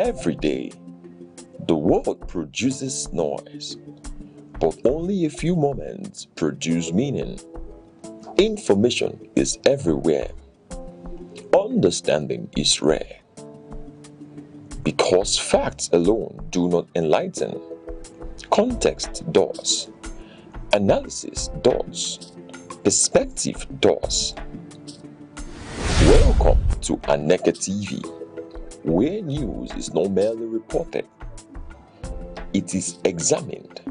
Every day, the world produces noise, but only a few moments produce meaning. Information is everywhere. Understanding is rare. Because facts alone do not enlighten, context does, analysis does, perspective does. Welcome to Aneke TV, where news is not merely reported, it is examined.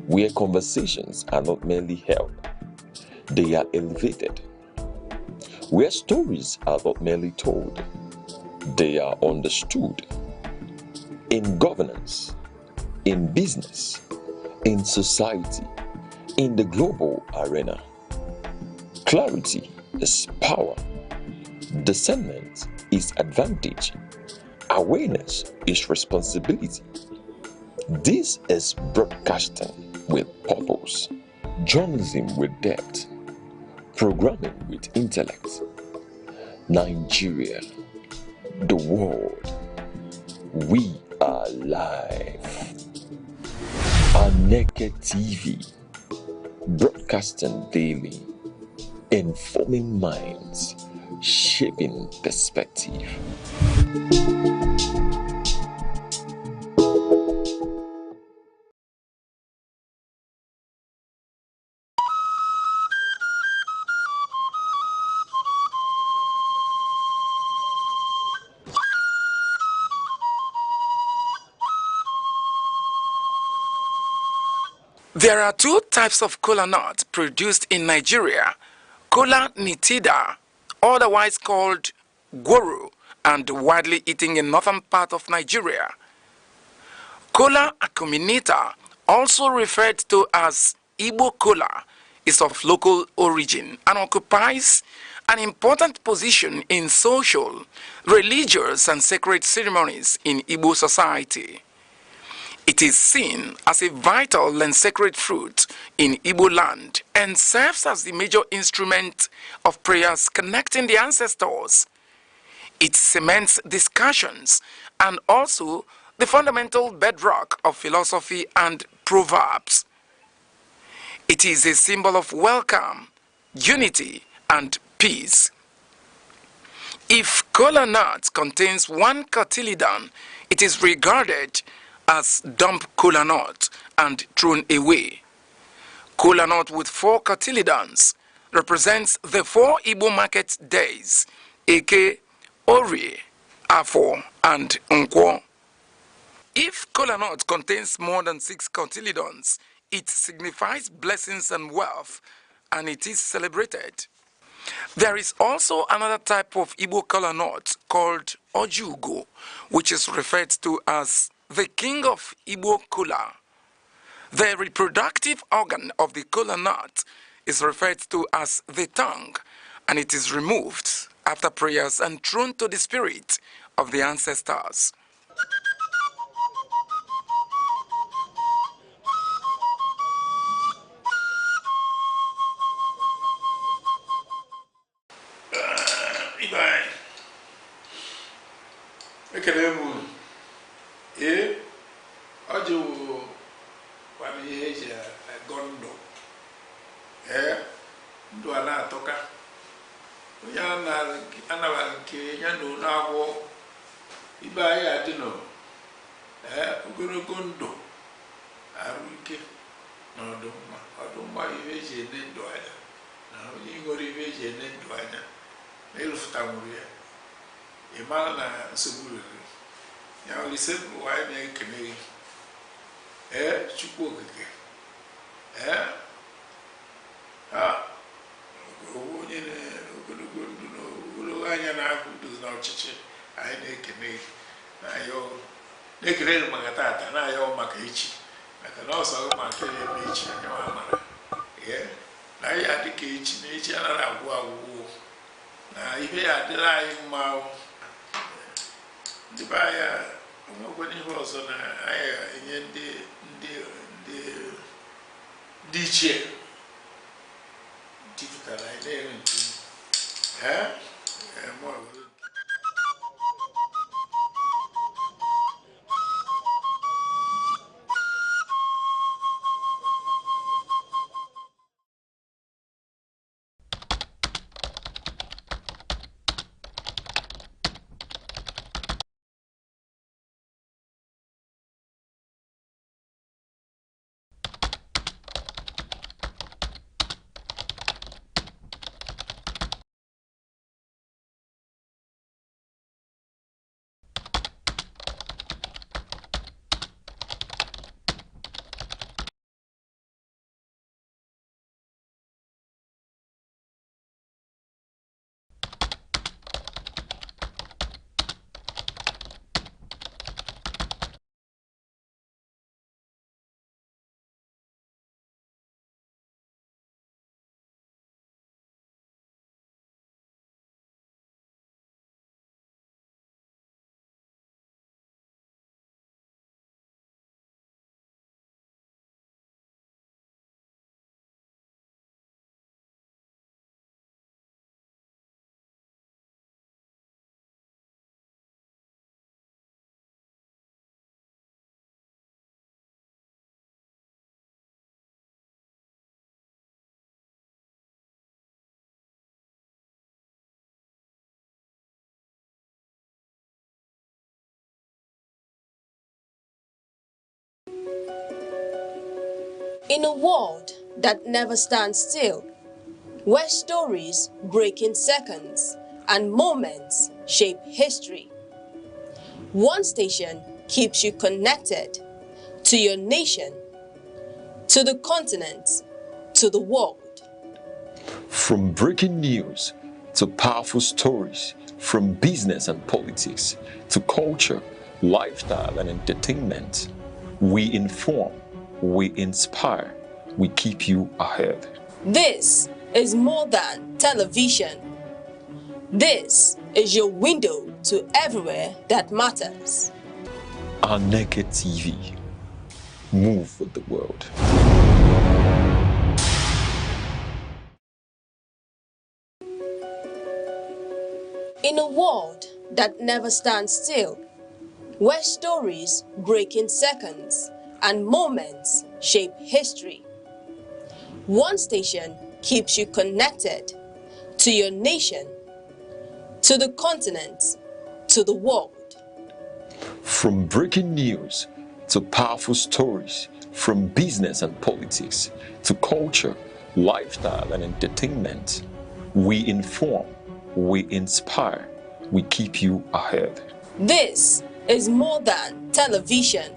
Where conversations are not merely held, they are elevated. Where stories are not merely told, they are understood. In governance, in business, in society, in the global arena, clarity is power, discernment is advantage, awareness is responsibility. This is broadcasting with purpose, journalism with depth, programming with intellect. Nigeria, the world, we are live. Aneke TV, broadcasting daily, informing minds, shaping perspective. There are two types of kola nut produced in Nigeria: kola nitida, otherwise called gworo, and widely eaten in northern part of Nigeria. Kola acuminata, also referred to as Igbo kola, is of local origin and occupies an important position in social, religious, and sacred ceremonies in Igbo society. It is seen as a vital and sacred fruit in Igbo land and serves as the major instrument of prayers connecting the ancestors. It cements discussions and also the fundamental bedrock of philosophy and proverbs. It is a symbol of welcome, unity, and peace. If kola nut contains one cotyledon, it is regarded as dump kola nut and thrown away. Kola nut with 4 cotyledons represents the 4 Igbo market days: Eke, Orie, Afo, and Nkwo. If kola nut contains more than 6 cotyledons, it signifies blessings and wealth, and it is celebrated. There is also another type of Igbo kola nut called Ojugo, which is referred to as the king of Igbo kola. The reproductive organ of the kola nut is referred to as the tongue, and it is removed after prayers and thrown to the spirit of the ancestors. In a world that never stands still, where stories break in seconds and moments shape history, one station keeps you connected to your nation, to the continent, to the world. From breaking news to powerful stories, from business and politics to culture, lifestyle and entertainment, we inform, we inspire, we keep you ahead. This is more than television. This is your window to everywhere that matters. Aneke TV. Move with the world. In a world that never stands still, where stories break in seconds and moments shape history, one station keeps you connected to your nation, to the continent, to the world. From breaking news to powerful stories, from business and politics to culture, lifestyle and entertainment, we inform, we inspire, we keep you ahead. This is more than television.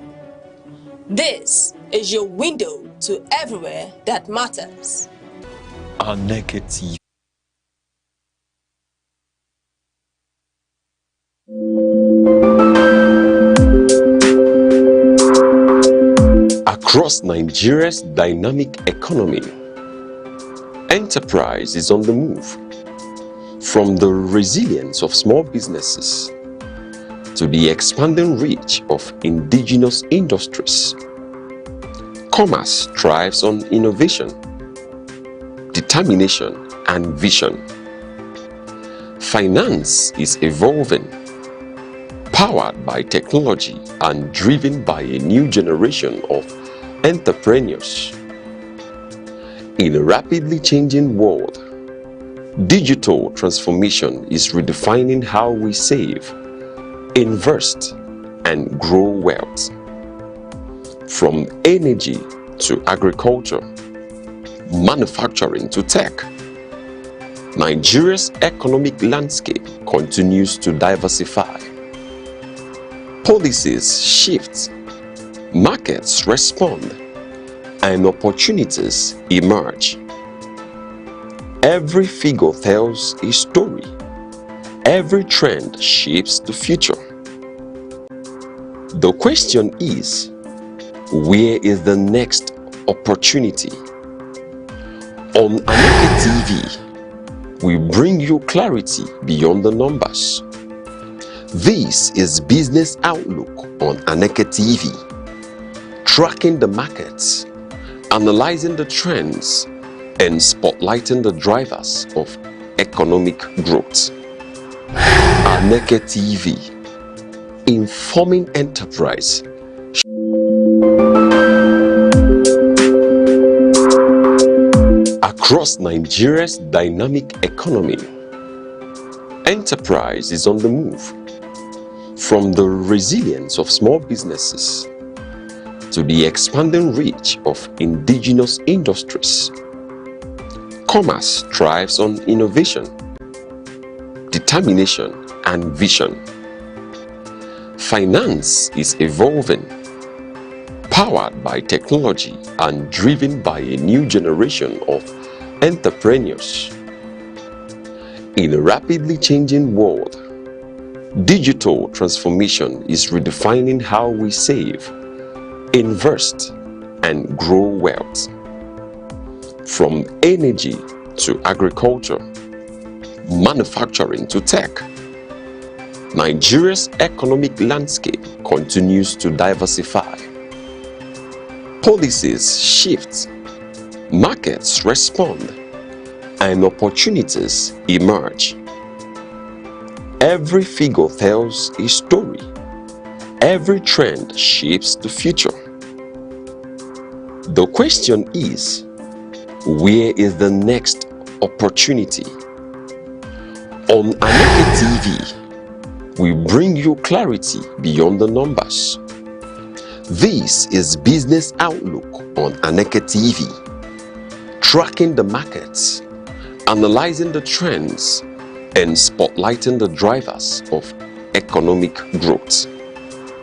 This is your window to everywhere that matters. Aneke TV. Across Nigeria's dynamic economy, enterprise is on the move. From the resilience of small businesses to the expanding reach of indigenous industries, commerce thrives on innovation, determination, and vision. Finance is evolving, powered by technology and driven by a new generation of entrepreneurs. In a rapidly changing world, digital transformation is redefining how we save, invest, and grow wealth. From energy to agriculture, manufacturing to tech, Nigeria's economic landscape continues to diversify. Policies shift, markets respond, and opportunities emerge. Every figure tells a story. Every trend shapes the future. The question is, where is the next opportunity? On Aneke TV, we bring you clarity beyond the numbers. This is Business Outlook on Aneke TV, tracking the markets, analyzing the trends, and spotlighting the drivers of economic growth. Aneke TV, informing enterprise. Across Nigeria's dynamic economy, enterprise is on the move. From the resilience of small businesses to the expanding reach of indigenous industries, commerce thrives on innovation, determination, and vision. Finance is evolving, powered by technology and driven by a new generation of entrepreneurs. In a rapidly changing world, digital transformation is redefining how we save, invest, and grow wealth. From energy to agriculture, manufacturing to tech, Nigeria's economic landscape continues to diversify. Policies shift, markets respond, and opportunities emerge. Every figure tells a story. Every trend shapes the future. The question is, where is the next opportunity? On Aneke TV, we bring you clarity beyond the numbers. This is Business Outlook on Aneke TV, tracking the markets, analyzing the trends, and spotlighting the drivers of economic growth.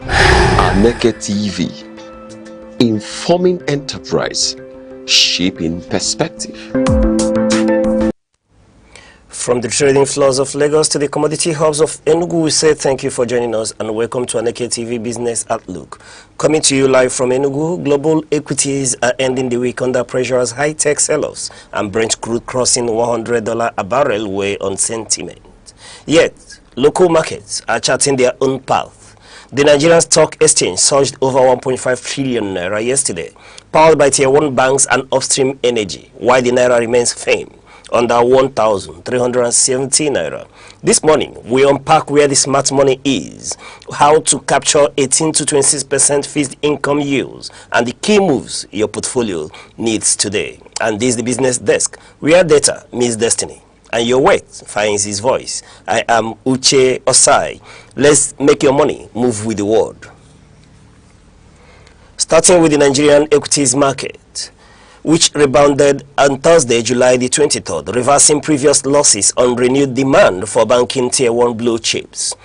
Aneke TV, informing enterprise, shaping perspective. From the trading floors of Lagos to the commodity hubs of Enugu, we say thank you for joining us and welcome to Aneke TV Business Outlook. Coming to you live from Enugu, global equities are ending the week under pressure as high-tech sell-offs and Brent crude crossing $100 a barrel weigh on sentiment. Yet, local markets are charting their own path. The Nigerian Stock Exchange surged over 1.5 trillion naira yesterday, powered by Tier 1 banks and upstream energy, while the naira remains firm under 1,370 naira. This morning, we unpack where the smart money is, how to capture 18 to 26% fixed income yields, and the key moves your portfolio needs today. And this is the Business Desk, where data meets destiny, and your weight finds his voice. I am Uche Osai. Let's make your money move with the world. Starting with the Nigerian equities market, which rebounded on Thursday, July the 23rd, reversing previous losses on renewed demand for banking Tier 1 blue chips.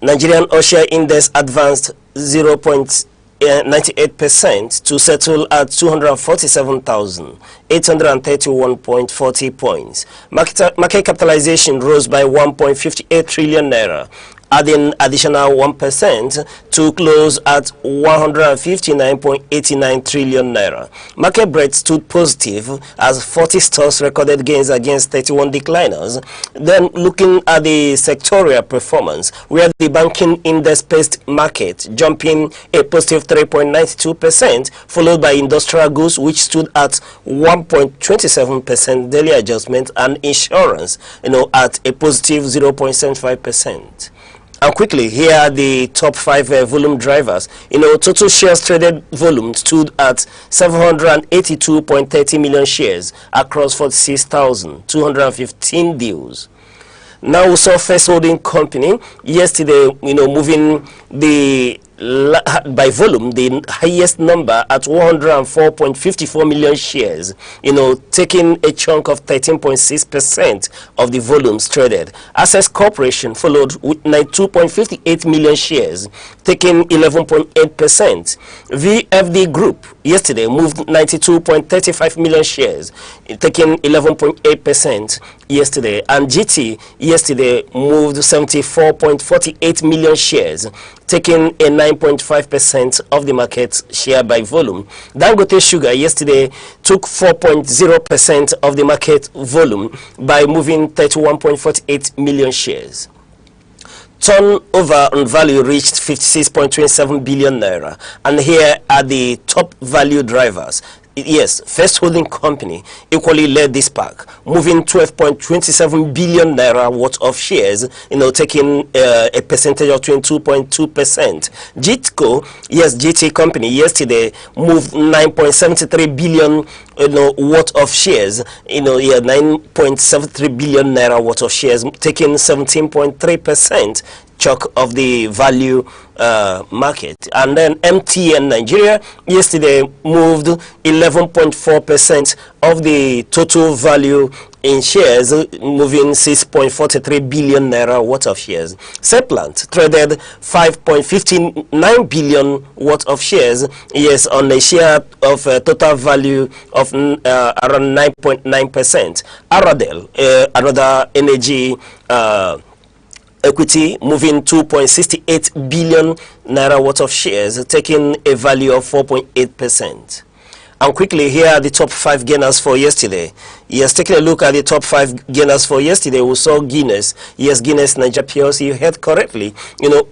Nigerian All-Share Index advanced 0.98% to settle at 247,831.40 points. Market capitalization rose by 1.58 trillion naira, adding additional 1% to close at 159.89 trillion naira. Market breadth stood positive as 40 stocks recorded gains against 31 decliners. Then looking at the sectorial performance, where the banking index-based market jumping a positive 3.92%, followed by industrial goods, which stood at 1.27% daily adjustment, and insurance, at a positive 0.75%. And quickly, here are the top 5 volume drivers. Total shares traded volume stood at 782.30 million shares across 46,215 deals. Now we saw First Holding Company yesterday, moving by volume the highest number at 104.54 million shares, taking a chunk of 13.6% of the volumes traded. Access Corporation followed with 92.58 million shares, taking 11.8%. VFD Group yesterday moved 92.35 million shares, taking 11.8% yesterday, and GT yesterday moved 74.48 million shares, taking a 9.5% of the market share by volume. Dangote Sugar yesterday took 4.0% of the market volume by moving 31.48 million shares. Turnover on value reached 56.27 billion naira, and here are the top value drivers. Yes, First Holding Company equally led this pack, moving 12.27 billion naira worth of shares, taking a percentage of 22.2%. GTCO, yes, GT Company yesterday moved 9.73 billion worth of shares, 9.73 billion naira worth of shares, taking 17.3% chunk of the value market. And then MTN Nigeria yesterday moved 11.4% of the total value in shares, moving 6.43 billion naira worth of shares. Seplant traded 5.59 billion worth of shares, yes, on a share of total value of around 9.9%. Aradel, another energy equity, moving 2.68 billion naira worth of shares, taking a value of 4.8%. And quickly, here are the top 5 gainers for yesterday. Yes, taking a look at the top 5 gainers for yesterday, we saw Guinness. Yes, Guinness Nigeria PLC, you heard correctly,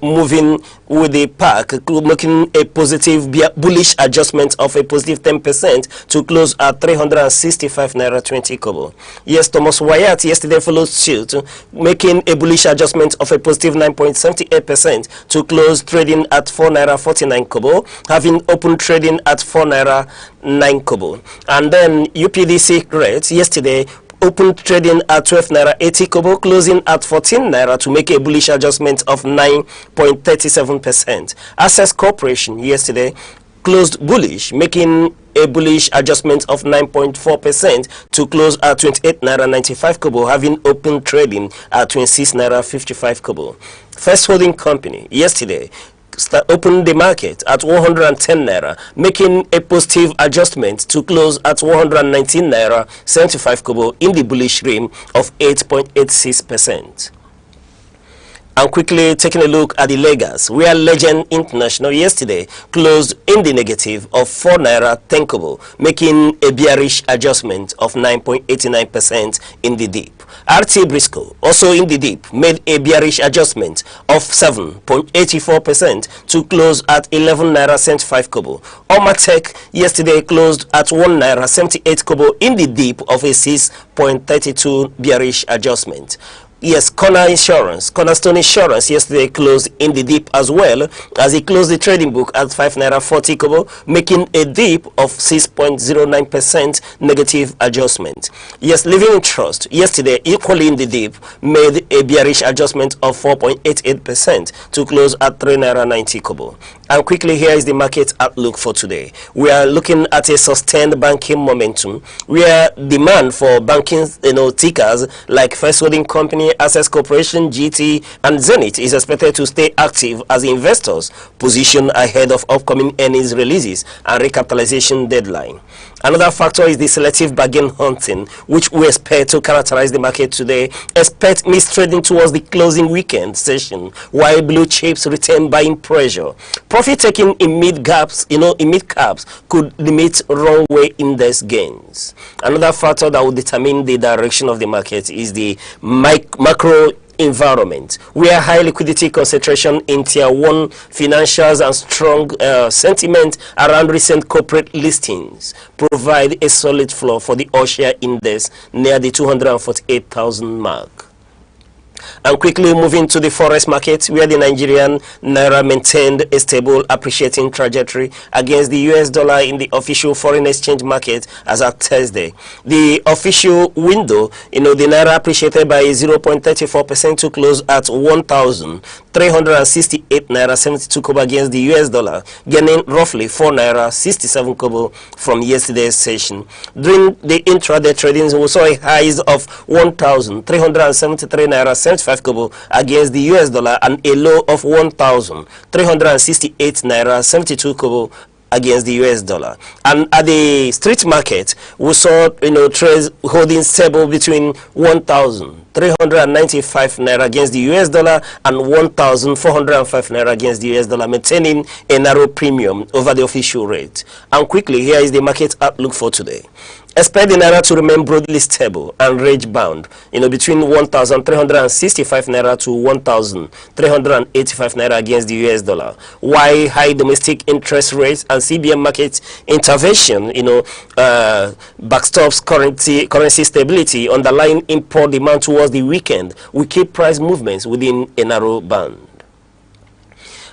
moving with the pack, making a positive bullish adjustment of a positive 10% to close at 365 naira 20 kobo. Yes, Thomas Wyatt yesterday followed suit, making a bullish adjustment of a positive 9.78% to close trading at 4 naira 49 kobo, having open trading at 4 naira 9 kobo. And then UPDC rates yesterday open trading at 12 naira 80 kobo, closing at 14 naira to make a bullish adjustment of 9.37%. Access Corporation yesterday closed bullish, making a bullish adjustment of 9.4% to close at 28 naira 95 kobo, having open trading at 26 naira 55 kobo. First Holding Company yesterday opened the market at 110 naira, making a positive adjustment to close at 119 naira 75 kobo in the bullish rim of 8.86%. And quickly taking a look at the Lagos, where Legend International yesterday closed in the negative of 4 naira 10 kobo, making a bearish adjustment of 9.89% in the dip. RT Briscoe, also in the dip, made a bearish adjustment of 7.84% to close at 11 naira 75 kobo. Omatech yesterday closed at 1 naira 78 kobo in the dip of a 6.32 bearish adjustment. Yes, Cornerstone Insurance yesterday closed in the dip as well, as he closed the trading book at 5 naira 40 kobo, making a dip of 6.09% negative adjustment. Yes, Living Trust yesterday, equally in the dip, made a bearish adjustment of 4.88% to close at 3 naira 90 kobo. And quickly, here is the market outlook for today. We are looking at a sustained banking momentum, where demand for banking tickers like First Holding Company, Access Corporation, GT, and Zenith is expected to stay active as investors position ahead of upcoming earnings releases and recapitalization deadline. Another factor is the selective bargain hunting, which we expect to characterize the market today. Expect mixed trading towards the closing weekend session, while blue chips retain buying pressure. Profit taking in mid caps could limit runway index gains. Another factor that will determine the direction of the market is the macro environment, where high liquidity concentration in tier 1 financials and strong sentiment around recent corporate listings provide a solid floor for the all-share index near the 248,000 mark. And quickly moving to the forex market, where the Nigerian naira maintained a stable appreciating trajectory against the US dollar in the official foreign exchange market as at Thursday. The official window, the naira appreciated by 0.34% to close at 1,368 naira 72 kobo against the US dollar, gaining roughly 4 naira 67 kobo from yesterday's session. During the intraday trading, we saw a highs of 1,373 naira 75 kobo against the US dollar and a low of 1,368 naira 72 kobo against the US dollar. And at the street market, we saw trades holding stable between 1,395 naira against the US dollar and 1,405 naira against the US dollar, maintaining a narrow premium over the official rate. And quickly, here is the market outlook for today. Expect the naira to remain broadly stable and range bound, between 1,365 naira to 1,385 naira against the US dollar. While high domestic interest rates and CBN market intervention, backstops currency stability, underlying import demand towards the weekend, will keep price movements within a narrow band.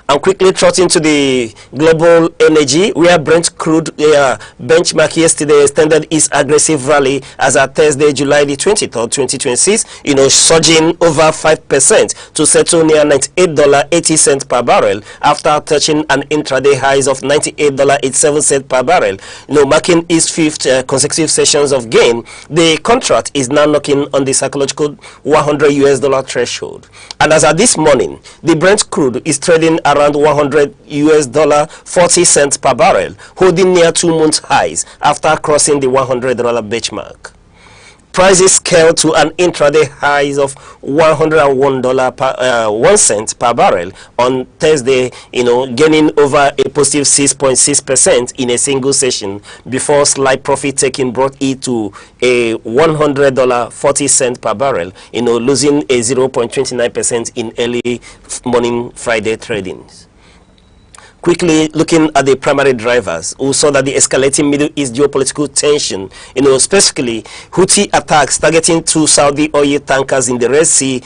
And quickly trotting to the global energy, where Brent crude benchmark yesterday extended its aggressive rally as at Thursday, July the 23rd, 2026, surging over 5% to settle near $98.80 per barrel after touching an intraday highs of $98.87 per barrel, marking its fifth consecutive sessions of gain. The contract is now knocking on the psychological $100 threshold. And as at this morning, the Brent crude is trading around $100.40 per barrel, holding near 2-month highs after crossing the $100 benchmark. Prices scaled to an intraday highs of $101.01 per barrel on Thursday, gaining over a positive 6.6% in a single session before slight profit taking brought it to a $100.40 per barrel, losing a 0.29% in early morning Friday tradings. Quickly looking at the primary drivers, we saw that the escalating Middle East geopolitical tension, specifically Houthi attacks targeting 2 Saudi oil tankers in the Red Sea,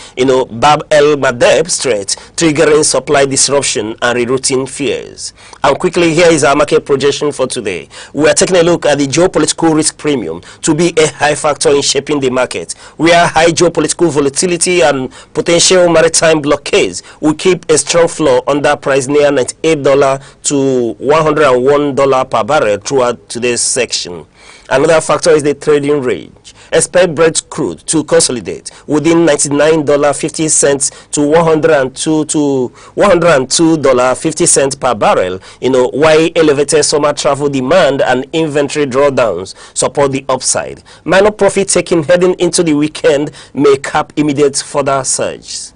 Bab el-Mandeb Strait, triggering supply disruption and rerouting fears. And quickly, here is our market projection for today. We are taking a look at the geopolitical risk premium to be a high factor in shaping the market, where high geopolitical volatility and potential maritime blockades will keep a strong floor under price near $98 to $101 per barrel throughout today's section. Another factor is the trading range. Expect Brent crude to consolidate within $99.50 to $102.50 per barrel, while elevated summer travel demand and inventory drawdowns support the upside. Minor profit taking heading into the weekend may cap immediate further surge.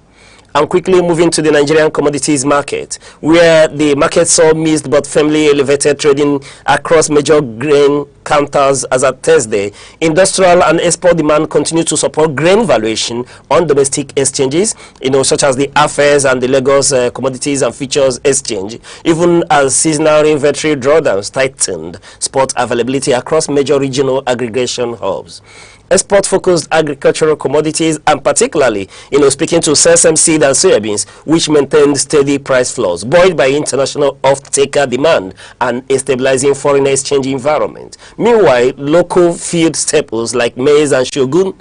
And quickly moving to the Nigerian commodities market, where the market saw mixed but firmly elevated trading across major grain counters as at Thursday. Industrial and export demand continue to support grain valuation on domestic exchanges, such as the Affairs and the Lagos Commodities and Futures Exchange, even as seasonal inventory drawdowns tightened spot availability across major regional aggregation hubs. Export-focused agricultural commodities, and particularly, speaking to sesame seed and soybeans, which maintained steady price floors, buoyed by international off-taker demand and a stabilizing foreign exchange environment. Meanwhile, local field staples like maize and shogun,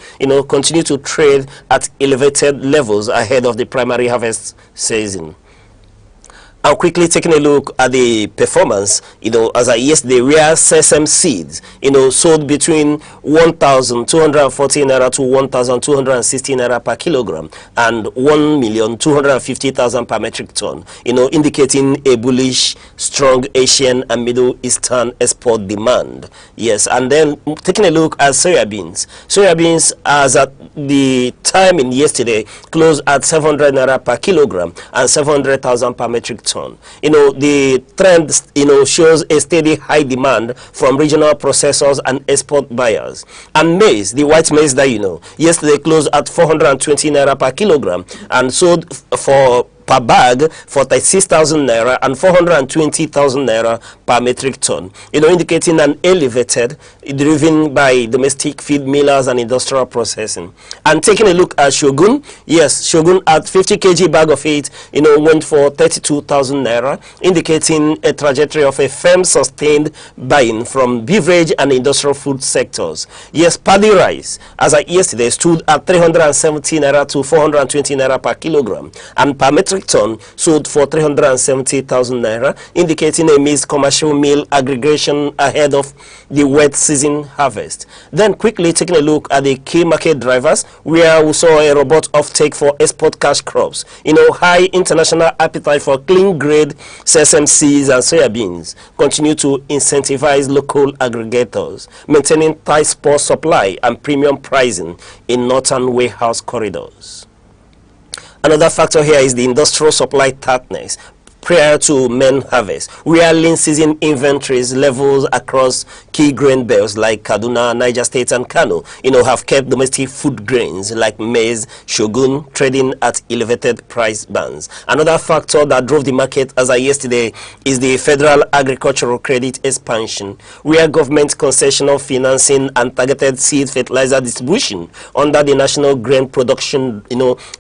continue to trade at elevated levels ahead of the primary harvest season. And quickly taking a look at the performance, as of yesterday, where sesame seeds, sold between 1,240 naira to 1,260 naira per kilogram and 1,250,000 per metric ton, indicating a bullish, strong Asian and Middle Eastern export demand. Yes, and then taking a look at soybeans. Soybeans, as at the timing yesterday, closed at 700 naira per kilogram and 700,000 per metric ton. The trend, shows a steady high demand from regional processors and export buyers. And maize, the white maize that yesterday closed at 420 naira per kilogram and sold for per bag for 36,000 naira and 420,000 naira per metric ton, indicating an elevated, driven by domestic feed millers and industrial processing. And taking a look at Shogun, yes, Shogun at 50 kg bag of it, went for 32,000 naira, indicating a trajectory of a firm sustained buying from beverage and industrial food sectors. Yes, paddy rice, as at yesterday, stood at 370 naira to 420 naira per kilogram, and per metric ton sold for 370,000 naira, indicating a mixed commercial meal aggregation ahead of the wet season harvest. Then quickly taking a look at the key market drivers, where we saw a robust offtake for export cash crops, high international appetite for clean grade sesame seeds and soybeans continue to incentivize local aggregators, maintaining tight spot supply and premium pricing in northern warehouse corridors. Another factor here is the industrial supply tightness prior to main harvest, where lean season inventories levels across key grain belts like Kaduna, Niger State, and Kano, have kept domestic food grains like maize, shogun trading at elevated price bands. Another factor that drove the market as of yesterday is the federal agricultural credit expansion, where government concessional financing and targeted seed fertilizer distribution under the national grain production,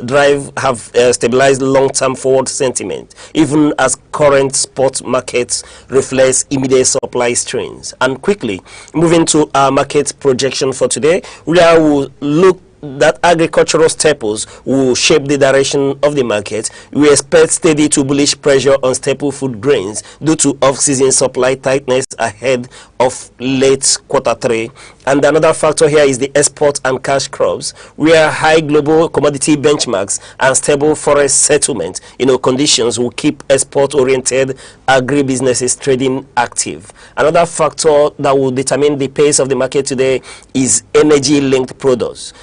drive have stabilized long-term forward sentiment, even as current spot markets reflects immediate supply strains. And quickly moving to our market projection for today, where we'll look that agricultural staples will shape the direction of the market. We expect steady to bullish pressure on staple food grains due to off-season supply tightness ahead of late quarter 3. And another factor here is the export and cash crops, where high global commodity benchmarks and stable forest settlement conditions will keep export-oriented agribusinesses trading active. Another factor that will determine the pace of the market today is energy-linked products.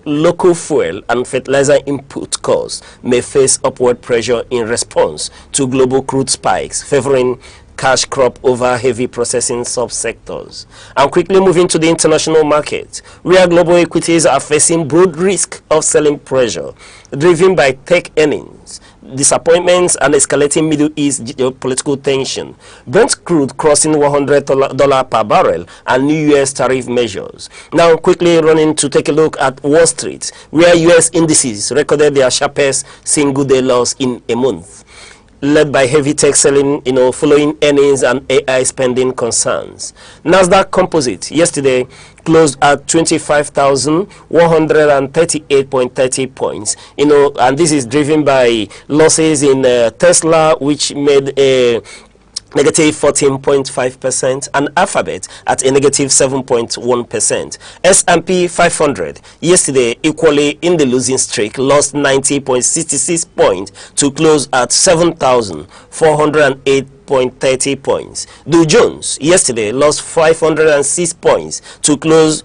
Local fuel and fertilizer input costs may face upward pressure in response to global crude spikes, favoring cash crop over heavy processing subsectors. And quickly moving to the international market, where global equities are facing broad risk of selling pressure, driven by tech earnings. disappointments and escalating Middle East geopolitical tension. Brent crude crossing $100 per barrel and new US tariff measures. Now quickly running to take a look at Wall Street, where US indices recorded their sharpest single-day loss in a month, led by heavy tech selling, following earnings and AI spending concerns. Nasdaq Composite yesterday closed at 25,138.30 points, and this is driven by losses in Tesla, which made a negative 14.5%, and Alphabet at a negative 7.1%. S&P 500 yesterday, equally in the losing streak, lost 90.66 points to close at 7,408.30 points. Dow Jones yesterday lost 506 points to close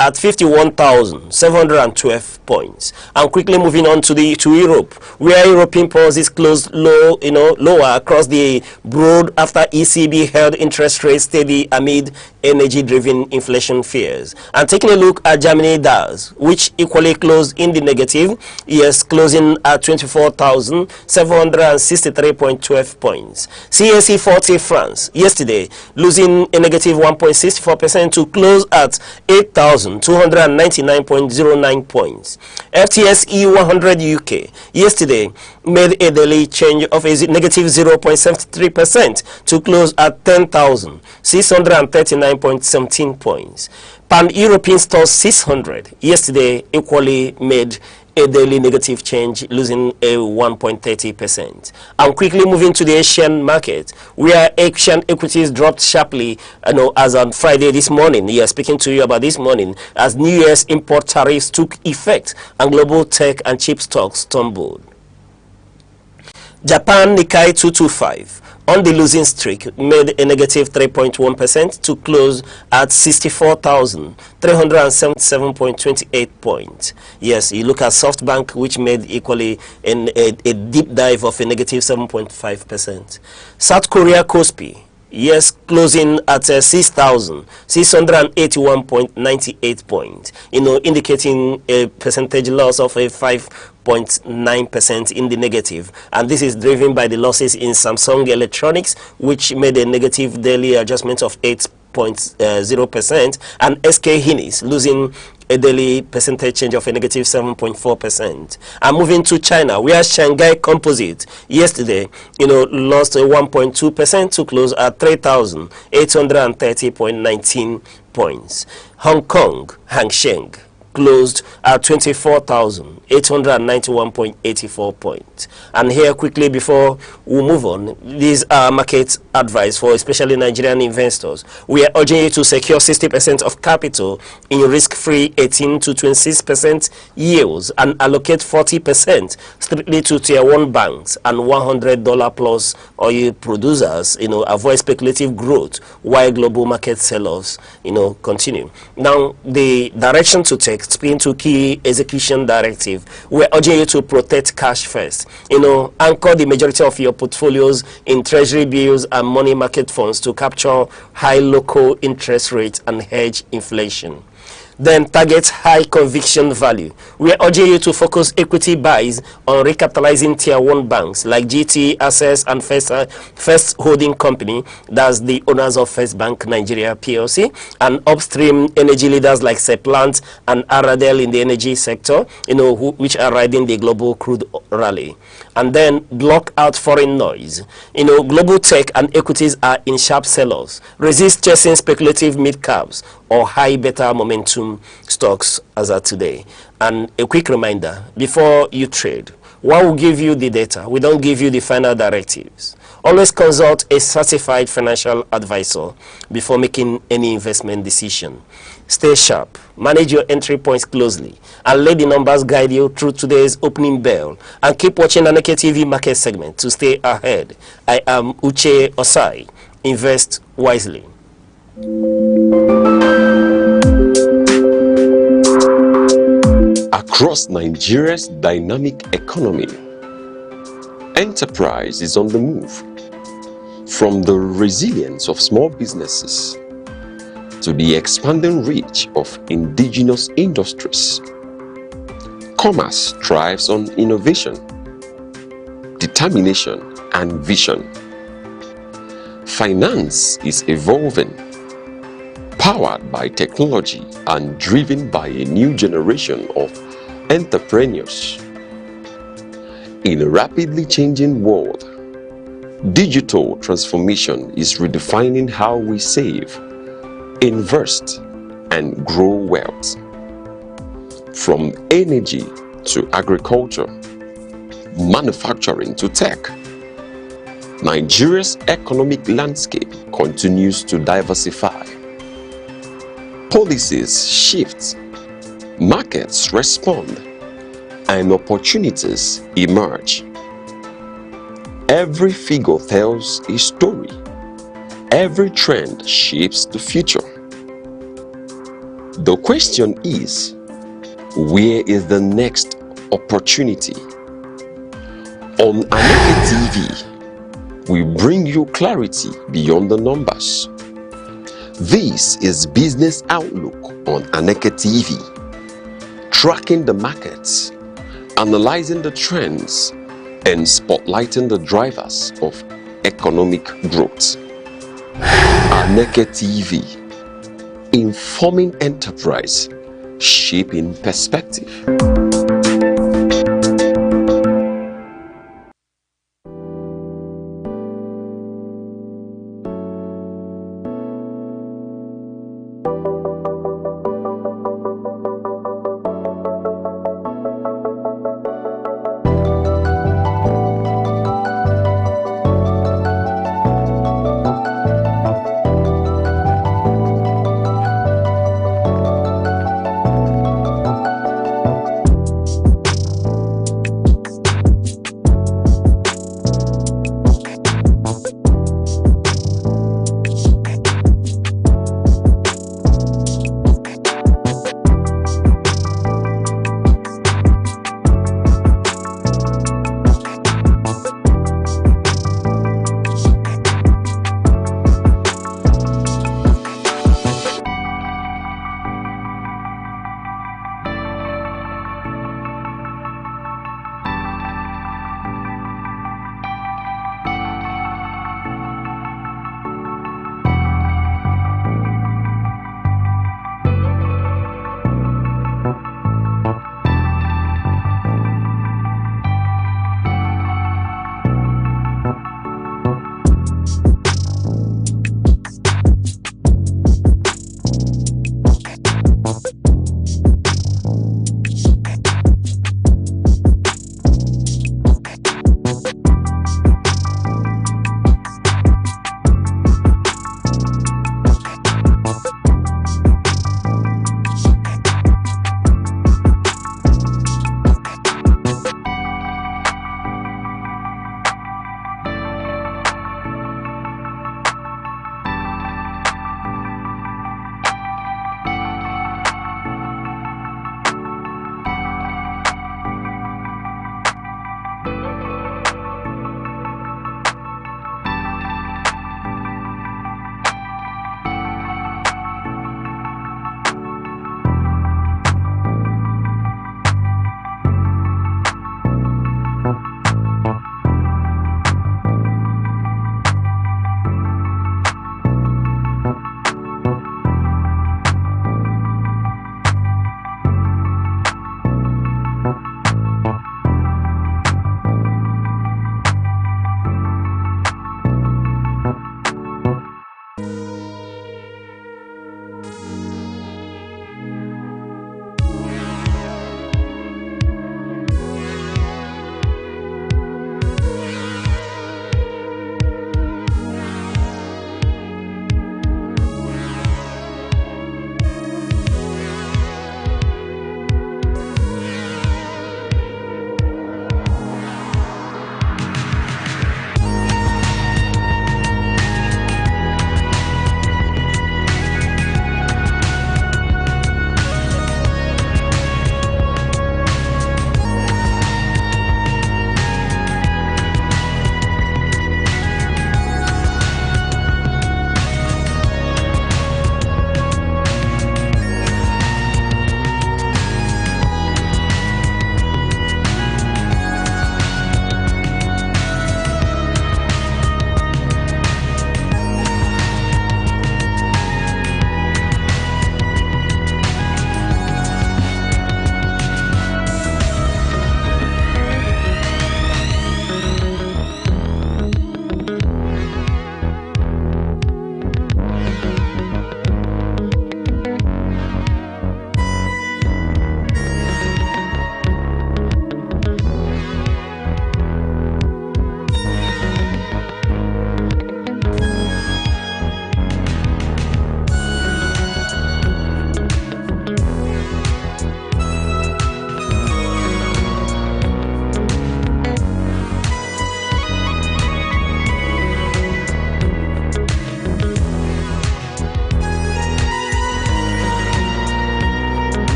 at 51,712 points. And quickly moving on to Europe, where European policies closed lower across the board after ECB held interest rates steady amid energy-driven inflation fears. And taking a look at Germany DAX, which equally closed in the negative, closing at 24,763.12 points. CAC 40 France yesterday losing a negative 1.64% to close at 8,299.09 points. FTSE 100 UK yesterday made a daily change of a negative 0.73% to close at 10,639.17 points. Pan-European Stoxx 600 yesterday equally made a daily negative change, losing a 1.30%. And quickly moving to the Asian market, where Asian equities dropped sharply, as on Friday this morning. Speaking to you about this morning, as new US import tariffs took effect and global tech and chip stocks stumbled. Japan Nikkei 225 on the losing streak made a negative 3.1% to close at 64,377.28 points. Yes, you look at SoftBank, which made equally a deep dive of a negative 7.5%. South Korea Kospi, closing at 6,681.98 points, indicating a percentage loss of a 5.9% in the negative, and this is driven by the losses in Samsung Electronics, which made a negative daily adjustment of 8.0%, and SK Hynix losing a daily percentage change of a negative 7.4%. And moving to China, where Shanghai Composite yesterday, lost a 1.2% to close at 3,830.19 points. Hong Kong Hang Seng closed at 24,891.84 points. And here quickly before we move on, these are market advice for especially Nigerian investors. We are urging you to secure 60% of capital in risk-free 18 to 26% yields and allocate 40% strictly to tier 1 banks and $100 plus oil producers. Avoid speculative growth while global market sell-offs continue. Now the direction to take, speaking to key execution directive, we're urging you to protect cash first. Anchor the majority of your portfolios in treasury bills and money market funds to capture high local interest rates and hedge inflation. Then target high conviction value. We are urging you to focus equity buys on recapitalizing tier 1 banks like GT, Access, and First Holding Company, that's the owners of First Bank Nigeria PLC, and upstream energy leaders like Seplant and Aradel in the energy sector, which are riding the global crude rally. And then block out foreign noise. Global tech and equities are in sharp sell-offs. Resist chasing speculative mid-caps or high beta momentum stocks as of today. And a quick reminder, before you trade, while we give you the data, we don't give you the final directives. Always consult a certified financial advisor before making any investment decision. Stay sharp, manage your entry points closely, and let the numbers guide you through today's opening bell. And keep watching Aneke TV market segment to stay ahead. I am Uche Osai. Invest wisely. Across Nigeria's dynamic economy, enterprise is on the move. From the resilience of small businesses to the expanding reach of indigenous industries, commerce thrives on innovation. determination, and vision. Finance is evolving, powered by technology and driven by a new generation of entrepreneurs. In a rapidly changing world, digital transformation is redefining how we save, invest, and grow wealth. From energy to agriculture, manufacturing to tech, Nigeria's economic landscape continues to diversify. Policies shift, markets respond, and opportunities emerge. Every figure tells a story. Every trend shapes the future. The question is, where is the next opportunity? On Aneke TV, we bring you clarity beyond the numbers. This is Business Outlook on Aneke TV, tracking the markets, analyzing the trends, and spotlighting the drivers of economic growth. Aneke TV, informing enterprise, shaping perspective.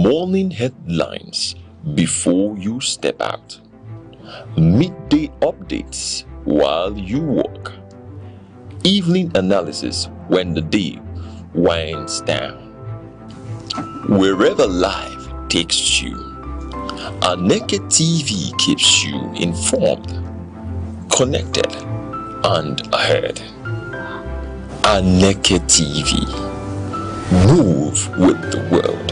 Morning headlines before you step out. Midday updates while you work. Evening analysis when the day winds down. Wherever life takes you, Aneke TV keeps you informed, connected, and ahead. Aneke TV. Move with the world.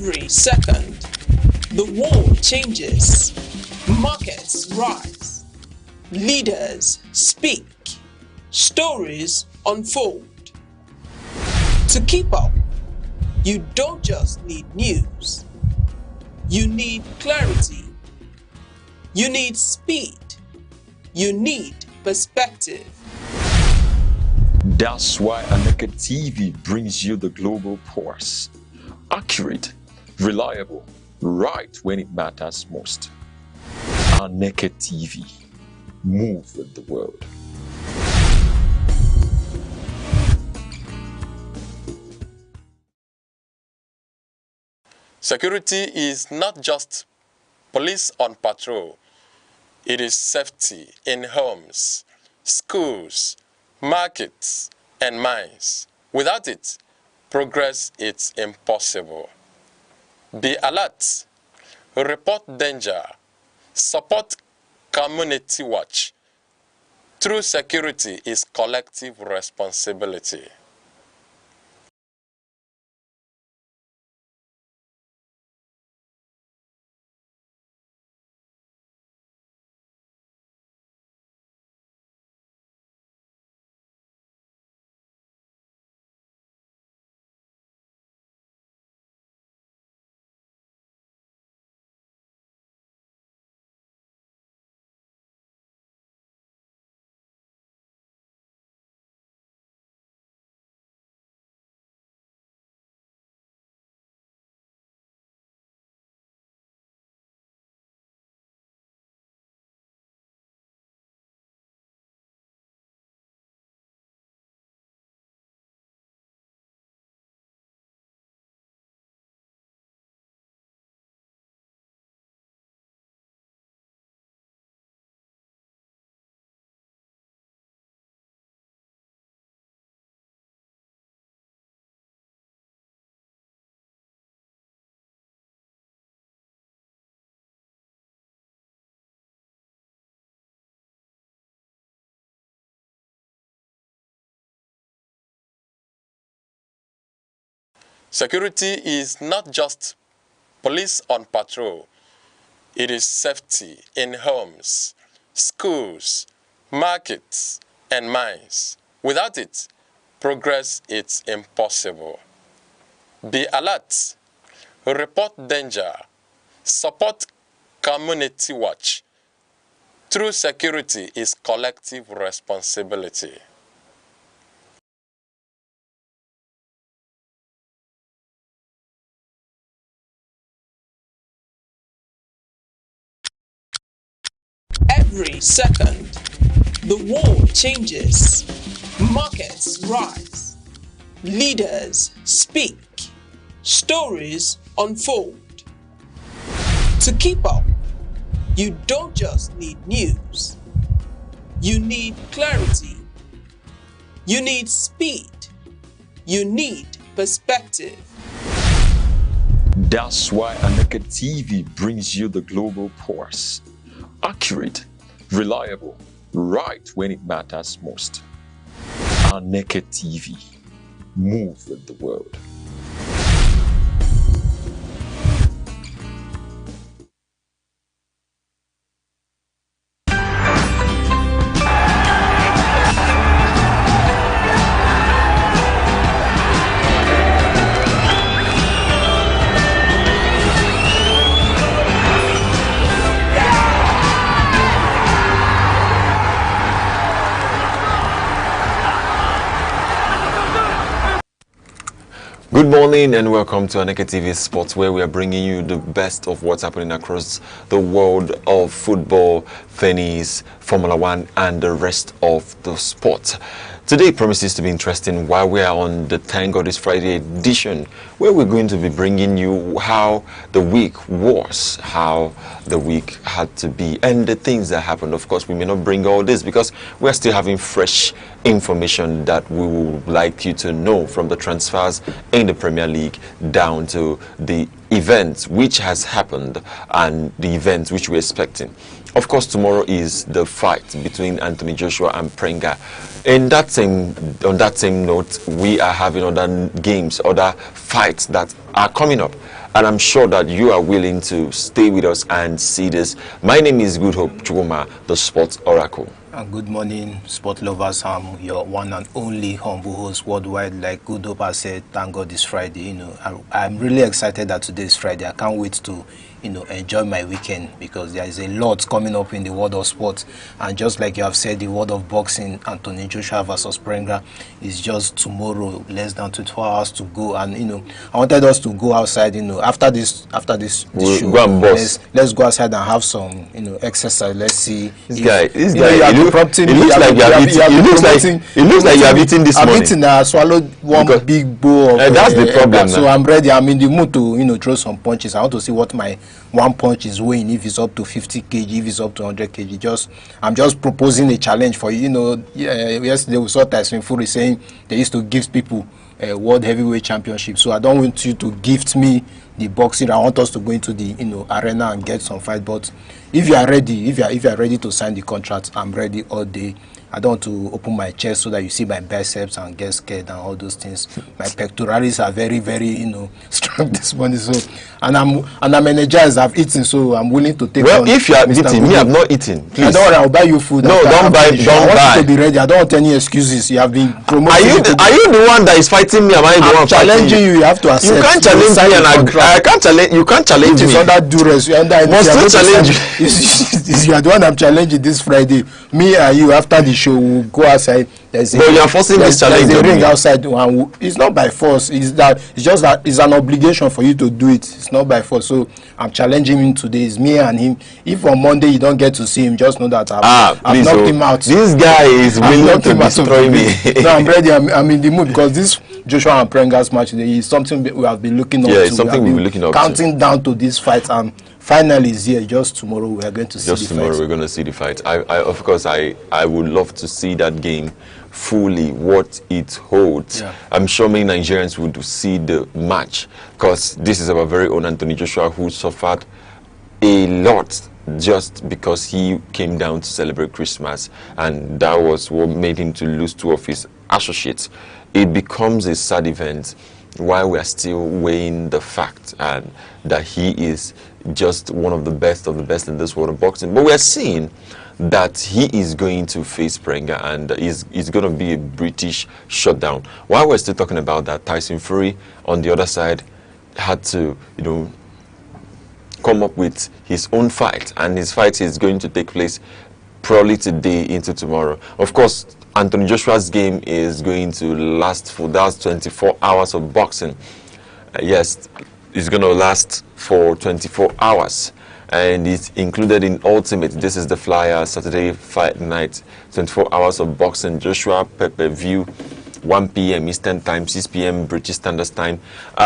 every second. the world changes, markets rise, leaders speak, stories unfold. To keep up, you don't just need news. You need clarity. You need speed. You need perspective. That's why Aneke TV brings you the global pulse. Accurate, reliable, right when it matters most. Aneke TV. Move with the world. Security is not just police on patrol. It is safety in homes, schools, markets, and mines. Without it, progress is impossible. Be alert, report danger, support community watch. True security is collective responsibility. Security is not just police on patrol. It is safety in homes, schools, markets, and mines. Without it, progress is impossible. Be alert, report danger, support community watch. True security is collective responsibility. Every second, the world changes, markets rise, leaders speak, stories unfold. To keep up, you don't just need news. You need clarity. You need speed. You need perspective. That's why Aneke TV brings you the global pulse. Accurate, reliable, right when it matters most. Aneke TV. Move with the world. Good morning and welcome to Aneke TV Sports, where we are bringing you the best of what's happening across the world of football, tennis, Formula One, and the rest of the sports. Today promises to be interesting while we are on the Thank God It's Friday edition, where we're going to be bringing you how the week was, how the week had to be, and the things that happened. Of course, we may not bring all this because we're still having fresh information that we would like you to know, from the transfers in the Premier League down to the events which has happened and the events which we're expecting. Of course, tomorrow is the fight between Anthony Joshua and Prenga. On that same note, we are having other games, other fights that are coming up. And I'm sure that you are willing to stay with us and see this. My name is Good Hope Chuguma, the Sports Oracle. Good morning, sport lovers. I'm your one and only humble host worldwide. Like Good Hope has said, thank God it's Friday. You know, I'm really excited that today is Friday. I can't wait to, you know, enjoy my weekend because there is a lot coming up in the world of sports. And just like you have said, the world of boxing, Anthony Joshua versus Prenga is just tomorrow, less than 24 hours to go. And you know, I wanted us to go outside. You know, after this we'll show, go and boss. let's go outside and have some, you know, exercise. Let's see. This guy. It looks like you have eaten this morning. I've eaten. I swallowed one big bowl of that's the problem. So I'm ready. I'm in the mood to, you know, throw some punches. I want to see what my one punch is weighing. If it's up to 50 kg, if it's up to 100 kg. I'm just proposing a challenge for you. You know, yesterday we saw Tyson Fury saying they used to give people a world heavyweight championship. So I don't want you to gift me the boxing. I want us to go into the, you know, arena and get some fight. But if you are ready, if you are ready to sign the contract, I'm ready all day. I don't want to open my chest so that you see my biceps and get scared and all those things. My pectoralis are very, very, you know, strong this morning. So, and I'm energized. I've eaten, so I'm willing to take. Well, on if you are Mr. eating, me, I've not eaten. Please. Don't worry, I'll buy you food. No, don't buy. I want you to be ready. I don't want any excuses. You have been promoting. Are you the one that is fighting me? Am I the one challenging you? You have to accept. You can't challenge me, and I can't challenge. You can't challenge me. It's under duress. You must still challenge you. You are the one I'm challenging this Friday. Me and you after the show will go outside. No, you are forcing this challenge. There's a ring outside. It's not by force. It's just that it's an obligation for you to do it. It's not by force. So I'm challenging him today. It's me and him. If on Monday you don't get to see him, just know that I've knocked him out. This guy is willing to destroy me. No, I'm ready. I'm in the mood because this Joshua and Prenga's match today is something we have been looking up to. Yeah, it's something we've been looking up to. Counting down to this fight, and finally is here. Just tomorrow we are going to see the fight. Just tomorrow we're going to see the fight. Of course, I would love to see that game fully, what it holds. Yeah. I'm sure many Nigerians would see the match because this is our very own Anthony Joshua, who suffered a lot just because he came down to celebrate Christmas, and that was what made him to lose two of his associates. It becomes a sad event while we are still weighing the fact and that he is just one of the best in this world of boxing. But we are seeing that he is going to face Prenga, and is going to be a British shutdown. While we're still talking about that, Tyson Fury on the other side had to, you know, come up with his own fight, and his fight is going to take place probably today into tomorrow. Of course, Anthony Joshua's game is going to last for that 24 hours of boxing. Yes, it's going to last for 24 hours. And it's included in Ultimate. This is the flyer, Saturday fight night, 24 hours of boxing. Joshua pay-per-view, 1 p.m. Eastern Time, 6 p.m. British Standard Time.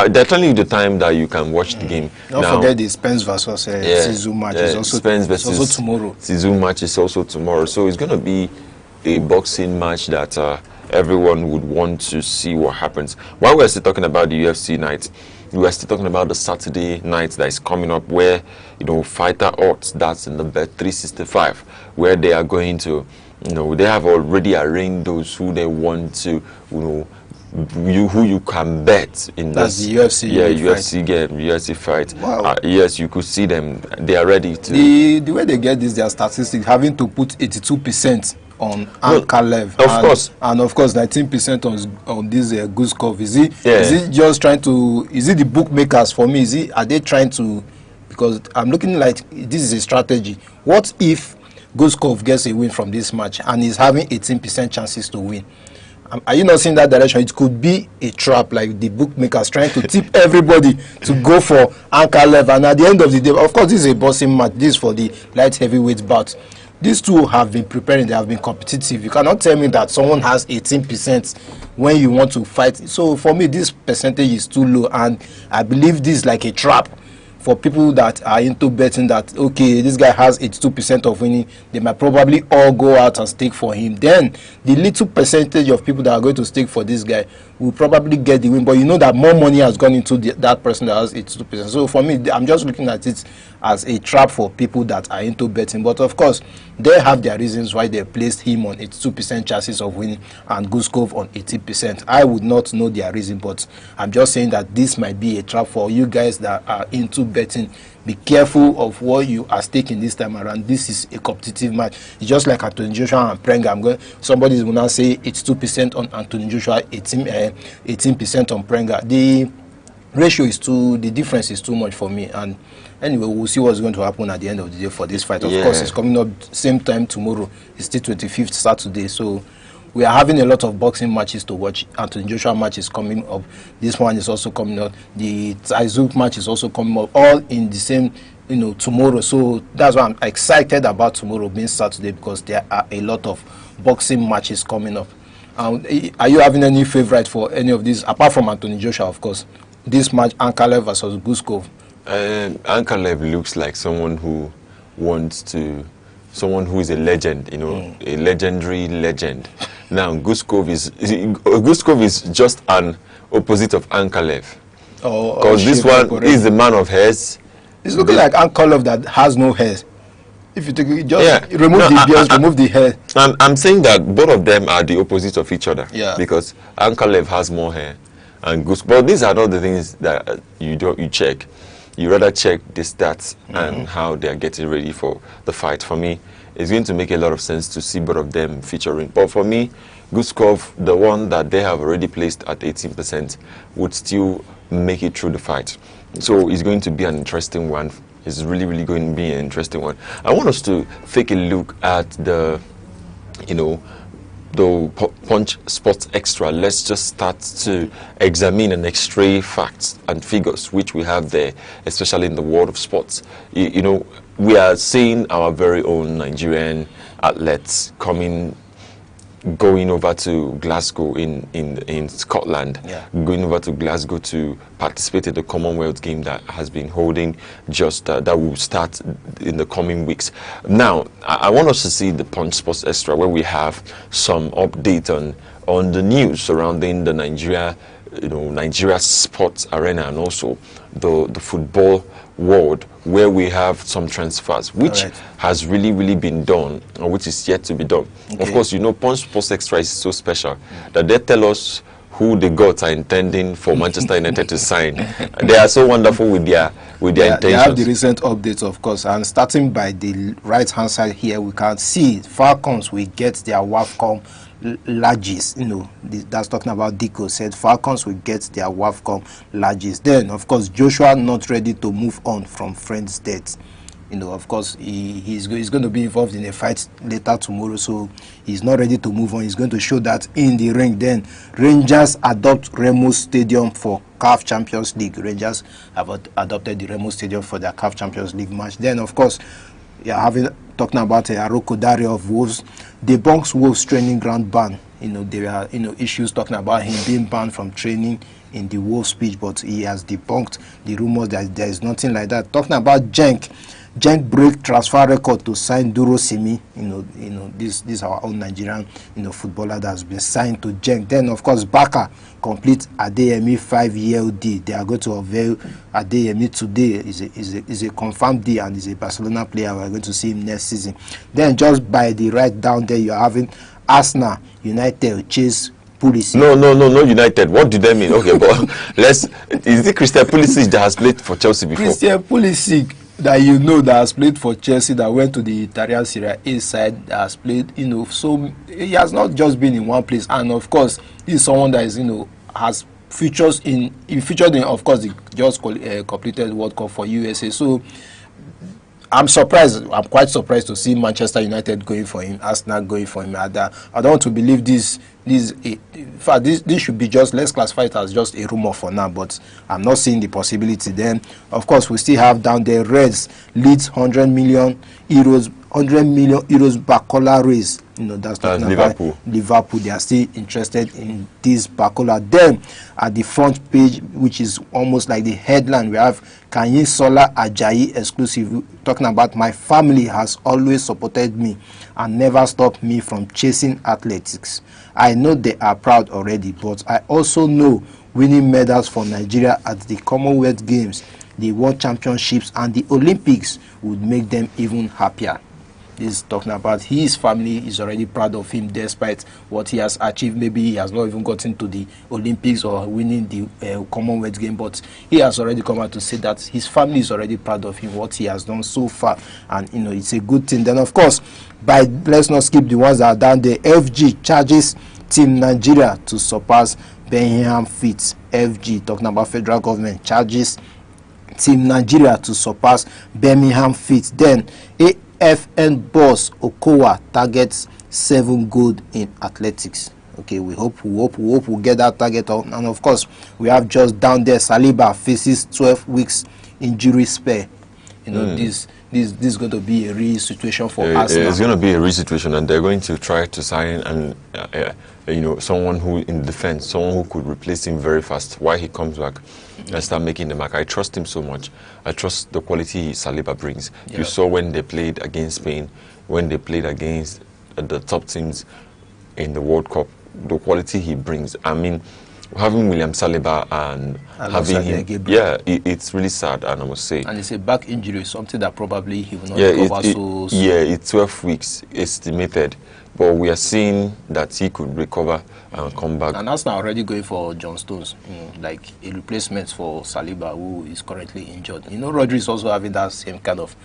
They're telling you the time that you can watch the game. Don't forget the Spence versus Sizu match is also tomorrow. Sizu match is also tomorrow. So it's going to be a boxing match that everyone would want to see what happens. While we're still talking about the UFC night, we are still talking about the Saturday night that is coming up, where, you know, fighter odds, that's in the bet 365, where they are going to, you know, they have already arranged those who they want to, you know, who you can bet in that's this. The UFC. Yeah, UFC game, UFC fight. Wow. Yes, you could see them. They are ready to. The way they get this, their statistics, having to put 82% on Ankalev, and of course 19% on this Guskov. Is it just trying to? Is it the bookmakers? For me, are they trying to? Because I'm looking like this is a strategy. What if Guskov gets a win from this match and is having 18% chances to win? Are you not seeing that direction? It could be a trap, like the bookmakers trying to tip everybody to go for Ankalev. And at the end of the day, of course, this is a boxing match. This is for the light heavyweight bout. These two have been preparing, they have been competitive. You cannot tell me that someone has 18% when you want to fight. So for me, this percentage is too low, and I believe this is like a trap for people that are into betting that, okay, this guy has 82% of winning. They might probably all go out and stake for him. Then the little percentage of people that are going to stake for this guy will probably get the win, but you know that more money has gone into that person that has 82%. So for me, I'm just looking at it as a trap for people that are into betting. But of course, they have their reasons why they placed him on 82% chances of winning and Guskov on 80%. I would not know their reason, but I'm just saying that this might be a trap for you guys that are into betting. Be careful of what you are staking this time around. This is a competitive match. It's just like Anthony Joshua and Prenga. Somebody will now say 82% on Anthony Joshua, 18% on Prenga. The ratio is the difference is too much for me. And anyway, we'll see what's going to happen at the end of the day for this fight. Of course, it's coming up same time tomorrow. It's still 25th Saturday, so we are having a lot of boxing matches to watch. Anthony Joshua match is coming up. This one is also coming up. The Taizu match is also coming up. All in the same, tomorrow. So that's why I'm excited about tomorrow being Saturday, because there are a lot of boxing matches coming up. Are you having any favorite for any of these, apart from Anthony Joshua, of course? This match, Ankalev versus Guskov. Ankalev looks like someone who is a legend, a legendary legend. Now, Guskov is just an opposite of Ankalev. Because this one is the man of hairs. It's looking like Ankalev that has no hair. If you take it, just remove the beard, remove the hair. I'm saying that both of them are the opposite of each other. Yeah. Because Ankalev has more hair and Guskov. But these are not the things that you check. You rather check the stats and how they are getting ready for the fight. For me, it's going to make a lot of sense to see both of them featuring. But for me, Guskov, the one that they have already placed at 18%, would still make it through the fight. So it's going to be an interesting one. It's really, really going to be an interesting one. I want us to take a look at the Punch Sports Extra. Let's just start to examine and extray facts and figures which we have there, especially in the world of sports. We are seeing our very own Nigerian athletes going over to Glasgow in Scotland, going over to Glasgow to participate in the Commonwealth game that has been holding that will start in the coming weeks. Now, I want us to see the Punch Sports Extra, where we have some update on the news surrounding the Nigeria sports arena, and also the football world, where we have some transfers which has really been done, or which is yet to be done. Of course, Punch Sports Extra is so special that they tell us who the gods are intending for Manchester United to sign. They are so wonderful with their intentions. They have the recent updates, of course, and starting by the right hand side here, we can see Falcons will get their WAFCON Larges. That's talking about Dico said Falcons will get their WAFCON Larges. Then, of course, Joshua not ready to move on from friend's death. Of course, he's going to be involved in a fight later tomorrow, so he's not ready to move on. He's going to show that in the ring. Then, Rangers adopt Remo Stadium for CAF Champions League. Rangers have adopted the Remo Stadium for their CAF Champions League match. Then, of course, talking about Aroko Dario of Wolves, debunks Wolves training ground ban. There are issues talking about him being banned from training in the Wolves pitch, but he has debunked the rumors that there is nothing like that. Talking about Genk break transfer record to sign Duro Simi. This is our own Nigerian footballer that has been signed to Genk. Then, of course, Baka complete Adeyemi 5-year deal. They are going to avail Adeyemi today. Is a confirmed deal, and is a Barcelona player. We are going to see him next season. Then, just by the right down there, you are having Arsenal, United chase Pulisic. No, United. What do they mean? Okay, but is it Christian Pulisic that has played for Chelsea before? Christian Pulisic, that that has played for Chelsea, that went to the Italian Serie A side, that has played, so he has not just been in one place. And of course, he's someone that is, has featured in, of course, the just completed World Cup for USA. So I'm quite surprised to see Manchester United going for him, Arsenal going for him. I don't want to believe this. In fact, this should be just, let's classify it as just a rumor for now, but I'm not seeing the possibility. Then, of course, we still have down there Reds, Leeds, 100 million euros Bacola raise. that's talking about Liverpool. They are still interested in this particular. Then at the front page, which is almost like the headline, we have Kanye Sola Ajayi exclusive, talking about my family has always supported me and never stopped me from chasing athletics. I know they are proud already, but I also know winning medals for Nigeria at the Commonwealth Games, the World Championships and the Olympics would make them even happier. This is talking about his family is already proud of him despite what he has achieved. Maybe he has not even gotten to the Olympics or winning the Commonwealth game, but he has already come out to say that his family is already proud of him, what he has done so far, and it's a good thing. Then of course, let's not skip the ones that are down there. FG charges Team Nigeria to surpass Birmingham feat. FG, talking about federal government, charges Team Nigeria to surpass Birmingham feat. Then AFN boss Okowa targets 7 gold in athletics. Okay, we hope we'll get that target out. And of course, we have just down there Saliba faces 12 weeks injury spare. This is going to be a real situation for Arsenal. It's going to be a real situation, and they're going to try to sign someone who in defense, someone who could replace him very fast while he comes back and start making the mark. I trust him so much. I trust the quality Saliba brings. Yeah. You saw when they played against Spain, when they played against the top teams in the World Cup, the quality he brings. I mean, having William Saliba and having him, it's really sad, and I must say. And it's a back injury, something that probably he will not recover so soon. Yeah, it's 12 weeks estimated, but we are seeing that he could recover and come back. And that's now already going for John Stones, like a replacement for Saliba, who is currently injured. Rodri is also having that same kind of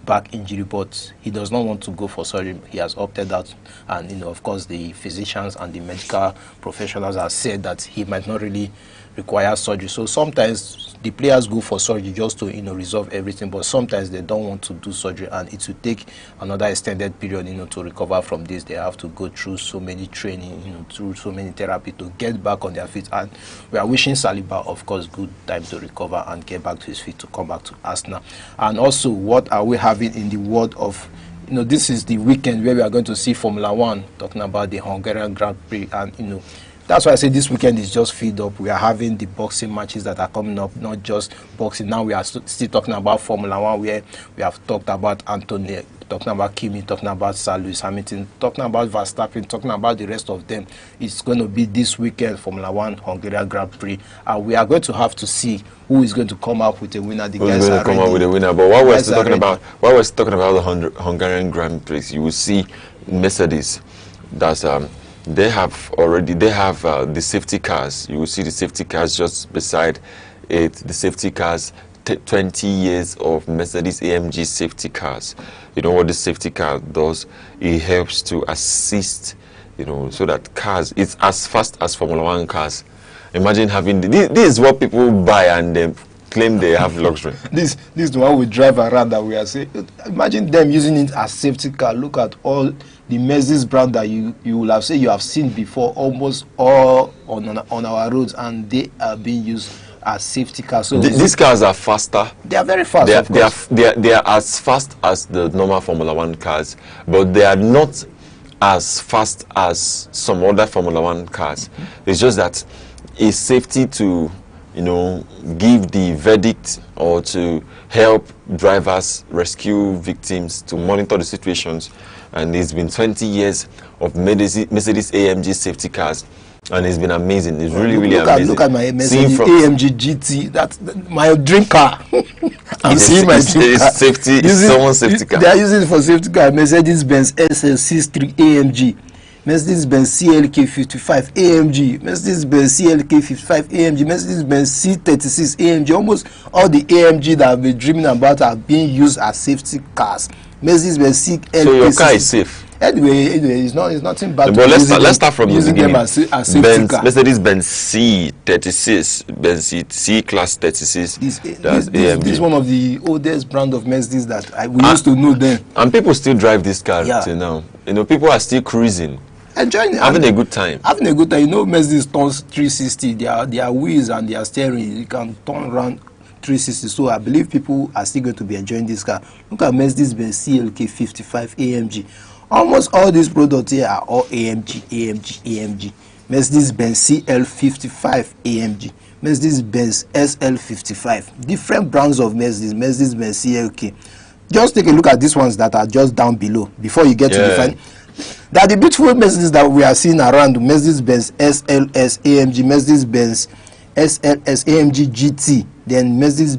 back injury, but he does not want to go for surgery. He has opted out, and of course the physicians and the medical professionals have said that he might not really require surgery. So sometimes the players go for surgery just to resolve everything, but sometimes they don't want to do surgery, and it will take another extended period to recover from this. They have to go through so many training, through so many therapy to get back on their feet. And we are wishing Saliba, of course, good time to recover and get back to his feet to come back to Arsenal. And also, what are we having in the world of this is the weekend where we are going to see Formula 1, talking about the Hungarian Grand Prix, and that's why I say this weekend is just filled up. We are having the boxing matches that are coming up, not just boxing. Now we are still talking about Formula 1, where we have talked about Anthony, talking about Kimi, talking about Sir Lewis Hamilton, talking about Verstappen, talking about the rest of them. It's going to be this weekend, Formula 1 Hungarian Grand Prix. We are going to have to see who is going to come up with a winner. The guys are come up with a winner. But while we're talking about the Hungarian Grand Prix, you will see Mercedes. That's they have the safety cars. You will see the safety cars just beside it. The safety cars, 20 years of Mercedes AMG safety cars. You know what the safety car does? It helps to assist, so that cars, it's as fast as Formula 1 cars. Imagine having this is what people buy and they claim they have luxury. This is the one we drive around that we are saying. Imagine them using it as safety car. Look at all the Mercedes brand that you will have said you have seen before, almost all on our roads, and they are being used as safety cars. So these cars are faster. They are very fast. They are as fast as the normal Formula 1 cars, but they are not as fast as some other Formula 1 cars. It's just that it's safety to give the verdict or to help drivers rescue victims, to monitor the situations. And it's been 20 years of Mercedes AMG safety cars, and it's been amazing. It's really amazing. Look at my Mercedes AMG GT. That's my dream car. I'm seeing my dream car. Safety is someone's safety car. They are using it for safety car. Mercedes-Benz SL63 AMG. Mercedes-Benz CLK55 AMG, Mercedes-Benz CLK55 AMG, Mercedes-Benz C36 AMG. Almost all the AMG that I've been dreaming about are being used as safety cars. Mercedes-Benz CLK. So your car is safe. Anyway, it's nothing bad. But let's start from the beginning. Mercedes-Benz C36, Benz C-Class 36. This is one of the oldest brand of Mercedes that we used to know then. And people still drive this car till now. People are still cruising. Enjoying it, having a good time. Mercedes turns 360. Their wheels and their steering, you can turn around 360. So I believe people are still going to be enjoying this car. Look at Mercedes-Benz CLK55 AMG. Almost all these products here are all AMG. Mercedes-Benz CL55 AMG. Mercedes-Benz SL55. Different brands of Mercedes-Benz CLK. Just take a look at these ones that are just down below before you get to the final. They are the beautiful Mercedes that we are seeing around. Mercedes-Benz SLS AMG, Mercedes-Benz SLS AMG GT, then Mercedes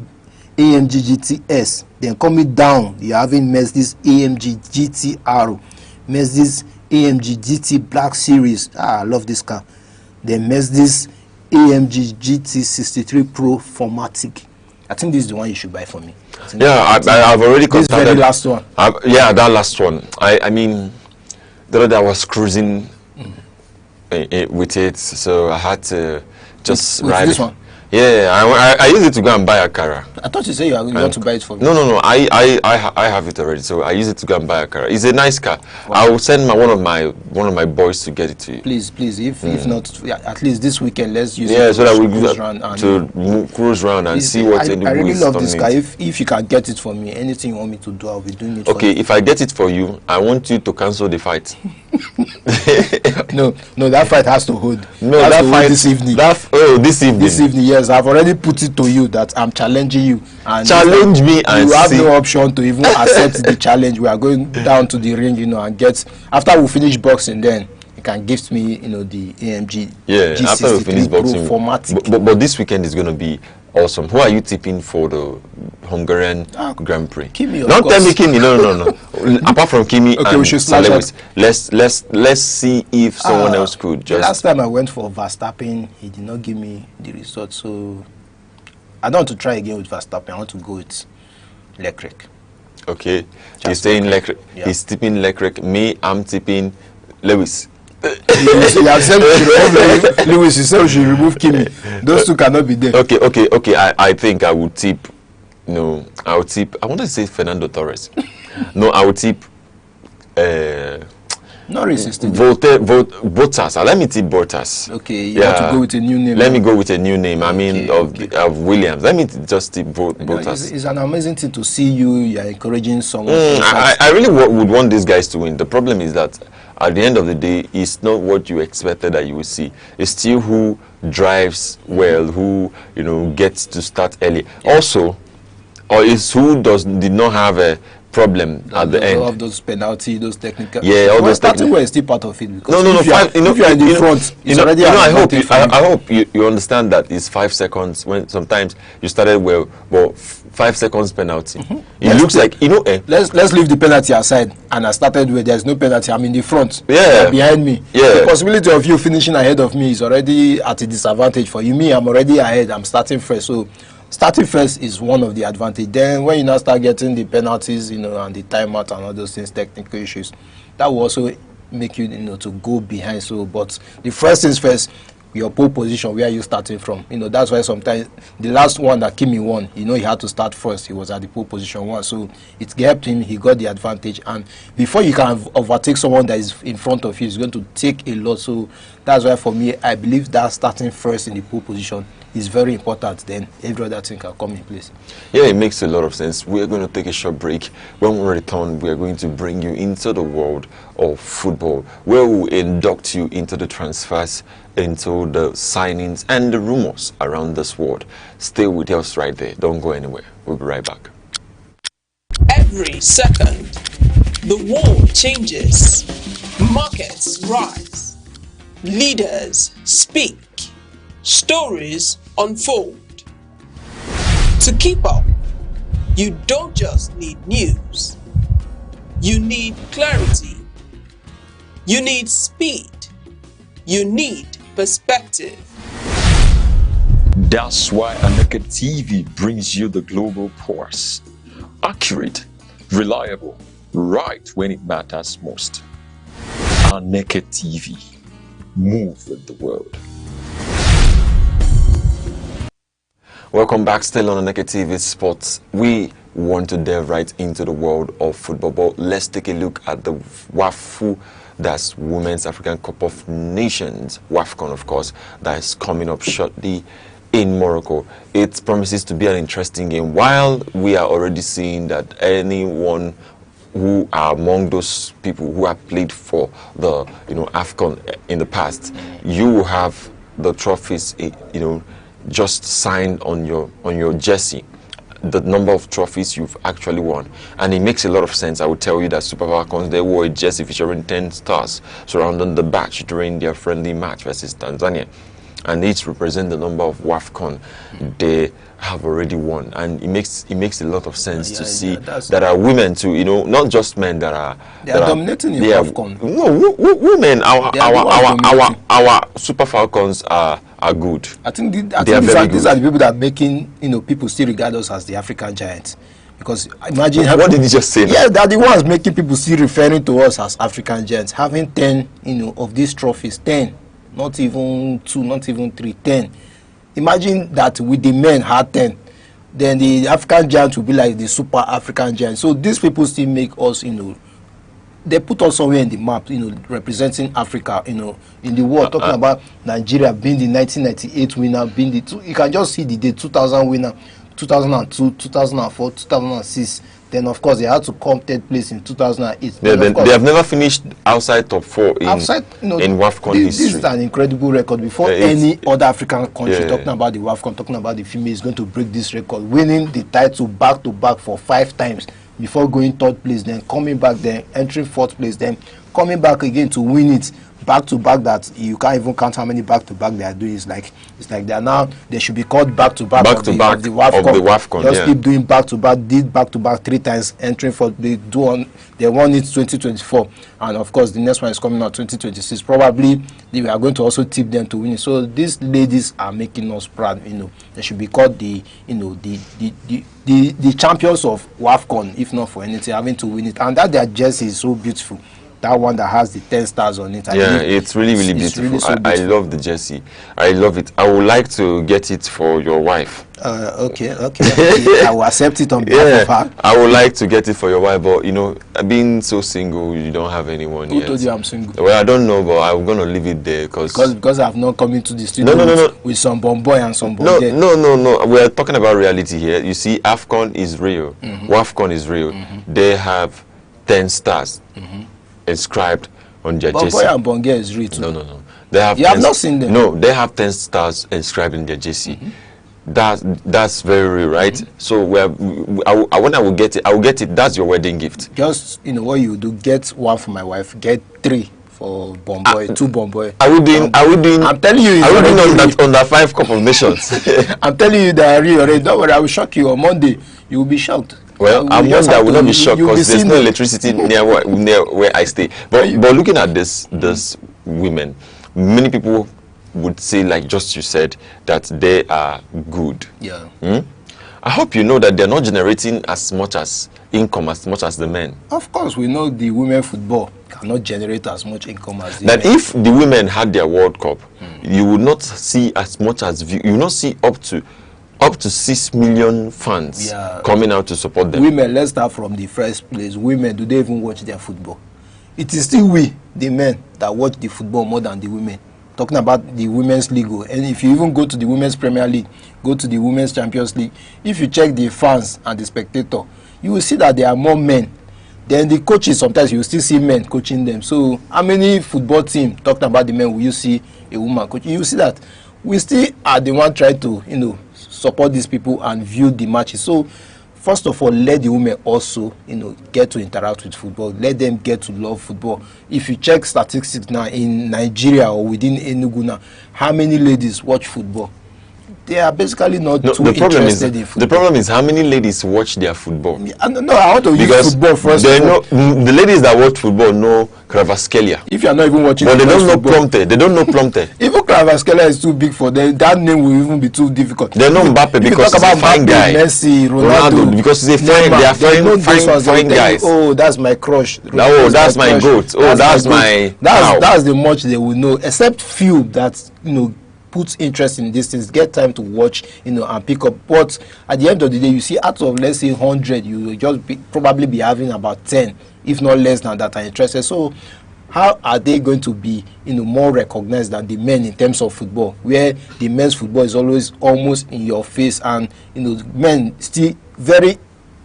AMG GTS. Then coming down, you're having Mercedes AMG GTR, Mercedes AMG GT Black Series. I love this car. Then Mercedes AMG GT63 Pro Formatic. I think this is the one you should buy for me. Yeah, I've already this very last one. Yeah, that last one. I mean, the other day I was cruising with it, so I had to just ride this one. Yeah, I use it to go and buy a car. I thought you said you want to buy it for me. No. I have it already, so I use it to go and buy a car. It's a nice car. Wow. I will send one of my boys to get it to you. Please. If not, at least this weekend, let's use it. Yeah, so that we cruise around and see what. I really love this car. If you can get it for me, anything you want me to do, I'll be doing it. Okay, if I get it for you, I want you to cancel the fight. No, that fight has to hold. No, that fight this evening. This evening. This evening, yes. I've already put it to you that I'm challenging you. And challenge me, and you have no option to even accept the challenge. We are going down to the ring, and get after we finish boxing, then you can gift me, the AMG. Yeah, G63 after we finish boxing. Formatic. But this weekend is going to be awesome. Who are you tipping for the Hungarian Grand Prix? Kimi, Don't tell me Kimi. No. Apart from Kimi, okay, and we should Lewis, let's see if someone else could just. Last time I went for Verstappen, he did not give me the result, so I don't want to try again with Verstappen. I want to go with Leclerc. Okay, he's saying Leclerc. Yeah. He's tipping Leclerc. Me, I'm tipping Lewis. Lewis, you said we should remove Kimi. Those two cannot be there. Okay. I think I would tip. No, I would tip. I wanted to say Fernando Torres. No, I would tip. Norris is still Bottas. Let me tip Bottas. Okay, you want to go with a new name. Let me go with a new name. I mean, of Williams. Let me just tip Bottas. It's an amazing thing to see you're encouraging someone. I really would want these guys to win. The problem is that at the end of the day, it's not what you expected that you will see. It's still who drives well, who gets to start early. Yeah. Also, or it's who did not have a problem at the end. All of those penalty, those technical. Yeah, all those starting where is still part of it. No. If you are in the front, it's already. I hope you understand that it's 5 seconds. When sometimes you started well, but 5 seconds penalty. It looks like Let's leave the penalty aside. And I started where there's no penalty. I'm in the front. Yeah. Behind me. Yeah. The possibility of you finishing ahead of me is already at a disadvantage for you. Me, I'm already ahead. I'm starting first. So starting first is one of the advantage. Then when you now start getting the penalties, and the timeout and all those things, technical issues, that will also make you, to go behind. So, but the first things first, your pole position, where are you starting from? That's why sometimes the last one that Kimi won, he had to start first. He was at the pole position one, so it helped him. He got the advantage, and before you can overtake someone that is in front of you, it's going to take a lot. So that's why for me, I believe that starting first in the pole position is very important. Then every other thing can come in place. Yeah, it makes a lot of sense. We're going to take a short break. When we return, we are going to bring you into the world of football, where we'll induct you into the transfers, into the signings and the rumors around this world. Stay with us right there. Don't go anywhere. We'll be right back. Every second, the world changes. Markets rise. Leaders speak. Stories unfold. To keep up, you don't just need news. You need clarity. You need speed. You need perspective. That's why Aneke TV brings you the global pulse. Accurate, reliable, right when it matters most. Aneke TV. Move with the world. Welcome back, still on Aneke TV Sports. We want to delve right into the world of football, but let's take a look at the WAFU, that's Women's African Cup of Nations, WAFCON of course, that is coming up shortly in Morocco. It promises to be an interesting game. While we are already seeing that anyone who are among those people who have played for the, AFCON in the past, you will have the trophies, just signed on your jersey, the number of trophies you've actually won. And it makes a lot of sense. I would tell you that Super Falcons, they wore a jersey featuring 10 stars surrounding the badge during their friendly match versus Tanzania, and each represent the number of WAFCON they have already won. And it makes a lot of sense to see that are women too, not just men that are dominating in WAFCON. No, women, our Super Falcons are good. I think these are the people that are making people still regard us as the African giants. Because imagine what did you just say? Yeah, they're the ones making people still referring to us as African giants, having 10 of these trophies. 10, not even 2, not even 3, 10. Imagine that with the men had 10, then the African giants will be like the super African giants. So these people still make us, they put us somewhere in the map, representing Africa, in the world. Talking about Nigeria being the 1998 winner, being you can just see the 2000 winner, 2002, 2004, 2006. Then of course they had to come 3rd place in 2008. Yeah, they have never finished outside top 4 in WAFCON history. This is an incredible record. Before any other African country talking about the WAFCON, talking about the female is going to break this record, winning the title back to back for 5 times before going 3rd place, then coming back, then entering 4th place, then coming back again to win it back to back. That you can't even count how many back to back they are doing. It's like they should be called back to back of the WAFCON. Just keep doing back to back. Did back to back 3 times, entering for they won it 2024, and of course the next one is coming out 2026. Probably we are going to also tip them to win it. So these ladies are making us proud. They should be called the champions of WAFCON, if not for anything, having to win it. And that their jersey is so beautiful. That one that has the 10 stars on it. It's really beautiful. Really so beautiful. I love the jersey. I love it. I would like to get it for your wife. Okay. I will accept it on behalf of her. I would like to get it for your wife, but being so single, you don't have anyone yet. Who told you I'm single? Well, I don't know, but I'm going to leave it there because I've not come into the studio with some boy and some boy. No. We're talking about reality here. You see, AFCON is real. WAFCON is real. They have 10 stars. Inscribed on their jersey. Boy and Bonge is real too. No. They have. You have not seen them. No, they have 10 stars inscribed in their jersey. That's very real, right? So when I will get it, That's your wedding gift. Just what you do, get one for my wife, get 3 for Bomboy, 2 Bomboy. Are we doing? I'm telling you. Are we doing on that 5 Cup of Nations? I'm telling you that already. Don't worry, I will shock you on Monday. You will be shocked. Well, I will not be shocked because there's no electricity near where I stay. But looking at this women, many people would say, like just you said, that they are good. Yeah. I hope you know that they're not generating as much as income as much as the men. Of course, we know the women football cannot generate as much income as the men. If the women had their World Cup, you would not see as much as you will not see up to 6 million fans coming out to support them. Women, let's start from the first place. Women, do they even watch their football? It is still we, the men, that watch the football more than the women. Talking about the women's league, and if you even go to the women's Premier League, go to the women's Champions League, if you check the fans and the spectator, you will see that there are more men. Then the coaches, sometimes you will still see men coaching them. So how many football team, talking about the men, will you see a woman coach? You will see that we still are the one trying to support these people and view the matches. So first of all, let the women also get to interact with football. Let them get to love football. If you check statistics now in Nigeria or within Enugu now, how many ladies watch football? They are basically not too interested in football. The problem is how many ladies watch their football. I want to use football first. The ladies that watch football know Kvaratskhelia. If you are not even watching, but they don't know Plumte. They don't know Plumte. Even Kvaratskhelia is too big for them. That name will even be too difficult. They know Mbappe because he's a fine guy. Messi, Ronaldo, because he's a fine. They are fine guys. Oh, that's my crush. Oh, that's my goat. Oh, that's my. That's the much they will know. Except few that puts interest in these things, get time to watch, and pick up. But at the end of the day, you see, out of let's say 100, you will just probably be having about 10, if not less than that, are interested. So how are they going to be more recognized than the men in terms of football, where the men's football is always almost in your face, and men still very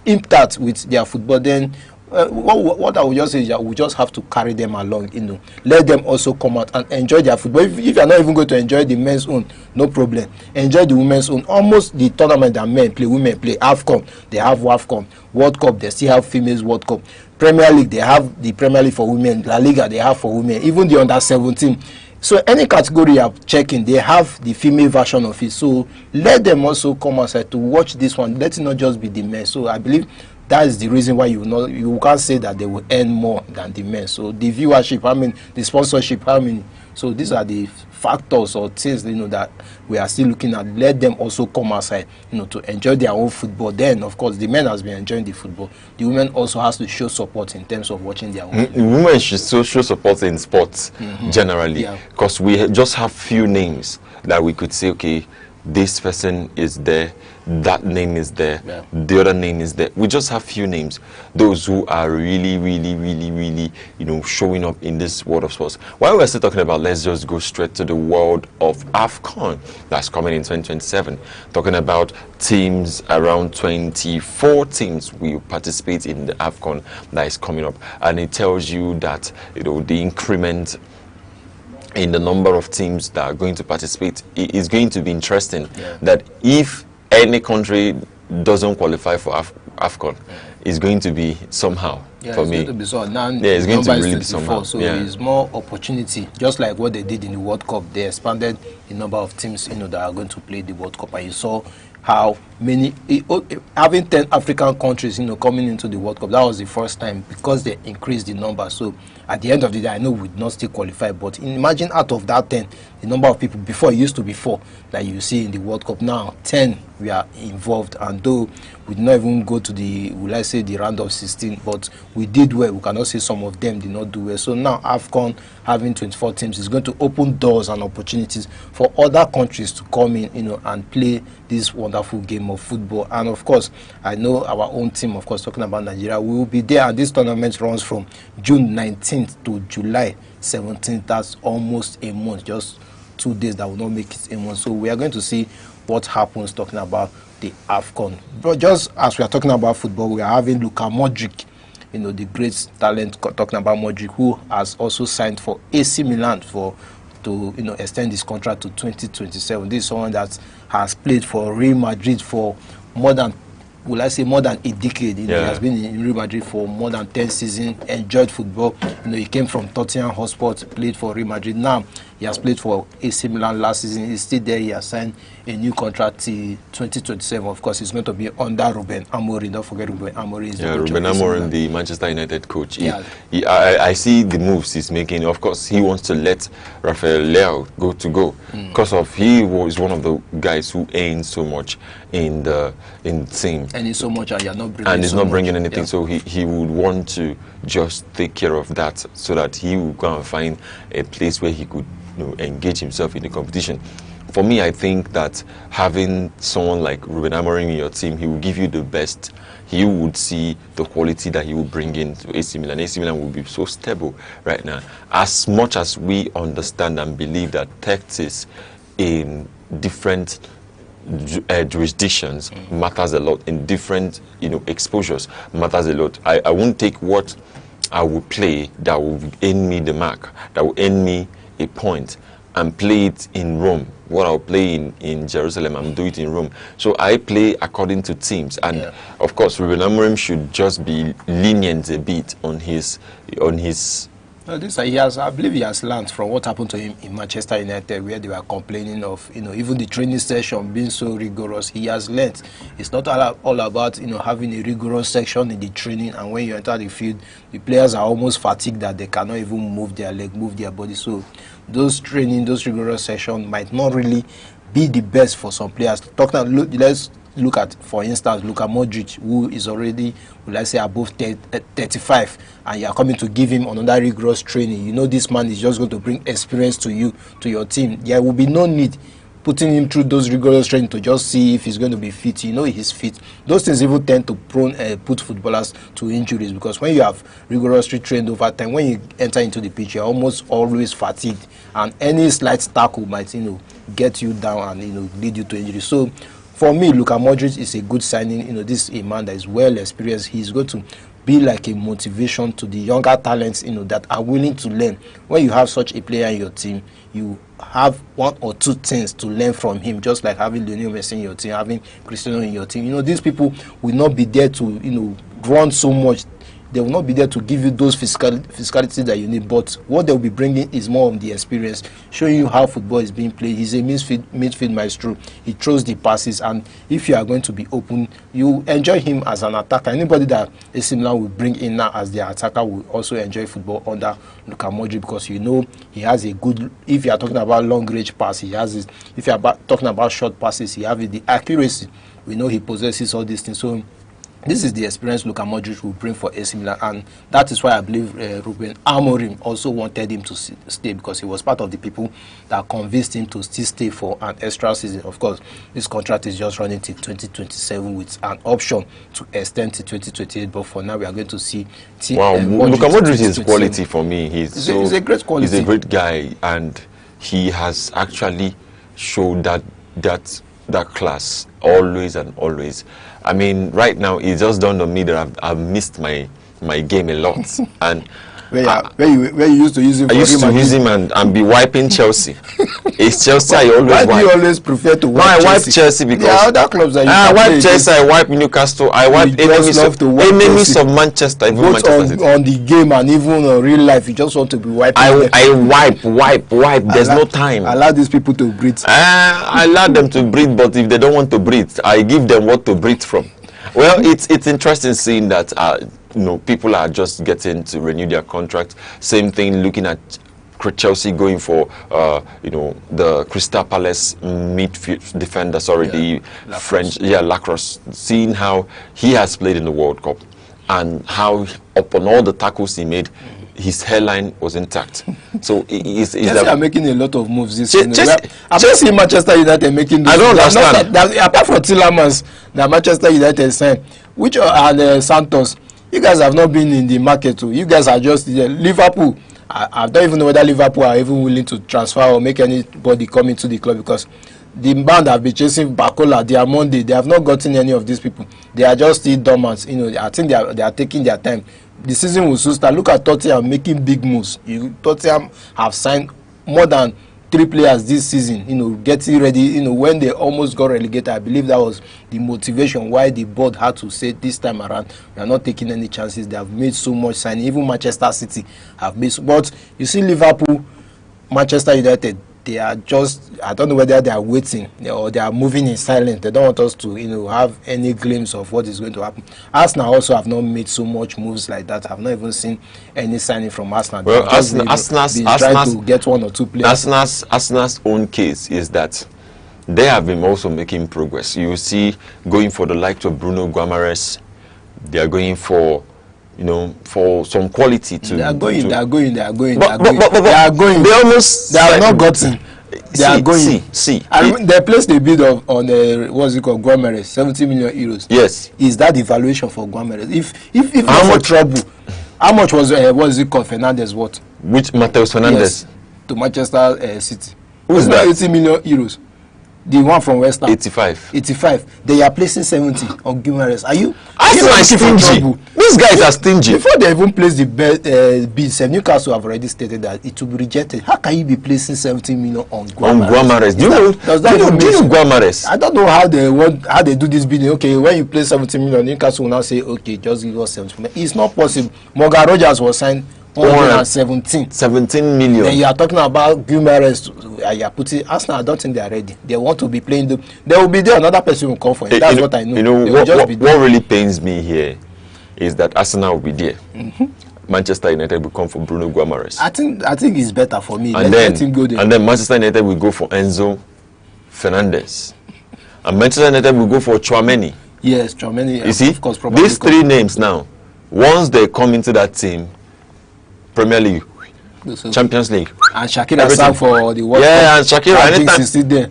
impacted with their football? Then what I would just say is that we just have to carry them along, you know. Let them also come out and enjoy their football. If you're not even going to enjoy the men's own, no problem. Enjoy the women's own. Almost the tournament that men play, women play. AFCON, they have WAFCON. World Cup, they still have females World Cup. Premier League, they have the Premier League for women. La Liga, they have for women. Even the under 17. So any category you're checking, they have the female version of it. So let them also come outside to watch this one. Let it not just be the men. So I believe that is the reason why you can't say that they will earn more than the men. So the viewership, I mean, the sponsorship, I mean, so these are the factors or things, you know, that we are still looking at. Let them also come outside, you know, to enjoy their own football. Then, of course, the men has been enjoying the football. The women also has to show support in terms of watching their own football. Women should still show support in sports generally, because we just have few names that we could say, okay, this person is there, that name is there, the other name is there. We just have few names, those who are really, you know, showing up in this world of sports. While we're still talking about, let's just go straight to the world of AFCON that's coming in 2027. Talking about teams, around 24 teams will participate in the AFCON that is coming up, and it tells you that, you know, the increment in the number of teams that are going to participate is going to be interesting. That if any country doesn't qualify for AFCON, it's going to be somehow for me. Going to be so. Now, it's going to really be somehow. So it's more opportunity, just like what they did in the World Cup. They expanded the number of teams, you know, that are going to play the World Cup, and you saw how many, having 10 African countries, you know, coming into the World Cup. That was the first time, because they increased the number. So at the end of the day, I know we would not still qualify, but imagine out of that 10, the number of people, before it used to be 4 that you see in the World Cup. Now 10 we are involved, and though we did not even go to the, will I say, the round of 16, but we did well. We cannot say some of them did not do well. So now AFCON, having 24 teams, is going to open doors and opportunities for other countries to come in, you know, and play this wonderful game of football. And of course, I know our own team, of course, talking about Nigeria, we will be there, and this tournament runs from June 19th to July 17th. That's almost a month, just 2 days that will not make it a month. So we are going to see what happens talking about the AFCON. But just as we are talking about football, we are having Luka Modric, you know, the great talent, talking about Modric, who has also signed for AC Milan to, you know, extend his contract to 2027. This is someone that has played for Real Madrid for more than, will I say, more than a decade. He has been in Real Madrid for more than 10 seasons, enjoyed football. You know, he came from Tottenham Hotspur, played for Real Madrid. Now he has played for AC Milan last season. He's still there. He has signed a new contract till 2027. Of course, he's going to be under Ruben Amorim. Don't forget Ruben Amorim. Ruben Amorim, the Manchester United coach. I see the moves he's making. Of course, he wants to let Rafael Leao go because of he was one of the guys who earned so much in the team. And it's so much, and you're not bringing. And he's not bringing anything. So he would want to just take care of that, so that he will go and find a place where he could, you know, engage himself in the competition. For me, I think that having someone like Ruben Amorim in your team, he will give you the best. He would see the quality that he will bring in to AC Milan. AC Milan will be so stable right now. As much as we understand and believe that tactics in different jurisdictions matters a lot, in different, you know, exposures matters a lot. I won't take what I will play that will earn me the mark, that will earn me a point, and play it in Rome. What I'll play in Jerusalem, I'm doing it in Rome. So I play according to teams, and of course Ruben Amorim should just be lenient a bit on his I believe he has learned from what happened to him in Manchester United, where they were complaining of, you know, even the training session being so rigorous. He has learned. It's not all about, you know, having a rigorous section in the training, and when you enter the field, the players are almost fatigued that they cannot even move their leg, move their body. So those training, those rigorous sessions might not really be the best for some players. Let's look at, for instance, Luka Modric, who is already, will I say, above 35, and you are coming to give him another rigorous training. You know, this man is just going to bring experience to you, to your team. There will be no need putting him through those rigorous training to just see if he's going to be fit. You know, he's fit. Those things even tend to put footballers to injuries, because when you have rigorously trained over time, when you enter into the pitch, you're almost always fatigued, and any slight tackle might, you know, get you down and, you know, lead you to injury. So for me, Luka Modric is a good signing. You know, this is a man that is well experienced. He's going to be like a motivation to the younger talents, that are willing to learn. When you have such a player in your team, you have one or two things to learn from him, just like having Lionel Messi in your team, having Cristiano in your team. These people will not be there to, run so much. They will not be there to give you those physicality that you need, but what they'll be bringing is more of the experience, showing you how football is being played. He's a midfield maestro. He throws the passes, and if you are going to be open, you enjoy him as an attacker. Anybody that AC Milan will bring in now as their attacker will also enjoy football under Luka Modric, because he has a good, if you are talking about long range pass, he has it. If you are talking about short passes, he has it. The accuracy, we know he possesses all these things. So this is the experience Luka Modric will bring for AC Milan, and that is why I believe Ruben Amorim also wanted him to stay, because he was part of the people that convinced him to still stay for an extra season. Of course, this contract is just running till 2027 with an option to extend to 2028, but for now we are going to see Luka Modric is quality for me. He's a great quality. He's a great guy, and he has actually showed that class always and always. I mean, right now it just dawned on me that I've missed my game a lot. And where you used to use him? I used to use him and be wiping Chelsea. It's Chelsea I always wipe. Why do you always prefer to wipe Chelsea? I wipe Chelsea because there are other clubs that you I wipe Chelsea, I wipe Newcastle, I wipe enemies of Manchester, even both Manchester City. On the game and even on real life, you just want to be wiping. I wipe. There's no time. Allow these people to breathe. I allow them to breathe, but if they don't want to breathe, I give them what to breathe from. Well, it's interesting seeing that people are just getting to renew their contract. Same thing looking at Chelsea going for the Crystal Palace midfield defender, the French Lacrosse, seeing how he has played in the World Cup and how upon all the tackles he made, his hairline was intact. So Chelsea are making a lot of moves this season. I've just seen Manchester United making those. I don't understand. Apart from Tillemans, that Manchester United signed, which are Santos, you guys have not been in the market too. You guys are just Liverpool. I don't even know whether Liverpool are even willing to transfer or make anybody come into the club, because the band have been chasing Bacola, Diamonde. They have not gotten any of these people. They are just still dormant. I think they are taking their time. The season will soon start. Look at Tottenham making big moves. Tottenham have signed more than 3 players this season, getting ready. When they almost got relegated, I believe that was the motivation why the board had to say this time around, we are not taking any chances. They have made so much signing. Even Manchester City have made but you see Liverpool, Manchester United, they are just, I don't know whether they are waiting or they are moving in silence. They don't want us to, have any glimpse of what is going to happen. Arsenal also have not made so much moves like that. I've not even seen any signing from Arsenal. Well, Arsenal's trying to get 1 or 2 players. Arsenal's own case is that they have been also making progress. You see, going for the likes of Bruno Guimaraes, they are going for for some quality to. They are going. They have not gotten. They are going. See. And they placed a bid on what's it called, Guimaraes, 70 million euros. Yes. Is that the valuation for Guimaraes? If how much trouble? How much was what's it called, Fernandes? What? Which Mateus Fernandes? Yes, to Manchester City. Who's that? 80 million euros. The one from West Ham. 85. They are placing 70 on Guimaraes. Are you? Stingy. These guys are stingy. Before they even place the bid, Newcastle have already stated that it will be rejected. How can you be placing 70 million on Guimaraes? Do you know Guimaraes? I don't know how they do this bidding. Okay, when you place 70 million, Newcastle will now say, okay, just give us 70 million. It's not possible. Morgan Rogers was signed 17 million. Then you are talking about Guimaraes. You are putting Arsenal. I don't think they are ready. They want to be playing. They will be there. Another person will come for it. That's what I know. What really pains me here is that Arsenal will be there. Manchester United will come for Bruno Guimaraes. I think it's better for me. And let him go there. And then Manchester United will go for Enzo Fernandez. And Manchester United will go for Tchouaméni. Yes, Tchouaméni. You see, of course, these 3 names now, once they come into that team, Premier League, Champions League, and Shakira sang for the World Cup. And Shakira, I think she's still there.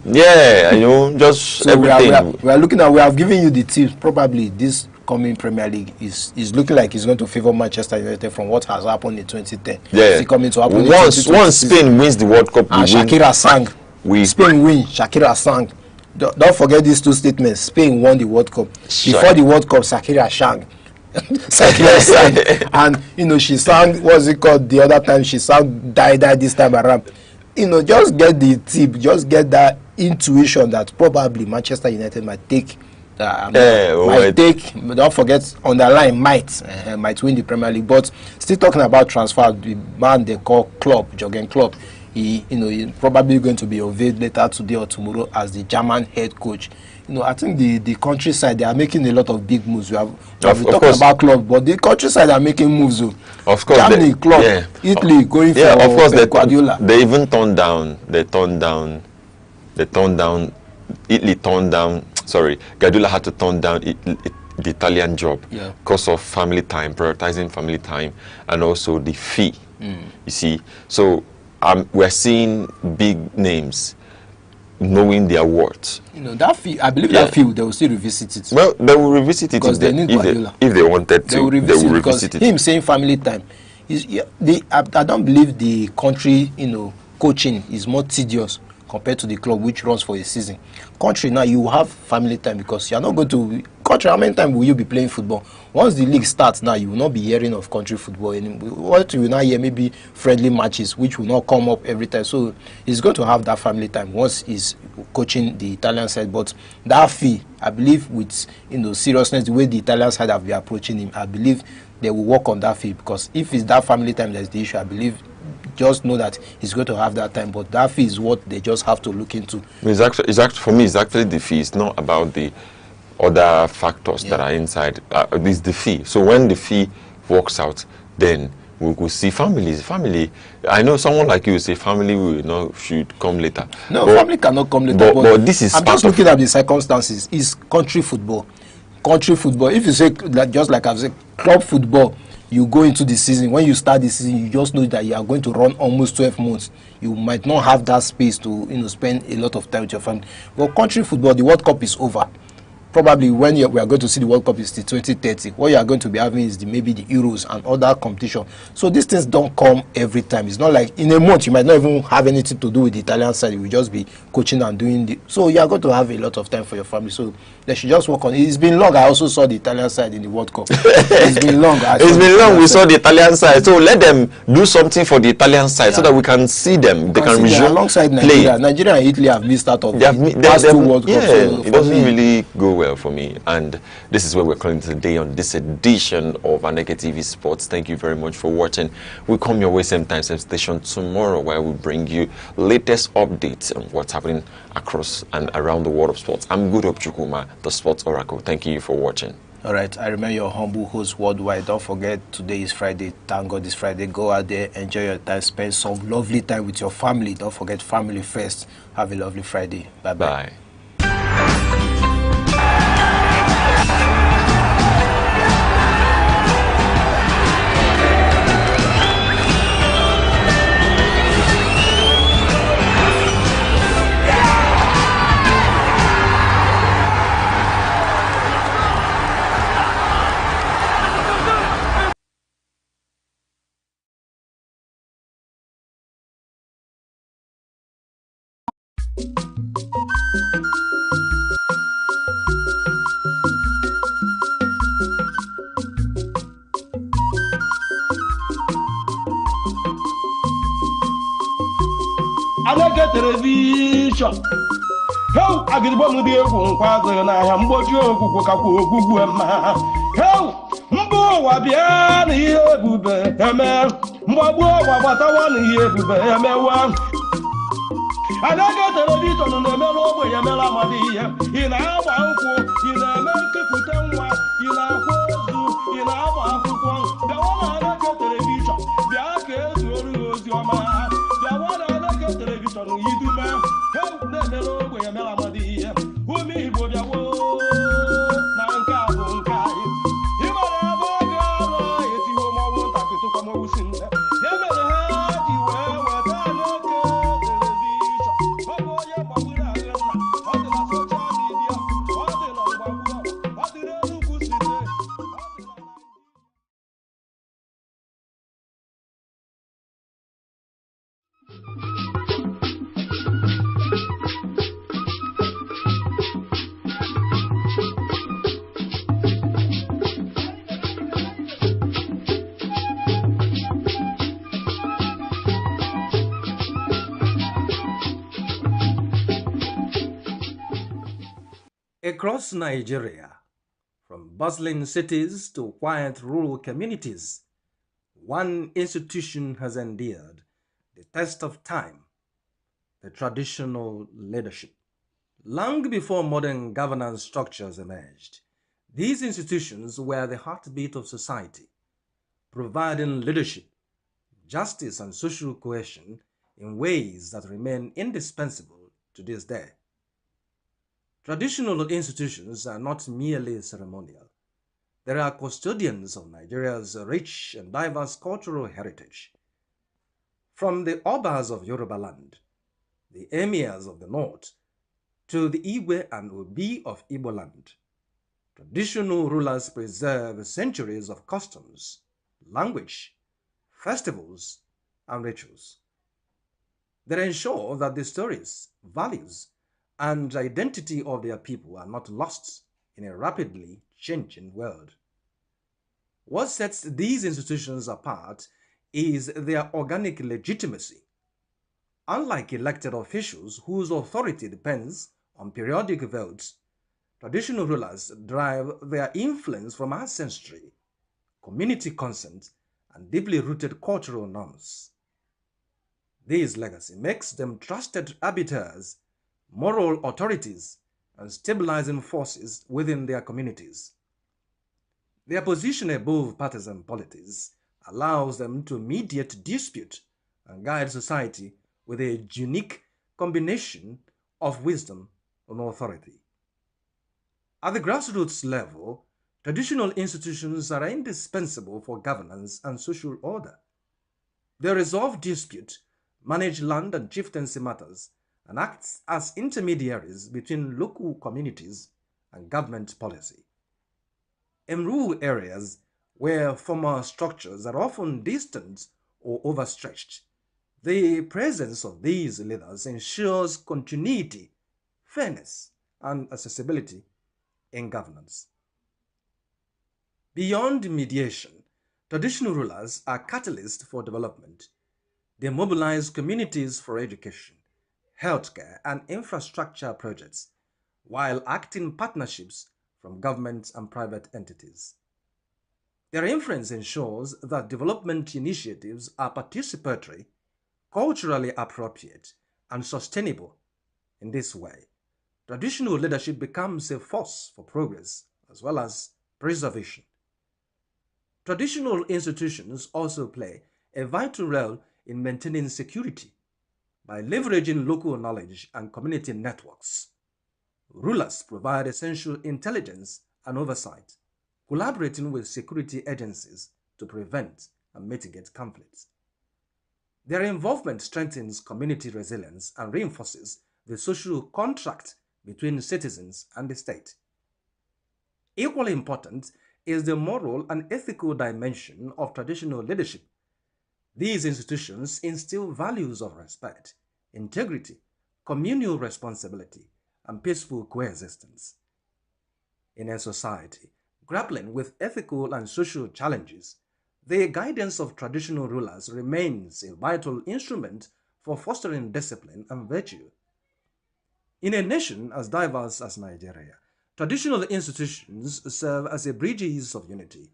Just so everything. We are looking at. We have given you the tips. Probably this coming Premier League is looking like it's going to favor Manchester United from what has happened in 2010. Yeah. Coming to happen once Spain wins the World Cup, and Shakira sang. Spain win. Shakira sang. Don't forget these 2 statements. Spain won the World Cup. Before the World Cup, Shakira sang. secular side. And you know, she sang, what's it called the other time? She sang Die Die this time around. You know, just get the tip, just get that intuition that probably Manchester United might take. Don't forget, underline might win the Premier League. But still talking about transfer, the man they call Klopp, Jurgen Klopp, he's probably going to be unveiled later today or tomorrow as the German head coach. You know, I think the countryside, they are making a lot of big moves. We have talking about Klopp, but the countryside are making moves. Of course, Germany, Klopp, Italy going for of course, Guardiola. They even turned down. Italy turned down. Sorry, Guardiola had to turn down the Italian job because of family time, prioritizing family time, and also the fee. You see, so we're seeing big names knowing their worth. You know, that fee, I believe that fee, they will still revisit it. Well, they will revisit it because they need Guardiola. If they wanted to, they will revisit it. Him saying family time, I don't believe the country, coaching is more tedious compared to the club which runs for a season. Country now, you have family time because you are not going to country. How many times will you be playing football? Once the league starts now, you will not be hearing of country football anymore. What you will now hear, maybe friendly matches which will not come up every time. So he's going to have that family time once he's coaching the Italian side. But that fee, I believe, with seriousness, the way the Italian side have been approaching him, I believe they will work on that fee, because if it's that family time that's the issue, I believe just know that he's going to have that time, but that fee is what they just have to look into. It's actually for me, it's actually the fee. It's not about the other factors that are inside. It's the fee. So when the fee works out, then we will see family. I know someone like you say family should come later. No, family cannot come later. But this is. I'm just looking at the circumstances. It's country football. Country football. If you say just like I've said, club football. You go into the season, when you start the season, you just know that you are going to run almost 12 months. You might not have that space to spend a lot of time with your family. But country football, the World Cup is over. Probably when we are going to see the World Cup is the 2030. What you are going to be having is maybe the Euros and other competition. So these things don't come every time. It's not like in a month you might not even have anything to do with the Italian side. You will just be coaching and doing so you are going to have a lot of time for your family. So they should just work on it. It's been long. I also saw the Italian side in the World Cup. It's been long. It's been long. We saw the Italian side. So let them do something for the Italian side so that we can see them. They can resume alongside Nigeria. Nigeria and Italy have missed out of the past two World Cups. So it doesn't really go well for me. And this is where we're calling today on this edition of Aneke TV Sports. Thank you very much for watching. We'll come your way same time, same station tomorrow, where we bring you latest updates on what's happening across and around the world of sports. I'm Good Hope Chukuma, the Sports Oracle. Thank you for watching. All right, I remain your humble host worldwide. Don't forget, today is Friday. Thank God it's Friday. Go out there, enjoy your time, spend some lovely time with your family. Don't forget family first. Have a lovely Friday. Bye-bye. Bye. Aneke television. How I get one with the Quaza and I am what you go How Mbo Wabian here, Bube, Mbo, what I want here, Bube, Aneke television on the Melo, Yamela Madia, in our uncle, in America, Putanwa, in our Kozu, in our uncle, the one Aneke television, the Arcade, your man. Television, you do man. Help the little way, Melamadia. Who me, Bodia, Nanka, Bunkai. You might have a girl, if you won't have to come over soon. You better have you what I look at television. Oh, boy, I'm a social media. What the Across Nigeria, from bustling cities to quiet rural communities, one institution has endured the test of time: the traditional leadership. Long before modern governance structures emerged, these institutions were the heartbeat of society, providing leadership, justice, and social cohesion in ways that remain indispensable to this day. Traditional institutions are not merely ceremonial. They are custodians of Nigeria's rich and diverse cultural heritage. From the Obas of Yoruba land, the Emirs of the North, to the Iwe and Obi of Igbo land, traditional rulers preserve centuries of customs, language, festivals, and rituals. They ensure that the stories, values, and identity of their people are not lost in a rapidly changing world. What sets these institutions apart is their organic legitimacy. Unlike elected officials whose authority depends on periodic votes, traditional rulers derive their influence from ancestry, community consent, and deeply rooted cultural norms. This legacy makes them trusted arbiters, moral authorities, and stabilizing forces within their communities. Their position above partisan politics allows them to mediate dispute and guide society with a unique combination of wisdom and authority. At the grassroots level, traditional institutions are indispensable for governance and social order. They resolve dispute, manage land and chieftaincy matters, and act as intermediaries between local communities and government policy. In rural areas, where formal structures are often distant or overstretched, the presence of these leaders ensures continuity, fairness, and accessibility in governance. Beyond mediation, traditional rulers are catalysts for development. They mobilize communities for education, healthcare, and infrastructure projects, while acting partnerships from governments and private entities. Their influence ensures that development initiatives are participatory, culturally appropriate, and sustainable. In this way, traditional leadership becomes a force for progress as well as preservation. Traditional institutions also play a vital role in maintaining security by leveraging local knowledge and community networks. Rulers provide essential intelligence and oversight, collaborating with security agencies to prevent and mitigate conflicts. Their involvement strengthens community resilience and reinforces the social contract between citizens and the state. Equally important is the moral and ethical dimension of traditional leadership. These institutions instill values of respect, integrity, communal responsibility, and peaceful coexistence. In a society grappling with ethical and social challenges, the guidance of traditional rulers remains a vital instrument for fostering discipline and virtue. In a nation as diverse as Nigeria, traditional institutions serve as a bridges of unity.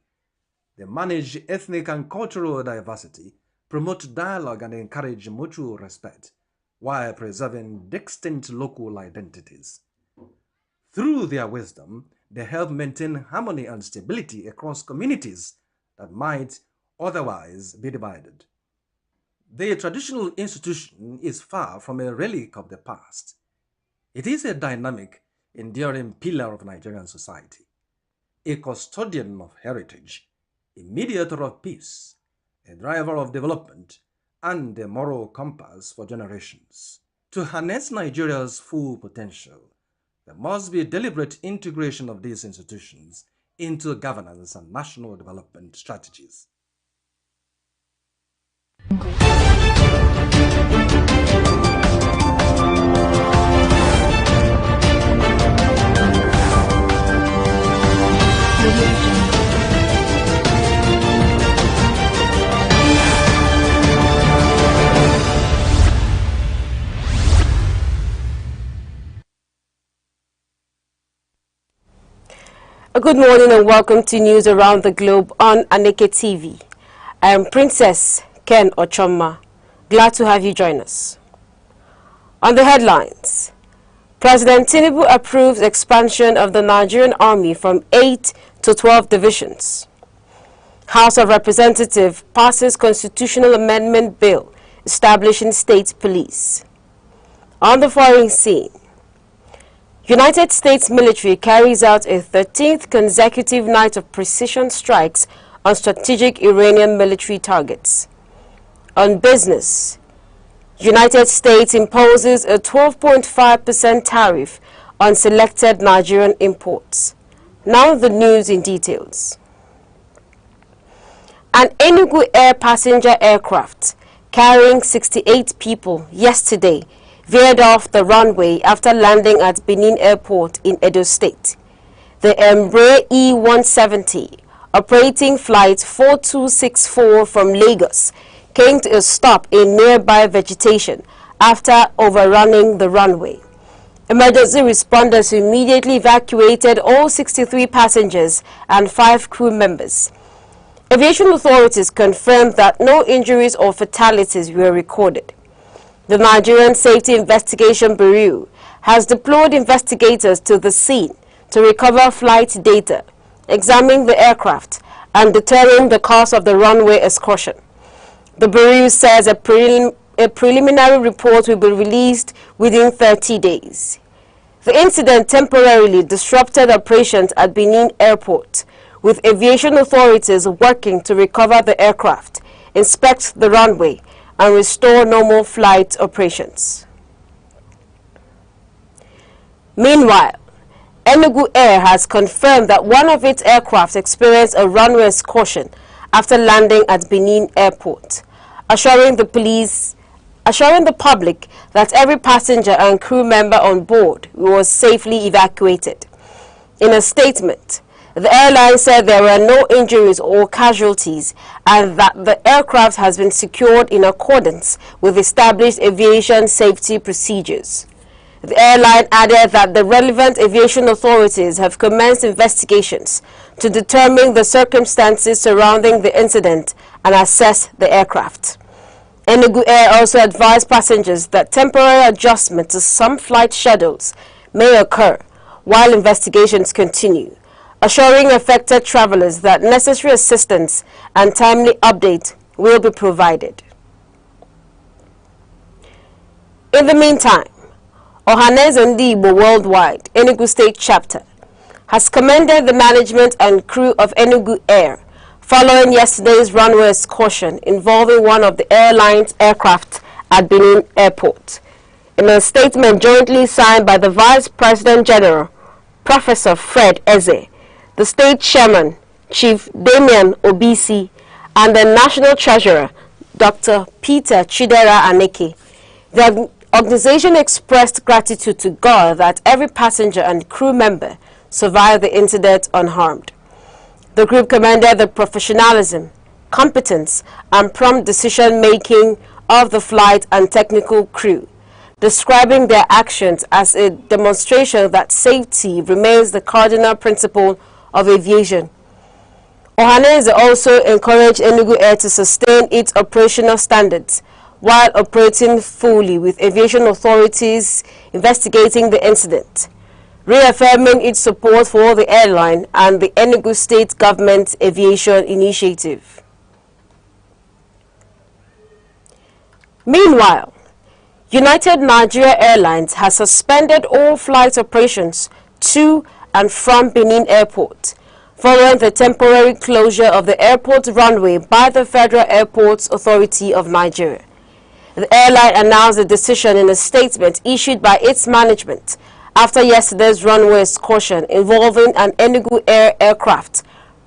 They manage ethnic and cultural diversity, promote dialogue, and encourage mutual respect, while preserving distinct local identities. Through their wisdom, they help maintain harmony and stability across communities that might otherwise be divided. The traditional institution is far from a relic of the past. It is a dynamic, enduring pillar of Nigerian society, a custodian of heritage, a mediator of peace, a driver of development, and a moral compass for generations. To harness Nigeria's full potential, there must be a deliberate integration of these institutions into governance and national development strategies. Good morning and welcome to news around the globe on Aneke TV. I am Princess Ken Ochoma. Glad to have you join us. On the headlines, President Tinubu approves expansion of the Nigerian Army from 8 to 12 divisions. House of Representative passes constitutional amendment bill establishing state police. On the foreign scene, United States military carries out a 13th consecutive night of precision strikes on strategic Iranian military targets. On business, United States imposes a 12.5% tariff on selected Nigerian imports. Now the news in details. An Enugu Air passenger aircraft carrying 68 people yesterday veered off the runway after landing at Benin Airport in Edo State. The Embraer E-170, operating flight 4264 from Lagos, came to a stop in nearby vegetation after overrunning the runway. Emergency responders immediately evacuated all 63 passengers and 5 crew members. Aviation authorities confirmed that no injuries or fatalities were recorded. The Nigerian Safety Investigation Bureau has deployed investigators to the scene to recover flight data, examine the aircraft, and determine the cause of the runway excursion. The Bureau says a preliminary report will be released within 30 days. The incident temporarily disrupted operations at Benin Airport, with aviation authorities working to recover the aircraft, inspect the runway, and restore normal flight operations. Meanwhile, Enugu Air has confirmed that one of its aircraft experienced a runway excursion after landing at Benin Airport, assuring the public that every passenger and crew member on board was safely evacuated. In a statement, the airline said there were no injuries or casualties and that the aircraft has been secured in accordance with established aviation safety procedures. The airline added that the relevant aviation authorities have commenced investigations to determine the circumstances surrounding the incident and assess the aircraft. Enugu Air also advised passengers that temporary adjustment to some flight schedules may occur while investigations continue, assuring affected travelers that necessary assistance and timely update will be provided. In the meantime, Ohaneze Ndi Igbo Worldwide, Enugu State Chapter, has commended the management and crew of Enugu Air following yesterday's runway excursion involving one of the airline's aircraft at Benin Airport. In a statement jointly signed by the Vice President General, Professor Fred Eze, the State Chairman, Chief Damian Obisi, and the National Treasurer, Dr. Peter Chidera Aneke, the organization expressed gratitude to God that every passenger and crew member survived the incident unharmed. The group commended the professionalism, competence, and prompt decision-making of the flight and technical crew, describing their actions as a demonstration that safety remains the cardinal principle of aviation. Ohaneze also encouraged Enugu Air to sustain its operational standards while operating fully, with aviation authorities investigating the incident, reaffirming its support for the airline and the Enugu State Government Aviation Initiative. Meanwhile, United Nigeria Airlines has suspended all flight operations to and from Benin Airport, following the temporary closure of the airport runway by the Federal Airports Authority of Nigeria. The airline announced the decision in a statement issued by its management after yesterday's runway excursion involving an Enugu Air aircraft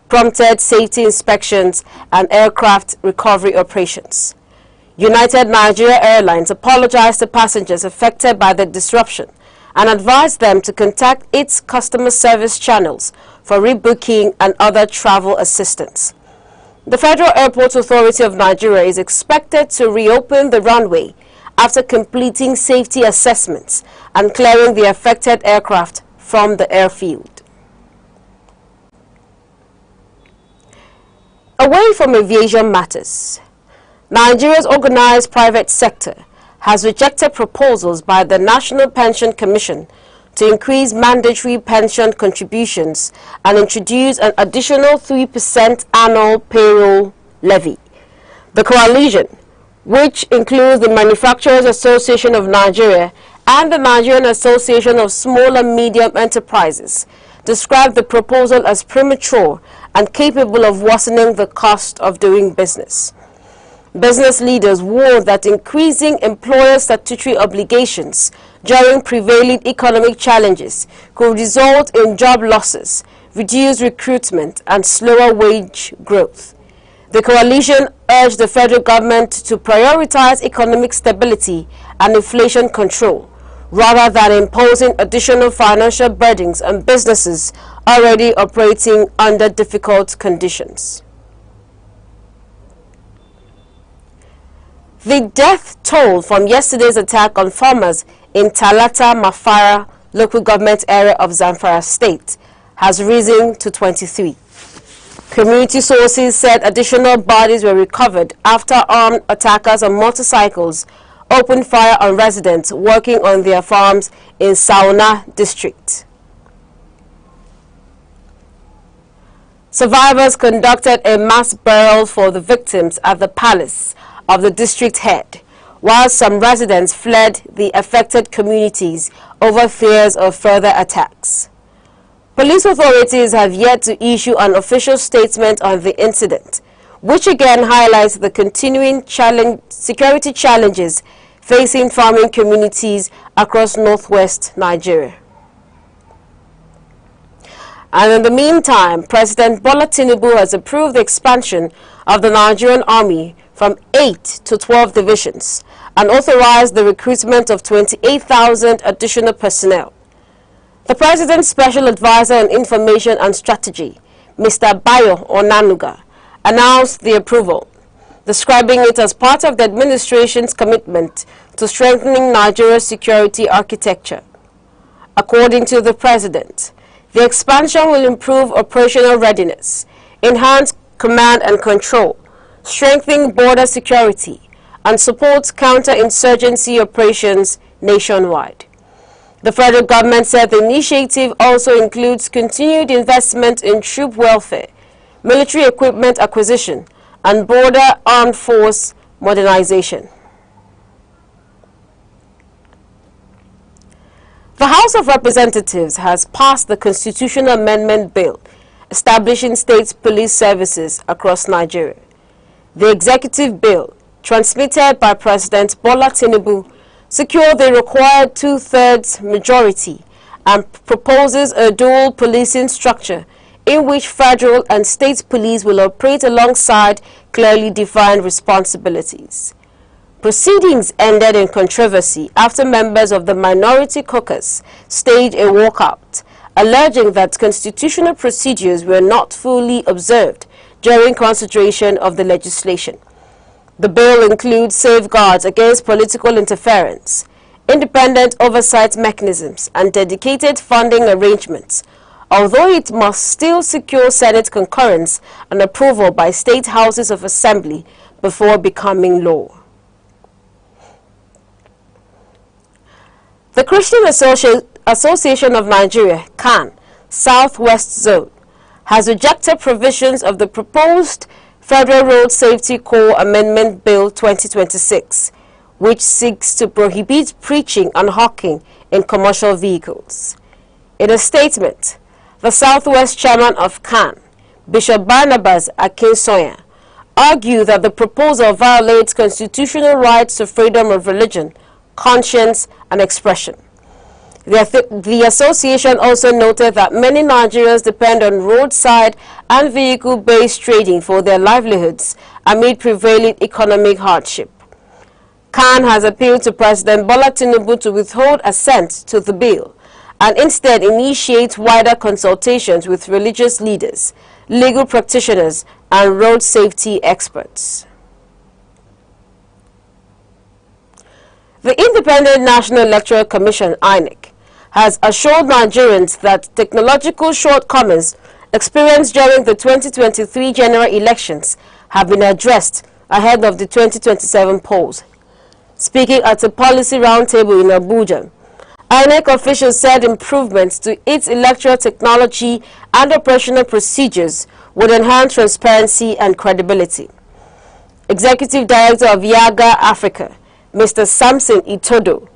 prompted safety inspections and aircraft recovery operations. United Nigeria Airlines apologized to passengers affected by the disruption and advised them to contact its customer service channels for rebooking and other travel assistance. The Federal Airports Authority of Nigeria is expected to reopen the runway after completing safety assessments and clearing the affected aircraft from the airfield. from aviation matters. Nigeria's organized private sector has rejected proposals by the National Pension Commission to increase mandatory pension contributions and introduce an additional 3% annual payroll levy. The coalition, which includes the Manufacturers Association of Nigeria and the Nigerian Association of Small and Medium Enterprises, described the proposal as premature and capable of worsening the cost of doing business. Business leaders warned that increasing employer statutory obligations during prevailing economic challenges could result in job losses, reduced recruitment, and slower wage growth. The coalition urged the federal government to prioritize economic stability and inflation control, rather than imposing additional financial burdens on businesses already operating under difficult conditions. The death toll from yesterday's attack on farmers in Talata Mafara local government area of Zamfara State has risen to 23. Community sources said additional bodies were recovered after armed attackers on motorcycles opened fire on residents working on their farms in Sauna district. Survivors conducted a mass burial for the victims at the palace of the district head, while some residents fled the affected communities over fears of further attacks. Police authorities have yet to issue an official statement on the incident, which again highlights the continuing security challenges facing farming communities across northwest Nigeria. And in the meantime, President Bola Tinubu has approved the expansion of the Nigerian Army from 8 to 12 divisions and authorized the recruitment of 28,000 additional personnel. The President's Special Advisor on Information and Strategy, Mr. Bayo Onanuga, announced the approval, describing it as part of the administration's commitment to strengthening Nigeria's security architecture. According to the President, the expansion will improve operational readiness, enhance command and control, strengthen border security, and support counterinsurgency operations nationwide. The federal government said the initiative also includes continued investment in troop welfare, military equipment acquisition, and border armed force modernization. The House of Representatives has passed the Constitutional Amendment Bill establishing state police services across Nigeria. The executive bill, transmitted by President Bola Tinubu, secured the required 2/3 majority and proposes a dual policing structure in which federal and state police will operate alongside clearly defined responsibilities. Proceedings ended in controversy after members of the minority caucus staged a walkout, alleging that constitutional procedures were not fully observed during consideration of the legislation. The bill includes safeguards against political interference, independent oversight mechanisms, and dedicated funding arrangements, although it must still secure Senate concurrence and approval by state houses of assembly before becoming law. The Christian Association of Nigeria, CAN, Southwest Zone, has rejected provisions of the proposed Federal Road Safety Corps Amendment Bill 2026, which seeks to prohibit preaching and hawking in commercial vehicles. In a statement, the Southwest Chairman of CAN, Bishop Barnabas Akinsoya, argued that the proposal violates constitutional rights to freedom of religion, conscience, and expression. The association also noted that many Nigerians depend on roadside and vehicle-based trading for their livelihoods amid prevailing economic hardship. CAN has appealed to President Bola Tinubu to withhold assent to the bill and instead initiate wider consultations with religious leaders, legal practitioners, and road safety experts. The Independent National Electoral Commission, INEC, has assured Nigerians that technological shortcomings experienced during the 2023 general elections have been addressed ahead of the 2027 polls. Speaking at a policy roundtable in Abuja, INEC officials said improvements to its electoral technology and operational procedures would enhance transparency and credibility. Executive Director of Yaga Africa, Mr. Samson Itodo,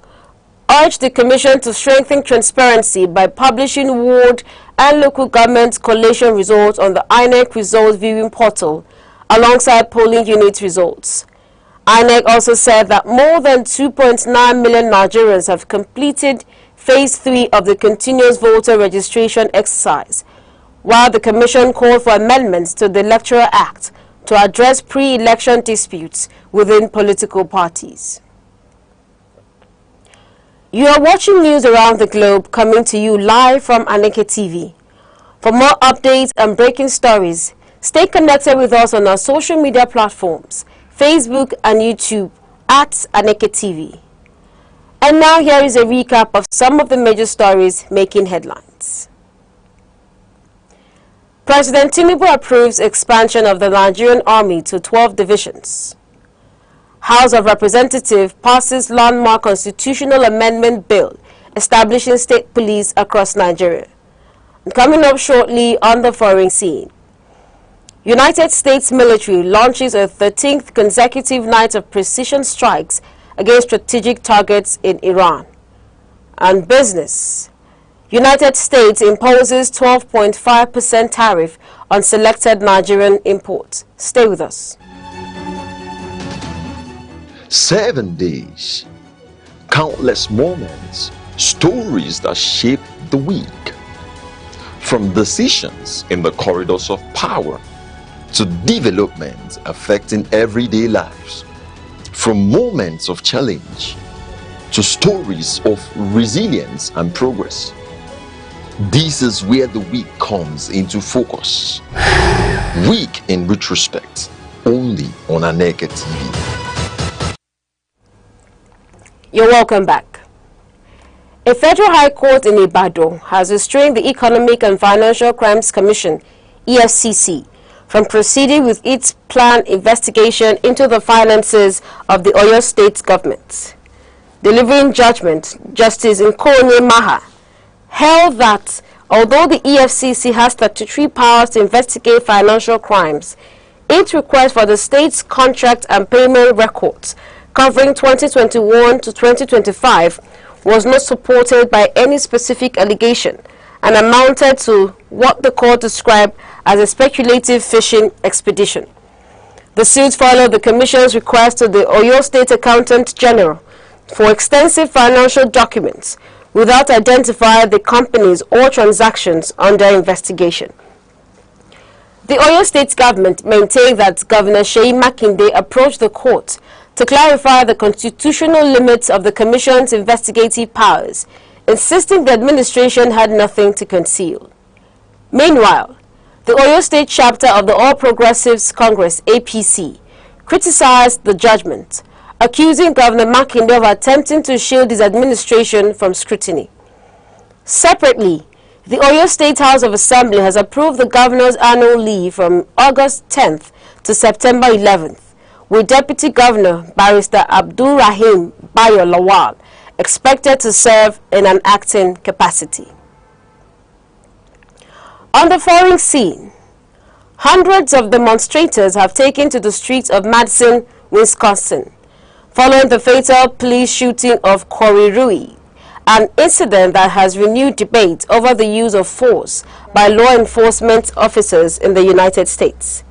urged the Commission to strengthen transparency by publishing ward and local government collation results on the INEC results viewing portal alongside polling unit results. INEC also said that more than 2.9 million Nigerians have completed Phase 3 of the continuous voter registration exercise, while the Commission called for amendments to the Electoral Act to address pre-election disputes within political parties. You are watching news around the globe coming to you live from Aneke TV. For more updates and breaking stories, stay connected with us on our social media platforms, Facebook and YouTube at Aneke TV. And now here is a recap of some of the major stories making headlines. President Tinubu approves expansion of the Nigerian Army to 12 divisions. House of Representative passes landmark constitutional amendment bill establishing state police across Nigeria. And coming up shortly on the foreign scene, United States military launches a 13th consecutive night of precision strikes against strategic targets in Iran. And business, United States imposes 12.5% tariff on selected Nigerian imports. Stay with us. 7 days, countless moments, stories that shape the week. From decisions in the corridors of power to developments affecting everyday lives. From moments of challenge to stories of resilience and progress. This is where the week comes into focus. Week in retrospect, only on Aneke TV. You're welcome back. A federal high court in Ibadan has restrained the Economic and Financial Crimes Commission, EFCC, from proceeding with its planned investigation into the finances of the Oyo State government. Delivering judgment, Justice Nkonye Maha held that although the EFCC has statutory powers to investigate financial crimes, its request for the state's contract and payment records covering 2021 to 2025 was not supported by any specific allegation and amounted to what the court described as a speculative fishing expedition. The suit followed the Commission's request to the Oyo State Accountant General for extensive financial documents without identifying the companies or transactions under investigation. The Oyo State government maintained that Governor Seyi Makinde approached the court to clarify the constitutional limits of the Commission's investigative powers, insisting the administration had nothing to conceal. Meanwhile, the Oyo State chapter of the All Progressives Congress, APC, criticized the judgment, accusing Governor Makinde of attempting to shield his administration from scrutiny. Separately, the Oyo State House of Assembly has approved the governor's annual leave from August 10th to September 11th, with Deputy Governor Barrister Abdul Rahim Bayo Lawal expected to serve in an acting capacity. On the foreign scene, hundreds of demonstrators have taken to the streets of Madison, Wisconsin, following the fatal police shooting of Corey Rui, an incident that has renewed debate over the use of force by law enforcement officers in the United States.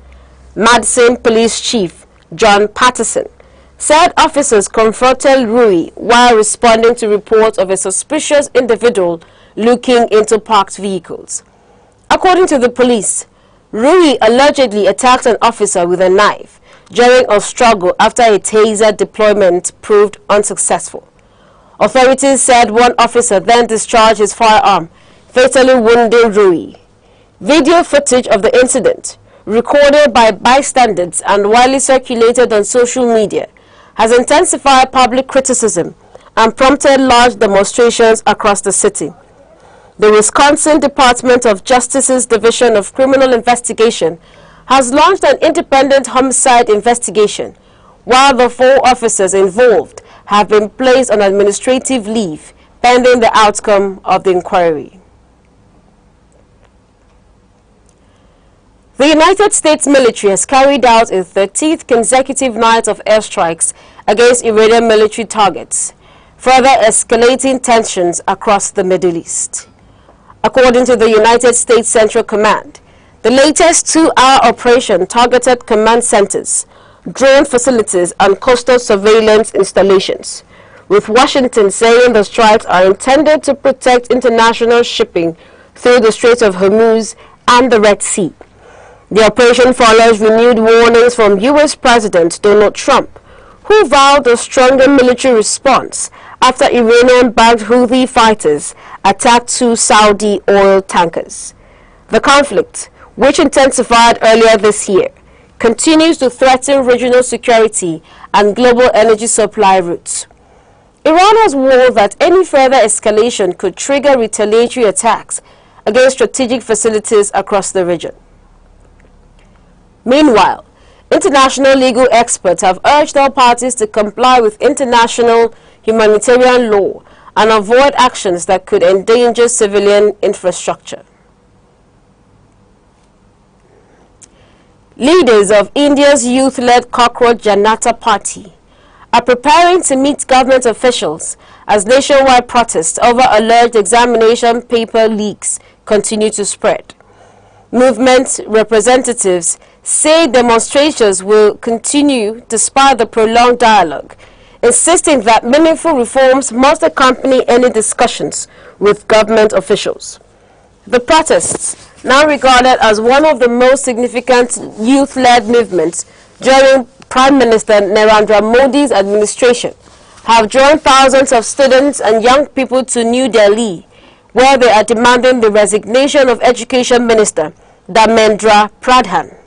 Madison Police Chief John Patterson said officers confronted Rui while responding to reports of a suspicious individual looking into parked vehicles. According to the police, Rui allegedly attacked an officer with a knife during a struggle after a taser deployment proved unsuccessful. Authorities said one officer then discharged his firearm, fatally wounding Rui. Video footage of the incident, recorded by bystanders and widely circulated on social media, has intensified public criticism and prompted large demonstrations across the city. The Wisconsin Department of Justice's Division of Criminal Investigation has launched an independent homicide investigation, while the 4 officers involved have been placed on administrative leave pending the outcome of the inquiry. The United States military has carried out a 13th consecutive night of airstrikes against Iranian military targets, further escalating tensions across the Middle East. According to the United States Central Command, the latest 2-hour operation targeted command centers, drone facilities, and coastal surveillance installations, with Washington saying the strikes are intended to protect international shipping through the Strait of Hormuz and the Red Sea. The operation follows renewed warnings from U.S. President Donald Trump, who vowed a stronger military response after Iranian-backed Houthi fighters attacked 2 Saudi oil tankers. The conflict, which intensified earlier this year, continues to threaten regional security and global energy supply routes. Iran has warned that any further escalation could trigger retaliatory attacks against strategic facilities across the region. Meanwhile, international legal experts have urged all parties to comply with international humanitarian law and avoid actions that could endanger civilian infrastructure. Leaders of India's youth-led Cockroach Janata Party are preparing to meet government officials as nationwide protests over alleged examination paper leaks continue to spread. Movement representatives say demonstrations will continue despite the prolonged dialogue, insisting that meaningful reforms must accompany any discussions with government officials. The protests, now regarded as one of the most significant youth-led movements during Prime Minister Narendra Modi's administration, have drawn thousands of students and young people to New Delhi, where they are demanding the resignation of Education Minister Dharmendra Pradhan.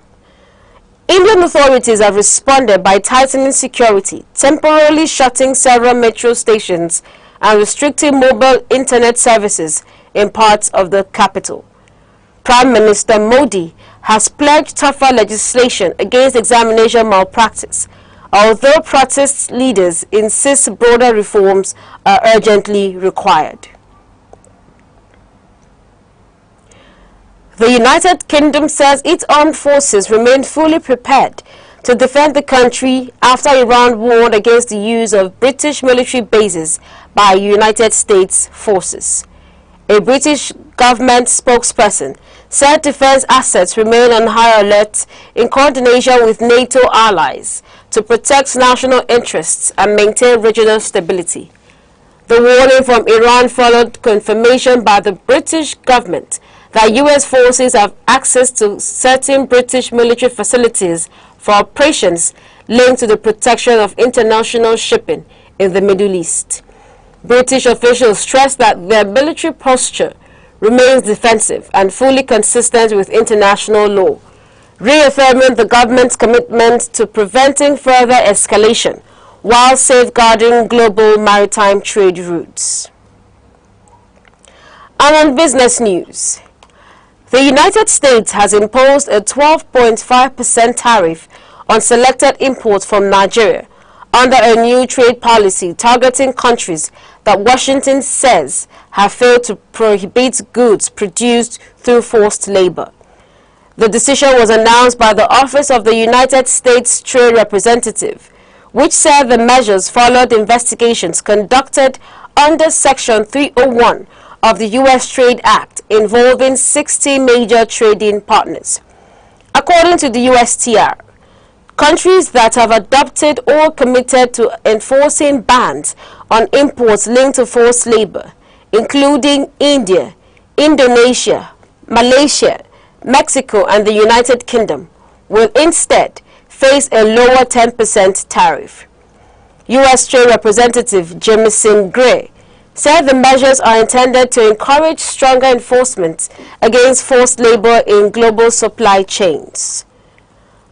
Indian authorities have responded by tightening security, temporarily shutting several metro stations and restricting mobile internet services in parts of the capital. Prime Minister Modi has pledged tougher legislation against examination malpractice, although protest leaders insist broader reforms are urgently required. The United Kingdom says its armed forces remain fully prepared to defend the country after Iran warned against the use of British military bases by United States forces. A British government spokesperson said defense assets remain on high alert in coordination with NATO allies to protect national interests and maintain regional stability. The warning from Iran followed confirmation by the British government that U.S. forces have access to certain British military facilities for operations linked to the protection of international shipping in the Middle East. British officials stressed that their military posture remains defensive and fully consistent with international law, reaffirming the government's commitment to preventing further escalation while safeguarding global maritime trade routes. And on business news, the United States has imposed a 12.5% tariff on selected imports from Nigeria under a new trade policy targeting countries that Washington says have failed to prohibit goods produced through forced labor. The decision was announced by the Office of the United States Trade Representative, which said the measures followed investigations conducted under Section 301 of the U.S. Trade Act involving 60 major trading partners. According to the USTR, countries that have adopted or committed to enforcing bans on imports linked to forced labor, including India, Indonesia, Malaysia, Mexico, and the United Kingdom, will instead face a lower 10% tariff. U.S. Trade Representative Jamieson Gray said the measures are intended to encourage stronger enforcement against forced labor in global supply chains.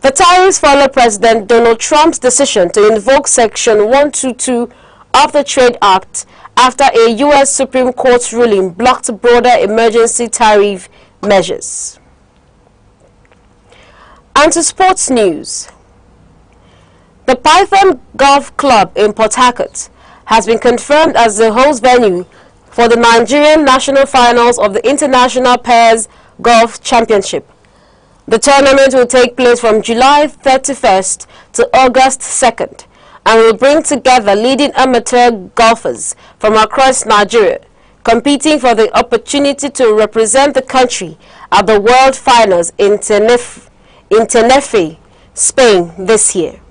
The tariffs follow President Donald Trump's decision to invoke Section 122 of the Trade Act after a U.S. Supreme Court ruling blocked broader emergency tariff measures. On to sports news. The Python Golf Club in Port Harcourt has been confirmed as the host venue for the Nigerian national finals of the International Pairs Golf Championship. The tournament will take place from July 31st to August 2nd and will bring together leading amateur golfers from across Nigeria, competing for the opportunity to represent the country at the World Finals in Tenerife, Spain this year.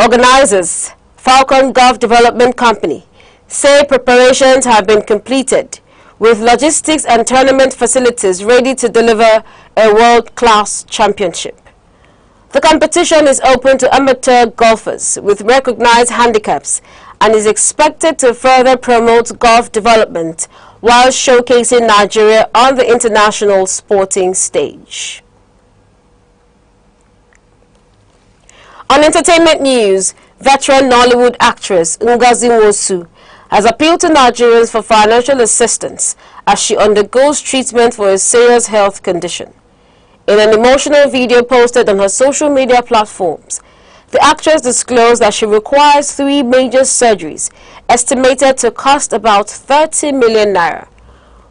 Organizers, Falcon Golf Development Company, say preparations have been completed, with logistics and tournament facilities ready to deliver a world-class championship. The competition is open to amateur golfers with recognized handicaps and is expected to further promote golf development while showcasing Nigeria on the international sporting stage. On entertainment news, veteran Nollywood actress Ngozi Nwosu has appealed to Nigerians for financial assistance as she undergoes treatment for a serious health condition. In an emotional video posted on her social media platforms, the actress disclosed that she requires 3 major surgeries, estimated to cost about 30 million naira.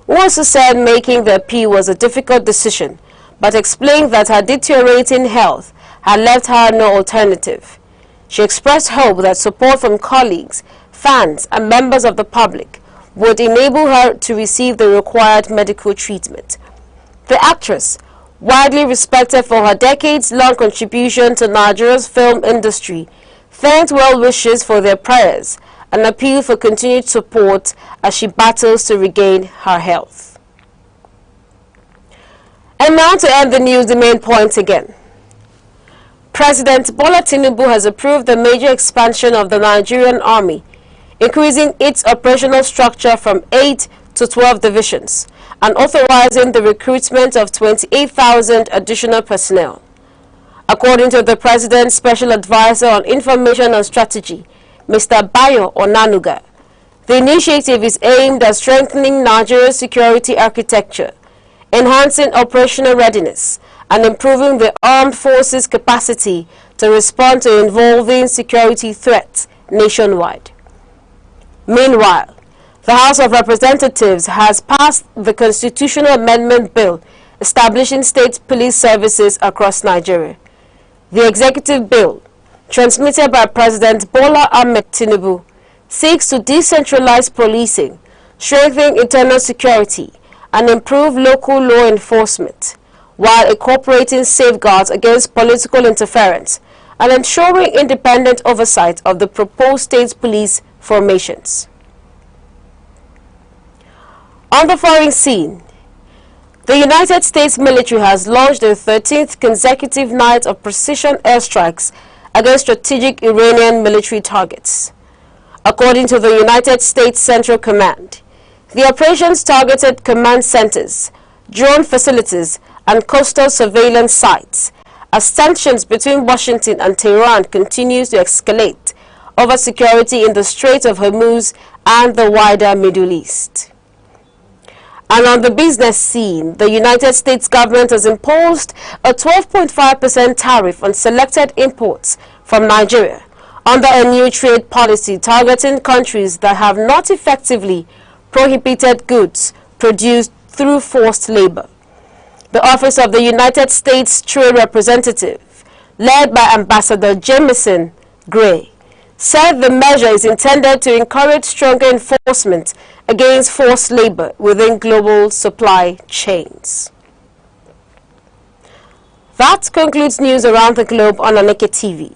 Nwosu said making the appeal was a difficult decision, but explained that her deteriorating health had left her no alternative. She expressed hope that support from colleagues, fans, and members of the public would enable her to receive the required medical treatment. The actress, widely respected for her decades-long contribution to Nigeria's film industry, thanked well-wishers for their prayers and appealed for continued support as she battles to regain her health. And now to end the news, the main points again. President Bola Tinubu has approved the major expansion of the Nigerian Army, increasing its operational structure from 8 to 12 divisions and authorizing the recruitment of 28,000 additional personnel. According to the President's Special Advisor on Information and Strategy, Mr. Bayo Onanuga, the initiative is aimed at strengthening Nigeria's security architecture, enhancing operational readiness, and improving the armed forces' capacity to respond to evolving security threats nationwide. Meanwhile, the House of Representatives has passed the Constitutional Amendment Bill establishing state police services across Nigeria. The executive bill, transmitted by President Bola Ahmed Tinubu, seeks to decentralize policing, strengthen internal security, and improve local law enforcement, while incorporating safeguards against political interference and ensuring independent oversight of the proposed state police formations. On the foreign scene, the United States military has launched the 13th consecutive night of precision airstrikes against strategic Iranian military targets. According to the United States Central Command, the operations targeted command centers, drone facilities, and coastal surveillance sites as tensions between Washington and Tehran continues to escalate over security in the Strait of Hormuz and the wider Middle East. And on the business scene, the United States government has imposed a 12.5% tariff on selected imports from Nigeria under a new trade policy targeting countries that have not effectively prohibited goods produced through forced labor. The Office of the United States Trade Representative, led by Ambassador Jameson Gray, said the measure is intended to encourage stronger enforcement against forced labor within global supply chains. That concludes news around the globe on Aneke TV.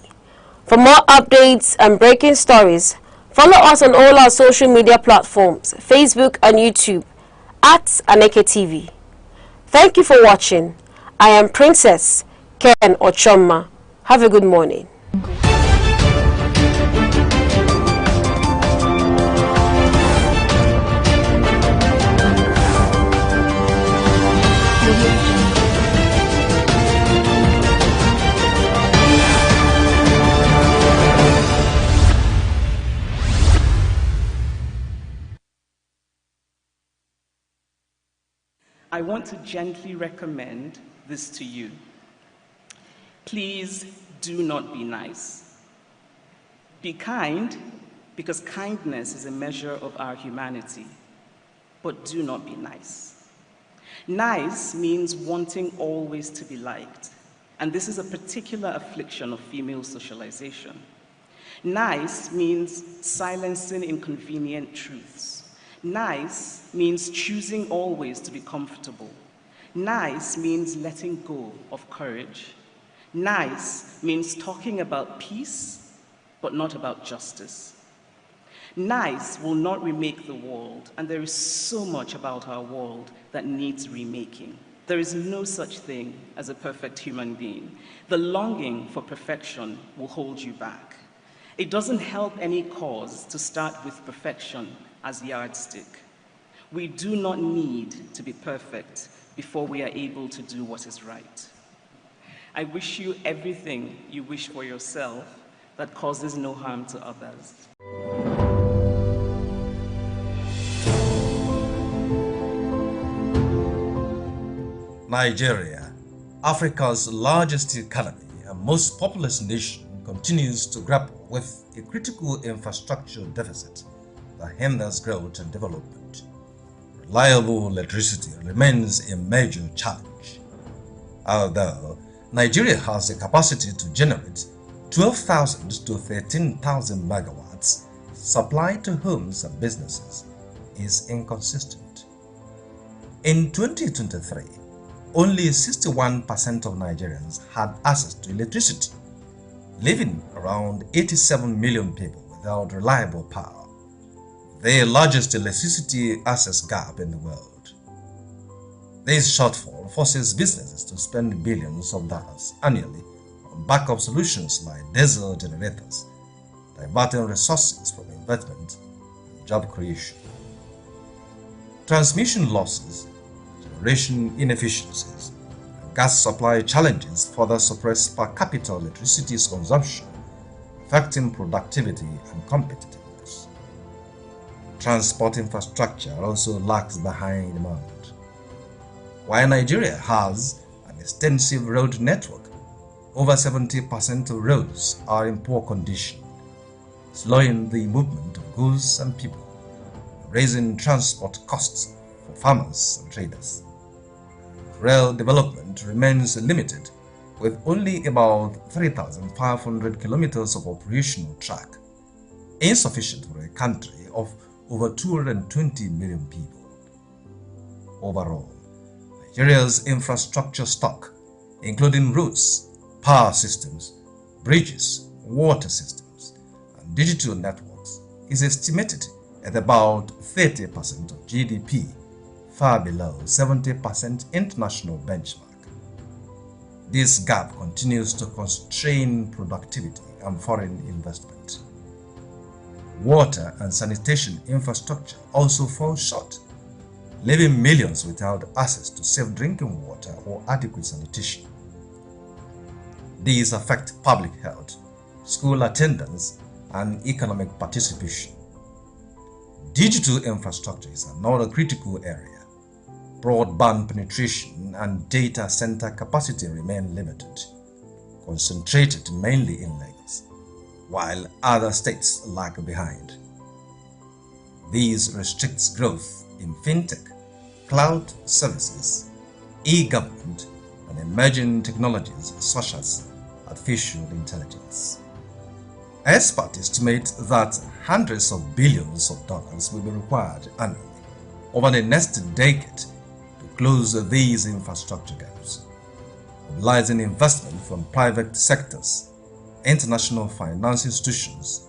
For more updates and breaking stories, follow us on all our social media platforms, Facebook and YouTube, at Aneke TV. Thank you for watching. I am Princess Ken Ochoma. Have a good morning. I want to gently recommend this to you. Please do not be nice. Be kind, because kindness is a measure of our humanity, but do not be nice. Nice means wanting always to be liked, and this is a particular affliction of female socialization. Nice means silencing inconvenient truths. Nice means choosing always to be comfortable. Nice means letting go of courage. Nice means talking about peace, but not about justice. Nice will not remake the world, and there is so much about our world that needs remaking. There is no such thing as a perfect human being. The longing for perfection will hold you back. It doesn't help any cause to start with perfection as yardstick. We do not need to be perfect before we are able to do what is right. I wish you everything you wish for yourself that causes no harm to others. Nigeria, Africa's largest economy and most populous nation, continues to grapple with a critical infrastructure deficit that hinders growth and development. Reliable electricity remains a major challenge. Although Nigeria has the capacity to generate 12,000 to 13,000 megawatts supplied to homes and businesses, is inconsistent. In 2023, only 61% of Nigerians had access to electricity, leaving around 87 million people without reliable power, the largest electricity access gap in the world. This shortfall forces businesses to spend billions of dollars annually on backup solutions like diesel generators, diverting resources from investment and job creation. Transmission losses, generation inefficiencies, and gas supply challenges further suppress per capita electricity consumption, affecting productivity and competitiveness. Transport infrastructure also lags behind demand. While Nigeria has an extensive road network, over 70% of roads are in poor condition, slowing the movement of goods and people, raising transport costs for farmers and traders. Rail development remains limited, with only about 3,500 kilometers of operational track, insufficient for a country of over 220 million people. Overall, Nigeria's infrastructure stock, including roads, power systems, bridges, water systems, and digital networks, is estimated at about 30% of GDP, far below 70% international benchmark. This gap continues to constrain productivity and foreign investment. Water and sanitation infrastructure also fall short, leaving millions without access to safe drinking water or adequate sanitation. These affect public health, school attendance, and economic participation. Digital infrastructure is another critical area. Broadband penetration and data center capacity remain limited, concentrated mainly in Lagos, while other states lag behind. These restricts growth in fintech, cloud services, e-government, and emerging technologies such as artificial intelligence. Experts estimate that hundreds of billions of dollars will be required annually over the next decade to close these infrastructure gaps. Mobilizing investment from private sectors, international finance institutions,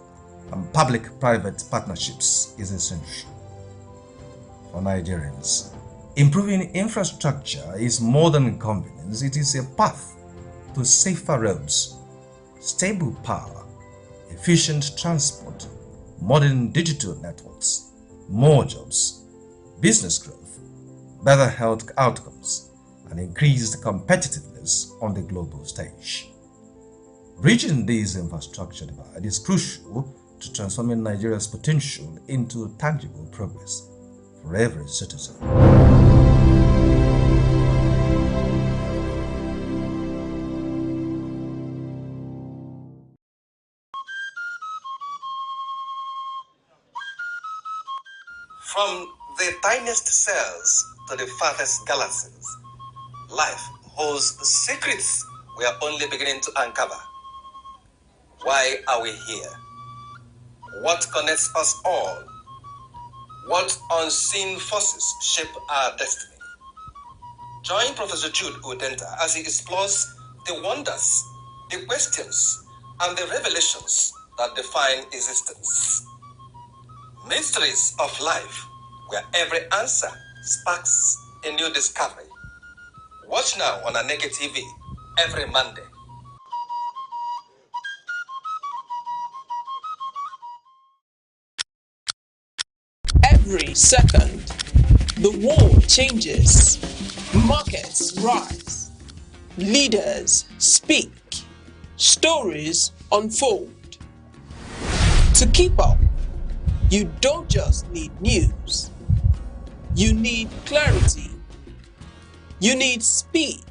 and public-private partnerships is essential. For Nigerians, improving infrastructure is more than convenience, it is a path to safer roads, stable power, efficient transport, modern digital networks, more jobs, business growth, better health outcomes, and increased competitiveness on the global stage. Bridging this infrastructure divide is crucial to transforming Nigeria's potential into tangible progress for every citizen. From the tiniest cells to the farthest galaxies, life holds secrets we are only beginning to uncover. Why are we here? What connects us all? What unseen forces shape our destiny? Join Professor Jude Udenta as he explores the wonders, the questions, and the revelations that define existence. Mysteries of life, where every answer sparks a new discovery. Watch now on Aneke TV every Monday. Every second, the world changes, markets rise, leaders speak, stories unfold. To keep up, you don't just need news, you need clarity, you need speed,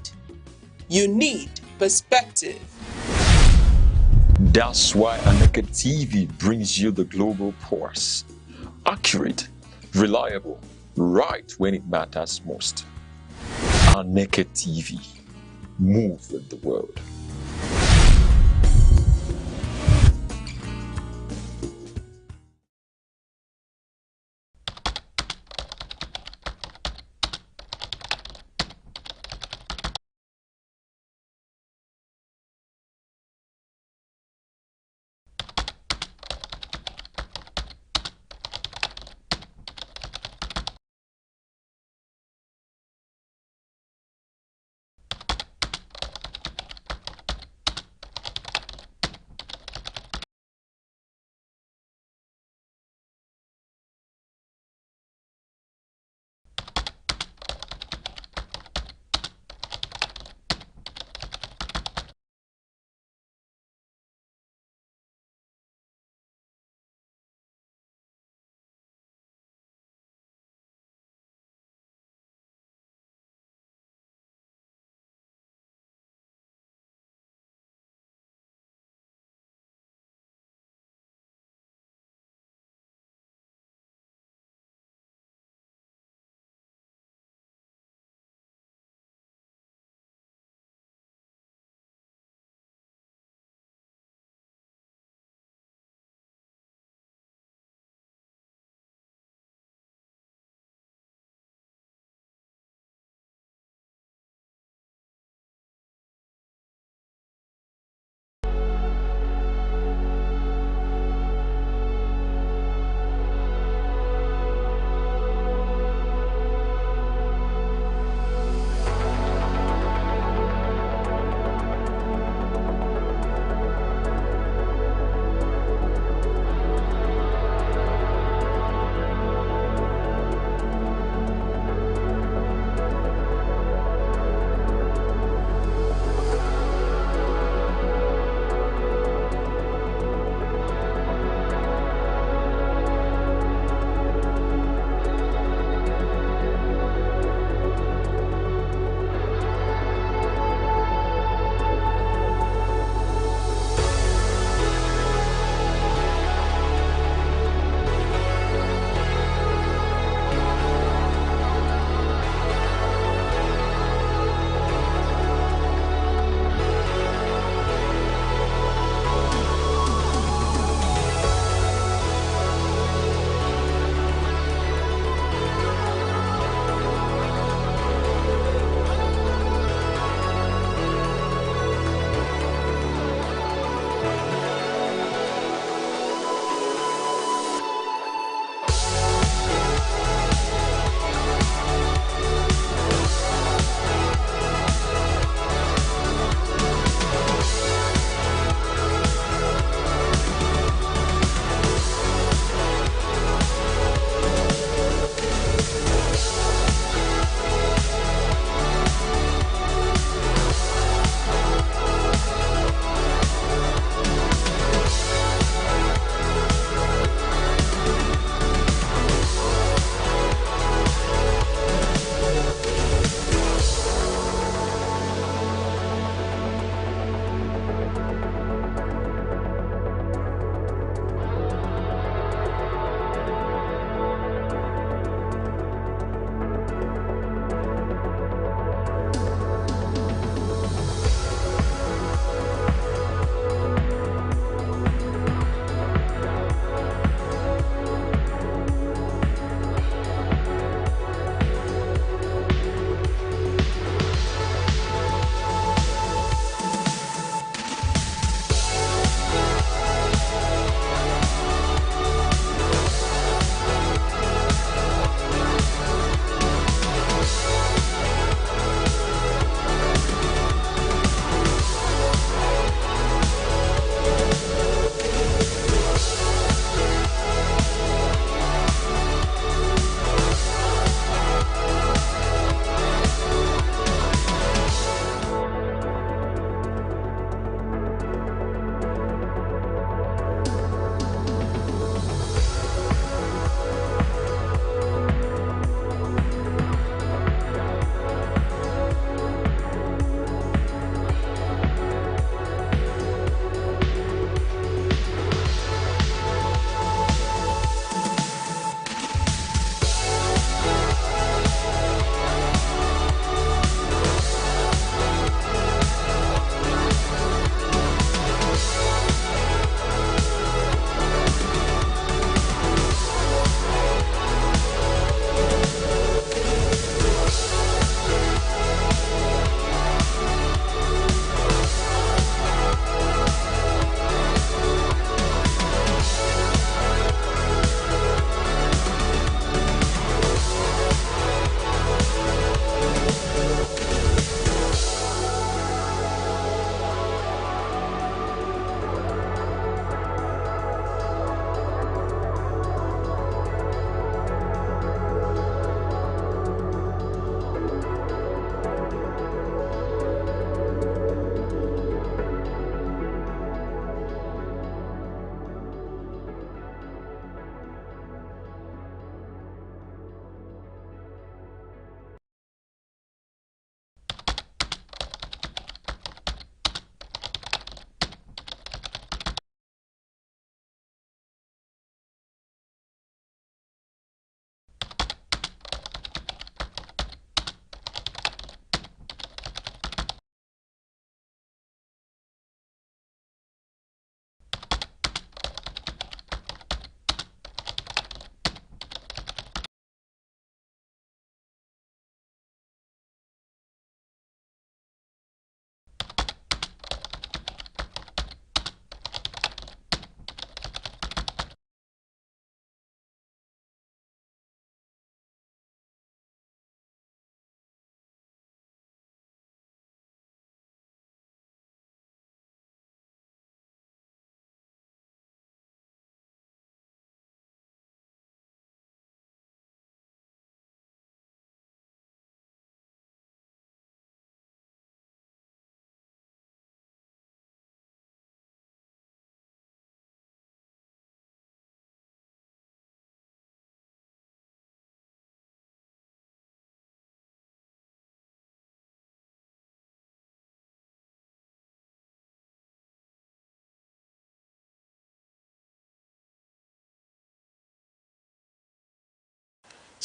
you need perspective. That's why Aneke TV brings you the global pulse. Accurate, reliable, right when it matters most. Aneke TV. Move with the world.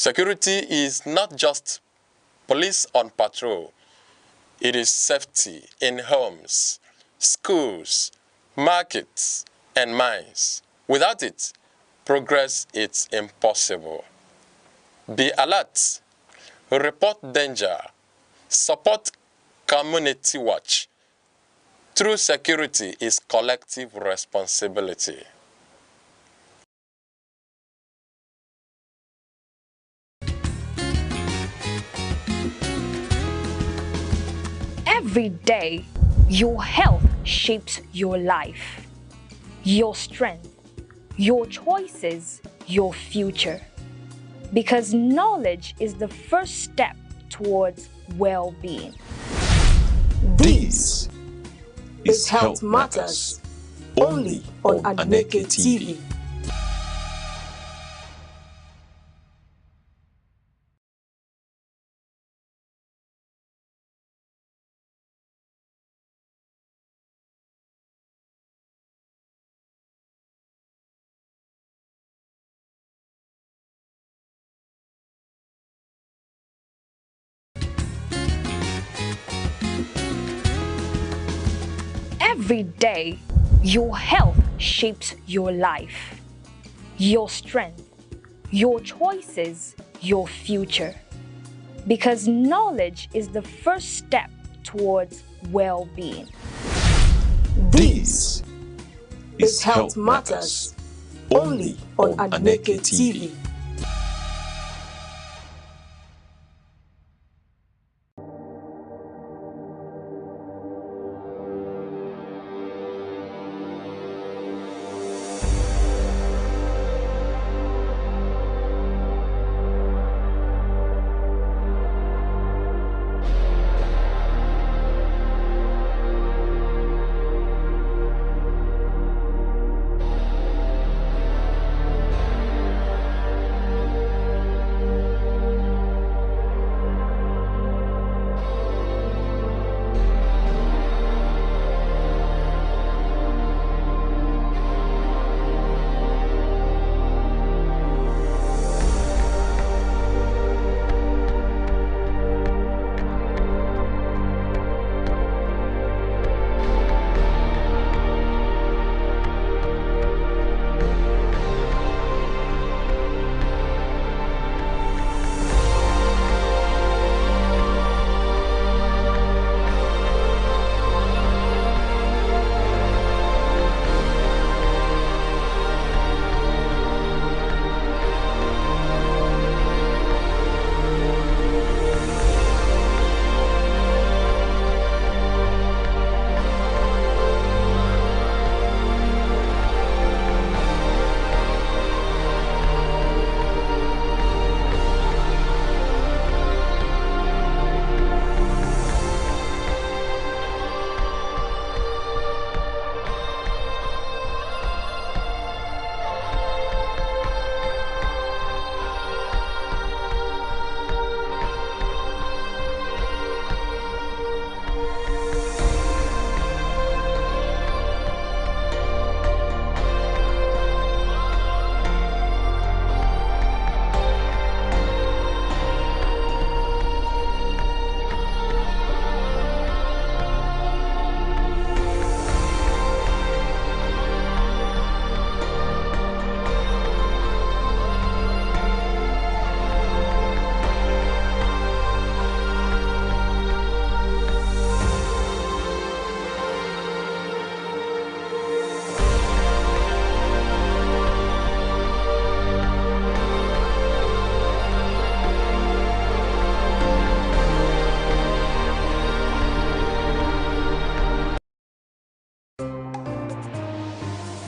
Security is not just police on patrol. It is safety in homes, schools, markets, and mines. Without it, progress is impossible. Be alert, report danger, support community watch. True security is collective responsibility. Every day, your health shapes your life, your strength, your choices, your future. Because knowledge is the first step towards well-being. This is Health Matters, only on Aneke TV. Every day, your health shapes your life, your strength, your choices, your future. Because knowledge is the first step towards well-being. This is Health Matters, only on Aneke TV.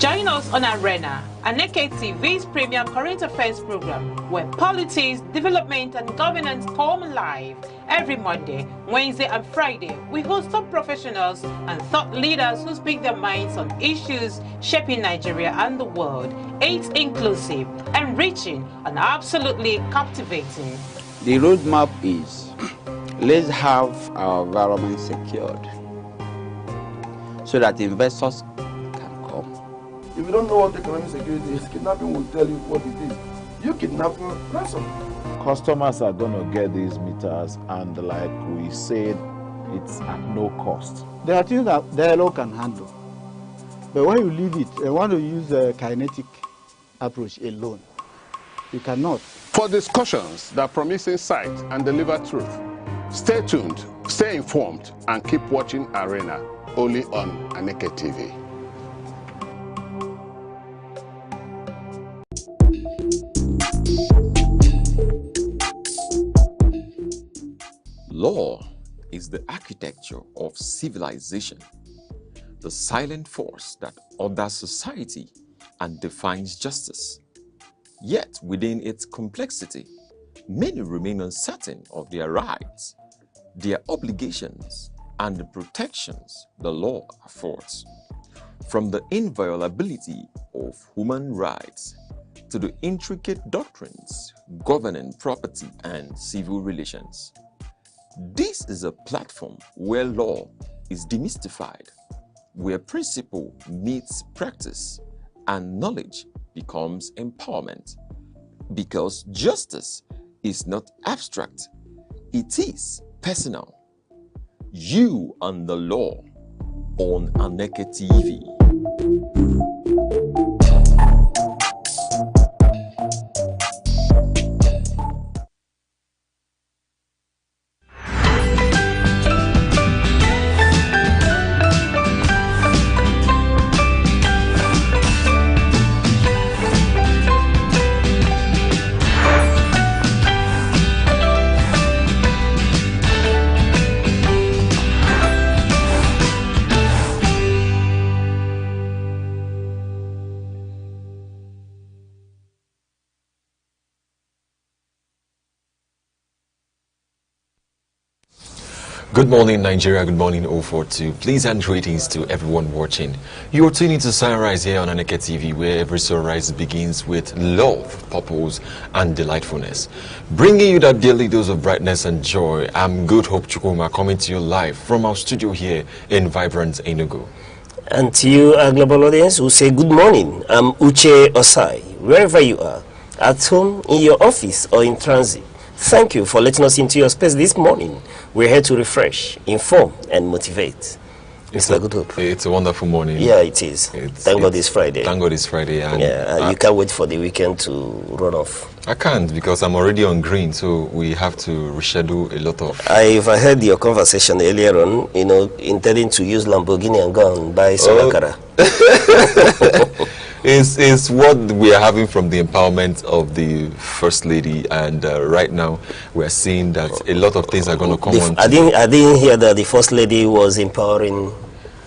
Join us on Arena, Aneke TV's premium current affairs program, where politics, development, and governance come live every Monday, Wednesday, and Friday. We host top professionals and thought leaders who speak their minds on issues shaping Nigeria and the world. It's inclusive, enriching, and absolutely captivating. The roadmap is let's have our environment secured so that investors can come. If you don't know what economic security is, kidnapping will tell you what it is. you kidnap ransom. Customers are going to get these meters, and like we said, it's at no cost. There are things that the hello can handle. But when you leave it, they want to use a kinetic approach alone. You cannot. For discussions that promise insight and deliver truth, stay tuned, stay informed, and keep watching Arena, only on Aneke TV. Law is the architecture of civilization, the silent force that orders society and defines justice. Yet, within its complexity, many remain uncertain of their rights, their obligations, and the protections the law affords. From the inviolability of human rights to the intricate doctrines governing property and civil relations. This is a platform where law is demystified, where principle meets practice and knowledge becomes empowerment. Because justice is not abstract, it is personal. You and the law on Aneke TV. Good morning, Nigeria. Good morning, 042. Please and greetings to everyone watching. You're tuning to Sunrise here on Aneke TV, where every sunrise begins with love, purpose, and delightfulness. Bringing you that daily dose of brightness and joy, I'm Good Hope Chukuma, coming to you live from our studio here in vibrant Enugu. And to you, our global audience, who say good morning. I'm Uche Osai, wherever you are, at home, in your office, or in transit. Thank you for letting us into your space this morning. We're here to refresh, inform, and motivate. It's a good hope. It's a wonderful morning. Yeah, it is. Thank God it's Friday. Thank God it's Friday. And yeah, you can't wait for the weekend to run off. I can't, because I'm already on green, so we have to reschedule a lot of... I've heard your conversation earlier on, you know, intending to use Lamborghini and go and buy some akara. It's what we are having from the empowerment of the First Lady, and right now we are seeing that a lot of things are going to come on. I didn't hear that the First Lady was empowering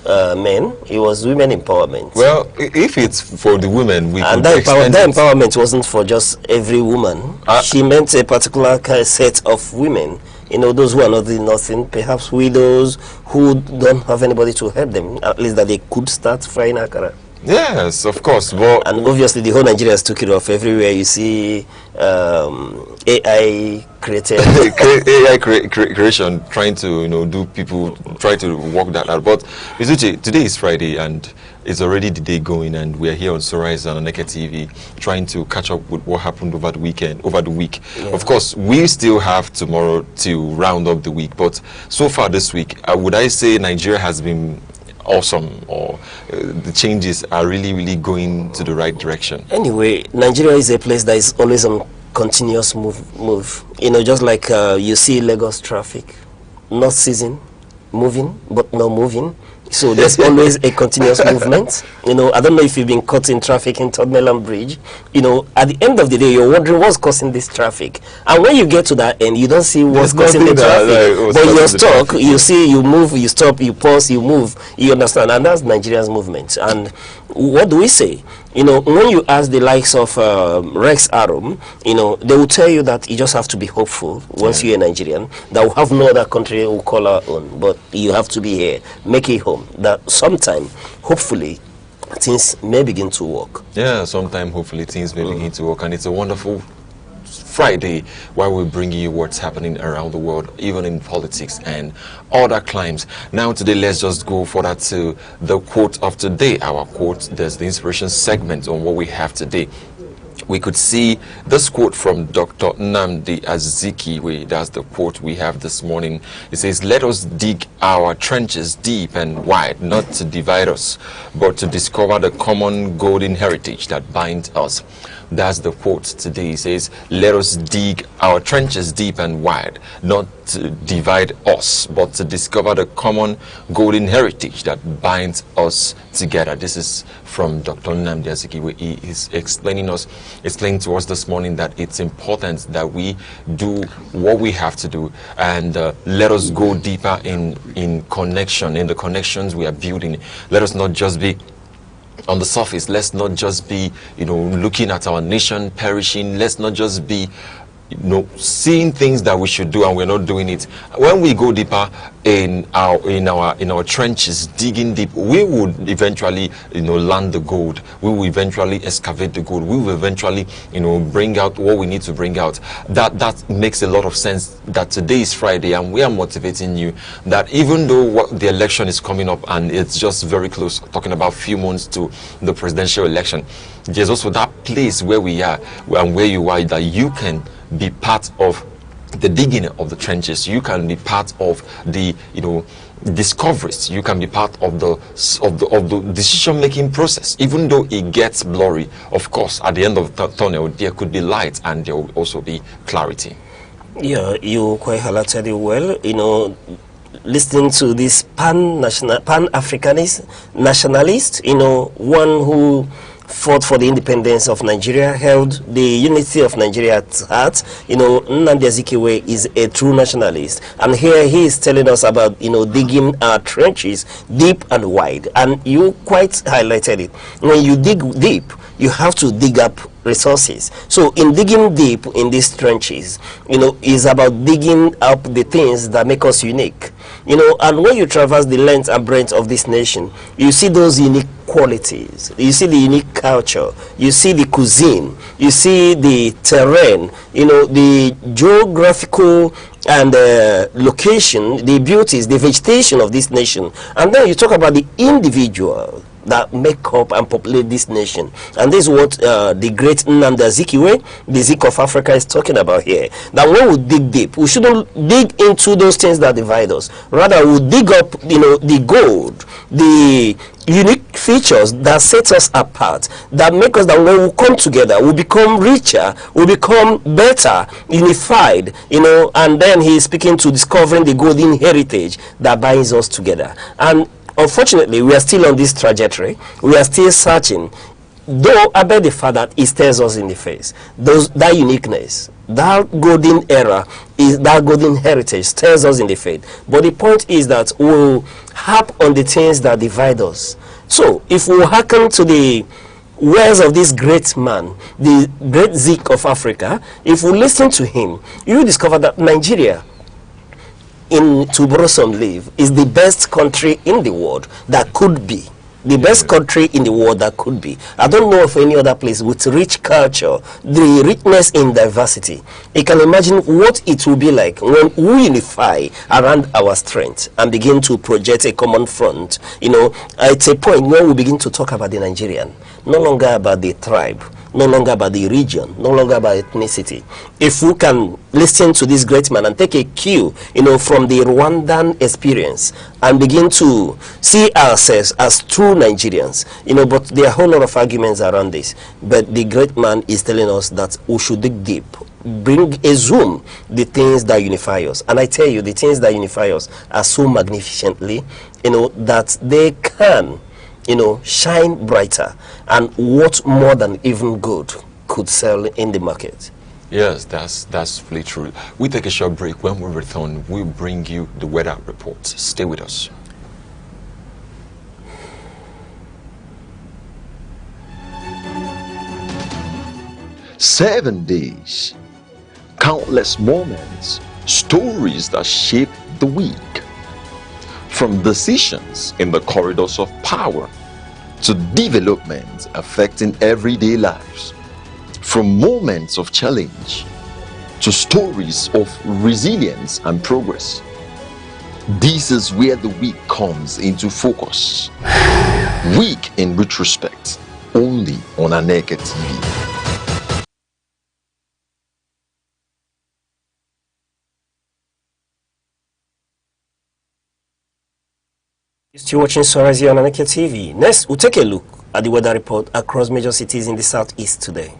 men. It was women empowerment. Well, if it's for the women, we and that empowerment wasn't for just every woman. She meant a particular set of women. You know, those who are not doing nothing, perhaps widows who don't have anybody to help them, at least that they could start frying akara. Yes, of course. But and obviously the whole Nigeria has took it off. Everywhere you see AI created AI creation, trying to, you know, do people try to work that out. But today is Friday, and it's already the day going, and we are here on Sunrise on Aneke TV trying to catch up with what happened over the week. Yeah. Of course, we still have tomorrow to round up the week, but so far this week, would I say Nigeria has been awesome, or the changes are really going to the right direction? Anyway, Nigeria is a place that is always on continuous move. You know, just like you see Lagos traffic, not ceasing, moving, but not moving. So there's always a continuous movement. You know, I don't know if you've been caught in traffic in Third Mainland Bridge. You know, at the end of the day, you're wondering what's causing this traffic. And when you get to that end, you don't see what's causing the traffic. But you're stuck. You see, you move, you stop, you pause, you move. You understand? And that's Nigeria's movement. And what do we say? You know, when you ask the likes of Rex Arum, you know, they will tell you that you just have to be hopeful once you're a Nigerian, that we have no other country we'll call our own, but you have to be here, make it home, that sometime, hopefully, things may begin to work. Yeah, sometime, hopefully, things may begin to work, and it's a wonderful Friday, while we're bringing you what's happening around the world, even in politics and other climes. Now today, let's just go further to the quote of today. Our quote, there's the inspiration segment on what we have today. we could see this quote from Dr. Nnamdi Azikiwe. That's the quote we have this morning. It says, "Let us dig our trenches deep and wide, not to divide us, but to discover the common golden heritage that binds us." That's the quote today. It says, "Let us dig our trenches deep and wide, not to divide us, but to discover the common golden heritage that binds us together." This is from Dr. Nnamdi Azikiwe. He is explaining to us this morning that it's important that we do what we have to do, and let us go deeper in the connections we are building. Let us not just be on the surface. Let's not just be, looking at our nation perishing. Let's not just be, seeing things that we should do and we're not doing it. When we go deeper in our trenches, digging deep, we would eventually, land the gold. We will eventually excavate the gold. We will eventually, bring out what we need to bring out. That makes a lot of sense. That today is Friday, and we are motivating you that even though the election is coming up and it's just very close, talking about a few months to the presidential election, there's also that place where we are and where you are, that you can be part of the digging of the trenches. You can be part of the discoveries. You can be part of the decision-making process, even though it gets blurry. Of course, at the end of the tunnel there could be light and there will also be clarity. Yeah, you quite highlighted it well. Listening to this pan-Africanist nationalist, one who fought for the independence of Nigeria, held the unity of Nigeria at heart. Nnamdi Azikiwe is a true nationalist, and here he is telling us about digging our trenches deep and wide. And you quite highlighted it. When you dig deep, you have to dig up resources. So in digging deep in these trenches, is about digging up the things that make us unique. And when you traverse the length and breadth of this nation, you see those unique qualities. You see the unique culture. You see the cuisine. You see the terrain. The geographical and location, the beauties, the vegetation of this nation. And then you talk about the individual that make up and populate this nation. And this is what the great Nnamdi Azikiwe, the Zik of Africa, is talking about here. That when we dig deep, we shouldn't dig into those things that divide us. Rather, we dig up, the gold, the unique features that set us apart, that make us, that when we come together, we become richer, we become better, unified, and then he is speaking to discovering the golden heritage that binds us together. And unfortunately, we are still on this trajectory. We are still searching. Though I bet the fact that it stares us in the face, that uniqueness, that golden era, that golden heritage stares us in the face. But the point is that we'll harp on the things that divide us. So if we hearken to the words of this great man, the great Zik of Africa, if we listen to him, you will discover that Nigeria, to borrow some leave, is the best country in the world that could be. The best country in the world that could be. I don't know of any other place with rich culture, the richness in diversity. You can imagine what it will be like when we unify around our strength and begin to project a common front. It's a point where we begin to talk about the Nigerian, no longer about the tribe, no longer about the region, no longer about ethnicity. If we can listen to this great man and take a cue, from the Rwandan experience and begin to see ourselves as true Nigerians, but there are a whole lot of arguments around this. But the great man is telling us that we should dig deep, exhume the things that unify us. And I tell you, the things that unify us are so magnificently, that they can shine brighter, and what more than even good could sell in the market. Yes, that's really true. We take a short break. When we return, we'll bring you the weather report. Stay with us. Seven days, countless moments, stories that shape the week. From decisions in the corridors of power to developments affecting everyday lives. From moments of challenge to stories of resilience and progress. This is where the week comes into focus. Week in retrospect, only on Aneke TV. Still watching Sunrise here on Aneke TV. Next, we'll take a look at the weather report across major cities in the southeast today.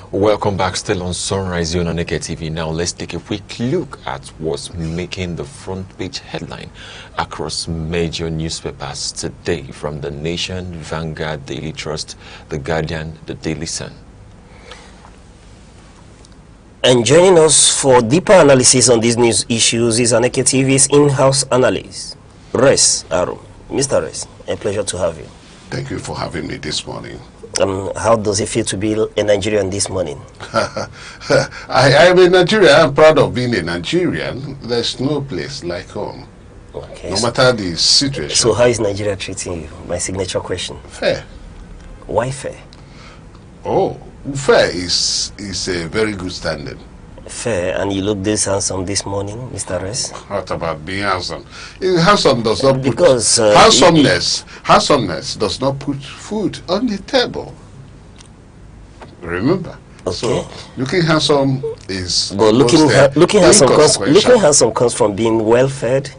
Welcome back, still on Sunrise on Aneke TV. Now let's take a quick look at what's making the front page headline across major newspapers today, from The Nation, Vanguard, Daily Trust, The Guardian, The Daily Sun. And joining us for deeper analysis on these news issues is Aneke TV's in-house analyst, Res Arum. Mr. Res, a pleasure to have you. Thank you for having me this morning. How does it feel to be a Nigerian this morning? I am a Nigerian. I'm proud of being a Nigerian. There's no place like home. Okay, no matter the situation. So how is Nigeria treating you? My signature question. Fair. Why fair? Oh, fair is a very good standard. Fair, and you look this handsome this morning, Mr. Res. What about being handsome? Handsome does not put handsomeness does not put food on the table. Remember. Okay. So looking handsome is. But looking handsome comes from being well fed.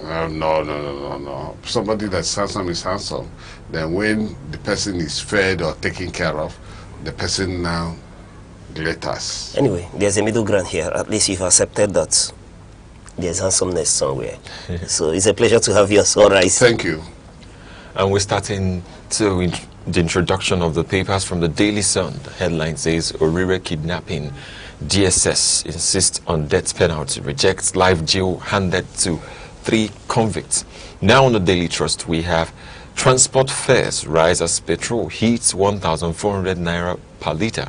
No. Somebody that's handsome is handsome. Then when the person is fed or taken care of, the person now glitters. Anyway, there's a middle ground here. At least you've accepted that there's handsomeness somewhere. So it's a pleasure to have you as Sunrise. Thank you. And we're starting to the introduction of the papers from the Daily Sun. The headline says, Orire kidnapping. DSS insists on death penalty. Rejects life jail handed to 3 convicts. Now on the Daily Trust, we have Transport fares rise as petrol hits 1,400 naira per litre.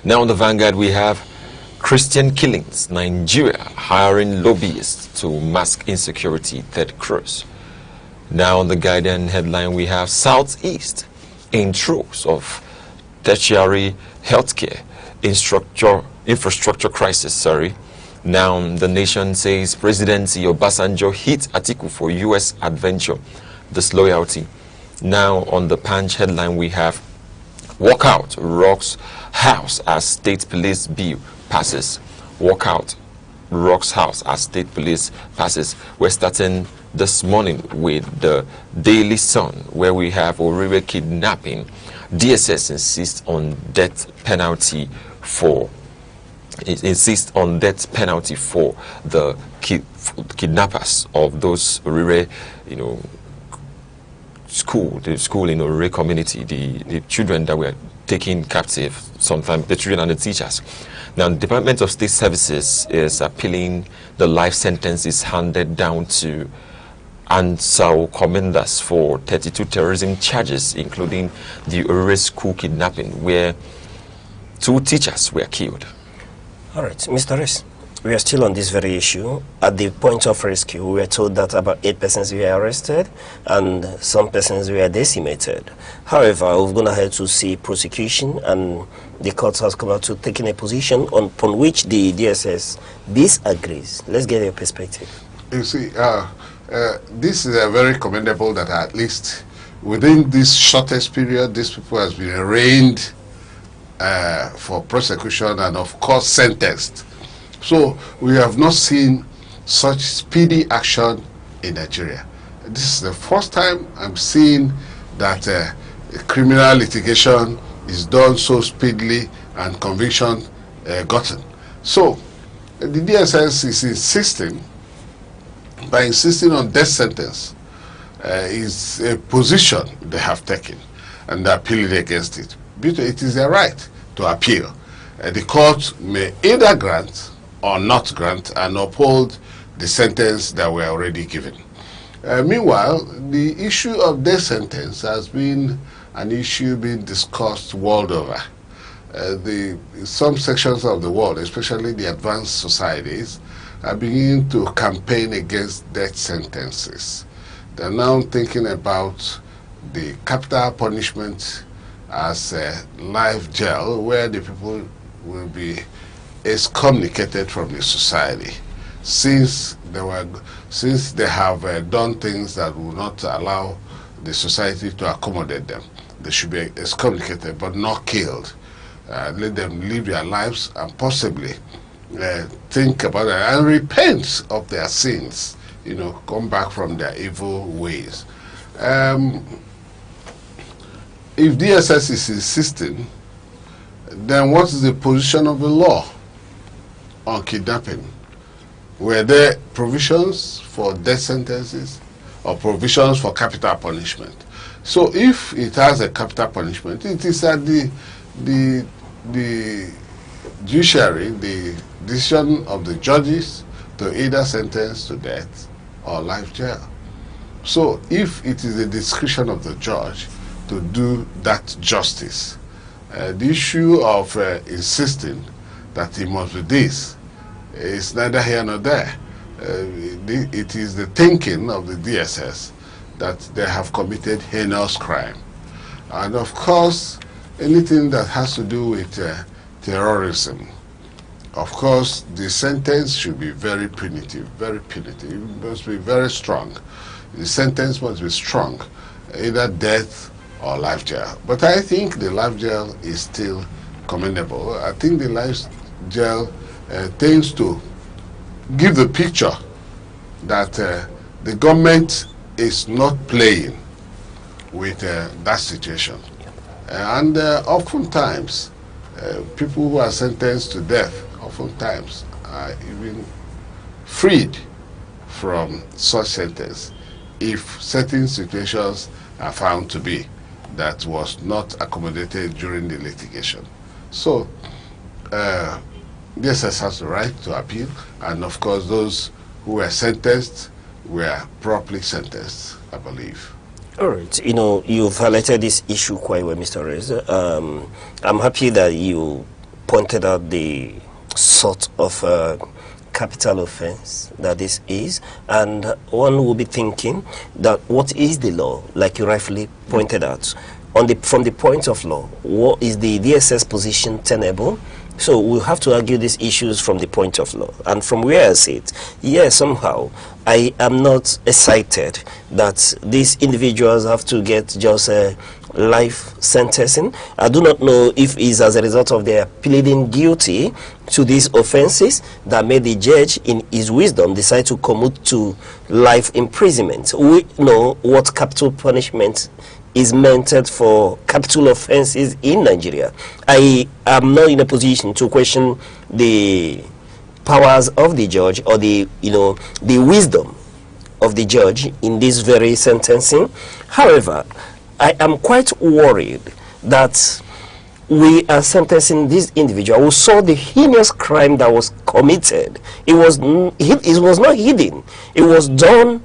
Now on the Vanguard we have Christian killings, Nigeria hiring lobbyists to mask insecurity, third cross. Now on the Guardian headline we have Southeast in throes of tertiary healthcare infrastructure crisis. Now the Nation says Presidency Obasanjo hit Atiku for US adventure, disloyalty. Now on the Punch headline we have Walkout rocks house as state police bill passes. Walkout rocks house as state police passes. We're starting this morning with the Daily Sun, where we have Orire kidnapping. DSS insists on death penalty for the kidnappers of those Orire, the school in Orire community, the children that were taken captive, sometimes the children and the teachers. Now, the Department of State Services is appealing the life sentences handed down to Ansau commanders for 32 terrorism charges, including the Orire school kidnapping, where 2 teachers were killed. All right, Mr. Reyes, we are still on this very issue. At the point of rescue, we were told that about 8 persons were arrested and some persons were decimated. However, we've gone ahead to see prosecution, and the court has come out to taking a position upon which the DSS disagrees. Let's get your perspective. You see, this is very commendable that at least within this shortest period, these people has been arraigned for prosecution and of course sentenced. So we have not seen such speedy action in Nigeria. This is the first time I'm seeing that criminal litigation is done so speedily and conviction gotten. So the DSS is insisting, by insisting on death sentence, is a position they have taken, and they're appealing against it. But it is their right to appeal. The court may either grant or not grant and uphold the sentence that were already given. Meanwhile, the issue of death sentence has been an issue being discussed world over. Some sections of the world, especially the advanced societies, are beginning to campaign against death sentences. They're now thinking about the capital punishment as a life jail, where the people will be excommunicated from the society, since they have done things that will not allow the society to accommodate them. They should be excommunicated but not killed. Let them live their lives and possibly think about it and repent of their sins, come back from their evil ways. If DSS is insisting, then what is the position of the law on kidnapping? Were there provisions for death sentences or provisions for capital punishment? So if it has a capital punishment, it is at the judiciary, the decision of the judges to either sentence to death or life jail. So if it is the discretion of the judge to do that justice, the issue of insisting that it must be this is neither here nor there. It is the thinking of the DSS that they have committed heinous crime. And of course, anything that has to do with terrorism, of course, the sentence should be very punitive, it must be very strong. The sentence must be strong, either death or life jail. But I think the life jail is still commendable. I think the life jail tends to give the picture that the government is not playing with that situation. And oftentimes, people who are sentenced to death, oftentimes are even freed from such sentence if certain situations are found to be that was not accommodated during the litigation. So, DSS has the right to appeal, and of course those who were sentenced were properly sentenced, I believe. All right, you know, you've highlighted this issue quite well, Mr. Rez. I'm happy that you pointed out the sort of capital offense that this is, and one will be thinking that what is the law, like you rightfully pointed out, from the point of law, what is the DSS position tenable? So we'll have to argue these issues from the point of law. And from where I sit, yes, somehow, I am not excited that these individuals have to get just a life sentencing. I do not know if it's as a result of their pleading guilty to these offenses that made the judge, in his wisdom, decide to commute to life imprisonment. We know what capital punishment is meant for capital offenses in Nigeria. I am not in a position to question the powers of the judge or the wisdom of the judge in this very sentencing. However, I am quite worried that we are sentencing this individual who saw the heinous crime that was committed. It was not hidden. It was done,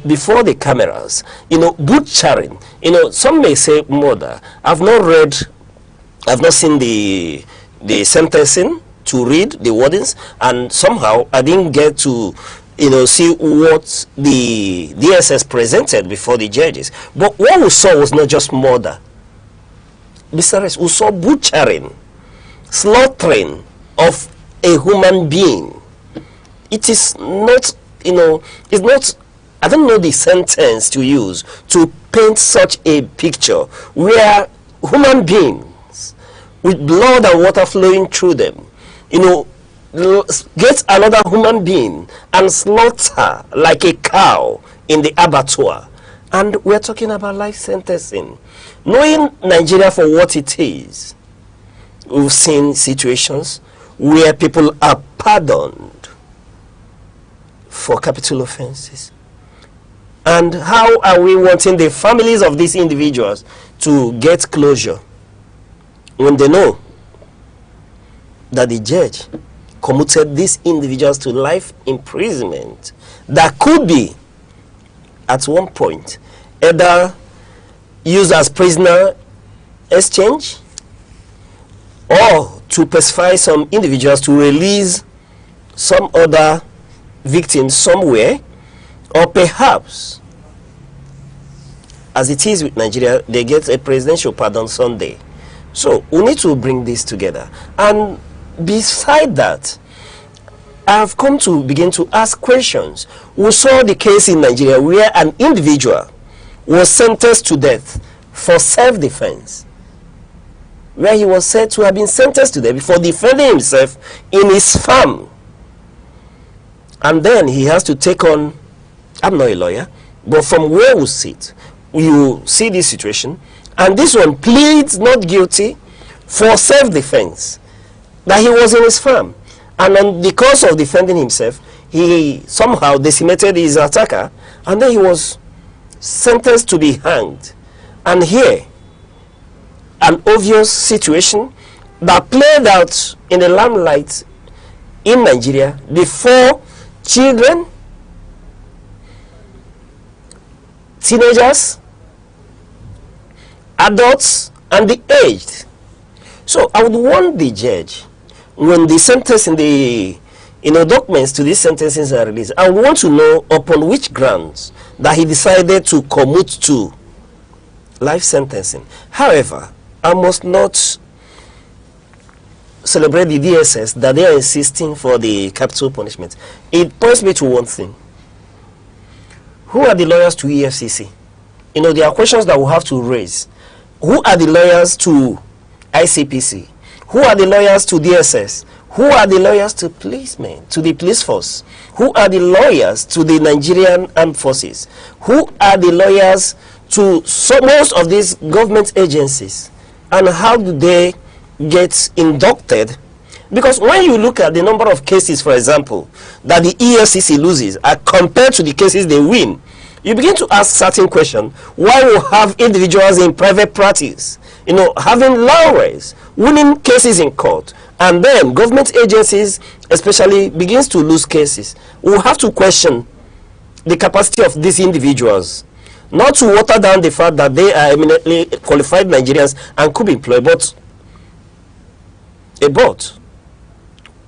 before the cameras, butchering. Some may say murder. I've not seen the sentencing to read the wordings, and somehow I didn't get to, see what the DSS presented before the judges. But what we saw was not just murder. Besides, we saw butchering, slaughtering of a human being. It is not, it's not, I don't know the sentence to use to paint such a picture where human beings with blood and water flowing through them, get another human being and slaughter like a cow in the abattoir. And we're talking about life sentencing. Knowing Nigeria for what it is, we've seen situations where people are pardoned for capital offenses. And how are we wanting the families of these individuals to get closure when they know that the judge commuted these individuals to life imprisonment that could be, at one point, either used as prisoner exchange or to pacify some individuals to release some other victims somewhere, or perhaps, as it is with Nigeria, they get a presidential pardon Sunday. So we need to bring this together. And beside that, I have come to begin to ask questions. We saw the case in Nigeria where an individual was sentenced to death for self-defense, where he was said to have been sentenced to death for defending himself in his farm. And then he has to take on, I'm not a lawyer, but from where we sit, you see this situation, and this one pleads not guilty for self-defense, that he was in his farm. And because of defending himself, he somehow decimated his attacker, and then he was sentenced to be hanged. And here, an obvious situation that played out in the limelight in Nigeria before children, teenagers, adults, and the aged. So I would want the judge, when the sentence in the documents to these sentences are released, I would want to know upon which grounds that he decided to commute to life sentencing. However, I must not celebrate the DSS that they are insisting for the capital punishment. It points me to one thing. Who are the lawyers to EFCC? There are questions that we'll have to raise. Who are the lawyers to ICPC? Who are the lawyers to DSS? Who are the lawyers to policemen, to the police force? Who are the lawyers to the Nigerian armed forces? Who are the lawyers to most of these government agencies? And how do they get inducted? Because when you look at the number of cases, for example, that the EFCC loses compared to the cases they win, you begin to ask certain questions. Why we have individuals in private practice, having lawyers, winning cases in court, and then government agencies especially begins to lose cases? We have to question the capacity of these individuals Not to water down the fact that they are eminently qualified Nigerians and could be employed, but a bot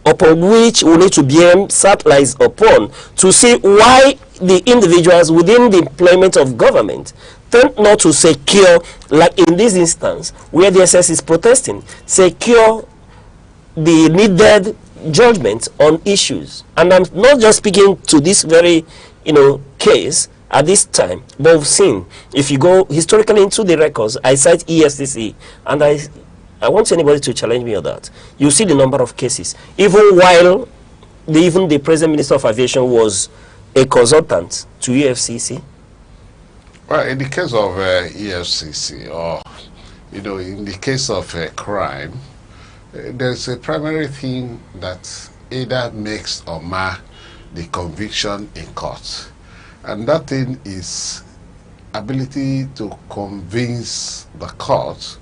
upon which we need to be satellites upon to see why the individuals within the employment of government tend not to secure, like in this instance where the SS is protesting, secure the needed judgment on issues. And I'm not just speaking to this very case at this time, but we've seen, if you go historically into the records, I cite EFCC, and I want anybody to challenge me on that. You see the number of cases, even while even the present Minister of Aviation was a consultant to EFCC. Well, in the case of EFCC, or in the case of crime, there's a primary thing that either makes or mar the conviction in court, and that thing is ability to convince the court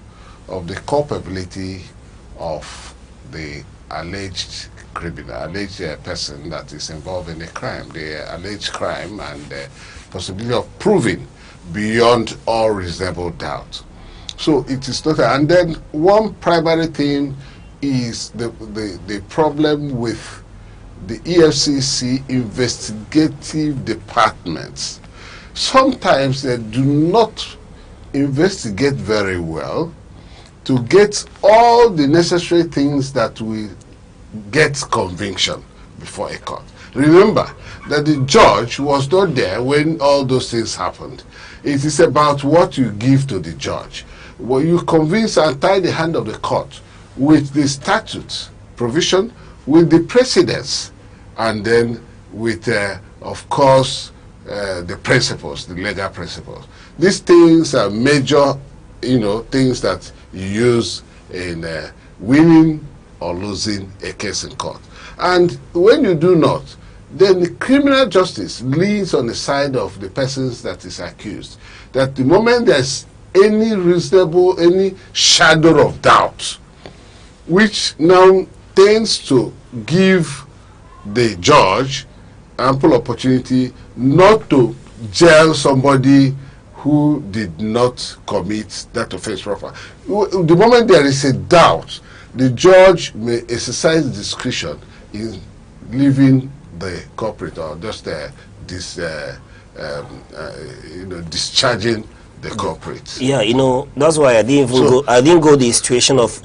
of the culpability of the alleged criminal, alleged person that is involved in a crime, the alleged crime, and the possibility of proving beyond all reasonable doubt. So it is not, and then one primary thing is the problem with the EFCC investigative departments. Sometimes they do not investigate very well to get all the necessary things that will get conviction before a court. Remember that the judge was not there when all those things happened. It is about what you give to the judge. Well, you convince and tie the hand of the court with the statute provision, with the precedents, and then with, of course, the principles, the legal principles. These things are major, things that you use in winning or losing a case in court. And when you do not, then the criminal justice leans on the side of the persons that is accused. That the moment there's any reasonable, any shadow of doubt, which now tends to give the judge ample opportunity not to jail somebody who did not commit that offense proper. The moment there is a doubt, the judge may exercise discretion in leaving the culprit or just discharging the culprit. Yeah, that's why I didn't go the situation of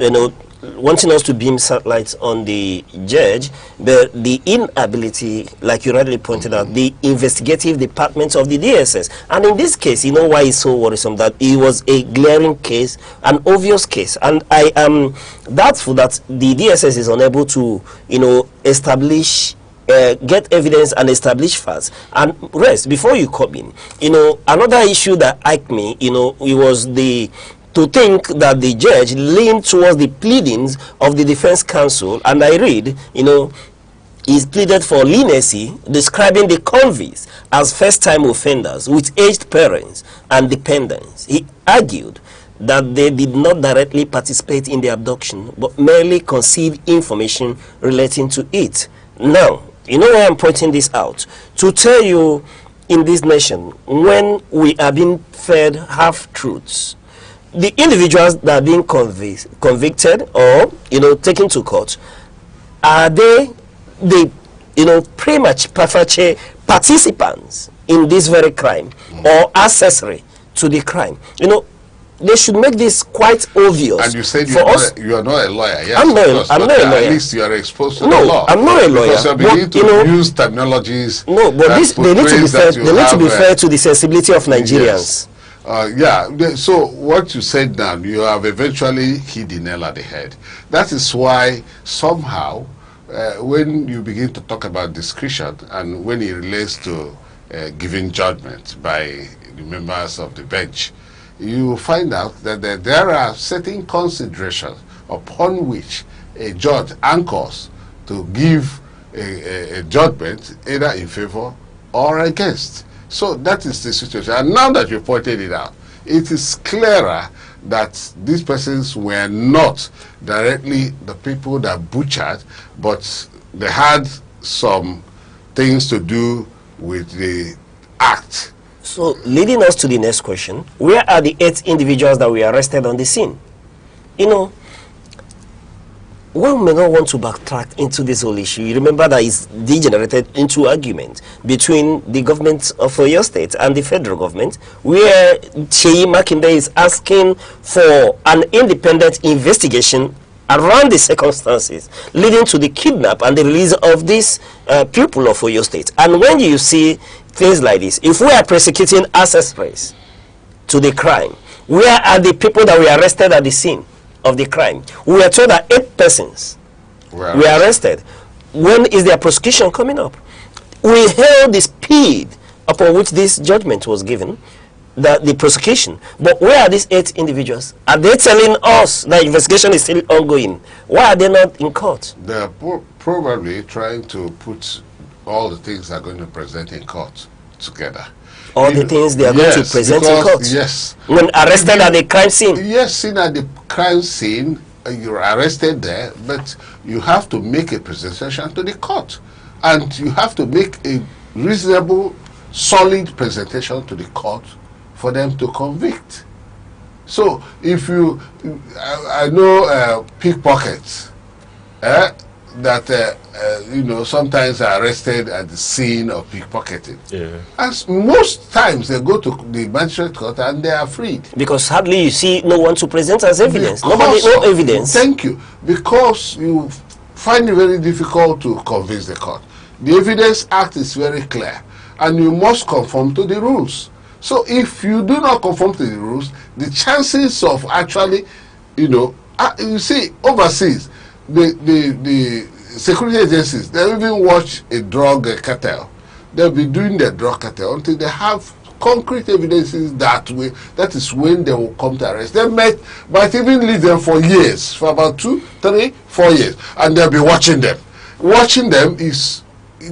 wanting us to beam satellites on the judge, but the inability, like you rightly pointed out, the investigative departments of the DSS. And in this case, why it's so worrisome? That it was a glaring case, an obvious case, and I am doubtful that the DSS is unable to, establish, get evidence and establish facts. And rest, before you come in, another issue that irked me, it was to think that the judge leaned towards the pleadings of the defense counsel, and I read, he's pleaded for leniency, describing the convicts as first-time offenders with aged parents and dependents. He argued that they did not directly participate in the abduction, but merely conceived information relating to it. Now, why I'm pointing this out? To tell you, in this nation, when we are being fed half-truths, the individuals that are being convicted or taken to court, are they the participants in this very crime or accessory to the crime? They should make this quite obvious. And you said you are not a lawyer. Yes, I'm not a lawyer. At least you are exposed to the law. I'm not a lawyer. Because you're beginning to use terminologies. No, but they need to be fair to the sensibility of Nigerians. Yes. So what you said now, you have eventually hit the nail at the head. That is why somehow, when you begin to talk about discretion and when it relates to giving judgment by the members of the bench, you find out that there are certain considerations upon which a judge anchors to give a judgment either in favor or against. So that is the situation. And now that you pointed it out, it is clearer that these persons were not directly the people that butchered, but they had some things to do with the act So, leading us to the next question, where are the 8 individuals that were arrested on the scene? You know, one may not want to backtrack into this whole issue. You remember that it's degenerated into argument between the government of your state and the federal government, where Sheyi Makinde is asking for an independent investigation around the circumstances leading to the kidnap and the release of this people of Oyo State. And when you see things like this, if we are prosecuting accessories to the crime, where are the people that were arrested at the scene of the crime? We are told that 8 persons were arrested. When is their prosecution coming up? We held the speed upon which this judgment was given, the prosecution. But where are these 8 individuals? Are they telling us that investigation is still ongoing? Why are they not in court? They are probably trying to put all the things they're going to present in court together. All the things they are going to present in court? Yes. When arrested at the crime scene? Yes, seen at the crime scene, you're arrested there, but you have to make a presentation to the court. And you have to make a reasonable, solid presentation to the court for them to convict. So, if you, I know pickpockets, that you know, sometimes are arrested at the scene of pickpocketing. Yeah. And most times they go to the magistrate court and they are freed. Because hardly you see no one to present as evidence. Nobody, no evidence. Thank you. Because you find it very difficult to convince the court. The Evidence Act is very clear and you must conform to the rules. So if you do not conform to the rules, the chances of actually, you know, you see, overseas, the security agencies, they'll even watch a drug cartel. They'll be doing the drug cartel until they have concrete evidences that way. That is when they will come to arrest. They might even leave them for years, for about 2, 3, 4 years, and they'll be watching them. Watching them is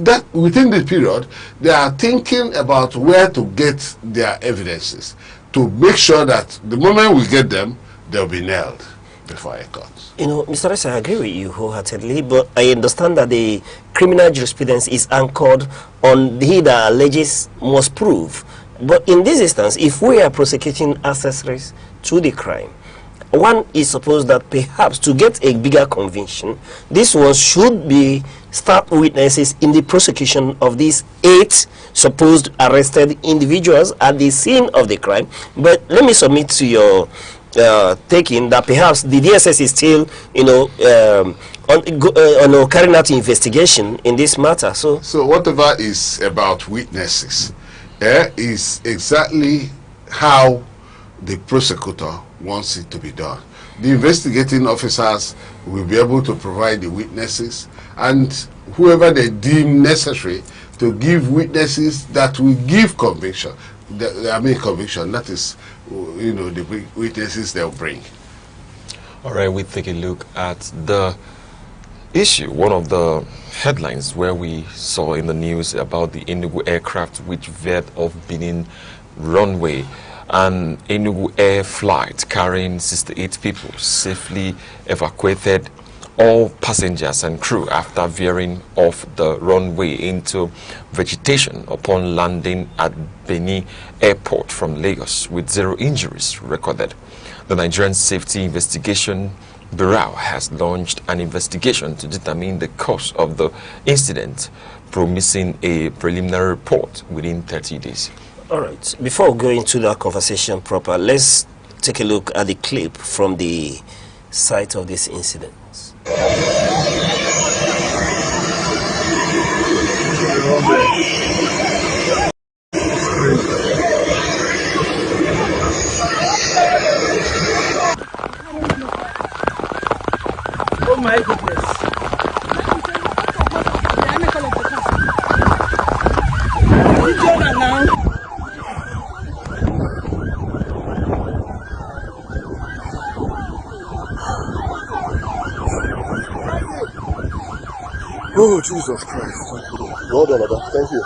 that within the period, they are thinking about where to get their evidences to make sure that the moment we get them, they'll be nailed before a court. You know, Mr. Ressa, I agree with you wholeheartedly, but I understand that the criminal jurisprudence is anchored on he that alleges must prove. But in this instance, if we are prosecuting accessories to the crime, one is supposed that perhaps to get a bigger conviction, this one should be star witnesses in the prosecution of these 8 supposed arrested individuals at the scene of the crime. But let me submit to your taking that perhaps the DSS is still, you know, carrying out investigation in this matter. So whatever is about witnesses is exactly how the prosecutor wants it to be done. The investigating officers will be able to provide the witnesses, and whoever they deem necessary to give witnesses that will give conviction. Conviction, that is, you know, the witnesses they'll bring. All right, we take a look at the issue. One of the headlines where we saw in the news about the Enugu aircraft which veered off Benin runway. An Enugu air flight carrying 68 people safely evacuated all passengers and crew after veering off the runway into vegetation upon landing at Benin Airport from Lagos, with 0 injuries recorded. The Nigerian Safety Investigation Bureau has launched an investigation to determine the cause of the incident, promising a preliminary report within 30 days. All right, before we go into that conversation proper, let's take a look at the clip from the site of this incident. Oh my goodness. Oh, Jesus Christ. Well done, Abba. Thank you.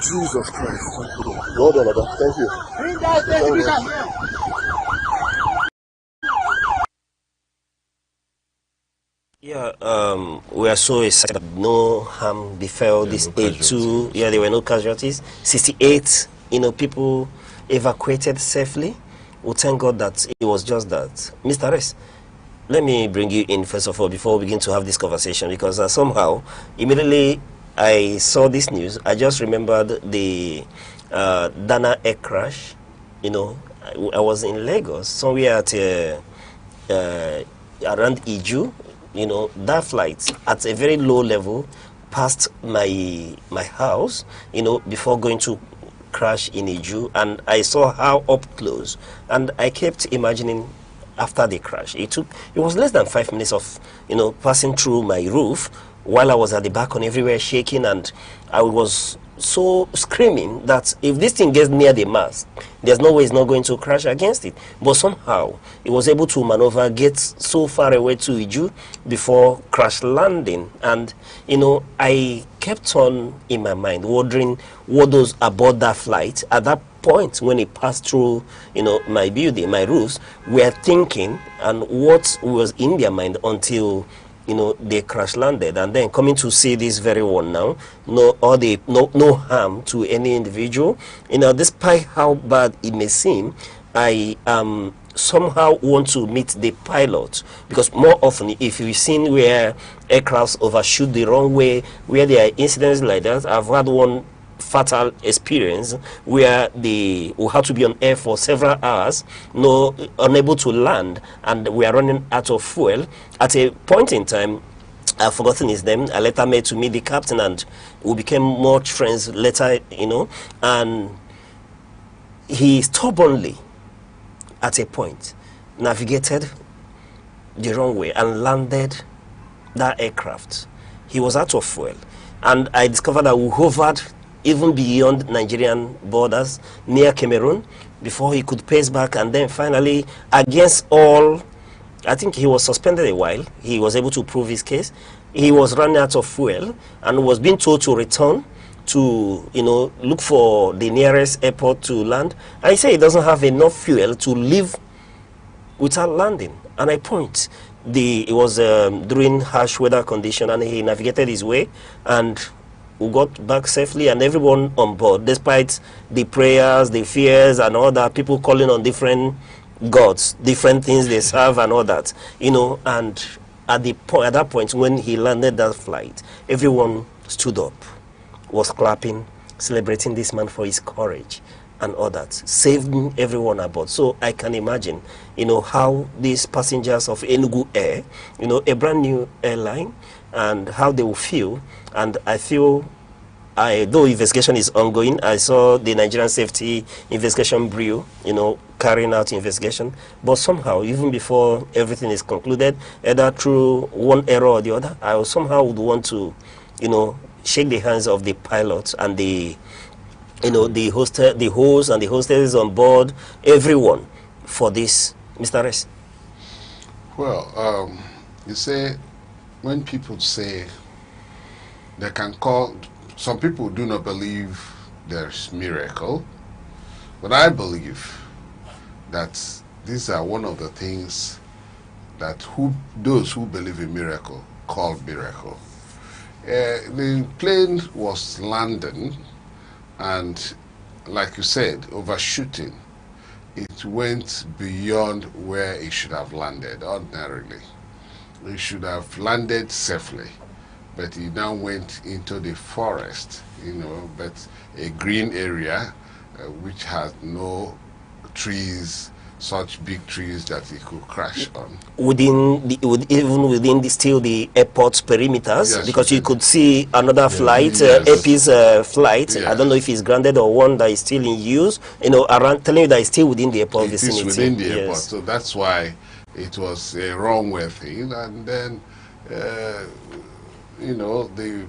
Jesus Christ. Well done, Ada. Thank you. Yeah, we are so excited that no harm befell these 82. Yeah, there were no casualties. 68, people evacuated safely. We thank God that it was just that. Mr. S, let me bring you in first of all before we begin to have this conversation, because somehow, immediately I saw this news, I just remembered the Dana air crash. I was in Lagos, somewhere at around Iju. That flight at a very low level passed my house, before going to crash in Iju, and I saw how up close, and I kept imagining after the crash. It was less than 5 minutes of, passing through my roof while I was at the balcony, everywhere shaking, and I was so screaming that if this thing gets near the mast, there's no way it's not going to crash against it. But somehow it was able to maneuver, get so far away to Iju before crash landing. And I kept on in my mind wondering what those aboard that flight at that point when it passed through my building, my roofs, were thinking and what was in their mind until they crash landed. And then coming to see this very one now, no harm to any individual. Despite how bad it may seem, I somehow want to meet the pilot, because more often, if you've seen where aircrafts overshoot the wrong way, where there are incidents like that, I've had one fatal experience where we had to be on air for several hours, unable to land, and we are running out of fuel. At a point in time, I've forgotten his name. I later made to meet the captain, and we became much friends later, and he stubbornly, at a point, navigated the wrong way and landed that aircraft. He was out of fuel, and I discovered that we hovered even beyond Nigerian borders, near Cameroon, before he could pace back. And then finally, against all, I think he was suspended a while. He was able to prove his case. He was running out of fuel and was being told to return to, look for the nearest airport to land. I say he doesn't have enough fuel to leave without landing. And I point, it was during harsh weather condition, and he navigated his way, and we got back safely, and everyone on board, despite the prayers, the fears, and all that, people calling on different gods, different things they serve, and all that, And at that point, when he landed that flight, everyone stood up, was clapping, celebrating this man for his courage and all that, saving everyone aboard. So I can imagine, how these passengers of Enugu Air, a brand new airline, and how they will feel. And I feel, though investigation is ongoing, I saw the Nigerian Safety Investigation Bureau, carrying out investigation. But somehow, even before everything is concluded, either through one error or the other, I somehow would want to, shake the hands of the pilots and the host and the hostess on board, everyone, for this. Mr. S. Well, you say, when people say they can call, some people do not believe there's miracle, but I believe that these are one of the things that those who believe in miracle call miracle. The plane was landing, and like you said, overshooting. It went beyond where it should have landed ordinarily. It should have landed safely, but it now went into the forest, but a green area which has no trees, such big trees that it could crash on. Even within the airport's perimeters, yes, because you could see another flight, Epi's flight. Yes. I don't know if it's grounded or one that is still in use. Around telling you that it's still within the airport vicinity. It is within the airport, so that's why it was a wrong way thing. And then, the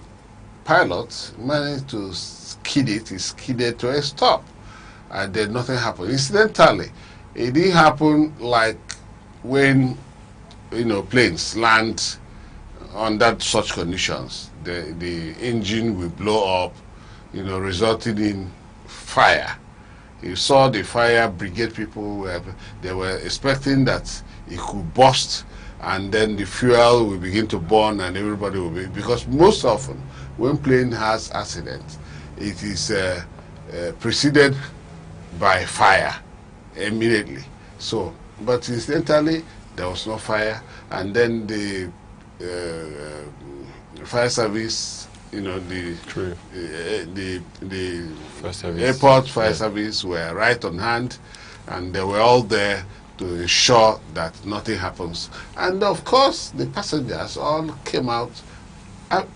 pilot managed to skid it. He skidded to a stop, and then nothing happened. Incidentally, it didn't happen like when planes land under such conditions. The engine will blow up, resulting in fire. You saw the fire brigade people, they were expecting that it could burst and then the fuel will begin to burn and everybody will be, because most often when plane has accidents, it is preceded by fire immediately. So, but incidentally, there was no fire, and then the fire service, the airport fire service were right on hand, and they were all there to ensure that nothing happens. And of course, the passengers all came out.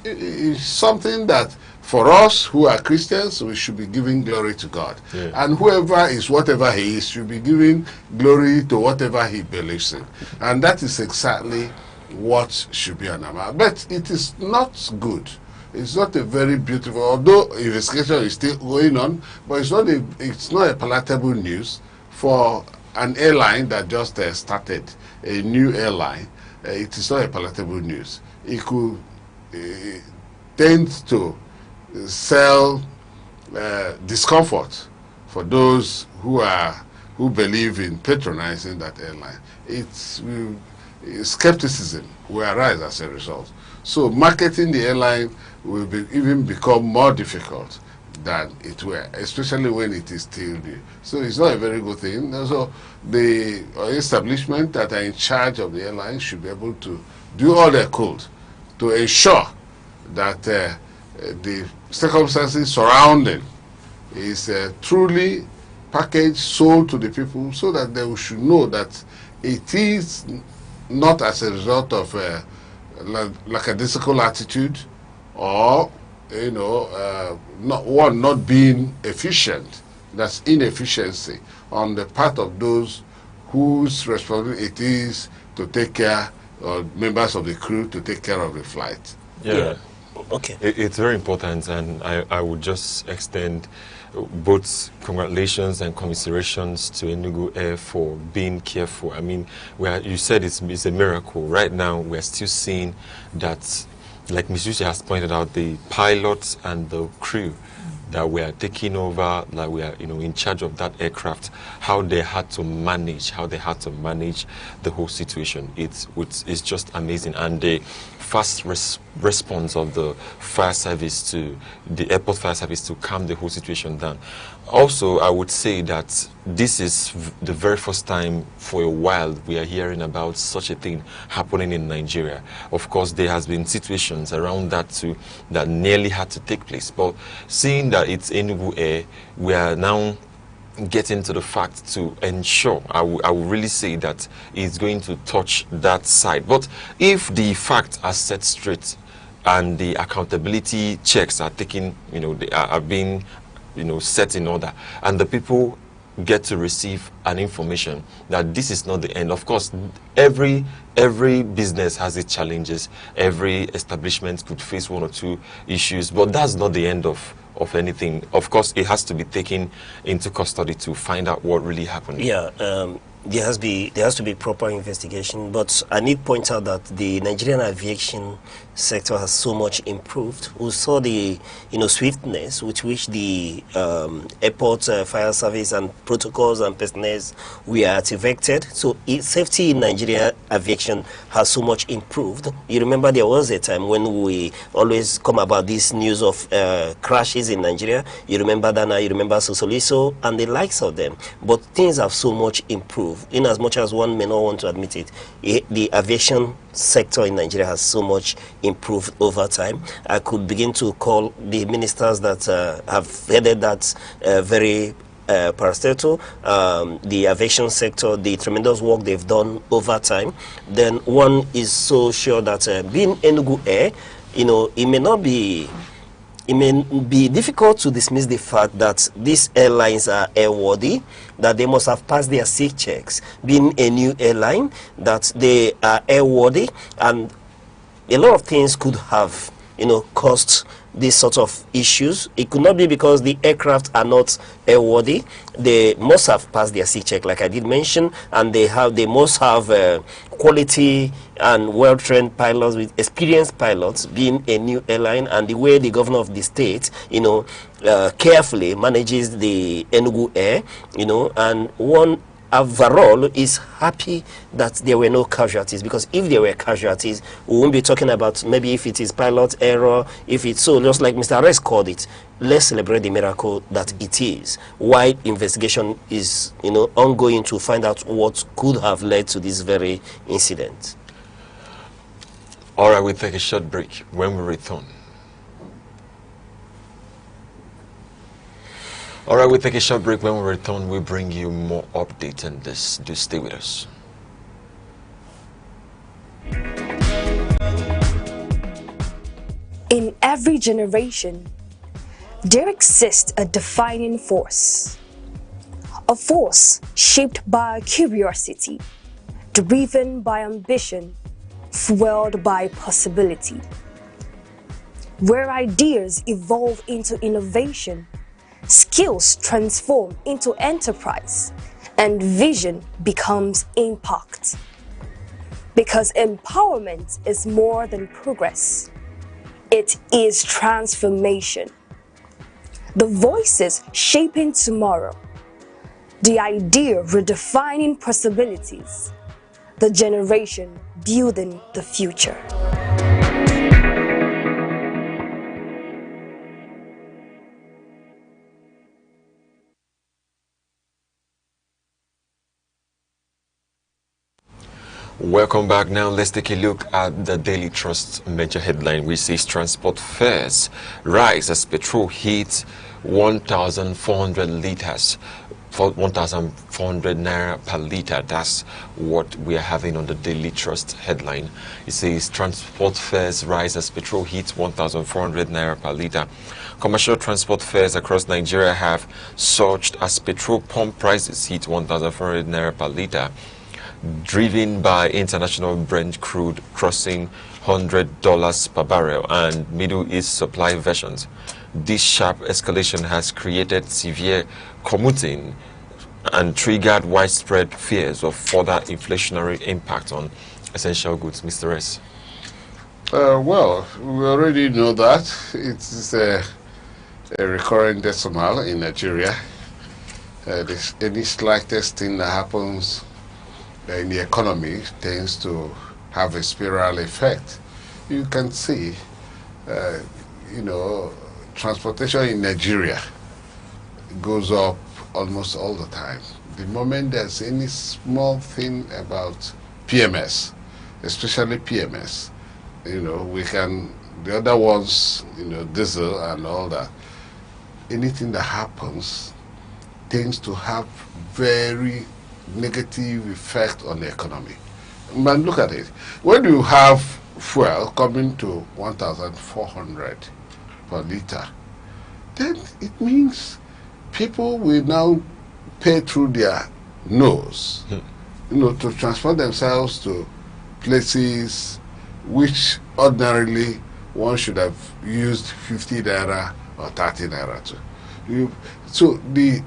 It's something that for us who are Christians, we should be giving glory to God. Yeah. And whoever is whatever he is should be giving glory to whatever he believes in. And that is exactly what should be on our mind. But it is not good. It's not a very beautiful, although investigation is still going on, but it's not a palatable news for an airline that just started, a new airline. It is not a palatable news. It could tend to sell discomfort for those who believe in patronizing that airline. Skepticism will arise as a result. So marketing the airline will even become more difficult than it were, especially when it is still new. So it's not a very good thing. So the establishment that are in charge of the airline should be able to do all they could to ensure that the circumstances surrounding is truly packaged, sold to the people, so that they should know that it is not as a result of lackadaisical attitude or not being efficient. That's inefficiency on the part of those whose responsibility it is to take care, or members of the crew to take care of the flight. Yeah. Okay. It's very important, and I would just extend both congratulations and commiserations to Enugu Air for being careful. I mean, you said it's a miracle. Right now, we're still seeing that, like Ms. Yusi has pointed out, the pilots and the crew that we are taking over, that we are in charge of that aircraft, how they had to manage the whole situation. It's just amazing, and the fast response of the fire service to the airport fire service to calm the whole situation down. Also, I would say that this is the very first time for a while we are hearing about such a thing happening in Nigeria. Of course, there has been situations around that too that nearly had to take place, but seeing that it's Enugu Air, we are now getting to the fact to ensure, I will really say that it's going to touch that side. But if the facts are set straight and the accountability checks are taken, they are being set in order, and the people get to receive an information that this is not the end. Of course, every business has its challenges. Every establishment could face one or two issues, but that's not the end of anything. Of course, it has to be taken into custody to find out what really happened. Yeah, there has to be proper investigation, but I need to point out that the Nigerian aviation sector has so much improved. We saw the swiftness with which the airport fire service and protocols and personnel were activated. So safety in Nigeria aviation has so much improved. You remember there was a time when we always come about this news of crashes in Nigeria. You remember Dana, you remember Sosoliso and the likes of them. But things have so much improved. In as much as one may not want to admit it, the aviation sector in Nigeria has so much improved over time. I could begin to call the ministers that have headed that very parastatal, the aviation sector, the tremendous work they've done over time. Then one is so sure that being Enugu Air, it may be difficult to dismiss the fact that these airlines are airworthy, that they must have passed their SIG checks, being a new airline, that they are airworthy, and a lot of things could have, caused these sort of issues. It could not be because the aircraft are not airworthy. They must have passed their C check, like I did mention, and they must have quality and well-trained pilots with experienced pilots, being a new airline, and the way the governor of the state, carefully manages the Enugu Air, and one overall is happy that there were no casualties, because if there were casualties, we won't be talking about maybe if it is pilot error, if it's so, just like Mr. Arrest called it. Let's celebrate the miracle that it is, while investigation is ongoing to find out what could have led to this very incident. All right, we'll take a short break. When we return, When we return, we'll bring you more updates on this. Do stay with us. In every generation, there exists a defining force. A force shaped by curiosity, driven by ambition, fueled by possibility. Where ideas evolve into innovation, skills transform into enterprise, and vision becomes impact. Because empowerment is more than progress. It is transformation. The voices shaping tomorrow. The idea redefining possibilities. The generation building the future. Welcome back. Now let's take a look at the Daily Trust major headline, which says transport fares rise as petrol hits 1,400 liters for 1,400 naira per liter. That's what we are having on the Daily Trust headline. It says transport fares rise as petrol hits 1,400 naira per liter. Commercial transport fares across Nigeria have surged as petrol pump prices hit 1,400 naira per liter, driven by international Brent crude crossing $100 per barrel and Middle East supply versions. This sharp escalation has created severe commuting and triggered widespread fears of further inflationary impact on essential goods. Mr. S. Well, we already know that it is a recurrent decimal in Nigeria. Any slightest thing that happens in the economy tends to have a spiral effect. You can see, transportation in Nigeria goes up almost all the time. The moment there's any small thing about PMS, especially PMS, the other ones, diesel and all that, anything that happens tends to have very negative effect on the economy. But look at it. When you have fuel coming to 1,400 per liter, then it means people will now pay through their nose, to transport themselves to places which ordinarily one should have used 50 naira or 30 naira to. So the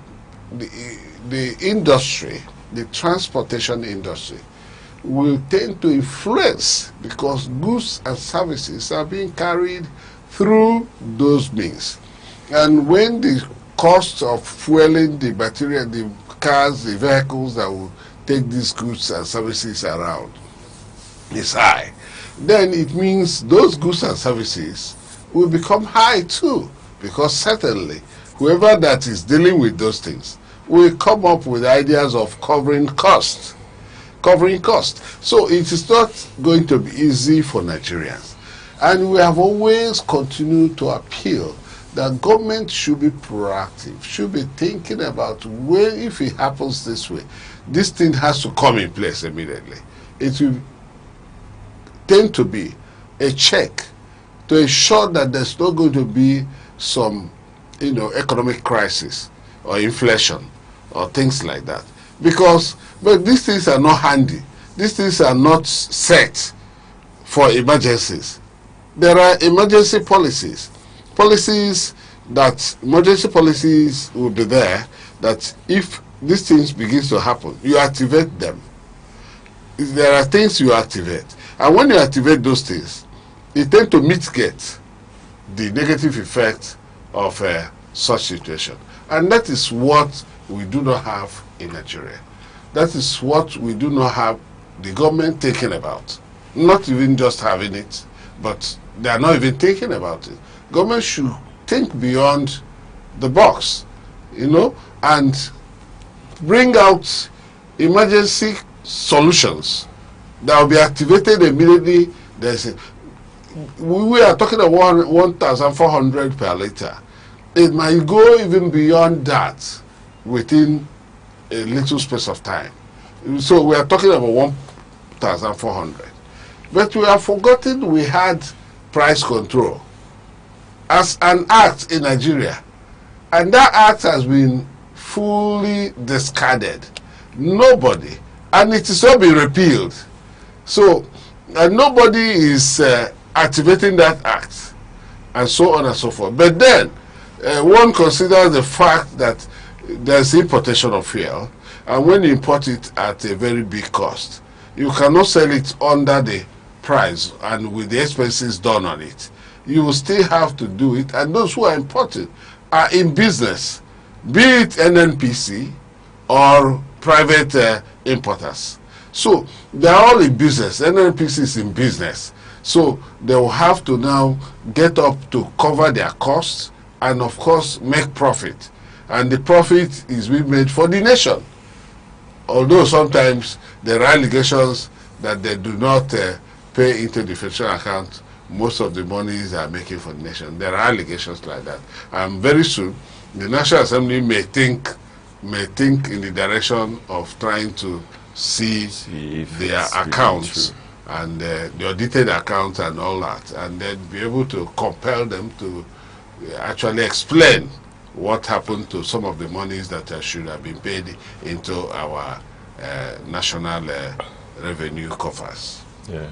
industry, the transportation industry, will tend to influence because goods and services are being carried through those means. And when the cost of fueling the material, the cars, the vehicles that will take these goods and services around is high, then it means those goods and services will become high too, because certainly whoever that is dealing with those things will come up with ideas of covering costs. So it is not going to be easy for Nigerians. And we have always continued to appeal that government should be proactive, should be thinking about when, if it happens this way, this thing has to come in place immediately. It will tend to be a check to ensure that there's not going to be some, economic crisis or inflation or things like that. But these things are not handy. These things are not set for emergencies. There are emergency policies policies that, emergency policies will be there, that if these things begins to happen, you activate them. There are things you activate. And when you activate those things, it tends to mitigate the negative effect of such situation. And that is what we do not have in Nigeria. That is what we do not have the government thinking about. Not even just having it, but they are not even thinking about it. Government should think beyond the box, you know, and bring out emergency solutions that will be activated immediately. We are talking about 1,400 per liter. It might go even beyond that within a little space of time. So we are talking about 1,400. But we have forgotten we had price control as an act in Nigeria. And that act has been fully discarded. Nobody, and it is all been repealed. So nobody is activating that act, and so on and so forth. But then one considers the fact that there's importation of fuel, and when you import it at a very big cost, you cannot sell it under the price and with the expenses done on it. You will still have to do it, and those who are importing are in business, be it NNPC or private importers. So they are all in business. NNPC is in business. So they will have to now get up to cover their costs and, of course, make profit. And the profit is being made for the nation. Although sometimes there are allegations that they do not pay into the federal account most of the monies they are making for the nation. There are allegations like that. And very soon, the National Assembly may think in the direction of trying to see their accounts and the audited accounts and all that, and then be able to compel them to actually explain what happened to some of the monies that should have been paid into our national revenue coffers. Yeah,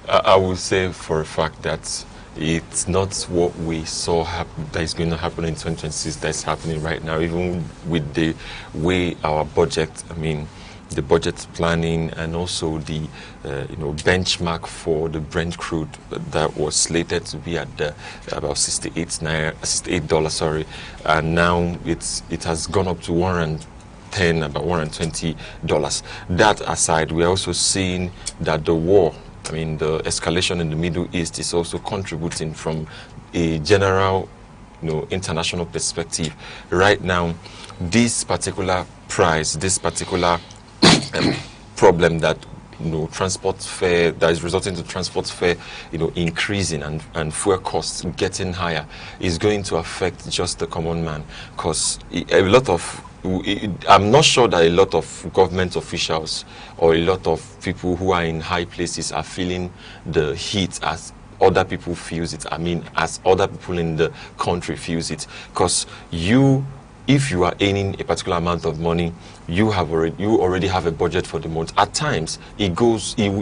I would say for a fact that it's not what we saw that is going to happen in 2026 that's happening right now, even with the way our budget, the budget planning, and also the benchmark for the Brent crude that was slated to be at about $68, sorry, and now it has gone up to about $120. That aside, we are also seeing that the war, the escalation in the Middle East is also contributing from a general, international perspective. Right now, this particular price, this particular problem that transport fare, that is resulting to transport fare increasing and fuel costs getting higher, is going to affect just the common man, because I'm not sure that a lot of government officials or a lot of people who are in high places are feeling the heat as other people feels it. As other people in the country feels it, because if you are earning a particular amount of money, you already have a budget for the month. At times, it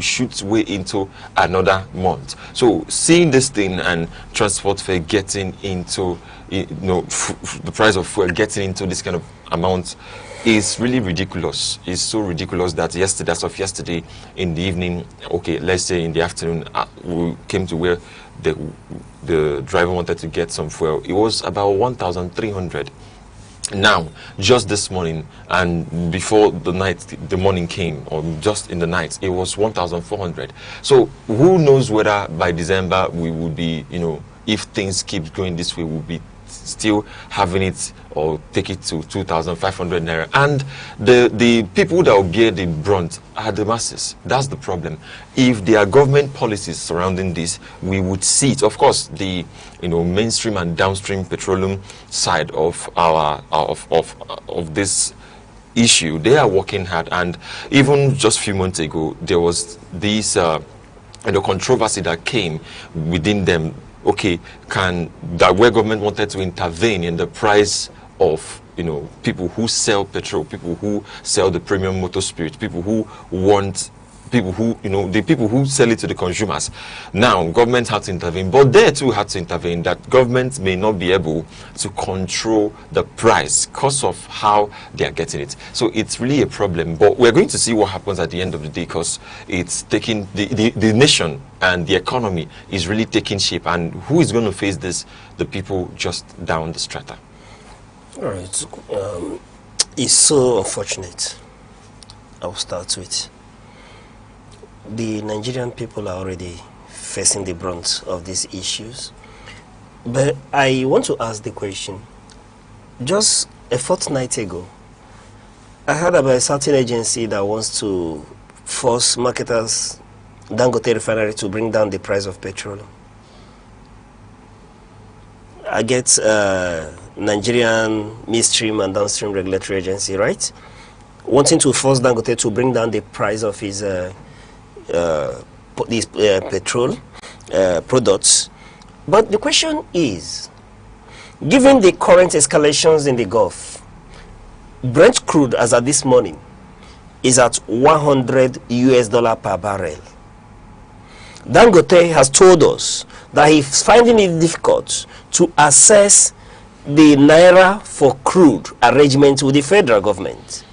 shoots way into another month. So seeing this thing and transport fare getting into, the price of fuel getting into this kind of amount is really ridiculous. It's so ridiculous that yesterday in the evening, okay, let's say in the afternoon, we came to where the driver wanted to get some fuel. It was about 1,300. Now, just this morning, and before the morning came, or just in the night, it was 1,400. So who knows whether by December we will be, if things keep going this way, we'll be still having it or take it to 2,500 naira. And the people that will bear the brunt are the masses. That's the problem. If there are government policies surrounding this, we would see it. Of course, the mainstream and downstream petroleum side of of this issue, they are working hard. And even just a few months ago, there was this controversy that came within them. Okay, where government wanted to intervene in the price of people who sell petrol, people who sell the premium motor spirit, people who want people who, the people who sell it to the consumers. Now, government had to intervene, but they too had to intervene that government may not be able to control the price because of how they are getting it. So it's really a problem, but we're going to see what happens at the end of the day, because it's taking, the nation and the economy is really taking shape, and who is going to face this? The people just down the strata. All right. It's so unfortunate. I'll start with. The Nigerian people are already facing the brunt of these issues. But I want to ask the question. Just a fortnight ago, I heard about a certain agency that wants to force marketers, Dangote refinery, to bring down the price of petrol. I get Nigerian midstream and downstream regulatory agency, right? Wanting to force Dangote to bring down the price of his these petrol products. But the question is, given the current escalations in the Gulf, Brent crude as at this morning is at $100 per barrel. Dangote has told us that he's finding it difficult to assess the naira for crude arrangement with the federal government.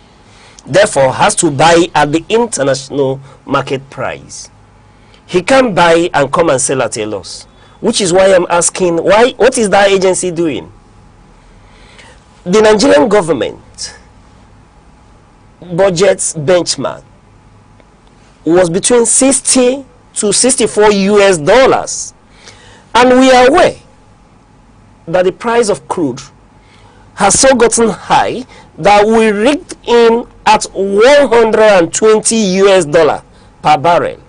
Therefore, has to buy at the international market price. He can't buy and come and sell at a loss, which is why I'm asking, what is that agency doing? The Nigerian government budget's benchmark was between 60 to 64 US dollars. And we are aware that the price of crude has so gotten high that we rigged in at 120 US dollar per barrel,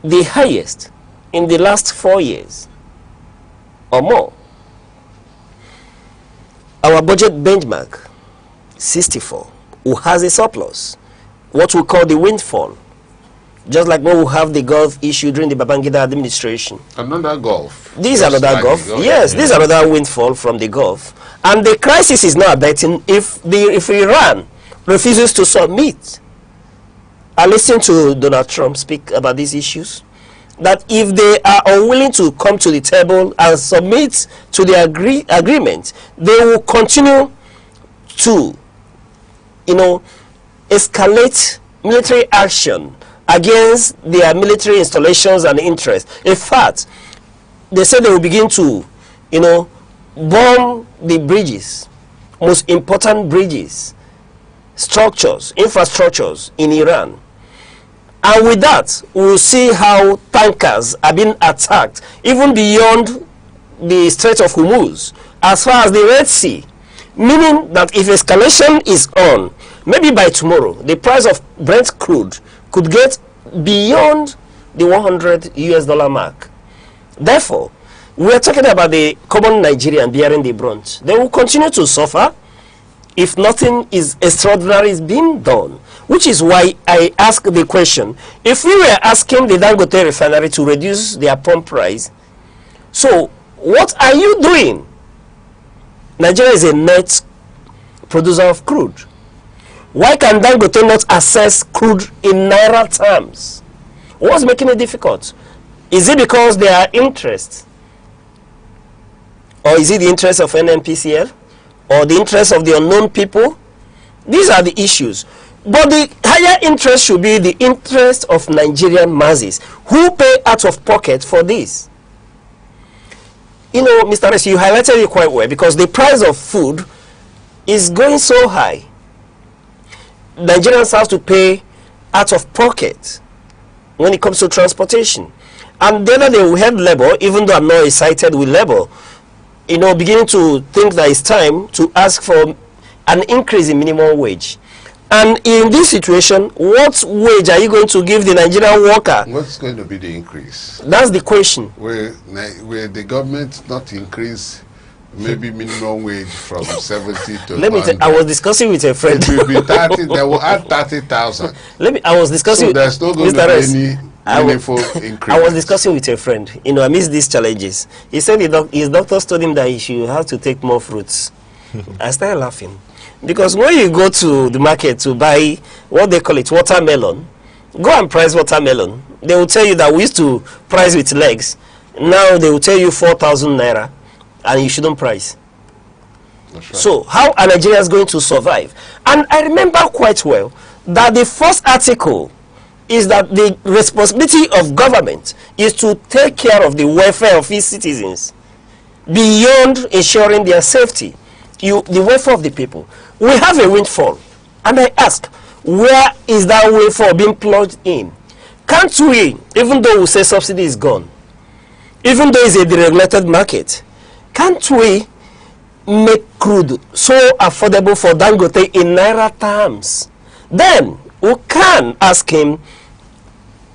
the highest in the last 4 years or more. Our budget benchmark, 64, who has a surplus, what we call the windfall, just like when we have the Gulf issue during the Babangida administration. Another Gulf. This is another like Gulf. Yes, this is another windfall from the Gulf. And the crisis is now abating if Iran refuses to submit. I listened to Donald Trump speak about these issues, that if they are unwilling to come to the table and submit to the agreement, they will continue to, escalate military action against their military installations and interests. In fact, they said they will begin to, bomb the bridges, most important bridges, structures, infrastructures in Iran. And with that, we'll see how tankers are being attacked, even beyond the Strait of Hormuz, as far as the Red Sea. Meaning that if escalation is on, maybe by tomorrow, the price of Brent crude could get beyond the 100 US dollar mark. Therefore, we are talking about the common Nigerian bearing the brunt. They will continue to suffer if nothing is extraordinary is being done, which is why I ask the question, if we were asking the Dangote refinery to reduce their pump price, so what are you doing? Nigeria is a net producer of crude. Why can Dangote not assess crude in naira terms? What's making it difficult? Is it because there are interests? Or is it the interest of NNPCL? Or the interest of the unknown people? These are the issues. But the higher interest should be the interest of Nigerian masses who pay out of pocket for this. Mr. Messi, you highlighted it quite well, because the price of food is going so high. Nigerians have to pay out of pocket when it comes to transportation. And the other day we had Labour, even though I'm not excited with Labour, beginning to think that it's time to ask for an increase in minimum wage. And in this situation, what wage are you going to give the Nigerian worker? What's going to be the increase? That's the question. Will the government not increase maybe minimum wage from 70 to Let me I was discussing with a friend. It will be 30, they will add 30,000. I was discussing so there's not going to be any meaningful increase. I was discussing with a friend, amidst these challenges. He said his doctors told him that he should have to take more fruits. I started laughing. Because when you go to the market to buy what they call it, watermelon, Go and price watermelon. They will tell you that we used to price with legs. Now they will tell you 4,000 naira and you shouldn't price. That's right. So how are Nigerians going to survive? And I remember quite well that the first article is that the responsibility of government is to take care of the welfare of its citizens beyond ensuring their safety, the welfare of the people. We have a windfall, and I ask, where is that windfall being plugged in? Can't we, even though we say subsidy is gone, even though it's a deregulated market, can't we make crude so affordable for Dangote in naira terms? Then we can ask him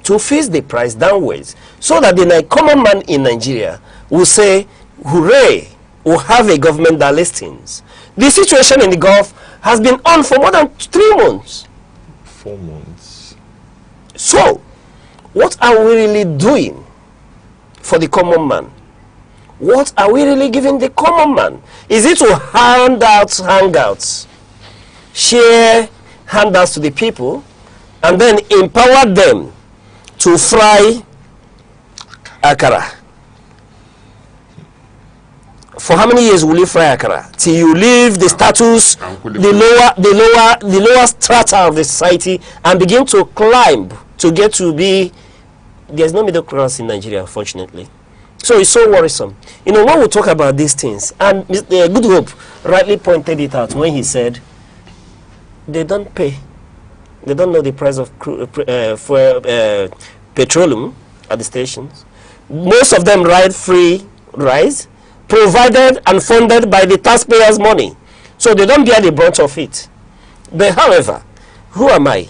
to fix the price downwards, so that the common man in Nigeria will say, hooray, we'll have a government that listens. The situation in the Gulf has been on for more than 3 months. 4 months. So, what are we really doing for the common man? What are we really giving the common man? Is it to hand out hangouts, share handouts to the people, and then empower them to fry akara? For how many years will you fry akara? Till you leave the status, the lower strata of the society, and begin to climb to get to be. There's no middle class in Nigeria, unfortunately. So it's so worrisome. You know, when we talk about these things, and Good Hope rightly pointed it out when he said, they don't pay. They don't know the price of petroleum at the stations. Most of them ride free rides, provided and funded by the taxpayers' money. So they don't bear the brunt of it. But however, who am I?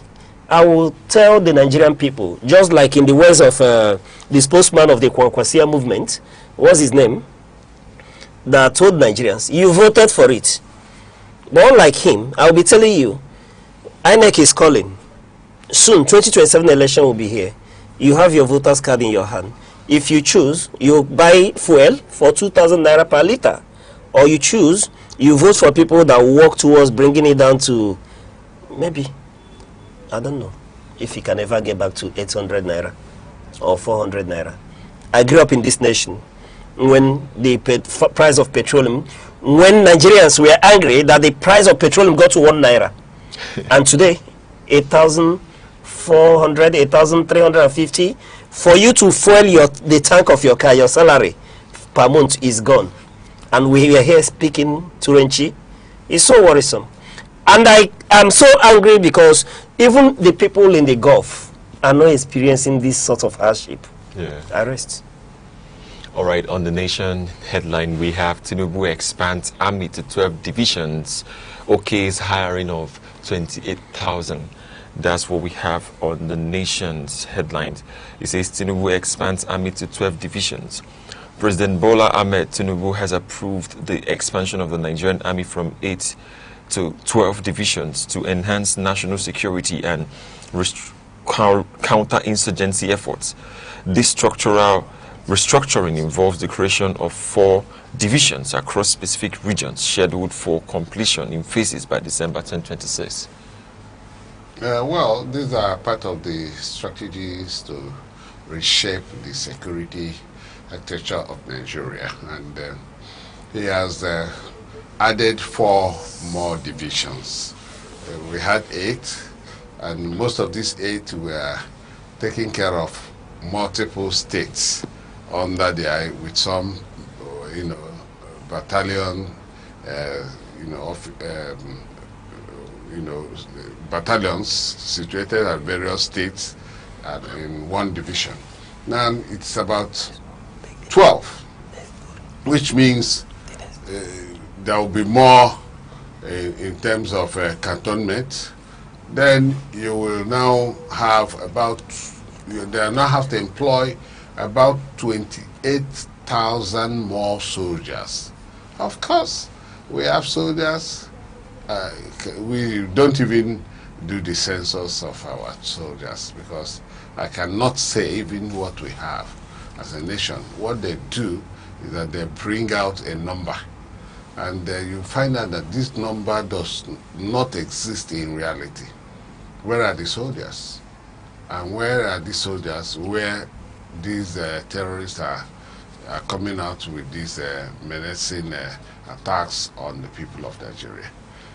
I will tell the Nigerian people, just like in the words of the spokesman of the Kwankwasia movement, what's his name, that told Nigerians, you voted for it. But unlike him, I will be telling you, INEC is calling. Soon, 2027 election will be here. You have your voter's card in your hand. If you choose, you buy fuel for 2,000 naira per litre. Or you choose, you vote for people that work towards bringing it down to, maybe, I don't know, if you can ever get back to 800 naira or 400 naira. I grew up in this nation when the price of petroleum, when Nigerians were angry that the price of petroleum got to 1 naira. And today, 8,400, 8,350, for you to fuel the tank of your car, your salary per month is gone. And we are here speaking Turenchi. It's so worrisome. And I am so angry because even the people in the Gulf are not experiencing this sort of hardship. Yeah. I rest. All right, on the Nation headline, we have Tinubu expands army to 12 divisions. OK's hiring of 28,000. That's what we have on the Nation's headlines. It says Tinubu expands army to 12 divisions. President Bola Ahmed Tinubu has approved the expansion of the Nigerian army from 8 to 12 divisions to enhance national security and counter-insurgency efforts. This structural restructuring involves the creation of 4 divisions across specific regions scheduled for completion in phases by December 2026. Well, these are part of the strategies to reshape the security architecture of Nigeria, and he has added 4 more divisions. We had 8, and most of these 8 were taking care of multiple states under the eye, with some, battalion, battalions situated at various states and in 1 division. Now it's about 12, which means there will be more in terms of cantonment. Then you will now have they now have to employ about 28,000 more soldiers. Of course, we have soldiers. We don't even do the census of our soldiers, because I cannot say even what we have as a nation. What they do is that they bring out a number, and you find out that this number does not exist in reality. Where are the soldiers? And where are these soldiers where these terrorists are coming out with these menacing attacks on the people of Nigeria?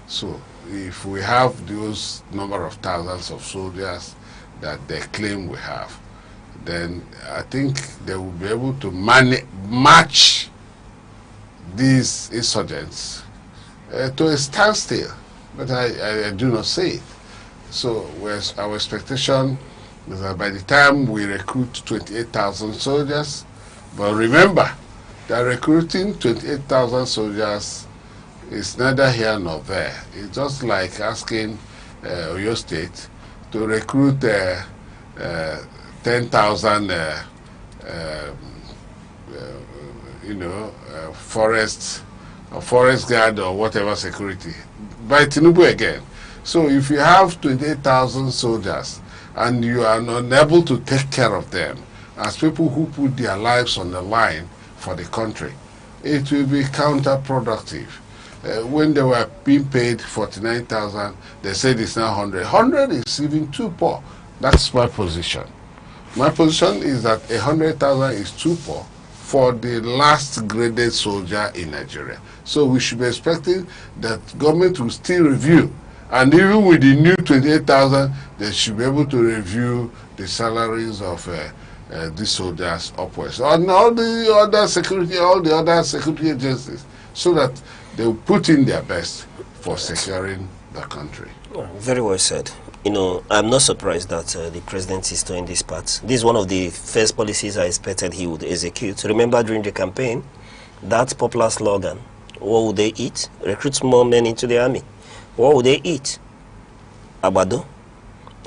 So if we have those number of thousands of soldiers that they claim we have, then I think they will be able to match these insurgents to a standstill. But I do not see it. So our expectation is that by the time we recruit 28,000 soldiers, but remember that recruiting 28,000 soldiers is neither here nor there. It's just like asking Oyo State to recruit 10,000 forest guard or whatever security by Tinubu again. So if you have 28,000 soldiers and you are unable to take care of them as people who put their lives on the line for the country, it will be counterproductive. When they were being paid 49,000, they said it's now 100. 100 is even too poor. That's my position. My position is that 100,000 is too poor for the last graded soldier in Nigeria. So we should be expecting that government will still review. And even with the new 28,000, they should be able to review the salaries of these soldiers upwards. And all the other security agencies, so that they will put in their best for securing the country. Very well said. You know, I'm not surprised that the president is doing this part. This is one of the first policies I expected he would execute. Remember during the campaign, that popular slogan, what would they eat? Recruit more men into the army. What would they eat? Abado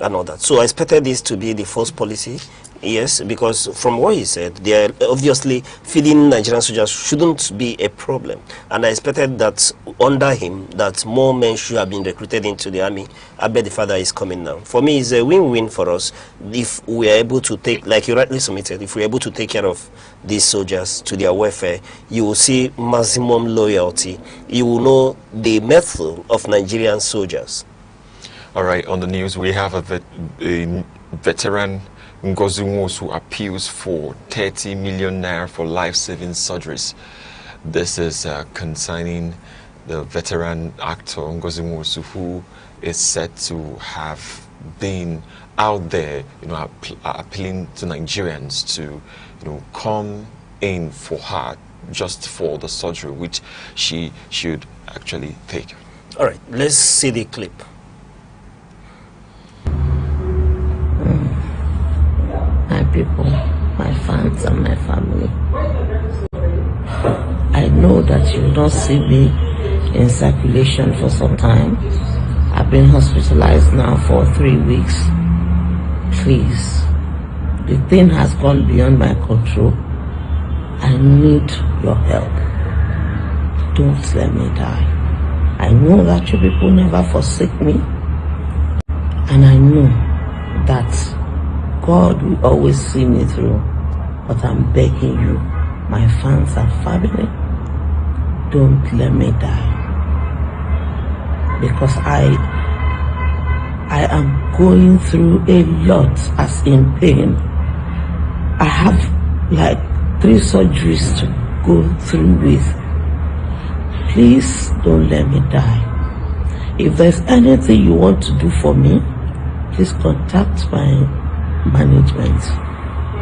and all that. So I expected this to be the first policy. Yes, because from what he said, they are obviously feeding Nigerian soldiers shouldn't be a problem. And I expected that under him, that more men should have been recruited into the army. I bet the father is coming now. For me, it's a win-win for us if we are able to take, like you rightly submitted, if we're able to take care of these soldiers to their welfare, you will see maximum loyalty. You will know the mettle of Nigerian soldiers. All right, on the news, we have a veteran Ngozi Nwosu appeals for 30 million naira for life-saving surgeries. This is concerning the veteran actor Ngozi Nwosu, who is said to have been out there, appealing to Nigerians to, come in for her just for the surgery, which she should actually take. All right, let's see the clip. My people, my fans and my family, I know that you will not see me in circulation for some time. I've been hospitalized now for 3 weeks. Please, the thing has gone beyond my control. I need your help. Don't let me die. I know that you people never forsake me, and I know that God will always see me through. But I'm begging you, my fans and family, don't let me die. Because I am going through a lot, as in pain. I have like 3 surgeries to go through with. Please don't let me die. If there's anything you want to do for me, please contact my management.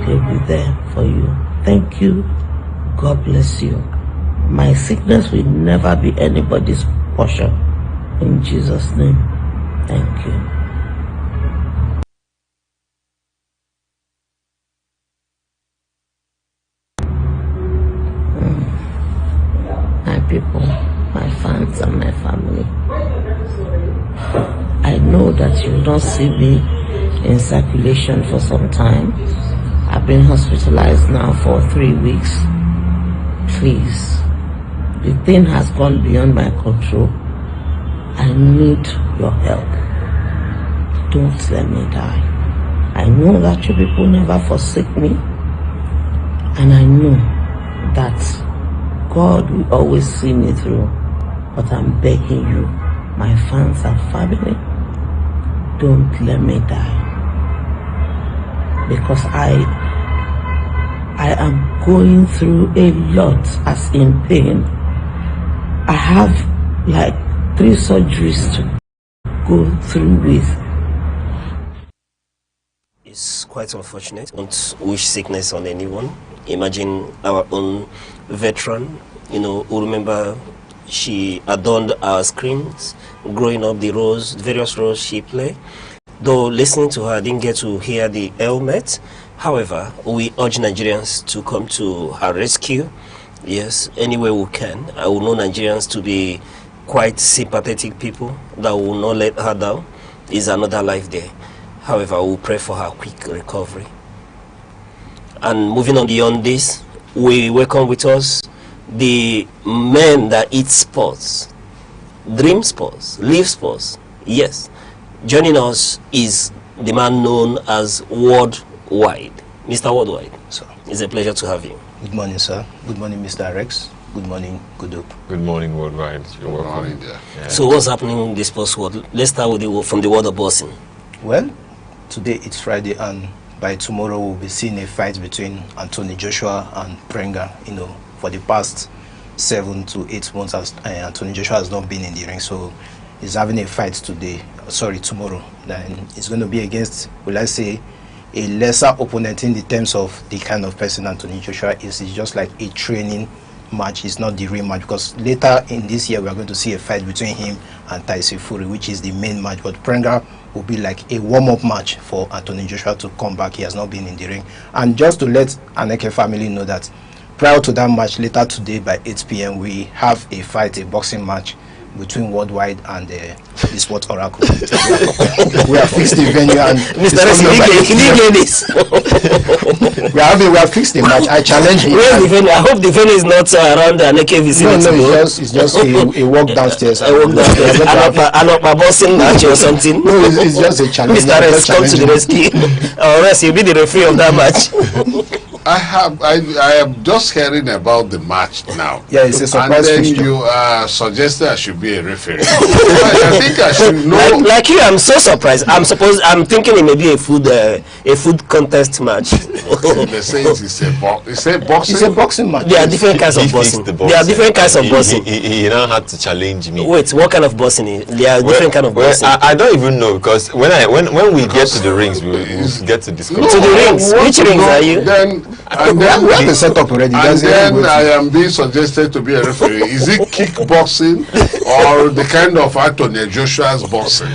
They'll be there for you. Thank you. God bless you. My sickness will never be anybody's portion. In Jesus' name. Thank you. My people, my fans and my family, I know that you will not see me in circulation for some time. I've been hospitalized now for 3 weeks. Please, the thing has gone beyond my control. I need your help. Don't let me die. I know that you people never forsake me, and I know that God will always see me through. But I'm begging you, my fans and family, don't let me die. because I am going through a lot, as in pain. I have like 3 surgeries to go through with. It's quite unfortunate. Don't wish sickness on anyone. Imagine our own veteran, who remember she adorned our screens, growing up, the various roles she played. Though listening to her, I didn't get to hear the helmet. However, we urge Nigerians to come to her rescue. Yes, any way we can. I will know Nigerians to be quite sympathetic people that will not let her down. Is another life there. However, we'll pray for her quick recovery. And moving on beyond this, we welcome with us the men that eat sports, dream sports, live sports. Yes, joining us is the man known as Worldwide. Mr. Worldwide, sir, it's a pleasure to have you. Good morning, sir. Good morning, Mr. Rex. Good morning, good hope. Good morning, Worldwide. You're welcome. Yeah. So what's happening in the sports world? Let's start with from the world of boxing. Well, today it's Friday, and by tomorrow we'll be seeing a fight between Anthony Joshua and Petermbah. For the past 7 to 8 months, Anthony Joshua has not been in the ring, so he's having a fight tomorrow. Then it's going to be against, will I say, a lesser opponent in the terms of the kind of person Anthony Joshua is. It's just like a training match. It's not the real match, because later in this year we are going to see a fight between him and Tyson Fury, which is the main match. But Petermbah will be like a warm-up match for Anthony Joshua to come back. He has not been in the ring. And just to let Aneke family know that prior to that match, later today by 8 p.m, we have a boxing match between Worldwide and the Sport Oracle. We have fixed the venue, and Mr. Rex, you didn't get this. we have fixed the match. I challenge him. Where's the venue? I hope the venue is not around the Aneke vicinity. No, it's just a walk downstairs. A walk downstairs. A boxing match or something. No, it's just a challenge. Mr. Rex, come to the rescue. Or else you'll be the referee of that match. I am just hearing about the match now. Yeah, it's a surprise. And then you suggested I should be a referee. I think I should know. Like you, I'm so surprised. I'm thinking it may be a food contest match. They say it's a boxing. It's a boxing match. There are different kinds of boxing. There are different kinds of boxing. He now had to challenge me. Wait, what kind of boxing? There are different kind of boxing. I don't even know, because when we get to the rings, we get to discuss. To the rings. Which rings are you? And then we have the setup already. And then I am being suggested to be a referee. Is it kickboxing or the kind of Anthony Joshua's boxing?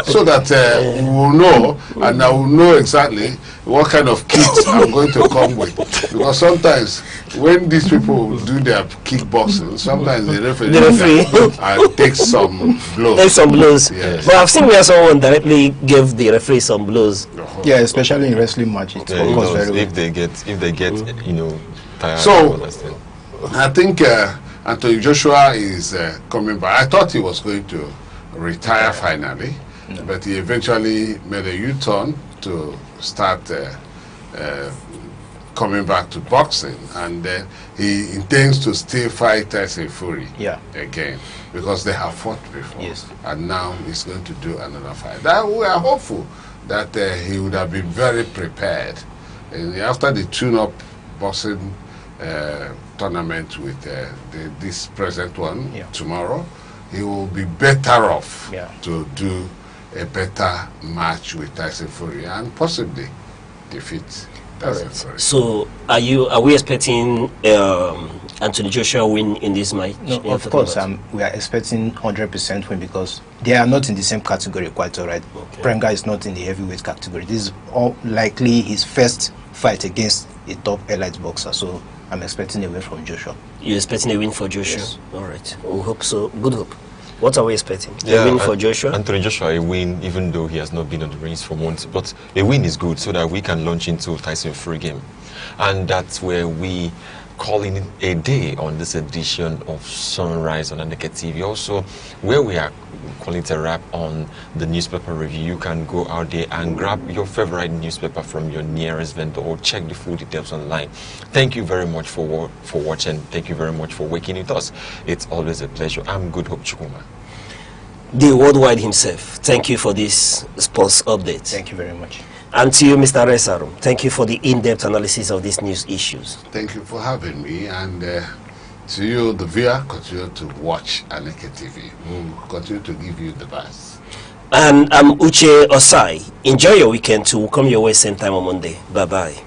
So that we will know, and I will know exactly what kind of kicks I'm going to come with. Because sometimes when these people do their kickboxing, sometimes the referee takes some blows. Take some blows. Yes. But I've seen where someone directly gave the referee some blows. Yeah, especially in wrestling matches. If they get tired. So I think Anthony Joshua is coming back. I thought he was going to retire finally, but he eventually made a U-turn to start coming back to boxing, and he intends to still fight Tyson Fury again, because they have fought before. Yes. And now he's going to do another fight. We are hopeful that he would have been very prepared. And after the tune-up boxing tournament with this present one tomorrow, he will be better off to do a better match with Tyson Fury and possibly defeat Tyson Fury. So are we expecting Anthony Joshua win in this match? No, of course, we are expecting 100% win, because they are not in the same category, quite all right. Petermbah is not in the heavyweight category. This is all likely his first fight against a top elite boxer, so I'm expecting a win from Joshua. You're expecting a win for Joshua? Yes. All right, we hope so. Good hope. What are we expecting? Yeah, a win for Joshua? Anthony Joshua, a win, even though he has not been on the rings for months. But a win is good, so that we can launch into Tyson Fury game. And that's where we calling it a day on this edition of Sunrise on Aneke TV. Also, where we are calling it a wrap on the newspaper review. You can go out there and grab your favorite newspaper from your nearest vendor, or check the full details online. Thank you very much for watching. Thank you very much for waking with us. It's always a pleasure. I'm Good Hope Chukuma. The Worldwide himself, thank you for this sports update. Thank you very much. And to you, Mr. Resarum, thank you for the in-depth analysis of these news issues. Thank you for having me, and to you, the viewer, continue to watch Aneke TV. We'll continue to give you the best. And I'm Uche Osai. Enjoy your weekend too. We'll come your way same time on Monday. Bye-bye.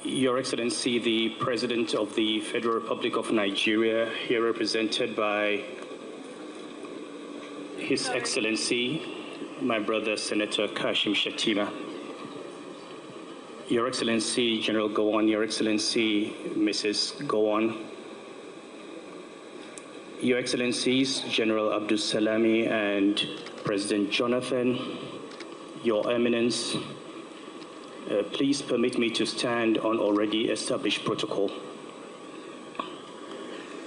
Your Excellency, the President of the Federal Republic of Nigeria, here represented by His Excellency, my brother, Senator Kashim Shettima. Your Excellency, General Gowon, Your Excellency, Mrs. Gowon, Your Excellencies, General Abdul Salami and President Jonathan, Your Eminence, please permit me to stand on already established protocol.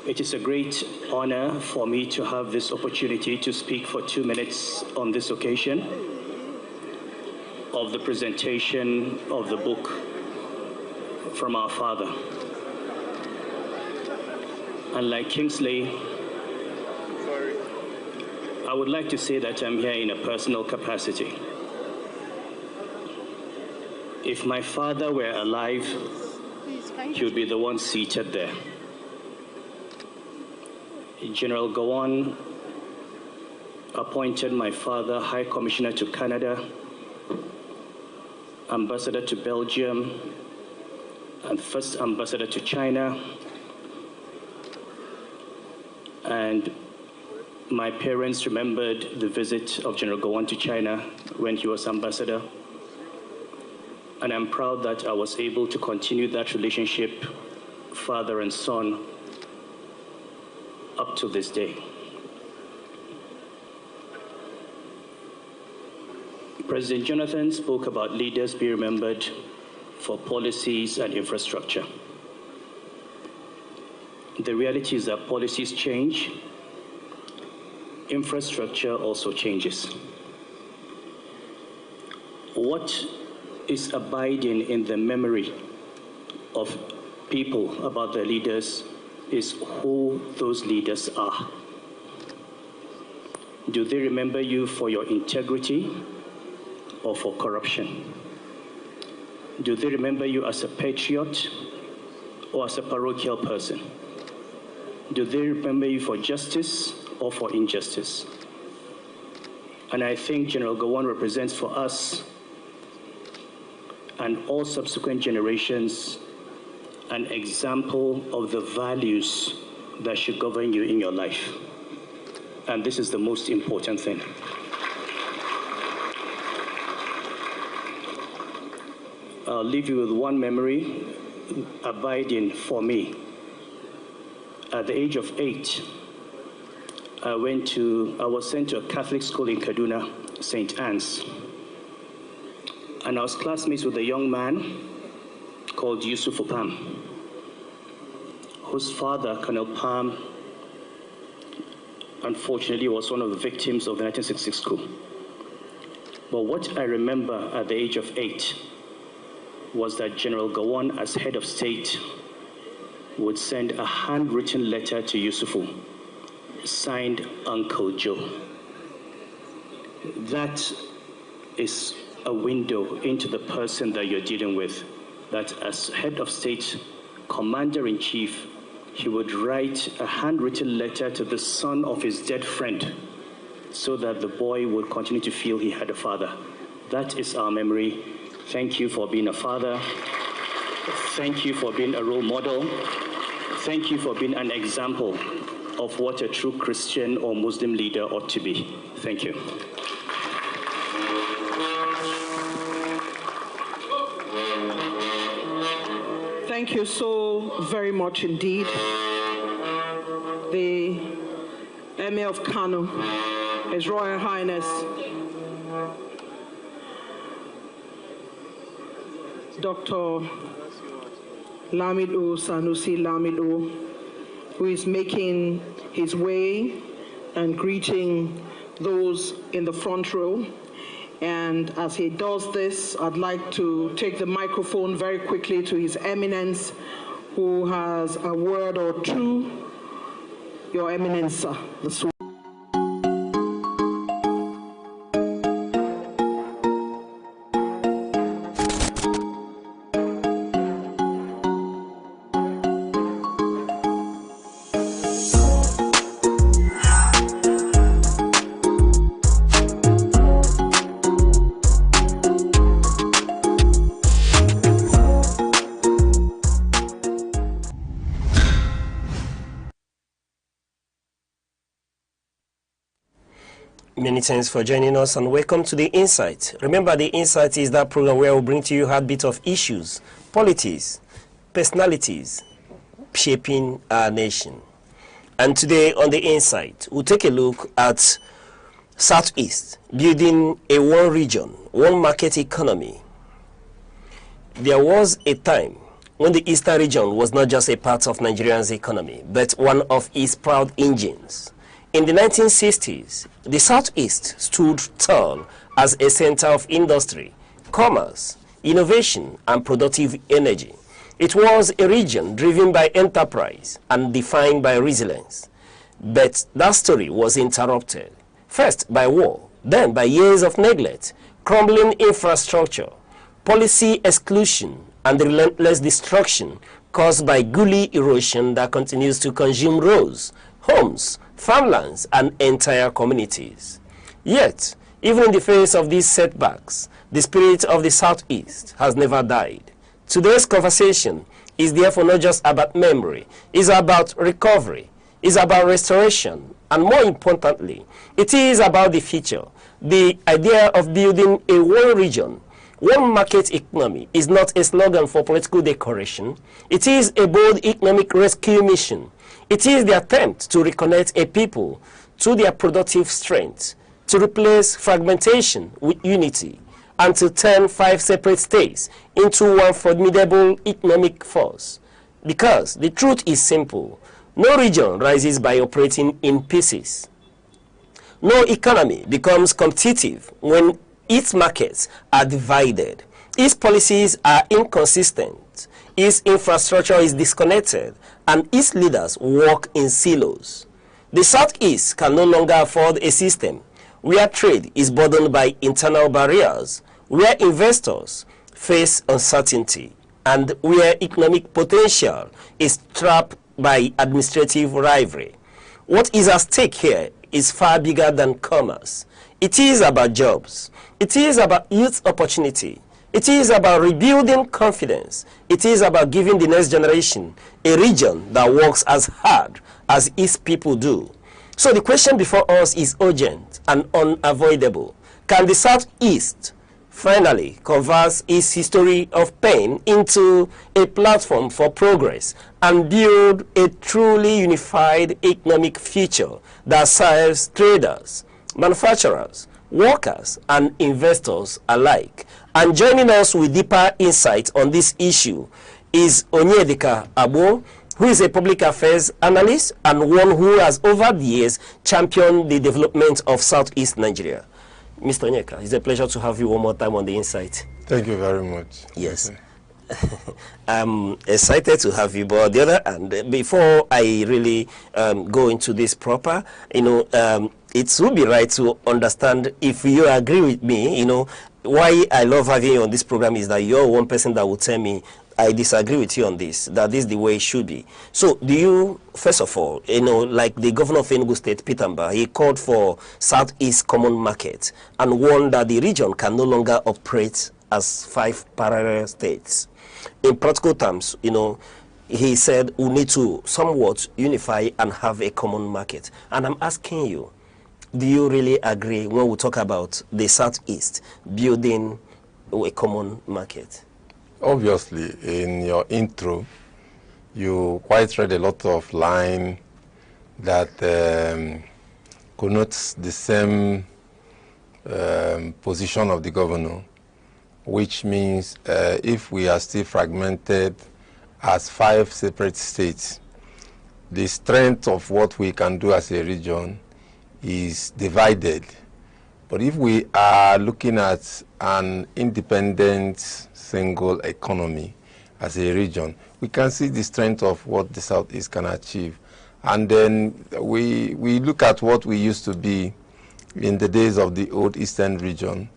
It is a great honor for me to have this opportunity to speak for 2 minutes on this occasion of the presentation of the book from our father. Unlike Kingsley, I would like to say that I'm here in a personal capacity. If my father were alive, he would be the one seated there. General Gowon appointed my father High Commissioner to Canada, Ambassador to Belgium, and First Ambassador to China. And my parents remembered the visit of General Gowon to China when he was ambassador. And I'm proud that I was able to continue that relationship, father and son, up to this day. President Jonathan spoke about leaders be remembered for policies and infrastructure. the reality is that policies change, infrastructure also changes. What is abiding in the memory of people about their leaders is who those leaders are. Do they remember you for your integrity or for corruption? Do they remember you as a patriot or as a parochial person? Do they remember you for justice or for injustice? And I think General Gowon represents for us and all subsequent generations an example of the values that should govern you in your life. And this is the most important thing. I'll leave you with one memory abiding for me. At the age of 8, I was sent to a Catholic school in Kaduna, St. Anne's. And I was classmates with a young man called Yusuf Opam, whose father, Colonel Pam, unfortunately was one of the victims of the 1966 coup. But what I remember at the age of 8 was that General Gowon, as head of state, would send a handwritten letter to Yusufu, signed Uncle Joe. That is a window into the person that you're dealing with, that as head of state, commander-in-chief, he would write a handwritten letter to the son of his dead friend so that the boy would continue to feel he had a father. That is our memory. Thank you for being a father. Thank you for being a role model. Thank you for being an example of what a true Christian or Muslim leader ought to be. Thank you. Thank you so very much indeed. The Emir of Kano, His Royal Highness Dr. Lamido Sanusi Lamido, who is making his way and greeting those in the front row. And as he does this, I'd like to take the microphone very quickly to His Eminence, who has a word or two. Your Eminence, sir. Many thanks for joining us and welcome to The Insight. Remember, The Insight is that program where we bring to you a heartbeat of issues, politics, personalities shaping our nation. And today on The Insight, we'll take a look at Southeast, building a one region, one market economy. There was a time when the Eastern region was not just a part of Nigeria's economy, but one of its proud engines. In the 1960s, the Southeast stood tall as a center of industry, commerce, innovation, and productive energy. It was a region driven by enterprise and defined by resilience. But that story was interrupted, first by war, then by years of neglect, crumbling infrastructure, policy exclusion, and the relentless destruction caused by gully erosion that continues to consume roads, homes, farmlands, and entire communities. Yet, even in the face of these setbacks, the spirit of the Southeast has never died. Today's conversation is therefore not just about memory, it's about recovery, it's about restoration, and more importantly, it is about the future. The idea of building a one region, one market economy is not a slogan for political decoration. It is a bold economic rescue mission. It is the attempt to reconnect a people to their productive strength, to replace fragmentation with unity, and to turn 5 separate states into one formidable economic force. Because the truth is simple. No region rises by operating in pieces. No economy becomes competitive when its markets are divided, its policies are inconsistent, its infrastructure is disconnected, and its leaders work in silos. The Southeast can no longer afford a system where trade is burdened by internal barriers, where investors face uncertainty, and where economic potential is trapped by administrative rivalry. What is at stake here is far bigger than commerce. It is about jobs. It is about youth opportunity. It is about rebuilding confidence. It is about giving the next generation a region that works as hard as its people do. So the question before us is urgent and unavoidable. Can the Southeast finally convert its history of pain into a platform for progress and build a truly unified economic future that serves traders, manufacturers, workers, and investors alike? And joining us with deeper insight on this issue is Onyedika Abo, who is a public affairs analyst and one who has over the years championed the development of Southeast Nigeria. Mr. Onyeka, it's a pleasure to have you one more time on the Insight. Thank you very much. Yes. I'm excited to have you, but on the other hand, before I really go into this proper, it would be right to understand if you agree with me. Why I love having you on this program is that you're one person that will tell me, I disagree with you on this, that this is the way it should be. So do you, first of all, like the governor of Enugu State, petermbah, he called for Southeast Common Market and warned that the region can no longer operate as 5 parallel states. In practical terms, he said we need to somewhat unify and have a common market. And I'm asking you, do you really agree when we talk about the Southeast building a common market? Obviously, in your intro, you quite read a lot of line that connotes the same position of the governor, which means if we are still fragmented as 5 separate states, the strength of what we can do as a region is divided. But if we are looking at an independent single economy as a region, we can see the strength of what the Southeast can achieve. And then we look at what we used to be in the days of the old Eastern region,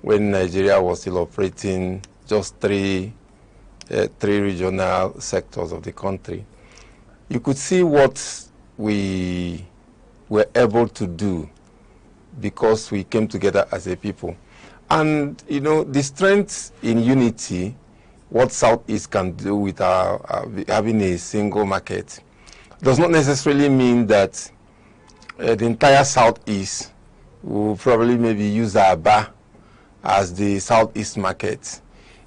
when Nigeria was still operating just three regional sectors of the country. You could see what we were able to do because we came together as a people. And, the strength in unity, what Southeast can do with having a single market, does not necessarily mean that the entire Southeast will probably maybe use Aba as the Southeast market.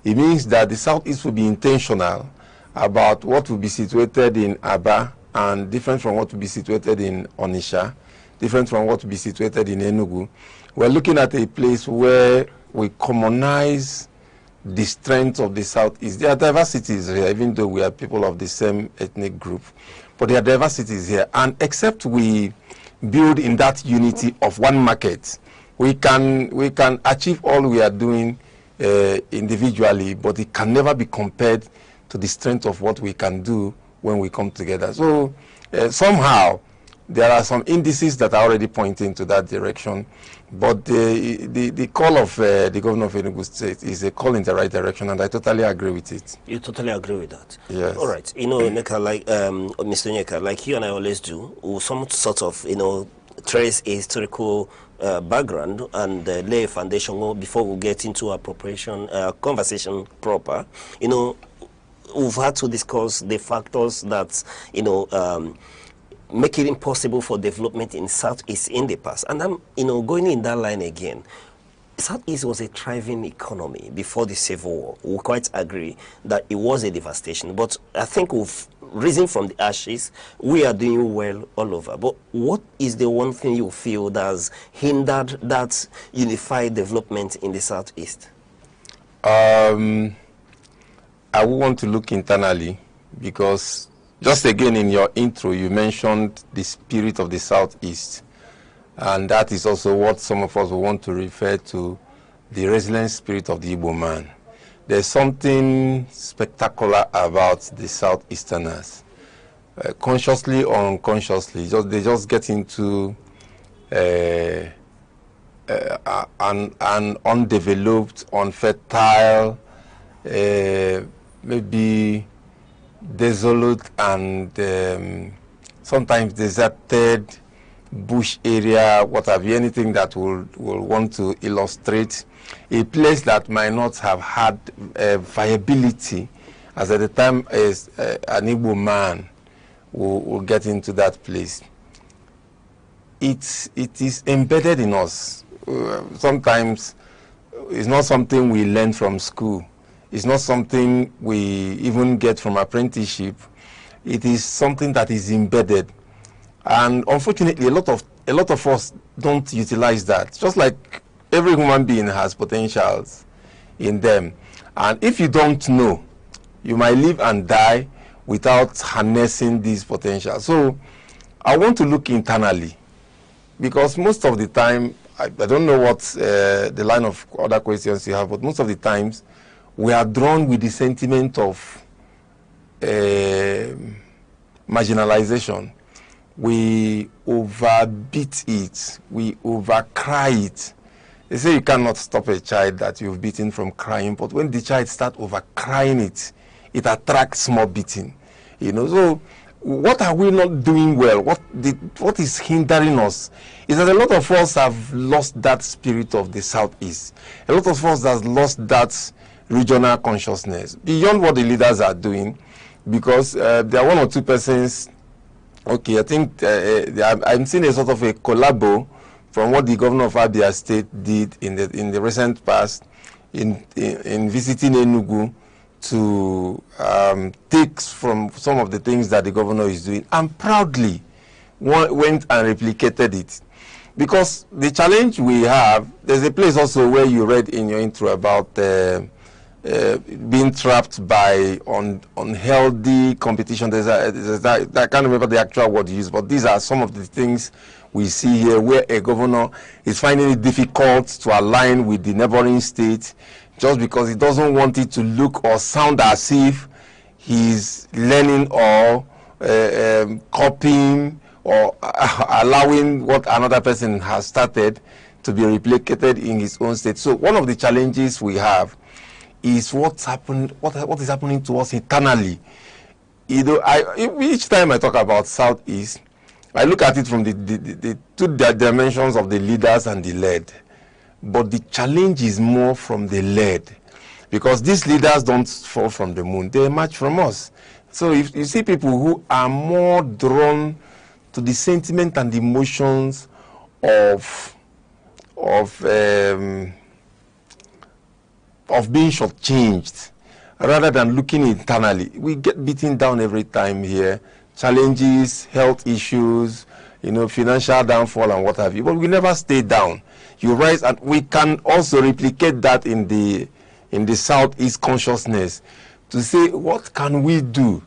It means that the Southeast will be intentional about what will be situated in Aba and different from what will be situated in Onitsha, different from what will be situated in Enugu. We're looking at a place where we commonize the strength of the Southeast. There are diversities here, even though we are people of the same ethnic group, but there are diversities here. And except we build in that unity of one market, we can achieve all we are doing individually, but it can never be compared to the strength of what we can do when we come together. So somehow there are some indices that are already pointing to that direction, but the call of the governor of Enugu State is a call in the right direction, and I totally agree with it. You totally agree with that? Yes. All right. Onyeka, like Mr. Onyeka, like you and I always do, some sort of trace a historical background and lay a foundation before we get into our conversation proper. We've had to discuss the factors that make it impossible for development in Southeast in the past. And I'm going in that line again. Southeast was a thriving economy before the Civil War. We quite agree that it was a devastation. But I think we've risen from the ashes. We are doing well all over. But what is the one thing you feel that has hindered that unified development in the Southeast? I would want to look internally, because Just again in your intro, you mentioned the spirit of the Southeast. And that is also what some of us will want to refer to, the resilient spirit of the Igbo man. There's something spectacular about the Southeasterners. Consciously or unconsciously, they just get into an undeveloped, unfertile, maybe desolate and sometimes deserted bush area, what have you, anything that will want to illustrate a place that might not have had viability, as at the time as an Igbo man will get into that place. It is embedded in us. Sometimes it's not something we learn from school. It's not something we even get from apprenticeship. It is something that is embedded. And unfortunately, a lot of us don't utilize that. Just like every human being has potentials in them. And if you don't know, you might live and die without harnessing these potentials. So I want to look internally, because most of the time, I don't know what the line of other questions you have, but most of the times we are drawn with the sentiment of marginalization. We overbeat it, we overcry it. They say you cannot stop a child that you've beaten from crying, but when the child starts overcrying it, it attracts more beating. So what are we not doing well? What is hindering us is that a lot of us have lost that spirit of the Southeast. A lot of us have lost that regional consciousness beyond what the leaders are doing, because there are one or two persons. Okay, I think I'm seeing a sort of a collabo from what the governor of Abia State did in the recent past in visiting Enugu to take from some of the things that the governor is doing, and proudly went and replicated it. Because the challenge we have, there's a place also where you read in your intro about being trapped by unhealthy competition. I can't remember the actual word used, but these are some of the things we see here, where a governor is finding it difficult to align with the neighboring state just because he doesn't want it to look or sound as if he's learning or copying or allowing what another person has started to be replicated in his own state. So one of the challenges we have is what is happening to us internally. Each time I talk about Southeast, I look at it from the two dimensions of the leaders and the led. But the challenge is more from the led, because these leaders don't fall from the moon, they emerge from us. So if you see people who are more drawn to the sentiment and the emotions of being shortchanged, rather than looking internally. We get beaten down every time here. Challenges, health issues, financial downfall and what have you. But we never stay down. You rise, and we can also replicate that in the Southeast consciousness to say, what can we do?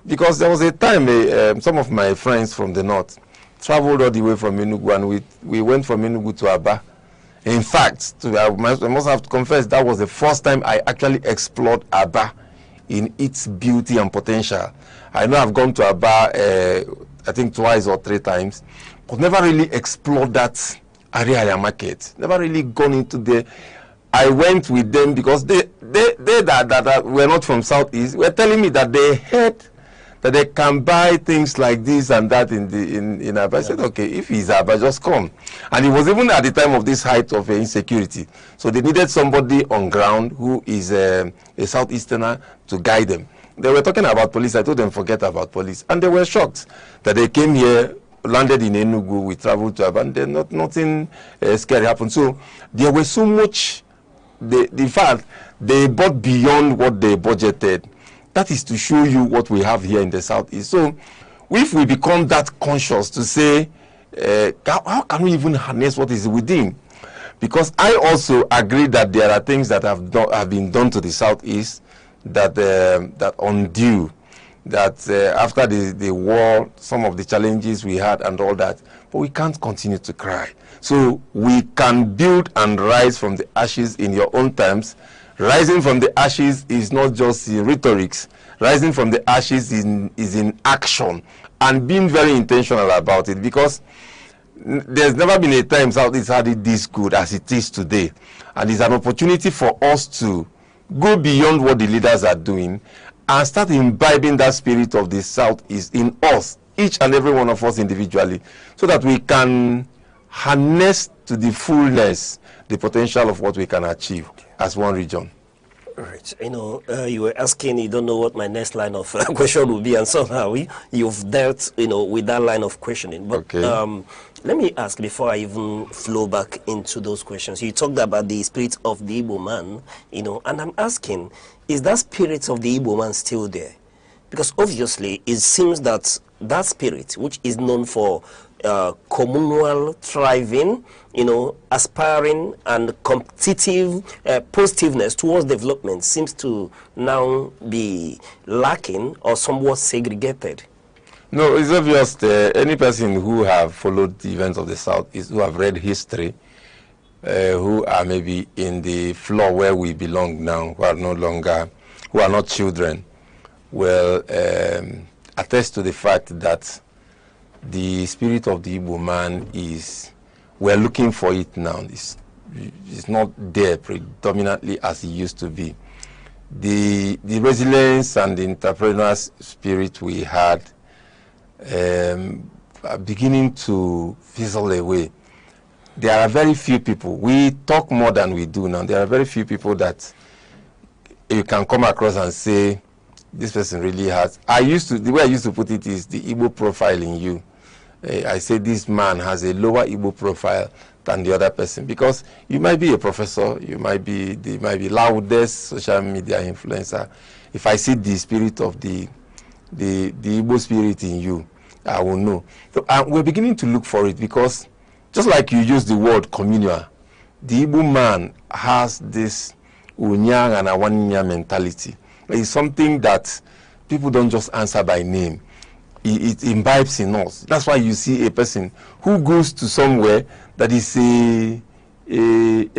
Because there was a time some of my friends from the north traveled all the way from Enugu, and we went from Enugu to Aba. In fact, I must have to confess, that was the first time I actually explored Aba in its beauty and potential. I know I've gone to Aba, I think twice or three times, but never really explored that area market. Never really gone into there. I went with them because they that were not from Southeast were telling me that they heard that they can buy things like this and that in Aba. I said, okay, if he's Aba, just come. And it was even at the time of this height of insecurity. So they needed somebody on ground who is a Southeasterner to guide them. They were talking about police. I told them, forget about police. And they were shocked that they came here, landed in Enugu, we traveled to Aba, and then nothing scary happened. So there was so much, the fact they bought beyond what they budgeted. That is to show you what we have here in the Southeast. So if we become that conscious to say, how can we even harness what is within? Because I also agree that there are things that have been done to the Southeast that undue. that after the war, some of the challenges we had and all that, but we can't continue to cry. So we can build and rise from the ashes in your own terms. Rising from the ashes is not just in rhetorics. Rising from the ashes is in action and being very intentional about it, because there's never been a time Southeast had it this good as it is today. And it's an opportunity for us to go beyond what the leaders are doing and start imbibing that spirit of the Southeast in us, each and every one of us individually, so that we can harness to the fullness the potential of what we can achieve as one region. Right. You know, you were asking, you don't know what my next line of question will be, and somehow you've dealt, with that line of questioning. But okay. Let me ask, before I even flow back into those questions, you talked about the spirit of the Igbo man, and I'm asking, is that spirit of the Igbo man still there? Because obviously, it seems that that spirit, which is known for communal thriving, aspiring and competitive positiveness towards development, seems to now be lacking or somewhat segregated. No, it's obvious that any person who have followed the events of the South, who have read history, who are maybe in the floor where we belong now, who are not children, will attest to the fact that the spirit of the Igbo man we're looking for it now. It's not there predominantly as it used to be. The resilience and the entrepreneurial spirit we had are beginning to fizzle away. There are very few people. We talk more than we do now. There are very few people that you can come across and say, this person really has. The way I used to put it is the Igbo profile in you. I say this man has a lower Igbo profile than the other person, because you might be a professor, you might be the loudest social media influencer. If I see the spirit of the Igbo spirit in you, I will know. So we're beginning to look for it, because just like you use the word communal, the Igbo man has this unyang and awanya mentality. It's something that people don't just answer by name. It imbibes in us. That's why you see a person who goes to somewhere that is a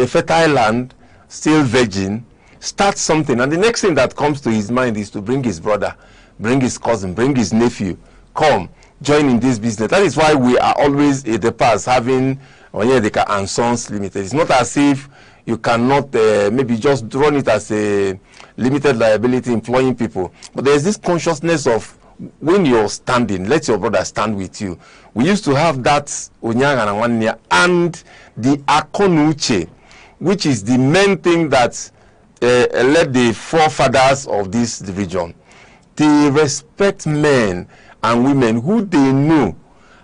fertile land, still virgin, starts something, and the next thing that comes to his mind is to bring his brother, bring his cousin, bring his nephew, come, join in this business. That is why we are always at the past having Onyedika and Sons Limited. It's not as if you cannot maybe just run it as a limited liability employing people. But there's this consciousness of when you're standing, let your brother stand with you. We used to have that Onyang and Awanya and the Akonuche, which is the main thing that led the forefathers of this region. They respect men and women who they know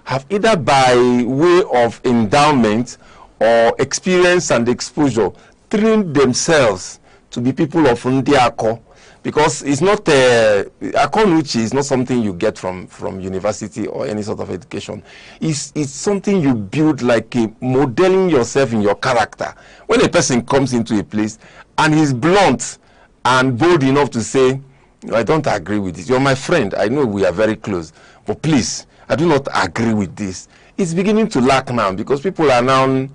have either by way of endowment or experience and exposure trained themselves to be people of Ndiako. Because it's not Akonuchi is not something you get from university or any sort of education. It's something you build, like modeling yourself in your character. When a person comes into a place and he's blunt and bold enough to say, I don't agree with this. You're my friend. I know we are very close, but please, I do not agree with this. It's beginning to lack now, because people are now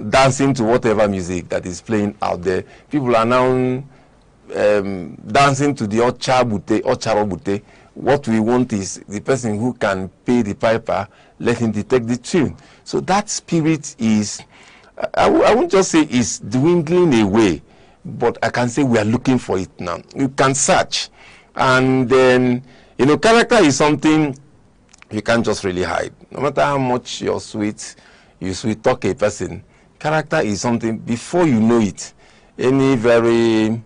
dancing to whatever music that is playing out there. People are now dancing to the Ocharobute. What we want is the person who can pay the piper, let him detect the tune. So that spirit is, I won't just say it's dwindling away, but I can say we are looking for it now. You can search. And then, character is something you can't just really hide. No matter how much you sweet talk a person, character is something, before you know it, any very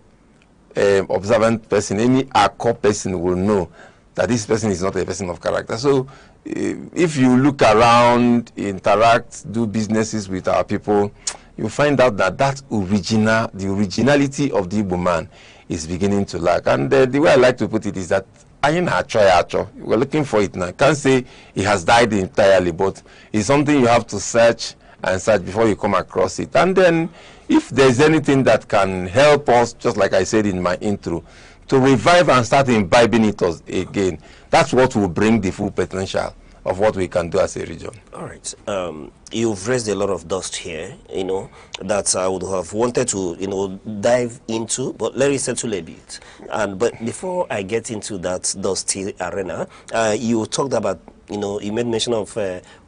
observant person, any ACO person will know that this person is not a person of character. So if you look around, interact, do businesses with our people, you find out that the originality of the Igbo man is beginning to lack. And the way I like to put it is that we're looking for it now. I can't say it has died entirely, but it's something you have to search and search before you come across it. And then if there's anything that can help us, just like I said in my intro, to revive and start imbibing it again. That's what will bring the full potential of what we can do as a region. All right. You've raised a lot of dust here, that I would have wanted to, dive into, but let me settle a bit. But before I get into that dusty arena, you talked about, you made mention of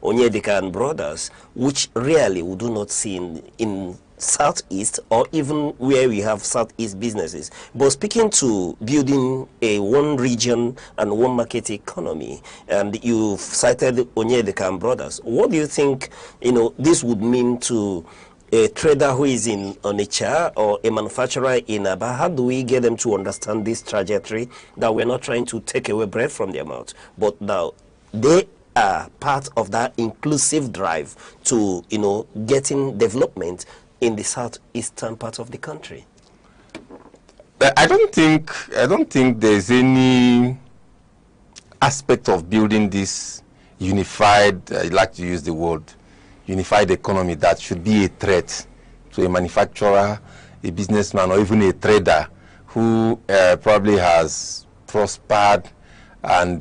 Onyedika and brothers, which rarely we do not see in Southeast, or even where we have Southeast businesses. But speaking to building a one region and one market economy, and you've cited Onyedika and brothers, what do you think this would mean to a trader who is in Onitsha or a manufacturer in Aba? How do we get them to understand this trajectory, that we're not trying to take away bread from their mouth, but now they are part of that inclusive drive to getting development in the southeastern part of the country? I don't think there's any aspect of building this unified, I like to use the word, unified economy that should be a threat to a manufacturer, a businessman, or even a trader who probably has prospered and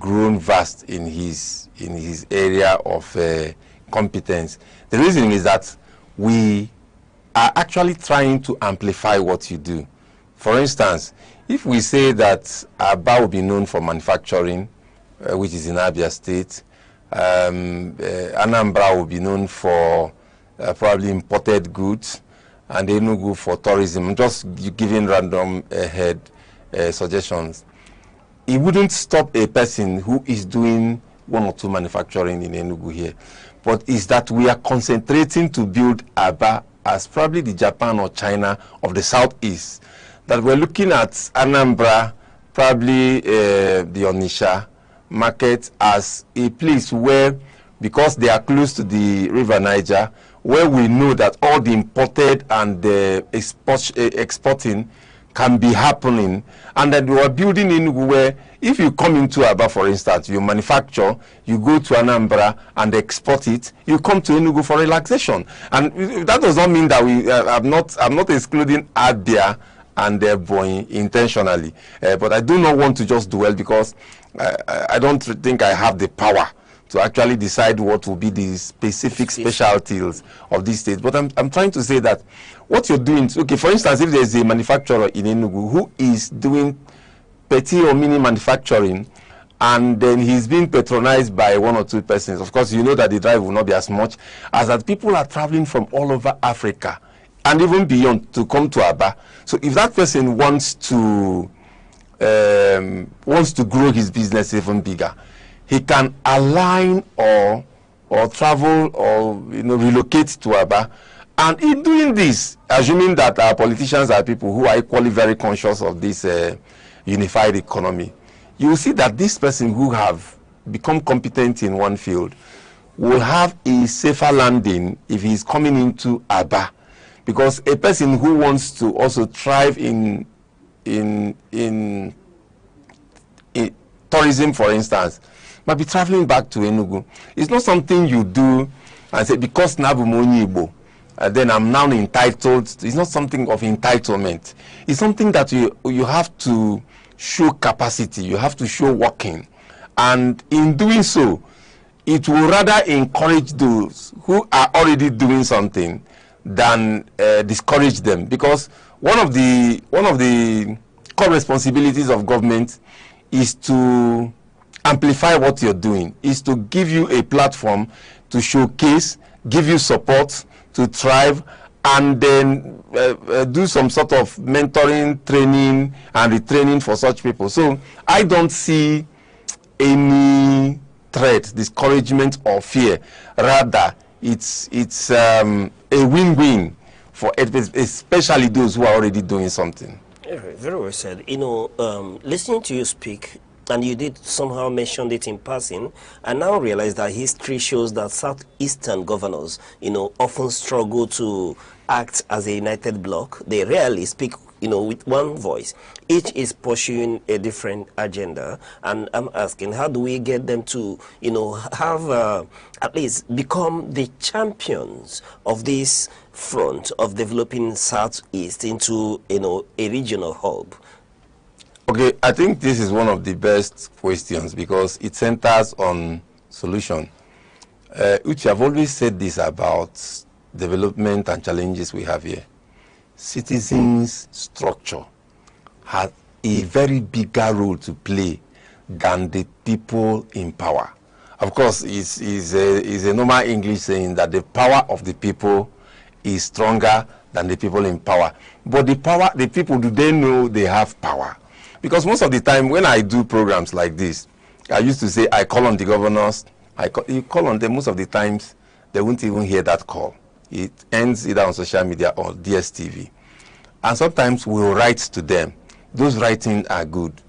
grown vast in his area of competence. The reason is that we are actually trying to amplify what you do. For instance, if we say that Aba will be known for manufacturing, which is in Abia State, Anambra will be known for probably imported goods, and Enugu for tourism. I'm just giving random suggestions. It wouldn't stop a person who is doing one or two manufacturing in Enugu here. But is that we are concentrating to build Aba as probably the Japan or China of the Southeast. That we're looking at Anambra, probably the Onitsha market, as a place where, because they are close to the River Niger, where we know that all the imported and the exporting can be happening, and that we are building in where if you come into Aba, for instance, you manufacture, you go to Anambra and export it, you come to Enugu for relaxation. And that does not mean that I'm not excluding Abia and Ebonyi intentionally, but I do not want to just dwell, because I don't think I have the power to actually decide what will be the specific specialties of these states. But I'm trying to say that what you're doing, okay, for instance, if there's a manufacturer in Enugu who is doing petty or mini manufacturing, and then he's being patronized by one or two persons, of course, you know that the drive will not be as much as that people are traveling from all over Africa and even beyond to come to Aba. So if that person wants to grow his business even bigger, he can align or travel or relocate to Aba. And in doing this, assuming that our politicians are people who are equally very conscious of this unified economy, you will see that this person who have become competent in one field will have a safer landing if he is coming into Aba. Because a person who wants to also thrive in tourism, for instance, might be traveling back to Enugu. It's not something you do and say, because Nabu Monibo, then I'm now entitled. It's not something of entitlement. It's something that you have to show capacity. You have to show working. And in doing so, it will rather encourage those who are already doing something than discourage them. Because one of the core responsibilities of government is to amplify what you're doing, is to give you a platform to showcase, give you support to thrive, and then do some sort of mentoring, training, and retraining for such people. So I don't see any threat, discouragement, or fear. Rather, it's a win-win for especially those who are already doing something. Very well said. Listening to you speak, and you did somehow mention it in passing, I now realize that history shows that southeastern governors, often struggle to act as a united bloc. They rarely speak, with one voice. Each is pursuing a different agenda, and I'm asking, how do we get them to, have at least become the champions of this front of developing Southeast into, a regional hub? Okay, I think this is one of the best questions because it centers on solution. Uche, I've always said this about development and challenges we have here. Citizens' structure has a very bigger role to play than the people in power. Of course, it's a normal English saying that the power of the people is stronger than the people in power. But the people, do they know they have power? Because most of the time when I do programs like this, I used to say I call on the governors. You call on them, most of the times they won't even hear that call. It ends either on social media or DSTV. And sometimes we'll write to them. Those writings are good.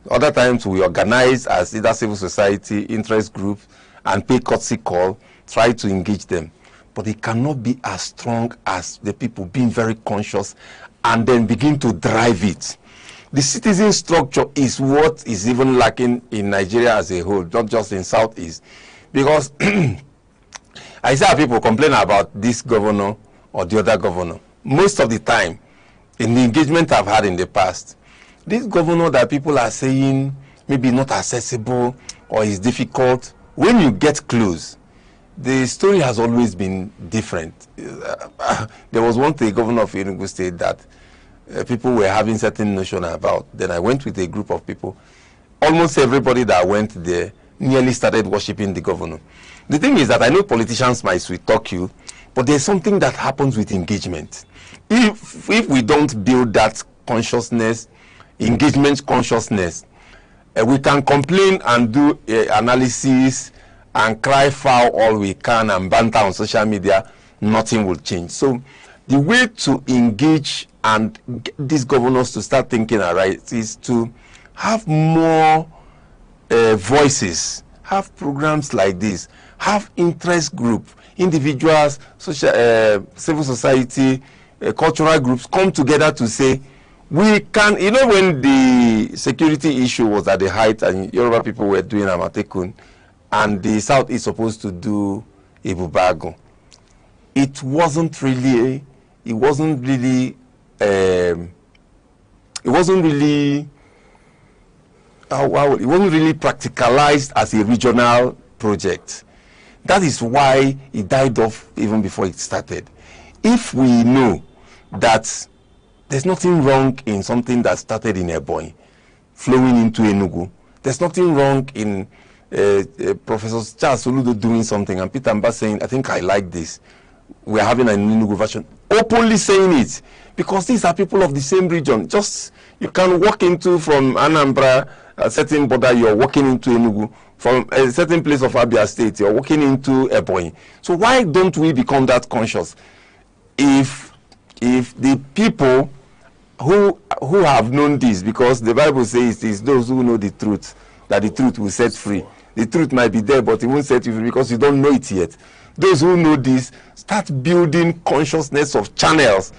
Other times we organize as either civil society, interest groups, and pay courtesy call, try to engage them. But it cannot be as strong as the people being very conscious and then begin to drive it. The citizen structure is what is even lacking in Nigeria as a whole, not just in Southeast. Because I see how people complain about this governor or the other governor. Most of the time, in the engagement I've had in the past, this governor that people are saying maybe not accessible or is difficult, when you get close, the story has always been different. There was one thing, governor of Enugu State, that people were having certain notion about. Then I went with a group of people. Almost everybody that went there nearly started worshiping the governor. The thing is that I know politicians might sweet talk you, but there's something that happens with engagement. If we don't build that consciousness, engagement consciousness, we can complain and do analysis and cry foul all we can and banter on social media, nothing will change. So the way to engage and get these governors to start thinking right is to have more voices, have programs like this, have interest group, individuals, social, civil society, cultural groups come together to say, we can, when the security issue was at the height and Yoruba people were doing Amatekun and the South is supposed to do Ibubago, it wasn't really practicalized as a regional project. That is why it died off even before it started. If we know that there's nothing wrong in something that started in Ebonyi flowing into Enugu, there's nothing wrong in Professor Charles Soludo doing something and petermbah saying, I think I like this. We're having an Enugu version. Openly saying it, because these are people of the same region. Just, you can walk into from Anambra, a certain border, you're walking into Enugu. From a certain place of Abia State, you're walking into Ebonyi. So why don't we become that conscious? If the people who have known this, because the Bible says it is those who know the truth, that the truth will set free. The truth might be there, but it won't set you free because you don't know it yet. Those who know this, start building consciousness of channels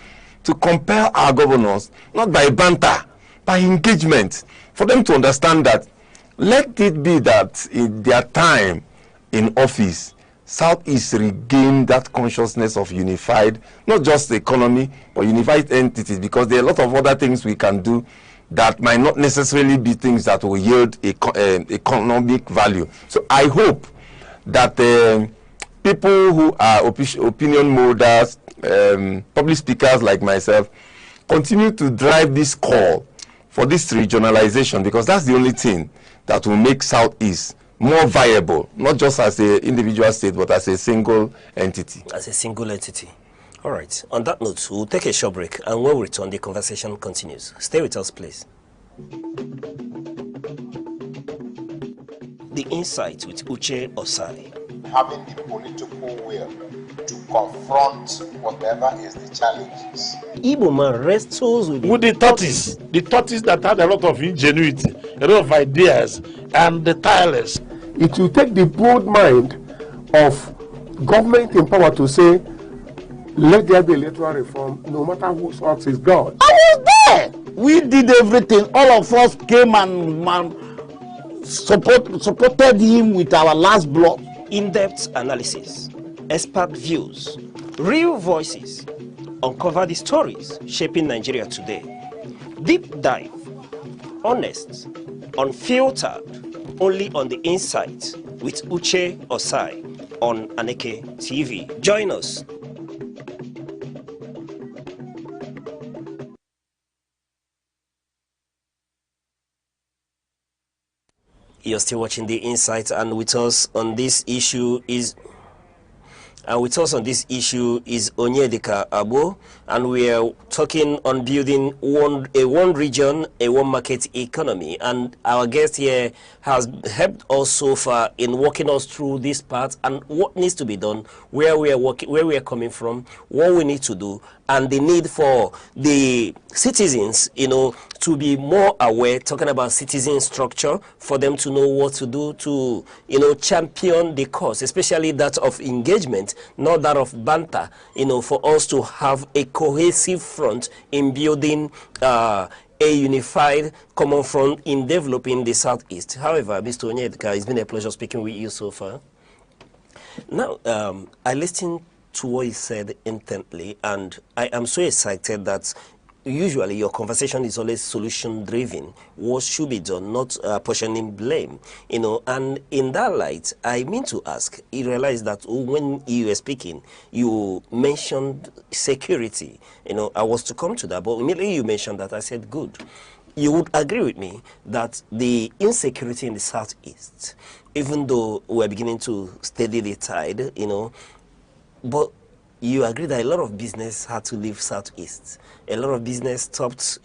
to compel our governors, not by banter, by engagement, for them to understand that let it be that in their time in office, Southeast regain that consciousness of unified, not just the economy, but unified entities, because there are a lot of other things we can do that might not necessarily be things that will yield economic value. So I hope that people who are opinion molders, public speakers like myself, continue to drive this call for this regionalization, because that's the only thing that will make Southeast more viable, not just as an individual state, but as a single entity. As a single entity. All right. On that note, we'll take a short break, and when we return, the conversation continues. Stay with us, please. The Insight with Uche Osai. Having the political will to confront whatever is the challenges. Igbo man wrestles with the tortoise that had a lot of ingenuity, a lot of ideas, and the tireless. It will take the broad mind of government in power to say, let there be electoral reform, no matter whose ox is God. I was Yeah, we did everything. All of us came and supported him with our last blood. In-depth analysis, expert views, real voices, uncover the stories shaping Nigeria today. Deep dive, honest, unfiltered, only on the Insight with Uche Osai on Aneke TV. Join us. You're still watching the Insight, and with us on this issue is Onyedika Abo, and we are talking on building one region, a one market economy. And our guest here has helped us so far in walking us through this part and what needs to be done, where we are working, where we are coming from, what we need to do, and the need for the citizens, to be more aware, talking about citizen structure, for them to know what to do to, champion the cause, especially that of engagement, not that of banter, for us to have a cohesive front in building a unified common front in developing the Southeast. However, Mr. Onyedika, it's been a pleasure speaking with you so far. Now, I listened to what you said intently, and I am so excited that usually your conversation is always solution driven. What should be done, not portioning blame, and in that light, I mean to ask, you realize that when you were speaking, you mentioned security. I was to come to that, but immediately you mentioned that, I said, good. You would agree with me that the insecurity in the Southeast, even though we're beginning to steady the tide, but you agree that a lot of business had to leave Southeast. A lot of business stopped,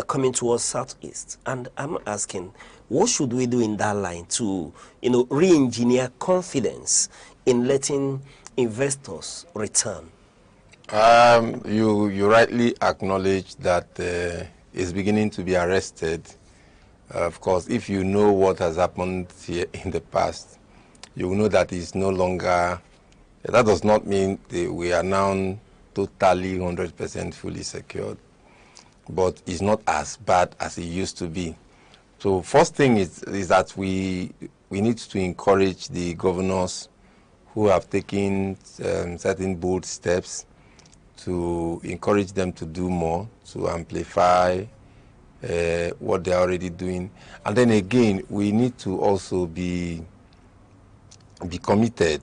coming towards Southeast. And I'm asking, what should we do in that line to, re-engineer confidence in letting investors return? You rightly acknowledge that it's beginning to be arrested. Of course, if you know what has happened here in the past, you will know that it's no longer. That does not mean we are now totally 100% fully secured, but it's not as bad as it used to be. So first thing is that we need to encourage the governors who have taken certain bold steps, to encourage them to do more, to amplify what they're already doing. And then again, we need to also be committed.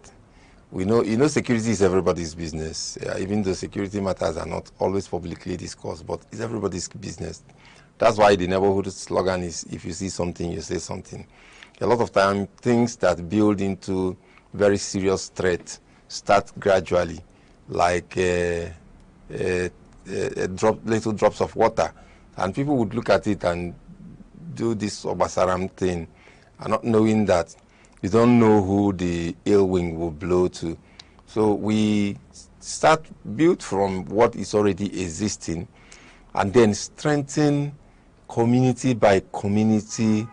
We know, security is everybody's business. Even though security matters are not always publicly discussed, but it's everybody's business. That's why the neighborhood slogan is, if you see something, you say something. A lot of time, things that build into very serious threat start gradually, like little drops of water. And people would look at it and do this Obasaram thing, and not knowing that you don't know who the ill wind will blow to. So we build from what is already existing, and then strengthen community by community,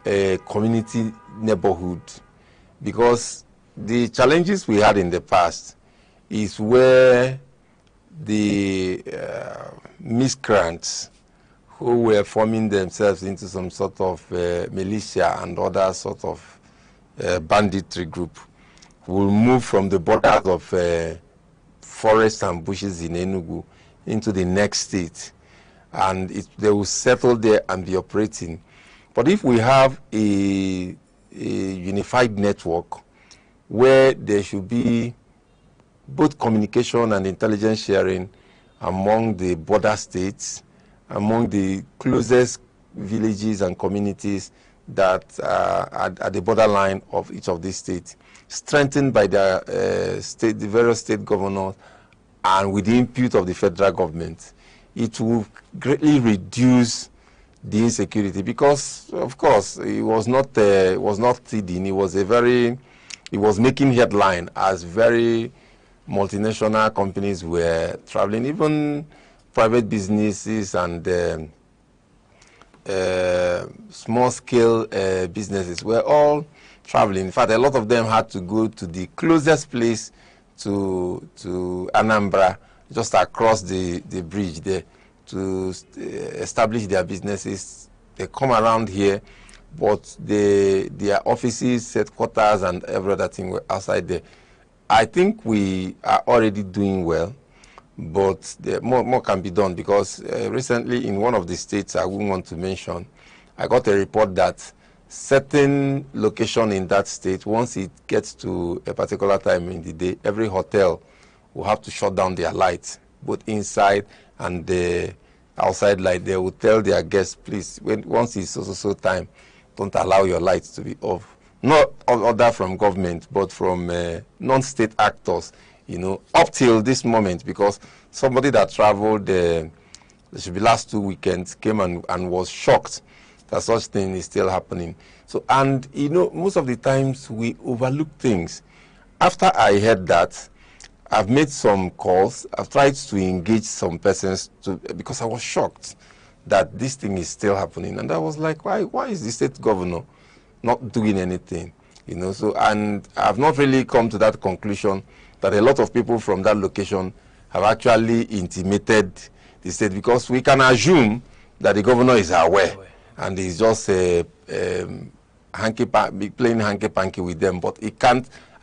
community neighborhood. Because the challenges we had in the past is where the miscreants who were forming themselves into some sort of militia and other sort of banditry group will move from the borders of forests and bushes in Enugu into the next state, and they will settle there and be operating. But if we have a unified network where there should be both communication and intelligence sharing among the border states, among the closest villages and communities that are at the borderline of each of these states, strengthened by the various state governors and with the input of the federal government, it will greatly reduce the insecurity. Because, of course, it was not hidden. It was making headline as very multinational companies were traveling, even private businesses and small-scale businesses were all traveling. In fact, a lot of them had to go to the closest place to Anambra, just across the bridge there, to establish their businesses. They come around here, but their offices, headquarters, and every other thing were outside there. I think we are already doing well, but more can be done, because recently in one of the states I wouldn't want to mention, I got a report that certain location in that state, once it gets to a particular time in the day, every hotel will have to shut down their lights, both inside and the outside light. They will tell their guests, please, once it's so time, don't allow your lights to be off. Not order from government, but from non-state actors, up till this moment, because somebody that traveled, there should be last 2 weekends, came and was shocked that such thing is still happening. So, and most of the times we overlook things. After I heard that, I've made some calls. I've tried to engage some persons because I was shocked that this thing is still happening. And I was like, why is the state governor not doing anything? So, and I've not really come to that conclusion that a lot of people from that location have actually intimated the state, because we can assume that the governor is aware and he's just playing hanky-panky with them, but I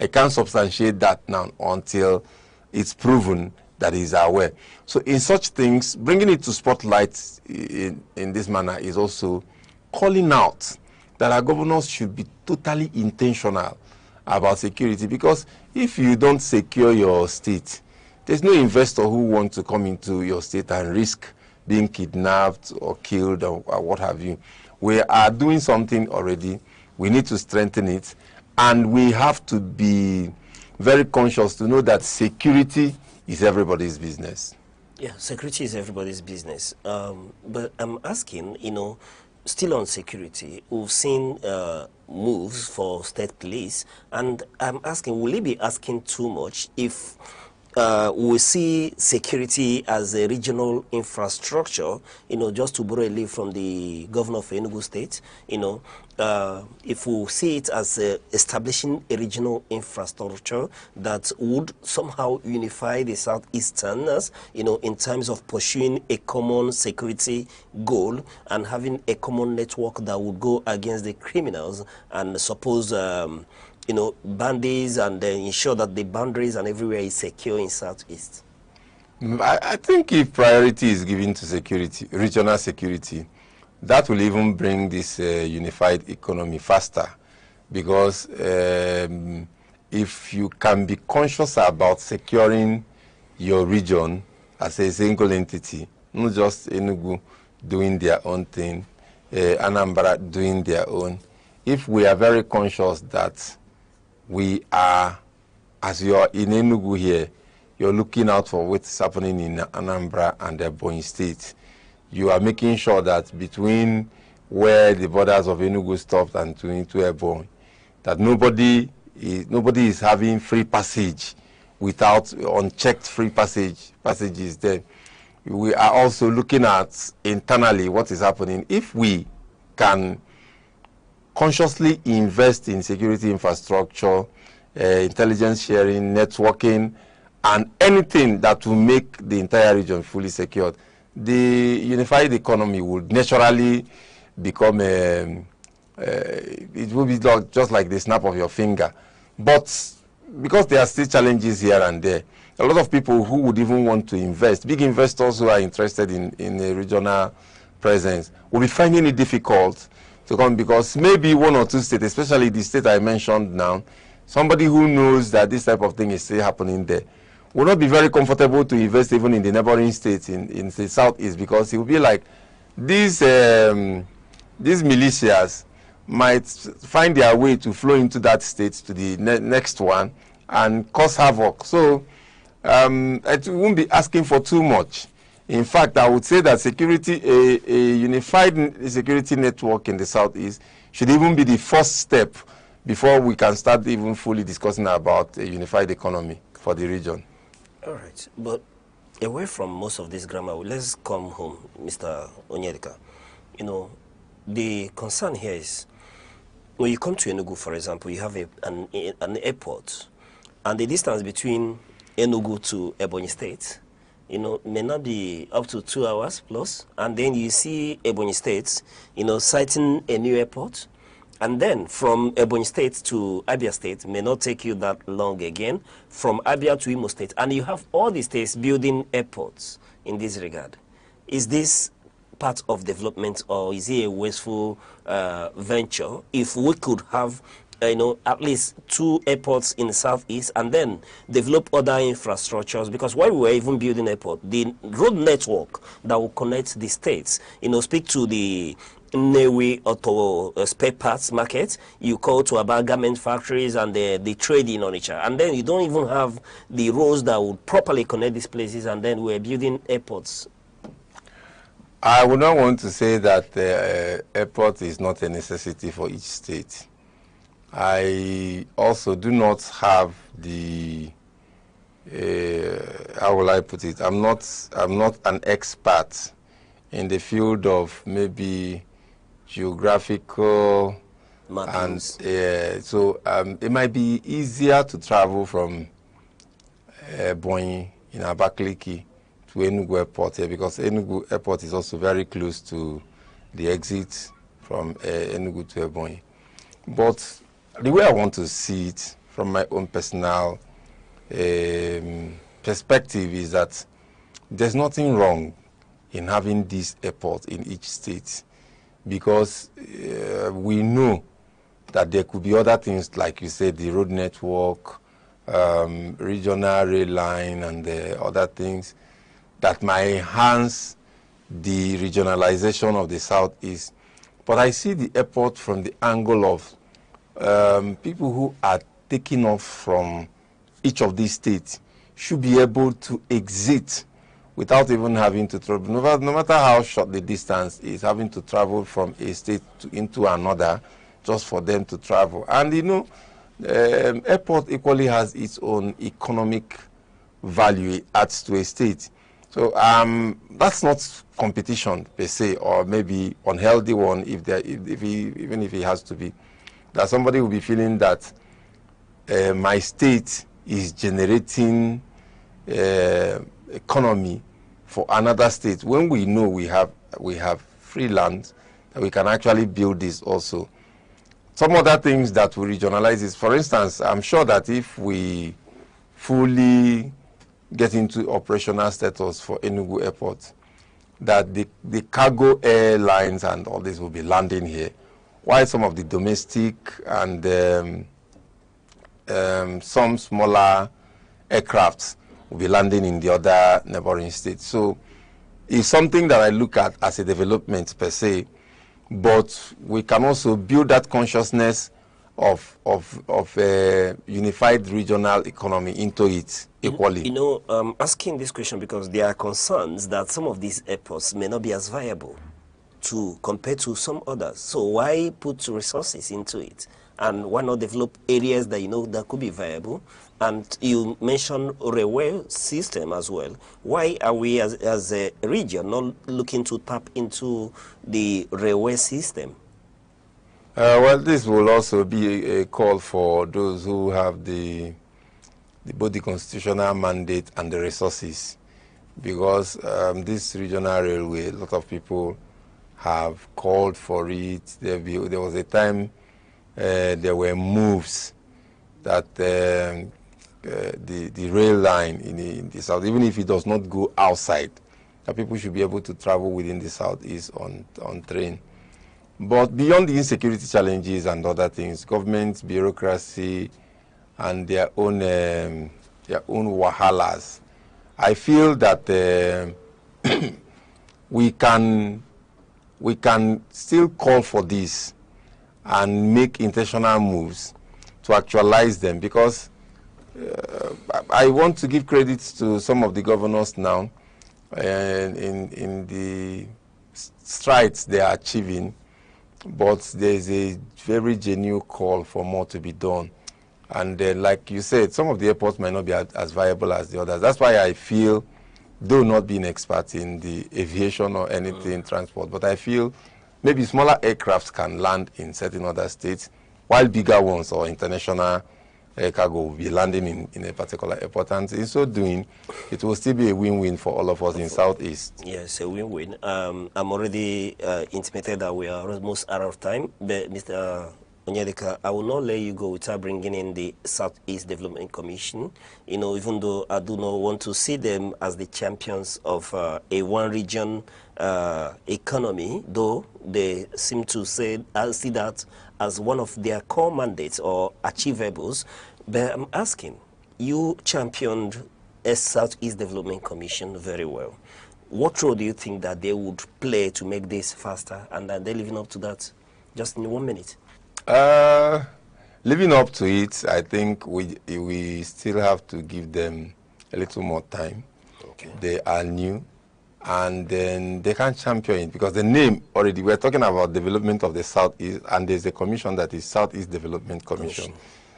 can't substantiate that now until it's proven that he's aware. So in such things, bringing it to spotlight in this manner is also calling out that our governors should be totally intentional about security, because if you don't secure your state, there's no investor who wants to come into your state and risk being kidnapped or killed or what have you. We are doing something already. We need to strengthen it, and we have to be very conscious to know that security is everybody's business. Yeah, security is everybody's business. But I'm asking, still on security, we've seen moves for state police, and I'm asking, will he be asking too much if we see security as a regional infrastructure, just to borrow a leaf from the governor of Enugu State, if we see it as establishing a regional infrastructure that would somehow unify the Southeasterners, in terms of pursuing a common security goal and having a common network that would go against the criminals and suppose bandits, and ensure that the boundaries and everywhere is secure in Southeast? I think if priority is given to security, regional security, that will even bring this unified economy faster, because if you can be conscious about securing your region as a single entity, not just Enugu doing their own thing, Anambra doing their own, if we are very conscious that we are, as you are in Enugu here, you're looking out for what's happening in Anambra and Ebonyi State. You are making sure that between where the borders of Enugu stopped and to Ebonyi, that nobody is having free passage without unchecked free passages there. We are also looking at internally what is happening. If we can consciously invest in security infrastructure, intelligence sharing, networking, and anything that will make the entire region fully secured, the unified economy would naturally become it will be just like the snap of your finger. But because there are still challenges here and there, a lot of people who would even want to invest, big investors who are interested in a regional presence, will be finding it difficult to come, because maybe one or two states, especially the state I mentioned now, somebody who knows that this type of thing is still happening there, will not be very comfortable to invest even in the neighboring states in the southeast, because it will be like these militias might find their way to flow into that state to the next one and cause havoc. So it won't be asking for too much. In fact, I would say that security, a unified security network in the southeast should even be the first step before we can start even fully discussing about a unified economy for the region. All right, but away from most of this grammar, let's come home, Mr. Onyedika. The concern here is, when you come to Enugu, for example, you have an airport, and the distance between Enugu to Ebonyi State may not be up to 2 hours plus. And then you see Ebonyi State, siting a new airport. And then from Ebonyi State to Abia State may not take you that long again. From Abia to Imo State. And you have all the states building airports in this regard. Is this part of development, or is it a wasteful venture? If we could have at least 2 airports in the southeast and then develop other infrastructures, because while we were even building airport, the road network that will connect the states, speak to the Nnewi auto spare parts market, you call to about garment factories and the trading on each other, and then you don't even have the roads that would properly connect these places, and then we're building airports. I would not want to say that the airport is not a necessity for each state. I also do not have the, how will I put it? I'm not an expert in the field of maybe geographical mappings. And so it might be easier to travel from Ebonyi in Abakaliki to Enugu Airport here, because Enugu Airport is also very close to the exit from Enugu to Ebonyi. But the way I want to see it from my own personal perspective is that there's nothing wrong in having this airport in each state, because we know that there could be other things, like you said, the road network, regional rail line, and the other things that might enhance the regionalization of the southeast. But I see the airport from the angle of people who are taking off from each of these states should be able to exit without even having to travel. No matter how short the distance is, having to travel from a state into another just for them to travel. And airport equally has its own economic value. It adds to a state. So that's not competition per se, or maybe unhealthy one even if it has to be. That somebody will be feeling that my state is generating economy for another state, when we know we have free land that we can actually build this also. Some other things that we regionalize is, for instance, I'm sure that if we fully get into operational status for Enugu Airport, that the cargo airlines and all this will be landing here, while some of the domestic and some smaller aircrafts will be landing in the other neighboring states. So it's something that I look at as a development per se, but we can also build that consciousness of a unified regional economy into it equally. Asking this question because there are concerns that some of these airports may not be as viable compared to some others. So why put resources into it? And why not develop areas that that could be viable? And you mentioned railway system as well. Why are we as a region not looking to tap into the railway system? Well, this will also be a call for those who have both the constitutional mandate and the resources, because this regional railway, a lot of people have called for it. There was a time there were moves that the rail line in the south, even if it does not go outside, that people should be able to travel within the southeast on train. But beyond the insecurity challenges and other things, government, bureaucracy, and their own wahalas, I feel that we can still call for this and make intentional moves to actualize them, because I want to give credit to some of the governors now in the strides they are achieving, but there's a very genuine call for more to be done. And like you said, some of the airports might not be as viable as the others. That's why I feel, though not being expert in the aviation or anything transport, but I feel maybe smaller aircrafts can land in certain other states, while bigger ones or international cargo will be landing in a particular airport. And in so doing, it will still be a win-win for all of us in Southeast. Yes, a win-win. I'm already intimated that we are almost out of time, but Mr. Onyedika, I will not let you go without bringing in the Southeast Development Commission. You know, even though I do not want to see them as the champions of a one-region economy, though they seem to say, I see that as one of their core mandates or achievables. But I'm asking, you championed a Southeast Development Commission very well. What role do you think that they would play to make this faster, and are they living up to that? Just in 1 minute. Living up to it, I think we still have to give them a little more time. Okay. They are new, and then they can champion it because the name already, we're talking about development of the Southeast, and there's a commission that is Southeast Development Commission.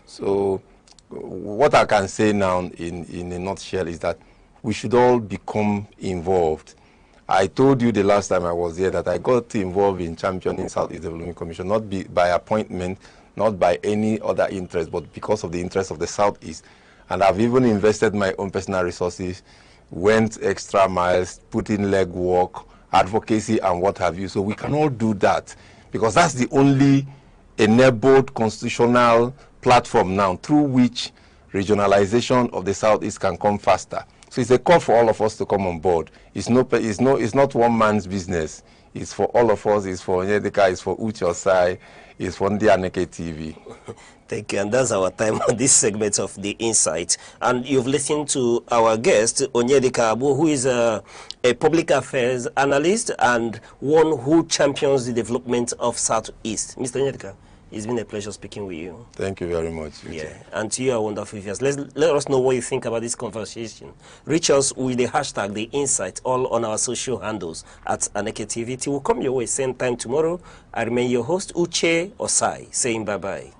So what I can say now in a nutshell is that we should all become involved. I told you the last time I was here that I got involved in championing Southeast Development Commission, not by appointment, not by any other interest, but because of the interest of the Southeast. And I've even invested my own personal resources, went extra miles, put in leg work, advocacy, and what have you. So we can all do that because that's the only enabled constitutional platform now through which regionalization of the Southeast can come faster. So it's a call for all of us to come on board. It's not one man's business. It's for all of us. It's for Onyedika. It's for Uchosai. It's for Aneke TV. Thank you. And that's our time on this segment of The Insight. And you've listened to our guest, Onyedika Abu, who is a public affairs analyst and one who champions the development of Southeast. Mr. Onyedika, it's been a pleasure speaking with you. Thank you very much. Yeah, and to you are wonderful viewers. Let us know what you think about this conversation. Reach us with the hashtag The Insight all on our social handles at Aneke TV. Till we come your way same time tomorrow. I remain your host, Uche Osai, saying bye-bye.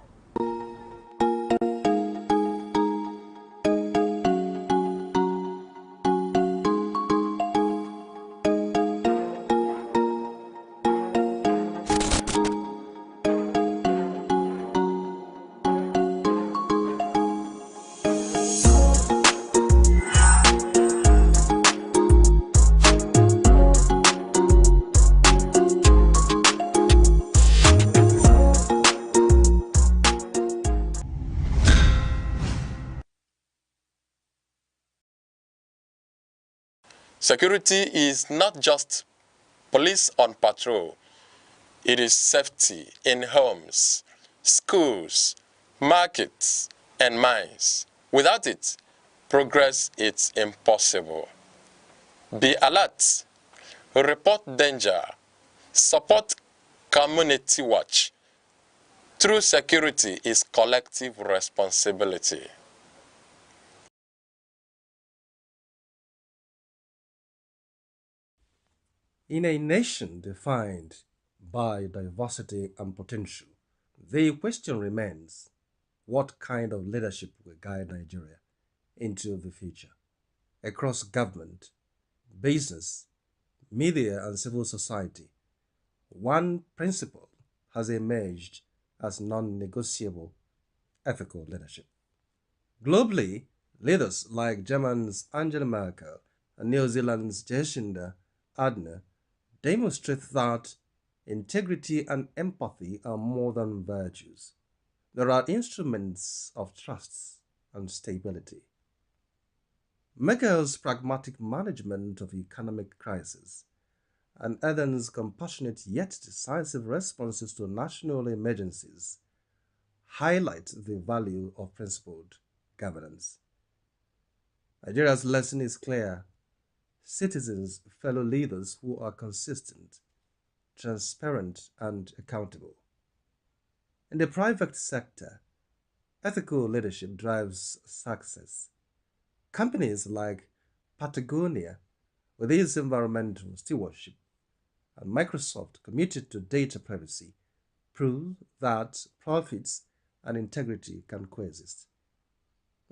Security is not just police on patrol. It is safety in homes, schools, markets, and mines. Without it, progress is impossible. Be alert, report danger, support community watch. True security is collective responsibility. In a nation defined by diversity and potential, the question remains, what kind of leadership will guide Nigeria into the future? Across government, business, media, and civil society, one principle has emerged as non-negotiable: ethical leadership. Globally, leaders like Germany's Angela Merkel and New Zealand's Jacinda Ardern demonstrate that integrity and empathy are more than virtues. They are instruments of trust and stability. Merkel's pragmatic management of economic crisis and Ardern's compassionate yet decisive responses to national emergencies highlight the value of principled governance. Nigeria's lesson is clear: citizens follow leaders who are consistent, transparent, and accountable. In the private sector, ethical leadership drives success. Companies like Patagonia, with its environmental stewardship, and Microsoft, committed to data privacy, prove that profits and integrity can coexist.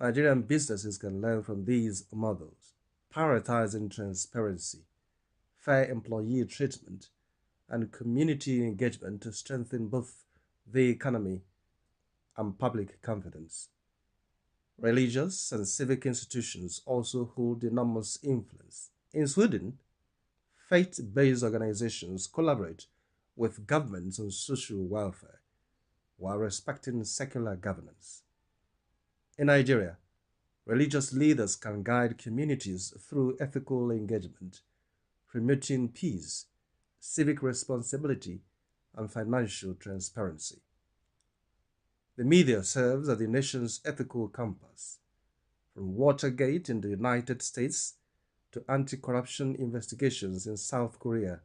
Nigerian businesses can learn from these models, prioritizing transparency, fair employee treatment, and community engagement to strengthen both the economy and public confidence. Religious and civic institutions also hold enormous influence. In Sweden, faith-based organizations collaborate with governments on social welfare while respecting secular governance. In Nigeria, religious leaders can guide communities through ethical engagement, promoting peace, civic responsibility, and financial transparency. The media serves as the nation's ethical compass, from Watergate in the United States to anti-corruption investigations in South Korea.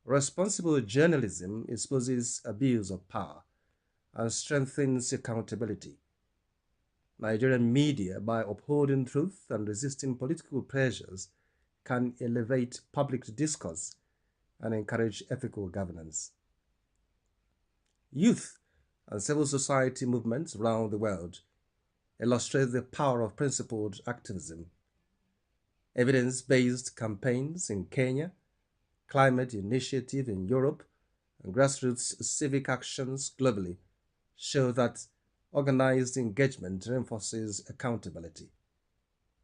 Responsible journalism exposes abuse of power and strengthens accountability. Nigerian media, by upholding truth and resisting political pressures, can elevate public discourse and encourage ethical governance. Youth and civil society movements around the world illustrate the power of principled activism. Evidence-based campaigns in Kenya, climate initiative in Europe, and grassroots civic actions globally show that organized engagement reinforces accountability.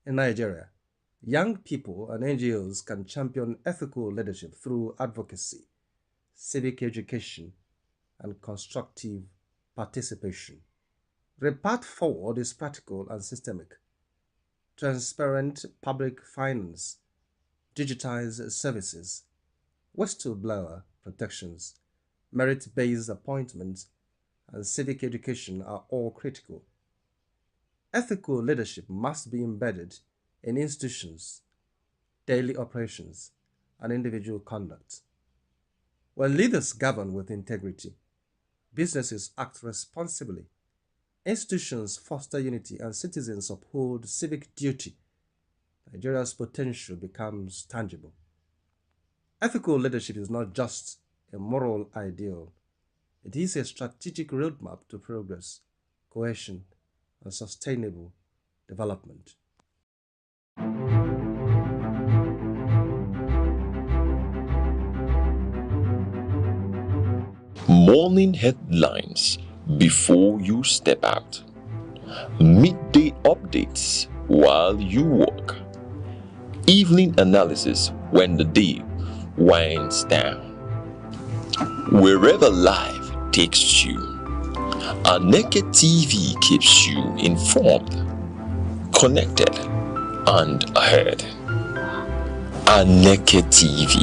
In Nigeria, young people and NGOs can champion ethical leadership through advocacy, civic education, and constructive participation. The path forward is practical and systemic. Transparent public finance, digitized services, whistleblower protections, merit-based appointments, and civic education are all critical. Ethical leadership must be embedded in institutions, daily operations, and individual conduct. When leaders govern with integrity, businesses act responsibly, institutions foster unity, and citizens uphold civic duty, Nigeria's potential becomes tangible. Ethical leadership is not just a moral ideal. It is a strategic roadmap to progress, cohesion, and sustainable development. Morning headlines before you step out. Midday updates while you work. Evening analysis when the day winds down. Wherever life takes you, Aneke TV keeps you informed, connected, and ahead. Aneke TV.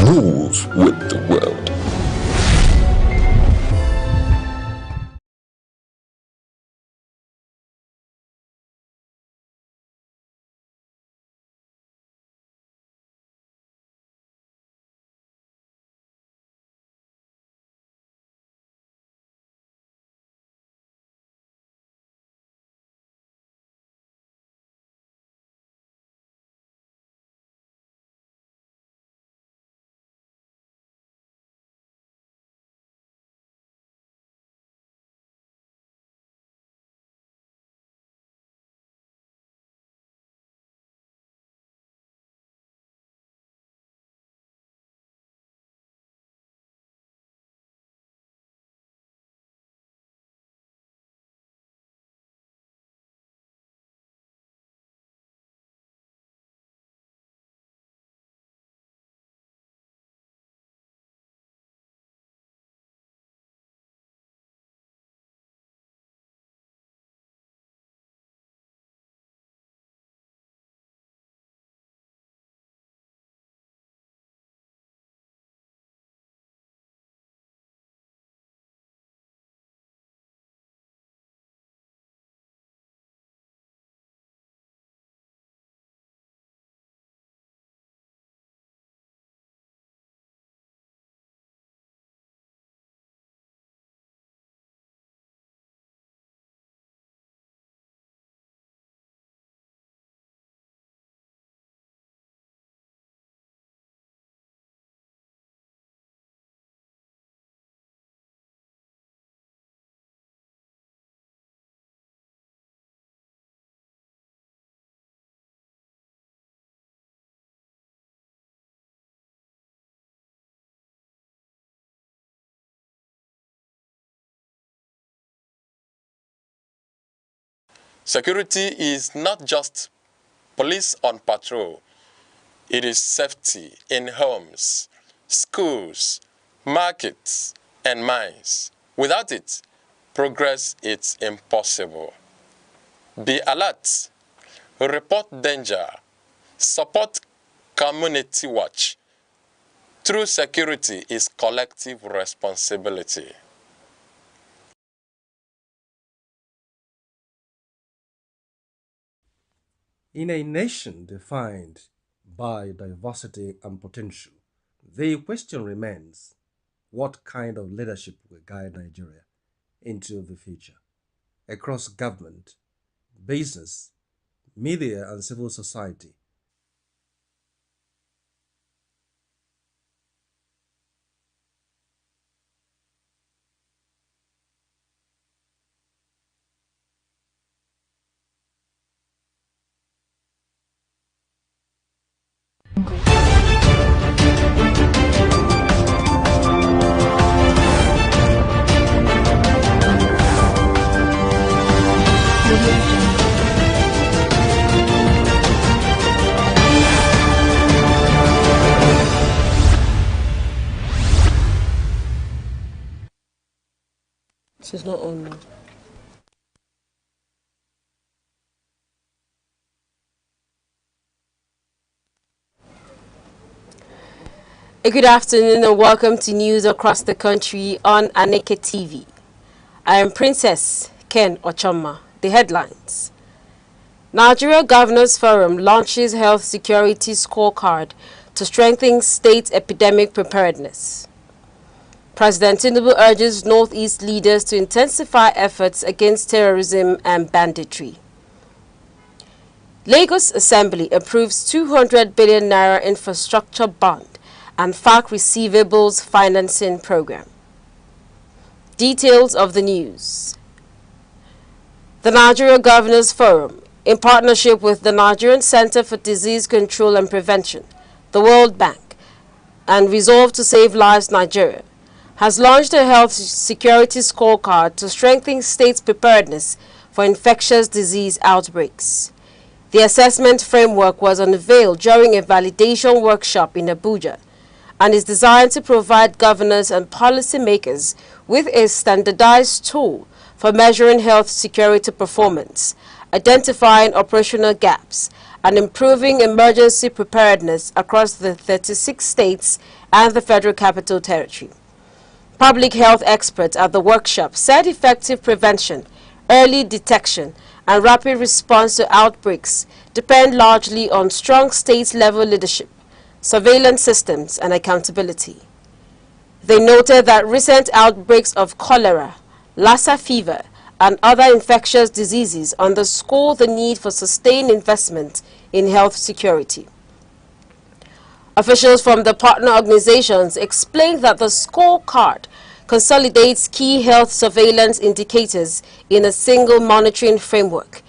Move with the world. Security is not just police on patrol. It is safety in homes, schools, markets, and mines. Without it, progress is impossible. Be alert, report danger, support community watch. True security is collective responsibility. In a nation defined by diversity and potential, the question remains, what kind of leadership will guide Nigeria into the future? Across government, business, media, and civil society, She's not on. Good afternoon and welcome to news across the country on Aneke TV. I am Princess Ken Ochoma. The headlines. Nigeria Governors Forum launches Health Security Scorecard to strengthen state epidemic preparedness. President Tinubu urges Northeast leaders to intensify efforts against terrorism and banditry. Lagos Assembly approves 200 billion naira infrastructure bond and FARC receivables financing program. Details of the news. The Nigeria Governors Forum, in partnership with the Nigerian Center for Disease Control and Prevention, the World Bank, and Resolve to Save Lives Nigeria, has launched a health security scorecard to strengthen states' preparedness for infectious disease outbreaks. The assessment framework was unveiled during a validation workshop in Abuja and is designed to provide governors and policymakers with a standardized tool for measuring health security performance, identifying operational gaps, and improving emergency preparedness across the 36 states and the Federal Capital Territory. Public health experts at the workshop said effective prevention, early detection, and rapid response to outbreaks depend largely on strong state-level leadership, surveillance systems, and accountability. They noted that recent outbreaks of cholera, Lassa fever, and other infectious diseases underscore the need for sustained investment in health security. Officials from the partner organizations explained that the scorecard consolidates key health surveillance indicators in a single monitoring framework,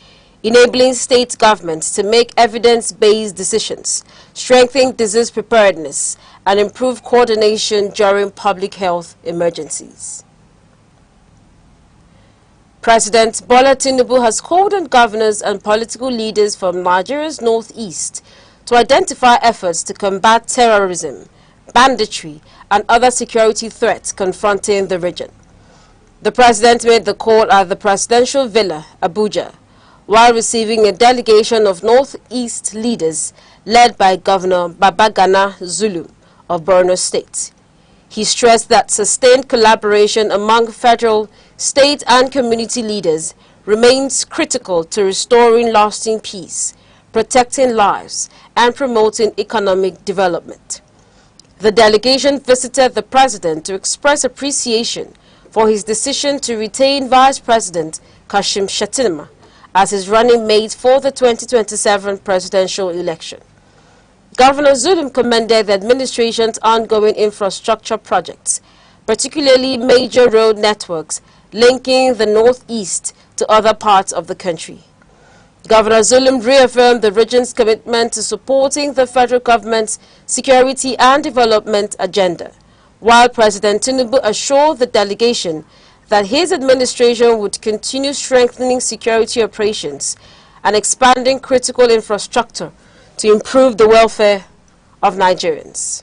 enabling state governments to make evidence-based decisions, strengthen disease preparedness, and improve coordination during public health emergencies. President Bola Tinubu has called on governors and political leaders from Nigeria's northeast to identify efforts to combat terrorism, banditry, and other security threats confronting the region. The president made the call at the Presidential Villa, Abuja, while receiving a delegation of northeast leaders led by Governor Babagana Zulum of Borno State. He stressed that sustained collaboration among federal, state, and community leaders remains critical to restoring lasting peace, protecting lives, and promoting economic development. The delegation visited the president to express appreciation for his decision to retain Vice President Kashim Shettima as his running mate for the 2027 presidential election. Governor Zulum commended the administration's ongoing infrastructure projects, particularly major road networks linking the northeast to other parts of the country. Governor Zulum reaffirmed the region's commitment to supporting the federal government's security and development agenda, while President Tinubu assured the delegation that his administration would continue strengthening security operations and expanding critical infrastructure to improve the welfare of Nigerians.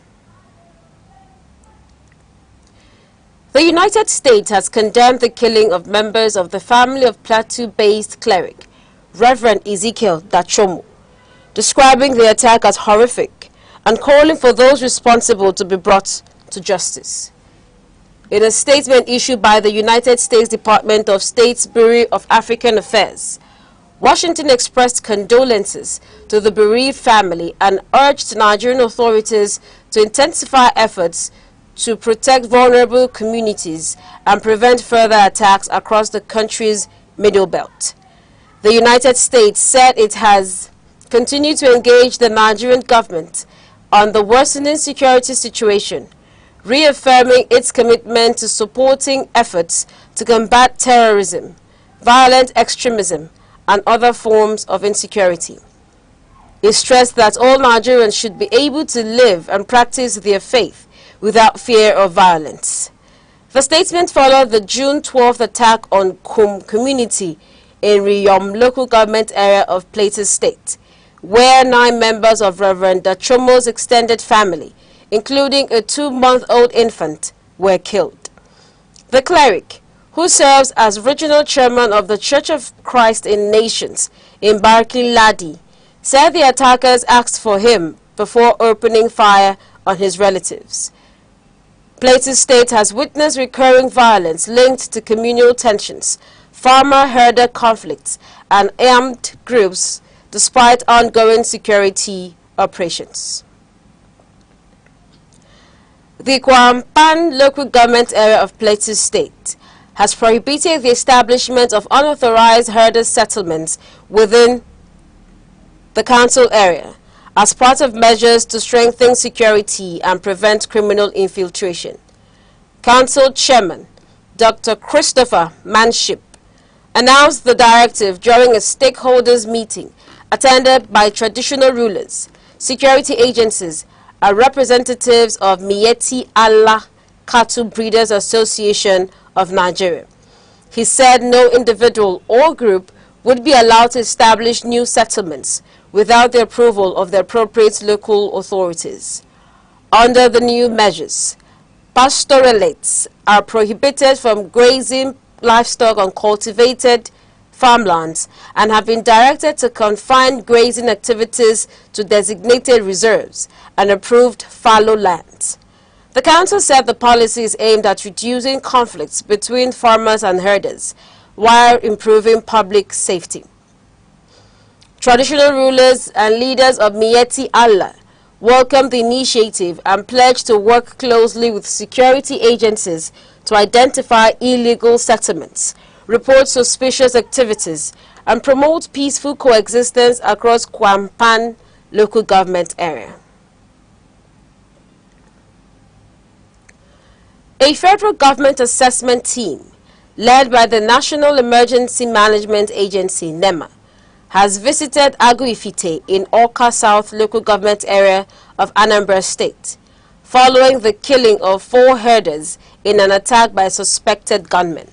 The United States has condemned the killing of members of the family of Plateau-based cleric Reverend Ezekiel Dachomo, describing the attack as horrific and calling for those responsible to be brought to justice. In a statement issued by the United States Department of State's Bureau of African Affairs, Washington expressed condolences to the bereaved family and urged Nigerian authorities to intensify efforts to protect vulnerable communities and prevent further attacks across the country's Middle Belt. The United States said it has continued to engage the Nigerian government on the worsening security situation, reaffirming its commitment to supporting efforts to combat terrorism, violent extremism, and other forms of insecurity. It stressed that all Nigerians should be able to live and practice their faith without fear of violence. The statement followed the June 12th attack on Kum community in Riyom local government area of Plateau State, where 9 members of Reverend Dachomo's extended family, including a 2-month-old infant, were killed. The cleric, who serves as regional chairman of the Church of Christ in Nations in Barking Ladi, said the attackers asked for him before opening fire on his relatives. Plateau State has witnessed recurring violence linked to communal tensions, farmer-herder conflicts, and armed groups despite ongoing security operations. The Kwampan local government area of Plateau State has prohibited the establishment of unauthorized herder settlements within the council area as part of measures to strengthen security and prevent criminal infiltration. Council Chairman Dr. Christopher Manship announced the directive during a stakeholders meeting attended by traditional rulers, security agencies, and representatives of Miyetti Allah Cattle Breeders Association of Nigeria. He said no individual or group would be allowed to establish new settlements without the approval of the appropriate local authorities. Under the new measures, pastoralists are prohibited from grazing livestock on cultivated farmlands and have been directed to confine grazing activities to designated reserves and approved fallow lands. The council said the policy is aimed at reducing conflicts between farmers and herders while improving public safety. Traditional rulers and leaders of Miyetti Allah welcomed the initiative and pledged to work closely with security agencies to identify illegal settlements, report suspicious activities, and promote peaceful coexistence across Kwampan local government area. A federal government assessment team led by the National Emergency Management Agency, NEMA, has visited Aguifite in Awka South local government area of Anambra State, following the killing of 4 herders in an attack by a suspected gunman.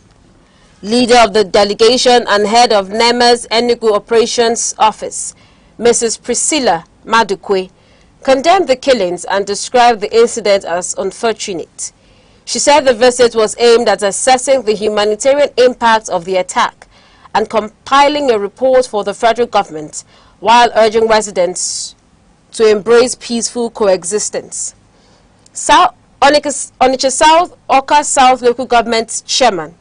Leader of the delegation and head of NEMA's Enugu Operations Office, Mrs. Priscilla Madukwe, condemned the killings and described the incident as unfortunate. She said the visit was aimed at assessing the humanitarian impact of the attack and compiling a report for the federal government while urging residents to embrace peaceful coexistence. Onitsha South, Awka South Local Government Chairman,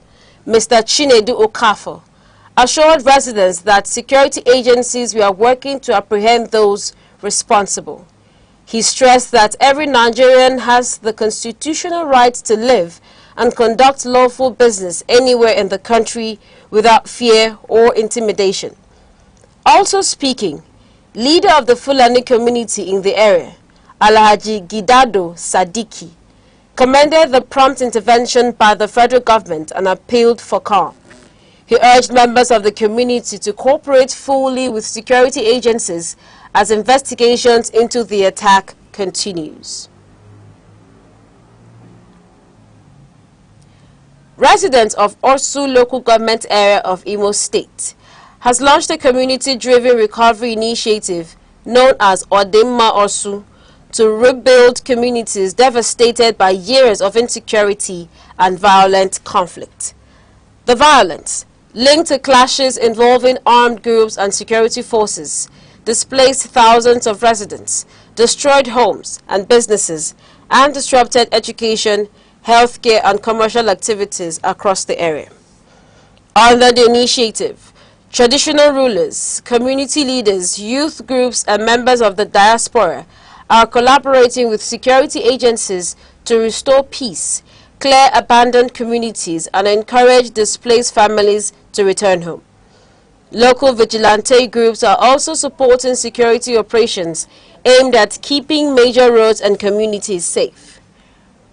Mr. Chinedu Okafor, assured residents that security agencies were working to apprehend those responsible. He stressed that every Nigerian has the constitutional right to live and conduct lawful business anywhere in the country without fear or intimidation. Also speaking, leader of the Fulani community in the area, Alhaji Gidado Sadiki, commended the prompt intervention by the federal government and appealed for calm. He urged members of the community to cooperate fully with security agencies as investigations into the attack continues. residents of Orsu local government area of Imo State, has launched a community-driven recovery initiative known as Odemma Orsu to rebuild communities devastated by years of insecurity and violent conflict. The violence, linked to clashes involving armed groups and security forces, displaced thousands of residents, destroyed homes and businesses, and disrupted education, healthcare, and commercial activities across the area. Under the initiative, traditional rulers, community leaders, youth groups, and members of the diaspora are collaborating with security agencies to restore peace, clear abandoned communities, and encourage displaced families to return home. Local vigilante groups are also supporting security operations aimed at keeping major roads and communities safe.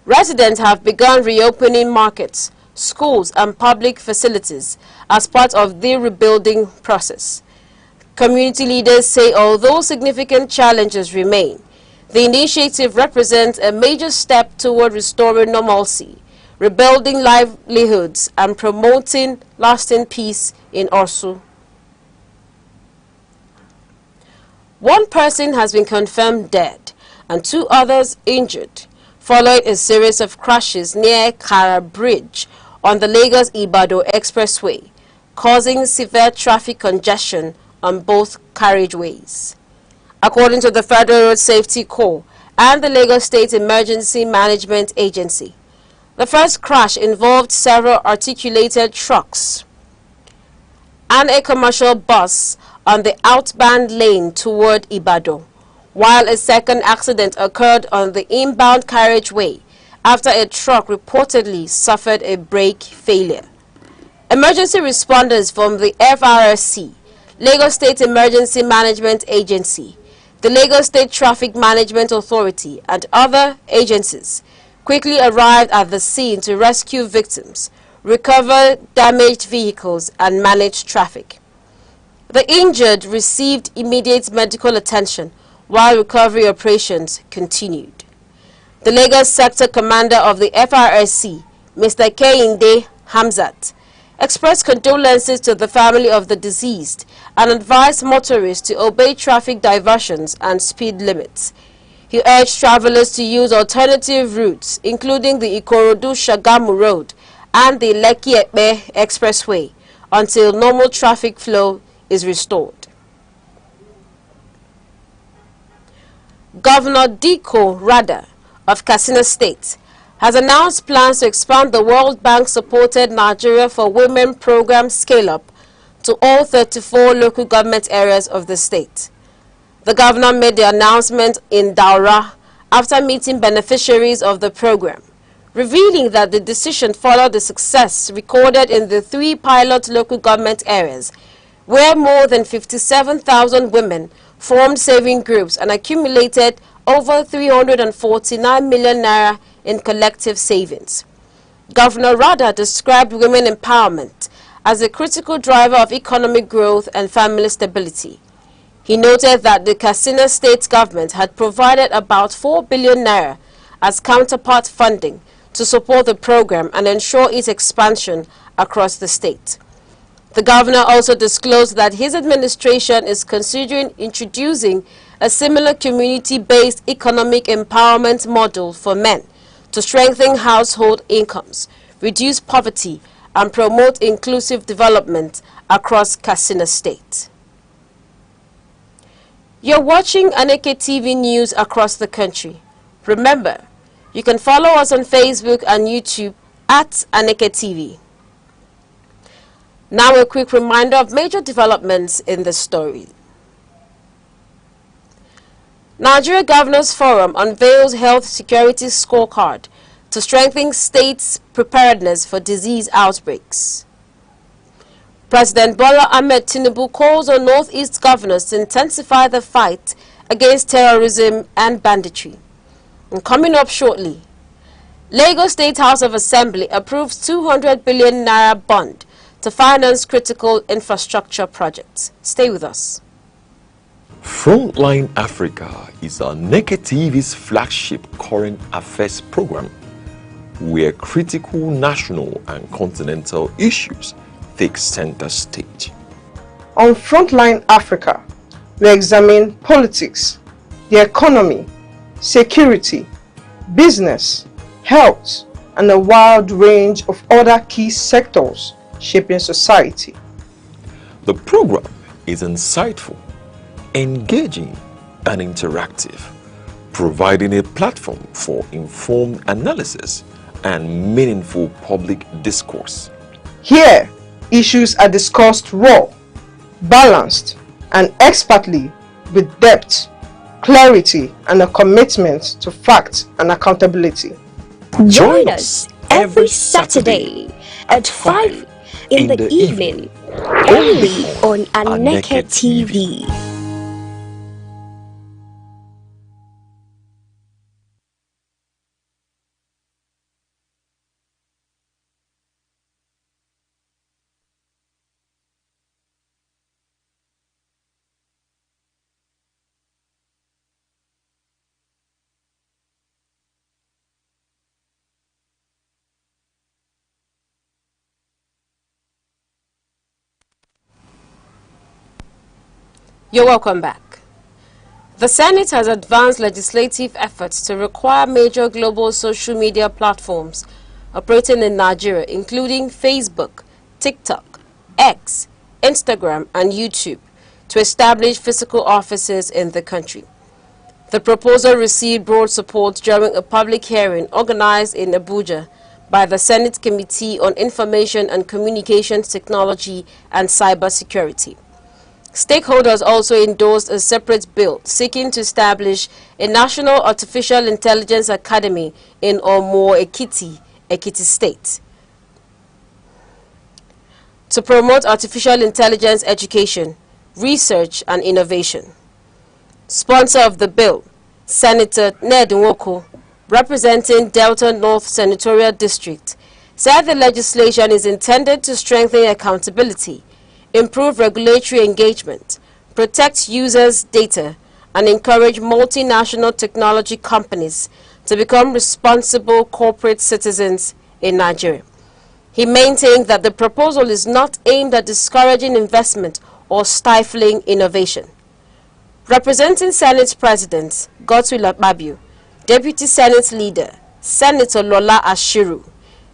Residents have begun reopening markets, schools, and public facilities as part of the rebuilding process. Community leaders say although significant challenges remain, the initiative represents a major step toward restoring normalcy, rebuilding livelihoods, and promoting lasting peace in Orsu. One person has been confirmed dead and 2 others injured following a series of crashes near Kara Bridge on the Lagos-Ibadan Expressway, causing severe traffic congestion on both carriageways. According to the Federal Road Safety Corps and the Lagos State Emergency Management Agency, the first crash involved several articulated trucks and a commercial bus on the outbound lane toward Ibadan, while a second accident occurred on the inbound carriageway after a truck reportedly suffered a brake failure. Emergency responders from the FRSC, Lagos State Emergency Management Agency, the Lagos State Traffic Management Authority, and other agencies quickly arrived at the scene to rescue victims, recover damaged vehicles, and manage traffic. The injured received immediate medical attention while recovery operations continued. The Lagos Sector Commander of the FRSC, Mr. Kehinde Hamzat, expressed condolences to the family of the deceased and advised motorists to obey traffic diversions and speed limits. He urged travelers to use alternative routes, including the Ikorodu-Shagamu Road and the Lekki-Epe Expressway, until normal traffic flow is restored. Governor Diko Rada of Katsina State has announced plans to expand the World Bank-supported Nigeria for Women program scale-up to all 34 local government areas of the state. The governor made the announcement in Daura after meeting beneficiaries of the program, revealing that the decision followed the success recorded in the 3 pilot local government areas, where more than 57,000 women formed saving groups and accumulated over 349 million naira in collective savings. Governor Rada described women empowerment as a critical driver of economic growth and family stability. He noted that the Katsina State government had provided about 4 billion naira as counterpart funding to support the program and ensure its expansion across the state. The governor also disclosed that his administration is considering introducing a similar community-based economic empowerment model for men to strengthen household incomes, reduce poverty, and promote inclusive development across Katsina State. You're watching Aneke TV news across the country. Remember, you can follow us on Facebook and YouTube at Aneke TV. Now a quick reminder of major developments in the story. Nigeria Governors Forum unveils health security scorecard to strengthen states' preparedness for disease outbreaks. President Bola Ahmed Tinubu calls on Northeast governors to intensify the fight against terrorism and banditry. And coming up shortly, Lagos State House of Assembly approves 200 billion naira bond to finance critical infrastructure projects. Stay with us. Frontline Africa is Aneke TV's flagship current affairs program, where critical national and continental issues take center stage. On Frontline Africa, we examine politics, the economy, security, business, health, and a wide range of other key sectors shaping society. The program is insightful, engaging, and interactive, providing a platform for informed analysis and meaningful public discourse. Here, issues are discussed raw, balanced, and expertly with depth, clarity, and a commitment to fact and accountability. Join us every Saturday at 5 in the evening, only on Aneke TV. You're welcome back. The Senate has advanced legislative efforts to require major global social media platforms operating in Nigeria, including Facebook, TikTok, X, Instagram, and YouTube, to establish physical offices in the country. The proposal received broad support during a public hearing organized in Abuja by the Senate Committee on Information and Communications Technology and Cybersecurity. Stakeholders also endorsed a separate bill seeking to establish a National Artificial Intelligence Academy in Ekiti State, to promote artificial intelligence education, research, and innovation. Sponsor of the bill, Senator Ned Nwoko, representing Delta North Senatorial District, said the legislation is intended to strengthen accountability, improve regulatory engagement, protect users' data, and encourage multinational technology companies to become responsible corporate citizens in Nigeria. He maintained that the proposal is not aimed at discouraging investment or stifling innovation. Representing Senate President Godswill Akpabio, Deputy Senate Leader Senator Lola Ashiru,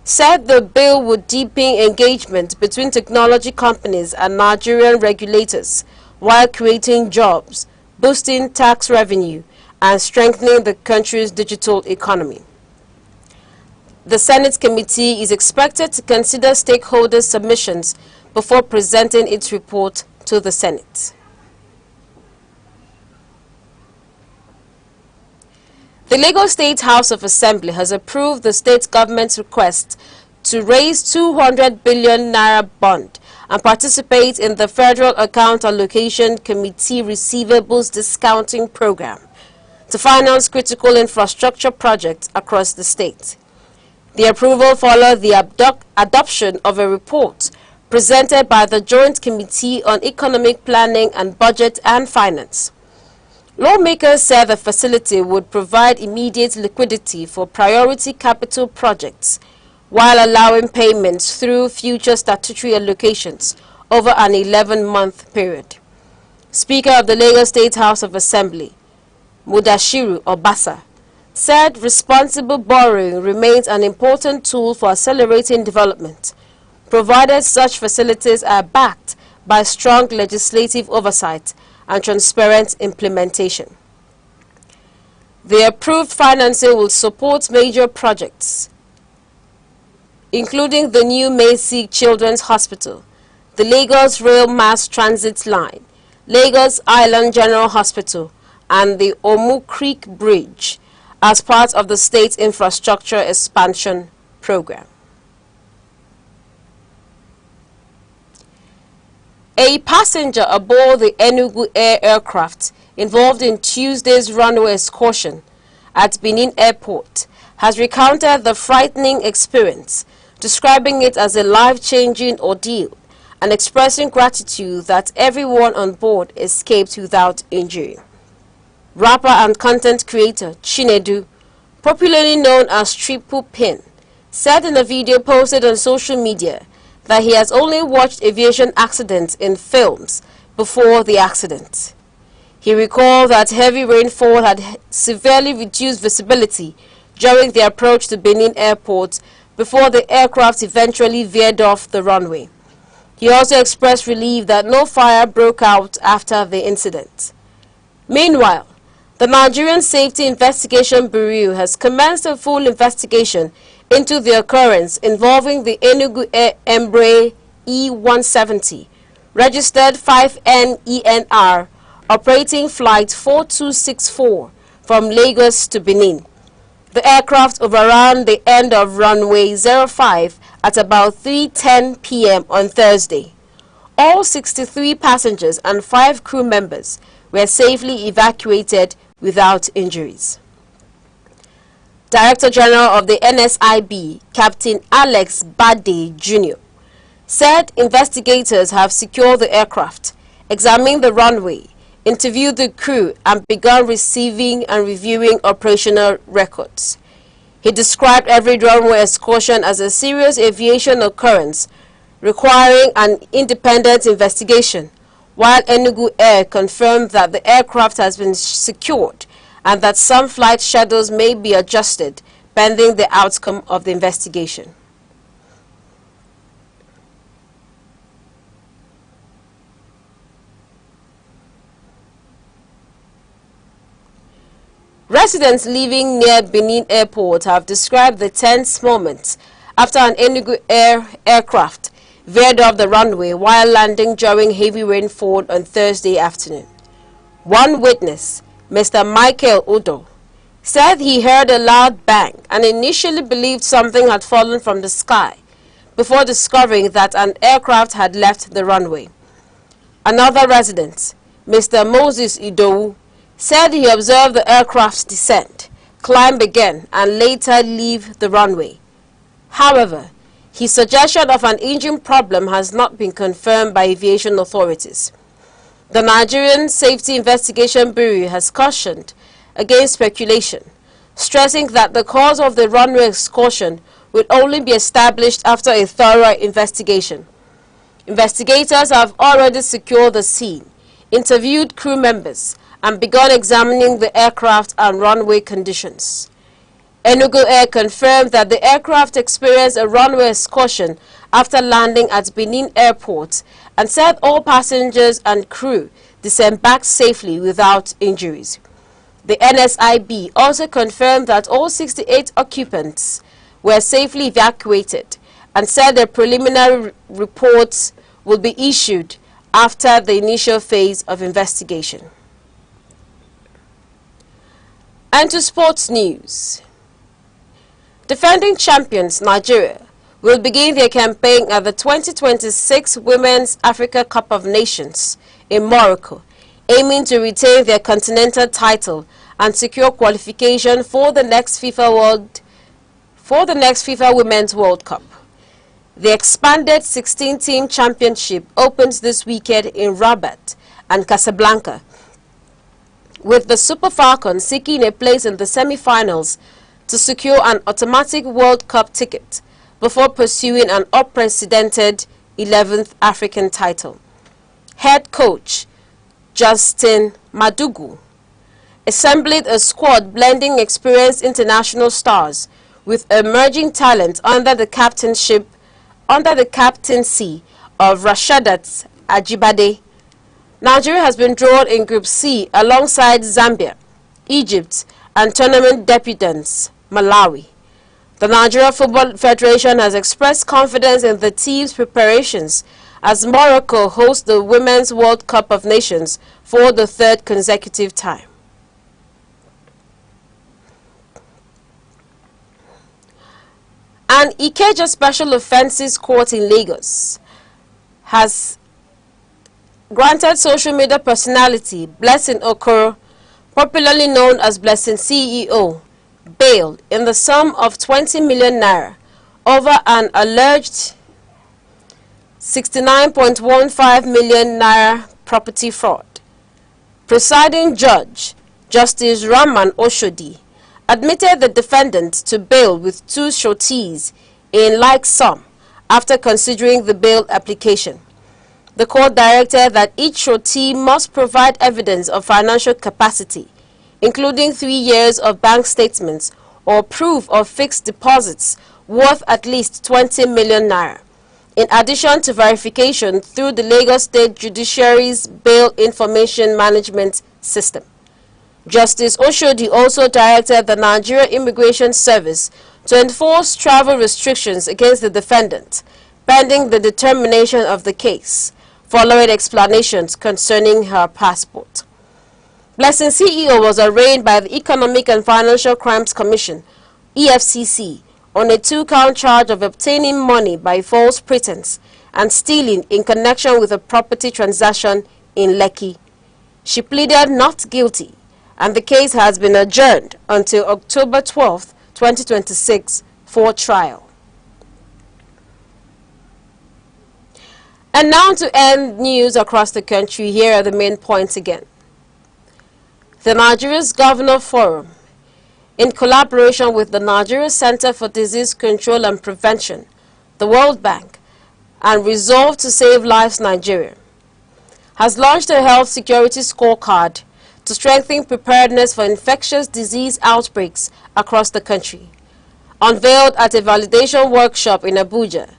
said the bill would deepen engagement between technology companies and Nigerian regulators while creating jobs, boosting tax revenue, and strengthening the country's digital economy. The Senate committee is expected to consider stakeholders' submissions before presenting its report to the Senate. The Lagos State House of Assembly has approved the state government's request to raise 200 billion naira bond and participate in the Federal Account Allocation Committee Receivables Discounting Program to finance critical infrastructure projects across the state. The approval followed the adoption of a report presented by the Joint Committee on Economic Planning and Budget and Finance. Lawmakers said the facility would provide immediate liquidity for priority capital projects while allowing payments through future statutory allocations over an 11-month period. Speaker of the Lagos State House of Assembly, Mudashiru Obasa, said responsible borrowing remains an important tool for accelerating development, provided such facilities are backed by strong legislative oversight and transparent implementation. The approved financing will support major projects, including the new Macy Children's Hospital, the Lagos Rail Mass Transit Line, Lagos Island General Hospital, and the Omu Creek Bridge as part of the state's infrastructure expansion program. A passenger aboard the Enugu Air aircraft involved in Tuesday's runway excursion at Benin Airport has recounted the frightening experience, describing it as a life-changing ordeal and expressing gratitude that everyone on board escaped without injury. Rapper and content creator Chinedu, popularly known as Triple Pin, said in a video posted on social media that he has only watched aviation accidents in films before the accident. He recalled that heavy rainfall had severely reduced visibility during the approach to Benin Airport before the aircraft eventually veered off the runway. He also expressed relief that no fire broke out after the incident. Meanwhile, the Nigerian Safety Investigation Bureau has commenced a full investigation into the occurrence involving the Enugu Air Embraer E-170, registered 5NENR, operating flight 4264 from Lagos to Benin. The aircraft overran the end of runway 05 at about 3:10 p.m. on Thursday. All 63 passengers and 5 crew members were safely evacuated without injuries. Director General of the NSIB, Captain Alex Bade Jr., said investigators have secured the aircraft, examined the runway, interviewed the crew, and begun receiving and reviewing operational records. He described every runway excursion as a serious aviation occurrence requiring an independent investigation, while Enugu Air confirmed that the aircraft has been secured and that some flight schedules may be adjusted pending the outcome of the investigation. Residents living near Benin Airport have described the tense moments after an Enugu aircraft veered off the runway while landing during heavy rainfall on Thursday afternoon. One witness, Mr. Michael Udo, said he heard a loud bang and initially believed something had fallen from the sky before discovering that an aircraft had left the runway. Another resident, Mr. Moses Idowu, said he observed the aircraft's descent, climb again, and later leave the runway. However, his suggestion of an engine problem has not been confirmed by aviation authorities. The Nigerian Safety Investigation Bureau has cautioned against speculation, stressing that the cause of the runway excursion will only be established after a thorough investigation. Investigators have already secured the scene, interviewed crew members, and begun examining the aircraft and runway conditions. Enugu Air confirmed that the aircraft experienced a runway excursion after landing at Benin Airport and said all passengers and crew disembarked safely without injuries. The NSIB also confirmed that all 68 occupants were safely evacuated and said the preliminary reports will be issued after the initial phase of investigation. And to sports news. Defending champions Nigeria will begin their campaign at the 2026 Women's Africa Cup of Nations in Morocco, aiming to retain their continental title and secure qualification for the next FIFA Women's World Cup. The expanded 16-team championship opens this weekend in Rabat and Casablanca, with the Super Falcons seeking a place in the semi-finals to secure an automatic World Cup ticket before pursuing an unprecedented 11th African title. Head coach Justin Madugu assembled a squad blending experienced international stars with emerging talent under the captaincy of Rashadat Ajibade. Nigeria has been drawn in Group C alongside Zambia, Egypt, and tournament debutants Malawi. The Nigeria Football Federation has expressed confidence in the team's preparations as Morocco hosts the Women's World Cup of Nations for the 3rd consecutive time. An Ikeja Special Offences Court in Lagos has granted social media personality Blessing Okoro, popularly known as Blessing CEO, bail in the sum of 20 million naira over an alleged 69.15 million naira property fraud. Presiding Judge Justice Raman Oshodi admitted the defendant to bail with 2 sureties in like sum after considering the bail application. The court directed that each surety must provide evidence of financial capacity, including 3 years of bank statements or proof of fixed deposits worth at least 20 million naira, in addition to verification through the Lagos State Judiciary's Bail Information Management System. Justice Oshodi also directed the Nigeria Immigration Service to enforce travel restrictions against the defendant, pending the determination of the case, following explanations concerning her passport. Blessing CEO was arraigned by the Economic and Financial Crimes Commission, EFCC, on a 2-count charge of obtaining money by false pretense and stealing in connection with a property transaction in Lekki. She pleaded not guilty, and the case has been adjourned until October 12, 2026 for trial. And now to end news across the country, here are the main points again. The Nigeria's Governor Forum, in collaboration with the Nigeria Center for Disease Control and Prevention, the World Bank, and Resolve to Save Lives Nigeria, has launched a health security scorecard to strengthen preparedness for infectious disease outbreaks across the country. Unveiled at a validation workshop in Abuja,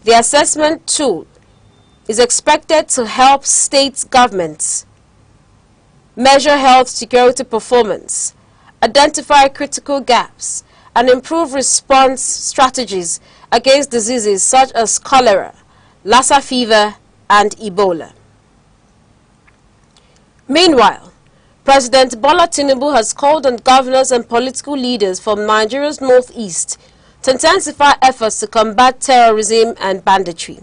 the assessment tool is expected to help state governments measure health security performance, identify critical gaps, and improve response strategies against diseases such as cholera, Lassa fever, and Ebola. Meanwhile, President Bola Tinubu has called on governors and political leaders from Nigeria's northeast to intensify efforts to combat terrorism and banditry.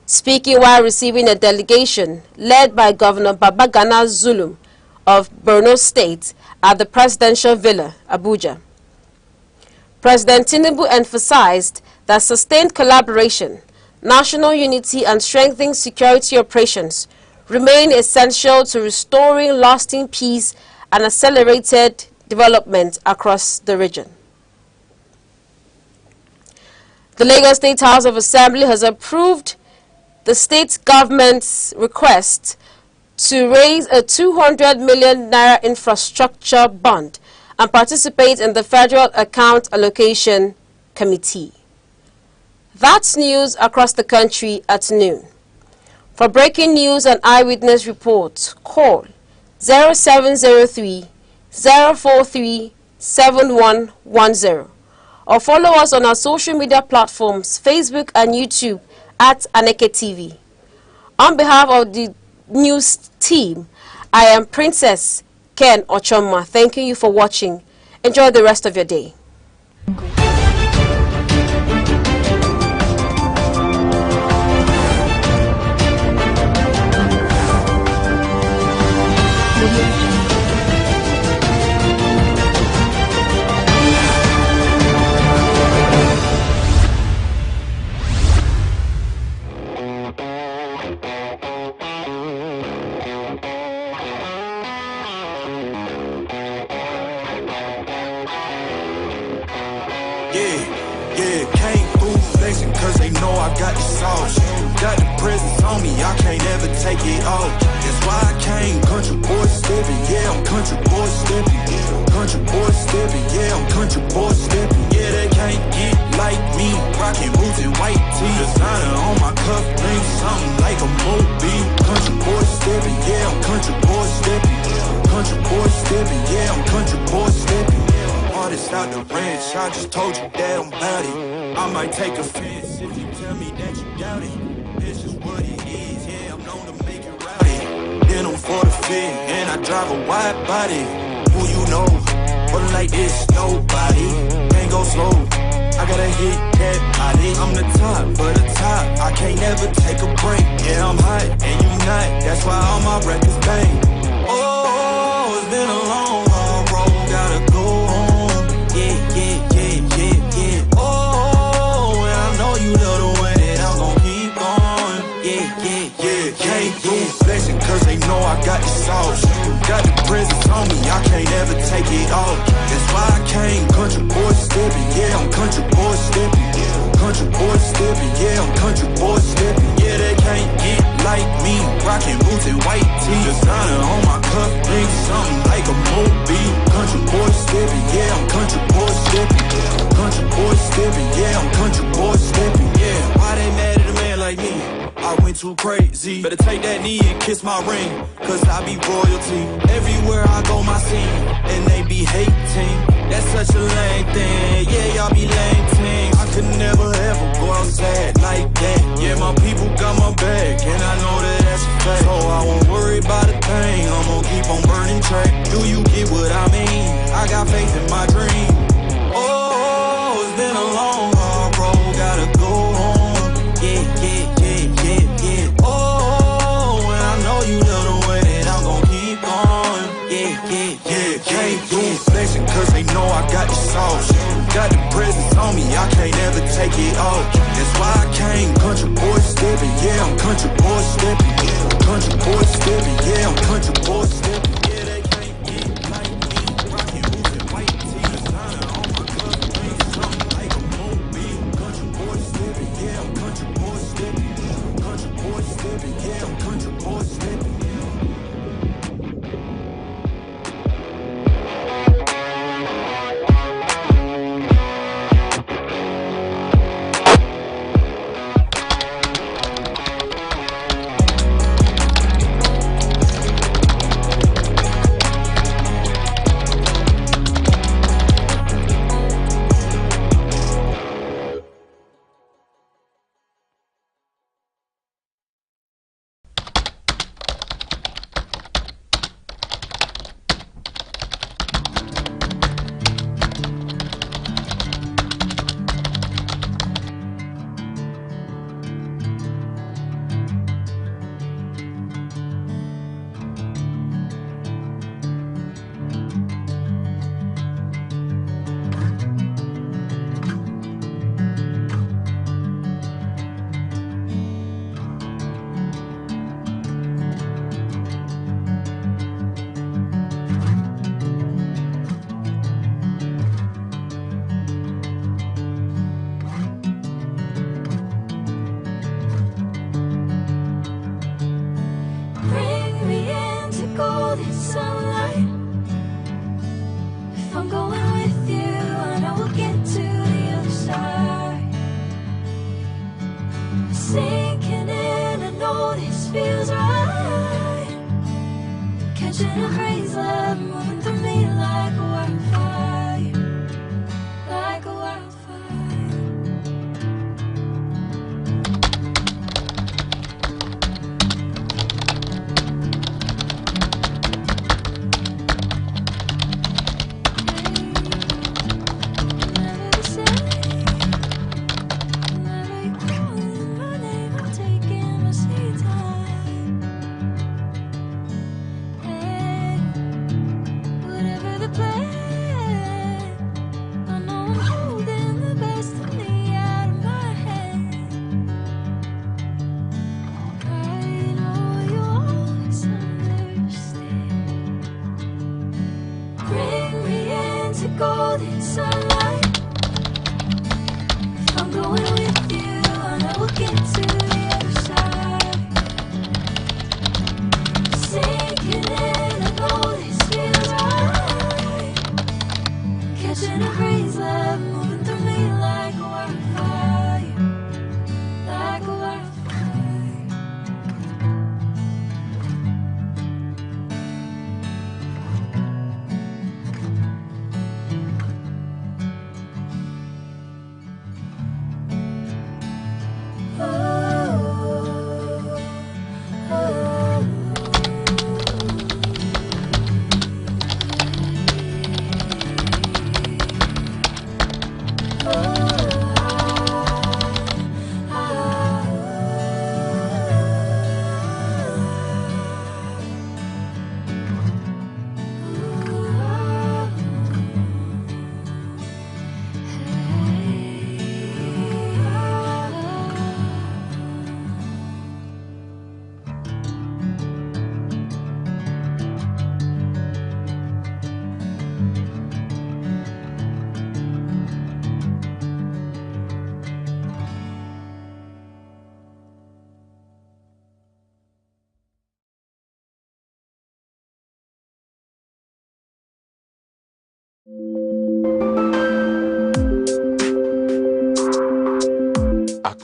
Speaking while receiving a delegation led by Governor Babagana Zulum of Borno State at the Presidential Villa, Abuja, President Tinubu emphasized that sustained collaboration, national unity, and strengthening security operations remain essential to restoring lasting peace and accelerated development across the region. The Lagos State House of Assembly has approved the state government's request to raise a 200 million naira infrastructure bond and participate in the Federal Account Allocation Committee. That's news across the country at noon. For breaking news and eyewitness reports, call 0703 043 7110 or follow us on our social media platforms, Facebook and YouTube at Aneke TV. On behalf of the news team, I am Princess Ken Ochoma. Thanking you for watching. Enjoy the rest of your day. Cause they know I got the sauce. Got the presence on me, I can't ever take it off. That's why I came, country boy stepping. Yeah, I'm country boy stepping. Country boy stepping, yeah, I'm country boy stepping. Yeah, they can't get like me. Rockin' boots and white tee. Designer on my cuff ring, something like a movie. Country boy stepping, yeah, I'm country boy stepping. Country boy stepping, yeah, I'm country boy stepping. Artist out the ranch, I just told you that I'm bout it. I might take offense if you tell me that you doubt it. It's just what it is, yeah, I'm known to make it rowdy. Then I'm for the fit, and I drive a wide body. Who you know, but like this, nobody. Can't go slow, I gotta hit that body. I'm the top, but the top, I can't never take a break. Yeah, I'm hot, and you not, that's why all my records bang. Oh, it's been a long, hard road, gotta go home. Yeah, yeah, yeah, yeah, yeah. Oh, and I know you love the way that I'm gon' keep going. Yeah, yeah, yeah, can't do flexing cause they know I got got the sauce. Got the presence on me, I can't ever take it off. That's why I came country boy stepping, yeah, I'm country boy stepping. Country boy stepping, yeah, I'm country boy stepping. Yeah, they can't get like me, rocking boots and white tee. Designer on my cuff, ain't something like a movie. Country boy stepping, yeah, I'm country boy stepping. Country boy stepping, yeah, I'm country boy stepping. Yeah, why they mad at a man like me? I went too crazy. Better take that knee and kiss my ring, cause I be royalty. Everywhere I go, my scene, and they be hating. That's such a lame thing. Yeah, y'all be lame things. I could never ever go outside like that. Yeah, my people got my back, and I know that that's a fact. So I won't worry about a thing. I'm gonna keep on burning track. Do you get what I mean? I got faith in my dream. Oh, it's been a long, hard road. Gotta go home. Yeah, yeah, yeah, yeah, yeah. Oh, and I know you love the way that I'm gon' keep going. Yeah, yeah, yeah, can't do flexing cause they know I got the sauce. Got the presence on me, I can't ever take it off. That's why I came country boy stepping, yeah, I'm country boy stepping. Country boy stepping, yeah, I'm country boy stepping. Yeah, they can't get like me, rocking boots and white tee. Designer on my cuff, ain't something like a movie. Country boy stepping, yeah, I'm country boy stepping. Country boy stepping, yeah, I'm country boy stepping.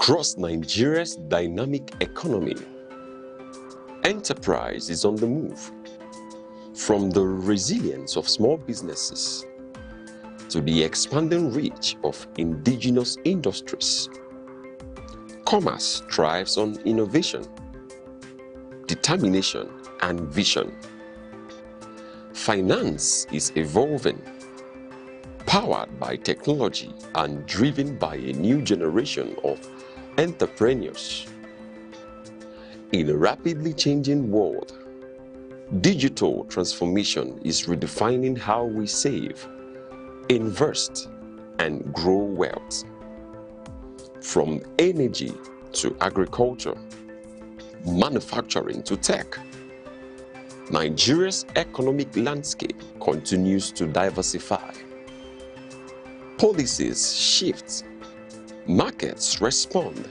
Across Nigeria's dynamic economy, enterprise is on the move. From the resilience of small businesses to the expanding reach of indigenous industries, commerce thrives on innovation, determination, and vision. Finance is evolving, powered by technology and driven by a new generation of entrepreneurs. In a rapidly changing world, digital transformation is redefining how we save, invest, and grow wealth. From energy to agriculture, manufacturing to tech, Nigeria's economic landscape continues to diversify. Policies shift, markets respond,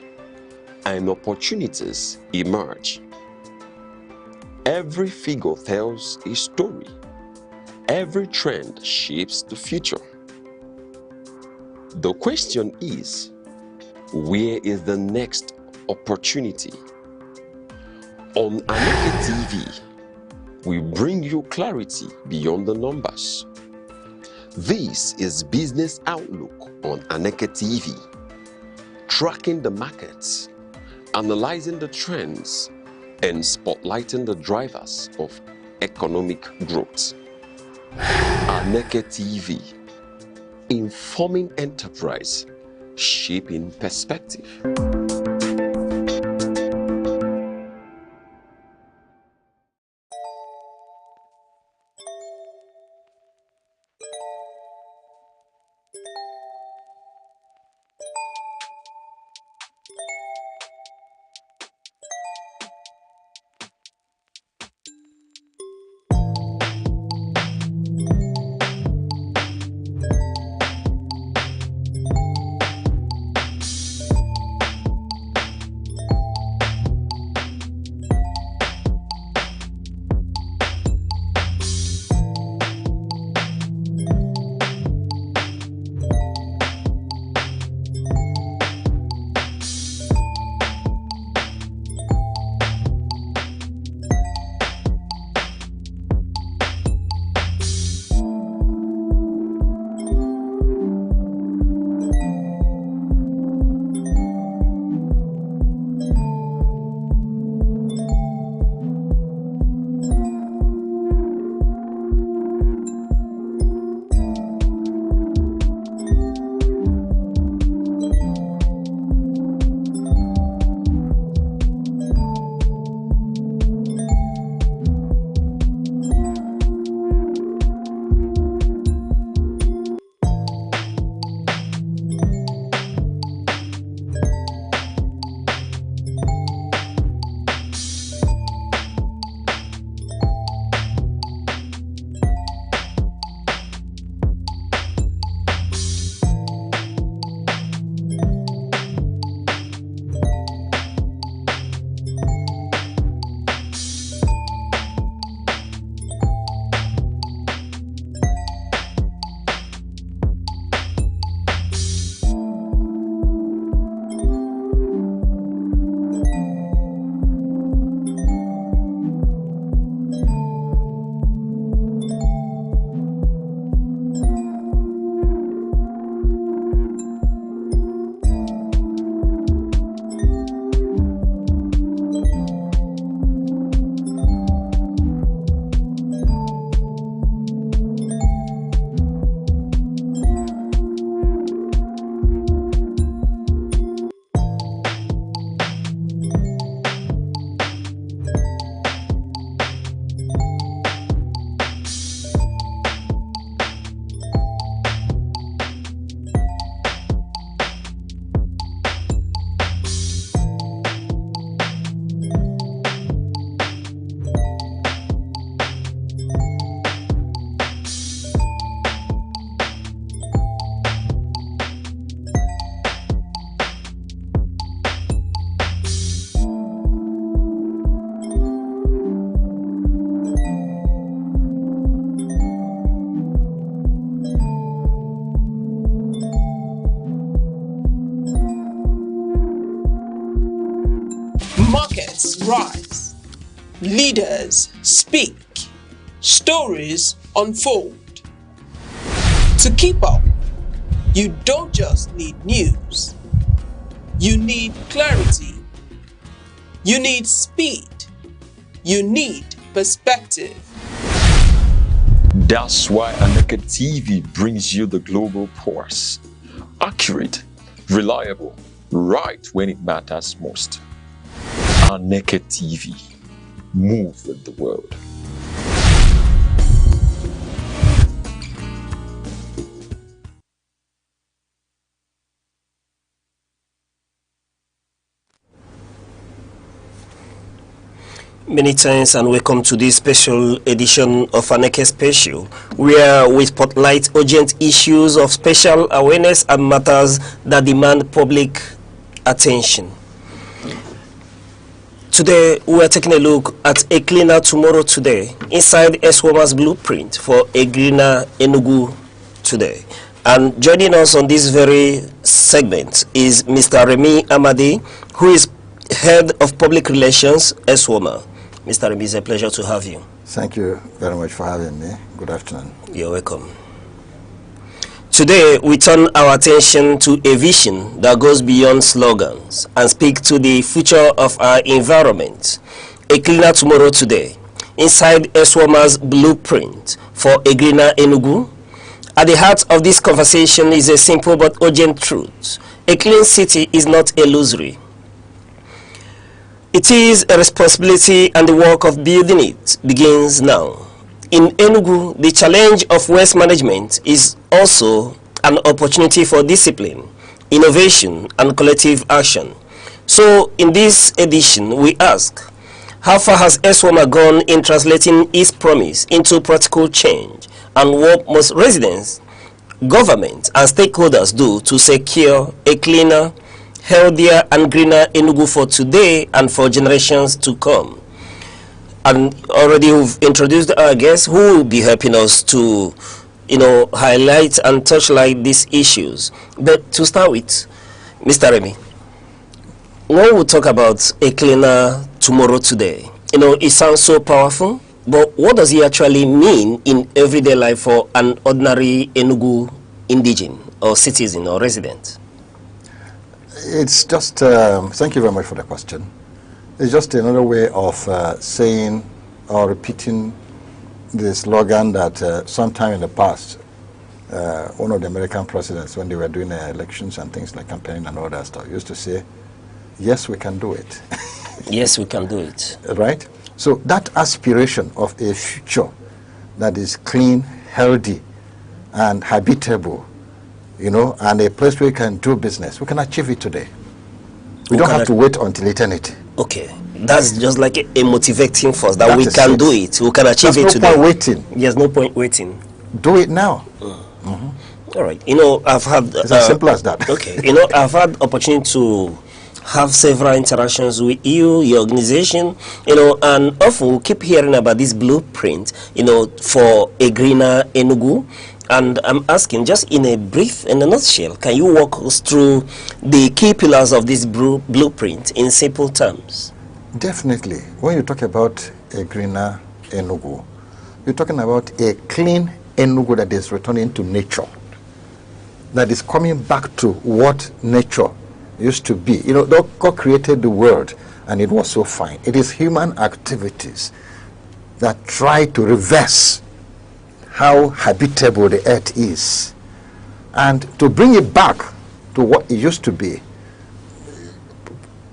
and opportunities emerge. Every figure tells a story. Every trend shapes the future. The question is, where is the next opportunity? On Aneke TV, we bring you clarity beyond the numbers. This is Business Outlook on Aneke TV, tracking the markets, analyzing the trends, and spotlighting the drivers of economic growth. Aneke TV, informing enterprise, shaping perspective. Markets rise, leaders speak, stories unfold. To keep up, you don't just need news. You need clarity. You need speed. You need perspective. That's why Aneke TV brings you the global pulse. Accurate, reliable, right when it matters most. Aneke TV. Move with the world. Many thanks and welcome to this special edition of Aneke Special, where we spotlight urgent issues of special awareness and matters that demand public attention. Today, we are taking a look at a cleaner tomorrow today, inside Eswoma's blueprint for a greener Enugu today. And joining us on this very segment is Mr. Remi Amadi, who is Head of Public Relations, Eswoma. Mr. Remi, it's a pleasure to have you. Thank you very much for having me. Good afternoon. You're welcome. Today, we turn our attention to a vision that goes beyond slogans and speak to the future of our environment. A cleaner tomorrow today, inside Eswoma's blueprint for a greener Enugu. At the heart of this conversation is a simple but urgent truth. A clean city is not illusory. It is a responsibility, and the work of building it begins now. In Enugu, the challenge of waste management is also an opportunity for discipline, innovation, and collective action. So, in this edition, we ask, how far has Eswoma gone in translating its promise into practical change, and what must residents, government, and stakeholders do to secure a cleaner, healthier and greener Enugu for today and for generations to come? And already we've introduced our guests who will be helping us to, highlight and touchlight these issues. But to start with, Mr. Remi, when we talk about a cleaner tomorrow today, it sounds so powerful, but what does it actually mean in everyday life for an ordinary Enugu indigene or citizen or resident? It's just, thank you very much for the question. It's just another way of saying or repeating the slogan that sometime in the past, one of the American presidents, when they were doing elections and things like campaigning and all that stuff, used to say, yes, we can do it. Yes, we can do it. Right? So that aspiration of a future that is clean, healthy, and habitable, and a place where we can do business, we can achieve it today. We don't have to wait until eternity. Okay, that's just like a motivating force that we can do it. We can achieve it today. There's no point waiting. There's no point waiting. Do it now. All right. I've had... It's as simple as that. Okay. I've had opportunity to have several interactions with you, your organization, and often we keep hearing about this blueprint, for a greener Enugu. And I'm asking, just in a nutshell, can you walk us through the key pillars of this blueprint in simple terms? Definitely. When you talk about a greener Enugu, you're talking about a clean Enugu that is returning to nature, that is coming back to what nature used to be. God created the world, and it was so fine. It is human activities that try to reverse how habitable the earth is, and to bring it back to what it used to be.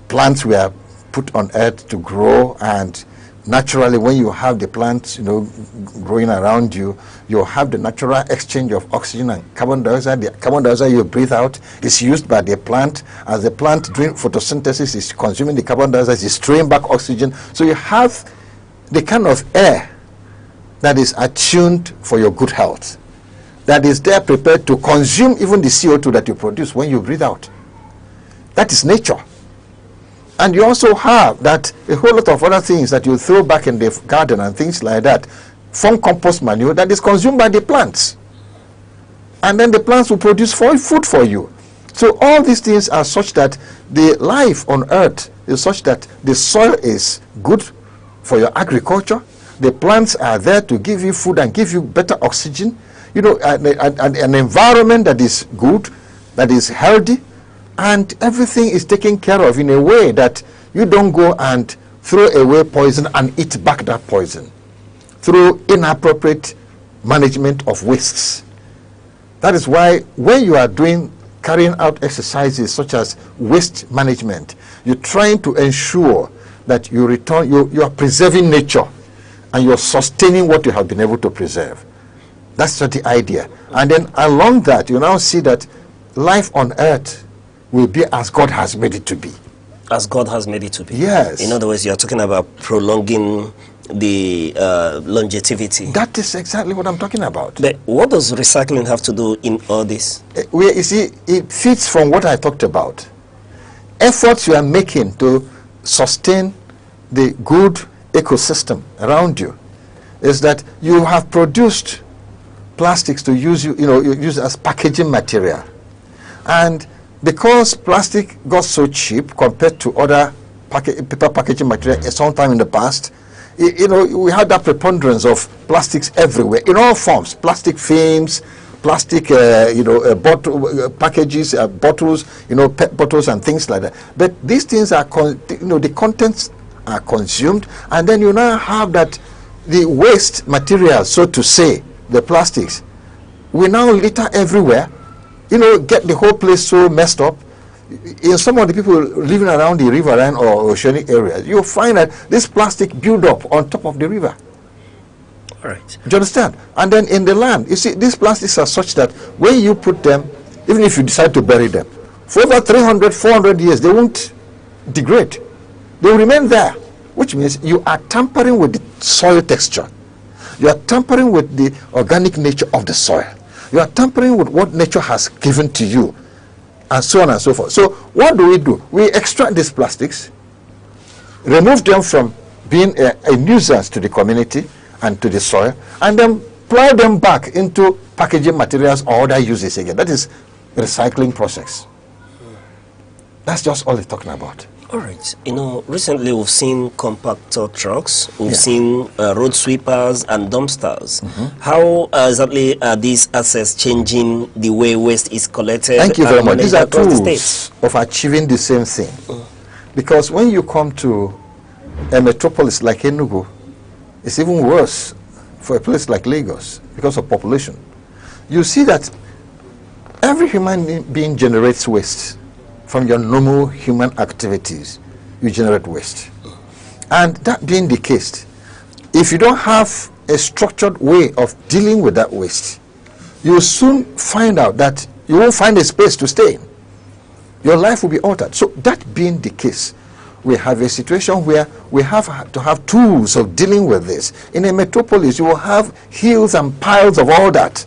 Plants were put on earth to grow, and naturally when you have the plants growing around you, you have the natural exchange of oxygen and carbon dioxide. The carbon dioxide you breathe out is used by the plant. As the plant doing photosynthesis is consuming the carbon dioxide, is throwing back oxygen. So you have the kind of air that is attuned for your good health, that is there prepared to consume even the CO2 that you produce when you breathe out. That is nature. And you also have that a whole lot of other things that you throw back in the garden and things like that form compost manure that is consumed by the plants. And then the plants will produce food for you. So all these things are such that the life on earth is such that the soil is good for your agriculture. The plants are there to give you food and give you better oxygen. You know, an environment that is good, that is healthy, and everything is taken care of in a way that you don't go and throw away poison and eat back that poison through inappropriate management of wastes. That is why when you are carrying out exercises such as waste management, you're trying to ensure that you are preserving nature and you're sustaining what you have been able to preserve. That's the idea. And then along that, you now see that life on earth will be as God has made it to be. As God has made it to be. Yes. In other words, you're talking about prolonging the longevity. That is exactly what I'm talking about. But what does recycling have to do in all this? You see, it fits from what I talked about. Efforts you are making to sustain the good ecosystem around you is that you have produced plastics to use as packaging material, and because plastic got so cheap compared to other paper packaging material sometime in the past, we had that preponderance of plastics everywhere in all forms: plastic films, plastic bottle packages, bottles, PET bottles and things like that. But these things are the contents are consumed, and then you now have that the waste material, so to say, the plastics, we now litter everywhere, get the whole place so messed up. In some of the people living around the riverine or oceanic areas, you'll find that this plastic build up on top of the river. All right. Do you understand? And then in the land, you see, these plastics are such that when you put them, even if you decide to bury them, for over 300, 400 years, they won't degrade. They will remain there, which means you are tampering with the soil texture. You are tampering with the organic nature of the soil. You are tampering with what nature has given to you, and so on and so forth. So what do? We extract these plastics, remove them from being a nuisance to the community and to the soil, and then plow them back into packaging materials or other uses again. That is recycling process. That's just all they're talking about. All right. Recently we've seen compactor trucks, we've seen road sweepers and dumpsters. How exactly are these assets changing the way waste is collected? Thank you very much. These are tools of achieving the same thing. Because when you come to a metropolis like Enugu, it's even worse for a place like Lagos because of population. You see that every human being generates waste. From your normal human activities, you generate waste. And that being the case, if you don't have a structured way of dealing with that waste, you will soon find out that you won't find a space to stay in. Your life will be altered. So that being the case, we have a situation where we have to have tools of dealing with this. In a metropolis, you will have hills and piles of all that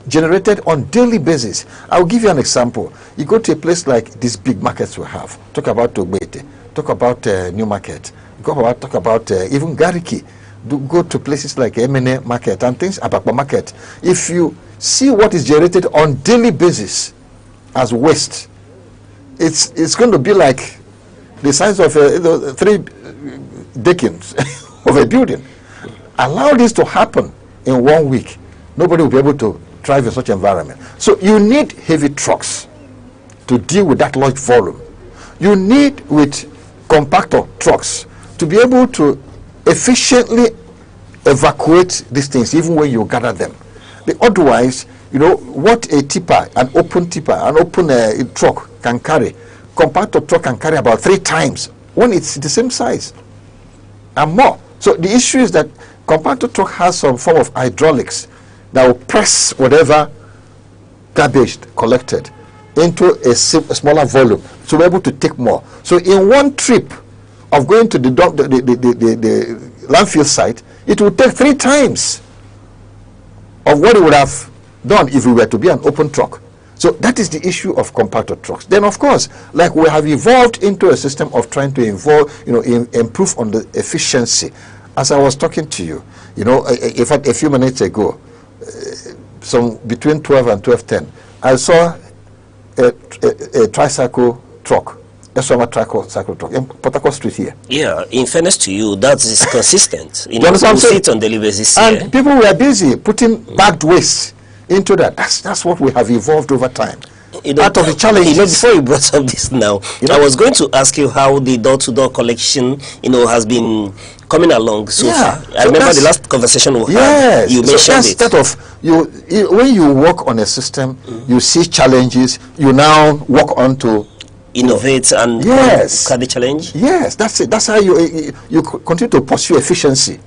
generated on daily basis. I'll give you an example. You go to a place like these big markets we have. Talk about Togbete, talk about New Market, talk about even Gariki. Go to places like Emene Market and things, Abakwa Market. If you see what is generated on daily basis as waste, it's going to be like the size of 3 decades of a building. Allow this to happen in 1 week. Nobody will be able to thrive in such environment. So you need heavy trucks to deal with that large volume. You need with compactor trucks to be able to efficiently evacuate these things even when you gather them. Otherwise, what a tipper, an open truck can carry, compactor truck can carry about 3 times when it's the same size and more. So the issue is that compactor truck has some form of hydraulics that will press whatever garbage collected into a smaller volume to be able to take more. So in one trip of going to the landfill site, it will take 3 times of what it would have done if it were to be an open truck. So that is the issue of compactor trucks. Then of course, like we have evolved into a system of trying to improve on the efficiency. As I was talking to you, in fact a few minutes ago, between 12 and 12:10, I saw a tricycle truck, That's what cycle truck. In Port Harcourt Street here. Yeah, in fairness to you, that is consistent. You know, we see it on daily basis. And people were busy putting bagged waste into that. That's what we have evolved over time. Out of the challenges. Before you brought up this now, I was going to ask you how the door-to-door collection, has been coming along so far. I remember the last conversation we had, you mentioned it. That of when you work on a system, you see challenges, you now work on to innovate and conquer the challenge. Yes, that's it. That's how you continue to pursue efficiency,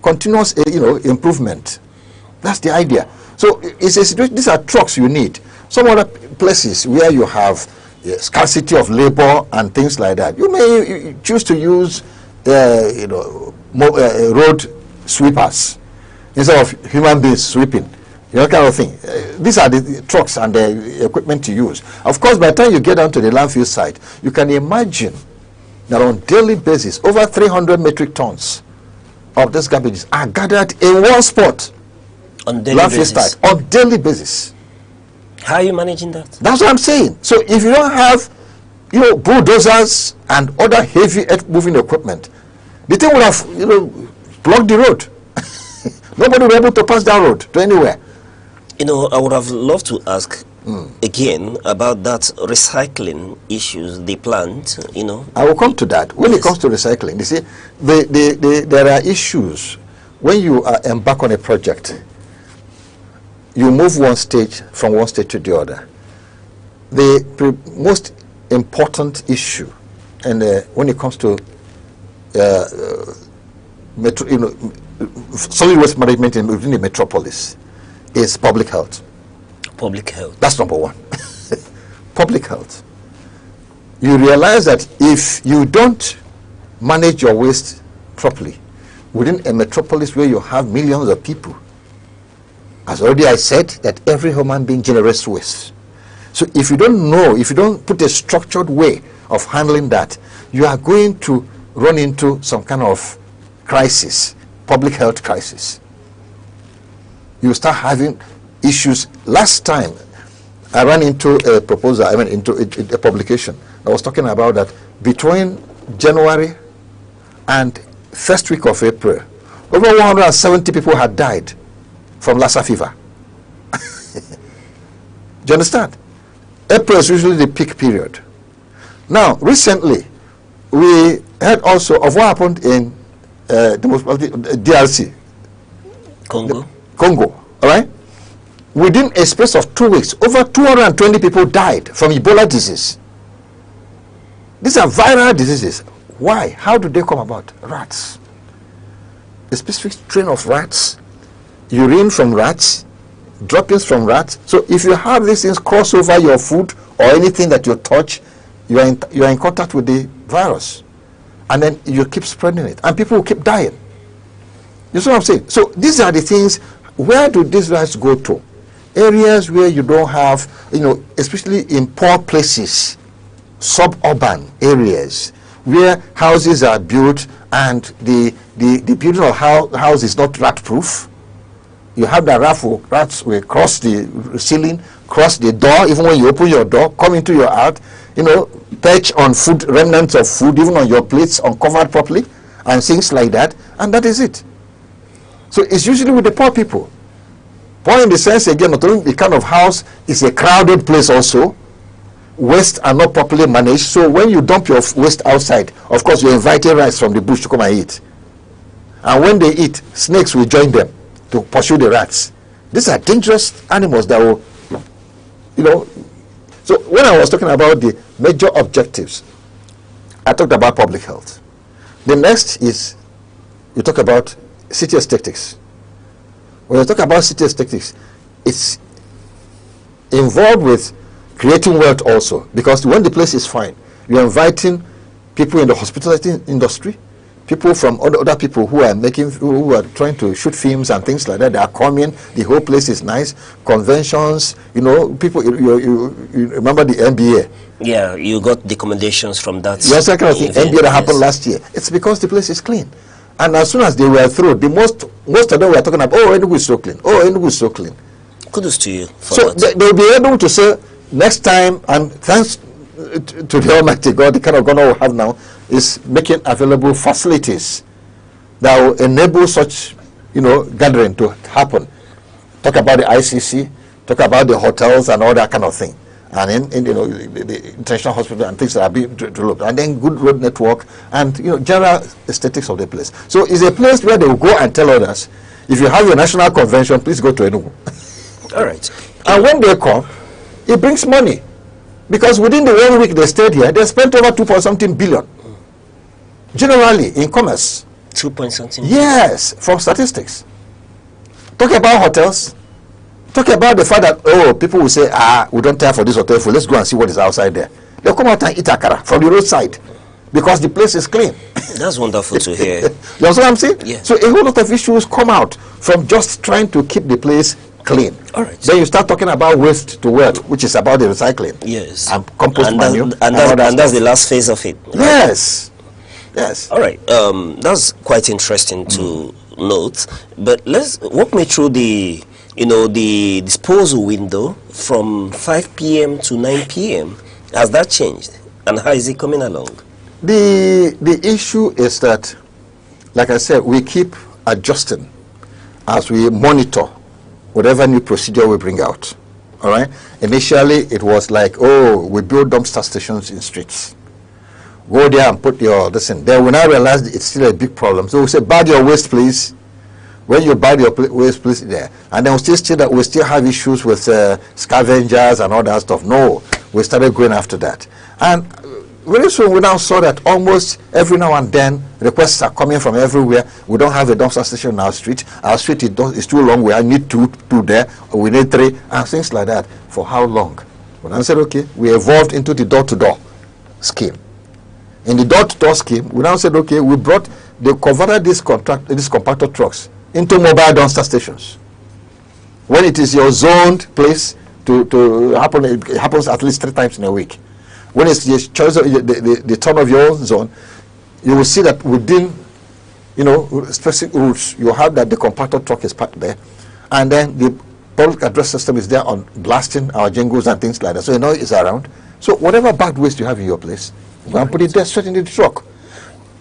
continuous improvement. That's the idea. So it's a situation. These are trucks you need. Some other places where you have scarcity of labor and things like that, you may choose to use road sweepers instead of human beings sweeping, kind of thing. These are the trucks and the equipment to use. Of course, by the time you get down to the landfill site, you can imagine that on daily basis, over 300 metric tons of these garbages are gathered in one spot on daily basis. Site, on daily basis. How are you managing that? That's what I'm saying. So if you don't have, bulldozers and other heavy earth-moving equipment, the thing would have, blocked the road. Nobody would be able to pass that road to anywhere. I would have loved to ask again about that recycling issues, the plant, I will come to that. When it comes to recycling, you see, there are issues. When you embark on a project, you move from one stage to the other. The most important issue, and when it comes to solid waste management within the metropolis, is public health. Public health. That's number one. Public health. You realize that if you don't manage your waste properly within a metropolis where you have millions of people, as already I said, that every human being generates waste. So if you don't put a structured way of handling that, you are going to run into some kind of crisis, public health crisis. You start having issues. Last time, I ran into a proposal, into a publication. I was talking about that between January and first week of April, over 170 people had died from Lassa fever. Do you understand? April is usually the peak period. Now, recently, we heard also of what happened in DRC. Congo, all right? Within a space of 2 weeks, over 220 people died from Ebola disease. These are viral diseases. Why? How do they come about? Rats. A specific strain of rats, urine from rats, droppings from rats. So if you have these things cross over your food or anything that you touch, you are in contact with the virus. And then you keep spreading it. And people will keep dying. You see what I'm saying? So these are the things. Where do these rats go to? Areas where you don't have, especially in poor places, suburban areas, where houses are built and the building of house is not rat proof. You have the rats will cross the ceiling, cross the door, even when you open your door, come into your house, perch on food, remnants of food, even on your plates, uncovered properly, and things like that, and that is it. So it's usually with the poor people. Poor in the sense, again, not only the kind of house is a crowded place also, waste are not properly managed, so when you dump your waste outside, of course you're inviting rats from the bush to come and eat. And when they eat, snakes will join them to pursue the rats. These are dangerous animals that will, So when I was talking about the major objectives, I talked about public health. The next is, you talk about city aesthetics. When you talk about city aesthetics, it's involved with creating wealth also, because when the place is fine, you're inviting people in the hospitality industry, people from other people who are trying to shoot films and things like that. They are coming. The whole place is nice. Conventions, people. You remember the NBA? Yeah, you got the commendations from that. Yes, that kind of thing. NBA that happened last year. It's because the place is clean. And as soon as they were through, most of them were talking about, Enugu is so clean. Enugu is so clean. Kudos to you. So they'll be able to say next time, and thanks to the Almighty God, the kind of government we have now, is making available facilities that will enable such, gathering to happen. Talk about the ICC, talk about the hotels and all that kind of thing, and in the international hospital and things that are being developed, and then good road network and general aesthetics of the place. So it's a place where they will go and tell others, if you have your national convention, please go to Enugu. All right. And when they come, it brings money, because within the 1 week they stayed here, they spent over 2.something billion. Generally in commerce. 2.something. Yes, from statistics. Talk about hotels. Talk about the fact that people will say, we don't care for this hotel food. Let's go and see what is outside there. They'll come out and eat akara from the roadside because the place is clean. That's wonderful to hear. You know what I'm saying? Yeah. So a whole lot of issues come out from just trying to keep the place clean. All right. Then you start talking about waste to wealth, which is about the recycling. Yes. And compost manure. And that's the last phase of it. Right? Yes. Yes. All right. That's quite interesting to note. But let's walk me through the disposal window from 5 p.m. to 9 p.m. Has that changed? And how is it coming along? The issue is that, like I said, we keep adjusting as we monitor whatever new procedure we bring out. All right. Initially, it was like, we build dumpster stations in streets. Go there and put your in. Then we now realize it's still a big problem. So we say, bag your waste, please. When you bag your waste, please there. And then we still have issues with scavengers and all that stuff. No, we started going after that. And very soon we now saw that almost every now and then requests are coming from everywhere. We don't have a dumpster station in our street. Our street is too long. We need two there. We need 3 and things like that. For how long? Well, I said, okay, we evolved into the door-to-door scheme. In the door-to-door scheme, we now said, okay, they converted these compactor trucks into mobile dumpster stations. When it is your zoned place to happen, it happens at least 3 times in a week. When it's the choice of the turn of your own zone, you will see that within, specific routes, you have that the compactor truck is parked there, and then the public address system is there on blasting our jingles and things like that. So it's around. So whatever bad waste you have in your place, go and put it there straight into the truck.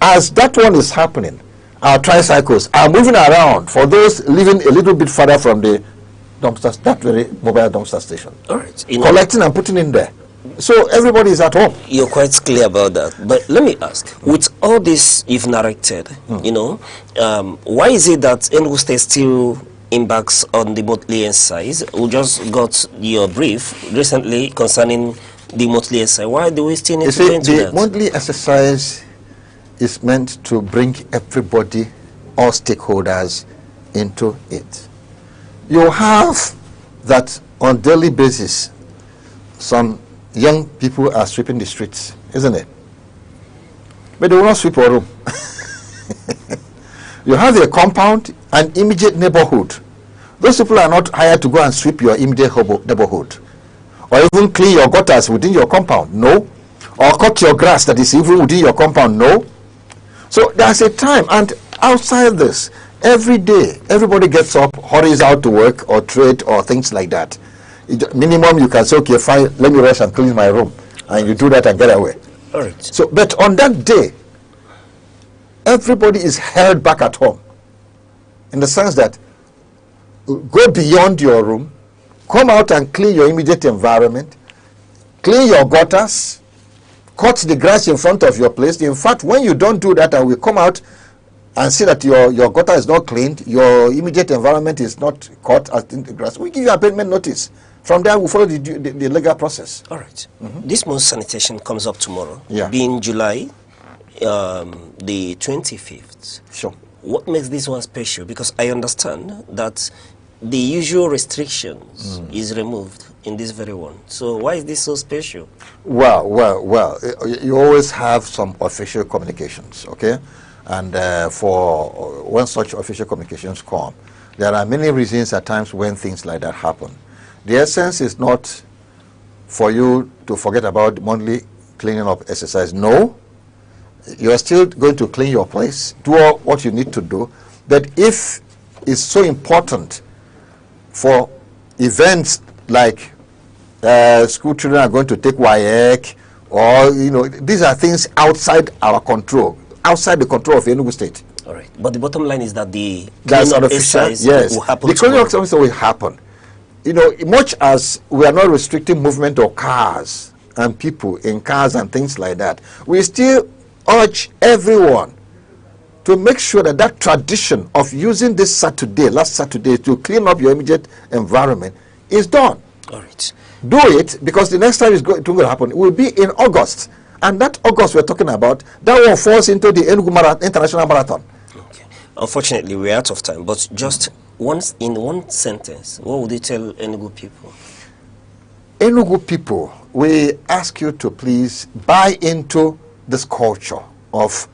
As that one is happening, our tricycles are moving around for those living a little bit further from the dumpsters, that very mobile dumpster station. All right. Collecting and putting in there. So everybody is at home. You're quite clear about that. But let me ask, with all this you've narrated, why is it that Enugu State still embarks on the monthly exercise? We just got your brief recently concerning the monthly exercise. Why do we still need to go into that? The monthly exercise is meant to bring everybody, all stakeholders, into it. You have that on daily basis, some young people are sweeping the streets, isn't it? But they will not sweep your room. You have a compound, an immediate neighborhood. Those people are not hired to go and sweep your immediate neighborhood, or even clean your gutters within your compound, no. Or cut your grass that is even within your compound, no. So there's a time, and outside this, every day, everybody gets up, hurries out to work or trade or things like that. Minimum, you can say, okay, fine, let me rush and clean my room, and you do that and get away. All right. So, but on that day, everybody is held back at home, in the sense that go beyond your room, come out and clean your immediate environment, clean your gutters, cut the grass in front of your place. In fact, when you don't do that and we come out and see that your gutter is not cleaned, your immediate environment is not cut as in the grass, we give you abatement notice. From there, we follow the legal process. All right. This month's sanitation comes up tomorrow, Yeah. being July the 25th. Sure. What makes this one special? Because I understand that the usual restrictions is removed in this very one. So why is this so special? Well, you always have some official communications, okay? And for when such official communications come, there are many reasons at times when things like that happen. The essence is not for you to forget about monthly cleaning up exercise. No, you are still going to clean your place, do all what you need to do. But if it's so important for events like school children are going to take wike, or these are things outside our control, outside the control of Enugu State. All right, but the bottom line is that the That's cleanup unofficial. exercise Yes, will happen. the cleanup exercise will happen. Much as we are not restricting movement of cars and people in cars and things like that, we still urge everyone to make sure that that tradition of using this Saturday, last Saturday, to clean up your immediate environment is done. All right. Do it, because the next time it's going to happen will be in August. And that August we're talking about, that one falls into the Enugu International Marathon. Okay. Unfortunately, we're out of time, but just in one sentence, what would you tell Enugu people? Enugu people, we ask you to please buy into this culture of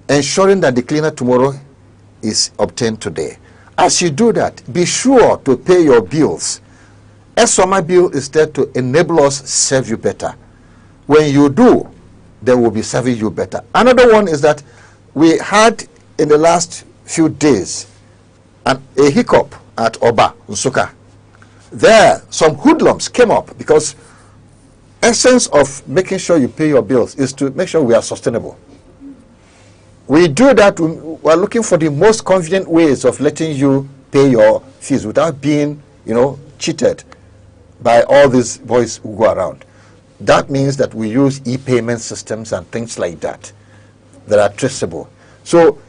ensuring that the cleaner tomorrow is obtained today. As you do that, be sure to pay your bills. A summer bill is there to enable us serve you better. When you do, they will be serving you better. Another one is that we had in the last few days a hiccup at Oba, Nsukka. There, some hoodlums came up, because essence of making sure you pay your bills is to make sure we are sustainable. We do that. We are looking for the most convenient ways of letting you pay your fees without being, cheated by all these boys who go around. That means that we use e-payment systems and things like that are traceable. So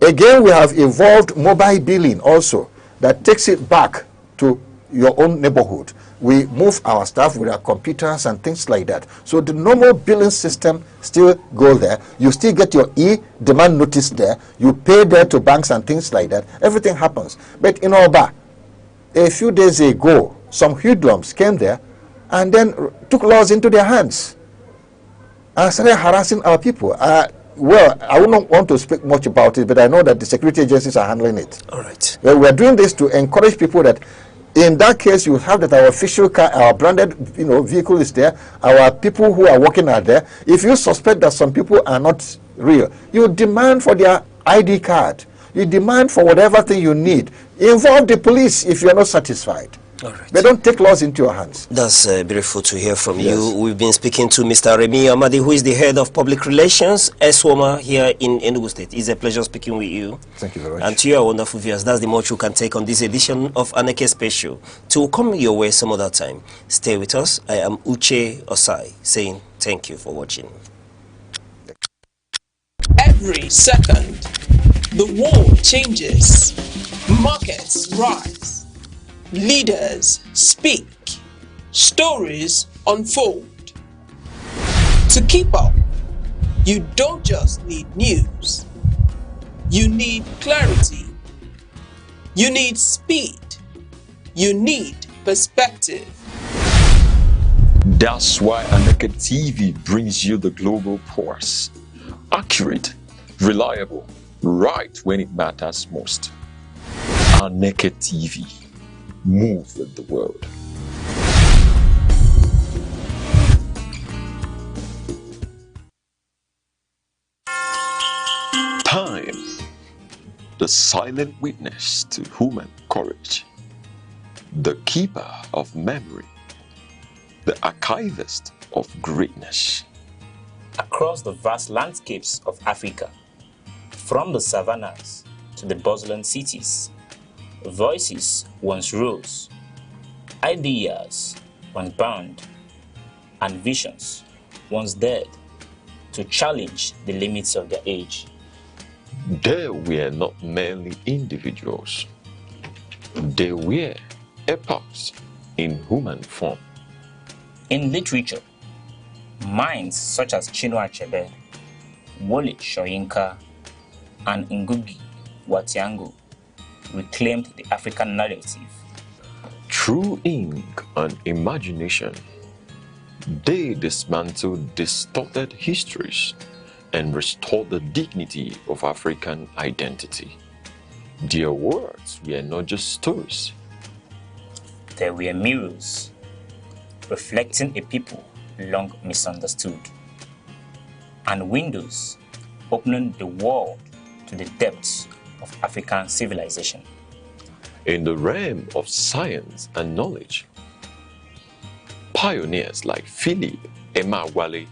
again, we have evolved mobile billing also that takes it back to your own neighborhood. We move our staff with our computers and things like that. So the normal billing system still goes there. You still get your e-demand notice there. You pay there to banks and things like that. Everything happens. But in Oba, a few days ago, some hoodlums came there and then took laws into their hands and started harassing our people. Well, I wouldn't want to speak much about it, but I know that the security agencies are handling it. All right. Well, we're doing this to encourage people that in that case, you have that our official car, our branded vehicle is there, our people who are working are there. If you suspect that some people are not real, you demand for their ID card. You demand for whatever thing you need. Involve the police if you are not satisfied. All right. They don't take laws into your hands. That's beautiful to hear from Yes. you. We've been speaking to Mr. Remi Amadi, who is the head of public relations, SWOMA, here in Enugu State. It's a pleasure speaking with you. Thank you very much. And to your wonderful viewers, that's the much you can take on this edition of Aneke Special. To come your way some other time, stay with us. I am Uche Osai, saying thank you for watching. Every second, the world changes, markets rise, leaders speak, stories unfold. To keep up, you don't just need news, you need clarity, you need speed, you need perspective. That's why Aneke TV brings you the global pulse. Accurate, reliable, right when it matters most. Aneke TV. Move with the world. Time, the silent witness to human courage, the keeper of memory, the archivist of greatness. Across the vast landscapes of Africa, from the savannas to the bustling cities, voices once rose, ideas once burned, and visions once dared to challenge the limits of their age. They were not merely individuals. They were epochs in human form. In literature, minds such as Chinua Achebe, Wole Soyinka, and Ngugi wa Thiong'o reclaimed the African narrative. Through ink and imagination, they dismantled distorted histories and restored the dignity of African identity. Their words were not just stories. They were mirrors, reflecting a people long misunderstood, and windows opening the world to the depths of African civilization. In the realm of science and knowledge, Pioneers like Philip Emeagwali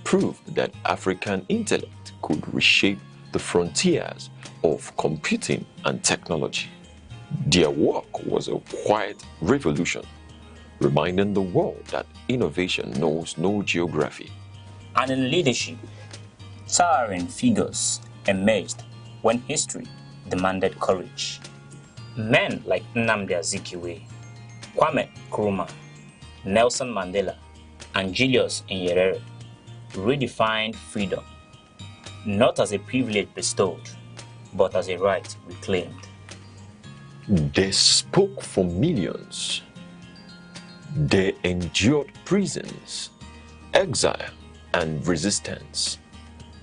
proved that African intellect could reshape the frontiers of computing and technology. Their work was a quiet revolution, reminding the world that innovation knows no geography. And in leadership, towering figures emerged when history demanded courage. Men like Nnamdi Azikiwe, Kwame Nkrumah, Nelson Mandela, and Julius Nyerere redefined freedom, not as a privilege bestowed, but as a right reclaimed. They spoke for millions. They endured prisons, exile, and resistance.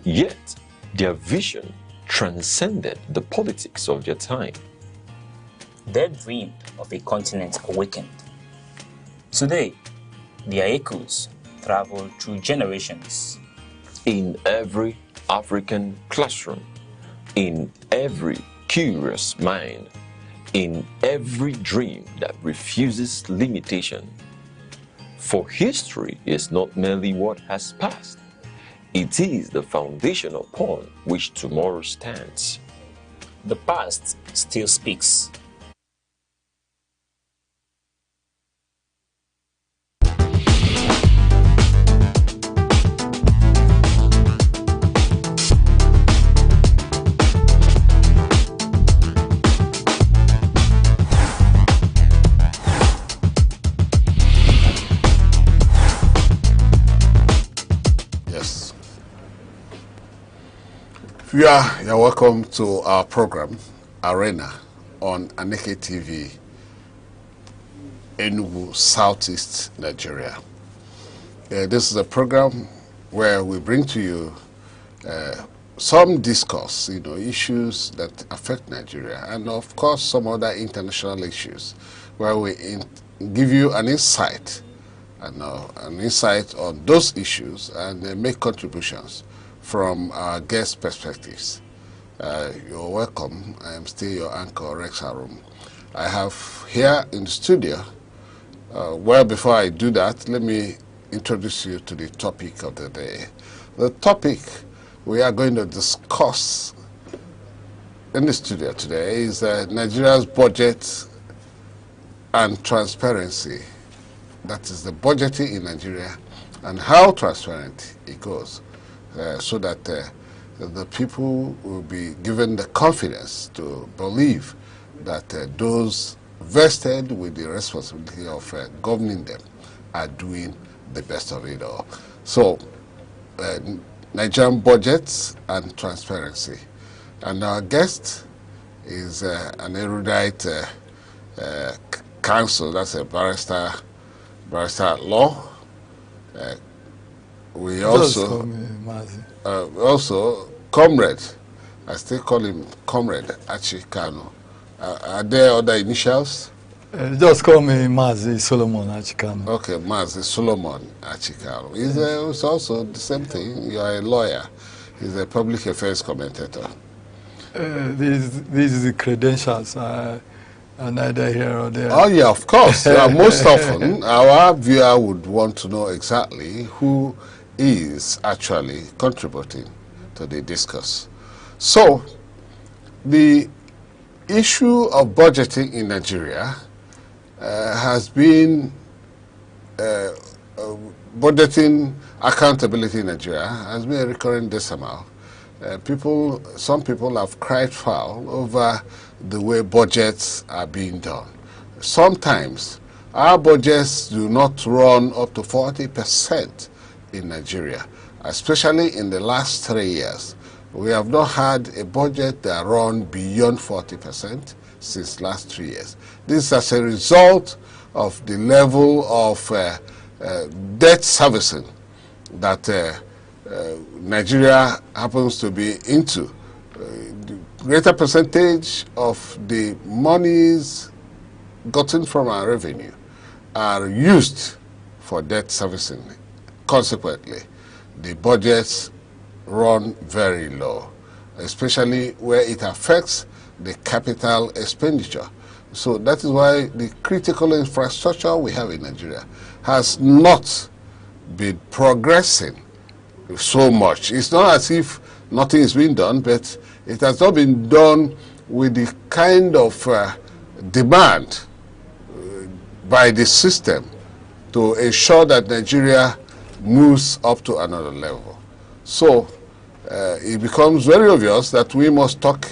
Yet, their vision transcended the politics of their time. They dreamed of a continent awakened. Today, their echoes travel through generations. In every African classroom, in every curious mind, in every dream that refuses limitation. For history is not merely what has passed, it is the foundation upon which tomorrow stands. The past still speaks. You're welcome to our program, Arena, on Aneke TV, Enugu, Southeast Nigeria. This is a program where we bring to you some discourse, issues that affect Nigeria, and of course some other international issues, where we give you an insight, on those issues and make contributions from our guest perspectives. You're welcome. I am still your anchor, Rex Harum. I have here in the studio, well, before I do that, let me introduce you to the topic of the day. The topic we are going to discuss in the studio today is Nigeria's budget and transparency. That is the budgeting in Nigeria and how transparent it goes. So that the people will be given the confidence to believe that those vested with the responsibility of governing them are doing the best of it all. So, Nigerian budgets and transparency. And our guest is an erudite counsel, that's a barrister at law. We also comrade, I still call him Comrade Achikano. Are there other initials? Just call me Mazi Solomon Achikano. Okay, Mazi Solomon Achikano. It's also the same thing. You are a lawyer. He's a public affairs commentator. These is the credentials. Are neither here or there. Oh yeah, of course. Most often, our viewer would want to know exactly who is actually contributing to the discourse. So, the issue of budgeting in Nigeria has been budgeting accountability in Nigeria has been a recurring decimal. Some people have cried foul over the way budgets are being done. Sometimes our budgets do not run up to 40% in Nigeria, especially in the last 3 years. We have not had a budget that run beyond 40% since last 3 years. This is as a result of the level of debt servicing that Nigeria happens to be into. The greater percentage of the monies gotten from our revenue are used for debt servicing. Consequently, the budgets run very low, especially where it affects the capital expenditure. So that is why the critical infrastructure we have in Nigeria has not been progressing so much. It's not as if nothing is being done, but it has not been done with the kind of demand by the system to ensure that Nigeria moves up to another level. So it becomes very obvious that we must talk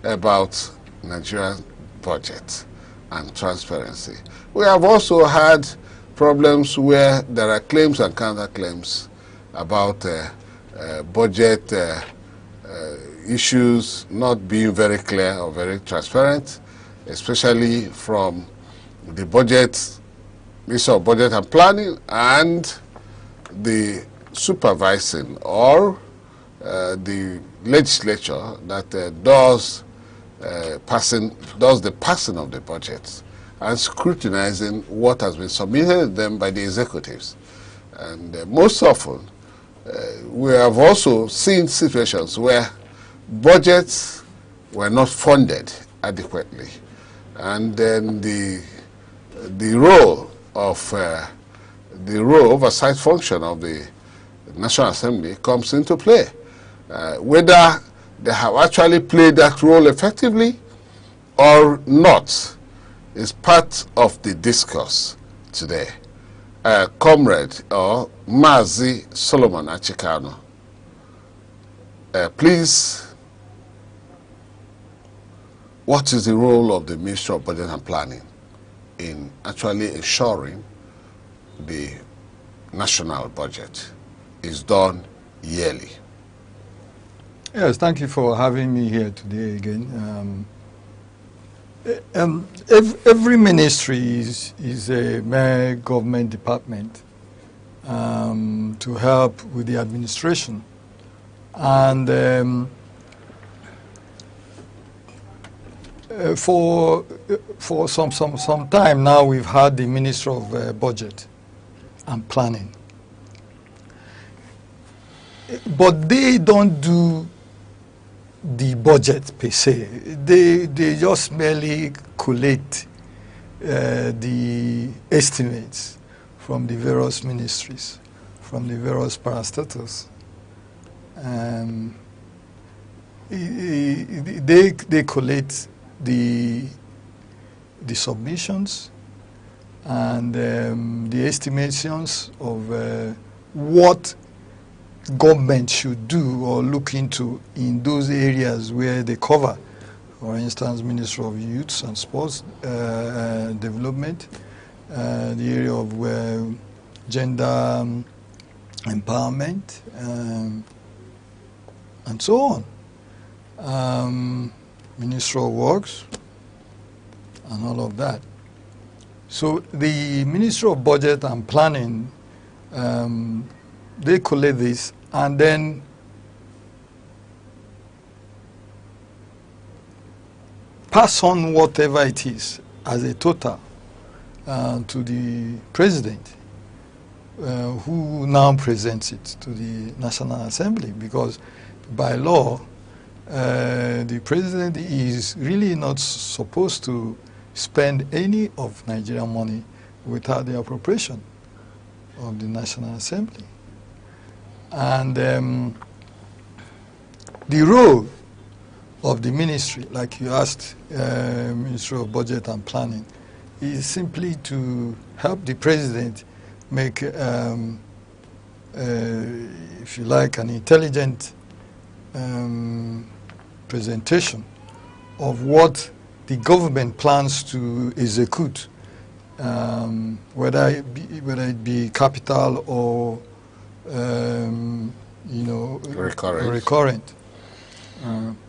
about Nigeria's budget and transparency. We have also had problems where there are claims and counterclaims about budget issues not being very clear or very transparent, especially from the Minister of Budget and Planning and the supervising or the legislature that does the passing of the budget and scrutinizing what has been submitted to them by the executives. And most often, we have also seen situations where budgets were not funded adequately, and then the role of the oversight function of the National Assembly comes into play. Whether they have actually played that role effectively or not is part of the discourse today. Comrade or Mazi Solomon Achikano, please, what is the role of the Ministry of Budget and Planning in actually ensuring the national budget is done yearly? Yes, thank you for having me here today again. Every ministry is a mere government department to help with the administration. And for some time now, we've had the Minister of Budget and Planning. But they don't do the budget per se. They just merely collate the estimates from the various ministries, from the various parastatals. They collate the submissions and the estimations of what government should do or look into in those areas where they cover. For instance, Ministry of Youth and Sports Development, the area of gender empowerment, and so on. Ministry of Works, and all of that. So the Ministry of Budget and Planning, they collect this and then pass on whatever it is as a total to the president, who now presents it to the National Assembly, because by law, the president is really not supposed to spend any of Nigerian money without the appropriation of the National Assembly. And the role of the ministry, like you asked, Ministry of Budget and Planning, is simply to help the president make, if you like, an intelligent presentation of what the government plans to execute, whether it be capital or recurrent.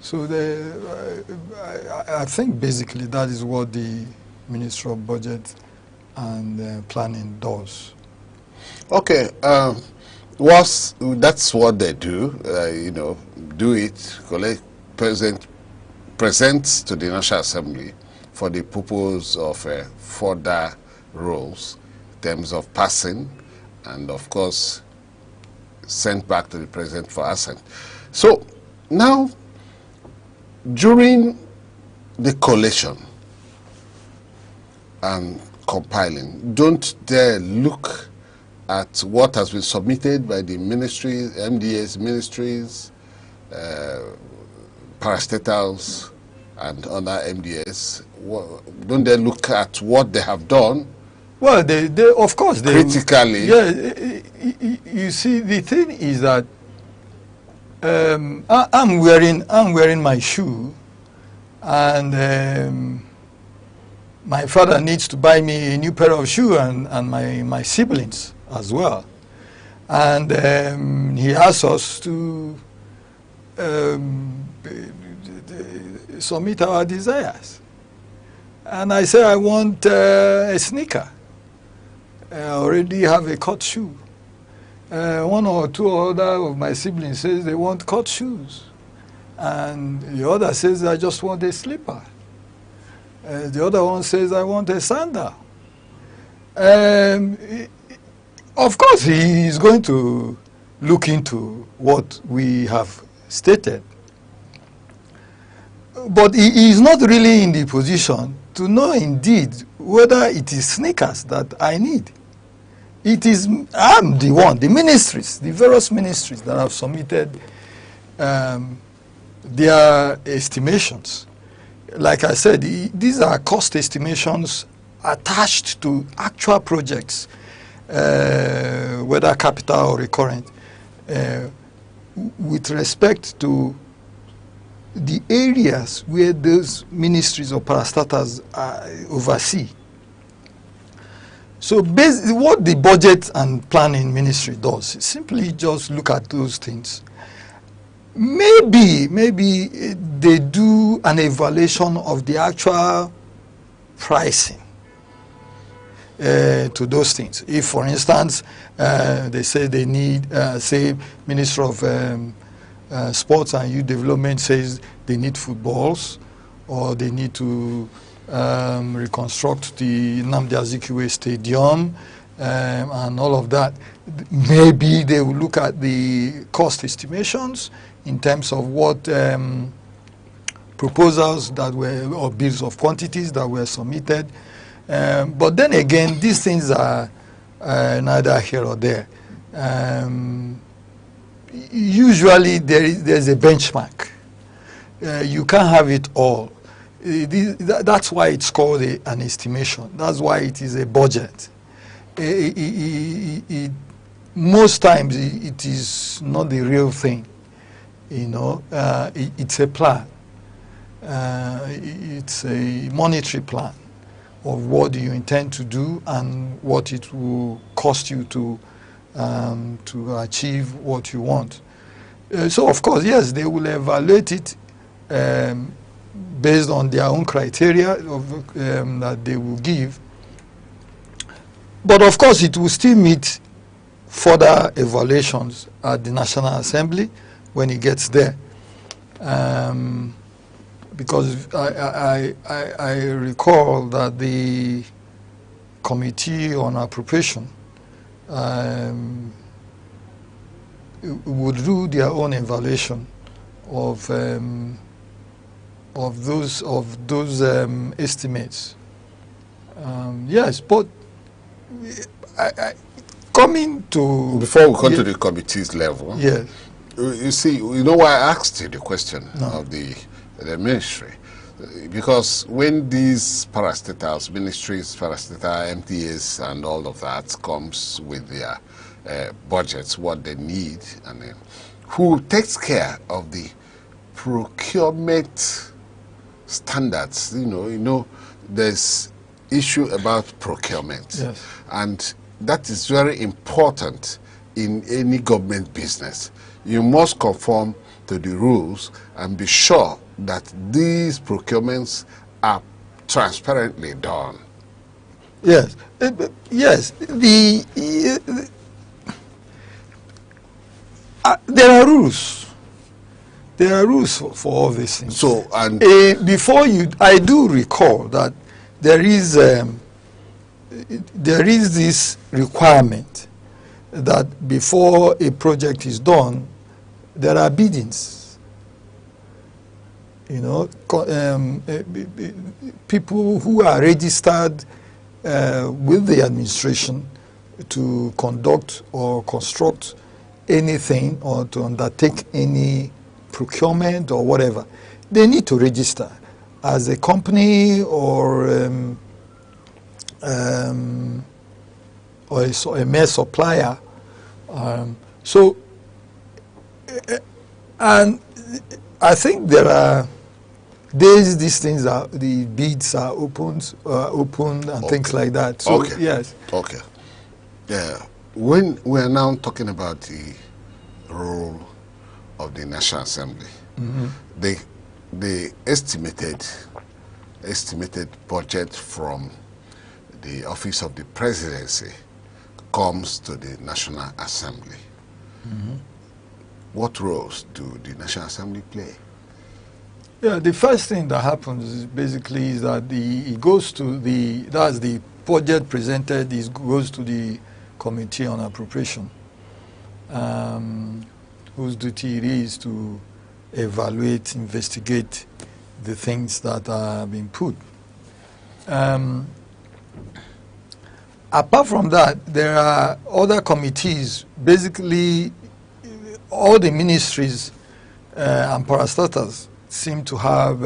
So I think basically that is what the Ministry of Budget and Planning does. Okay, that's what they do. Do it, collect, present to the National Assembly for the purpose of further roles in terms of passing, and of course sent back to the president for assent. So now, during the collation and compiling, don't they look at what has been submitted by the ministries, MDA's ministries, parastatals, and other MDAs? Don't they look at what they have done? Well, they of course, they critically. Yeah, you see, the thing is that I'm wearing my shoe, and my father needs to buy me a new pair of shoes, and my siblings as well, and he asks us to submit our desires, and I say I want a sneaker. I already have a cut shoe. One or two other of my siblings says they want cut shoes, and the other says I just want a slipper. The other one says I want a sandal. Of course, he is going to look into what we have stated, but he is not really in the position to know indeed whether it is sneakers that I need. It is, I'm the one, the ministries, the various ministries that have submitted their estimations. Like I said, these are cost estimations attached to actual projects, whether capital or recurrent, with respect to the areas where those ministries or parastatals oversee. So what the budget and planning ministry does is simply just look at those things. Maybe they do an evaluation of the actual pricing to those things. If, for instance, they say they need, say, Minister of Sports and Youth Development says they need footballs, or they need to reconstruct the Nnamdi Azikiwe Stadium, and all of that. Maybe they will look at the cost estimations in terms of what proposals that were, or bills of quantities that were submitted. But then again, these things are neither here or there. Usually there's a benchmark. You can't have it all. That's why it's called an estimation. That's why it is a budget. Most times it is not the real thing. You know, it's a plan. It's a monetary plan of what you intend to do and what it will cost you to achieve what you want. So of course, yes, they will evaluate it based on their own criteria that they will give. But of course, it will still meet further evaluations at the National Assembly when it gets there. Because I recall that the Committee on Appropriation would do their own evaluation of those estimates. Yes, but coming to... Before we come to the committee's level, yes. You see, you know why I asked you the question of the ministry? Because when these parastatals, ministries, parastatal, MTAs, and all of that comes with their budgets, what they need, and then who takes care of the procurement standards? You know, there's issue about procurement, yes. And that is very important in any government business. You must conform to the rules and be sure that these procurements are transparently done. Yes, yes. There are rules. There are rules for all these things. So, and before I do recall that there is this requirement that before a project is done, there are biddings. You know, people who are registered with the administration to conduct or construct anything or to undertake any procurement or whatever, they need to register as a company or a mere supplier. And I think there are days these things are, the bids are opened and things like that. So, okay. Yes. Okay. Yeah. When we are now talking about the role of the National Assembly, the estimated budget from the Office of the Presidency comes to the National Assembly. What roles do the National Assembly play? Yeah, the first thing that happens is basically is that it goes to that's the budget presented, goes to the Committee on Appropriation, whose duty it is to evaluate, investigate the things that are being put. Apart from that, there are other committees. Basically, all the ministries and parastatals seem to have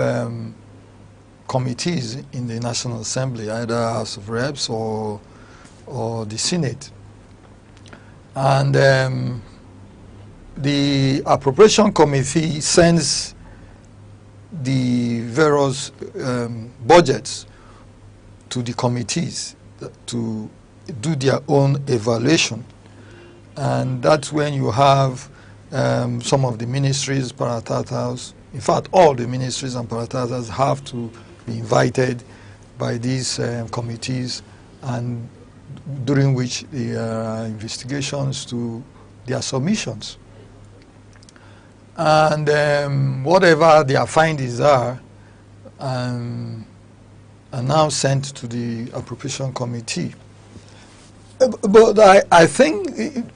committees in the National Assembly, either House of Reps or the Senate. And the Appropriation Committee sends the various budgets to the committees to do their own evaluation. And that's when you have some of the ministries, parastatals, in fact, all the ministries and parastatals have to be invited by these committees, and during which there are investigations to their submissions. And whatever their findings are now sent to the Appropriation Committee. But I think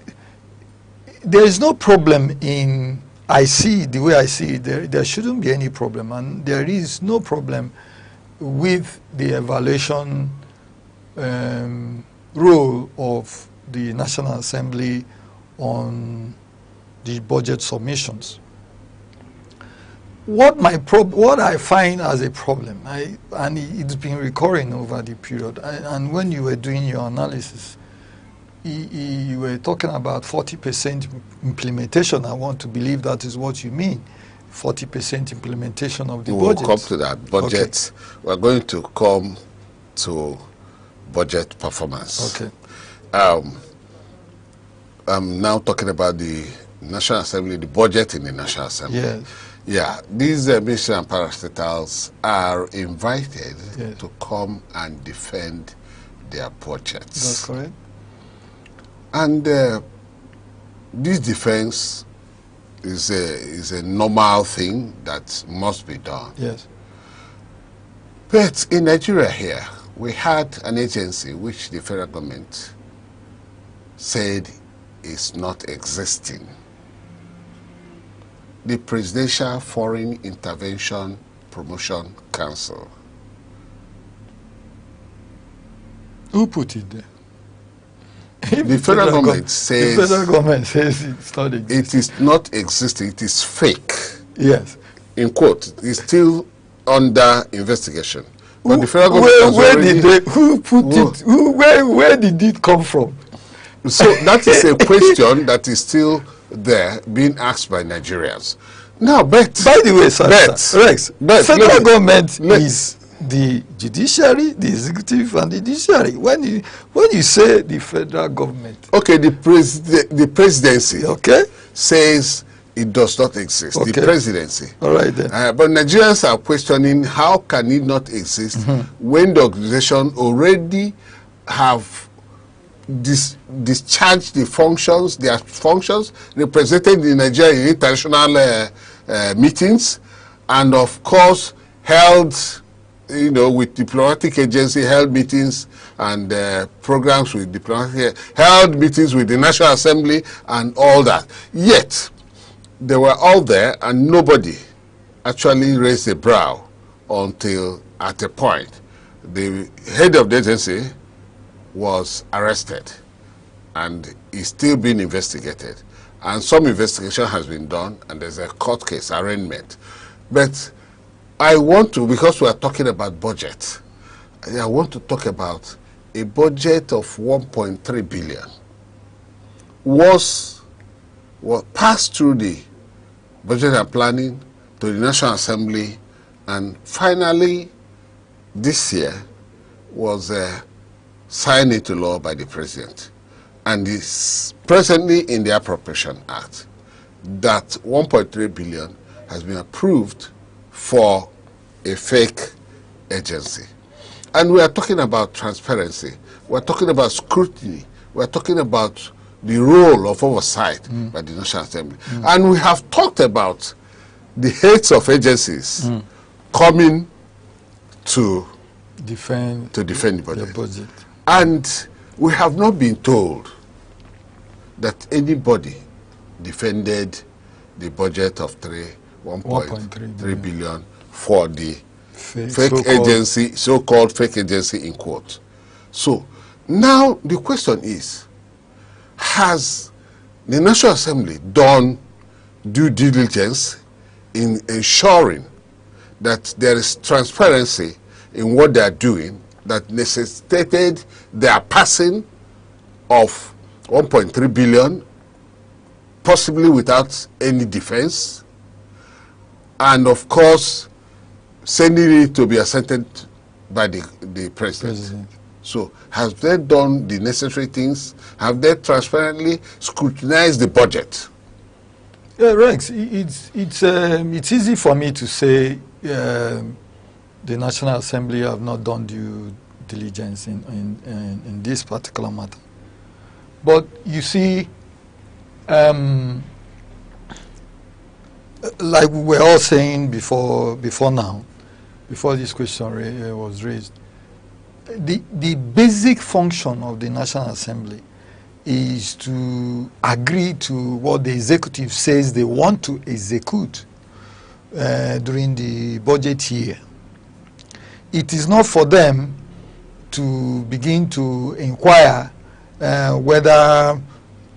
there is no problem in, the way I see it, there shouldn't be any problem, and there is no problem with the evaluation role of the National Assembly on the budget submissions. What I find as a problem, and it's been recurring over the period, and when you were doing your analysis, you were talking about 40% implementation. I want to believe that is what you mean, 40% implementation of the budget. We'll come to that. Budget. Okay. We're going to come to budget performance. Okay. I'm now talking about the National Assembly, the budget in the National Assembly. Yes. Yeah, these ministers and parastatals are invited to come and defend their budgets. That's correct. And this defense is a normal thing that must be done. Yes. But in Nigeria here, we had an agency which the federal government said is not existing. The Presidential Foreign Intervention Promotion Council. Who put it there? The federal government says the federal government says it's not existing. It is not existing. It is fake. Yes. In quote, it's still under investigation. But the federal government where did it come from? So that is a question that is still there being asked by Nigerians. Now, by the way, Rex, federal government is the judiciary, the executive, and the judiciary. When you say the federal government, okay, the presidency, says it does not exist. Okay. The presidency, all right then. But Nigerians are questioning how can it not exist when the organization already have discharged their functions represented in Nigeria in international meetings, and of course held, with diplomatic agency, held meetings and programs with diplomatic, held meetings with the National Assembly and all that. Yet they were all there and nobody actually raised a brow until at a point the head of the agency was arrested and is still being investigated. And some investigation has been done, and there's a court case, arraignment. But I want to, because we are talking about budget, I want to talk about a budget of 1.3 billion was passed through the budget and planning to the National Assembly, and finally this year was signed into law by the President, and is presently in the Appropriation Act. That 1.3 billion has been approved for a fake agency. And we are talking about transparency, we are talking about scrutiny, we are talking about the role of oversight by the National Assembly. And we have talked about the heads of agencies coming to defend the budget. And we have not been told that anybody defended the budget of 1.3 billion for the fake agency, so-called fake agency in quote. So now the question is, has the National Assembly done due diligence in ensuring that there is transparency in what they are doing that necessitated their passing of 1.3 billion, possibly without any defense, and of course sending it to be assented by the President? So have they done the necessary things? Have they transparently scrutinized the budget? Yeah, Rex, it's easy for me to say the National Assembly have not done due diligence in this particular matter. But you see, like we were all saying before this question was raised, the basic function of the National Assembly is to agree to what the executive says they want to execute during the budget year. It is not for them to begin to inquire whether,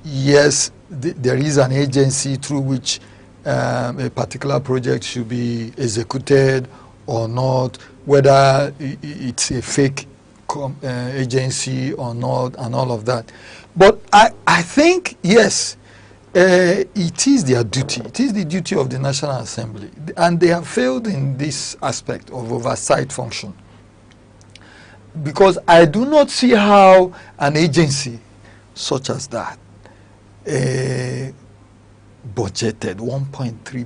yes, there is an agency through which a particular project should be executed or not, whether it's a fake agency or not, and all of that. But I think, yes, it is their duty. It is the duty of the National Assembly. And they have failed in this aspect of oversight function. Because I do not see how an agency such as that budgeted 1.3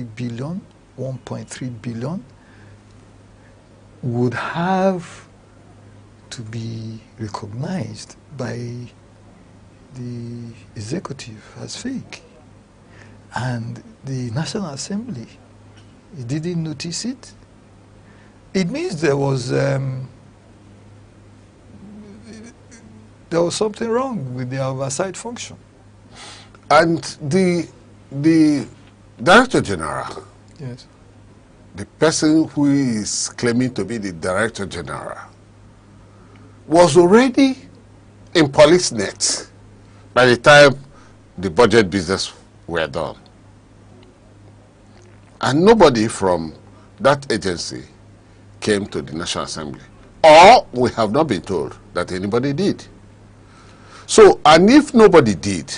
billion would have to be recognized by the executive as fake. And the National Assembly didn't notice it. It means there was something wrong with the oversight function. And the Director General, yes, the person who is claiming to be the Director General, was already in police net by the time the budget business were done. And nobody from that agency came to the National Assembly. Or we have not been told that anybody did. So, and if nobody did,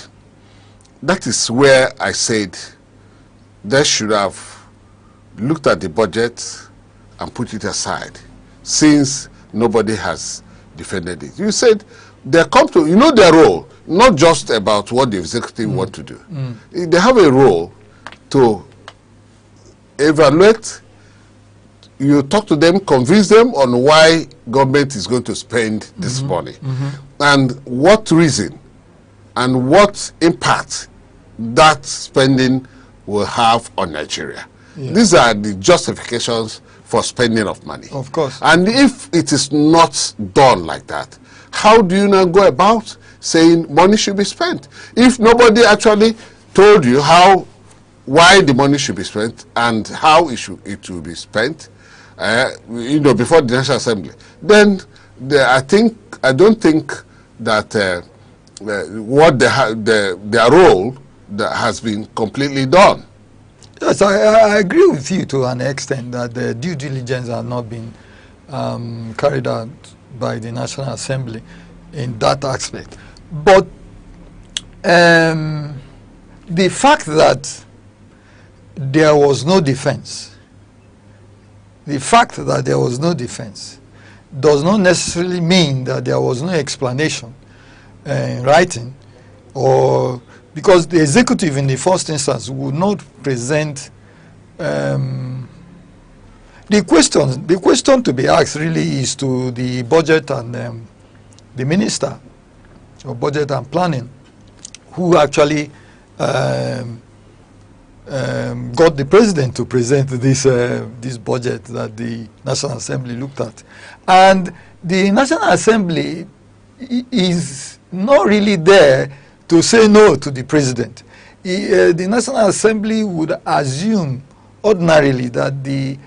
that is where I said they should have looked at the budget and put it aside, since nobody has defended it. You said they come to, you know, their role, not just about what the executive want to do. They have a role to evaluate. You talk to them, convince them on why government is going to spend this money, and what reason and what impact that spending will have on Nigeria. These are the justifications for spending of money. Of course. And if it is not done like that, how do you now go about saying money should be spent? If nobody actually told you why the money should be spent and how it will be spent, you know, before the National Assembly, then I don't think that what their role that has been completely done. Yes, I agree with you to an extent that the due diligence has not been carried out by the National Assembly in that aspect. But the fact that there was no defense, does not necessarily mean that there was no explanation in writing, or because the executive in the first instance would not present the question to be asked really is to the budget and the minister of budget and planning, who actually got the president to present this budget that the National Assembly looked at. And the National Assembly is not really there to say no to the president. The National Assembly would assume ordinarily that the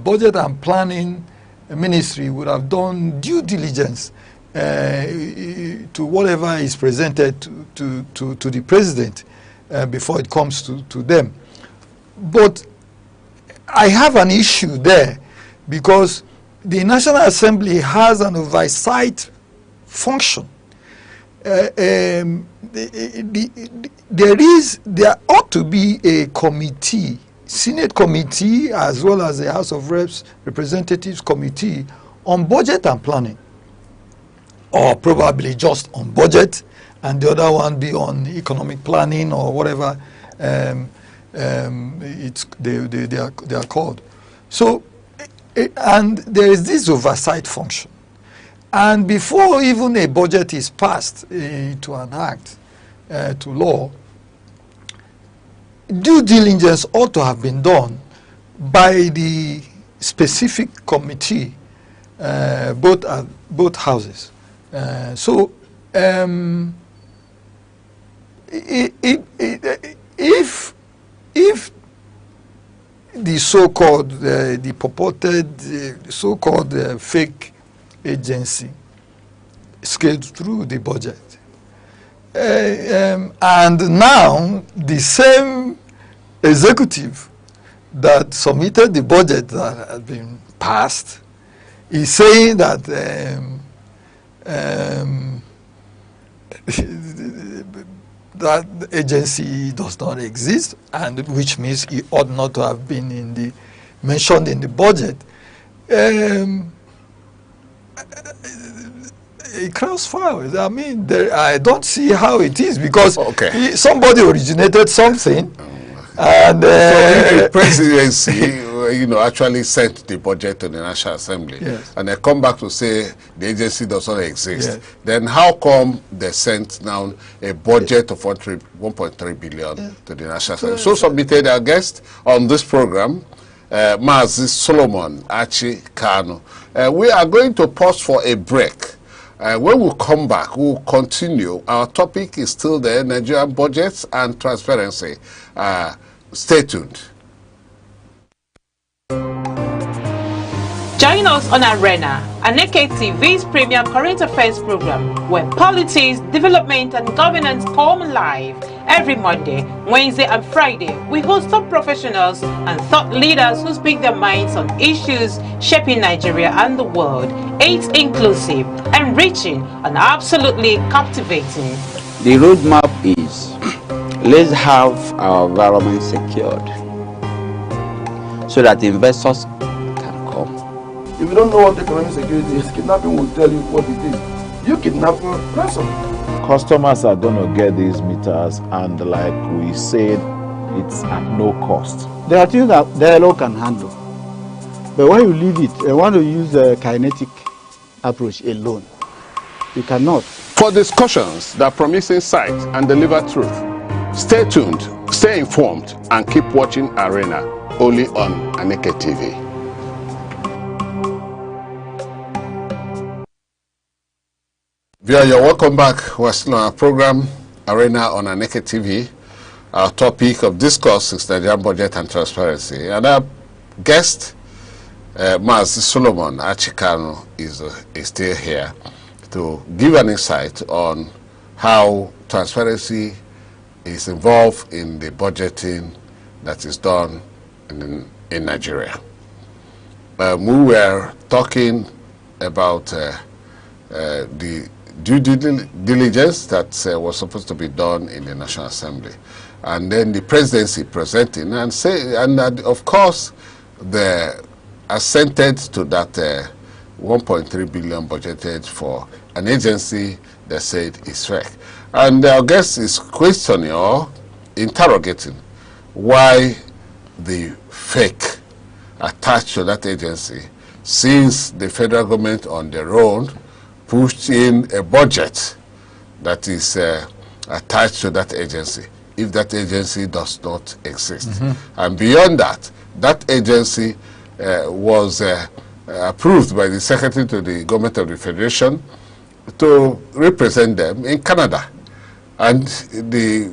budget and planning ministry would have done due diligence to whatever is presented to the president before it comes to them. But I have an issue there, because the National Assembly has an oversight function. There ought to be a committee, Senate committee, as well as the House of Representatives committee on budget and planning, or probably just on budget, and the other one be on economic planning or whatever they are called. So, and there is this oversight function. And before even a budget is passed to an act, to law, due diligence ought to have been done by the specific committee, both houses. If the so-called, the purported so-called fake agency scaled through the budget, and now the same executive that submitted the budget that has been passed is saying that that agency does not exist, and which means it ought not to have been mentioned in the budget. It crowds foul. I mean, I don't see how it is, because somebody originated something, and so if the presidency, actually sent the budget to the National Assembly, yes, and they come back to say the agency does not exist, yes, then how come they sent now a budget of 1.3 billion to the National Assembly? So submitted our guest on this program, Mazi Solomon Achi Kano. We are going to pause for a break. When we come back, we'll continue. Our topic is still the Nigerian budgets and transparency. Stay tuned. Join us on Arena, Aneke TV's premium current affairs program, where politics, development and governance come live. Every Monday, Wednesday and Friday, we host top professionals and thought leaders who speak their minds on issues shaping Nigeria and the world. It's inclusive, enriching and absolutely captivating. The roadmap is, let's have our environment secured so that investors can come. If you don't know what economic security is, kidnapping will tell you what it is. You kidnap your ransom. Customers are going to get these meters, and like we said, it's at no cost. There are things that the LO can handle. But when you leave it, you want to use the kinetic approach alone. You cannot. For discussions that promise insight and deliver truth, stay tuned, stay informed, and keep watching Arena, only on Aneke TV. You're welcome back. We're still on our program, Arena on Aneke TV. Our topic of discourse is Nigerian budget and transparency. And our guest Mas Solomon Achikano is still here to give an insight on how transparency is involved in the budgeting that is done in Nigeria. We were talking about the due diligence that was supposed to be done in the National Assembly, and then the presidency presenting and that of course they assented to that 1.3 billion budgeted for an agency that said is fake. And our guest is questioning or interrogating why the fake attached to that agency, since the federal government on their own pushed in a budget that is attached to that agency, if that agency does not exist. And beyond that, that agency was approved by the Secretary to the Government of the Federation to represent them in Canada. And the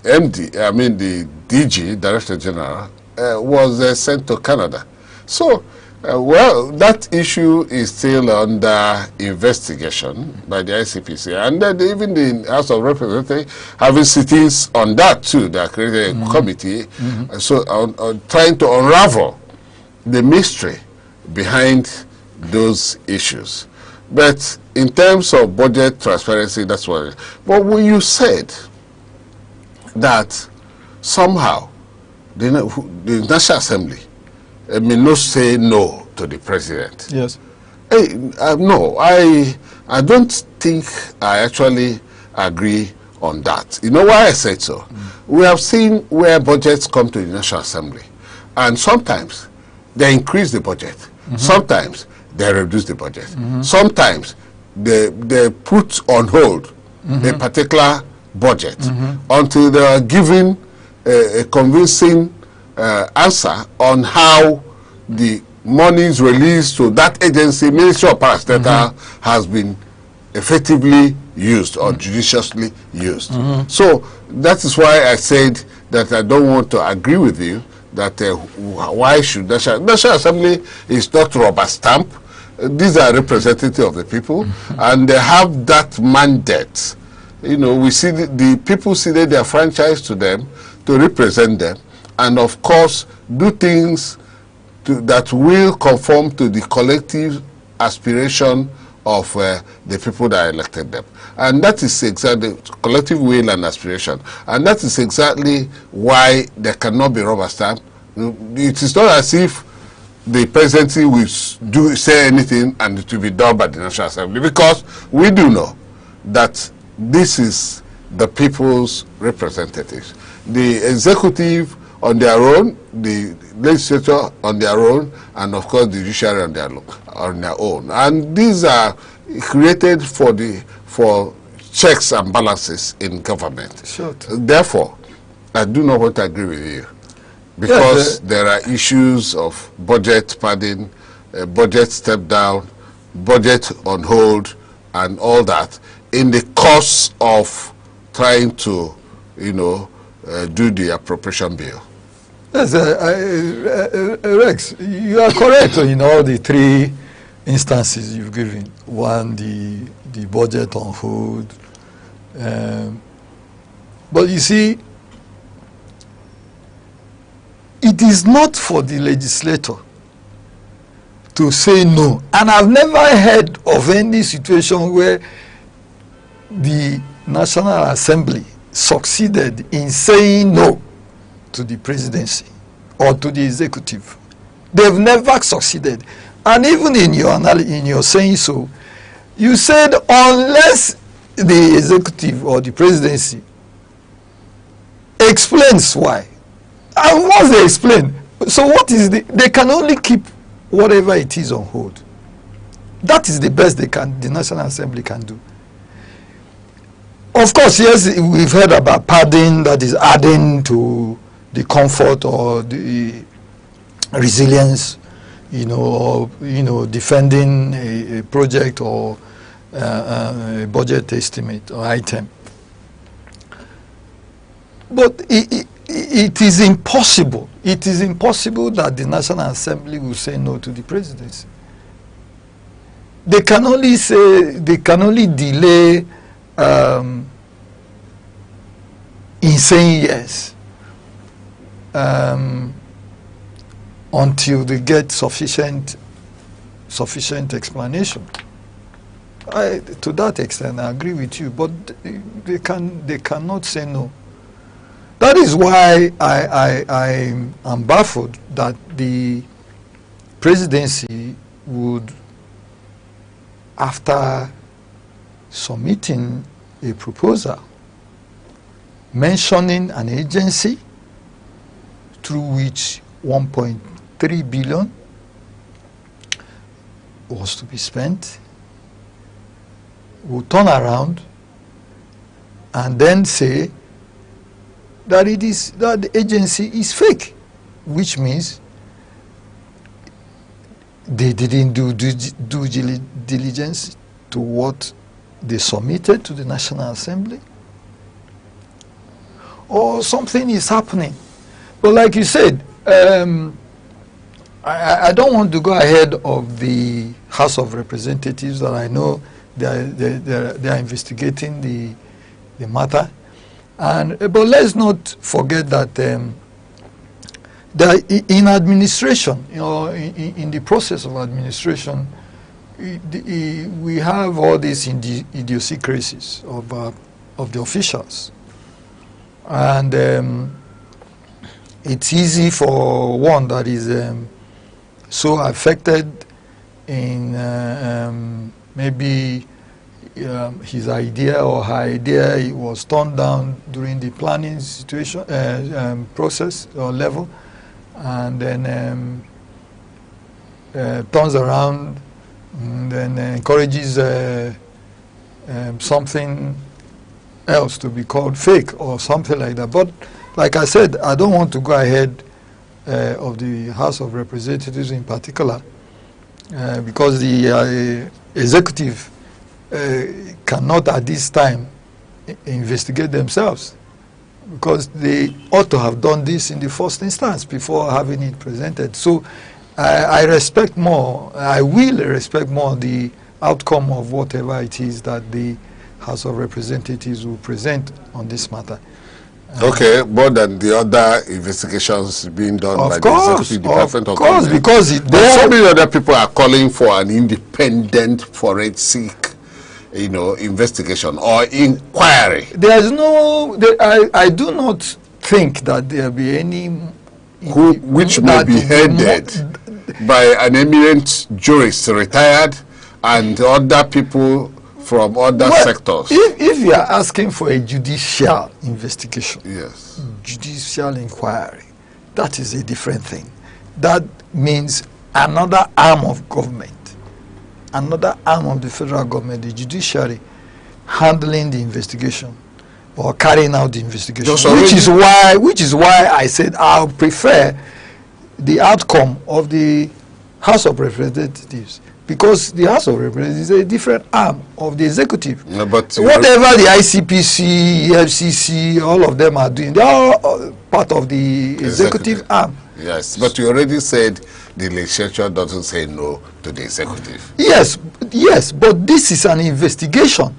the DG, Director General, was sent to Canada. So, well, that issue is still under investigation by the ICPC. And then even the House of Representatives having sittings on that too. They created a committee so on trying to unravel the mystery behind those issues. But in terms of budget transparency, that's what it is. But when you said that somehow the National Assembly may not say no to the president. Yes. No, I don't think I actually agree on that. You know why I said so? We have seen where budgets come to the National Assembly, and sometimes they increase the budget. Sometimes they reduce the budget. Sometimes they put on hold a particular budget until they are given a convincing answer on how the monies released to that agency, Ministry of Parastatal, has been effectively used or judiciously used. So that is why I said that I don't want to agree with you that why should National Assembly is not rubber stamp. These are representatives of the people, and they have that mandate. You know, we see the people see that they are franchised to them to represent them, and of course do things that will conform to the collective aspiration of the people that elected them. And that is exactly collective will and aspiration. And that is exactly why there cannot be rubber stamp. It is not as if the presidency will say anything and it will be done by the National Assembly, because we do know that this is the people's representatives. The executive on their own, the legislature on their own, and of course the judiciary on their own. And these are created for checks and balances in government. Sure. Therefore, I do not want to agree with you, because there are issues of budget padding, budget step down, budget on hold, and all that in the course of trying to, do the appropriation bill. Yes, Rex, you are correct in all the three instances you've given. One, the budget on hold. But you see, it is not for the legislator to say no. And I've never heard of any situation where the National Assembly succeeded in saying no to the presidency or to the executive. They've never succeeded. And even in your saying so, you said unless the executive or the presidency explains why. And once they explain, so what is they can only keep whatever it is on hold. That is the best the National Assembly can do. Of course, yes, we've heard about padding, that is adding to the comfort or the resilience, or defending a project or a budget estimate or item. But it is impossible. it is impossible that the National Assembly will say no to the presidency. They can only delay in saying yes until they get sufficient explanation. To that extent, I agree with you, but they cannot say no. That is why I am baffled that the presidency would, after submitting a proposal mentioning an agency through which 1.3 billion was to be spent, will turn around and then say that the agency is fake, which means they didn't do due diligence to what they submitted to the National Assembly, or something is happening. But like you said, I don't want to go ahead of the House of Representatives, that I know they are investigating the matter. But let's not forget that in administration, in the process of administration, we have all these idiosyncrasies of the officials, and it's easy for one that is so affected in maybe his idea or her idea, it was turned down during the planning situation process or level, and then turns around and then encourages something else to be called fake or something like that. But like I said, I don't want to go ahead of the House of Representatives in particular, because the executive cannot at this time investigate themselves, because they ought to have done this in the first instance before having it presented. So I respect more, I will respect more the outcome of whatever it is that the House of Representatives will present on this matter. Okay, more than the other investigations being done by the Executive Department of Government. Because so many other people are calling for an independent forensic, investigation or inquiry. There is no. I do not think that there will be any. Which may be headed by an eminent jurist, retired, and other people from other sectors. If you are asking for a judicial investigation, yes, judicial inquiry, that is a different thing. That means another arm of government, another arm of the federal government, the judiciary, handling the investigation or carrying out the investigation. Which is why I said I'll prefer the outcome of the House of Representatives, because the House of Representatives is a different arm of the executive. No, but whatever the ICPC, FCC, all of them are doing, they are all part of the executive arm. Yes, but you already said the legislature doesn't say no to the executive. Yes, but this is an investigation.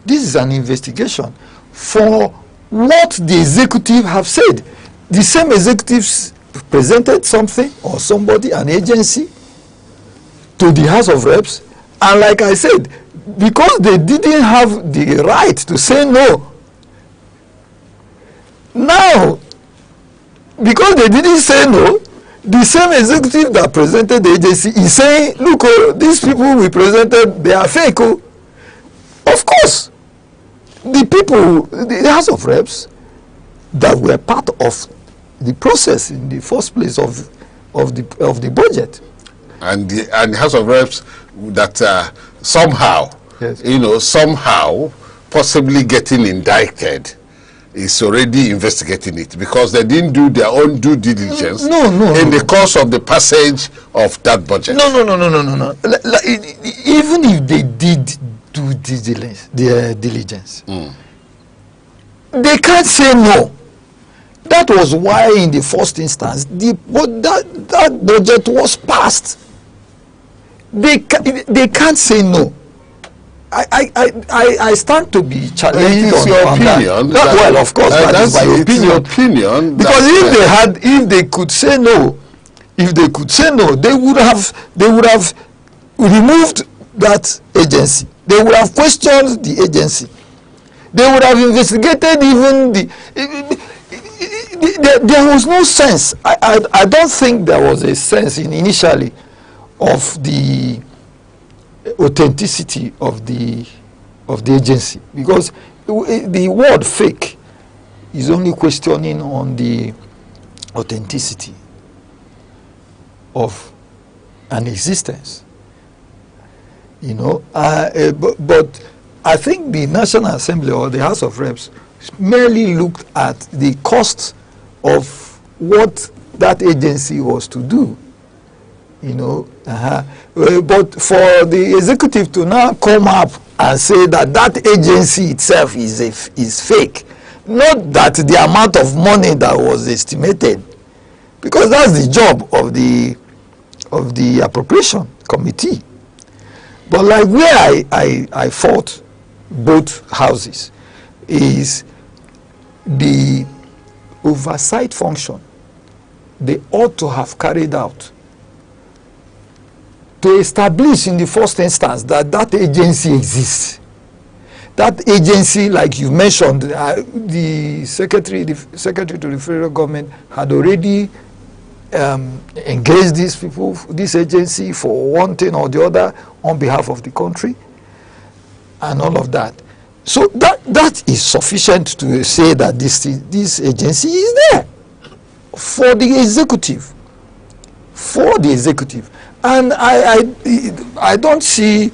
This is an investigation for what the executive have said. The same executives presented something or somebody, an agency, to the House of Reps, and like I said, because they didn't have the right to say no, now, because they didn't say no, the same executive that presented the agency is saying, look, these people we presented, they are fake. Of course, the people, the House of Reps that were part of the process in the first place of the budget, and the House of Reps that somehow, somehow possibly getting indicted, is already investigating it because they didn't do their own due diligence in the course of the passage of that budget. No. Even if they did do diligence, they can't say no. That was why in the first instance, that budget was passed. They can't say no. I stand to be challenged on your that. opinion. Well, of course, that is my opinion. Because if they could say no, they would have removed that agency. They would have questioned the agency. They would have investigated even there was no sense. I don't think there was a sense initially of the authenticity of the agency, because the word fake is only questioning on the authenticity of an existence, you know. But I think the National Assembly or the House of Reps merely looked at the cost of what that agency was to do, you know. But for the executive to now come up and say that that agency itself is fake, not that the amount of money that was estimated, because that's the job of the appropriation committee. But like where I fought both houses is the oversight function they ought to have carried out to establish in the first instance that that agency exists. That agency, like you mentioned, the secretary to the federal government had already engaged these people, this agency, for one thing or the other on behalf of the country, and all of that. So that is sufficient to say that this agency is there for the executive. For the executive. And I don't see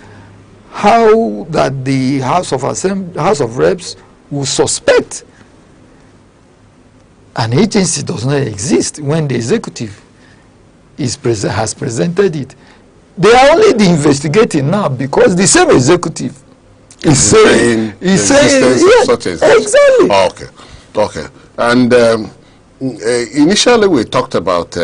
how that the House of Reps will suspect an agency does not exist when the executive has presented it. They are only investigating now because the same executive is saying yes, such as exactly. Oh, okay. And initially we talked about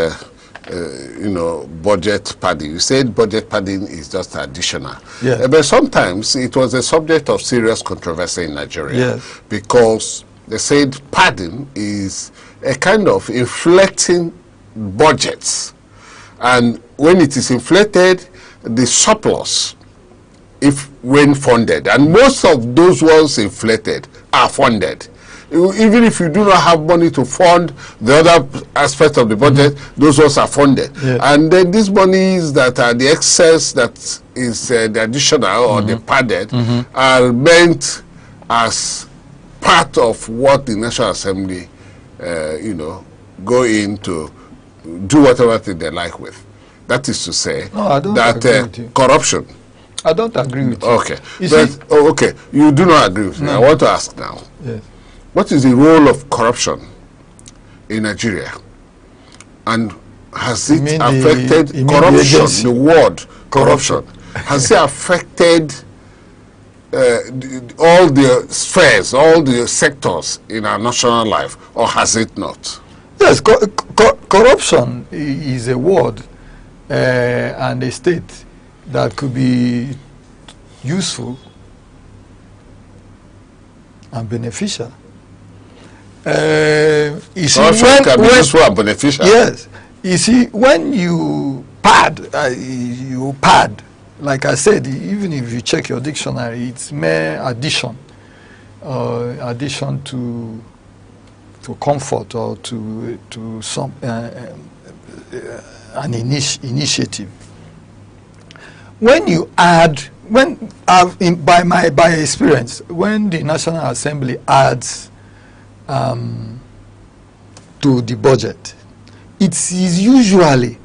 budget padding. You said budget padding is just additional. Yeah. But sometimes it was a subject of serious controversy in Nigeria. Yes. Because they said padding is a kind of inflating budgets. And when it is inflated, the surplus, when funded, and most of those ones inflated are funded. Even if you do not have money to fund the other aspects of the budget, those ones are funded. Yeah. And then these monies that are the excess, that is the additional or the padded, are meant as part of what the National Assembly, go in to do whatever thing they like with. That is to say that corruption. I don't agree with you. Okay. Okay, you do not agree with me. I want to ask now. Yes. What is the role of corruption in Nigeria? And has it affected corruption, the word corruption? Has it affected all the spheres, all the sectors in our national life, or has it not? Yes, corruption is a word and a state that could be useful and beneficial. You see, can be useful and beneficial. Yes. You see, when you pad, like I said, even if you check your dictionary, it's mere addition. Addition to comfort or to some an initiative. When you add, by experience, when the National Assembly adds to the budget, it is usually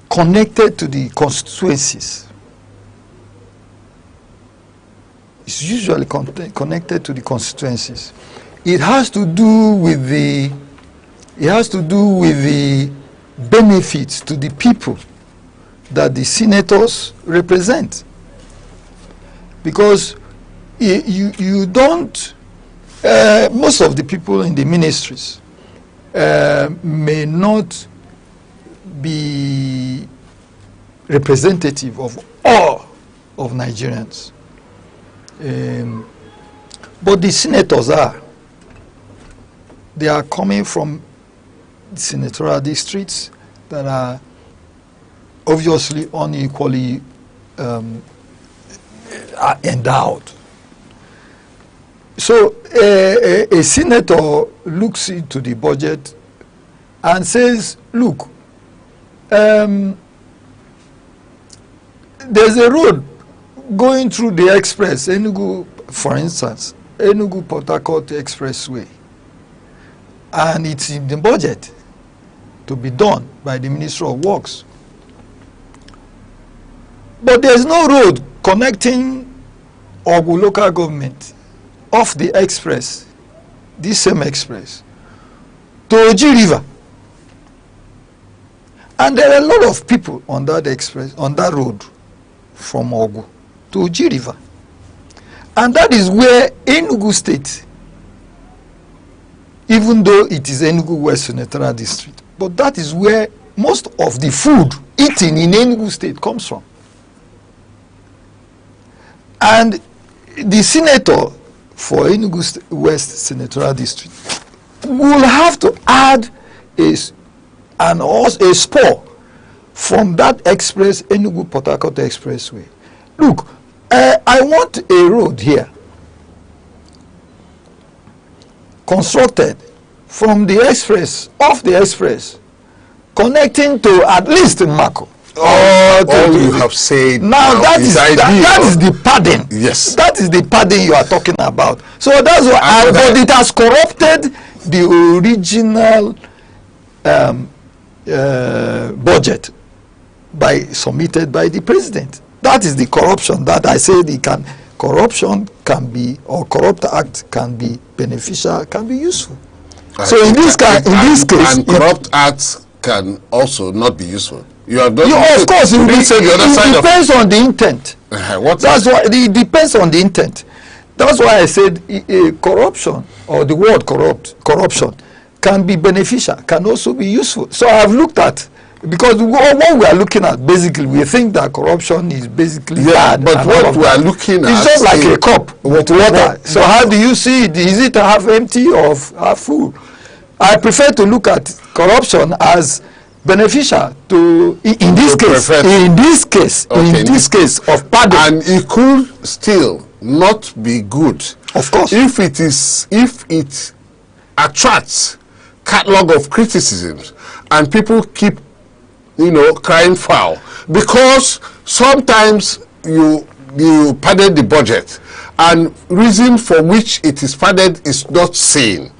connected to the constituencies. It's usually connected to the constituencies. It has to do with the benefits to the people that the senators represent, because you don't most of the people in the ministries may not be representative of all of Nigerians. But the senators are. They are coming from the senatorial districts that are obviously unequally endowed. So a senator looks into the budget and says, look, there's a road going through the express, Enugu, for instance, Enugu-Port Harcourt Expressway, and it's in the budget to be done by the Ministry of Works. But there's no road connecting Ogu local government off the express, this same express, to Oji River. And there are a lot of people on that express, on that road from Ogu to Oji River. And that is where Enugu State, even though it is Enugu West Senatorial District, but that is where most of the food eaten in Enugu State comes from. And the senator for Enugu West Senatorial District will have to add a spur from that express, Enugu-Port Harcourt Expressway. Look, I want a road here constructed from the express, off the express, connecting to at least Mako. All you have said now that is the padding. Yes, that is the padding you are talking about. So that's why, but it has corrupted the original budget submitted by the president. That is the corruption that I said. Corruption can be, or corrupt act can be beneficial, can be useful. So in this case, corrupt acts can also not be useful. You have done. Of course, it depends on the intent. That's why it depends on the intent. That's why I said corruption, or the word corruption, can be beneficial, can also be useful. So I've looked at, because what we are looking at, basically, we think that corruption is basically bad. But what we are looking at, it's just like a cup with water. So how do you see it? Is it half empty or half full? I prefer to look at corruption as beneficial to in this case of pardon. And it could still not be good, of course, if it attracts catalog of criticisms and people keep crying foul, because sometimes you padded the budget and reason for which it is padded is not seen.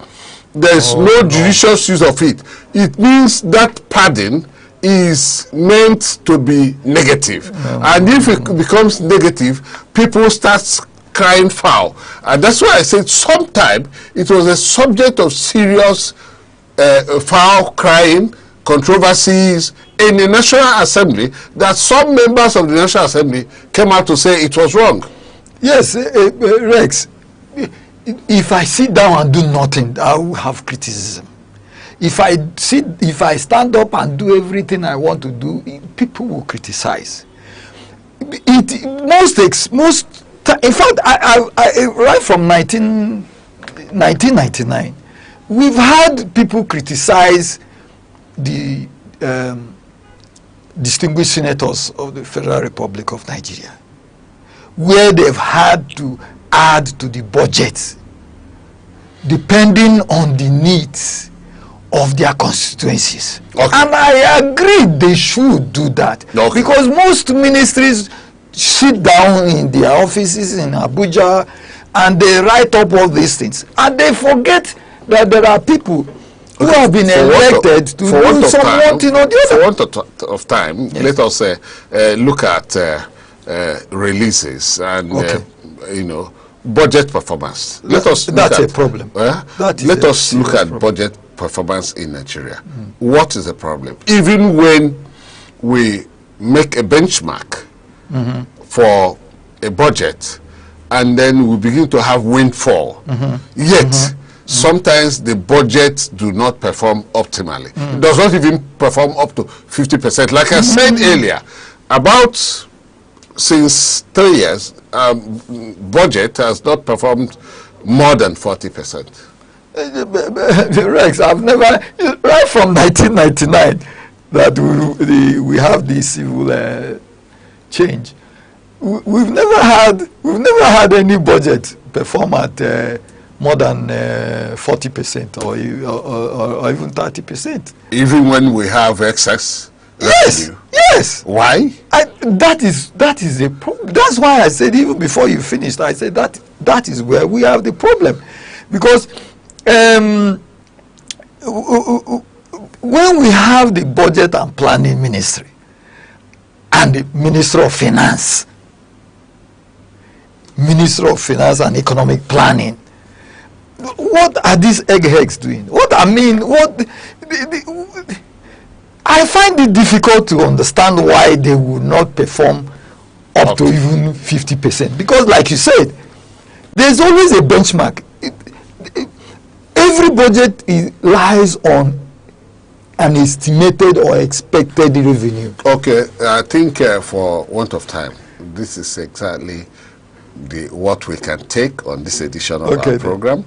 There is no judicious use of it. It means that padding is meant to be negative. And if it becomes negative, people start crying foul. And that's why I said sometime it was a subject of serious foul crying, controversies in the National Assembly, that some members of the National Assembly came out to say it was wrong. Yes, Rex. If I sit down and do nothing, I will have criticism. If I stand up and do everything I want to do, people will criticize. In fact, I right from 1999, we've had people criticize the distinguished senators of the Federal Republic of Nigeria, where they've had to add to the budget depending on the needs of their constituencies. And I agree they should do that, because most ministries sit down in their offices in Abuja and they write up all these things, and they forget that there are people who have been elected to do something or the other. For want of time, let us look at releases and budget performance. Let us look at budget performance in Nigeria. What is the problem? Even when we make a benchmark for a budget, and then we begin to have windfall. Yet, sometimes the budgets do not perform optimally. It does not even perform up to 50%. Like I said earlier, about since 3 years, budget has not performed more than 40%. Rex, I've never, right from 1999, that we have this civil change. We've never had any budget perform at more than 40% or even 30%. Even when we have excess revenue. Yes. Why? That is a problem. That's why I said, even before you finished, I said that is where we have the problem, because when we have the budget and planning ministry and the Minister of Finance and economic planning, what are these eggheads doing? I find it difficult to understand why they would not perform up to even 50%, because like you said, there's always a benchmark. Every budget lies on an estimated or expected revenue. Okay, I think for want of time, this is exactly what we can take on this edition of our program.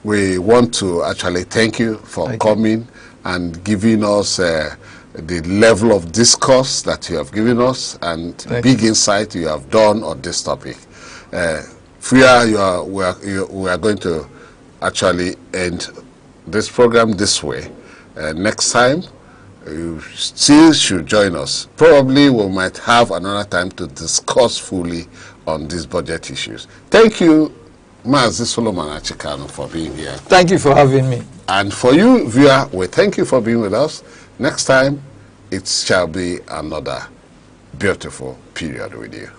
We want to actually thank you for coming and giving us the level of discourse that you have given us and big insight you have done on this topic. Freya, we are going to actually end this program this way. Next time, you still should join us. Probably we might have another time to discuss fully on these budget issues. Thank you, Mazi Solomon Achikano, for being here. Thank you for having me. And for you, viewer, we thank you for being with us. Next time, it shall be another beautiful period with you.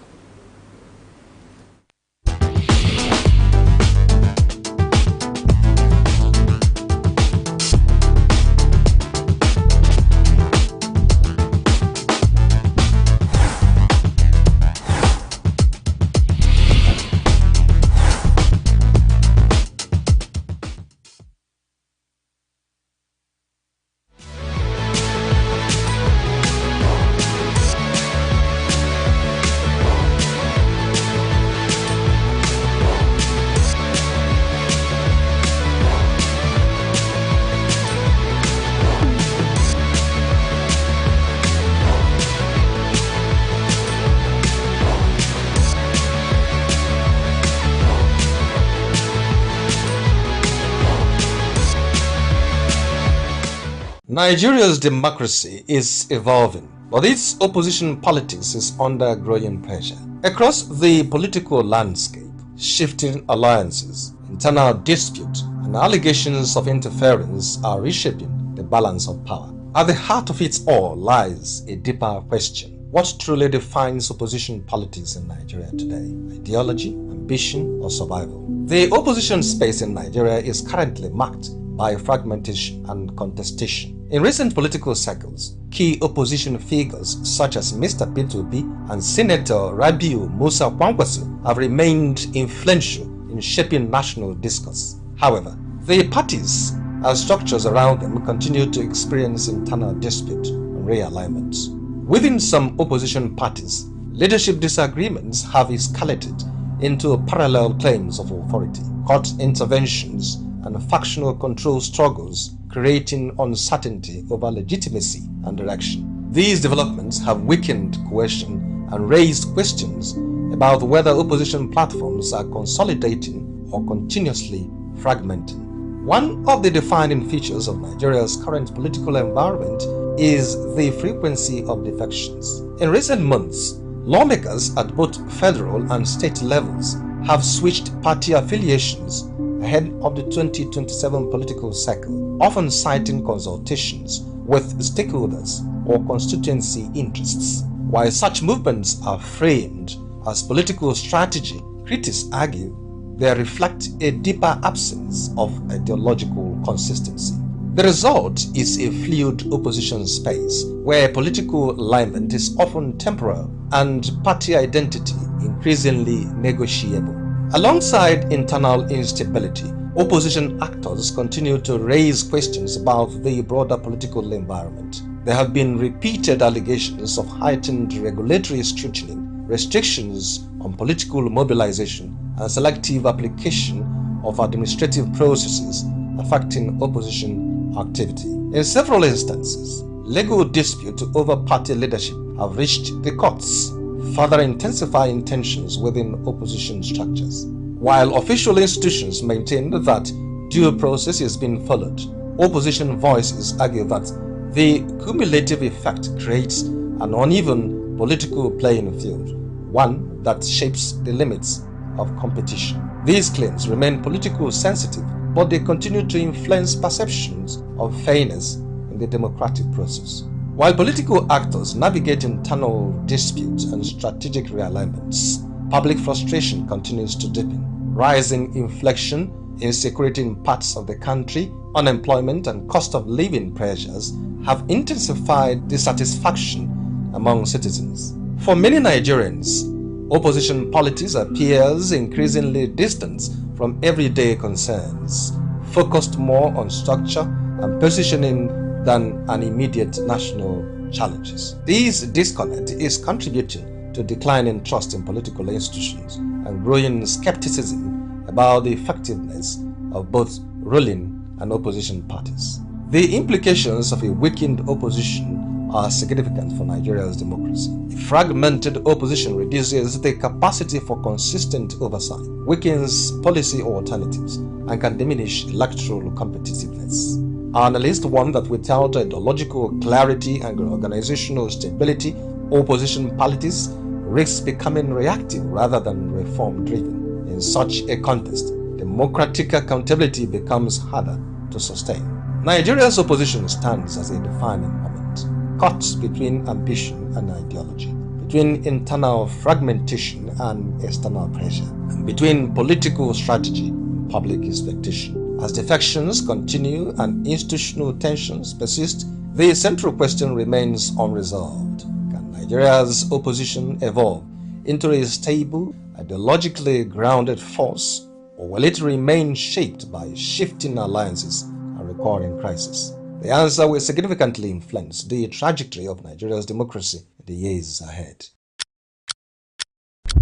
Nigeria's democracy is evolving, but its opposition politics is under growing pressure. Across the political landscape, shifting alliances, internal dispute, and allegations of interference are reshaping the balance of power. At the heart of it all lies a deeper question. What truly defines opposition politics in Nigeria today? Ideology, ambition, or survival? The opposition space in Nigeria is currently marked by fragmentation and contestation. In recent political circles, key opposition figures such as Mr. Peterobi and Senator Rabiu Musa Kwankwaso have remained influential in shaping national discourse. However, the parties and structures around them continue to experience internal dispute and realignments. Within some opposition parties, leadership disagreements have escalated into parallel claims of authority, court interventions, and factional control struggles, creating uncertainty over legitimacy and direction. These developments have weakened cohesion and raised questions about whether opposition platforms are consolidating or continuously fragmenting. One of the defining features of Nigeria's current political environment is the frequency of defections. In recent months, lawmakers at both federal and state levels have switched party affiliations ahead of the 2027 political cycle, often citing consultations with stakeholders or constituency interests. While such movements are framed as political strategy, critics argue they reflect a deeper absence of ideological consistency. The result is a fluid opposition space where political alignment is often temporal and party identity increasingly negotiable. Alongside internal instability, opposition actors continue to raise questions about the broader political environment. There have been repeated allegations of heightened regulatory scrutiny, restrictions on political mobilization, and selective application of administrative processes affecting opposition activity. In several instances, legal disputes over party leadership have reached the courts, further intensifying tensions within opposition structures. While official institutions maintain that due process is being followed, opposition voices argue that the cumulative effect creates an uneven political playing field, one that shapes the limits of competition. These claims remain politically sensitive, but they continue to influence perceptions of fairness in the democratic process. While political actors navigate internal disputes and strategic realignments, public frustration continues to deepen. Rising inflation, insecurity in parts of the country, unemployment and cost of living pressures have intensified dissatisfaction among citizens. For many Nigerians, opposition politics appears increasingly distant from everyday concerns, focused more on structure and positioning than an immediate national challenges. This disconnect is contributing to declining trust in political institutions and growing skepticism about the effectiveness of both ruling and opposition parties. The implications of a weakened opposition are significant for Nigeria's democracy. A fragmented opposition reduces the capacity for consistent oversight, weakens policy alternatives, and can diminish electoral competitiveness. Analysts warn that without ideological clarity and organizational stability, opposition parties risk becoming reactive rather than reform-driven. In such a context, democratic accountability becomes harder to sustain. Nigeria's opposition stands as a defining moment, caught between ambition and ideology, between internal fragmentation and external pressure, and between political strategy and public expectation. As defections continue and institutional tensions persist, the central question remains unresolved. Can Nigeria's opposition evolve into a stable, ideologically grounded force, or will it remain shaped by shifting alliances and recurring crises? The answer will significantly influence the trajectory of Nigeria's democracy in the years ahead.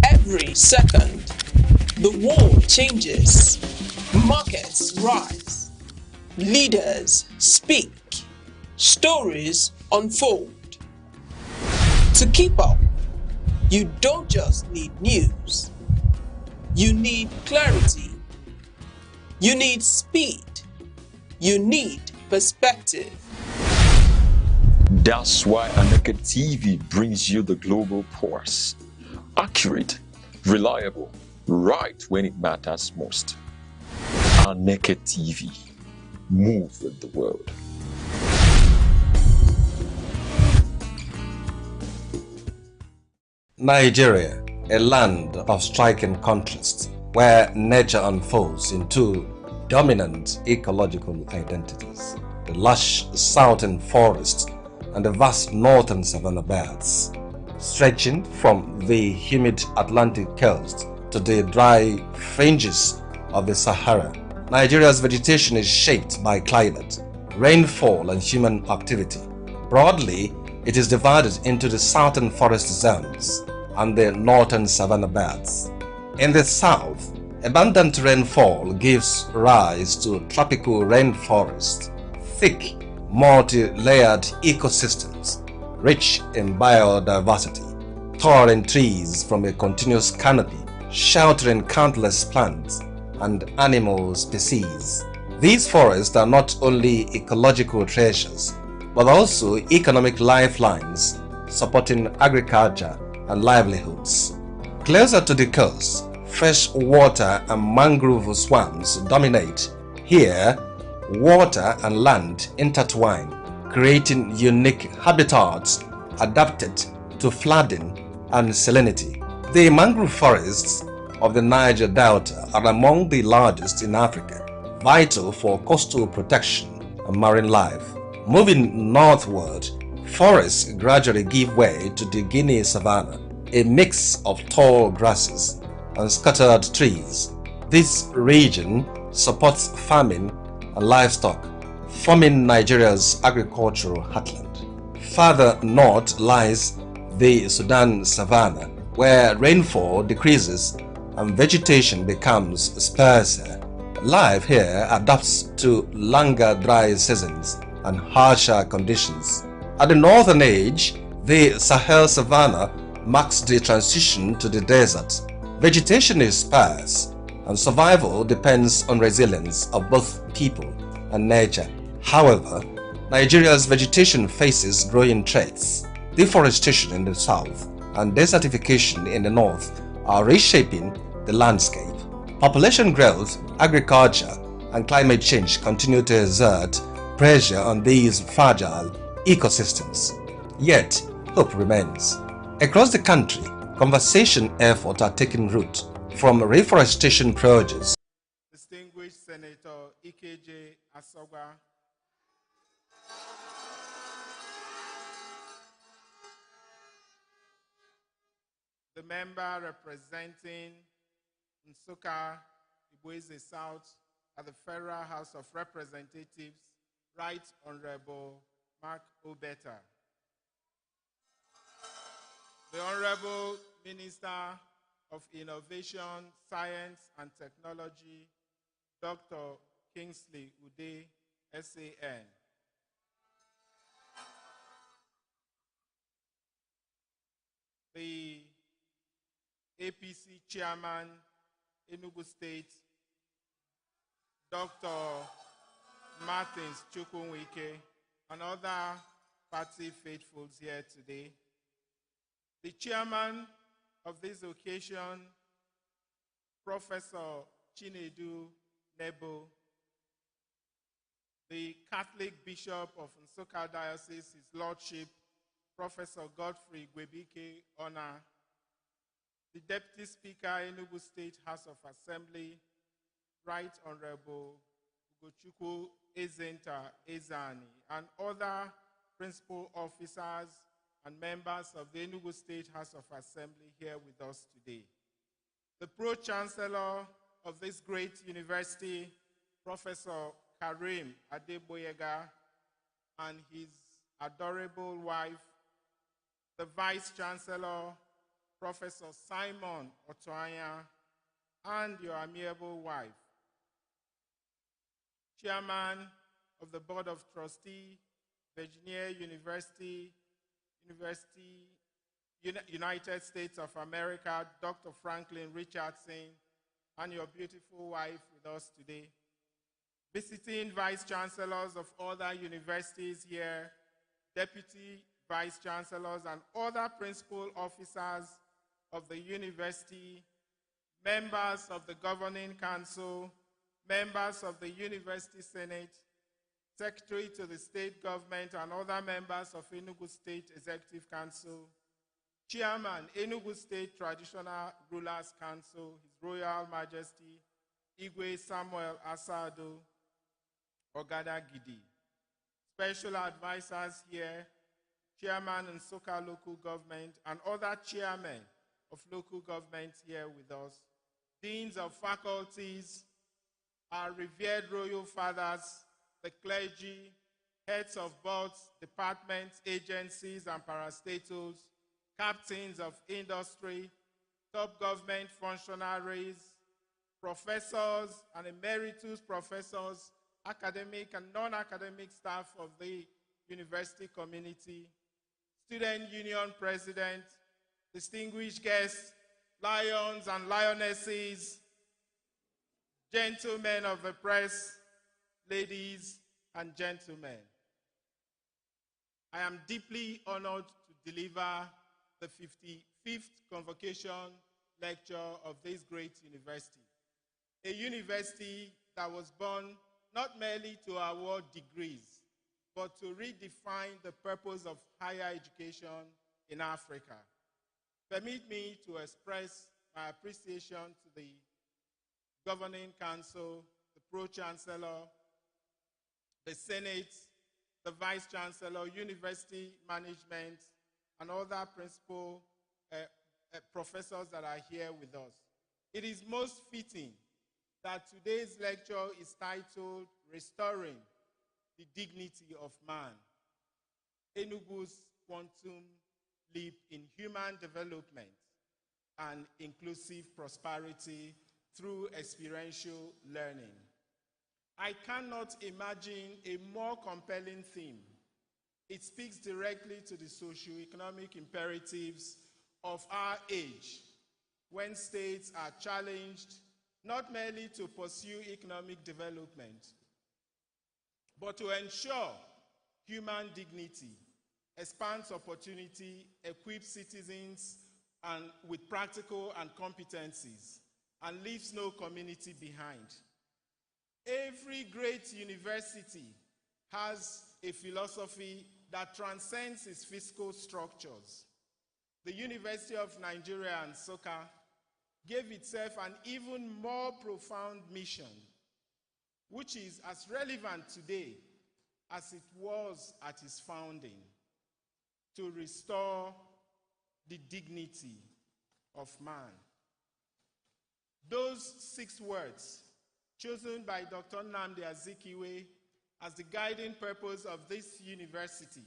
Every second, the world changes. Markets rise, leaders speak, stories unfold. To keep up, you don't just need news, you need clarity, you need speed, you need perspective. That's why Aneke TV brings you the global pulse. Accurate, reliable, right when it matters most. Aneke TV. Move with the world. Nigeria, a land of striking contrasts, where nature unfolds into dominant ecological identities. The lush southern forests and the vast northern savanna belts, stretching from the humid Atlantic coast to the dry fringes of the Sahara. Nigeria's vegetation is shaped by climate, rainfall and human activity. Broadly, it is divided into the southern forest zones and the northern savanna belts. In the south, abundant rainfall gives rise to tropical rainforest, thick, multi-layered ecosystems, rich in biodiversity, towering trees from a continuous canopy, sheltering countless plants and animal species. These forests are not only ecological treasures, but also economic lifelines, supporting agriculture and livelihoods. Closer to the coast, fresh water and mangrove swamps dominate. Here, water and land intertwine, creating unique habitats adapted to flooding and salinity. The mangrove forests of the Niger Delta are among the largest in Africa, vital for coastal protection and marine life. Moving northward, forests gradually give way to the Guinea savanna, a mix of tall grasses, and scattered trees. This region supports farming and livestock, forming Nigeria's agricultural heartland. Further north lies the Sudan savanna, where rainfall decreases and vegetation becomes sparser. Life here adapts to longer dry seasons and harsher conditions. At the northern edge, the Sahel savanna marks the transition to the desert. Vegetation is sparse, and survival depends on resilience of both people and nature. However, Nigeria's vegetation faces growing threats. Deforestation in the south and desertification in the north are reshaping the landscape. Population growth, agriculture, and climate change continue to exert pressure on these fragile ecosystems. Yet, hope remains. Across the country, conservation efforts are taking root, from reforestation projects. Distinguished Senator Ikeje Asogba, the member representing Nsukka Igboeze South at the Federal House of Representatives, Right Honorable Mark Obeta. The Honorable Minister of Innovation, Science and Technology, Dr. Kingsley Ude, SAN. The APC Chairman, Enugu State, Dr. Martins Chukwunwike, and other party faithfuls here today. The chairman of this occasion, Professor Chinedu Nebo, the Catholic Bishop of Nsukka Diocese, His Lordship, Professor Godfrey Gwebike Ona, the Deputy Speaker, Enugu State House of Assembly, Right Honorable Ugochukwu Ezenta Ezani, and other principal officers and members of the Enugu State House of Assembly here with us today. The Pro-Chancellor of this great university, Professor Karim Adeboyega, and his adorable wife, the Vice-Chancellor, Professor Simon Otoanya, and your amiable wife, Chairman of the Board of Trustees, Virginia University, United States of America, Dr. Franklin Richardson, and your beautiful wife with us today. Visiting Vice Chancellors of other universities here, Deputy Vice Chancellors and other principal officers of the university, members of the Governing Council, members of the University Senate, Secretary to the State Government and other members of Enugu State Executive Council, Chairman, Enugu State Traditional Rulers Council, His Royal Majesty, Igwe Samuel Asado Ogada Gidi. Special advisors here, Chairman and Nsukka Local Government and other chairmen of local governments here with us, deans of faculties, our revered royal fathers, the clergy, heads of boards, departments, agencies, and parastatals, captains of industry, top government functionaries, professors and emeritus professors, academic and non-academic staff of the university community, student union president, distinguished guests, lions and lionesses, gentlemen of the press, ladies and gentlemen. I am deeply honored to deliver the 55th convocation lecture of this great university. A university that was born not merely to award degrees, but to redefine the purpose of higher education in Africa. Permit me to express my appreciation to the Governing Council, the Pro-Chancellor, the Senate, the Vice-Chancellor, University Management, and other principal professors that are here with us. It is most fitting that today's lecture is titled Restoring the Dignity of Man, Enugu's Quantum Leap in Human Development and Inclusive Prosperity through Experiential Learning. I cannot imagine a more compelling theme. It speaks directly to the socio-economic imperatives of our age, when states are challenged not merely to pursue economic development, but to ensure human dignity, expands opportunity, equips citizens with practical and competencies, and leaves no community behind. Every great university has a philosophy that transcends its fiscal structures. The University of Nigeria and Nsukka gave itself an even more profound mission, which is as relevant today as it was at its founding, to restore the dignity of man. Those 6 words, chosen by Dr. Nnamdi Azikiwe as the guiding purpose of this university,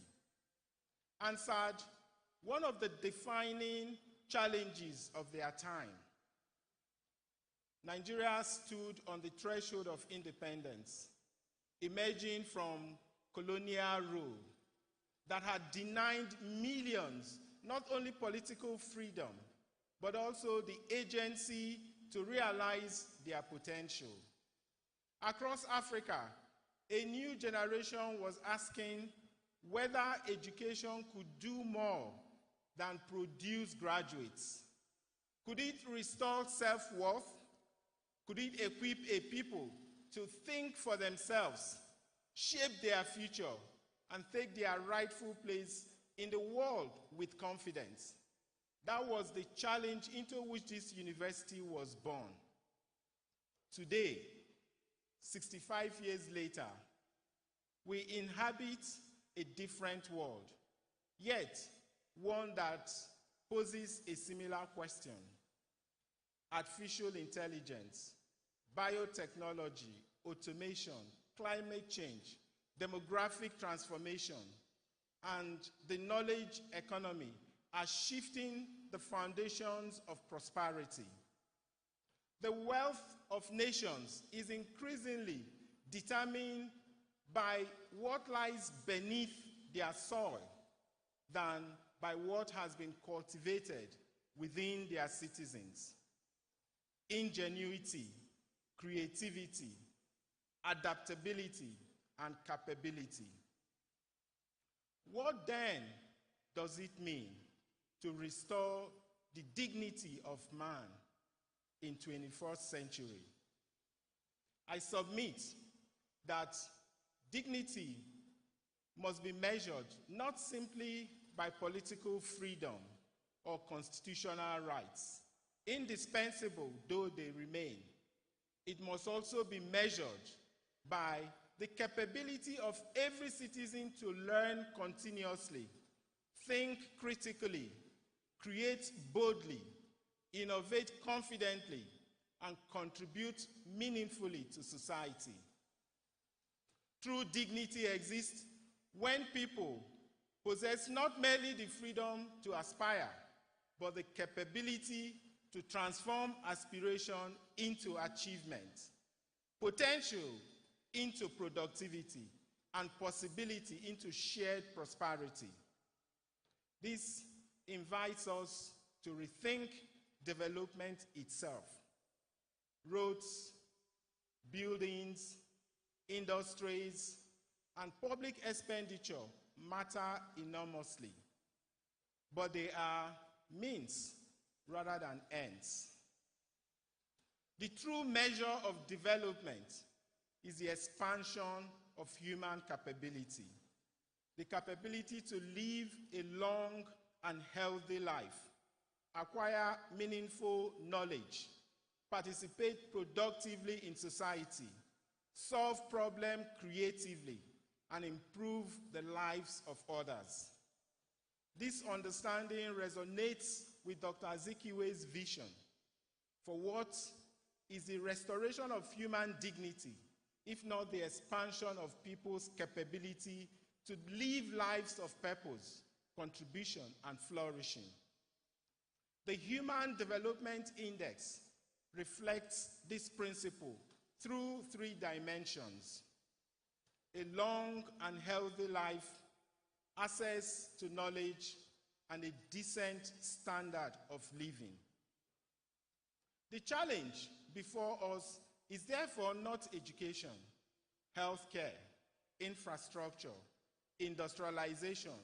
answered one of the defining challenges of their time. Nigeria stood on the threshold of independence, emerging from colonial rule that had denied millions not only political freedom, but also the agency to realize their potential. Across Africa, a new generation was asking whether education could do more than produce graduates. Could it restore self-worth? Could it equip a people to think for themselves, shape their future, and take their rightful place in the world with confidence? That was the challenge into which this university was born. Today, 65 years later, we inhabit a different world, yet one that poses a similar question. Artificial intelligence, biotechnology, automation, climate change, demographic transformation, and the knowledge economy are shifting the foundations of prosperity. The wealth of nations is increasingly determined by what lies beneath their soil than by what has been cultivated within their citizens. Ingenuity, creativity, adaptability, and capability. What then does it mean to restore the dignity of man in 21st century? I submit that dignity must be measured not simply by political freedom or constitutional rights, indispensable though they remain. It must also be measured by the capability of every citizen to learn continuously, think critically, create boldly, innovate confidently, and contribute meaningfully to society. True dignity exists when people possess not merely the freedom to aspire, but the capability to transform aspiration into achievement, potential into productivity, and possibility into shared prosperity. This invites us to rethink development itself. Roads, buildings, industries, and public expenditure matter enormously, but they are means rather than ends. The true measure of development is the expansion of human capability, the capability to live a long and healthy life, acquire meaningful knowledge, participate productively in society, solve problems creatively, and improve the lives of others. This understanding resonates with Dr. Azikiwe's vision for what is the restoration of human dignity, if not the expansion of people's capability to live lives of purpose, contribution, and flourishing. The Human Development Index reflects this principle through 3 dimensions: a long and healthy life, access to knowledge, and a decent standard of living. The challenge before us is therefore not education, healthcare, infrastructure, industrialization,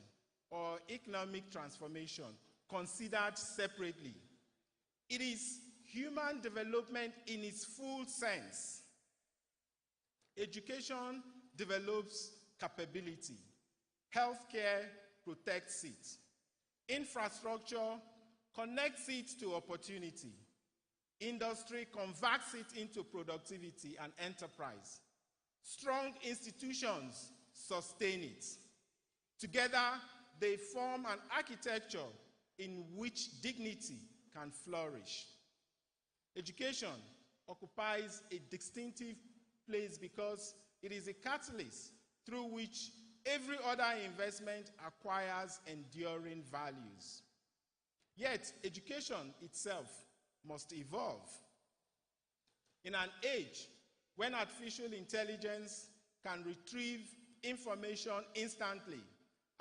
or economic transformation considered separately. It is human development in its full sense. Education develops capability. Healthcare protects it. Infrastructure connects it to opportunity. Industry converts it into productivity and enterprise. Strong institutions sustain it. Together, they form an architecture in which dignity can flourish. Education occupies a distinctive place because it is a catalyst through which every other investment acquires enduring values. Yet, education itself must evolve. In an age when artificial intelligence can retrieve information instantly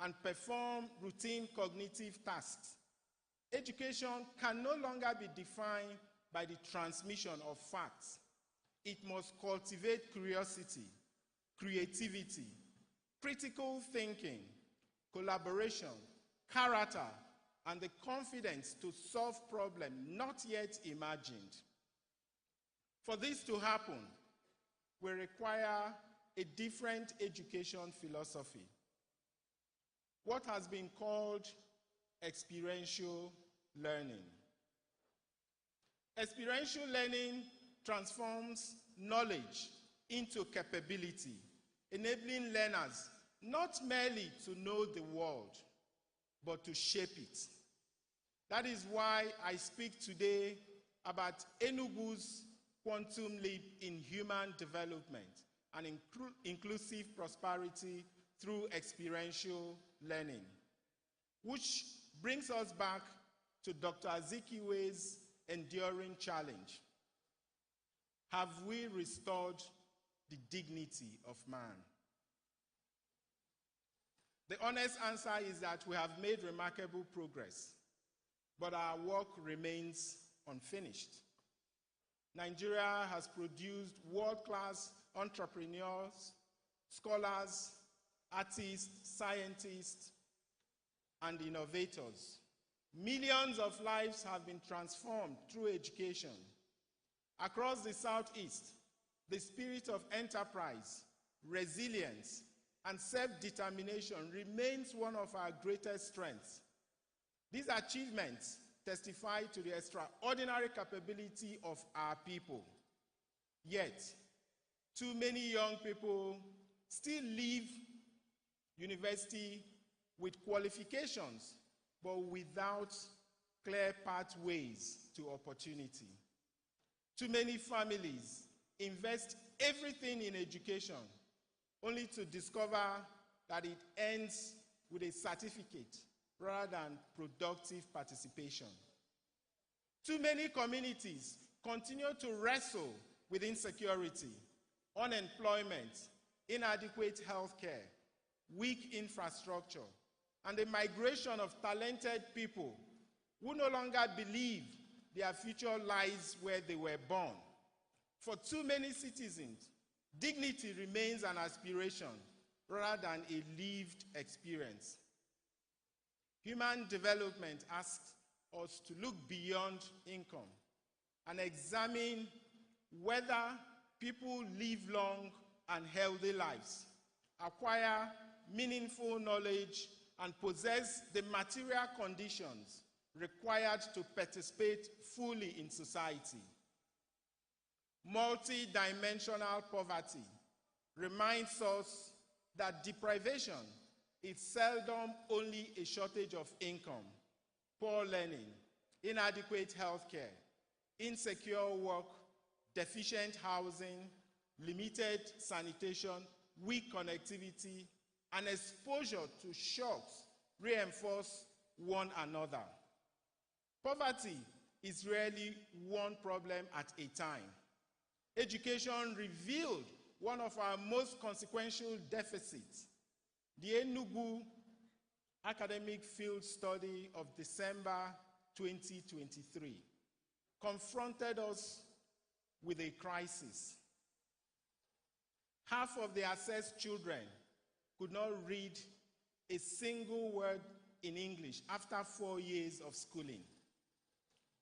and perform routine cognitive tasks, education can no longer be defined by the transmission of facts. It must cultivate curiosity, creativity, critical thinking, collaboration, character, and the confidence to solve problems not yet imagined. For this to happen, we require a different education philosophy. What has been called experiential learning. Experiential learning transforms knowledge into capability, enabling learners not merely to know the world, but to shape it. That is why I speak today about Enugu's quantum leap in human development and inclusive prosperity through experiential learning, which brings us back to Dr. Azikiwe's enduring challenge. Have we restored the dignity of man? The honest answer is that we have made remarkable progress, but our work remains unfinished. Nigeria has produced world-class entrepreneurs, scholars, artists, scientists, and innovators. Millions of lives have been transformed through education. Across the Southeast, the spirit of enterprise, resilience, and self-determination remains one of our greatest strengths. These achievements testify to the extraordinary capability of our people. Yet, too many young people still leave university with qualifications, but without clear pathways to opportunity. Too many families invest everything in education, only to discover that it ends with a certificate rather than productive participation. Too many communities continue to wrestle with insecurity, unemployment, inadequate health care, weak infrastructure, and the migration of talented people who no longer believe their future lies where they were born. For too many citizens, dignity remains an aspiration rather than a lived experience. Human development asks us to look beyond income and examine whether people live long and healthy lives, acquire meaningful knowledge, and possess the material conditions required to participate fully in society. Multi-dimensional poverty reminds us that deprivation is seldom only a shortage of income, poor learning, inadequate health care, insecure work, deficient housing, limited sanitation, weak connectivity, and exposure to shocks reinforce one another. Poverty is rarely one problem at a time. Education revealed one of our most consequential deficits. The Enugu academic field study of December 2023 confronted us with a crisis. Half of the assessed children could not read a single word in English after 4 years of schooling.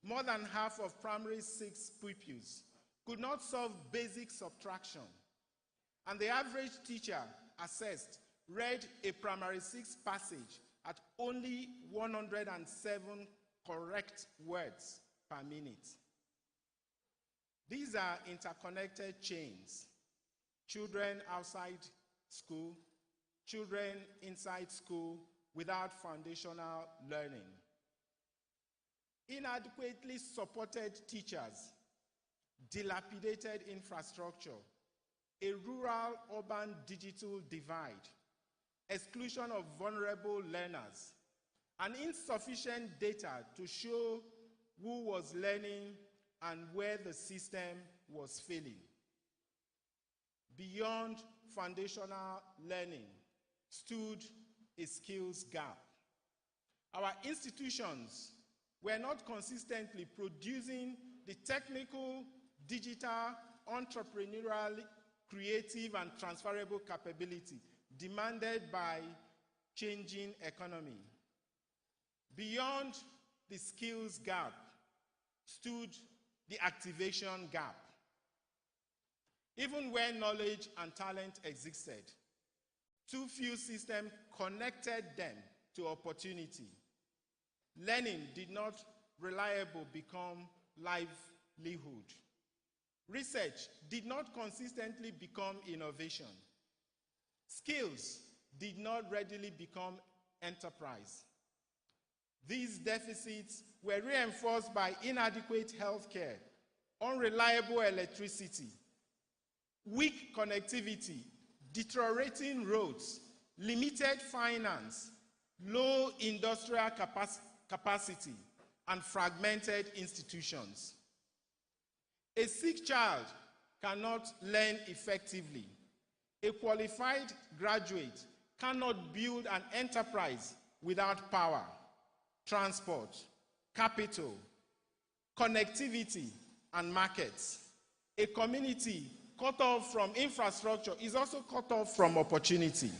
More than half of primary 6 pupils could not solve basic subtraction. And the average teacher assessed read a primary 6 passage at only 107 correct words per minute. These are interconnected chains. Children outside school, children inside school without foundational learning. Inadequately supported teachers, dilapidated infrastructure, a rural-urban digital divide, exclusion of vulnerable learners, and insufficient data to show who was learning and where the system was failing. Beyond foundational learning stood a skills gap. Our institutions were not consistently producing the technical, digital, entrepreneurial, creative, and transferable capability demanded by changing economy. Beyond the skills gap stood the activation gap. Even where knowledge and talent existed, too few systems connected them to opportunity. Learning did not reliably become livelihood. Research did not consistently become innovation. Skills did not readily become enterprise. These deficits were reinforced by inadequate healthcare, unreliable electricity, weak connectivity, deteriorating roads, limited finance, low industrial capacity, and fragmented institutions. A sick child cannot learn effectively. A qualified graduate cannot build an enterprise without power, transport, capital, connectivity, and markets. A community cut off from infrastructure is also cut off from opportunity.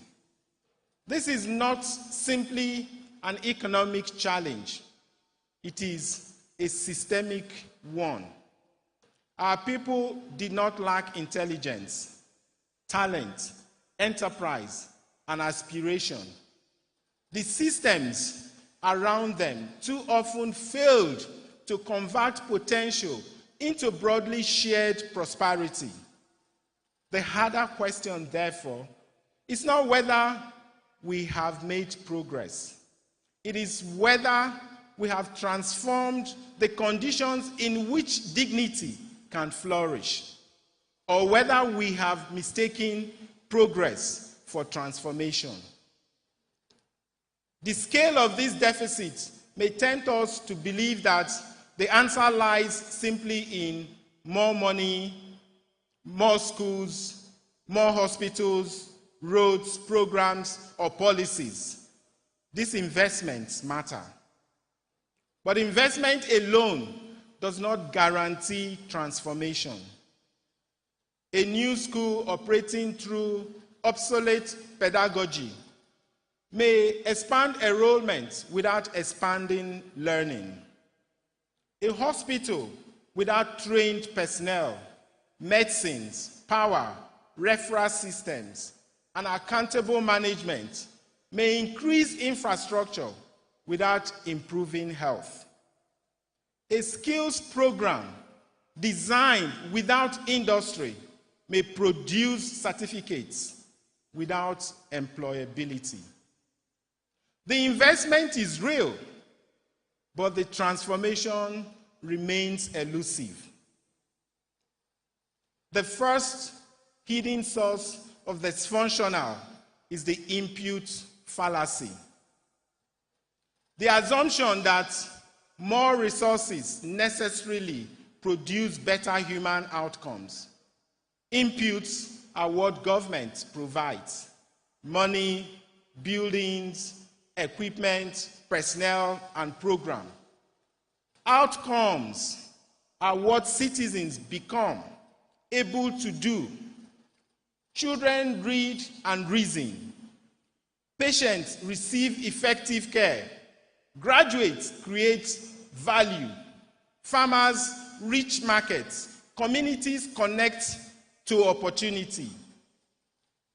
This is not simply an economic challenge. It is a systemic one. Our people did not lack intelligence, talent, enterprise, and aspiration. The systems around them too often failed to convert potential into broadly shared prosperity. The harder question, therefore, is not whether we have made progress. It is whether we have transformed the conditions in which dignity can flourish, or whether we have mistaken progress for transformation. The scale of these deficits may tempt us to believe that the answer lies simply in more money, more schools, more hospitals, roads, programs, or policies. These investments matter. But investment alone does not guarantee transformation. A new school operating through obsolete pedagogy may expand enrollment without expanding learning. A hospital without trained personnel, medicines, power, referral systems, and accountable management may increase infrastructure without improving health. A skills program designed without industry may produce certificates without employability. The investment is real, but the transformation remains elusive. The first hidden source of the dysfunctional is the input fallacy. The assumption that more resources necessarily produce better human outcomes. Inputs are what government provides: money, buildings, equipment, personnel, and program. Outcomes are what citizens become able to do. Children read and reason. Patients receive effective care. Graduates create value. Farmers reach markets. Communities connect to opportunity.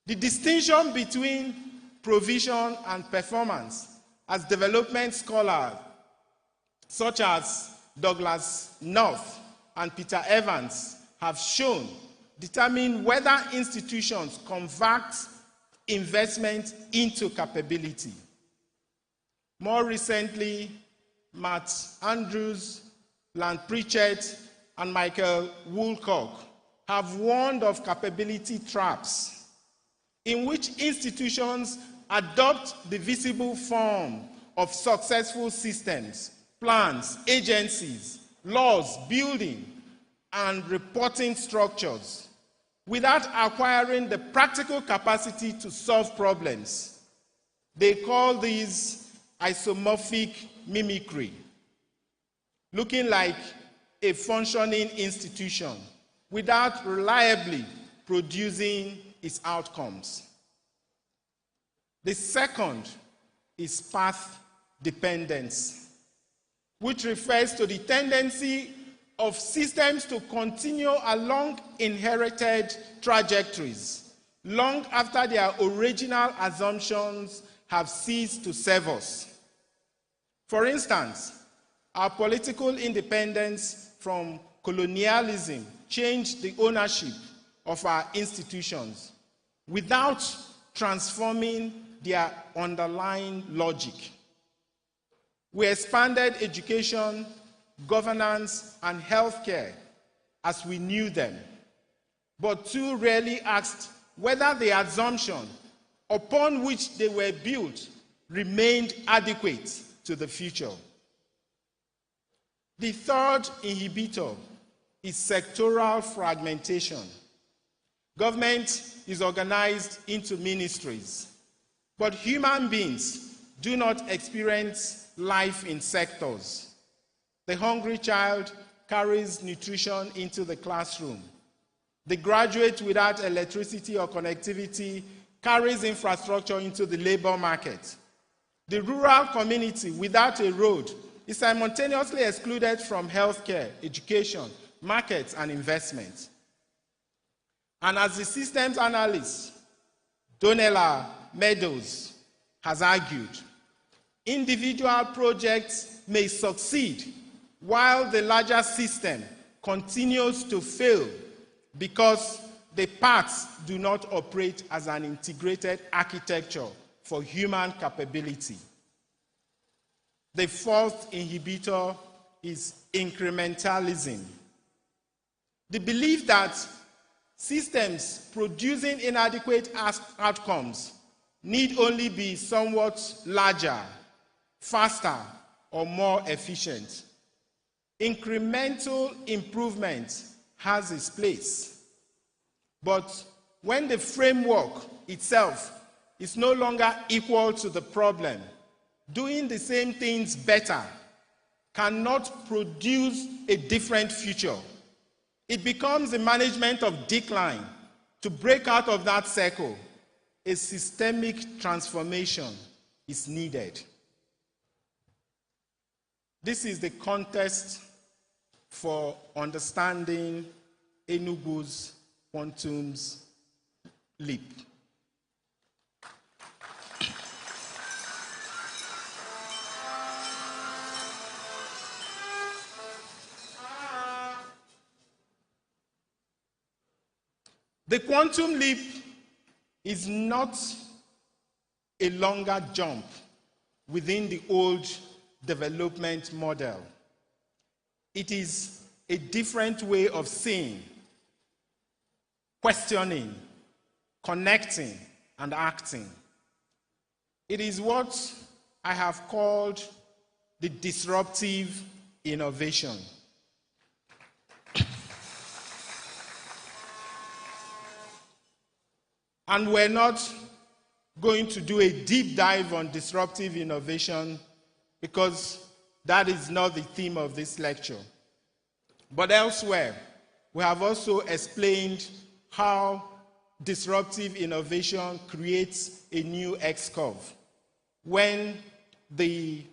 The distinction between provision and performance, as development scholars such as Douglas North and Peter Evans have shown, determine whether institutions convert investment into capability. More recently, Matt Andrews, Lan Pritchett, and Michael Woolcock have warned of capability traps, in which institutions adopt the visible form of successful systems, plans, agencies, laws, building, and reporting structures without acquiring the practical capacity to solve problems. They call these isomorphic mimicry, looking like a functioning institution without reliably producing its outcomes. The second is path dependence, which refers to the tendency of systems to continue along inherited trajectories long after their original assumptions have ceased to serve us. For instance, our political independence from colonialism changed the ownership of our institutions without transforming their underlying logic. We expanded education, governance, and healthcare as we knew them, but too rarely asked whether the assumption upon which they were built remained adequate to the future. The third inhibitor is sectoral fragmentation. Government is organized into ministries, but human beings do not experience life in sectors. The hungry child carries nutrition into the classroom. The graduate without electricity or connectivity carries infrastructure into the labor market. The rural community without a road is simultaneously excluded from healthcare, education, markets, and investment. And as the systems analyst, Donella Meadows, has argued, individual projects may succeed while the larger system continues to fail because the parts do not operate as an integrated architecture for human capability. The fourth inhibitor is incrementalism. The belief that systems producing inadequate outcomes need only be somewhat larger, faster, or more efficient. Incremental improvement has its place, but when the framework itself is no longer equal to the problem, doing the same things better cannot produce a different future. It becomes a management of decline. To break out of that circle, a systemic transformation is needed. This is the context for understanding Enugu's quantum's leap. The quantum leap is not a longer jump within the old development model. It is a different way of seeing, questioning, connecting, and acting. It is what I have called the disruptive innovation. And we're not going to do a deep dive on disruptive innovation because that is not the theme of this lecture. But elsewhere, we have also explained how disruptive innovation creates a new X-curve. When we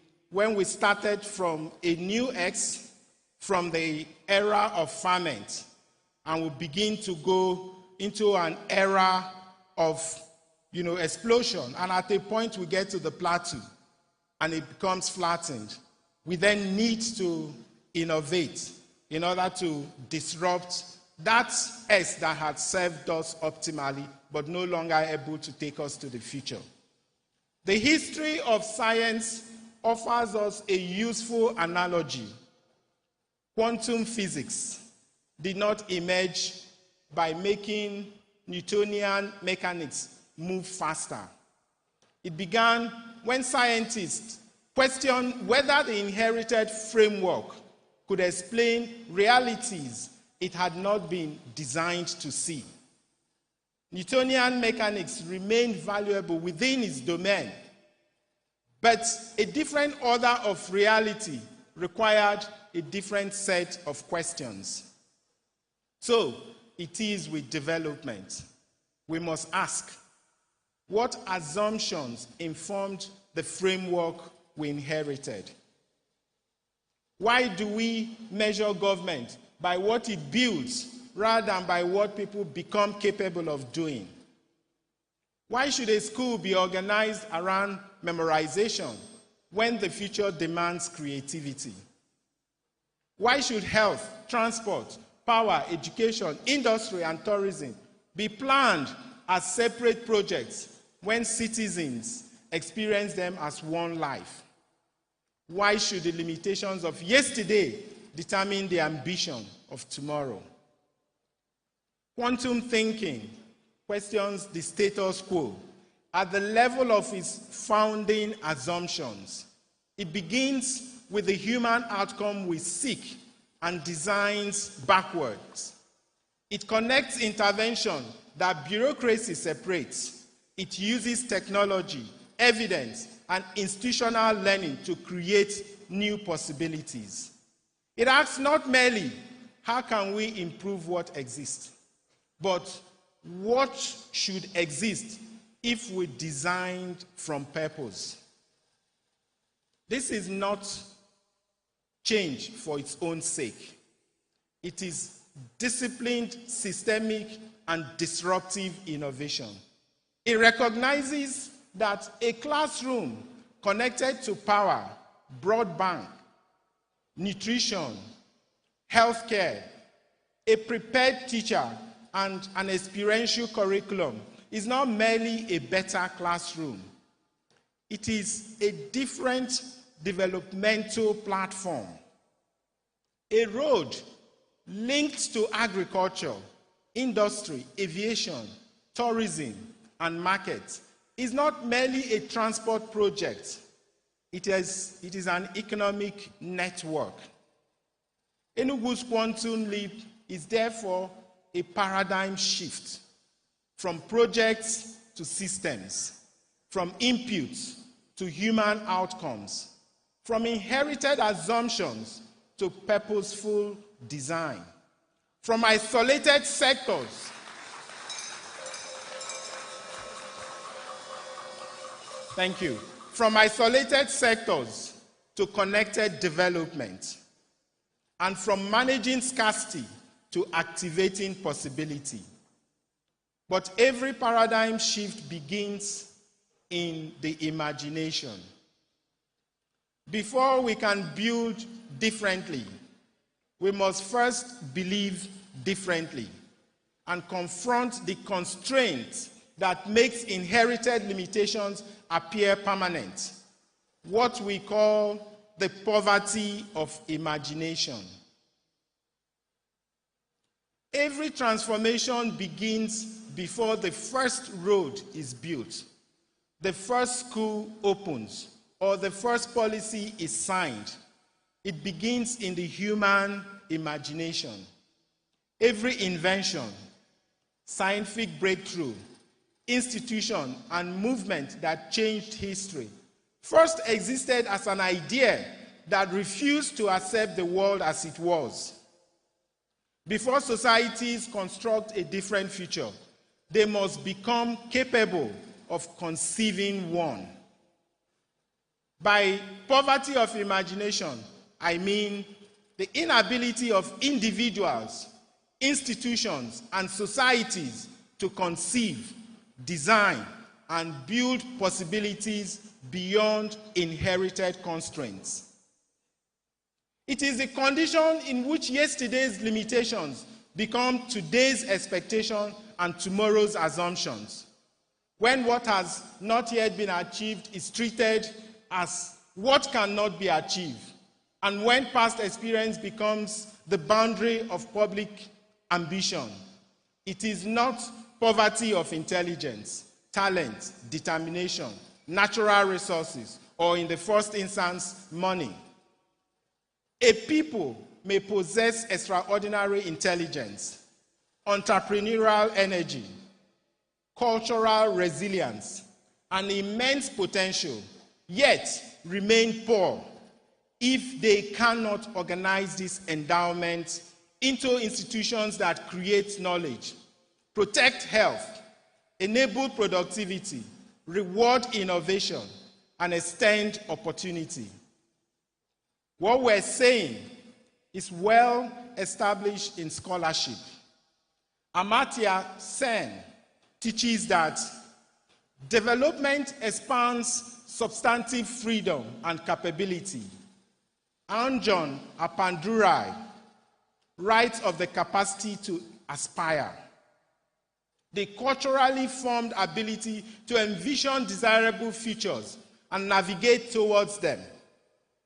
started from a new X, from the era of ferment, and we begin to go into an era of explosion, and at a point we get to the plateau, and it becomes flattened. We then need to innovate in order to disrupt that S that had served us optimally, but no longer able to take us to the future. The history of science offers us a useful analogy. Quantum physics did not emerge by making Newtonian mechanics move faster. It began when scientists questioned whether the inherited framework could explain realities it had not been designed to see. Newtonian mechanics remained valuable within its domain, but a different order of reality required a different set of questions. So it is with development. We must ask, what assumptions informed the framework we inherited? Why do we measure government by what it builds rather than by what people become capable of doing? Why should a school be organized around memorization when the future demands creativity? Why should health, transport, power, education, industry, and tourism be planned as separate projects when citizens experience them as one life? Why should the limitations of yesterday determine the ambition of tomorrow? Quantum thinking questions the status quo at the level of its founding assumptions. It begins with the human outcome we seek and designs backwards. It connects intervention that bureaucracy separates. It uses technology, evidence, and institutional learning to create new possibilities. It asks not merely, how can we improve what exists, but what should exist if we designed from purpose? This is not change for its own sake. It is disciplined, systemic, and disruptive innovation. It recognizes that a classroom connected to power, broadband, nutrition, healthcare, a prepared teacher, and an experiential curriculum is not merely a better classroom. It is a different developmental platform. A road linked to agriculture, industry, aviation, tourism, and markets is not merely a transport project. It is an economic network. Enugu's quantum leap is therefore a paradigm shift from projects to systems, from inputs to human outcomes, from inherited assumptions to purposeful design, from isolated sectors from isolated sectors to connected development, and from managing scarcity to activating possibility. But every paradigm shift begins in the imagination. Before we can build differently, we must first believe differently and confront the constraints that makes inherited limitations appear permanent, what we call the poverty of imagination. Every transformation begins before the first road is built, the first school opens, or the first policy is signed. It begins in the human imagination. Every invention, scientific breakthrough, institution, and movement that changed history first existed as an idea that refused to accept the world as it was. Before societies construct a different future, they must become capable of conceiving one. By poverty of imagination, I mean the inability of individuals, institutions, and societies to conceive, design, and build possibilities beyond inherited constraints. It is the condition in which yesterday's limitations become today's expectation and tomorrow's assumptions. When what has not yet been achieved is treated as what cannot be achieved, and when past experience becomes the boundary of public ambition, it is not poverty of intelligence, talent, determination, natural resources, or in the first instance, money. A people may possess extraordinary intelligence, entrepreneurial energy, cultural resilience, and immense potential, yet remain poor if they cannot organize this endowment into institutions that create knowledge, protect health, enable productivity, reward innovation, and extend opportunity. What we're saying is well established in scholarship. Amartya Sen teaches that development expands substantive freedom and capability. Anjan Apandurai writes of the capacity to aspire, the culturally formed ability to envision desirable futures and navigate towards them.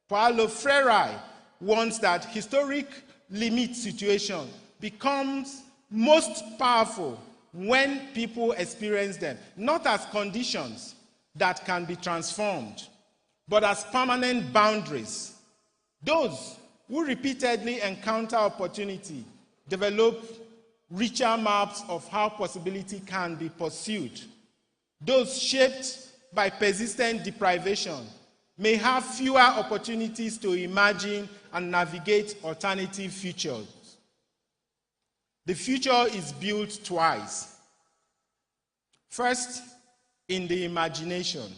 Paulo Freire warns that historic limit situation becomes most powerful when people experience them, not as conditions that can be transformed, but as permanent boundaries. Those who repeatedly encounter opportunity develop richer maps of how possibility can be pursued. Those shaped by persistent deprivation may have fewer opportunities to imagine and navigate alternative futures. The future is built twice. First, in the imagination,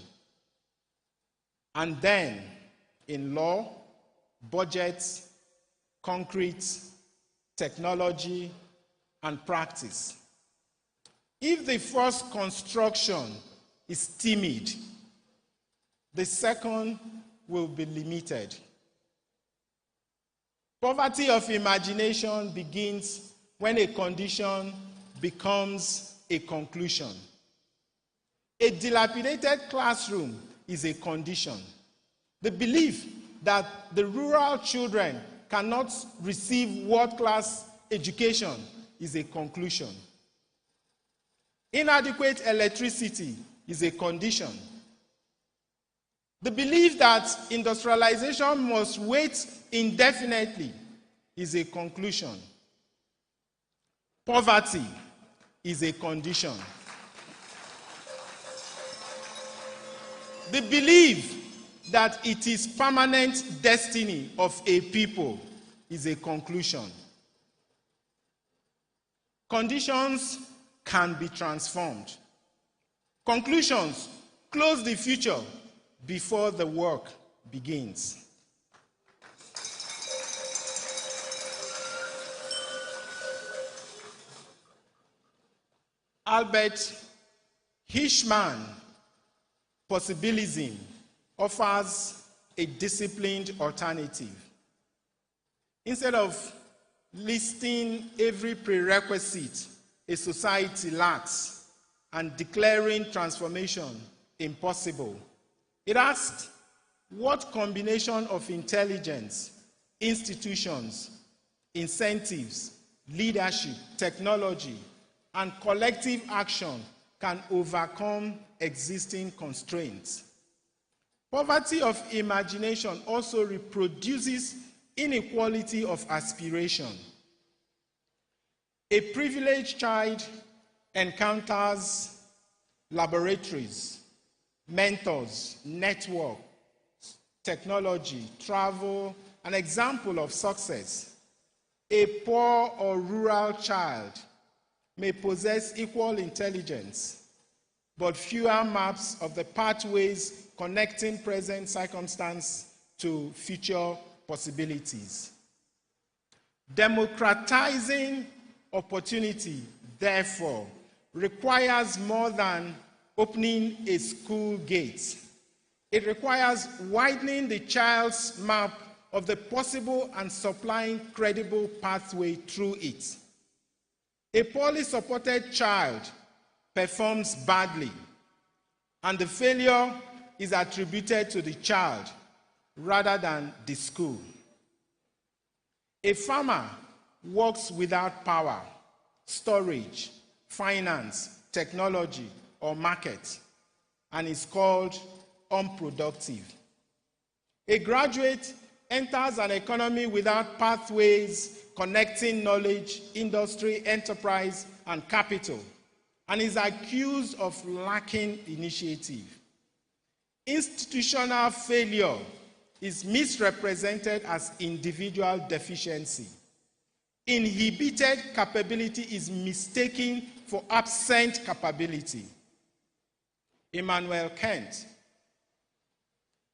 and then in law, budgets, concrete, technology, and practice. If the first construction is timid, the second will be limited. Poverty of imagination begins when a condition becomes a conclusion. A dilapidated classroom is a condition. The belief that the rural children cannot receive world-class education is a conclusion. Inadequate electricity is a condition. The belief that industrialization must wait indefinitely is a conclusion. Poverty is a condition. The belief that it is permanent destiny of a people is a conclusion. Conditions can be transformed. Conclusions close the future before the work begins. Albert Hirschman possibilism offers a disciplined alternative. Instead of listing every prerequisite a society lacks and declaring transformation impossible, it asks what combination of intelligence, institutions, incentives, leadership, technology, and collective action can overcome existing constraints. Poverty of imagination also reproduces inequality of aspiration. A privileged child encounters laboratories, mentors, networks, technology, travel, an example of success. A poor or rural child may possess equal intelligence, but fewer maps of the pathways connecting present circumstance to future possibilities. Democratizing opportunity, therefore, requires more than opening a school gate. It requires widening the child's map of the possible and supplying credible pathway through it. A poorly supported child performs badly, and the failure is attributed to the child rather than the school. A farmer works without power, storage, finance, technology, or market, and is called unproductive. A graduate enters an economy without pathways connecting knowledge, industry, enterprise, and capital, and is accused of lacking initiative. Institutional failure is misrepresented as individual deficiency. Inhibited capability is mistaken for absent capability. Immanuel Kant,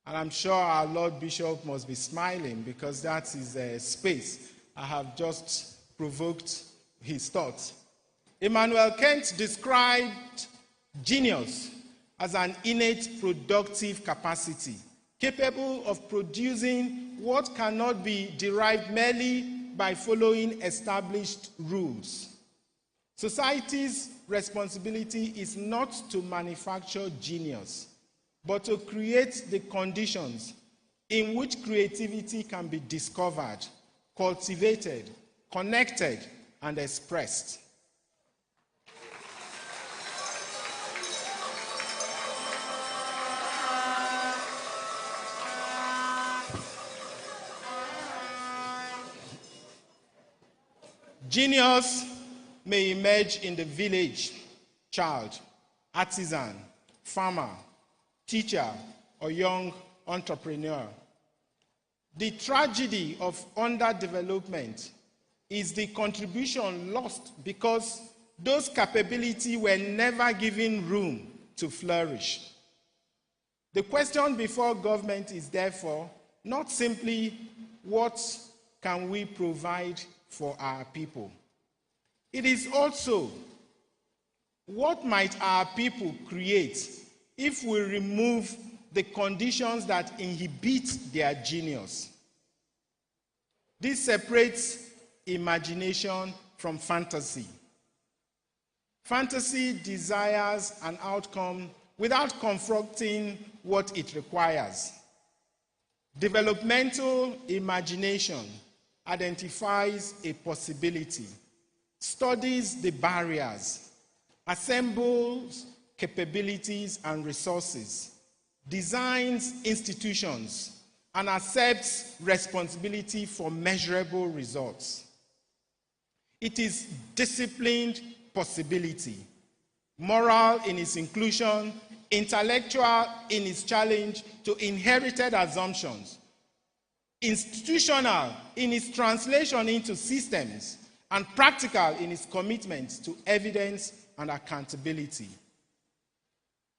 and I'm sure our Lord Bishop must be smiling because that is a space I have just provoked his thoughts. Immanuel Kant described genius as an innate productive capacity, capable of producing what cannot be derived merely by following established rules. Society's responsibility is not to manufacture genius, but to create the conditions in which creativity can be discovered, cultivated, connected, and expressed. Genius may emerge in the village child, artisan, farmer, teacher, or young entrepreneur. The tragedy of underdevelopment is the contribution lost because those capabilities were never given room to flourish. The question before government is therefore not simply what can we provide for our people. It is also what might our people create if we remove the conditions that inhibit their genius. This separates imagination from fantasy. Fantasy desires an outcome without confronting what it requires. Developmental imagination identifies a possibility, studies the barriers, assembles capabilities and resources, designs institutions, and accepts responsibility for measurable results. It is disciplined possibility, moral in its inclusion, intellectual in its challenge to inherited assumptions, institutional in its translation into systems, and practical in its commitment to evidence and accountability.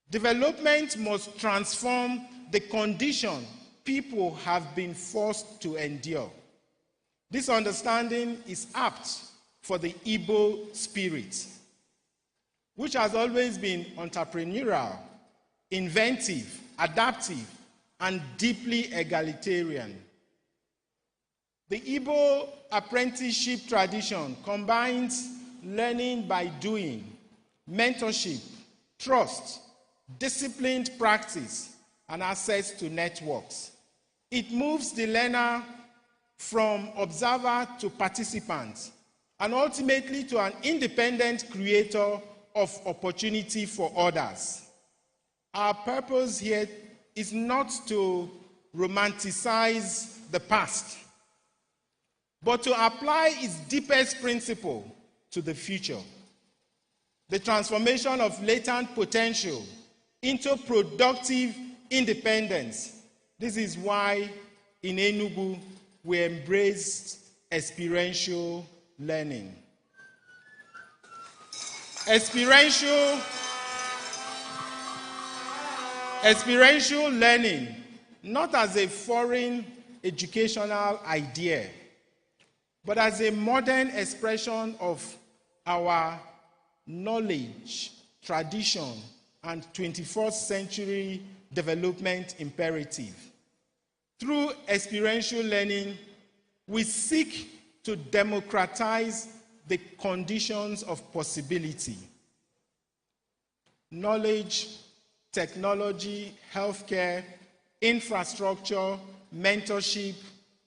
Development must transform the condition people have been forced to endure. This understanding is apt for the Igbo spirit, which has always been entrepreneurial, inventive, adaptive, and deeply egalitarian. The Igbo apprenticeship tradition combines learning by doing, mentorship, trust, disciplined practice, and access to networks. It moves the learner from observer to participant, and ultimately to an independent creator of opportunity for others. Our purpose here is not to romanticize the past, but to apply its deepest principle to the future. The transformation of latent potential into productive independence. This is why in Enugu we embraced experiential learning. Experiential learning, not as a foreign educational idea, but as a modern expression of our knowledge, tradition, and 21st century development imperative. Through experiential learning, we seek to democratize the conditions of possibility. Knowledge, technology, healthcare, infrastructure, mentorship,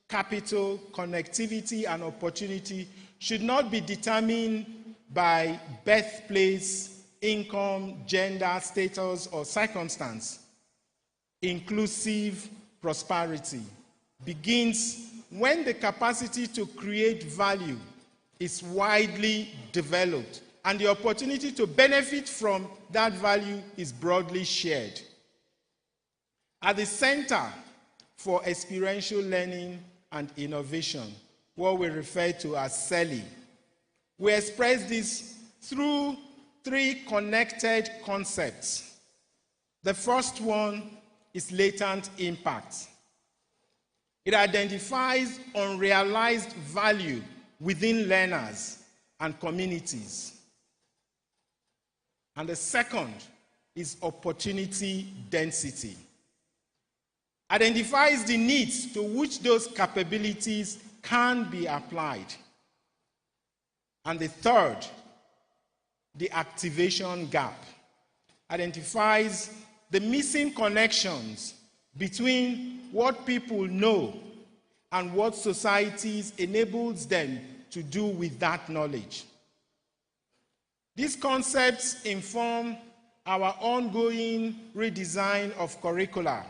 capital, connectivity, and opportunity should not be determined by birthplace, income, gender, status, or circumstance. Inclusive prosperity begins when the capacity to create value is widely developed and the opportunity to benefit from that value is broadly shared. At the center for experiential learning and innovation, what we refer to as CELI, we express this through three connected concepts. The first one is latent impact. It identifies unrealized value within learners and communities. And the second is opportunity density. Identifies the needs to which those capabilities can be applied. And the third, the activation gap, identifies the missing connections between what people know and what societies enables them to do with that knowledge. These concepts inform our ongoing redesign of curricula,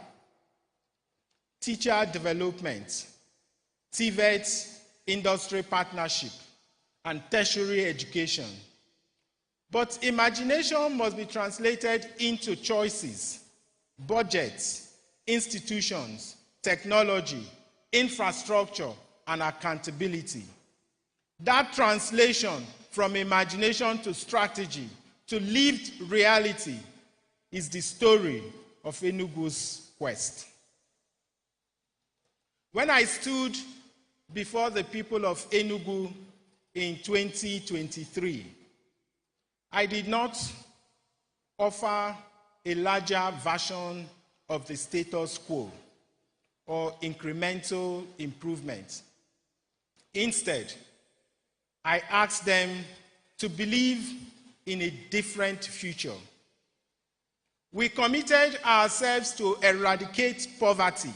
teacher development, TVET industry partnership, and tertiary education. But imagination must be translated into choices, budgets, institutions, technology, infrastructure, and accountability. That translation from imagination to strategy to lived reality is the story of Enugu's quest. When I stood before the people of Enugu in 2023, I did not offer a larger version of the status quo or incremental improvement. Instead, I asked them to believe in a different future. We committed ourselves to eradicate poverty,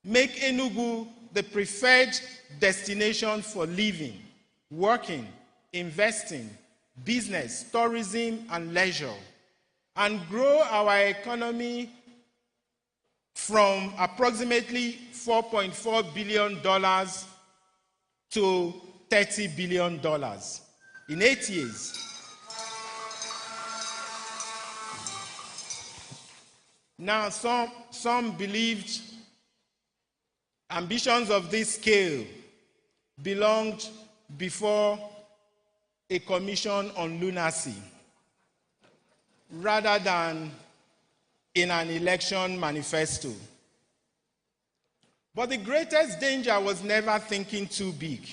make Enugu the preferred destination for living, working, investing, business, tourism, and leisure, and grow our economy from approximately $4.4 billion to $30 billion in 8 years. Now, some believed ambitions of this scale belonged before a commission on lunacy rather than in an election manifesto. But the greatest danger was never thinking too big.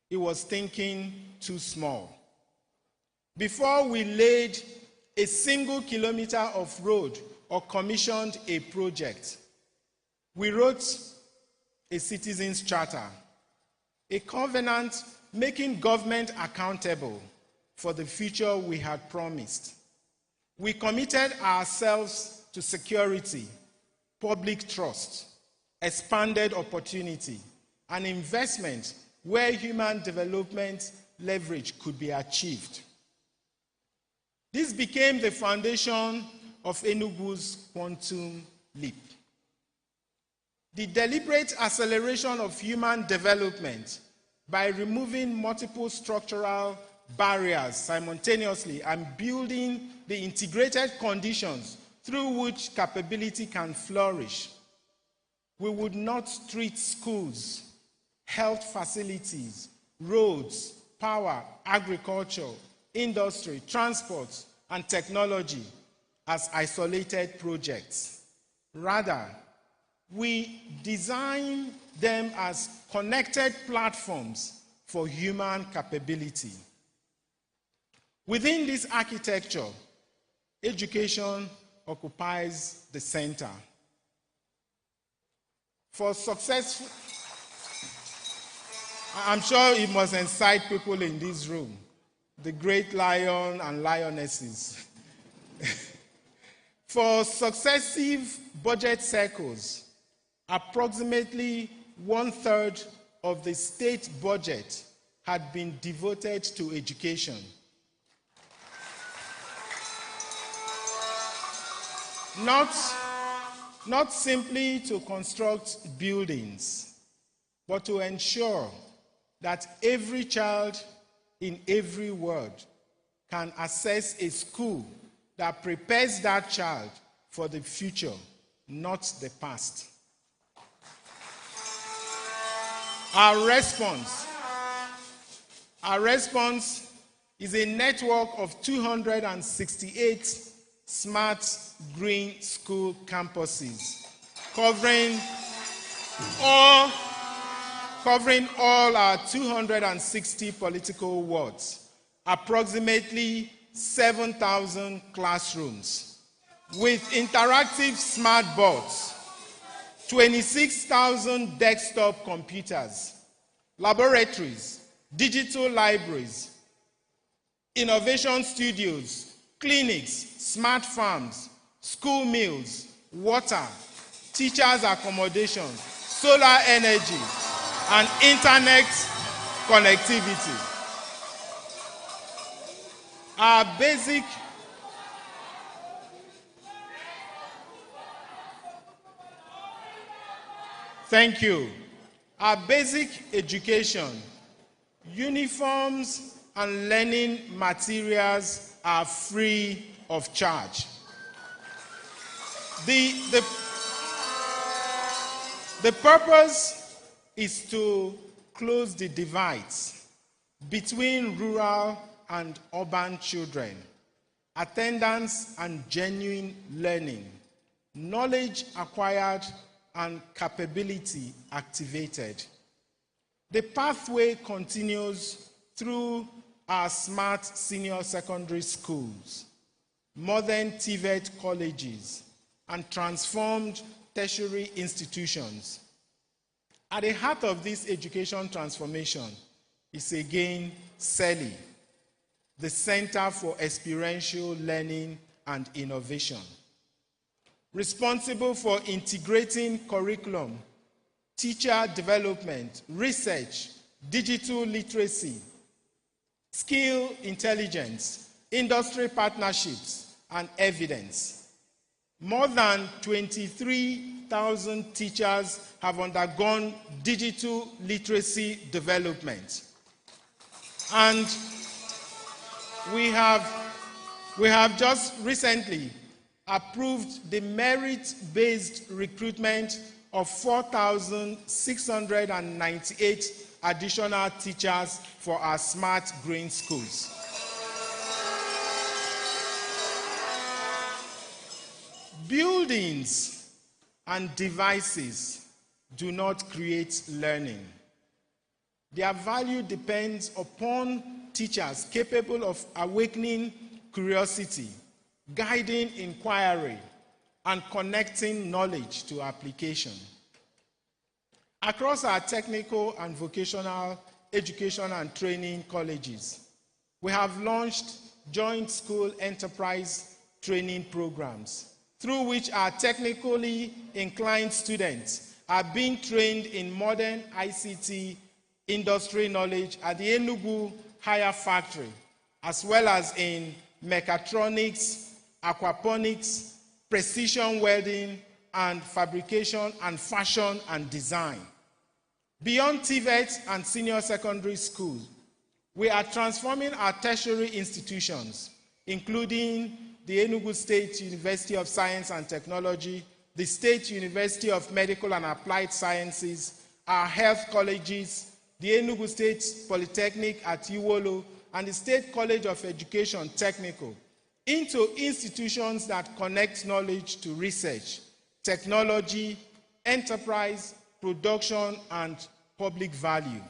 It was thinking too small. Before we laid a single kilometer of road or commissioned a project, we wrote a citizens' charter, a covenant making government accountable for the future we had promised. We committed ourselves to security, public trust, expanded opportunity, and investment where human development leverage could be achieved. This became the foundation of Enugu's quantum leap. The deliberate acceleration of human development by removing multiple structural barriers simultaneously and building the integrated conditions through which capability can flourish. We would not treat schools, health facilities, roads, power, agriculture, industry, transport, and technology as isolated projects. Rather, we design them as connected platforms for human capability. Within this architecture, education occupies the center. For successful, I'm sure it must incite people in this room, the great lion and lionesses. For successive budget cycles, approximately 1/3 of the state budget had been devoted to education. Not simply to construct buildings, but to ensure that every child in every world can access a school that prepares that child for the future, not the past. Our response is a network of 268 smart green school campuses covering all our 260 political wards, approximately 7,000 classrooms, with interactive smart boards, 26,000 desktop computers, laboratories, digital libraries, innovation studios, clinics, smart farms, school meals, water, teachers' accommodation, solar energy, and internet connectivity. Our basic education, uniforms, and learning materials are free of charge. The purpose is to close the divides between rural and urban children, attendance and genuine learning, knowledge acquired and capability activated. The pathway continues through our smart senior secondary schools, modern TVET colleges, and transformed tertiary institutions. At the heart of this education transformation is again CELI, the Center for Experiential Learning and Innovation, responsible for integrating curriculum, teacher development, research, digital literacy, skill intelligence, industry partnerships, and evidence. More than 23,000 teachers have undergone digital literacy development. And we have just recently approved the merit-based recruitment of 4,698 additional teachers for our smart green schools. Buildings and devices do not create learning. Their value depends upon teachers capable of awakening curiosity, guiding inquiry, and connecting knowledge to application. Across our technical and vocational education and training colleges, we have launched joint school enterprise training programs through which our technically inclined students are being trained in modern ICT industry knowledge at the Enugu Hire Factory, as well as in mechatronics, aquaponics, precision welding, and fabrication and fashion and design. Beyond TVET and senior secondary schools, we are transforming our tertiary institutions, including the Enugu State University of Science and Technology, the State University of Medical and Applied Sciences, our health colleges, the Enugu State Polytechnic at Iwolo, and the State College of Education Technical, into institutions that connect knowledge to research, technology, enterprise, production, and public value.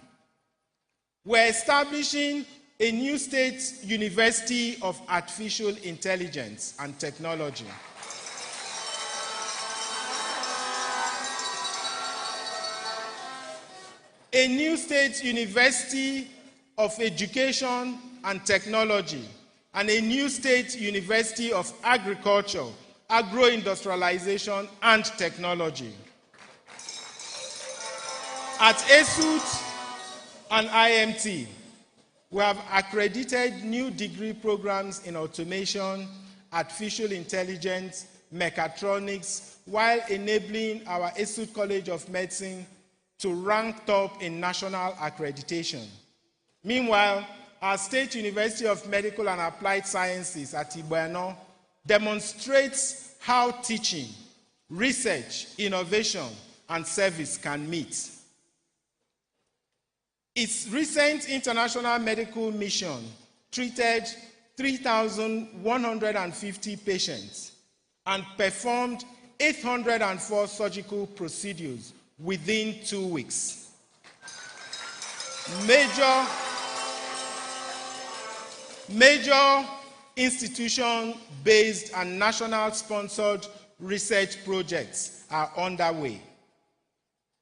We're establishing a new state university of artificial intelligence and technology. A new state university of education and technology, and a new state university of agriculture, agro-industrialization, and technology. At ESUT and IMT, we have accredited new degree programs in automation, artificial intelligence, mechatronics, while enabling our ESUT College of Medicine to rank top in national accreditation. Meanwhile, our State University of Medical and Applied Sciences at Ibuano demonstrates how teaching, research, innovation, and service can meet. Its recent international medical mission treated 3,150 patients and performed 804 surgical procedures within 2 weeks. Major institution-based and national-sponsored research projects are underway.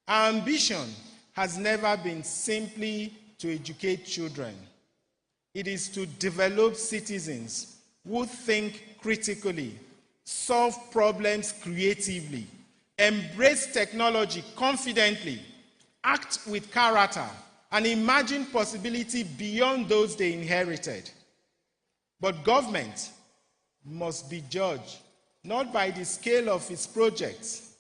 Our ambition has never been simply to educate children. It is to develop citizens who think critically, solve problems creatively, embrace technology confidently, act with character, and imagine possibility beyond those they inherited. But government must be judged not by the scale of its projects,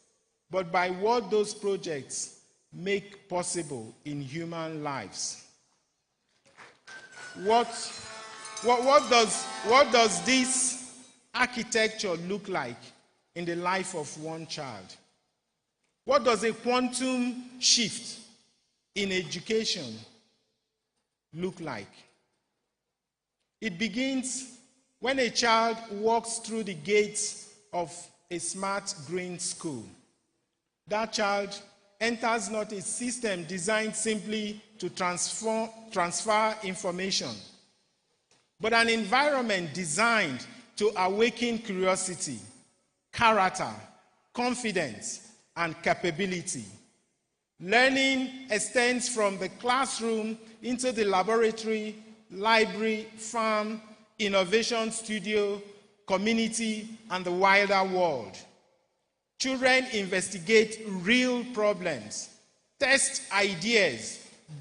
but by what those projects make possible in human lives. What does this architecture look like in the life of one child? What does a quantum shift in education look like? It begins when a child walks through the gates of a smart green school. That child enters not a system designed simply to transfer information, but an environment designed to awaken curiosity, character, confidence, and capability. Learning extends from the classroom into the laboratory, library, farm, innovation studio, community, and the wider world. Children investigate real problems, test ideas,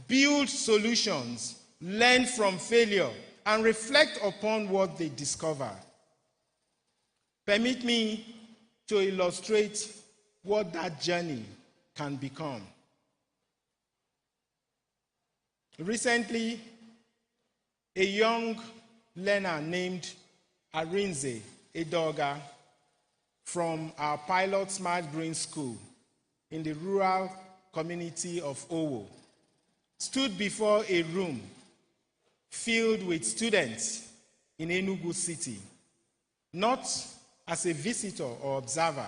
build solutions, learn from failure, and reflect upon what they discover. Permit me to illustrate what that journey can become. Recently, a young learner named Arinze Edoga from our pilot Smart Green School in the rural community of Owo stood before a room filled with students in Enugu City, not as a visitor or observer,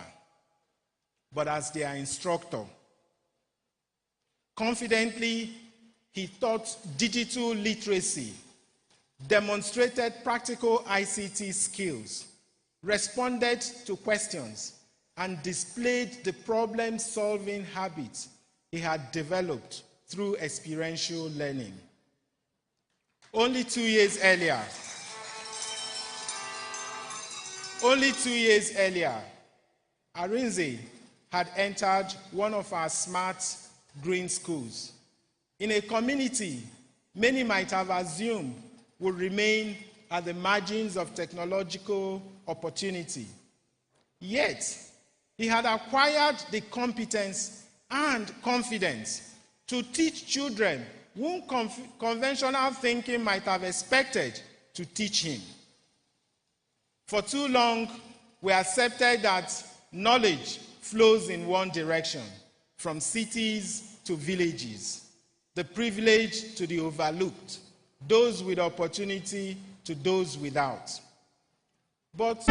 but as their instructor. Confidently, he taught digital literacy, demonstrated practical ICT skills, responded to questions, and displayed the problem-solving habits he had developed through experiential learning. Only 2 years earlier, Arinze had entered one of our smart green schools in a community many might have assumed would remain at the margins of technological opportunity. Yet, he had acquired the competence and confidence to teach children whom conventional thinking might have expected to teach him. For too long, we accepted that knowledge flows in one direction, from cities to villages, the privileged to the overlooked, those with opportunity to those without. But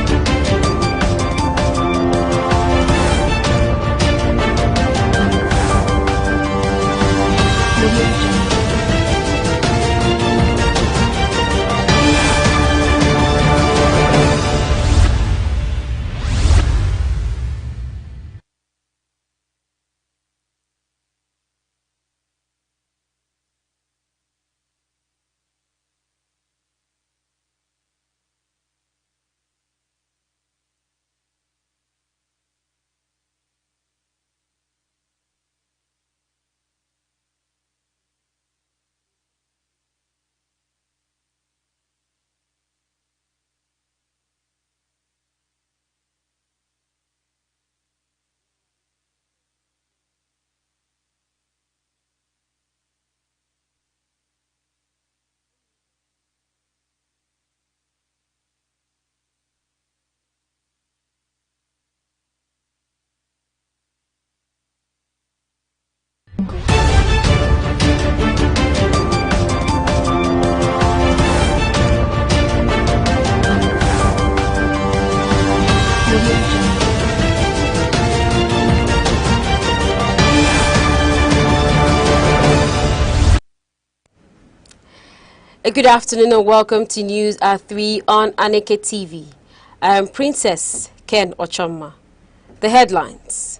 good afternoon and welcome to News at 3 on Aneke TV. I am Princess Ken Ochoma. The headlines.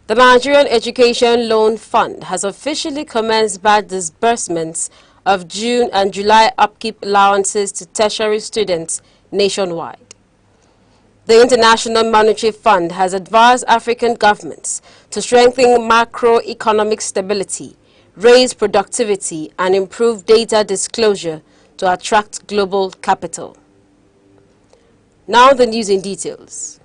The Nigerian Education Loan Fund has officially commenced bad disbursements of June and July upkeep allowances to tertiary students nationwide. The International Monetary Fund has advised African governments to strengthen macroeconomic stability, raise productivity, and improve data disclosure to attract global capital. Now the news in details.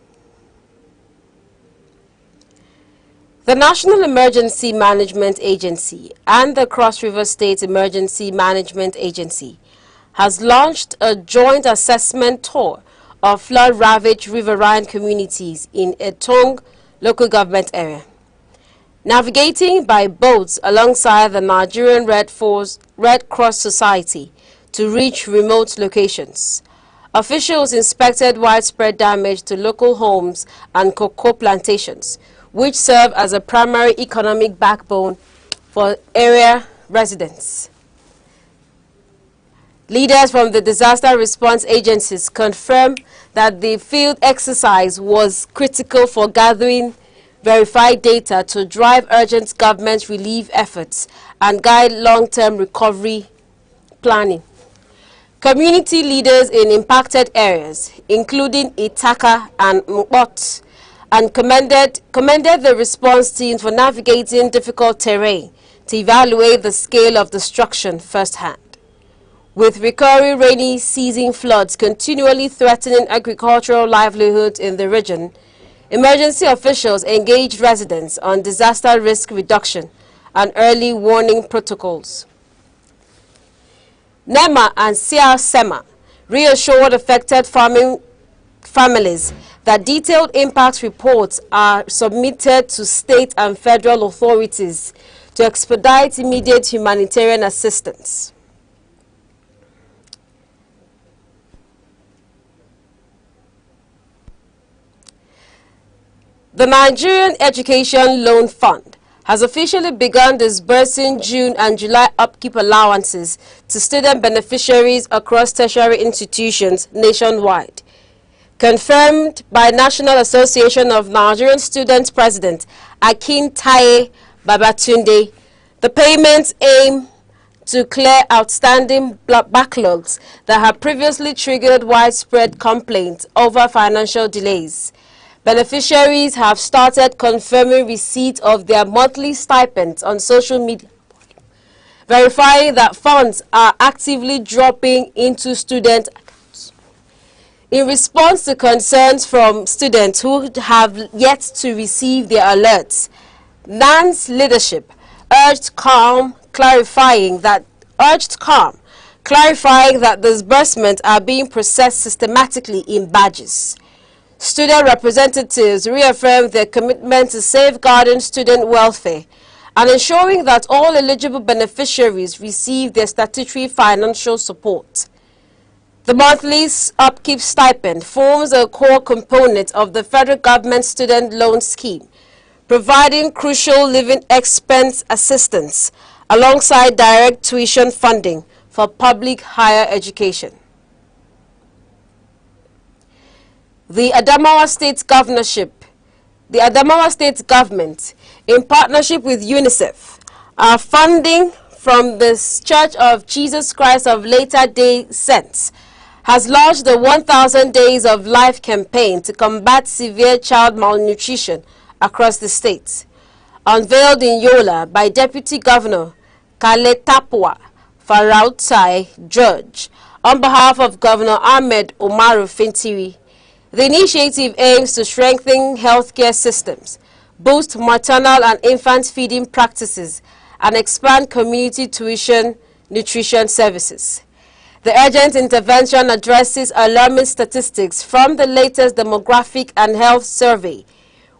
The National Emergency Management Agency and the Cross River State Emergency Management Agency has launched a joint assessment tour of flood-ravaged riverine communities in Etong local government area. Navigating by boats alongside the Nigerian Red Cross Society to reach remote locations, officials inspected widespread damage to local homes and cocoa plantations, which serve as a primary economic backbone for area residents. Leaders from the disaster response agencies confirmed that the field exercise was critical for gathering verified data to drive urgent government relief efforts and guide long-term recovery planning. Community leaders in impacted areas, including Itaka and Mkpot, and commended the response team for navigating difficult terrain to evaluate the scale of destruction firsthand. With recurring rainy season floods continually threatening agricultural livelihoods in the region, emergency officials engaged residents on disaster risk reduction and early warning protocols. NEMA and CRSEMA reassured affected families that detailed impact reports are submitted to state and federal authorities to expedite immediate humanitarian assistance. The Nigerian Education Loan Fund has officially begun disbursing June and July upkeep allowances to student beneficiaries across tertiary institutions nationwide. Confirmed by National Association of Nigerian Students President Akin Taye Babatunde, the payments aim to clear outstanding backlogs that have previously triggered widespread complaints over financial delays. Beneficiaries have started confirming receipt of their monthly stipends on social media verifying that funds are actively dropping into student accounts. In response to concerns from students who have yet to receive their alerts, NAN's leadership urged calm, clarifying that disbursements are being processed systematically in batches. Student representatives reaffirmed their commitment to safeguarding student welfare and ensuring that all eligible beneficiaries receive their statutory financial support. The monthly upkeep stipend forms a core component of the federal government student loan scheme, providing crucial living expense assistance alongside direct tuition funding for public higher education. The Adamawa State Government, in partnership with UNICEF, are funding from the Church of Jesus Christ of Latter-day Saints, has launched the 1,000 Days of Life campaign to combat severe child malnutrition across the state. Unveiled in Yola by Deputy Governor Kaletapwa Farautai George on behalf of Governor Ahmed Umaru Fintiri, the initiative aims to strengthen healthcare systems, boost maternal and infant feeding practices, and expand community tuition nutrition services. The urgent intervention addresses alarming statistics from the latest demographic and health survey,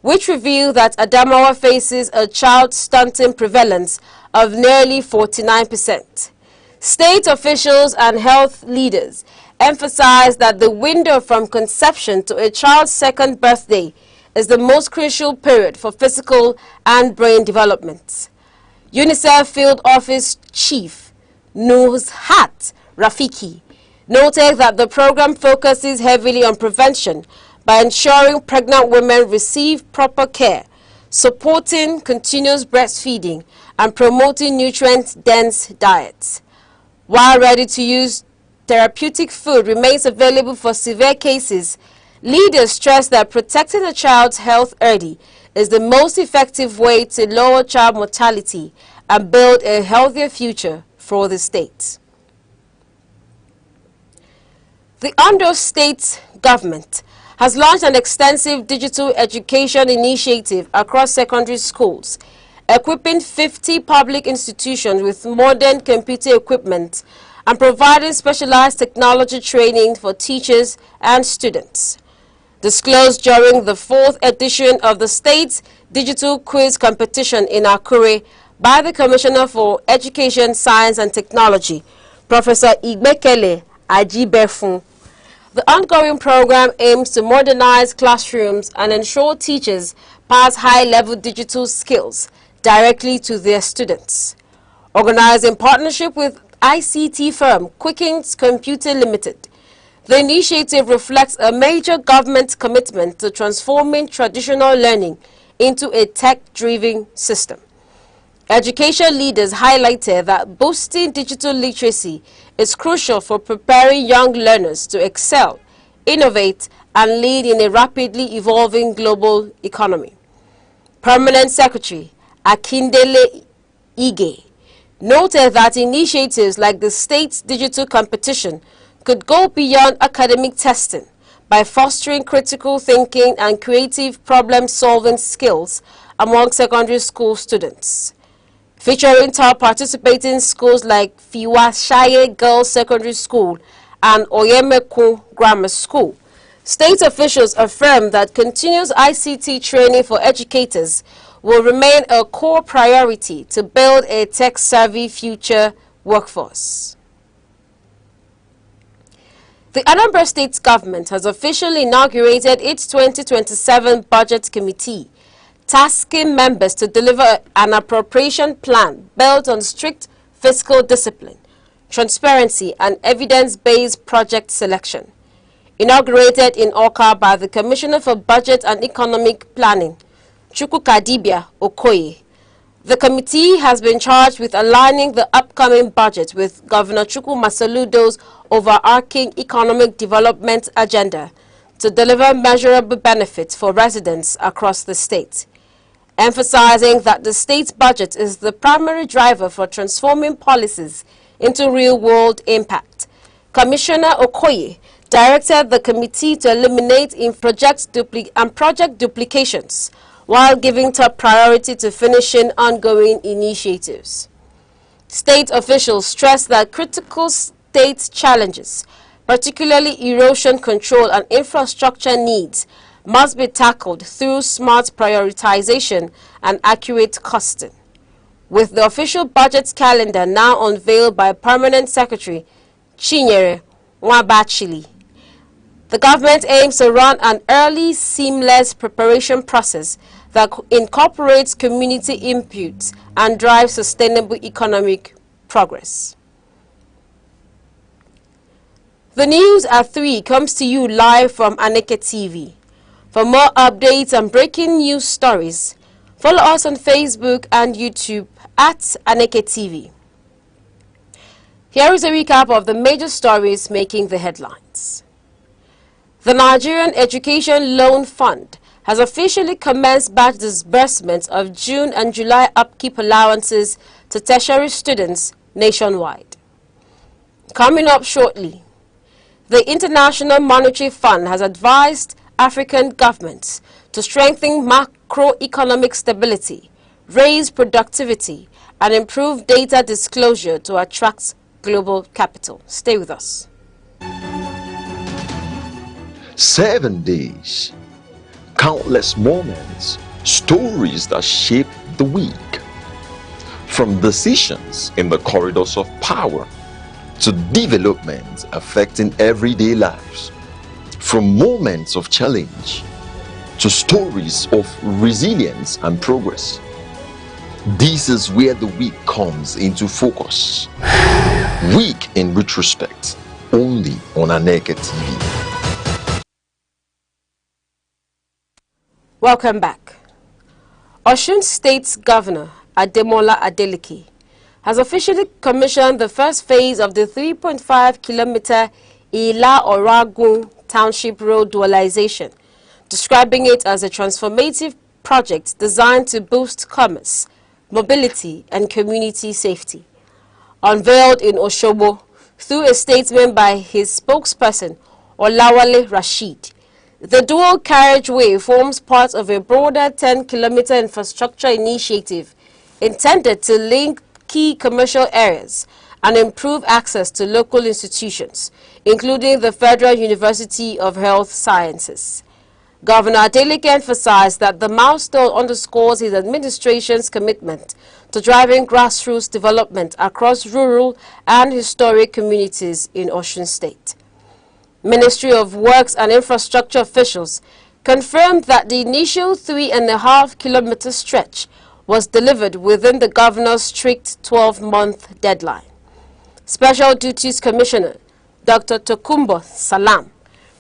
which reveal that Adamawa faces a child stunting prevalence of nearly 49%. State officials and health leaders emphasize that the window from conception to a child's second birthday is the most crucial period for physical and brain development. UNICEF Field Office Chief Nuzhat Rafiki noted that the program focuses heavily on prevention by ensuring pregnant women receive proper care, supporting continuous breastfeeding, and promoting nutrient-dense diets. While ready-to-use therapeutic food remains available for severe cases, leaders stress that protecting a child's health early is the most effective way to lower child mortality and build a healthier future for the state. The Ondo State Government has launched an extensive digital education initiative across secondary schools, equipping 50 public institutions with modern computer equipment and providing specialized technology training for teachers and students. Disclosed during the 4th edition of the state's digital quiz competition in Akure by the Commissioner for Education, Science and Technology, Professor Igbekele Ajibefun. The ongoing program aims to modernize classrooms and ensure teachers pass high-level digital skills directly to their students. Organized in partnership with ICT firm Quickens Computer Limited, the initiative reflects a major government commitment to transforming traditional learning into a tech-driven system. Education leaders highlighted that boosting digital literacy is crucial for preparing young learners to excel, innovate, and lead in a rapidly evolving global economy. Permanent Secretary Akindele Ige noted that initiatives like the state's digital competition could go beyond academic testing by fostering critical thinking and creative problem-solving skills among secondary school students. Featuring top participating schools like Fiwa Shaye Girls Secondary School and Oyemeku Grammar School, state officials affirmed that continuous ICT training for educators will remain a core priority to build a tech-savvy future workforce. The Anambra State government has officially inaugurated its 2027 Budget Committee, tasking members to deliver an appropriation plan built on strict fiscal discipline, transparency, and evidence-based project selection. Inaugurated in Awka by the Commissioner for Budget and Economic Planning, Chukwukadibia Okoye, the committee has been charged with aligning the upcoming budget with Governor Chukwu Masaludo's overarching economic development agenda to deliver measurable benefits for residents across the state. emphasizing that the state budget is the primary driver for transforming policies into real-world impact. Commissioner Okoye directed the committee to eliminate project duplications while giving top priority to finishing ongoing initiatives. State officials stressed that critical state challenges, particularly erosion control and infrastructure needs, must be tackled through smart prioritization and accurate costing. With the official budget calendar now unveiled by Permanent Secretary Chinyere Nwabachili, the government aims to run an early, seamless preparation process that incorporates community input and drives sustainable economic progress. The news at 3 comes to you live from Aneke TV. For more updates and breaking news stories, follow us on Facebook and YouTube at Aneke TV. Here is a recap of the major stories making the headlines. The Nigerian Education Loan Fund has officially commenced batch disbursements of June and July upkeep allowances to tertiary students nationwide. Coming up shortly, the International Monetary Fund has advised African governments to strengthen macroeconomic stability, raise productivity, and improve data disclosure to attract global capital. Stay with us. 7 days, countless moments, stories that shape the week. From decisions in the corridors of power to developments affecting everyday lives. From moments of challenge to stories of resilience and progress. This is where the week comes into focus. Week in retrospect, only on Aneke TV. Welcome back. Osun State's Governor Ademola Adeleke has officially commissioned the first phase of the 3.5-kilometer Ila-Oragun Township Road dualization, describing it as a transformative project designed to boost commerce, mobility, and community safety. Unveiled in Osogbo through a statement by his spokesperson, Olawale Rashid, the dual carriageway forms part of a broader 10-kilometer infrastructure initiative intended to link key commercial areas and improve access to local institutions, including the Federal University of Health Sciences. Governor Adeleke emphasized that the milestone underscores his administration's commitment to driving grassroots development across rural and historic communities in Osun State. Ministry of Works and Infrastructure officials confirmed that the initial 3.5-kilometer stretch was delivered within the governor's strict 12-month deadline. Special Duties Commissioner Dr. Tokumbo Salam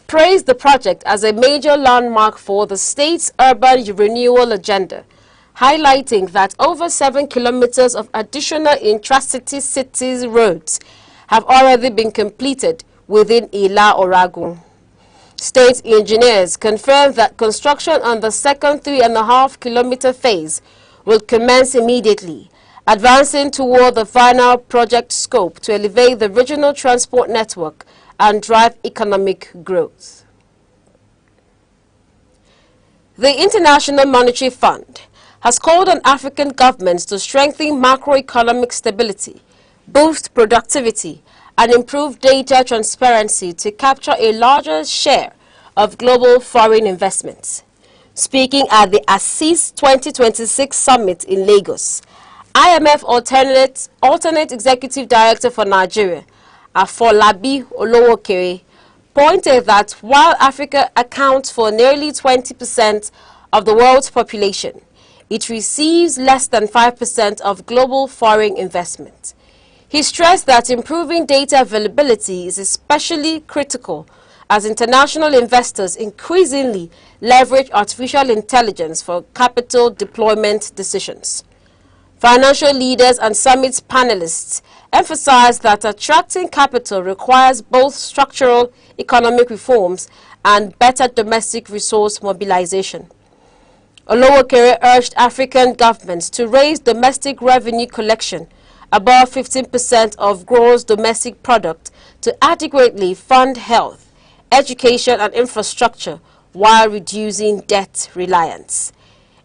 praised the project as a major landmark for the state's urban renewal agenda, highlighting that over 7 kilometers of additional intracity cities roads have already been completed within Ila-Oragun. State engineers confirmed that construction on the second 3.5-kilometer phase will commence immediately, advancing toward the final project scope to elevate the regional transport network and drive economic growth. The International Monetary Fund has called on African governments to strengthen macroeconomic stability, boost productivity, and improve data transparency to capture a larger share of global foreign investments. Speaking at the ASIS 2026 Summit in Lagos, IMF Alternate Executive Director for Nigeria, Afolabi Olowokere, pointed that while Africa accounts for nearly 20% of the world's population, it receives less than 5% of global foreign investment. He stressed that improving data availability is especially critical as international investors increasingly leverage artificial intelligence for capital deployment decisions. Financial leaders and summit panelists emphasized that attracting capital requires both structural economic reforms and better domestic resource mobilization. Olowokere urged African governments to raise domestic revenue collection above 15% of gross domestic product to adequately fund health, education and infrastructure while reducing debt reliance.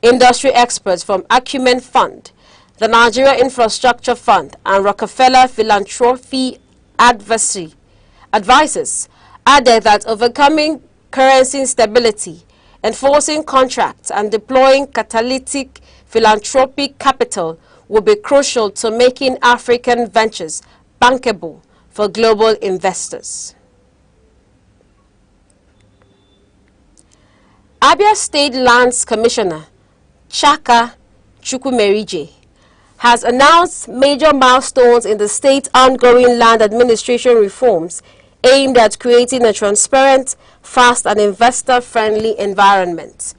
Industry experts from Acumen Fund, the Nigeria Infrastructure Fund and Rockefeller Philanthropy Advisors added that overcoming currency instability, enforcing contracts and deploying catalytic philanthropic capital will be crucial to making African ventures bankable for global investors. Abia State Lands Commissioner Chaka Chukwumerije has announced major milestones in the state's ongoing land administration reforms aimed at creating a transparent, fast and investor-friendly environment.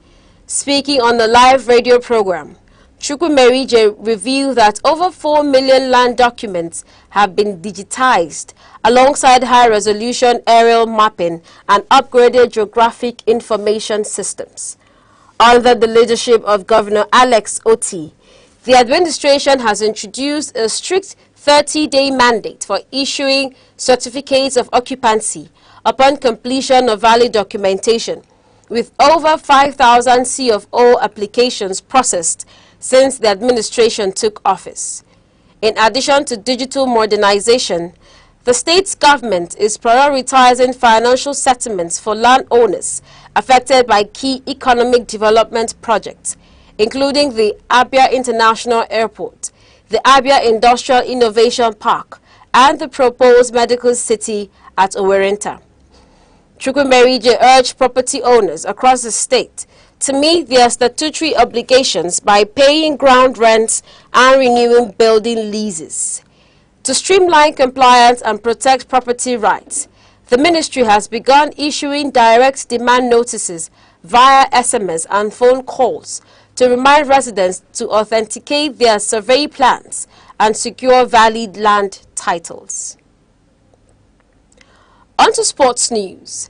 Speaking on the live radio program, Chukwumerije revealed that over 4 million land documents have been digitized alongside high-resolution aerial mapping and upgraded geographic information systems. Under the leadership of Governor Alex Otti, the administration has introduced a strict 30-day mandate for issuing certificates of occupancy upon completion of valid documentation, with over 5,000 CFO applications processed since the administration took office. In addition to digital modernization, the state's government is prioritizing financial settlements for landowners affected by key economic development projects, including the Abia International Airport, the Abia Industrial Innovation Park, and the proposed medical city at Owerenta. Chukwumerije urged property owners across the state to meet their statutory obligations by paying ground rents and renewing building leases. To streamline compliance and protect property rights, the ministry has begun issuing direct demand notices via SMS and phone calls to remind residents to authenticate their survey plans and secure valid land titles. On to sports news.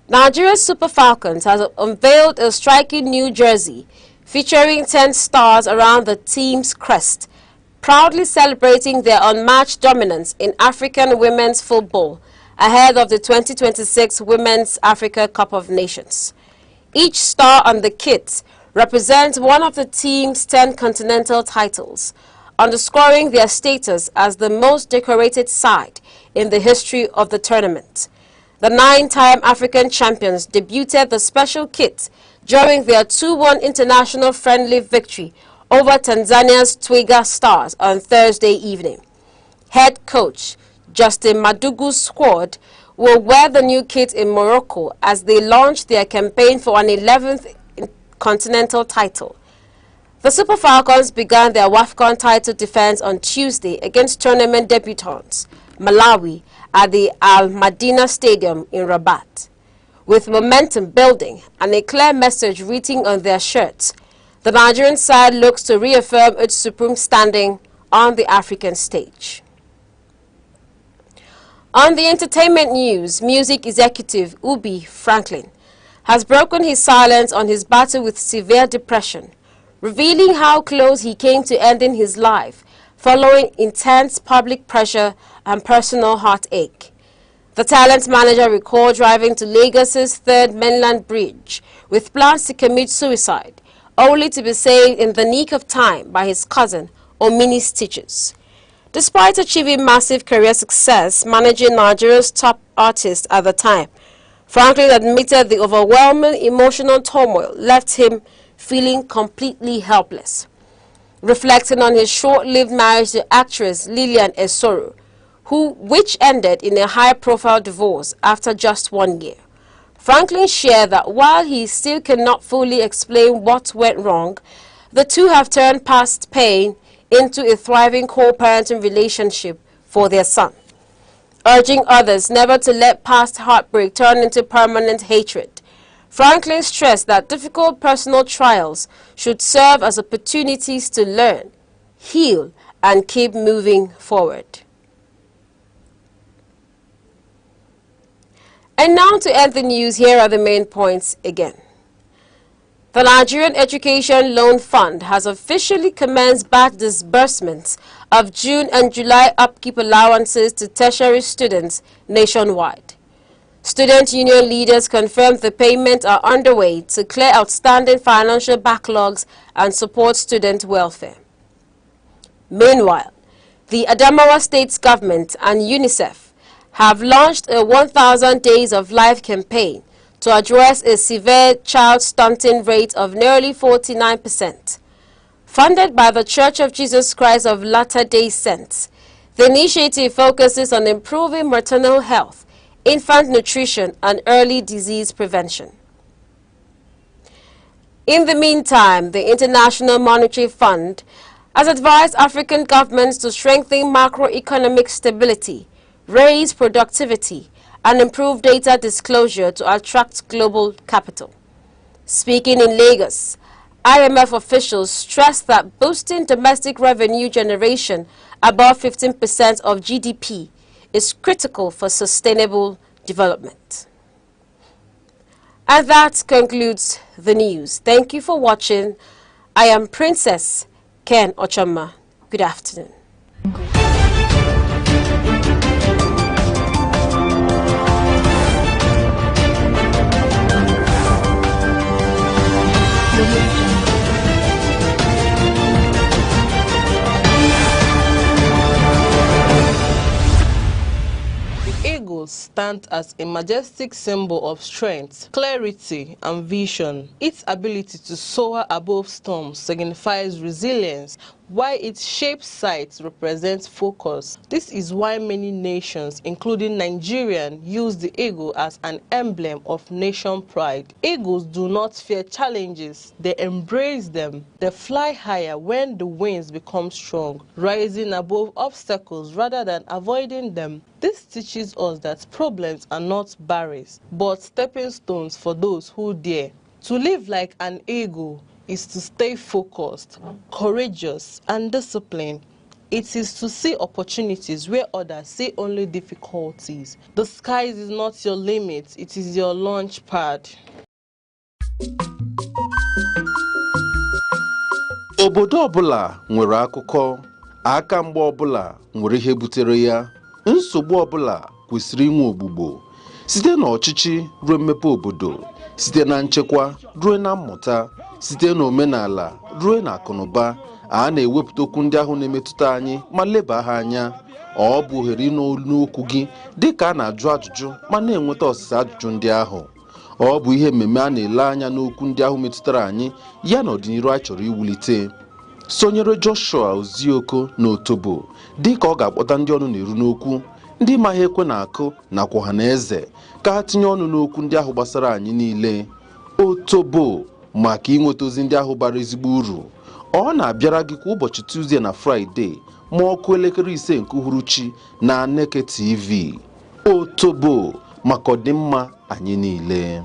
Nigeria's Super Falcons has unveiled a striking new jersey featuring 10 stars around the team's crest, proudly celebrating their unmatched dominance in African women's football ahead of the 2026 Women's Africa Cup of Nations. Each star on the kit represents one of the team's 10 continental titles, underscoring their status as the most decorated side in the history of the tournament. The 9-time African champions debuted the special kit during their 2-1 international friendly victory over Tanzania's Twiga Stars on Thursday evening. Head coach Justin Madugu's squad will wear the new kit in Morocco as they launch their campaign for an 11th continental title. The Super Falcons began their WAFCON title defense on Tuesday against tournament debutants Malawi at the Al Madina Stadium in Rabat. With momentum building and a clear message written on their shirts, the Nigerian side looks to reaffirm its supreme standing on the African stage. On the entertainment news, music executive Ubi Franklin has broken his silence on his battle with severe depression, revealing how close he came to ending his life following intense public pressure and personal heartache. The talent manager recalled driving to Lagos's third mainland bridge with plans to commit suicide, only to be saved in the nick of time by his cousin, Omini Stitches. Despite achieving massive career success managing Nigeria's top artists at the time, Franklin admitted the overwhelming emotional turmoil left him feeling completely helpless. Reflecting on his short-lived marriage to actress Lillian Esoro, which ended in a high-profile divorce after just 1 year, Franklin shared that while he still cannot fully explain what went wrong, the two have turned past pain into a thriving co-parenting relationship for their son, urging others never to let past heartbreak turn into permanent hatred. Franklin stressed that difficult personal trials should serve as opportunities to learn, heal, and keep moving forward. And now to end the news, here are the main points again. The Nigerian Education Loan Fund has officially commenced batch disbursements of June and July upkeep allowances to tertiary students nationwide. Student union leaders confirmed the payments are underway to clear outstanding financial backlogs and support student welfare. Meanwhile, the Adamawa State Government and UNICEF have launched a 1,000 Days of Life campaign to address a severe child stunting rate of nearly 49%. Funded by the Church of Jesus Christ of Latter-day Saints, the initiative focuses on improving maternal health, infant nutrition, and early disease prevention. In the meantime, the International Monetary Fund has advised African governments to strengthen macroeconomic stability, raise productivity, and improve data disclosure to attract global capital. Speaking in Lagos, IMF officials stressed that boosting domestic revenue generation above 15% of GDP is critical for sustainable development. And that concludes the news. Thank you for watching. I am Princess Ken Ochama. Good afternoon. Eagles stand as a majestic symbol of strength, clarity, and vision. Its ability to soar above storms signifies resilience, while its shaped sight represents focus. This is why many nations, including Nigeria, use the eagle as an emblem of nation pride. Eagles do not fear challenges, they embrace them. They fly higher when the winds become strong, rising above obstacles rather than avoiding them. This teaches us that problems are not barriers, but stepping stones for those who dare. To live like an eagle is to stay focused, courageous, and disciplined. It is to see opportunities where others see only difficulties. The sky is not your limit, it is your launch pad. Obodo ọbụla nwere akụkọ, aka mgbe ọbụla nwere ihe butere ya, nsogbu ọbụla kwesịrị inwe ogbugbo, site n'ọchịchị ruo mmepe obodo, site na nchekwa ruo na mmụta, site na omenala ruo na akụnụba. A na-ewepụta okwu ndị ahụ na-emetụta anyị ma leba ha anya. Ọ bụ ohere n'olu okwu gị dịka a na-ajụ ajụjụ ma na-enweta ọsịsa ajụjụ ndị ahụ. Ọ bụ ihe mmemme a na-ele anya n'okwu ndị ahụ metụtara anyị ya na ọdịnihu anyị chọrọ iwulite. Sonyere Joshua Ozioko n'Otobo dịka ọ ga-akpọta ndị ọnụ na-eru n'okwu, ndị ma ha ekwe na-akụ nakwa ọha na eze ka ha tinye ọnụ n'okwu ndị ahụ gbasara anyị niile. Otobo maka inweta ozi ndị ahụ bara ezigbo uru. Ọ na-abịara gị kwa ụbọchị Tuesday na Friday ma ọkụ elekere 5 nke uhuruchi na Aneke TV. Otobo maka ọdịmma anyị niile.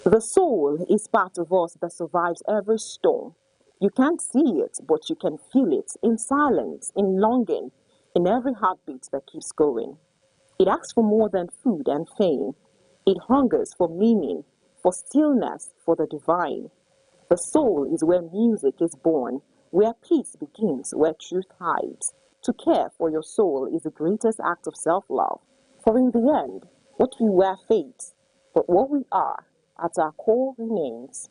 The soul is part of us that survives every storm. You can't see it, but you can feel it in silence, in longing, in every heartbeat that keeps going. It asks for more than food and fame. It hungers for meaning, for stillness, for the divine. The soul is where music is born, where peace begins, where truth hides. To care for your soul is the greatest act of self-love. For in the end, what we were fades, but what we are at our core remains.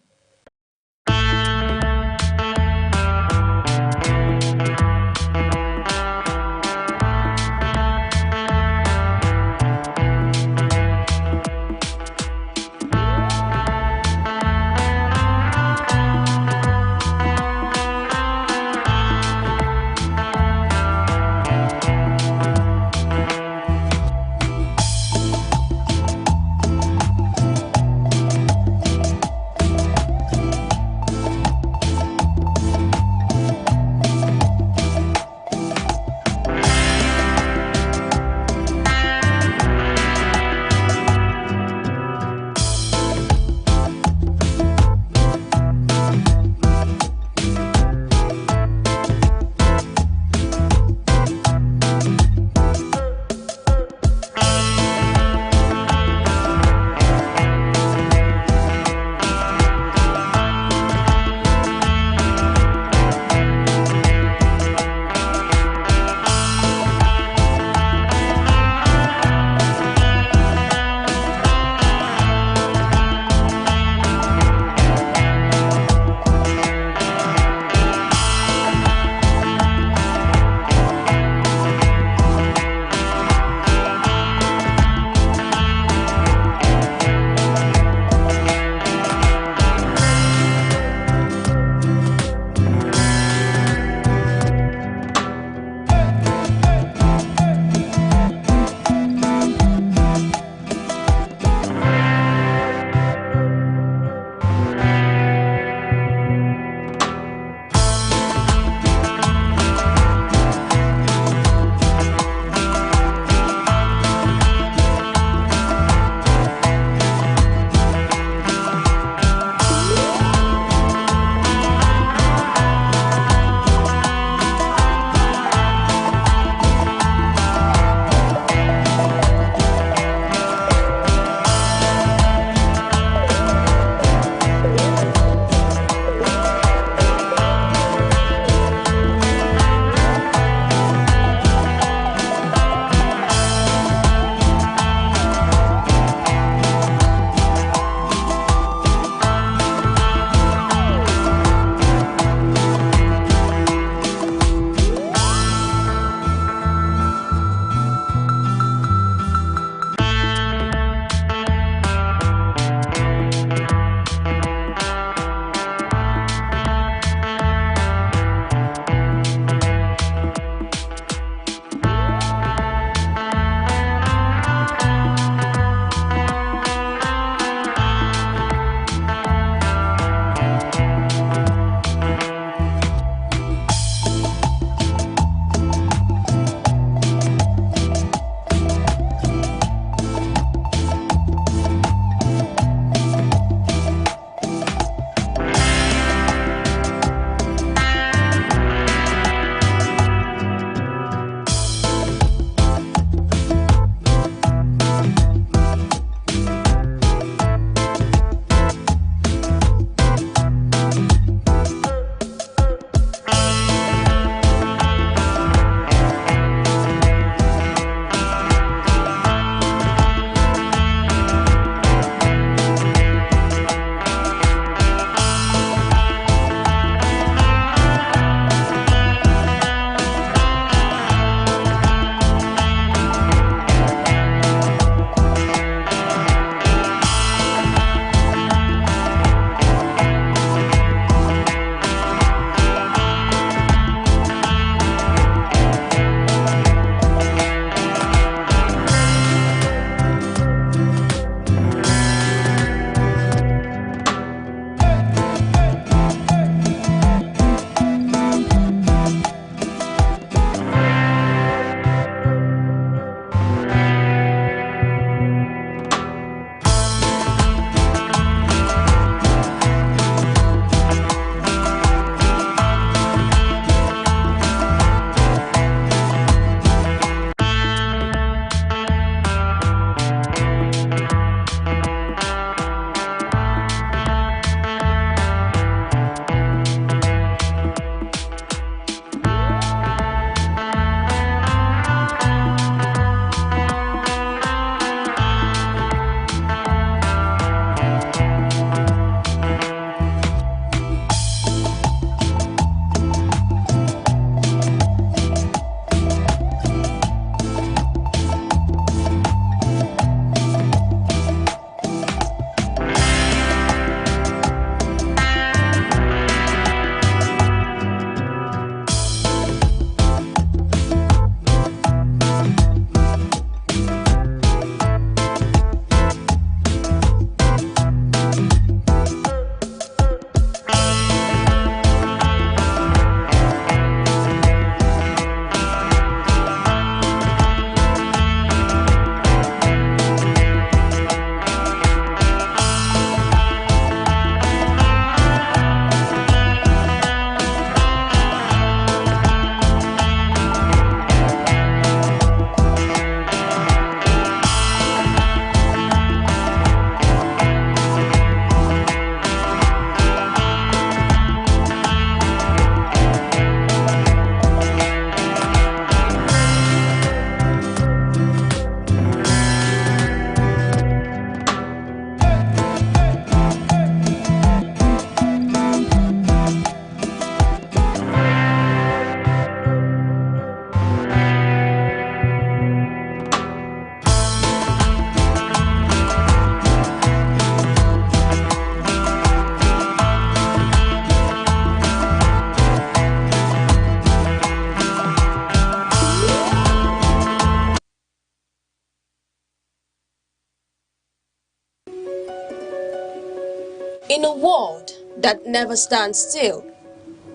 In a world that never stands still,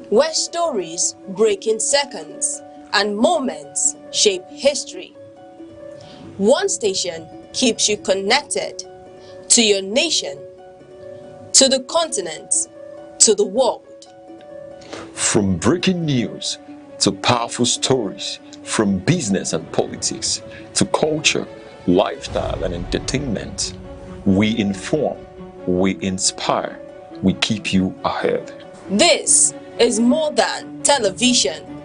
where stories break in seconds and moments shape history, one station keeps you connected to your nation, to the continent, to the world. From breaking news to powerful stories, from business and politics to culture, lifestyle and entertainment, we inform, we inspire, we keep you ahead. This is more than television.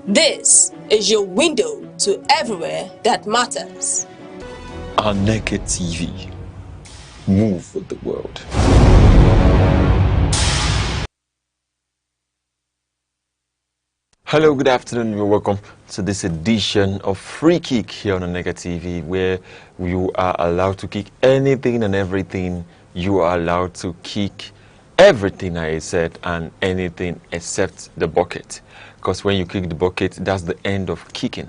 This is your window to everywhere that matters. Aneke TV. Move with the world. Hello, good afternoon. You're welcome to this edition of Free Kick here on Aneke TV, where you are allowed to kick anything and everything. You are allowed to kick everything I said and anything except the bucket. Because when you kick the bucket, that's the end of kicking.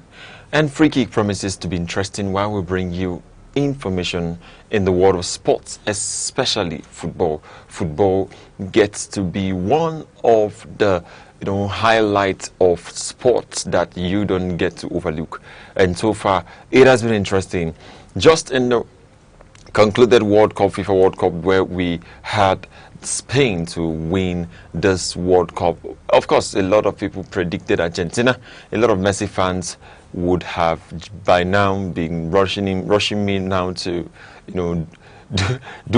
And Free Kick promises to be interesting while we bring you information in the world of sports, especially football. Football gets to be one of the highlights of sports that you don't get to overlook. And so far, it has been interesting. Just in the concluded World Cup, FIFA World Cup, where we had Spain to win this World Cup. Of course, a lot of people predicted Argentina. A lot of Messi fans would have by now been rushing me now to, do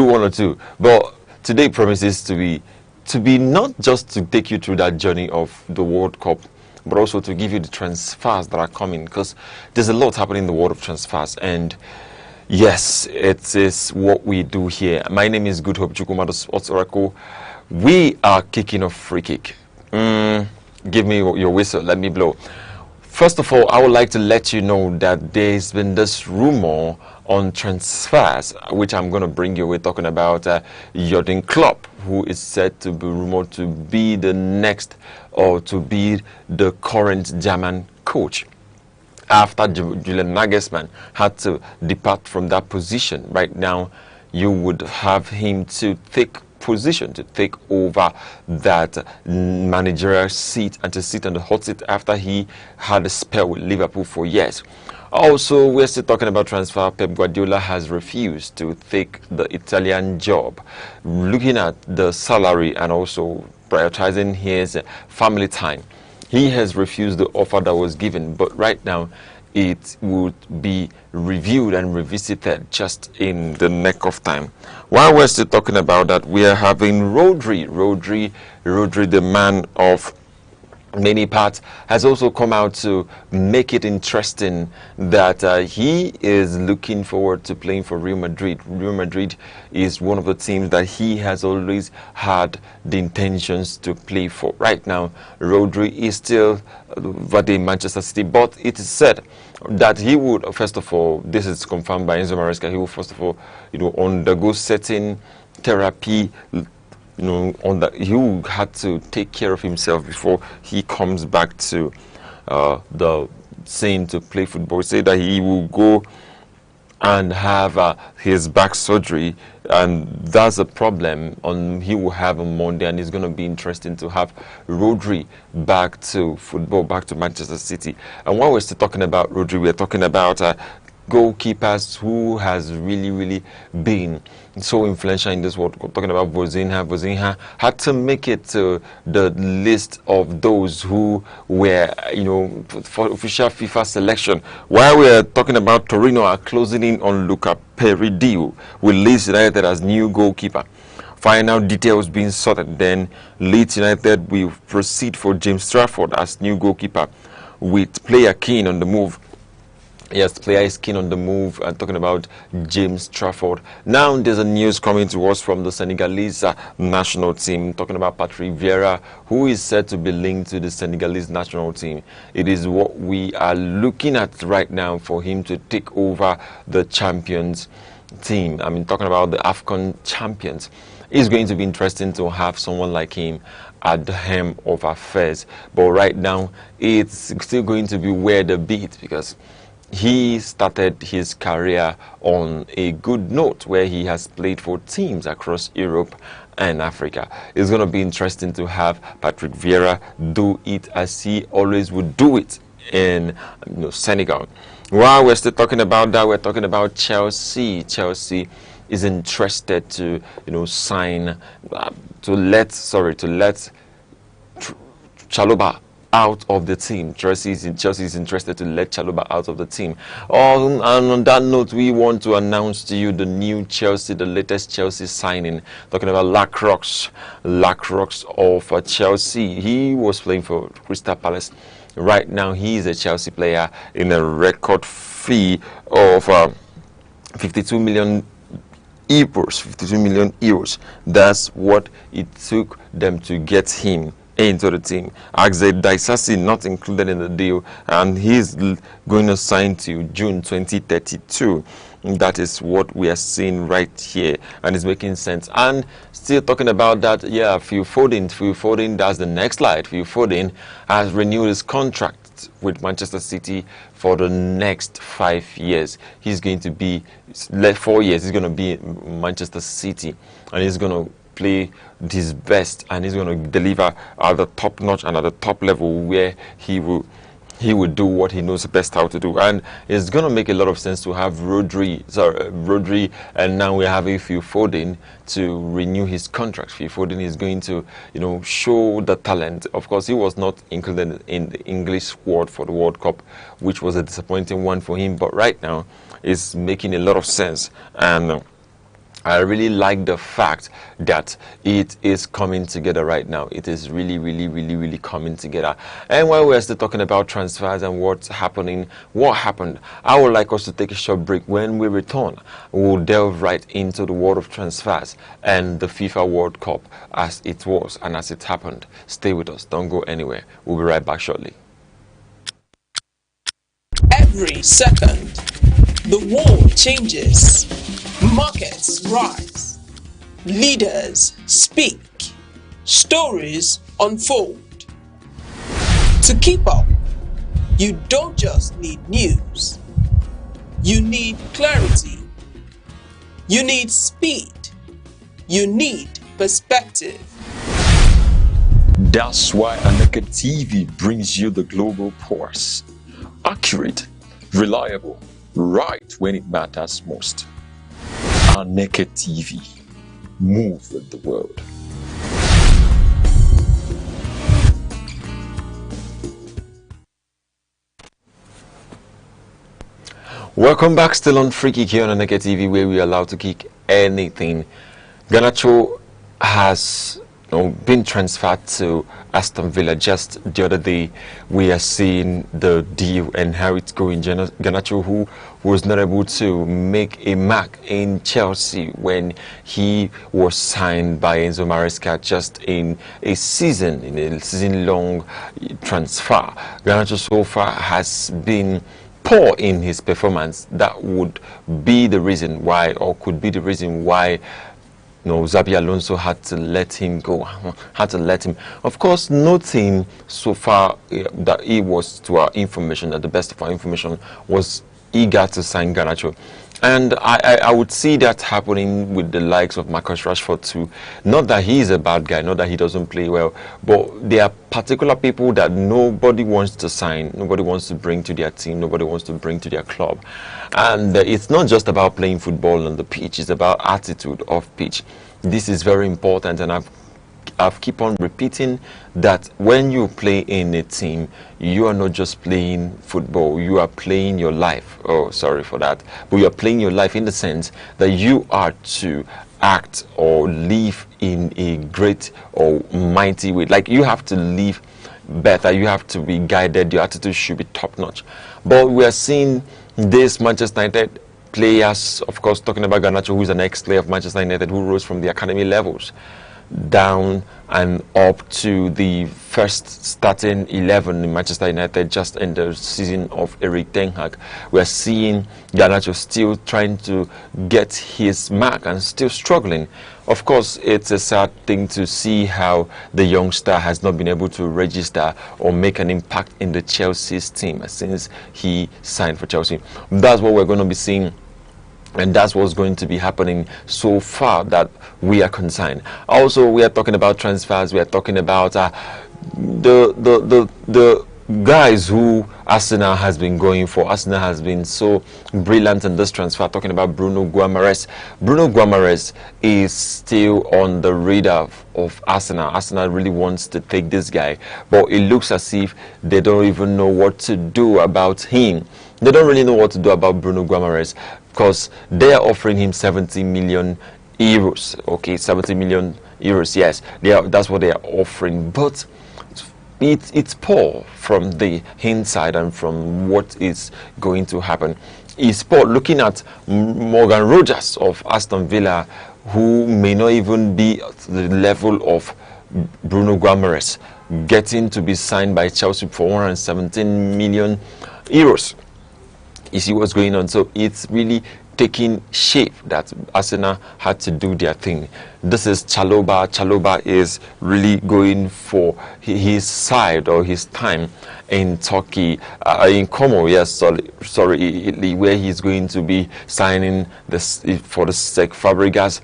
one or two. But today promises to be not just to take you through that journey of the World Cup, but also to give you the transfers that are coming, because there's a lot happening in the world of transfers. And yes, it is what we do here. My name is Good Hope Chukwuma, the Sports Oracle. We are kicking off Free Kick. Give me your whistle, let me blow. First of all, I would like to let you know that there's been this rumor on transfers, which I'm going to bring you. We're talking about Jurgen Klopp, who is said to be rumored to be the next or to be the current German coach, after Julian Nagelsmann had to depart from that position. Right now, you would have him to take position, to take over that managerial seat and to sit on the hot seat after he had a spell with Liverpool for years. Also, we're still talking about transfer. Pep Guardiola has refused to take the Italian job, looking at the salary and also prioritizing his family time. He has refused the offer that was given, but right now it would be reviewed and revisited just in the neck of time. While we're still talking about that, we are having Rodri, the man of many parts, has also come out to make it interesting that he is looking forward to playing for Real Madrid. Real Madrid is one of the teams that he has always had the intentions to play for. Right now, Rodri is still at Manchester City, but it is said that he would, first of all, this is confirmed by Enzo Maresca, he will first of all, undergo certain therapy. He had to take care of himself before he comes back to the scene to play football. He said that he will go and have his back surgery, and that's a problem he will have on Monday. And it's going to be interesting to have Rodri back to football, back to Manchester City. And while we're still talking about Rodri, we're talking about goalkeepers who has really been so influential in this world. We're talking about Vozinha. Vozinha had to make it to the list of those who were, for official FIFA selection. While we're talking about Torino are closing in on Luca Peridio with Leeds United as new goalkeeper. Final details being sorted. Then Leeds United will proceed for James Trafford as new goalkeeper, with player keen on the move. Yes, the player is keen on the move. I'm talking about James Trafford. Now there's a news coming to us from the Senegalese national team, talking about Patrick Vieira, who is said to be linked to the Senegalese national team. It is what we are looking at right now for him to take over the champions team. I mean, talking about the AFCON champions. It's going to be interesting to have someone like him at the helm of affairs. But right now, it's still going to be where the beat, because he started his career on a good note where he has played for teams across Europe and Africa. It's going to be interesting to have Patrick Vieira do it as he always would do it in Senegal. While we're still talking about that, we're talking about Chelsea. Chelsea is interested to sign to let Chalobah out of the team. Chelsea is interested to let Chalobah out of the team. And on that note, we want to announce to you the new Chelsea, the latest Chelsea signing. Talking about Lacroix of Chelsea. He was playing for Crystal Palace. Right now, he is a Chelsea player in a record fee of 52 million euros. 52 million euros. That's what it took them to get him into the team. Axel Disasi not included in the deal, and he's going to sign to June 2032. That is what we are seeing right here, and it's making sense. And still talking about that, yeah, Phil Foden, that's the next slide. Phil Foden has renewed his contract with Manchester City for the next 5 years. He's going to be 4 years. He's going to be in Manchester City, and he's going to play his best, and he's going to deliver at the top notch and at the top level, where he will do what he knows best how to do. And it's going to make a lot of sense to have Rodri, and now we have Phil Foden to renew his contract. Phil Foden is going to show the talent. Of course, he was not included in the English squad for the World Cup, which was a disappointing one for him, but right now it's making a lot of sense. And I really like the fact that it is coming together right now. It is really coming together. And while we're still talking about transfers and what happened, I would like us to take a short break. When we return, we'll delve right into the world of transfers and the FIFA World Cup as it was and as it happened. Stay with us. Don't go anywhere. We'll be right back shortly. Every second, the world changes. Markets rise, leaders speak, stories unfold. To keep up, you don't just need news, you need clarity, you need speed, you need perspective. That's why Aneke TV brings you the global pulse. Accurate, reliable, right when it matters most. Aneke TV. Move with the world. Welcome back, still on Free Kick here on Aneke TV, where we are allowed to kick anything. Garnacho has been transferred to Aston Villa. Just the other day, we are seeing the deal and how it's going. Garnacho, who was not able to make a mark in Chelsea when he was signed by Enzo Maresca just in a season-long transfer. Garnacho so far has been poor in his performance. That would be the reason why, or could be the reason why, Xabi Alonso had to let him go, Of course, noting so far that he was, to our information, that the best of our information, was eager to sign Garnacho. And I would see that happening with the likes of Marcus Rashford too. Not that he is a bad guy, not that he doesn't play well, but there are particular people that nobody wants to sign, nobody wants to bring to their team, nobody wants to bring to their club. And it's not just about playing football on the pitch, it's about attitude off pitch. This is very important, and I've keep on repeating that when you play in a team, you are not just playing football, you are playing your life. Oh, sorry for that. But you are playing your life in the sense that you are to act or live in a great or mighty way. Like, you have to live better, you have to be guided, your attitude should be top notch. But we are seeing this Manchester United players, of course, talking about Garnacho, who is an ex-player of Manchester United, who rose from the academy levels down and up to the first starting 11 in Manchester United just in the season of Erik ten Hag. We're seeing Garnacho still trying to get his mark and still struggling. Of course, it's a sad thing to see how the youngster has not been able to register or make an impact in the Chelsea's team since he signed for Chelsea. That's what we're going to be seeing And that's what's going to be happening so far that we are concerned. Also, we are talking about transfers. We are talking about the guys who Arsenal has been going for. Arsenal has been so brilliant in this transfer. Talking about Bruno Guimaraes. Bruno Guimaraes is still on the radar of Arsenal. Arsenal really wants to take this guy, but it looks as if they don't even know what to do about him. They don't really know what to do about Bruno Guimaraes, because they are offering him 70 million euros. Okay, 70 million euros. Yes, that's what they are offering, but it's poor from the inside and from what is going to happen. It's poor. Looking at Morgan Rogers of Aston Villa, who may not even be at the level of Bruno Guimaraes, getting to be signed by Chelsea for 117 million euros. You see what's going on? So it's really taking shape that Arsenal had to do their thing. This is Chalobah. Chalobah is really going for his side or his time in Turkey, in Como, yes, sorry, Italy, where he's going to be signing this for the Czech Fabregas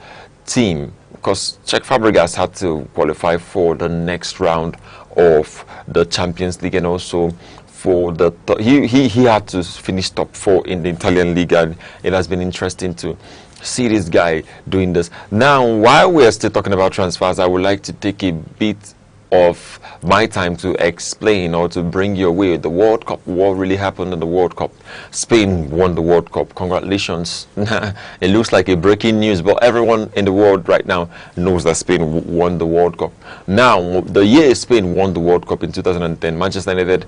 team, because Czech Fabregas had to qualify for the next round of the Champions League, and also for the he had to finish top 4 in the Italian league, and it has been interesting to see this guy doing this. Now, while we're still talking about transfers, I would like to take a bit of my time to explain or to bring you away the World Cup. What really happened in the World Cup? Spain won the World Cup. Congratulations. It looks like a breaking news, but everyone in the world right now knows that Spain won the World Cup. Now, the year Spain won the World Cup in 2010, Manchester United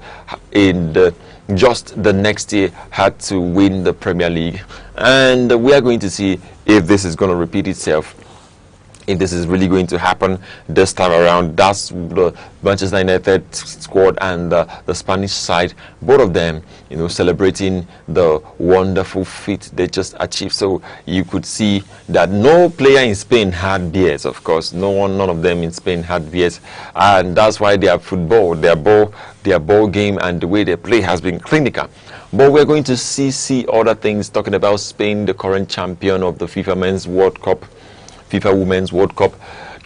just the next year had to win the Premier League, and we are going to see if this is going to repeat itself, if this is really going to happen this time around. That's the Manchester United squad and the Spanish side, both of them, you know, celebrating the wonderful feat they just achieved. So you could see that no player in Spain had beards. Of course, none of them in Spain had beards, and that's why their football, their ball game, and the way they play has been clinical. But we're going to see other things, talking about Spain, the current champion of the FIFA Men's World Cup, FIFA Women's World Cup,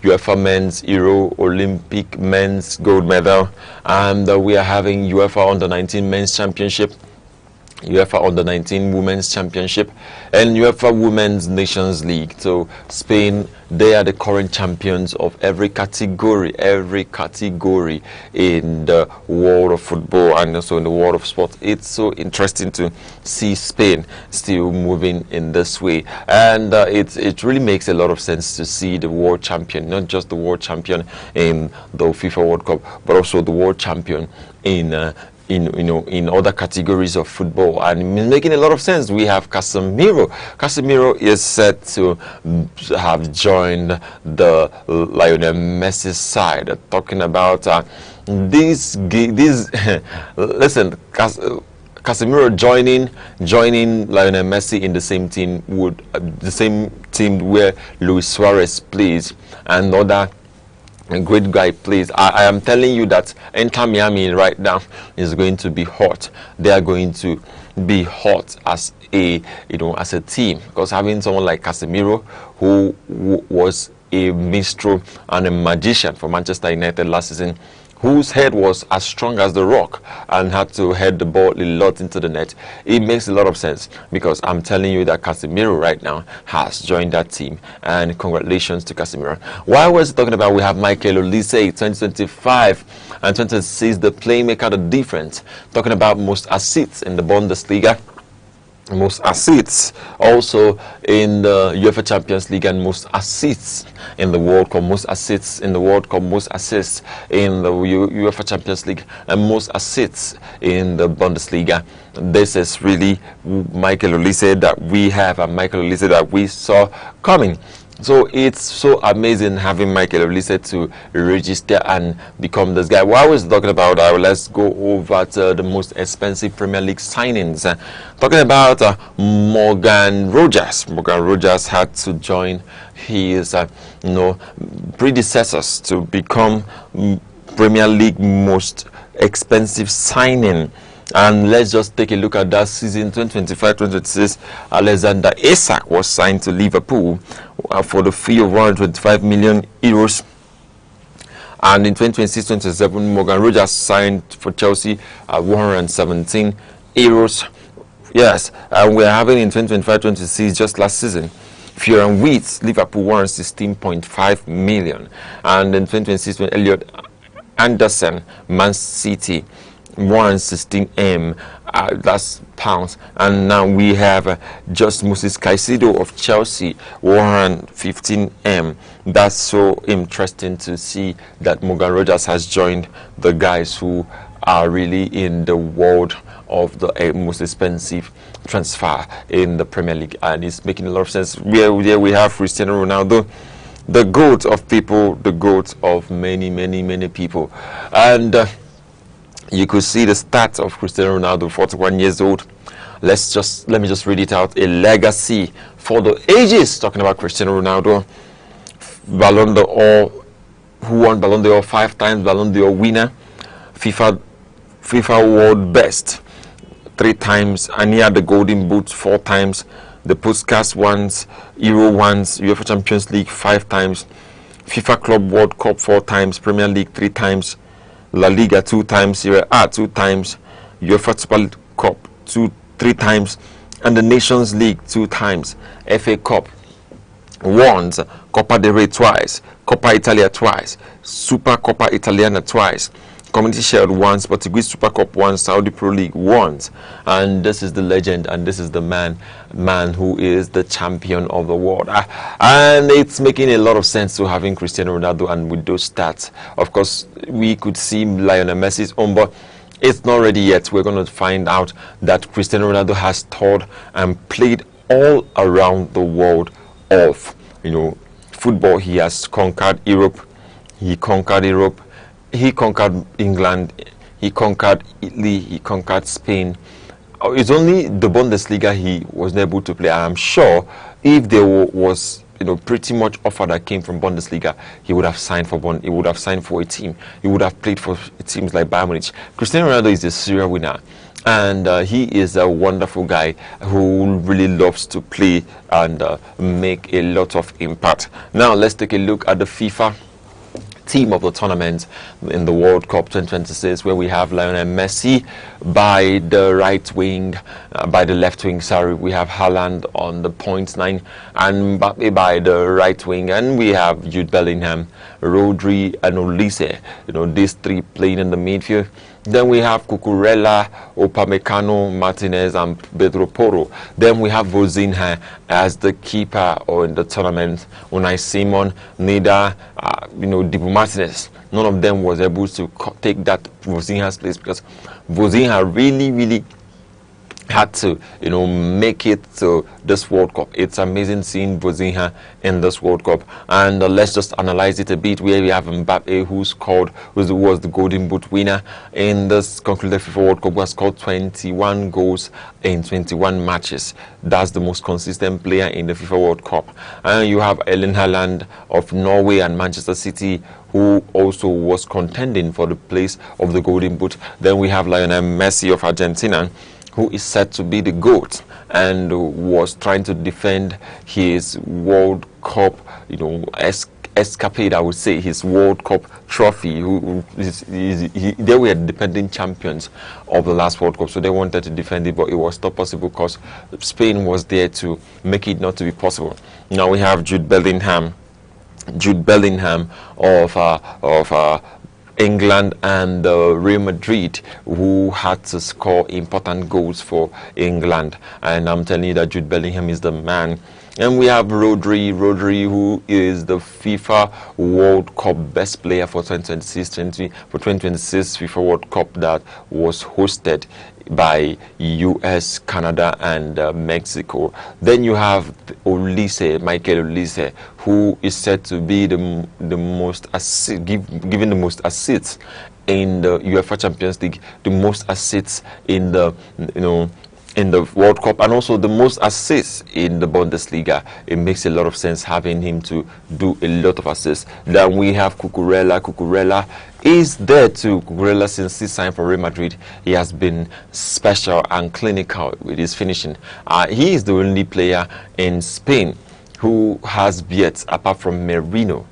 UEFA Men's Euro, Olympic Men's Gold Medal, and we are having UEFA Under-19 Men's Championship, UEFA Under-19 Women's Championship, and UEFA Women's Nations League. So Spain, they are the current champions of every category in the world of football and also in the world of sport. It's so interesting to see Spain still moving in this way, and it really makes a lot of sense to see the world champion, not just the world champion in the FIFA World Cup, but also the world champion in other categories of football, and making a lot of sense. We have Casemiro. Casemiro is set to have joined the Lionel Messi side. Talking about these listen, Casemiro joining Lionel Messi in the same team where Luis Suarez plays and other great guy plays. I am telling you that Inter Miami right now is going to be hot. They are going to be hot as a team, because having someone like Casemiro, who was a minstrel and a magician for Manchester United last season, whose head was as strong as the rock and had to head the ball a lot into the net, it makes a lot of sense, because I'm telling you that Casemiro right now has joined that team, and congratulations to Casemiro. While we're talking about, we have Michael Olise, 2025 and 2026, the playmaker, the difference. Talking about most assists in the Bundesliga, most assists also in the UEFA Champions League, and most assists in the World Cup, most assists in the World Cup, most assists in the UEFA Champions League, and most assists in the Bundesliga. This is really Michael Olise that we have, and Michael Olise that we saw coming. So it's so amazing having Michael Olise to register and become this guy. While we're talking about that, let's go over to the most expensive Premier League signings. Talking about Morgan Rogers. Morgan Rogers had to join his predecessors to become Premier League most expensive signing. And let's just take a look at that season 2025-2026. Alexander Isak was signed to Liverpool for the fee of 125 million euros. And in 2026-2027, Morgan Rogers signed for Chelsea at 117 euros. Yes, and we're having in 2025-26 just last season, Fioran Wheat, Liverpool 116.5 million. And in 2026, Elliot Anderson, Man City, 116M, that's pounds. And now we have just Moses Caicedo of Chelsea, 115M. That's so interesting to see that Morgan Rogers has joined the guys who are really in the world of the most expensive transfer in the Premier League, and it's making a lot of sense. Here we have Cristiano Ronaldo, the GOAT of people, the GOAT of many people. And you could see the stats of Cristiano Ronaldo, 41 years old. Let me just read it out. A legacy for the ages. Talking about Cristiano Ronaldo, Ballon d'Or, who won Ballon d'Or 5 times, Ballon d'Or winner, FIFA World Best 3 times, and he had the Golden Boot 4 times, the Puskas once, Euro once, UEFA Champions League 5 times, FIFA Club World Cup 4 times, Premier League 3 times, La Liga 2 times, Serie A 2 times, UEFA Super Cup 3 times, and the Nations League 2 times, FA Cup once, Coppa del Rey twice, Coppa Italia twice, Super Coppa Italiana twice, Community Shield once, Portuguese Super Cup once, Saudi Pro League once. And this is the legend, and this is the man who is the champion of the world. And it's making a lot of sense to having Cristiano Ronaldo, and with those stats, of course, we could see Lionel Messi's own, but it's not ready yet. We're going to find out that Cristiano Ronaldo has toured and played all around the world of, football. He has conquered Europe. He conquered England, he conquered Italy, he conquered Spain. It's only the Bundesliga he was able to play. I'm sure if there was pretty much offer that came from Bundesliga, he would have signed for he would have signed for a team. He would have played for teams like Bayern Munich. Cristiano Ronaldo is a serial winner, and he is a wonderful guy who really loves to play and make a lot of impact. Now let's take a look at the FIFA team of the tournament in the World Cup 2026, where we have Lionel Messi by the right wing, by the left wing, sorry. We have Haaland on the .9 and Mbappe by the right wing, and we have Jude Bellingham, Rodri and Olise, these 3 playing in the midfield. Then we have Cucurella, Upamecano, Martinez, and Pedro Porro. Then we have Vozinha as the keeper in the tournament. Unai Simon, Nida, Dibu Martinez. None of them was able to take that Vozinha's place, because Vozinha really had to, make it to this World Cup. It's amazing seeing Vozinha in this World Cup. And let's just analyze it a bit, where we have Mbappe, who was the Golden Boot winner in this concluded FIFA World Cup, who has scored 21 goals in 21 matches. That's the most consistent player in the FIFA World Cup. And you have Erling Haaland of Norway and Manchester City, who also was contending for the place of the Golden Boot. Then we have Lionel Messi of Argentina, who is said to be the GOAT and was trying to defend his World Cup, escapade, I would say, his World Cup trophy. They were defending champions of the last World Cup, so they wanted to defend it, but it was not possible because Spain was there to make it not to be possible. Now we have Jude Bellingham of England and Real Madrid, who had to score important goals for England, and I'm telling you that Jude Bellingham is the man. And we have Rodri, who is the FIFA World Cup best player for 2026 FIFA World Cup that was hosted by US, Canada, and Mexico. Then you have Michael Olise, who is said to be the most given the most assists in the UEFA Champions League, the most assists in the in the World Cup, and also the most assists in the Bundesliga. It makes a lot of sense having him to do a lot of assists. Then we have Cucurella. Cucurella is there to Cucurella since he signed for Real Madrid. He has been special and clinical with his finishing. He is the only player in Spain who has beat, apart from Merino.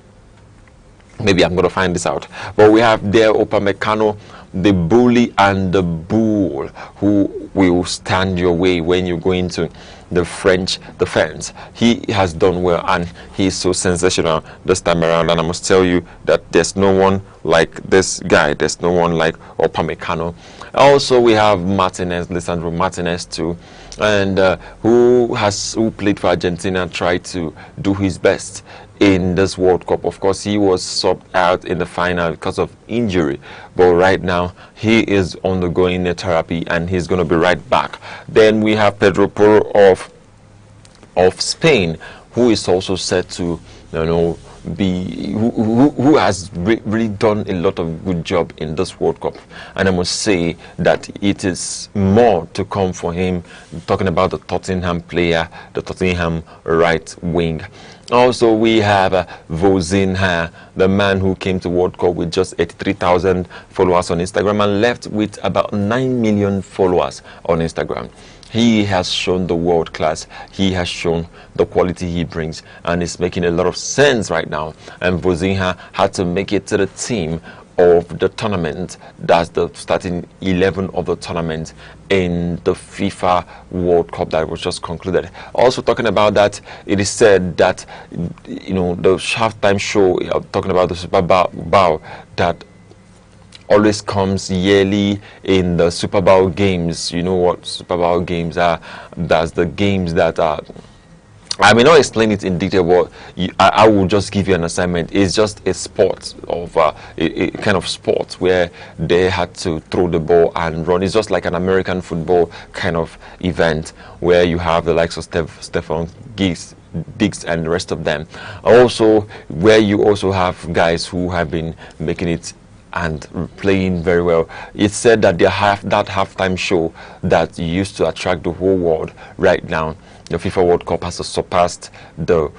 Maybe I'm going to find this out. But we have there Upamecano, the bully and the bull, who will stand your way when you go into the French defense. He has done well, and he's so sensational this time around. And I must tell you that there's no one like this guy. There's no one like Upamecano. Also, we have Martinez, Lisandro Martinez too, and who played for Argentina, tried to do his best in this World Cup. Of course, he was subbed out in the final because of injury, but right now he is undergoing a therapy and he's going to be right back. Then we have peterobi of Spain, who is also set to, who has really done a lot of good job in this World Cup, and I must say that it is more to come for him. I'm talking about the Tottenham player, the Tottenham right wing. Also, we have Vozinha, the man who came to World Cup with just 83,000 followers on Instagram and left with about 9 million followers on Instagram. He has shown the world class. He has shown the quality he brings, and it's making a lot of sense right now. And Vozinha had to make it to the team of the tournament. That's the starting 11 of the tournament in the FIFA World Cup that was just concluded. Also talking about that, it is said that, the halftime show, talking about the Super Bowl that always comes yearly in the Super Bowl games. You know what Super Bowl games are? That's the games that are, I may not explain it in detail, but I will just give you an assignment. It's just a sport of a kind of sport where they had to throw the ball and run. It's just like an American football kind of event where you have the likes of Stephon Diggs and the rest of them. Also, where you also have guys who have been making it and playing very well. It's said that that halftime show that used to attract the whole world, right now the FIFA World Cup has surpassed the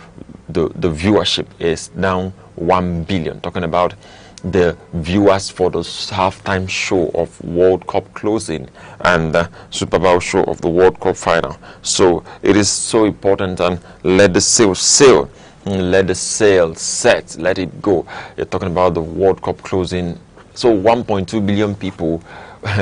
viewership is now 1 billion. Talking about the viewers for the halftime show of World Cup closing and the Super Bowl show of the World Cup final. So it is so important, and let the sail sail. Let the sail set, let it go. You're talking about the World Cup closing. So 1.2 billion people,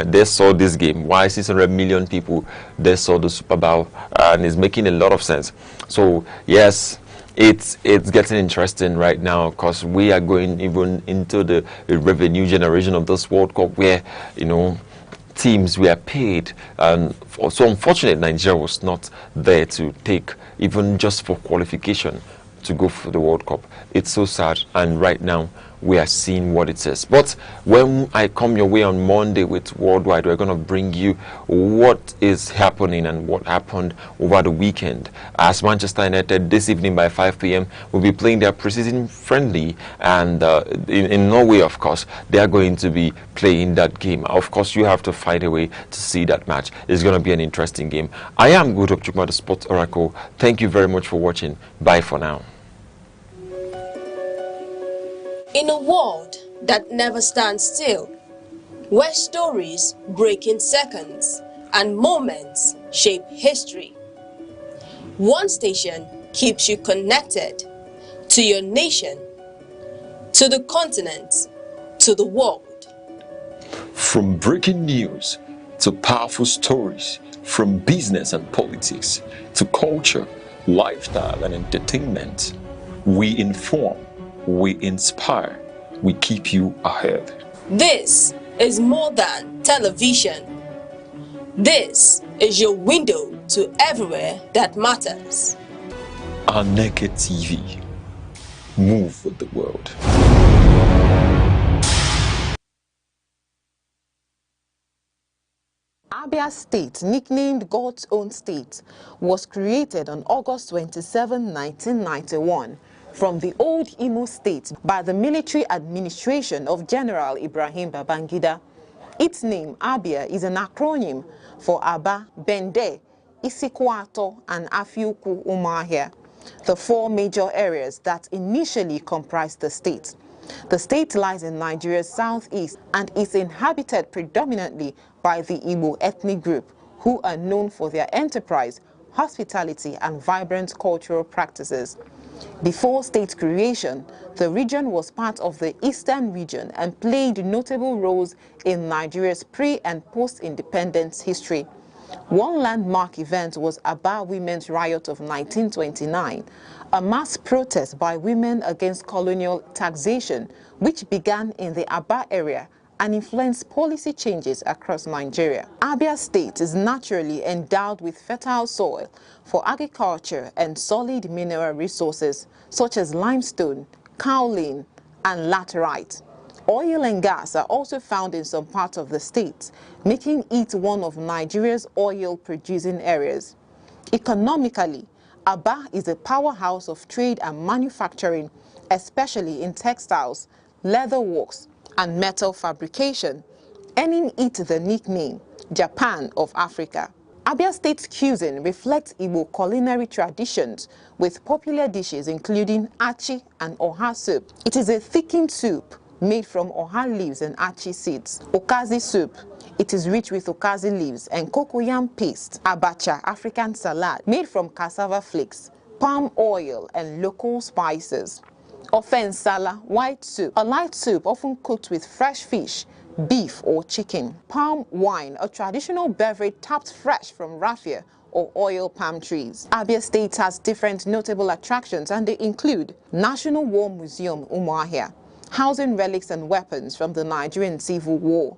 they saw this game. Why 600 million people, they saw the Super Bowl, and it's making a lot of sense. So yes, it's getting interesting right now, because we are going even into the revenue generation of this World Cup, where teams were paid, and so unfortunately Nigeria was not there to take even just for qualification to go for the World Cup. It's so sad, and right now we are seeing what it says. But when I come your way on Monday with Worldwide, we're going to bring you what is happening and what happened over the weekend. As Manchester United this evening by 5 p.m. will be playing their preseason friendly, and in Norway, of course, they are going to be playing that game. Of course, you have to find a way to see that match. It's going to be an interesting game. I am Good Hope Chukma, the Sports Oracle. Thank you very much for watching. Bye for now. In a world that never stands still, where stories break in seconds and moments shape history, one station keeps you connected to your nation, to the continent, to the world. From breaking news to powerful stories, from business and politics to culture, lifestyle and entertainment, we inform, we inspire, we keep you ahead. This is more than television. This is your window to everywhere that matters. Aneke TV. Move with the world. Abia State, nicknamed God's Own State, was created on August 27, 1991. From the old Imo State by the military administration of General Ibrahim Babangida. Its name, Abia, is an acronym for Aba, Bende, Isikwato, and Afiuku Umahia, the four major areas that initially comprised the state. The state lies in Nigeria's southeast and is inhabited predominantly by the Igbo ethnic group, who are known for their enterprise, hospitality, and vibrant cultural practices. Before state creation, the region was part of the Eastern region and played notable roles in Nigeria's pre- and post-independence history. One landmark event was Aba Women's Riot of 1929, a mass protest by women against colonial taxation, which began in the Aba area and influenced policy changes across Nigeria. Abia State is naturally endowed with fertile soil for agriculture and solid mineral resources such as limestone, kaolin, and laterite. Oil and gas are also found in some parts of the state, making it one of Nigeria's oil-producing areas. Economically, Aba is a powerhouse of trade and manufacturing, especially in textiles, leather works, and metal fabrication, earning it the nickname Japan of Africa. Abia State's cuisine reflects Igbo culinary traditions with popular dishes including achi and oha soup. It is a thickened soup made from oha leaves and achi seeds. Okazi soup. It is rich with okazi leaves and cocoyam paste. Abacha, African salad, made from cassava flakes, palm oil, and local spices. Ofe nsala, white soup, a light soup often cooked with fresh fish, beef or chicken. Palm wine, a traditional beverage tapped fresh from raffia or oil palm trees. Abia State has different notable attractions, and they include National War Museum Umuahia, housing relics and weapons from the Nigerian Civil War.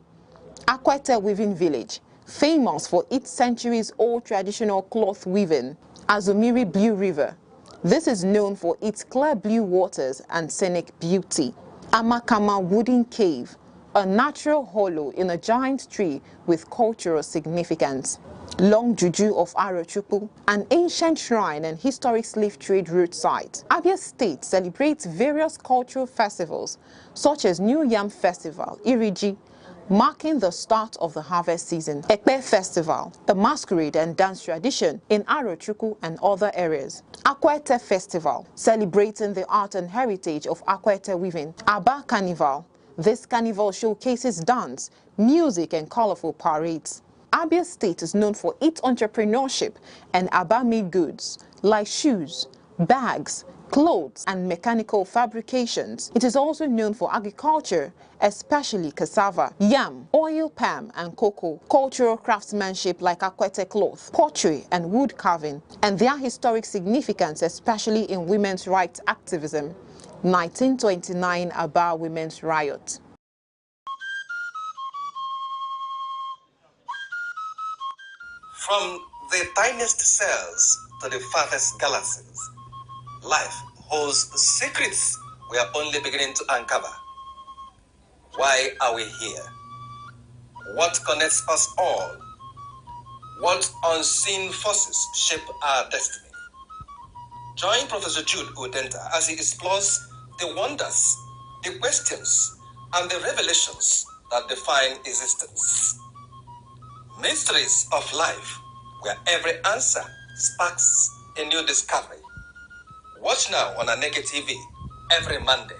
Akwete Weaving Village, famous for its centuries-old traditional cloth weaving. Azumiri Blue River. This is known for its clear blue waters and scenic beauty. Amakama Wooden Cave, a natural hollow in a giant tree with cultural significance. Long Juju of Arochukwu, an ancient shrine and historic slave trade route site. Abia State celebrates various cultural festivals such as New Yam Festival, Iriji, marking the start of the harvest season. Ekpe Festival, a masquerade and dance tradition in Arochukwu and other areas. Akwete Festival, celebrating the art and heritage of Akwete weaving. Aba Carnival, this carnival showcases dance, music, and colorful parades. Abia State is known for its entrepreneurship and Aba-made goods like shoes, bags, clothes, and mechanical fabrications. It is also known for agriculture, especially cassava, yam, oil palm, and cocoa, cultural craftsmanship like Akwete cloth, pottery, and wood carving, and their historic significance, especially in women's rights activism. 1929 Aba Women's Riot. From the tiniest cells to the farthest galaxies, life holds secrets we are only beginning to uncover. Why are we here? What connects us all? What unseen forces shape our destiny? Join Professor Jude Udenta as he explores the wonders, the questions, and the revelations that define existence. Mysteries of life, where every answer sparks a new discovery. Watch now on Aneke TV every Monday.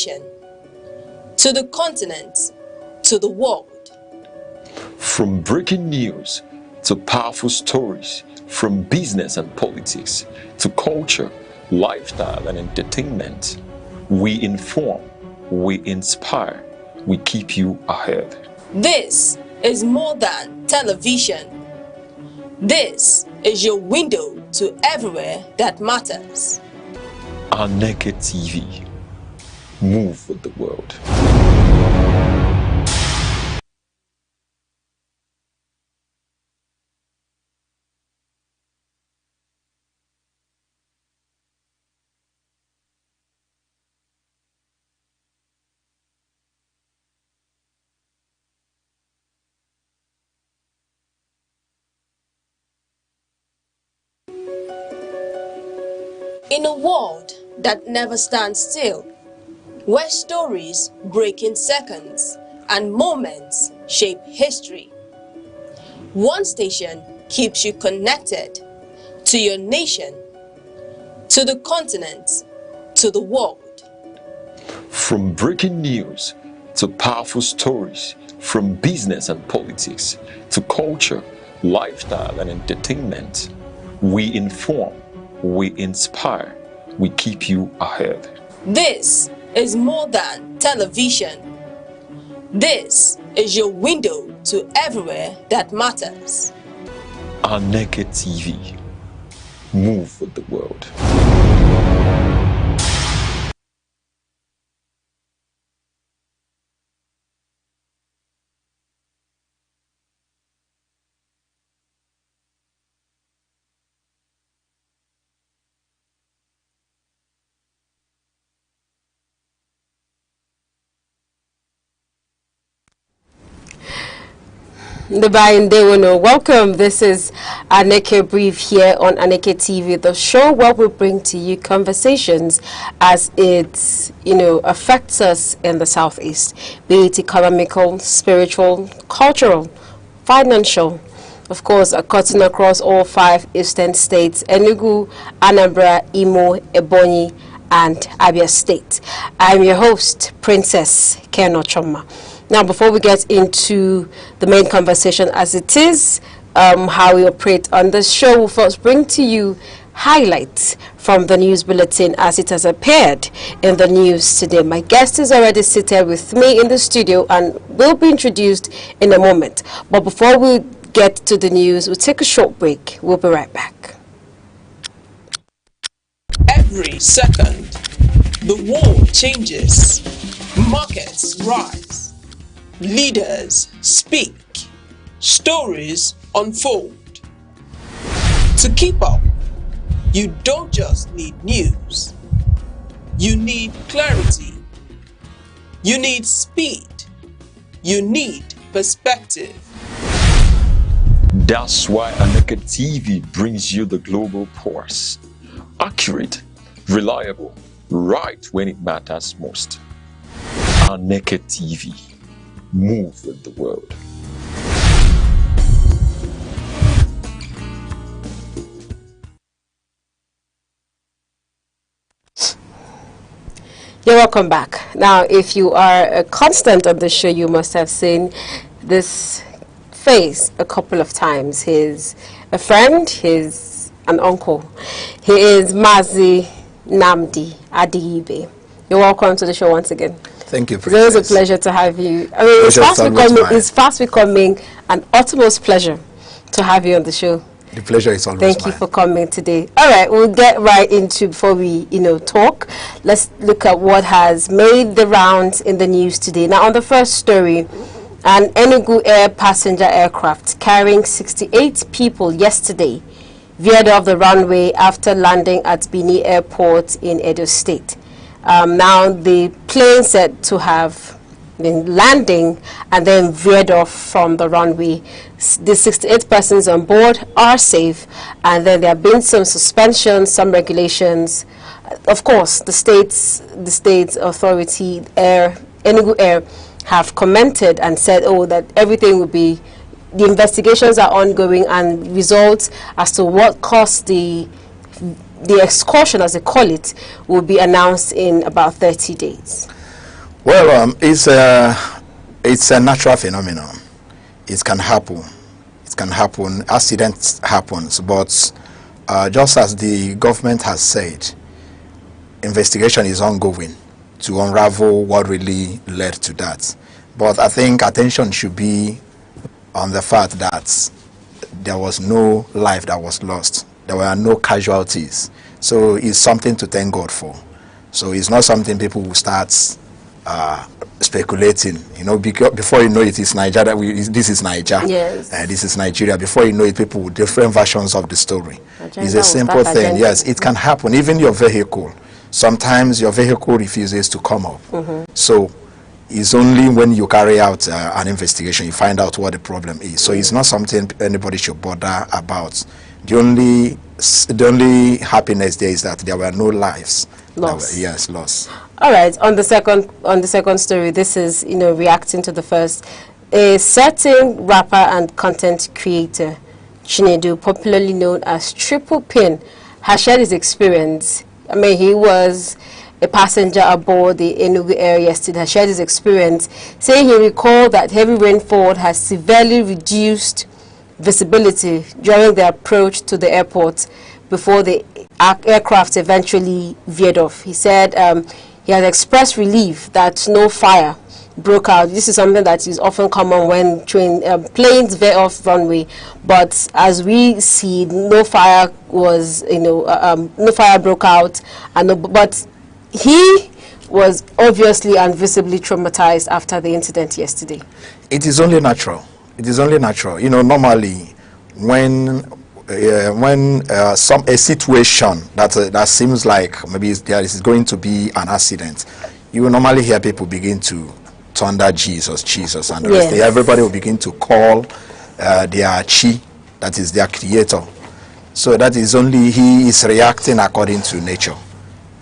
nation, to the continent, to the world. From breaking news to powerful stories, from business and politics to culture, lifestyle and entertainment, we inform, we inspire, we keep you ahead. This is more than television. This is your window to everywhere that matters. Aneke TV. Move with the world. In a world that never stands still, where stories break in seconds and moments shape history, one station keeps you connected to your nation, to the continent, to the world. From breaking news to powerful stories, from business and politics to culture, lifestyle and entertainment, we inform, we inspire, we keep you ahead. This is more than television. This is your window to everywhere that matters. Aneke TV. Move with the world. Welcome. This is Aneke Brief here on Aneke TV, the show where we bring to you conversations as it, affects us in the Southeast, be it economical, spiritual, cultural, financial, of course, cutting across all 5 eastern states: Enugu, Anambra, Imo, Ebonyi, and Abia State. I'm your host, Princess Kenochoma. Now, before we get into the main conversation as it is, how we operate on this show, we'll first bring to you highlights from the news bulletin as it has appeared in the news today. My guest is already seated with me in the studio and will be introduced in a moment. But before we get to the news, we'll take a short break. We'll be right back. Every second, the world changes, markets rise. Leaders speak, stories unfold. To keep up, you don't just need news. You need clarity. You need speed. You need perspective. That's why Aneke TV brings you the global pulse. Accurate, reliable, right when it matters most. Aneke TV. Move with the world. You're welcome back. Now, if you are a constant on the show, you must have seen this face a couple of times. He's a friend, he's an uncle. He is Mazi Namdi Adiibe. You're welcome to the show once again. Thank you. It's always a pleasure to have you. I mean, it's fast becoming an utmost pleasure to have you on the show. The pleasure is always Thank you for coming today. All right, we'll get right into, before we, talk, let's look at what has made the rounds in the news today. Now, on the first story, an Enugu Air passenger aircraft carrying 68 people yesterday veered off the runway after landing at Bini Airport in Edo State. Now, the plane said to have been landing and then veered off from the runway. The 68 persons on board are safe, and then there have been some suspensions, some regulations. Of course, the state authority, Enugu Air, have commented and said, that everything will be, the investigations are ongoing, and results as to what caused the excursion, as they call it, will be announced in about 30 days. Well, it's a natural phenomenon. It can happen. It can happen. Accidents happens, but just as the government has said, investigation is ongoing to unravel what really led to that. But I think attention should be on the fact that there was no life that was lost. There were no casualties. So it's something to thank God for. So it's not something people will start speculating. You know, because before you know it, it's Nigeria. This is Nigeria. Yes. This is Nigeria. Before you know it, people with different versions of the story. It's a simple thing. Yes, it can happen. Even your vehicle. Sometimes your vehicle refuses to come up. So it's only when you carry out an investigation you find out what the problem is. So it's not something anybody should bother about. The only happiness there is that there were no lives lost. Yes, lost. All right. On the second story, this is reacting to the first. A certain rapper and content creator, Chinedu, popularly known as Triple Pin, has shared his experience. I mean, he was a passenger aboard the Enugu area yesterday, has shared his experience, saying he recalled that heavy rainfall has severely reduced visibility during the approach to the airport before the aircraft eventually veered off. He said he has expressed relief that no fire broke out. This is something that is often common when planes veer off runway, but as we see, no fire was, no fire broke out, but he was obviously and visibly traumatized after the incident yesterday. It is only natural. It is only natural. Normally, when a situation that seems like maybe there is going to be an accident, you will normally hear people begin to thunder Jesus, and the rest. Everybody will begin to call their chi, that is their creator. So that is only he is reacting according to nature.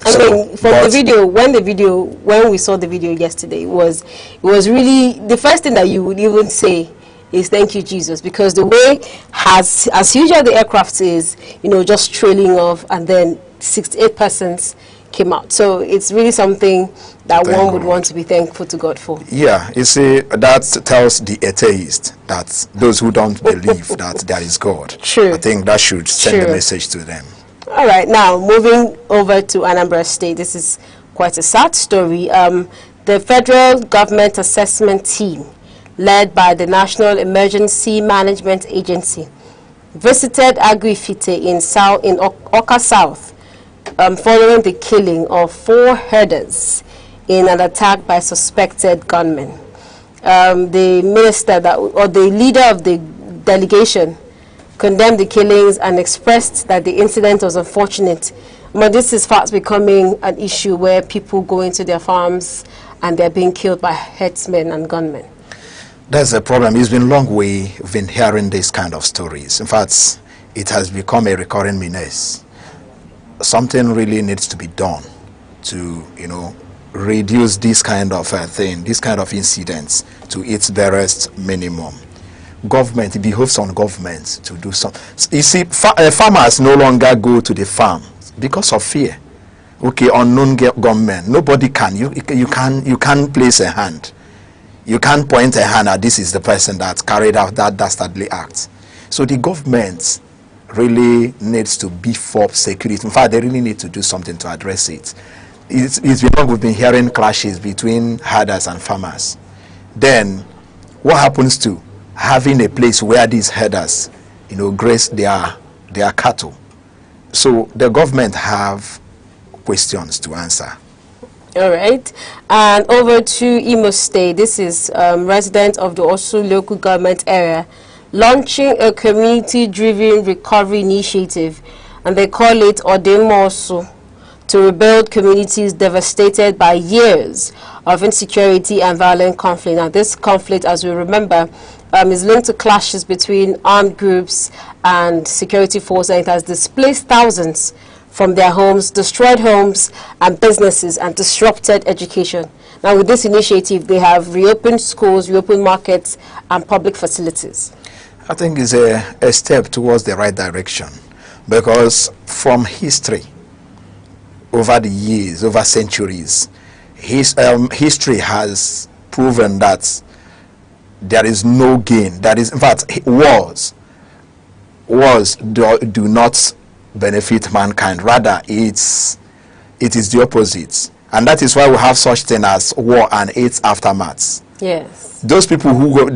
I mean, from the video, when we saw the video yesterday, it was really the first thing that you would even say is thank you, Jesus, because the way as usual the aircraft is, just trailing off, and then 68 persons came out. So it's really something that one would want to be thankful to God for. Yeah, you see, that tells the atheist, that those who don't believe that there is God. True. I think that should send a message to them. All right, now moving over to Anambra State. This is quite a sad story. The federal government assessment team, led by the National Emergency Management Agency, visited Agri-Fite in Oka South following the killing of 4 herders in an attack by suspected gunmen. The minister or the leader of the delegation condemned the killings and expressed that the incident was unfortunate. But this is fast becoming an issue where people go into their farms and they're being killed by herdsmen and gunmen. That's the problem. It's been a long way we've been hearing these kind of stories. In fact, it has become a recurring menace. Something really needs to be done to, reduce this kind of thing, this kind of incidents to its barest minimum. Government, it behoves on government to do something. You see, farmers no longer go to the farm because of fear. Okay, unknown gunmen. Nobody can. You can't place a hand. You can't point a hand at this is the person that carried out that dastardly act. So the government really needs to beef up security. In fact, they really need to do something to address it. It's been long we've been hearing clashes between herders and farmers. Then, what happens to having a place where these herders, graze their cattle? So the government have questions to answer. All right, and over to Imo State. This is resident of the Osu local government area launching a community-driven recovery initiative, and they call it Odemo Osu, to rebuild communities devastated by years of insecurity and violent conflict. Now, this conflict, as we remember, is linked to clashes between armed groups and security forces, and it has displaced thousands from their homes, destroyed homes and businesses, and disrupted education. Now, with this initiative, they have reopened schools, reopened markets, and public facilities. I think it's a step towards the right direction, because from history, over the years, over centuries, history has proven that there is no gain. That is, in fact, wars do not benefit mankind. Rather, it is the opposite. And that is why we have such thing as war and its aftermaths. Yes. Those people who go,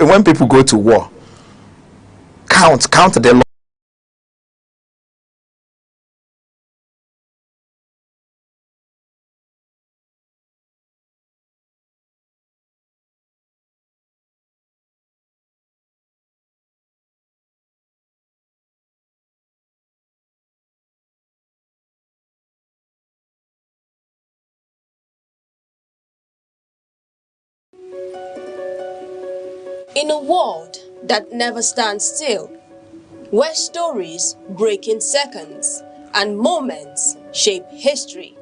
when people go to war, count the In a world that never stands still, where stories break in seconds and moments shape history,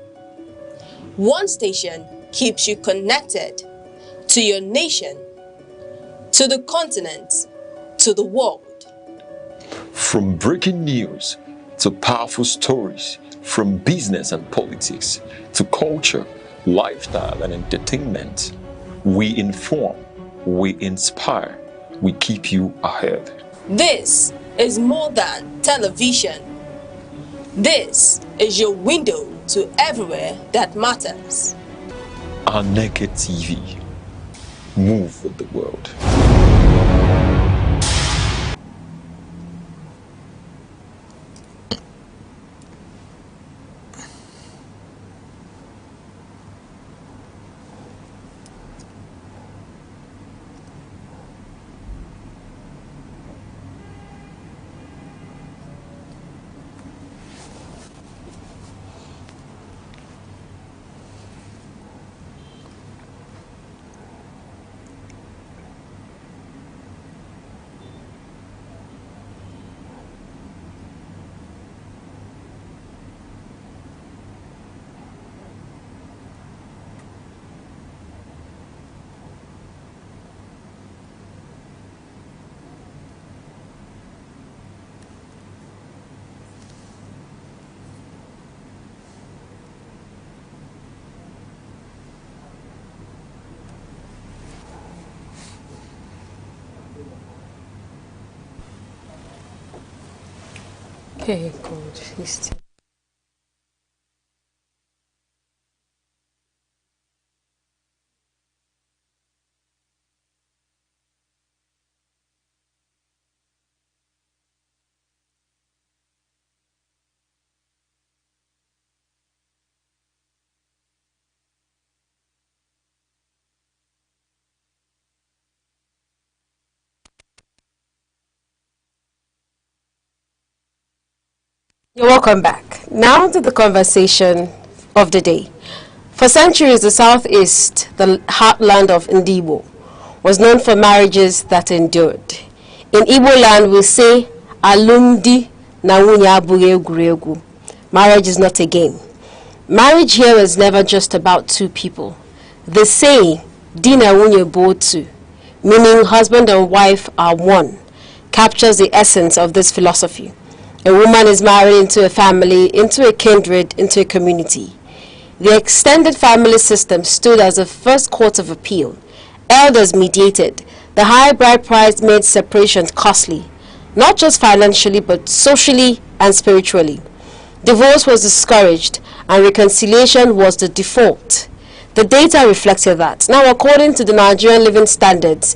one station keeps you connected to your nation, to the continent, to the world. From breaking news to powerful stories, from business and politics to culture, lifestyle and entertainment, we inform, we inspire, we keep you ahead. This is more than television. This is your window to everywhere that matters. Aneke TV. Move with the world. Okay, good. You're welcome back. Now to the conversation of the day. For centuries, the Southeast, the heartland of Igbo, was known for marriages that endured. In Igbo land, we say, alumdi na nwunye abụghị egwuregwu. Marriage is not a game. Marriage here is never just about two people. The saying, di na nwunye bụ otu, meaning husband and wife are one, captures the essence of this philosophy. A woman is married into a family, into a kindred, into a community. The extended family system stood as the first court of appeal. Elders mediated. The high bride price made separations costly, not just financially, but socially and spiritually. Divorce was discouraged, and reconciliation was the default. The data reflected that. Now, according to the Nigerian Living Standards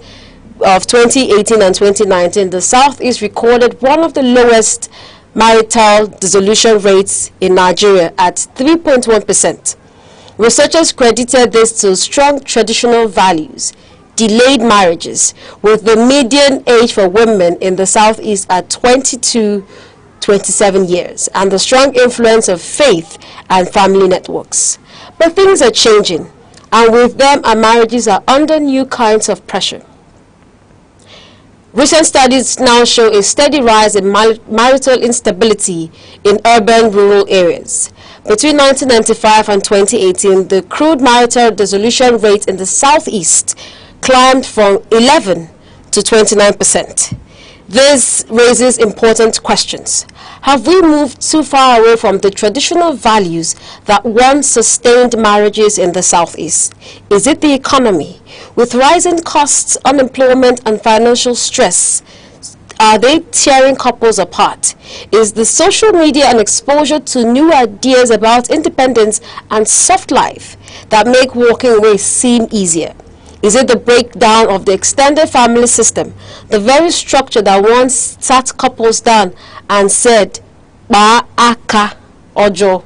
of 2018 and 2019, the Southeast recorded one of the lowest marital dissolution rates in Nigeria at 3.1%. Researchers credited this to strong traditional values, delayed marriages, with the median age for women in the Southeast at 27 years, and the strong influence of faith and family networks. But things are changing, and with them our marriages are under new kinds of pressure. Recent studies now show a steady rise in marital instability in urban-rural areas. Between 1995 and 2018, the crude marital dissolution rate in the Southeast climbed from 11 to 29%. This raises important questions. Have we moved too far away from the traditional values that once sustained marriages in the Southeast? Is it the economy? With rising costs, unemployment, and financial stress, are they tearing couples apart? Is the social media and exposure to new ideas about independence and soft life that make walking away seem easier? Is it the breakdown of the extended family system, the very structure that once sat couples down and said, "Ba aka ojo"?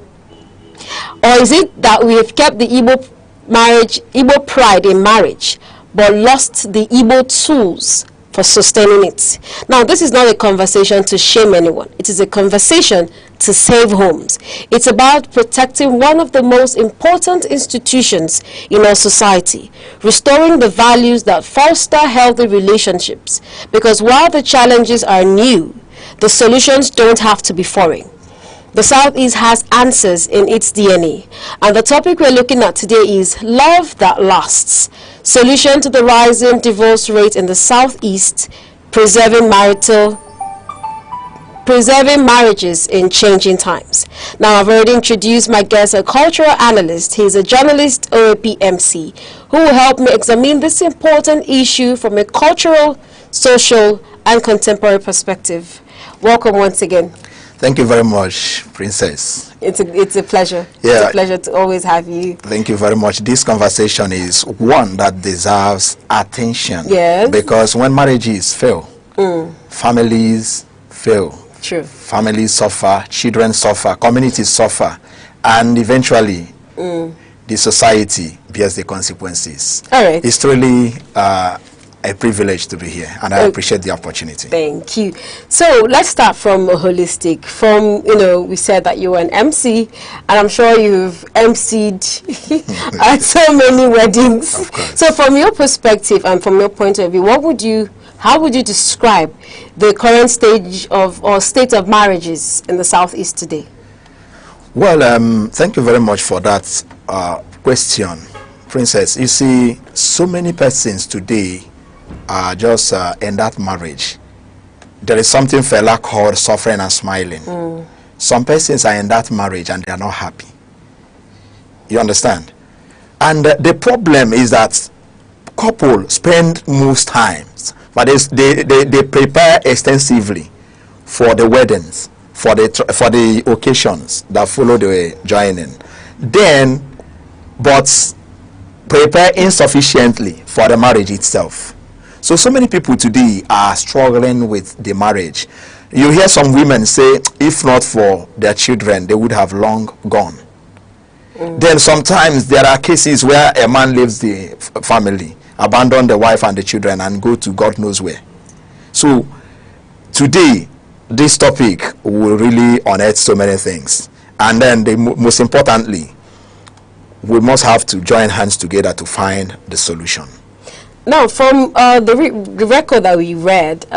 Or is it that we have kept the Igbo pride in marriage, but lost the Igbo tools for sustaining it? Now, this is not a conversation to shame anyone. It is a conversation to save homes. It's about protecting one of the most important institutions in our society, restoring the values that foster healthy relationships. Because while the challenges are new, the solutions don't have to be foreign. The Southeast has answers in its DNA. And the topic we're looking at today is Love That Lasts. Solution to the rising divorce rate in the Southeast, preserving marriages in changing times. Now, I've already introduced my guest, a cultural analyst. He's a journalist, OAP MC, who will help me examine this important issue from a cultural, social, and contemporary perspective. Welcome once again. Thank you very much, Princess. It's a pleasure. Yeah. It's a pleasure to always have you. Thank you very much. This conversation is one that deserves attention. Yes. Because when marriages fail, families fail. True. Families suffer, children suffer, communities suffer, and eventually the society bears the consequences. All right. It's truly a privilege to be here, and I appreciate the opportunity. Thank you. So let's start from a holistic. From, we said that you were an MC, and I'm sure you've MC'd at so many weddings. Of course. So from your perspective and from your point of view, how would you describe the current state of marriages in the Southeast today? Well, thank you very much for that question, Princess. You see, so many persons today are just in that marriage. There is something fella called suffering and smiling. Some persons are in that marriage and they are not happy. You understand? And the problem is that couples spend most times, but they prepare extensively for the weddings, for the occasions that follow the joining. But prepare insufficiently for the marriage itself. So many people today are struggling with the marriage. You hear some women say, if not for their children, they would have long gone. Then sometimes there are cases where a man leaves the family, abandon the wife and the children, and go to God knows where. So today, this topic will really unearth so many things. And then most importantly, we must have to join hands together to find the solution. Now, from the record that we read,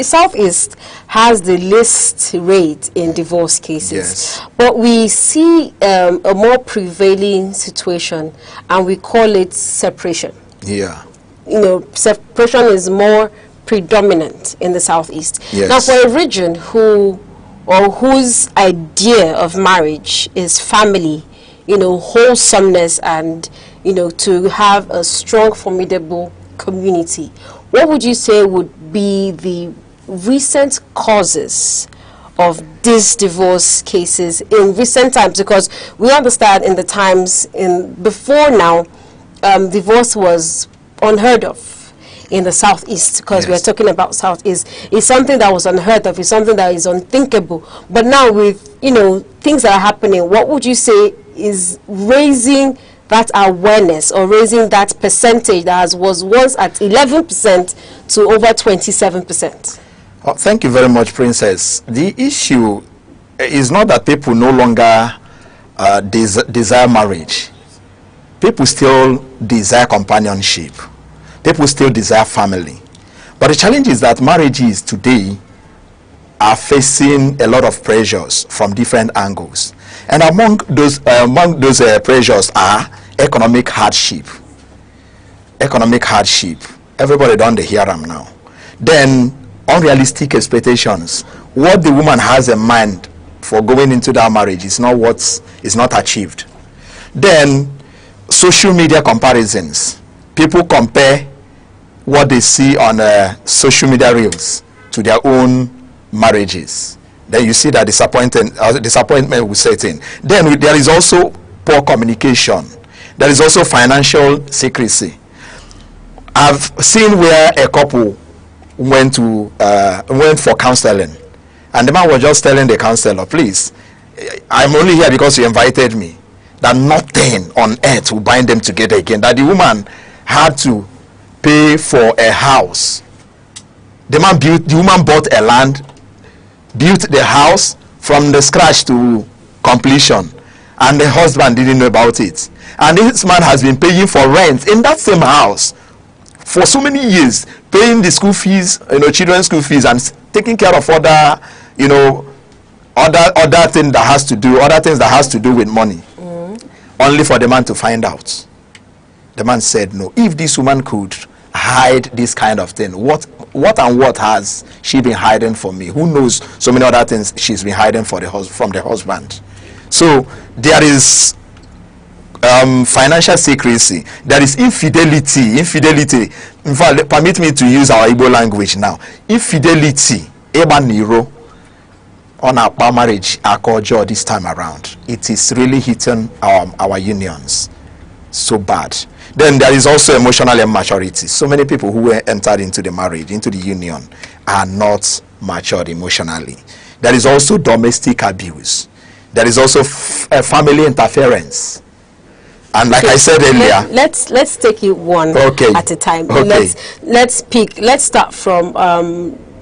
Southeast has the least rate in divorce cases. Yes. But we see a more prevailing situation, and we call it separation. Yeah. Separation is more predominant in the Southeast. Yes. Now, for a region whose idea of marriage is family, wholesomeness, and to have a strong, formidable community, what would you say would be the recent causes of these divorce cases in recent times? Because we understand in the times before now, divorce was unheard of in the Southeast, because we're talking about Southeast. It's something that was unheard of. It's something that is unthinkable. But now with, things that are happening, what would you say is raising that awareness or raising that percentage that was once at 11% to over 27%? Oh, thank you very much, Princess. The issue is not that people no longer desire marriage. People still desire companionship. People still desire family. But the challenge is that marriages today are facing a lot of pressures from different angles. And among those pressures are economic hardship. Economic hardship. Everybody don't hear them now. Then unrealistic expectations. What the woman has in mind for going into that marriage is not achieved. Then social media comparisons. People compare what they see on social media reels to their own marriages. Then you see that disappointment will set in. Then there is also poor communication. There is also financial secrecy. I've seen where a couple went for counseling, and the man was just telling the counselor, please, I'm only here because you invited me, that nothing on earth will bind them together again, that the woman had to pay for a house. The woman bought a land, built the house from the scratch to completion, and the husband didn't know about it. And this man has been paying for rent in that same house for so many years, paying the school fees, children's school fees, and taking care of other things that has to do with money. Only for the man to find out. The man said, no, if this woman could hide this kind of thing, what has she been hiding from me? Who knows so many other things she's been hiding from the husband? So there is financial secrecy. There is infidelity. In fact, permit me to use our Igbo language now. Infidelity. Ebaniro on our marriage, our culture this time around. It is really hitting our unions so bad. Then there is also emotional immaturity. So many people who were entered into the marriage, into the union, are not matured emotionally. There is also domestic abuse. There is also family interference. And like I said earlier, let's take it one at a time. Okay. Let's start from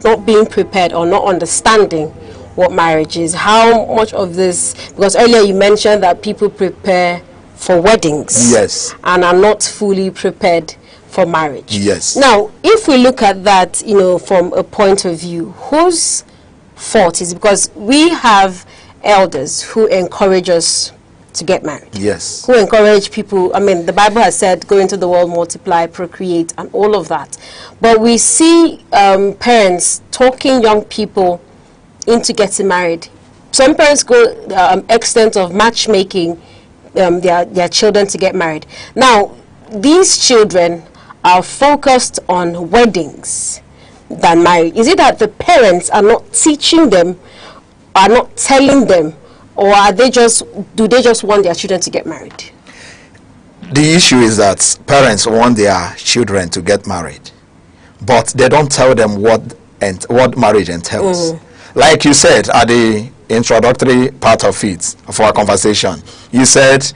not being prepared or not understanding what marriage is. How much of this, because earlier you mentioned that people prepare for weddings, yes, and are not fully prepared for marriage. Yes. Now, if we look at that, from a point of view, whose fault is it? Because we have elders who encourage us to get married. Yes. Who encourage people. I mean, the Bible has said, go into the world, multiply, procreate, and all of that. But we see parents talking young people into getting married. Some parents go extent of matchmaking their children to get married. Now, these children are focused on weddings than marriage. Is it that the parents are not teaching them, are not telling them, or are they do they just want their children to get married? The issue is that parents want their children to get married, but they don't tell them what marriage entails. Like you said at the introductory part of it, of our conversation, you said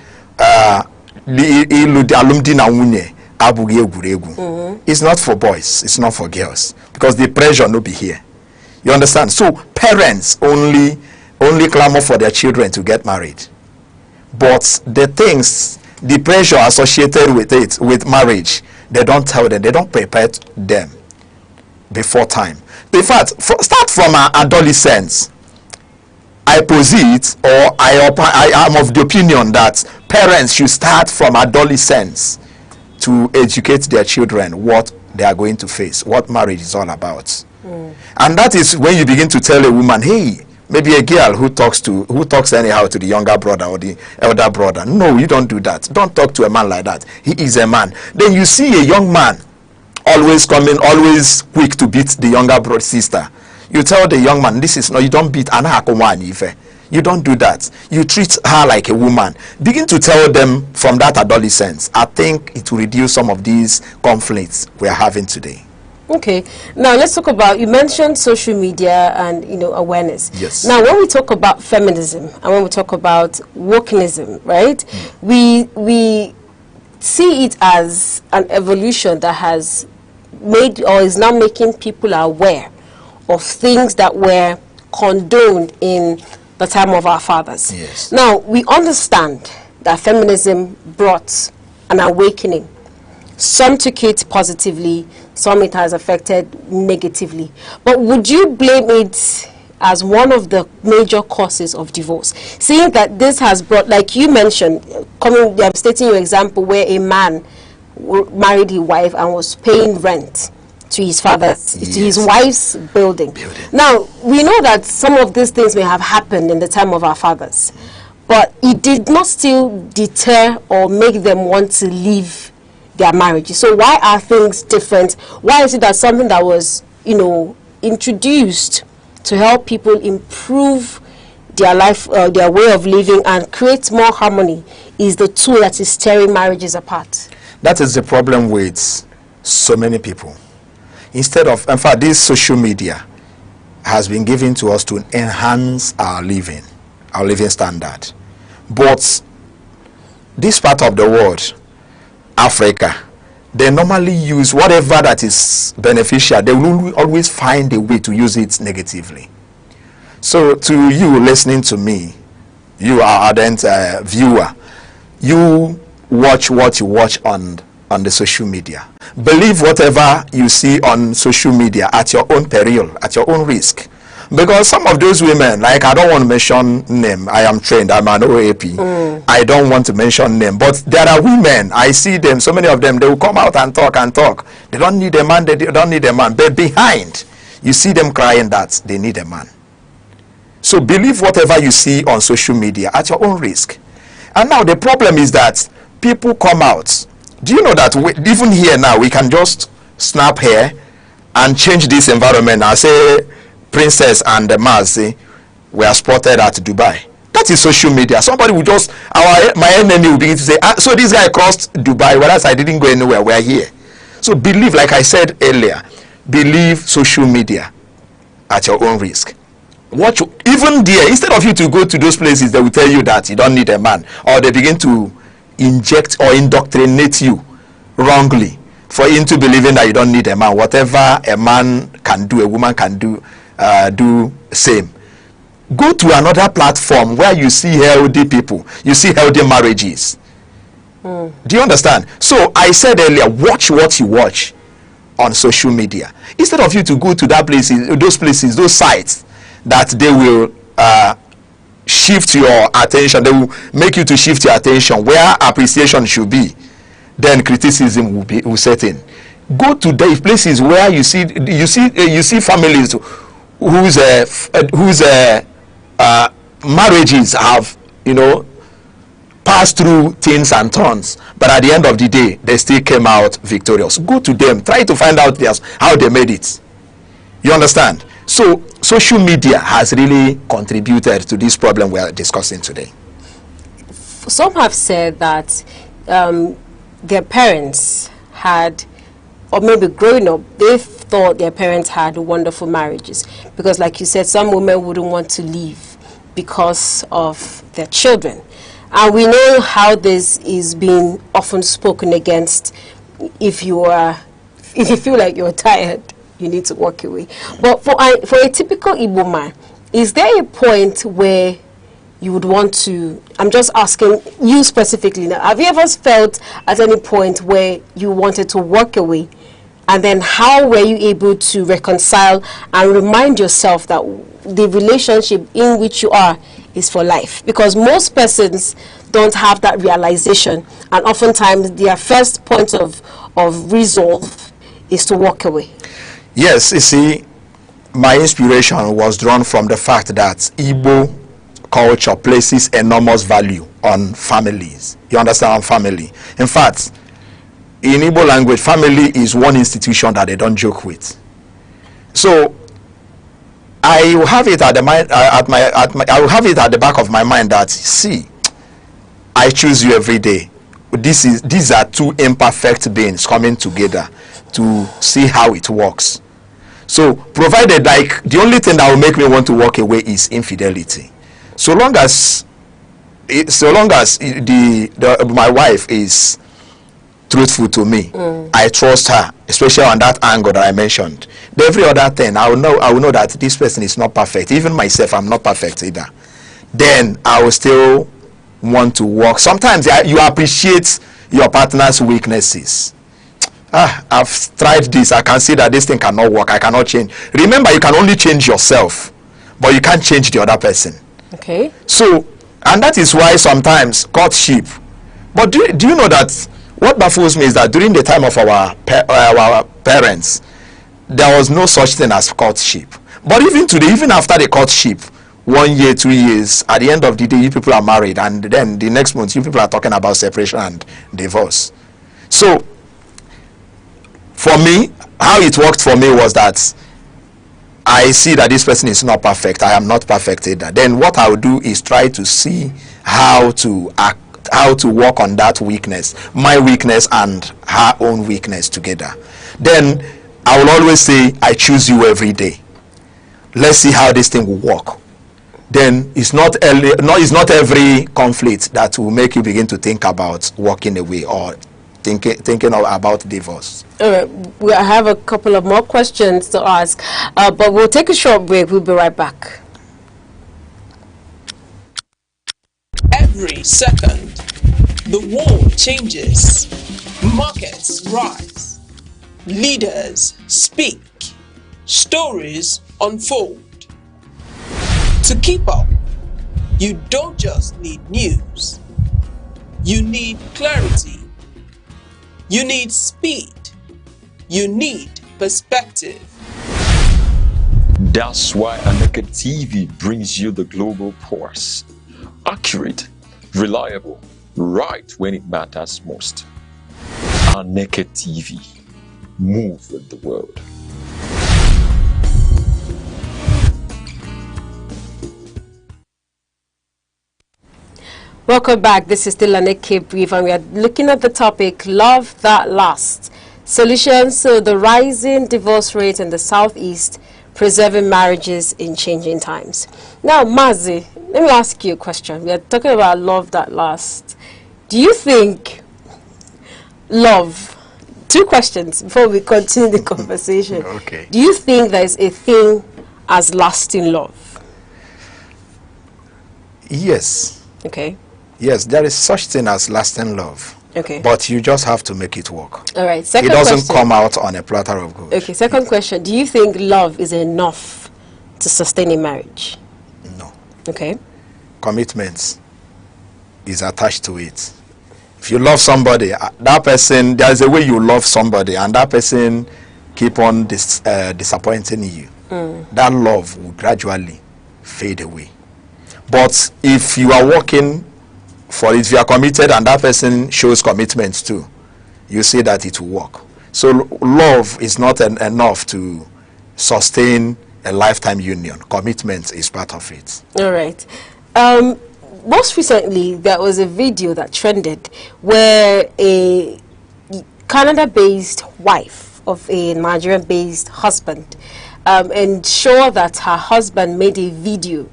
it's not for boys, it's not for girls, because the pressure no be here. You understand? So parents only clamor for their children to get married, but the pressure associated with it, with marriage, they don't tell them, they don't prepare them before time. In fact, start from adolescence. I posit, or I am of the opinion that parents should start from adolescence to educate their children what they are going to face, what marriage is all about. And that is when you begin to tell a woman, hey, maybe a girl who talks anyhow to the younger brother or the elder brother. No, you don't do that. Don't talk to a man like that. He is a man. Then you see a young man always quick to beat the younger sister. You tell the young man, you don't beat Aneke. You don't do that. You treat her like a woman. Begin to tell them from that adolescence. I think it will reduce some of these conflicts we are having today. Okay, now let's talk about, you mentioned social media and awareness. Yes. Now when we talk about feminism and when we talk about wokenism, right, we see it as an evolution that has made or is now making people aware of things that were condoned in the time of our fathers. Yes. Now we understand that feminism brought an awakening. Some took it positively, some it has affected negatively. But would you blame it as one of the major causes of divorce? Seeing that this has brought, like you mentioned, stating your example where a man married his wife and was paying rent to his father's, to his wife's building. Now, we know that some of these things may have happened in the time of our fathers, but it did not still deter or make them want to leave their marriages. So why are things different? Why is it that something that was, you know, introduced to help people improve their life, their way of living and create more harmony is the tool that is tearing marriages apart? That is the problem with so many people. Instead of, in fact, this social media has been given to us to enhance our living standard. But this part of the world, Africa, they normally use whatever that is beneficial. They will always find a way to use it negatively. So to you listening to me, you are ardent viewer, you watch what you watch on the social media. Believe whatever you see on social media at your own peril, at your own risk. Because some of those women, like, I don't want to mention name, I am trained, I'm an OAP. I don't want to mention name, but there are women, I see them, so many of them, they will come out and talk. They don't need a man, they don't need a man. But behind, you see them crying that they need a man. So believe whatever you see on social media at your own risk. And now the problem is that people come out. Do you know that even here now, we can just snap here and change this environment and say, Princess and the Mazi were spotted at Dubai. That is social media. Somebody will just, my enemy will begin to say, so this guy crossed Dubai, whereas I didn't go anywhere, we're here. So believe, like I said earlier, believe social media at your own risk. Watch, even there, instead of you to go to those places, they will tell you that you don't need a man, or they begin to inject or indoctrinate you wrongly for into believing that you don't need a man. Whatever a man can do, a woman can do same. Go to another platform where you see healthy people, you see healthy marriages. Do you understand? So I said earlier, watch what you watch on social media. Instead of you to go to those places, those sites that they will shift your attention, they will make you to shift your attention where appreciation should be, then criticism will set in. Go to the places where you see families whose marriages have, you know, passed through things and turns, but at the end of the day they still came out victorious. Go to them, try to find out how they made it. You understand? So social media has really contributed to this problem we are discussing today. Some have said that their parents had, or maybe growing up, they thought their parents had wonderful marriages, because like you said, some women wouldn't want to leave because of their children. And we know how this is being often spoken against. If you feel like you're tired, you need to walk away. But for a typical Igbo man, is there a point where you would want to, I'm just asking you specifically now, have you ever felt at any point where you wanted to walk away? And then how were you able to reconcile and remind yourself that the relationship in which you are is for life? Because most persons don't have that realization, and oftentimes their first point of resolve is to walk away. Yes, you see, my inspiration was drawn from the fact that Igbo culture places enormous value on families. You understand? On family. In fact, in Igbo language, family is one institution that they don't joke with. So I will have it at the back of my mind that, see, I choose you every day. These are two imperfect beings coming together to see how it works. So provided, like, the only thing that will make me want to walk away is infidelity. So long as my wife is truthful to me, I trust her, especially on that angle that I mentioned. Every other thing, I will know that this person is not perfect. Even myself, I'm not perfect either. Then I will still want to work. Sometimes you appreciate your partner's weaknesses. I've tried this, I can see that this thing cannot work, I cannot change. Remember, you can only change yourself, but you can't change the other person. Okay. So, and that is why sometimes courtship. But do you know that what baffles me is that during the time of our parents, there was no such thing as courtship. But even today, even after the courtship, 1 year, 2 years, at the end of the day, you people are married, and then the next month, you people are talking about separation and divorce. So, for me, how it worked for me was that I see that this person is not perfect. I am not perfect either. Then what I will do is try to see how to work on that weakness, my weakness and her own weakness together. Then I will always say, I choose you every day. Let's see how this thing will work. Then it's not every conflict that will make you begin to think about walking away or thinking about divorce. All right, we have a couple of more questions to ask, but we'll take a short break. We'll be right back. Every second, the world changes, markets rise, leaders speak, stories unfold. To keep up, you don't just need news, you need clarity, you need speed, you need perspective. That's why Aneke TV brings you the global pulse. Accurate, reliable, right when it matters most. Aneke TV. Move with the world. Welcome back. This is still Aneke Brief, and we are looking at the topic Love That Lasts. Solutions to the rising divorce rate in the Southeast, preserving marriages in changing times. Now, Mazi, let me ask you a question. We are talking about love that lasts. Do you think love, two questions before we continue the conversation. Okay. Do you think there is a thing as lasting love? Yes. Okay. Yes, there is such thing as lasting love. Okay. But you just have to make it work. All right. Second it doesn't question. come out on a platter of gold. Okay. Second question. Do you think love is enough to sustain a marriage? No. Okay. Commitment is attached to it. If you love somebody, that person, there is a way you love somebody, and that person keep on disappointing you. That love will gradually fade away. But if you are working for it, if you are committed and that person shows commitment too, you see that it will work. So love is not enough to sustain a lifetime union. Commitment is part of it. All right. Most recently, there was a video that trended where a Canada-based wife of a Nigerian-based husband ensured that her husband made a video,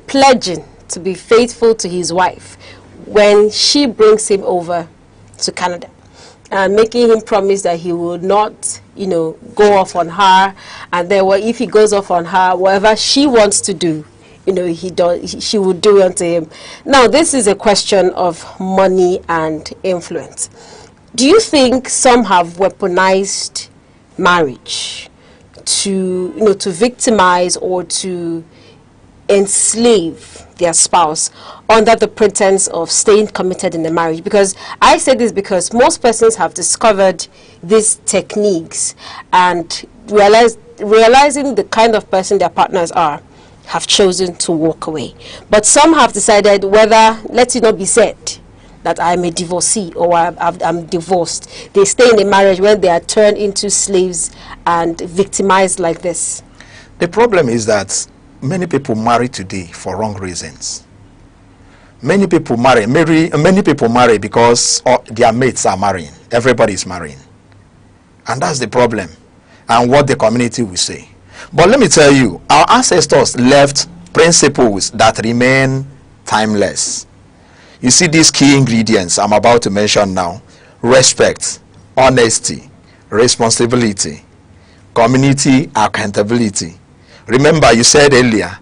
pledging to be faithful to his wife when she brings him over to Canada, and making him promise that he will not, go off on her, and then if he goes off on her, whatever she wants to do, she will do unto him. Now, this is a question of money and influence. Do you think some have weaponized marriage to victimize or to enslave their spouse under the pretense of staying committed in the marriage? Because I say this because most persons have discovered these techniques and realizing the kind of person their partners are, have chosen to walk away. But some have decided, whether, let it not be said that I'm a divorcee or I'm divorced, they stay in a marriage when they are turned into slaves and victimized like this. The problem is that many people marry today for wrong reasons. Many people marry because their mates are marrying. Everybody is marrying. And that's the problem. And what the community will say. But let me tell you, our ancestors left principles that remain timeless. You see these key ingredients I'm about to mention now: respect, honesty, responsibility, community accountability. Remember, you said earlier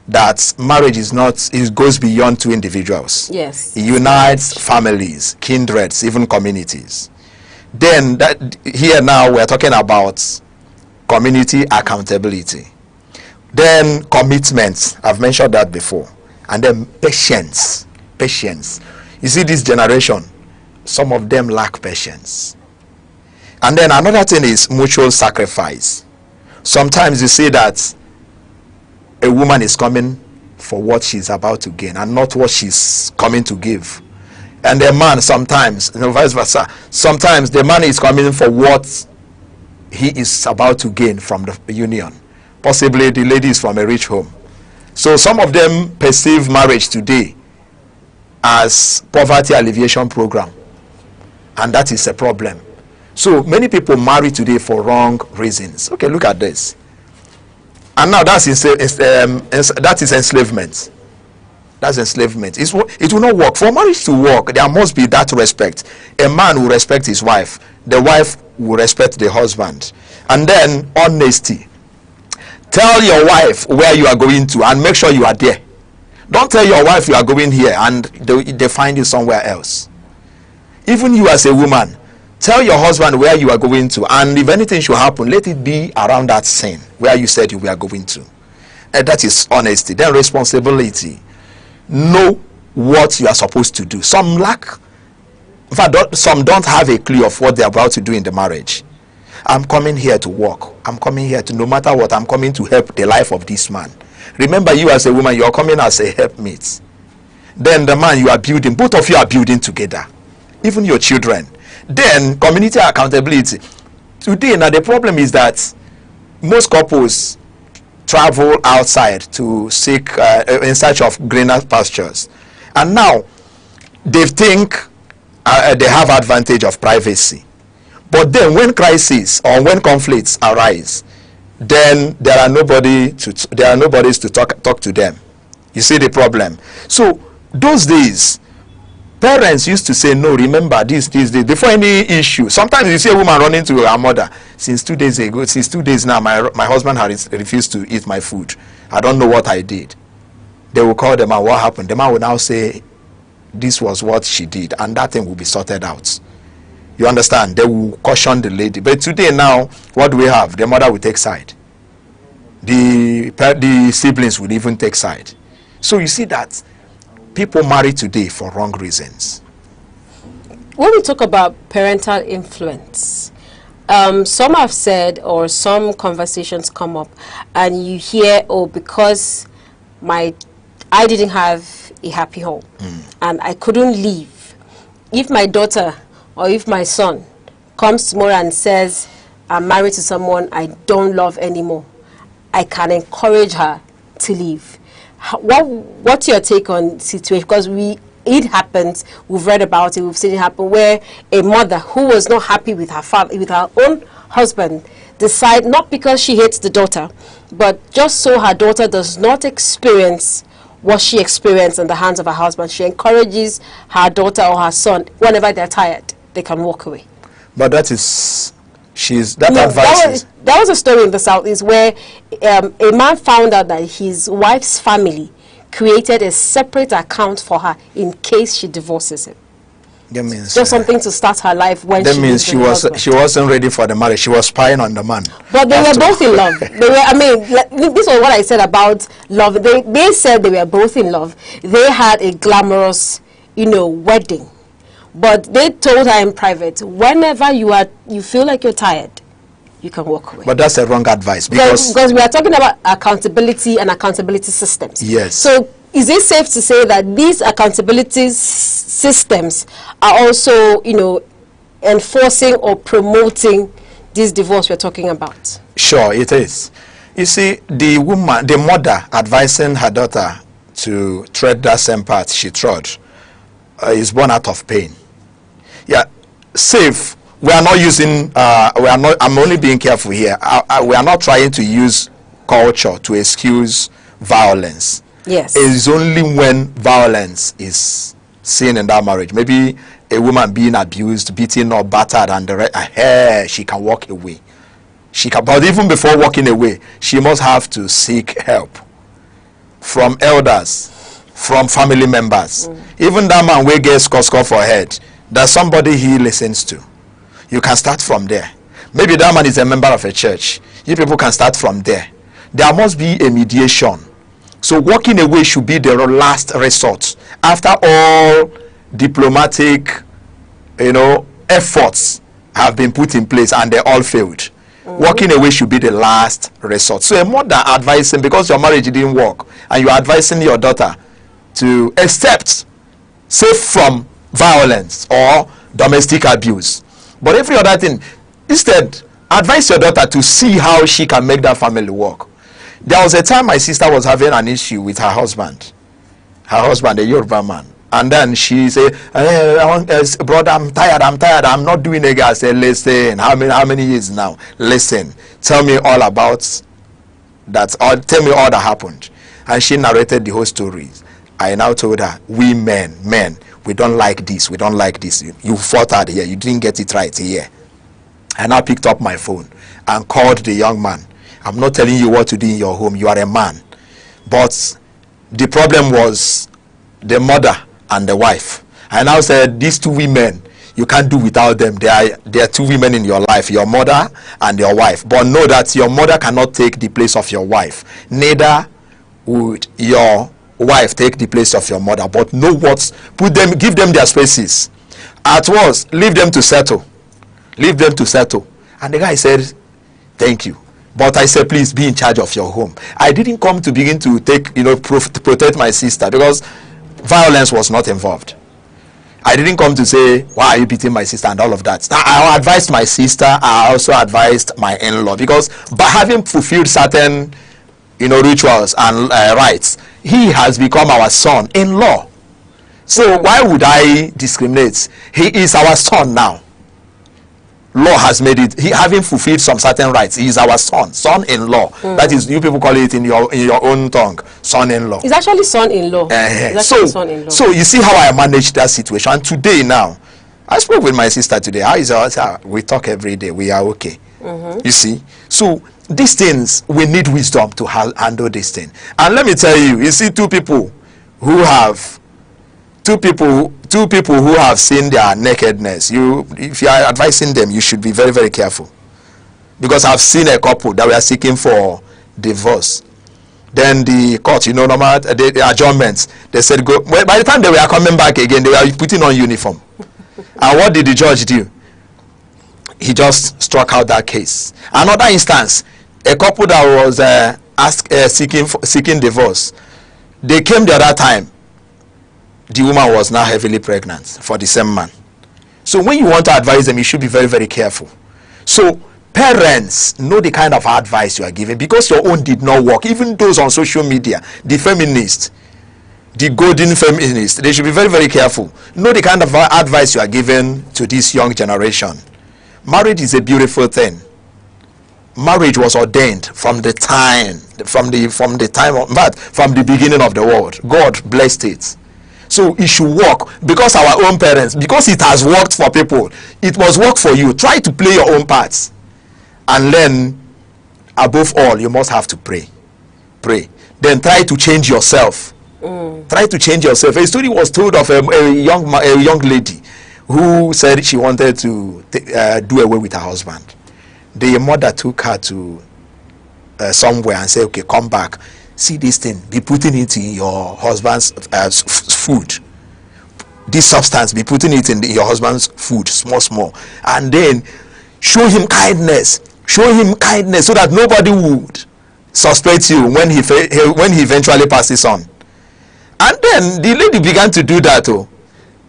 that marriage it goes beyond two individuals. Yes. It unites families, kindreds, even communities. Then here now we're talking about community accountability. Then commitment, I've mentioned that before. And then patience. Patience. You see, this generation, some of them lack patience. And then another thing is mutual sacrifice. Sometimes you see that a woman is coming for what she's about to gain and not what she's coming to give. And the man sometimes, vice versa, sometimes the man is coming for what he is about to gain from the union. Possibly the lady is from a rich home. So some of them perceive marriage today as poverty alleviation program, and that is a problem. So many people marry today for wrong reasons. Okay, look at this. And now that is enslavement. That's enslavement. It will not work. For marriage to work, there must be that respect. A man will respect his wife. The wife will respect the husband. And then honesty. Tell your wife where you are going to and make sure you are there. Don't tell your wife you are going here and they find you somewhere else. Even you as a woman, tell your husband where you are going to, and if anything should happen, let it be around that scene where you said you were going to. And that is honesty. Then responsibility. Know what you are supposed to do. Some lack, in fact, some don't have a clue of what they are about to do in the marriage. I'm coming here to work. I'm coming here to, no matter what, I'm coming to help the life of this man. Remember, you as a woman, you are coming as a helpmate. Then the man you are building, both of you are building together. Even your children. Then community accountability. Today, now the problem is that most couples travel outside to seek in search of greener pastures, and now they think they have advantage of privacy. But then when crises or when conflicts arise, then there are nobodies to talk to them. You see the problem. So those days, parents used to say, no, remember this before any issue. Sometimes you see a woman running to her mother. Since 2 days now, my husband has refused to eat my food. I don't know what I did. They will call the man, what happened? The man will now say, this was what she did, and that thing will be sorted out. You understand? They will caution the lady. But today now, what do we have? The mother will take side. The siblings will even take side. So you see that people marry today for wrong reasons. When we talk about parental influence, some have said, or some conversations come up, and you hear, oh, because I didn't have a happy home, and I couldn't leave. If my daughter or if my son comes tomorrow and says, I'm married to someone I don't love anymore, I can encourage her to leave. What's your take on the situation? Because it happens, we've read about it, we've seen it happen, where a mother who was not happy with her father, with her own husband, decide, not because she hates the daughter, but just so her daughter does not experience what she experienced in the hands of her husband, she encourages her daughter or her son, whenever they're tired, they can walk away. But that is, advice. That was a story in the Southeast where a man found out that his wife's family created a separate account for her in case she divorces him. That means just something to start her life when that means she wasn't ready for the marriage. She was spying on the man. But they were both in love. They were, I mean, this was what I said about love. They said they were both in love. They had a glamorous, wedding. But they told her in private, whenever you feel like you're tired, you can walk away. But that's a wrong advice because we are talking about accountability and accountability systems. Yes. So is it safe to say that these accountability systems are also, enforcing or promoting this divorce we're talking about? Sure, it is. You see, the mother advising her daughter to tread that same path she trod is born out of pain. Yeah, safe. We are not using. I'm only being careful here. We are not trying to use culture to excuse violence. Yes. It is only when violence is seen in that marriage. Maybe a woman being abused, beaten or battered, and she can walk away. But even before walking away, she must have to seek help from elders, from family members. Even that man will get score for head. There's somebody he listens to. You can start from there. Maybe that man is a member of a church. You people can start from there. There must be a mediation. So walking away should be the last resort. After all diplomatic, efforts have been put in place and they all failed. Walking away should be the last resort. So a mother advising, because your marriage didn't work, and you're advising your daughter to accept, safe from violence or domestic abuse. But every other thing, instead, advise your daughter to see how she can make that family work. There was a time my sister was having an issue with her husband, a Yoruba man. And then she said, brother, I'm tired, I'm not doing it. I said, listen, how many years now? Listen, tell me all about that, or tell me all that happened. And she narrated the whole story. I now told her, we men, we don't like this, You fought out here, you didn't get it right here. I now picked up my phone and called the young man. I'm not telling you what to do in your home, you are a man. But the problem was the mother and the wife. I now said, these two women, you can't do without them. There are two women in your life, your mother and your wife. But know that your mother cannot take the place of your wife. Neither would your wife take the place of your mother. But know what, give them their spaces. At once, leave them to settle. And the guy said, thank you. But I said, please be in charge of your home. I didn't come to begin to protect my sister, because violence was not involved. I didn't come to say, why are you beating my sister and all of that. I advised my sister. I also advised my in-law, because by having fulfilled certain rituals and rights, he has become our son-in-law. So why would I discriminate? He is our son now. Law has made it, he having fulfilled some certain rights, he is our son-in-law. That is, you people call it in your own tongue, son-in-law. It's actually son-in-law. So you see how I managed that situation. And today now, I spoke with my sister today. How is our, we talk every day, we are okay. You see, so these things, we need wisdom to handle this thing. And let me tell you, you see two people who have seen their nakedness. If you are advising them, you should be very, very careful, because I've seen a couple that were seeking for divorce. Then the court, normal the adjournments, they said go. Well, by the time they were coming back again, they were putting on uniform. And what did the judge do? He just struck out that case. Another instance, a couple that was seeking divorce, they came the other time. The woman was now heavily pregnant for the same man. So when you want to advise them, you should be very, very careful. So parents, know the kind of advice you are giving, because your own did not work. Even those on social media, the feminists, the golden feminists, they should be very, very careful. Know the kind of advice you are giving to this young generation. Marriage is a beautiful thing. Marriage was ordained from the beginning of the world. God blessed it. So it should work, because our own parents, because it has worked for people, it must work for you. Try to play your own parts. And then, above all, you must have to pray. Then try to change yourself. Try to change yourself. A story was told of a young lady who said she wanted to do away with her husband. The mother took her to somewhere and said, okay, come back. See this thing, be putting it in your husband's food. This substance, be putting it in your husband's food, small. And then show him kindness so that nobody would suspect you when he eventually passes on. And then the lady began to do that,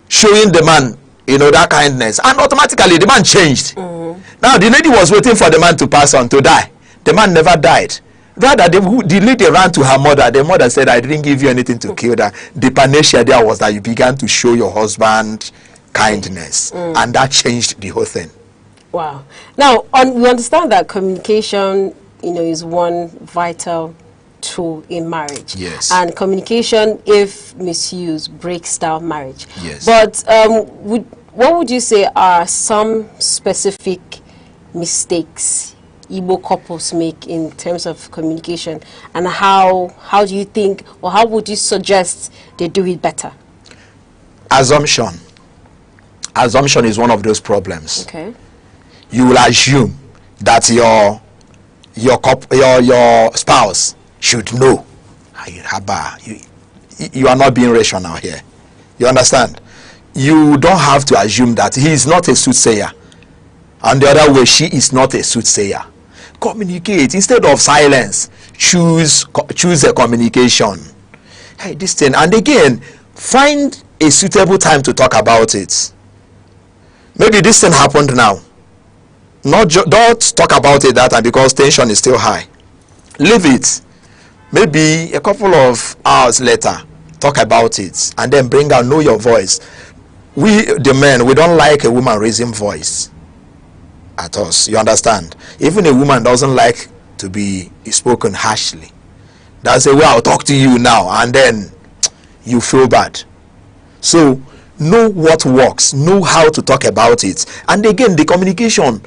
showing the man that kindness, and automatically the man changed. Now the lady was waiting for the man to pass on, to die. The man never died. Rather, the lady ran to her mother. The mother said, I didn't give you anything to kill that. The panacea there was that you began to show your husband kindness. And that changed the whole thing. Wow. Now, we understand that communication, is one vital tool in marriage. Yes. And communication, if misused, breaks down marriage. Yes. But what would you say are some specific mistakes Igbo couples make in terms of communication, and how do you think, or how would you suggest they do it better? Assumption is one of those problems. Okay. You will assume that your spouse should know. You are not being rational here. You understand? You don't have to assume that he is not a soothsayer. And the other way, she is not a soothsayer. Communicate. Instead of silence, choose a communication. Hey, this thing. And again, find a suitable time to talk about it. Maybe this thing happened now. Don't talk about it that time because tension is still high. Leave it. Maybe a couple of hours later, talk about it, and then bring out, know your voice. We, the men, we don't like a woman raising voice at us. You understand? Even a woman doesn't like to be spoken harshly. That's the way I'll talk to you now, and then you feel bad. So know what works, know how to talk about it. And again, the communication,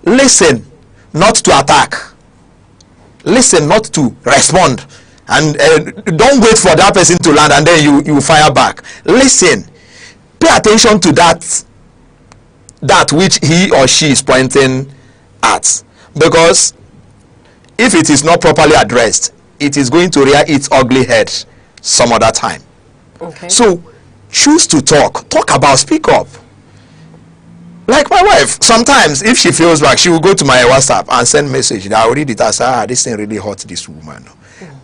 listen, not to attack. Listen, not to respond. And don't wait for that person to land and then you fire back. Listen, pay attention to that which he or she is pointing at, because if it is not properly addressed, it is going to rear its ugly head some other time. Okay. So choose to talk about, speak up. Like my wife, sometimes if she feels like, she will go to my WhatsApp and send message. I'll read it as, this thing really hurt this woman.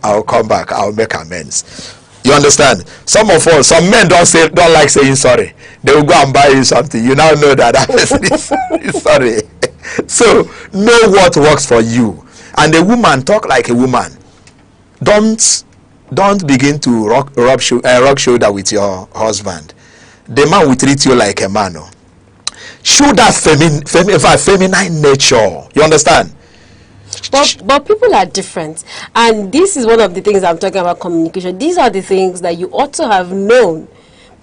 I'll come back, I'll make amends. You understand? Some men don't like saying sorry. They will go and buy you something. You now know that person is sorry. So know what works for you. And a woman, talk like a woman. Don't begin to rub shoulder with your husband. The man will treat you like a man. Show that feminine nature. You understand? But people are different, and this is one of the things I'm talking about, communication. These are the things that you ought to have known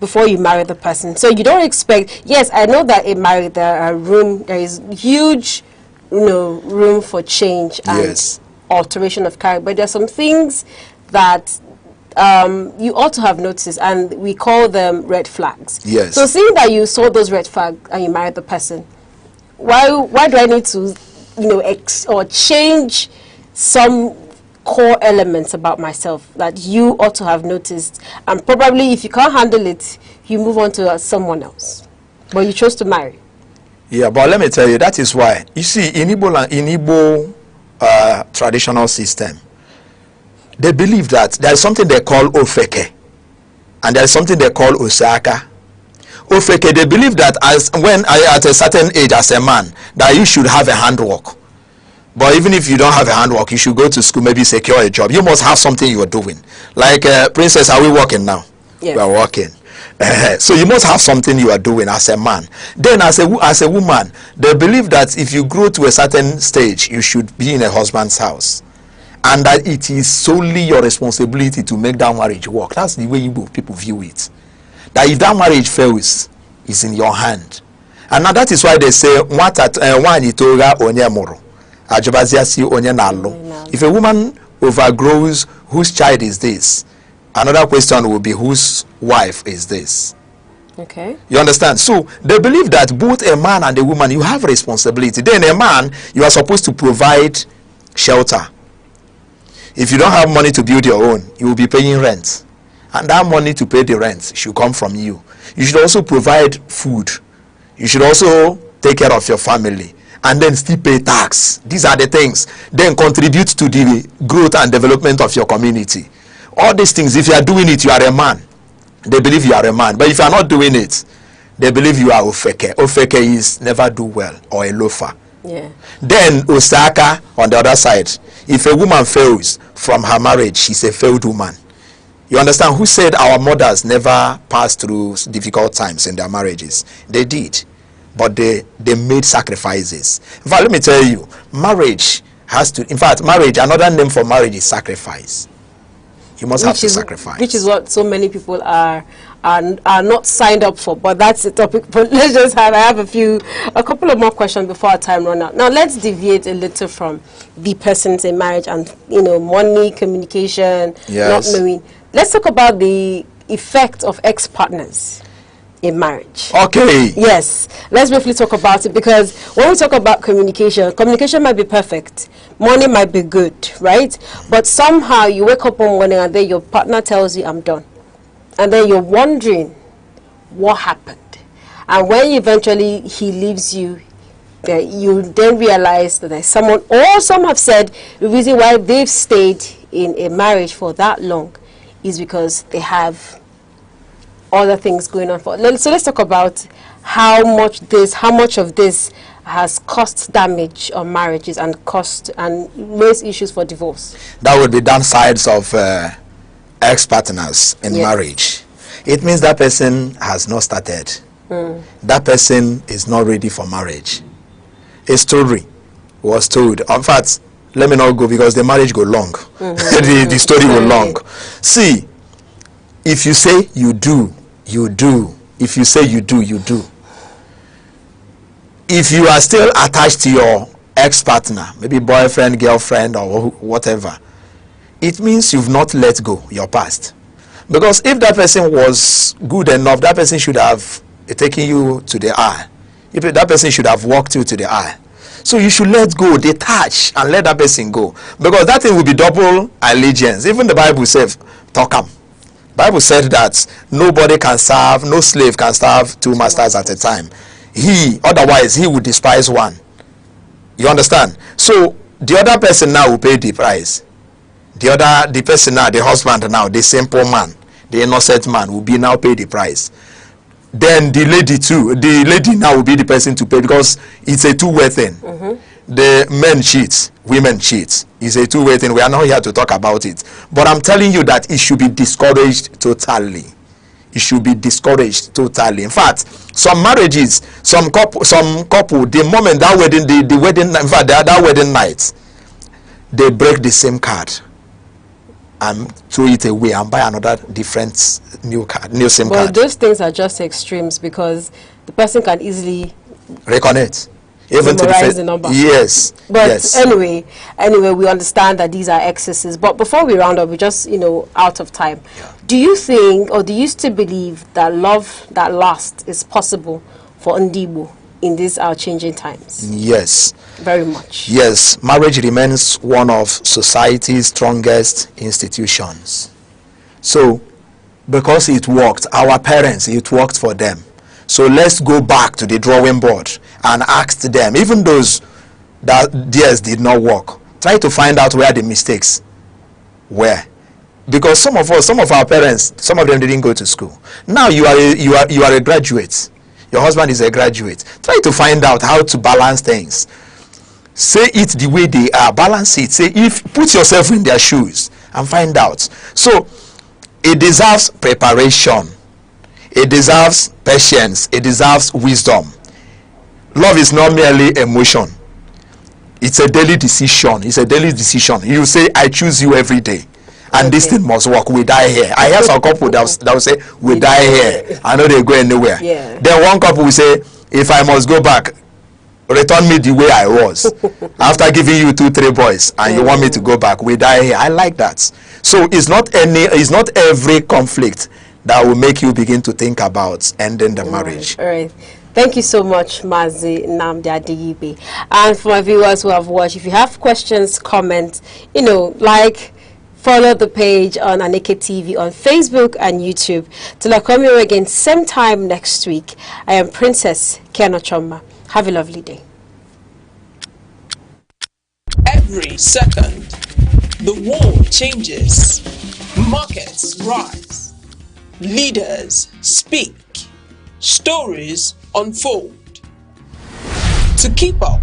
before you marry the person. So you don't expect, yes, I know that in marriage there is huge, room for change and alteration of character, but there are some things that you ought to have noticed, and we call them red flags. Yes. So seeing that you saw those red flags and you married the person, why do I need to or change some core elements about myself that you ought to have noticed? And probably if you can't handle it, you move on to someone else, but you chose to marry. Yeah, but let me tell you, that is why, you see, in Igbo traditional system, they believe that there is something they call ofeke and there is something they call osaka. Ofeke, they believe that at a certain age as a man, that you should have a handwork. But even if you don't have a handwork, you should go to school, maybe secure a job. You must have something you are doing. Like, Princess, are we working now? Yes. We are working. So you must have something you are doing as a man. Then as a woman, they believe that if you grow to a certain stage, you should be in a husband's house. And that it is solely your responsibility to make that marriage work. That's the way people view it. That if that marriage fails, it's in your hand. And now that is why they say, if a woman overgrows, whose child is this? Another question will be, whose wife is this? Okay. You understand? So they believe that both a man and a woman, you have responsibility. Then a man, you are supposed to provide shelter. If you don't have money to build your own, you will be paying rent. And that money to pay the rent should come from you. You should also provide food. You should also take care of your family. And then still pay tax. These are the things. Then contribute to the growth and development of your community. All these things, if you are doing it, you are a man. They believe you are a man. But if you are not doing it, they believe you are ofeke. Ofeke is never do well, or a loafer. Yeah. Then Osaka, on the other side, if a woman fails from her marriage, she's a failed woman. You understand? Who said our mothers never passed through difficult times in their marriages? They did. But they made sacrifices. In fact, let me tell you, marriage has to, in fact, marriage, another name for marriage is sacrifice. You must have to sacrifice. Which is what so many people are not signed up for, but that's the topic. But let's just I have a couple of more questions before our time run out. Now let's deviate a little from the persons in marriage and money, communication, not knowing. Let's talk about the effect of ex-partners in marriage. Okay. Yes. Let's briefly talk about it, because when we talk about communication might be perfect. Money might be good, right? But somehow you wake up one morning and then your partner tells you, I'm done. And then you're wondering what happened. And when eventually he leaves you, you then realize that there's someone, or some have said the reason why they've stayed in a marriage for that long is because they have other things going on. So let's talk about how much of this has caused damage on marriages and raised issues for divorce. That would be downsides of ex-partners in marriage. It means that person has not started. That person is not ready for marriage. A story was told. In fact, let me not go because the marriage go long. The story will long. See, if you say you do, you do. If you say you do, you do. If you are still attached to your ex-partner, maybe boyfriend, girlfriend, or whatever, it means you've not let go your past. Because if that person was good enough, that person should have taken you to the aisle. If that person should have walked you to the aisle. So you should let go, detach, and let that person go. Because that thing will be double allegiance. Even the Bible says, Tokam. Bible said that nobody can serve, no slave can serve two masters at a time. Otherwise he would despise one. You understand? So the other person now will pay the price. The person now, the husband now, the simple man, the innocent man will be now pay the price. Then the lady now will be the person to pay, because it's a two-way thing. The men cheat, women cheat. It's a two-way thing. We are not here to talk about it, but I'm telling you that it should be discouraged totally. It should be discouraged totally. In fact, some marriages, some couple, the moment that wedding, the wedding, in fact, that wedding night, they break the same card and throw it away and buy another different new SIM card. But those things are just extremes, because the person can easily reconnect. Even to the number. Yes. But yes. anyway, we understand that these are excesses. But before we round up, we're just, out of time. Yeah. Do you think, or do you still believe that love that lasts is possible for Ndibo in these our changing times? Yes. Very much. Yes. Marriage remains one of society's strongest institutions. So, because it worked, our parents, it worked for them. So let's go back to the drawing board and ask them, even those that theirs did not work, try to find out where the mistakes were. Because some of our parents, some of them didn't go to school. Now you are a graduate. Your husband is a graduate. Try to find out how to balance things. Say it the way they are. Balance it. Put yourself in their shoes and find out. So it deserves preparation. It deserves patience. It deserves wisdom. Love is not merely emotion. It's a daily decision. It's a daily decision. You say, I choose you every day. And this thing must work. We die here. I hear some couple that will say, we die here. I know they go anywhere. Yeah. Then one couple will say, if I must go back, return me the way I was. After giving you 2-3 boys, and you want me to go back, we die here. I like that. So it's not every conflict that will make you begin to think about ending the marriage. All right. Thank you so much, Mazi Nnamdi Adeyibe. And for my viewers who have watched, if you have questions, comments, follow the page on Aneke TV on Facebook and YouTube. Till I come here again, same time next week, I am Princess Keno Choma. Have a lovely day. Every second, the world changes, markets rise, leaders speak, stories unfold. To keep up,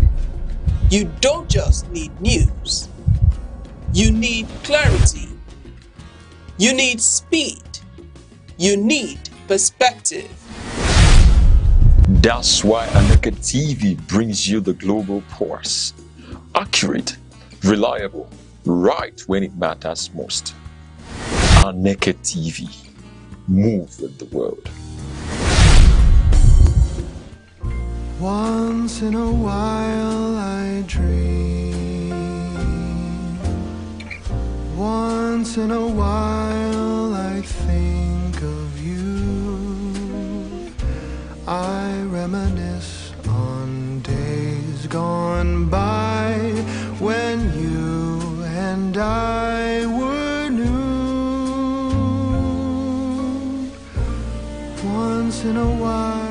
you don't just need news. You need clarity. You need speed. You need perspective. That's why Aneke TV brings you the global pulse. Accurate, reliable, right when it matters most. Aneke TV. Move with the world. Once in a while I dream. Once in a while I think of you. I reminisce on days gone by when you and I were new. Once in a while.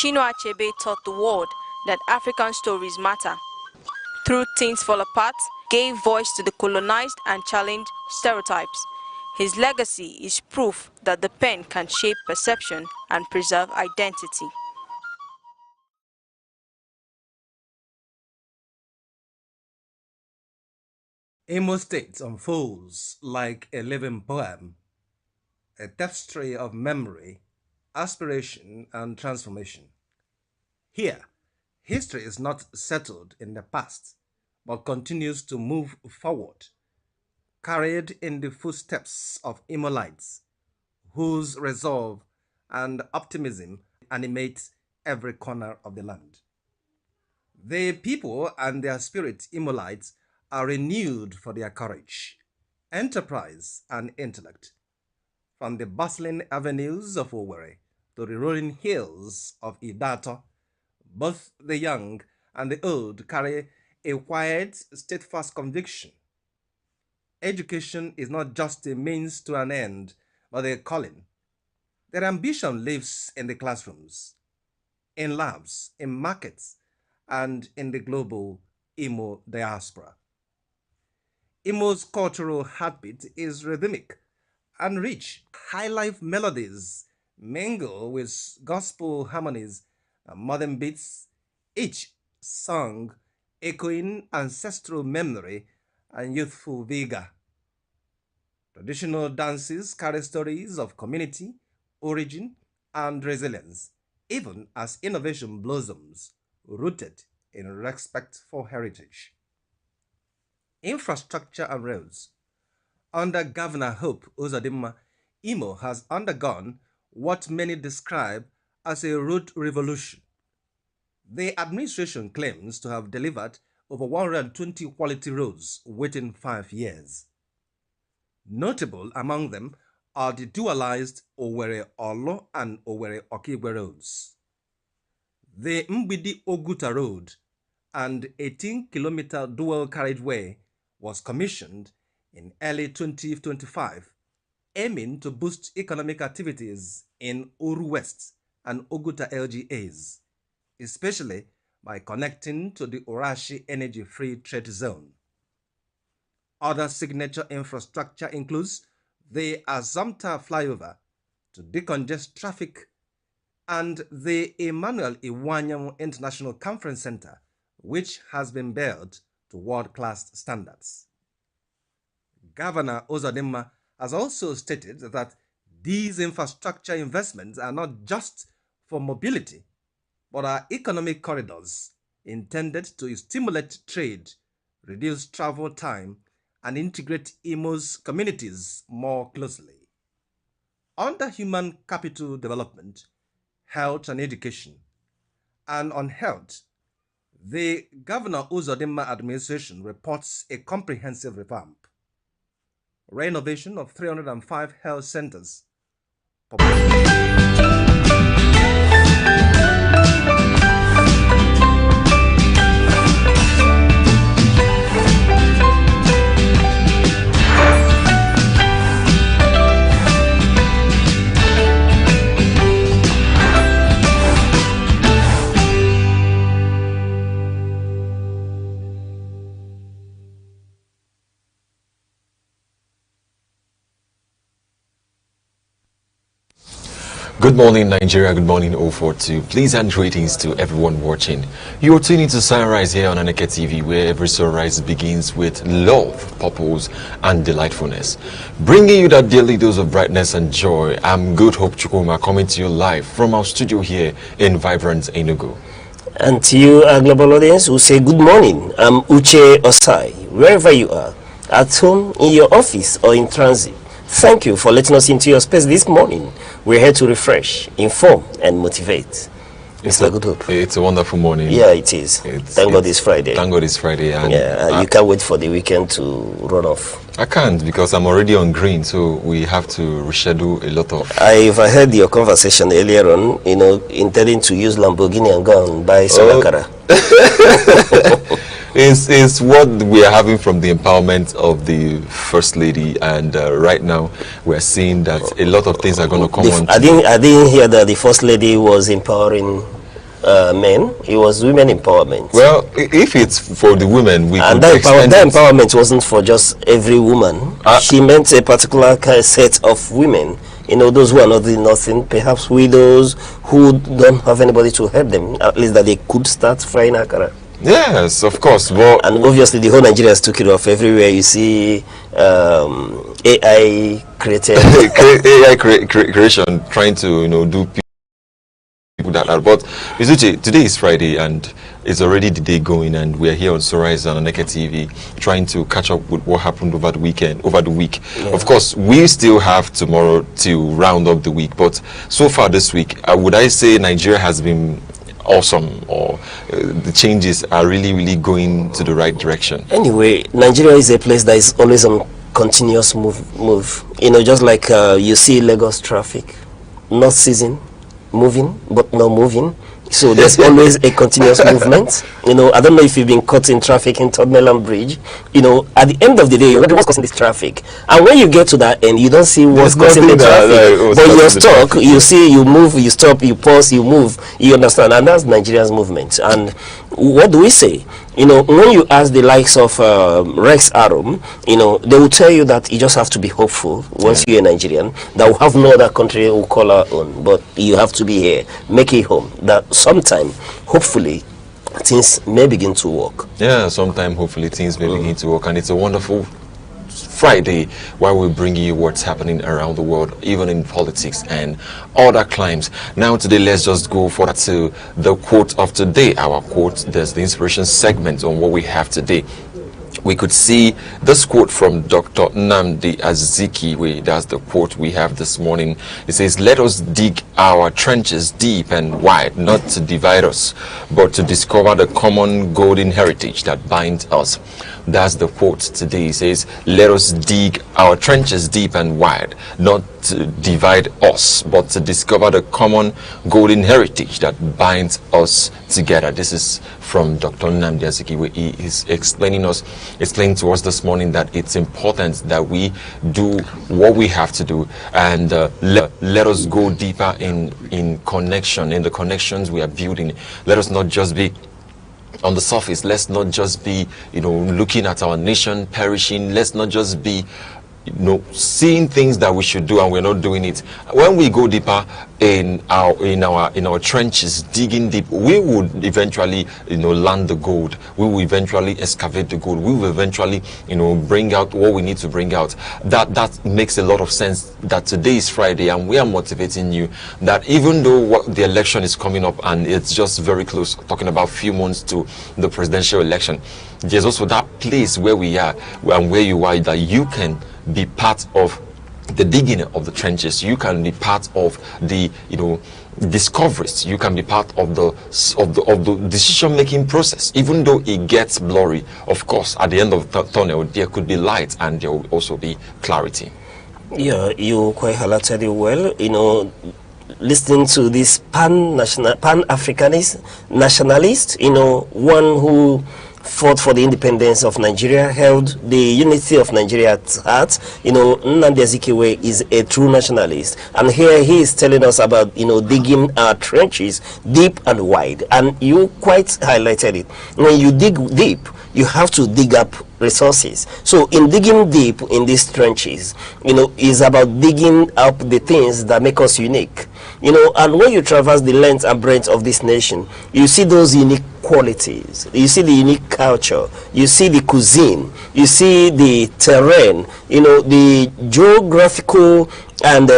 Chinua Achebe taught the world that African stories matter. Through Things Fall Apart, gave voice to the colonized and challenged stereotypes. His legacy is proof that the pen can shape perception and preserve identity. Imo State unfolds like a living poem, a tapestry of memory, aspiration, and transformation. Here, history is not settled in the past, but continues to move forward, carried in the footsteps of Imolites, whose resolve and optimism animate every corner of the land. The people and their spirit Imolites are renewed for their courage, enterprise, and intellect. From the bustling avenues of Owerri to the rolling hills of Idato, both the young and the old carry a quiet, steadfast conviction. Education is not just a means to an end, but a calling. Their ambition lives in the classrooms, in labs, in markets, and in the global Imo diaspora. Imo's cultural heartbeat is rhythmic and rich. High-life melodies mingle with gospel harmonies and modern beats, each song echoing ancestral memory and youthful vigor. Traditional dances carry stories of community, origin, and resilience, even as innovation blossoms, rooted in respect for heritage. Infrastructure and roads. Under Governor Hope Uzodimma, Imo has undergone what many describe as a road revolution. The administration claims to have delivered over 120 quality roads within 5 years. Notable among them are the dualized Owerri-Olo and Owerri-Okigwe roads. The Mbidi-Oguta Road and 18-kilometer dual carriageway was commissioned in early 2025, aiming to boost economic activities in Uru West and Oguta LGAs, especially by connecting to the Orashi Energy Free Trade Zone. Other signature infrastructure includes the Azamta flyover to decongest traffic and the Emmanuel Iwanyam International Conference Center, which has been built to world-class standards. Governor Uzodimma has also stated that these infrastructure investments are not just for mobility, but are economic corridors intended to stimulate trade, reduce travel time, and integrate Imo's communities more closely. Under human capital development, health and education, and on health, the Governor Uzodimma administration reports a comprehensive revamp. Renovation of 305 health centers. Good morning, Nigeria. Good morning, 042. Please hand greetings to everyone watching. You're tuning to Sunrise here on Aneke TV, where every sunrise begins with love, purpose, and delightfulness. Bringing you that daily dose of brightness and joy, I'm Good Hope Chukuma, coming to you live from our studio here in vibrant Enugu. And to you, our global audience, who say good morning. I'm Uche Osai, wherever you are, at home, in your office, or in transit. Thank you for letting us into your space this morning. We're here to refresh, inform, and motivate. Mr. Good Hope. It's a wonderful morning. Yeah, it is. Thank God it's Friday. Thank God it's Friday. And yeah, you can't wait for the weekend to run off. I can't, because I'm already on green, so we have to reschedule a lot of... I've heard your conversation earlier on, you know, intending to use Lamborghini and go and buy Solakara. It's what we are having from the empowerment of the First Lady, and right now we're seeing that a lot of things are going to come on. I didn't hear that the First Lady was empowering men. It was women empowerment. Well, if it's for the women, we and could that empowerment wasn't for just every woman. She meant a particular set of women. You know, those who are not doing nothing, perhaps widows who don't have anybody to help them, at least that they could start frying akara. Yes, of course. Well, and obviously the whole Nigeria took it off. Everywhere you see AI created AI creation trying to, you know, do people that are. But Izuchi, today is Friday and it's already the day going, and we're here on Sunrise and Aneke TV trying to catch up with what happened over the week. Yeah. Of course, we still have tomorrow to round up the week, but so far this week, would I say Nigeria has been awesome, or the changes are really going to the right direction? Anyway, Nigeria is a place that is always on continuous move. You know, just like you see Lagos traffic, not ceasing, moving but not moving. So there's always a continuous movement. You know, I don't know if you've been caught in traffic in Third Mainland Bridge. You know, at the end of the day, you wonder what's causing this traffic. And when you get to that end, you don't see what's causing the traffic. But you're stuck. You see, you move, you stop, you pause, you move. You understand? And that's Nigeria's movement. And what do we say? You know, when you ask the likes of Rex Arum, you know, they will tell you that you just have to be hopeful once you're a Nigerian, that we have no other country who call our own, but you have to be here, make it home. That sometime, hopefully, things may begin to work. Yeah, sometime, hopefully, things may begin to work. And it's a wonderful Friday while we're bringing you what's happening around the world, even in politics and other climes. Now today, let's just go forward to the quote of today. Our quote, there's the inspiration segment on what we have today. We could see this quote from Dr. Nnamdi Azikiwe. That's the quote we have this morning. It says, "Let us dig our trenches deep and wide, not to divide us, but to discover the common golden heritage that binds us." That's the quote today. It says, "Let us dig our trenches deep and wide, not to divide us, but to discover the common golden heritage that binds us together." This is from Dr. Nnamdi Azikiwe. He is explaining to us this morning that it's important that we do what we have to do, and let us go deeper in connection, in the connections we are building. Let us not just be on the surface. Let's not just be, you know, looking at our nation perishing. Let's not just be, you know, seeing things that we should do and we're not doing it. When we go deeper in our trenches, digging deep, we would eventually, you know, land the gold. We will eventually excavate the gold. We will eventually, you know, bring out what we need to bring out. That makes a lot of sense. That today is Friday, and we are motivating you that even though the election is coming up and it's just very close, talking about few months to the presidential election, there's also that place where we are and where you are, that you can be part of the digging of the trenches. You can be part of the, you know, discoveries. You can be part of the decision-making process, even though it gets blurry. Of course, at the end of the tunnel, there could be light and there will also be clarity. Yeah, you quite highlighted it well. You know, listening to this pan-Africanist nationalist, you know, one who fought for the independence of Nigeria, held the unity of Nigeria at heart. You know, Nnamdi Azikiwe is a true nationalist, and here he is telling us about, you know, digging our trenches deep and wide. And you quite highlighted it. When you dig deep, you have to dig up resources. So in digging deep in these trenches, you know, is about digging up the things that make us unique. You know, and when you traverse the length and breadth of this nation, you see those unique qualities, you see the unique culture, you see the cuisine, you see the terrain, you know, the geographical and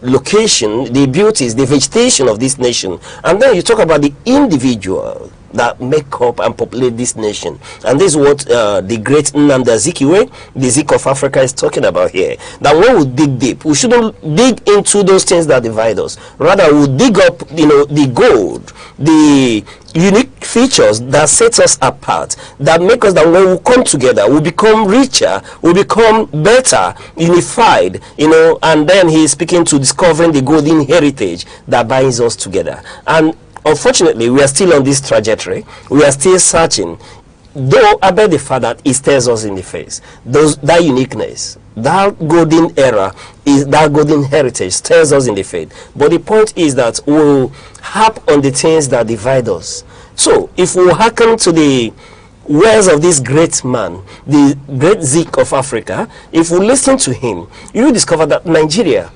location, the beauties, the vegetation of this nation. And then you talk about the individual that make up and populate this nation. And this is what the great Nnamdi Azikiwe, the Zik of Africa, is talking about here. That when we dig deep, we shouldn't dig into those things that divide us. Rather, we dig up, you know, the gold, the unique features that set us apart, that make us, that when we come together, we become richer, we become better, unified, you know. And then he is speaking to discovering the golden heritage that binds us together. And unfortunately, we are still on this trajectory. We are still searching. though I bet the fact that it stares us in the face, that uniqueness, that golden era, is that golden heritage stares us in the face. But the point is that we'll harp on the things that divide us. So if we hearken to the words of this great man, the great Zik of Africa, if we listen to him, you will discover that Nigeria,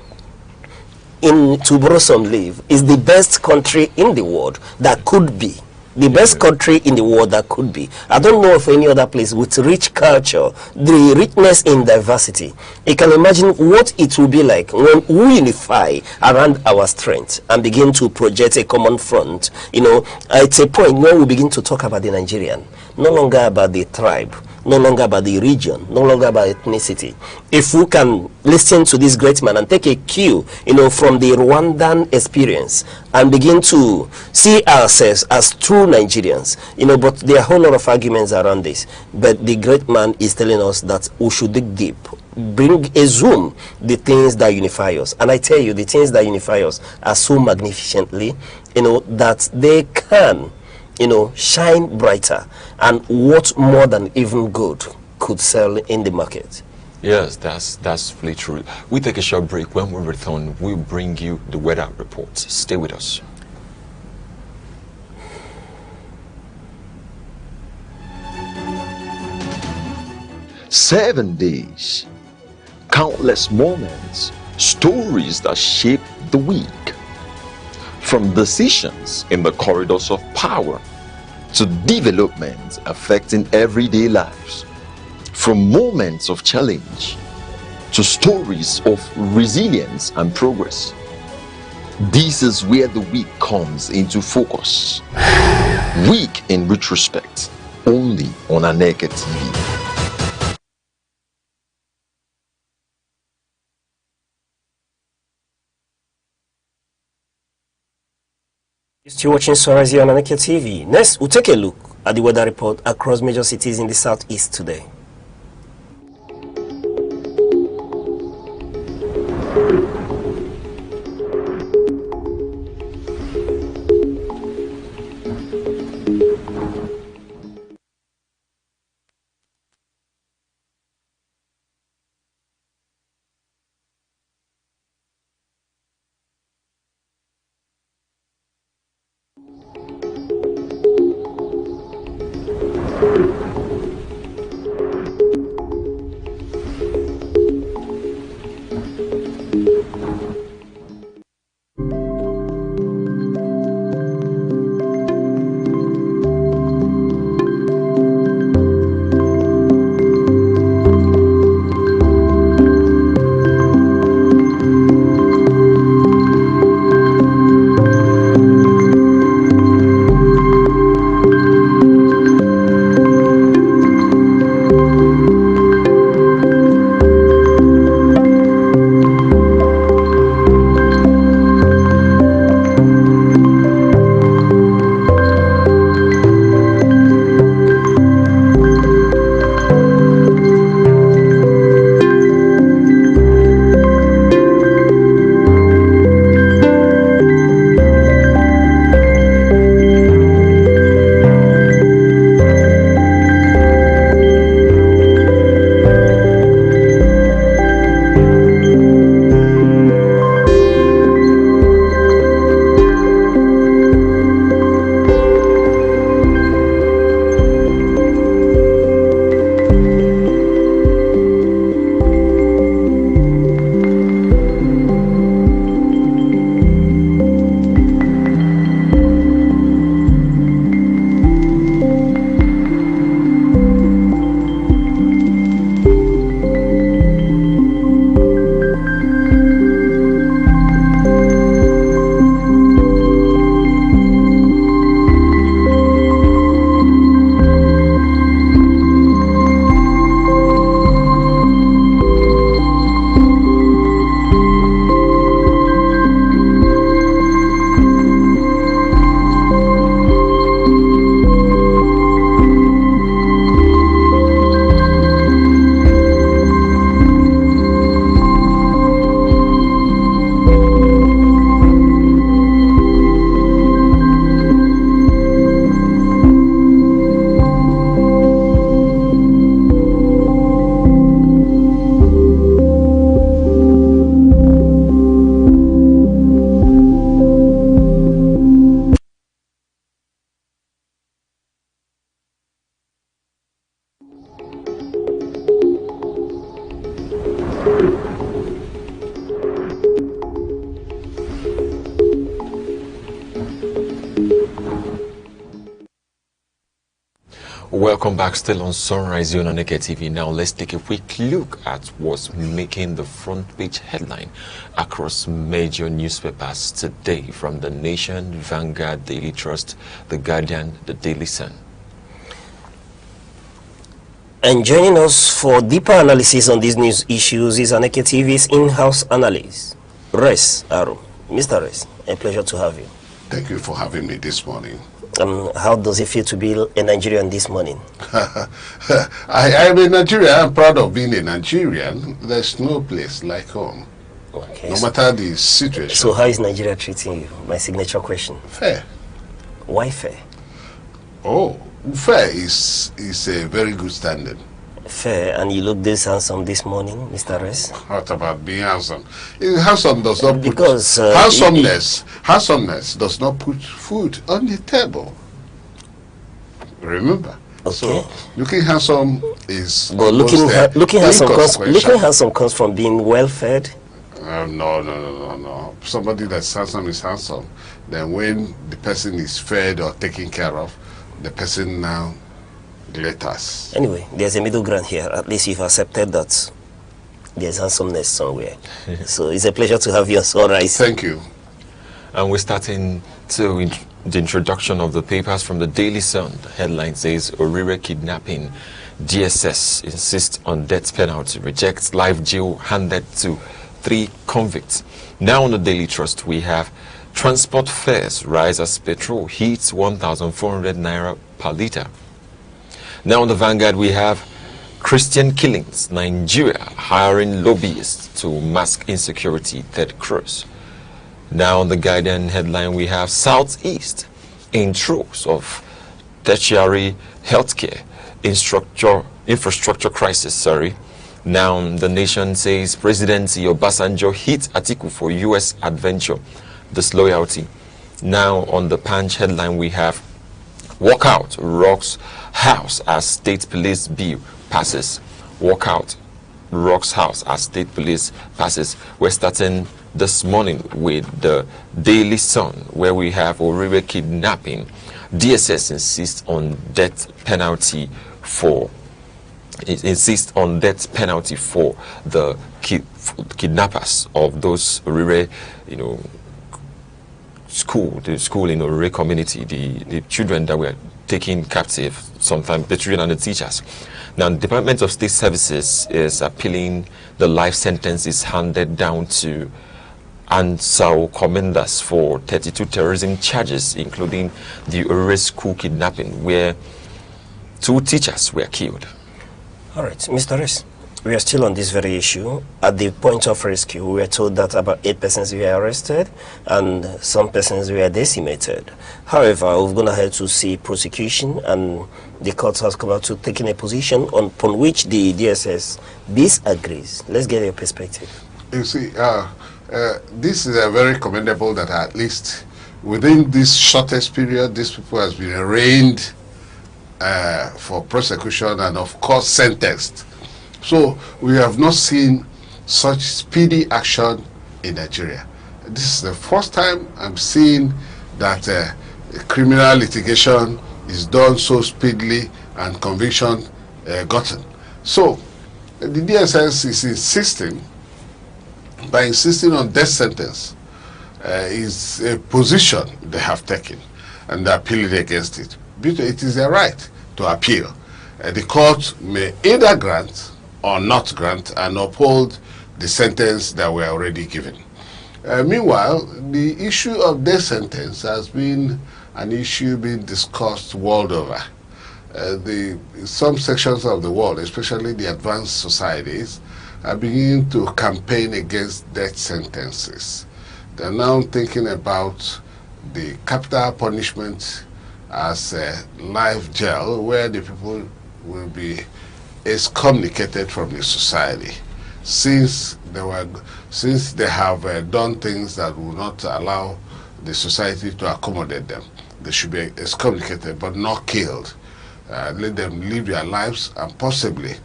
to borrow some leave, is the best country in the world that could be. The best country in the world that could be. I don't know of any other place with rich culture, the richness in diversity. You can imagine what it will be like when we unify around our strength and begin to project a common front. You know, it's a point where we begin to talk about the Nigerian, no longer about the tribe, no longer about the region, no longer about ethnicity. If we can listen to this great man and take a cue, you know, from the Rwandan experience and begin to see ourselves as true Nigerians, you know, but there are a whole lot of arguments around this. But the great man is telling us that we should dig deep, exhume the things that unify us. And I tell you, the things that unify us are so magnificently, you know, that they can, you know, shine brighter, and what more than even good could sell in the market. Yes, that's really true. We take a short break. When we return, we'll bring you the weather reports. Stay with us. "7 days, countless moments, stories that shape the week. From decisions in the corridors of power to developments affecting everyday lives. From moments of challenge to stories of resilience and progress. This is where the week comes into focus. Week in retrospect, only on Aneke TV. You're watching Sorazi on Aneke TV. Next, we'll take a look at the weather report across major cities in the southeast today. Welcome back, still on Sunrise on Aneke TV. Now let's take a quick look at what's making the front page headline across major newspapers today, from The Nation, Vanguard, Daily Trust, The Guardian, The Daily Sun. And joining us for deeper analysis on these news issues is Aneke TV's in-house analyst, Res Aro. Mr. Res, a pleasure to have you. Thank you for having me this morning. How does it feel to be a Nigerian this morning? I'm a Nigerian. I'm proud of being a Nigerian. There's no place like home. Okay, no matter the situation. So how is Nigeria treating you? My signature question. Fair. Why fair? Oh, fair is a very good standard. Fair, and you look this handsome this morning, Mr. Res. What about being handsome? Handsome does not put handsomeness does not put food on the table. Remember. Okay. So looking handsome is but looking handsome comes from being well fed. No. Somebody that's handsome is handsome. Then when the person is fed or taken care of, the person now glitters. Anyway, there's a middle ground here. At least you've accepted that there's handsomeness somewhere. So it's a pleasure to have you on Sunrise. Thank you. And we're starting to the introduction of the papers from the Daily Sun. The headline says, Orire kidnapping. DSS insists on death penalty. Rejects life jail handed to 3 convicts. Now on the Daily Trust, we have transport fares rise as petrol hits 1,400 naira per litre. Now on the Vanguard, we have Christian killings, Nigeria hiring lobbyists to mask insecurity, Ted Cruz. Now on the Guardian headline, we have Southeast in throes of tertiary healthcare infrastructure crisis. Now the Nation says Presidency Obasanjo hit Atiku for U.S. adventure, disloyalty. Now on the Punch headline, we have Walkout rocks house as state police bill passes. Walkout rocks house as state police passes. We're starting this morning with the Daily Sun, where we have Orire kidnapping. DSS insists on death penalty for the kidnappers of those Orire, the school in Orire community, the children that were taken captive, sometimes the children and the teachers. Now, the Department of State Services is appealing the life sentences handed down to Ansau commanders for 32 terrorism charges, including the Orire school kidnapping, where 2 teachers were killed. All right, Mr. Rez, we are still on this very issue. At the point of rescue, we were told that about 8 persons were arrested and some persons were decimated. However, we've gone ahead to see prosecution, and the court has come out to taking a position upon which the DSS disagrees. Let's get your perspective. You see, this is a very commendable that at least within this shortest period, these people has been arraigned for prosecution and of course sentenced. So we have not seen such speedy action in Nigeria. This is the first time I'm seeing that criminal litigation is done so speedily and conviction gotten. So the DSS is insisting, by insisting on death sentence, is a position they have taken, and they're appealing against it. It is their right to appeal. The court may either grant or not grant and uphold the sentence that were already given. Meanwhile, the issue of death sentence has been an issue being discussed world over. Some sections of the world, especially the advanced societies, are beginning to campaign against death sentences. They're now thinking about the capital punishment as a life jail, where the people will be excommunicated from the society, since they have done things that will not allow the society to accommodate them. They should be excommunicated but not killed. Let them live their lives and possibly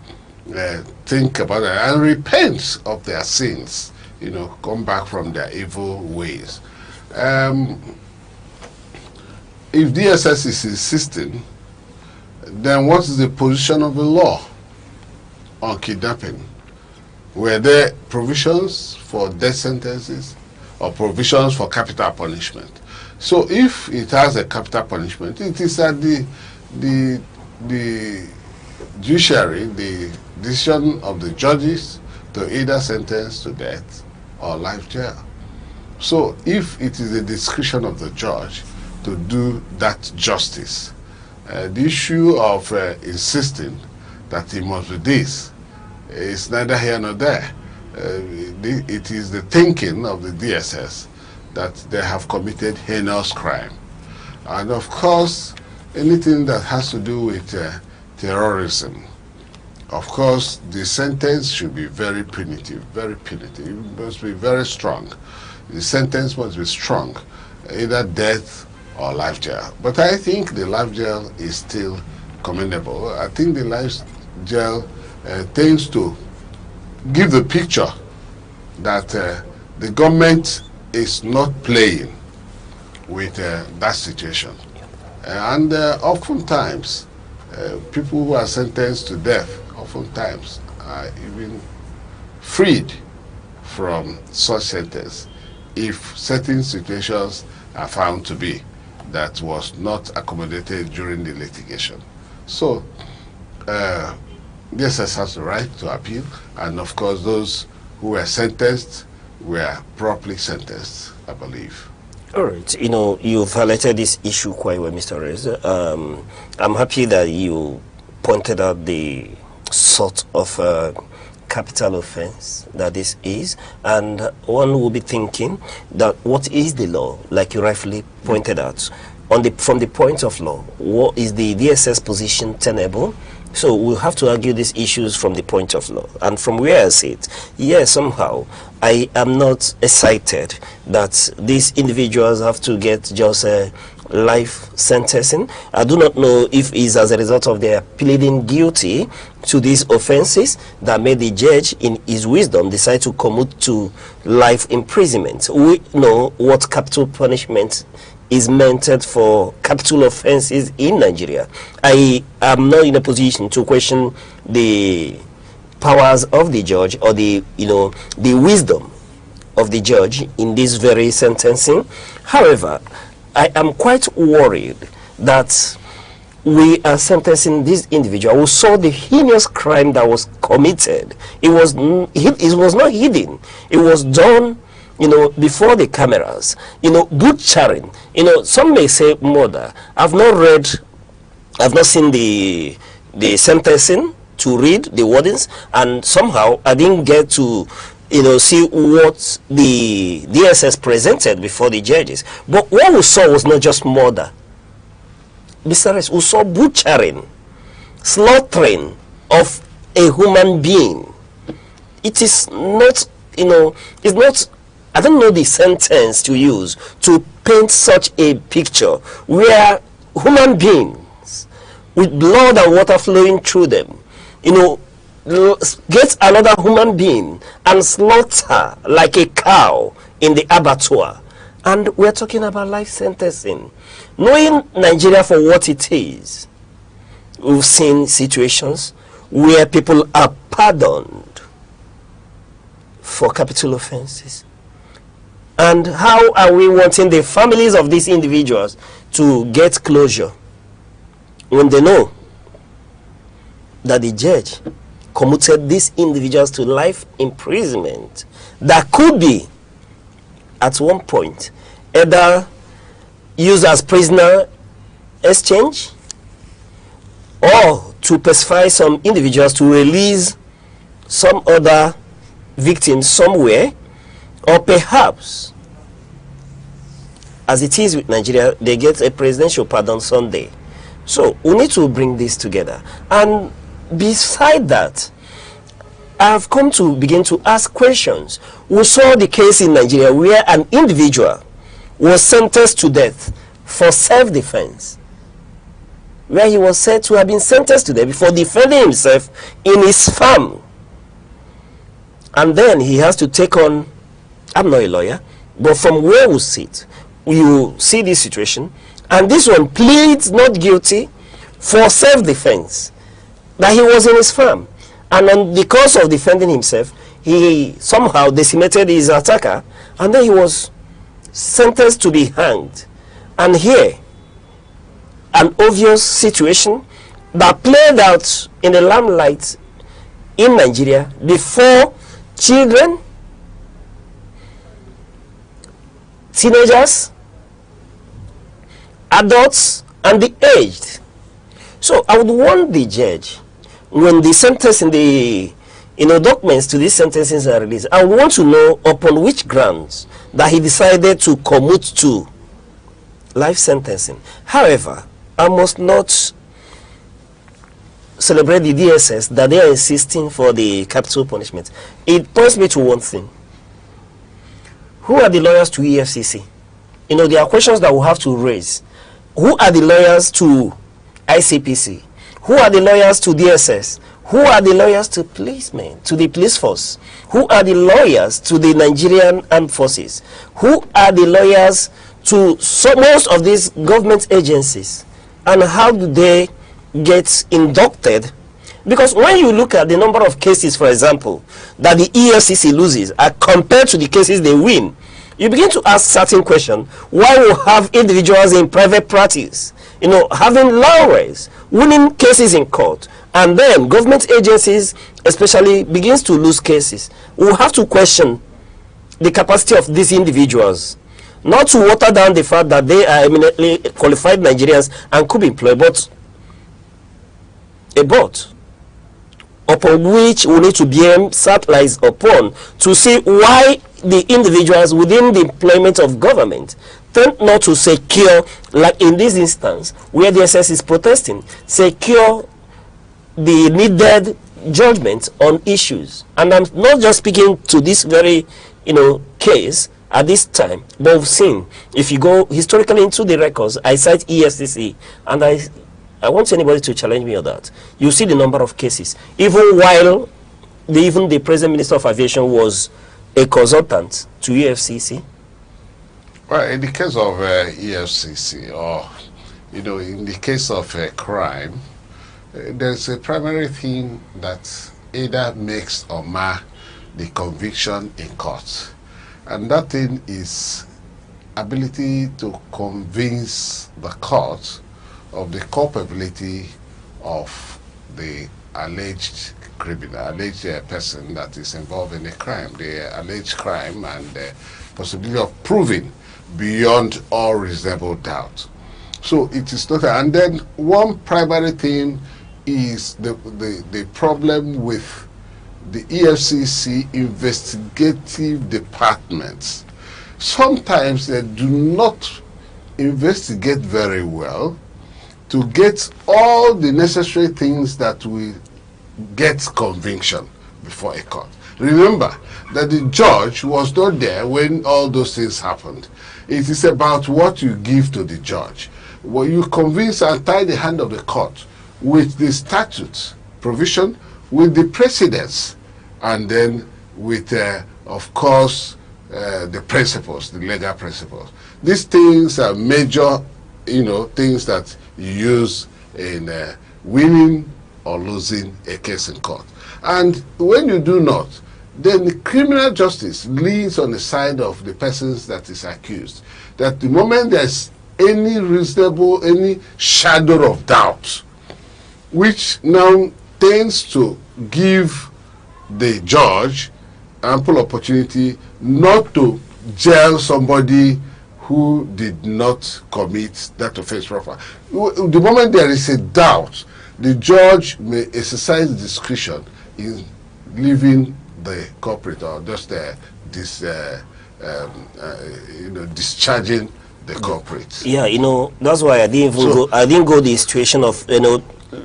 think about it and repent of their sins, you know, come back from their evil ways. If DSS is insisting, then what is the position of the law on kidnapping? Were there provisions for death sentences or provisions for capital punishment? So if it has a capital punishment, it is at the judiciary, the decision of the judges to either sentence to death or life jail. So if it is the discretion of the judge to do that justice, the issue of insisting that he must do this is neither here nor there. It is the thinking of the DSS that they have committed heinous crime. And of course, anything that has to do with terrorism, of course, the sentence should be very punitive, very punitive. It must be very strong. The sentence must be strong, either death or life jail. But I think the life jail is still commendable. I think the life jail tends to give the picture that the government is not playing with that situation. And oftentimes, people who are sentenced to death, oftentimes are even freed from such sentence if certain situations are found to be that was not accommodated during the litigation. So, DSS has the right to appeal, and of course those who were sentenced were properly sentenced, I believe. All right, you know, you've highlighted this issue quite well, Mr. Rez. I'm happy that you pointed out the sort of capital offense that this is, and one will be thinking that what is the law, like you rightfully pointed out, from the point of law, what is the DSS position tenable? So we'll have to argue these issues from the point of law. And from where I sit, yes, somehow, I am not excited that these individuals have to get just a life sentencing. I do not know if it's as a result of their pleading guilty to these offenses that made the judge, in his wisdom, decide to commute to life imprisonment. We know what capital punishment is meant for capital offenses in Nigeria. I am not in a position to question the powers of the judge or the wisdom of the judge in this very sentencing. However, I am quite worried that we are sentencing this individual who saw the heinous crime that was committed. It was not hidden. It was done, before the cameras. Butchering. Some may say murder. I've not seen the sentencing to read the wordings, and somehow I didn't get to see what the DSS presented before the judges. But what we saw was not just murder. Mr. S, we saw butchering, slaughtering of a human being. It is not, it's not, I don't know the sentence to use to paint such a picture where human beings with blood and water flowing through them, get another human being and slaughter like a cow in the abattoir. And we're talking about life sentencing. Knowing Nigeria for what it is, we've seen situations where people are pardoned for capital offenses. And how are we wanting the families of these individuals to get closure when they know that the judge commuted these individuals to life imprisonment that could be, at one point, either used as prisoner exchange or to pacify some individuals to release some other victims somewhere, or perhaps, as it is with Nigeria, they get a presidential pardon Sunday. So we need to bring this together. And beside that, I've come to begin to ask questions. We saw the case in Nigeria where an individual was sentenced to death for self-defense. where he was said to have been sentenced to death for defending himself in his farm. And then he has to take on, I'm not a lawyer, but from where we sit, you see this situation, and this one pleads not guilty for self-defense, that he was in his farm, and because of defending himself, he somehow decimated his attacker, and then he was sentenced to be hanged. And here, an obvious situation that played out in the limelight in Nigeria before children, teenagers, adults, and the aged. So I would want the judge, when the sentence in the documents to these sentences are released, I would want to know upon which grounds that he decided to commute to life sentencing. However, I must not celebrate the DSS that they are insisting for the capital punishment. It points me to one thing. Who are the lawyers to EFCC? There are questions that we'll have to raise. Who are the lawyers to ICPC? Who are the lawyers to DSS? Who are the lawyers to policemen, to the police force? Who are the lawyers to the Nigerian armed forces? Who are the lawyers to most of these government agencies? And how do they get inducted? Because when you look at the number of cases, for example, that the EFCC loses compared to the cases they win, you begin to ask certain questions. Why we have individuals in private practice, having lawyers, winning cases in court, and then government agencies especially begins to lose cases? We have to question the capacity of these individuals, not to water down the fact that they are eminently qualified Nigerians and could be employed, but a bot upon which we need to beam satellites upon to see why the individuals within the employment of government tend not to secure, like in this instance where the SS is protesting, secure the needed judgment on issues. And I'm not just speaking to this very case at this time, but we've seen, if you go historically into the records, I cite EFCC, and I want anybody to challenge me on that. You see the number of cases, even while even the present Minister of Aviation was a consultant to EFCC. Well, in the case of EFCC, or in the case of a crime, there's a primary thing that either makes or mar the conviction in court, and that thing is ability to convince the court of the culpability of the alleged criminal, alleged person that is involved in a crime, the alleged crime, and the possibility of proving beyond all reasonable doubt. So it is not, and then one primary thing is the problem with the EFCC investigative departments. Sometimes they do not investigate very well to get all the necessary things that will get conviction before a court. Remember that the judge was not there when all those things happened. It is about what you give to the judge. When you convince and tie the hand of the court with the statute provision, with the precedents, and then with, of course, the principles, the legal principles. These things are major, things that you use in winning or losing a case in court. And when you do not, then the criminal justice leans on the side of the persons that is accused. That the moment there's any reasonable, any shadow of doubt, which now tends to give the judge ample opportunity not to jail somebody who did not commit that offense proper. The moment there is a doubt, the judge may exercise discretion in leaving the culprit or just discharging the culprit. Yeah, that's why I didn't even go. I didn't go the situation of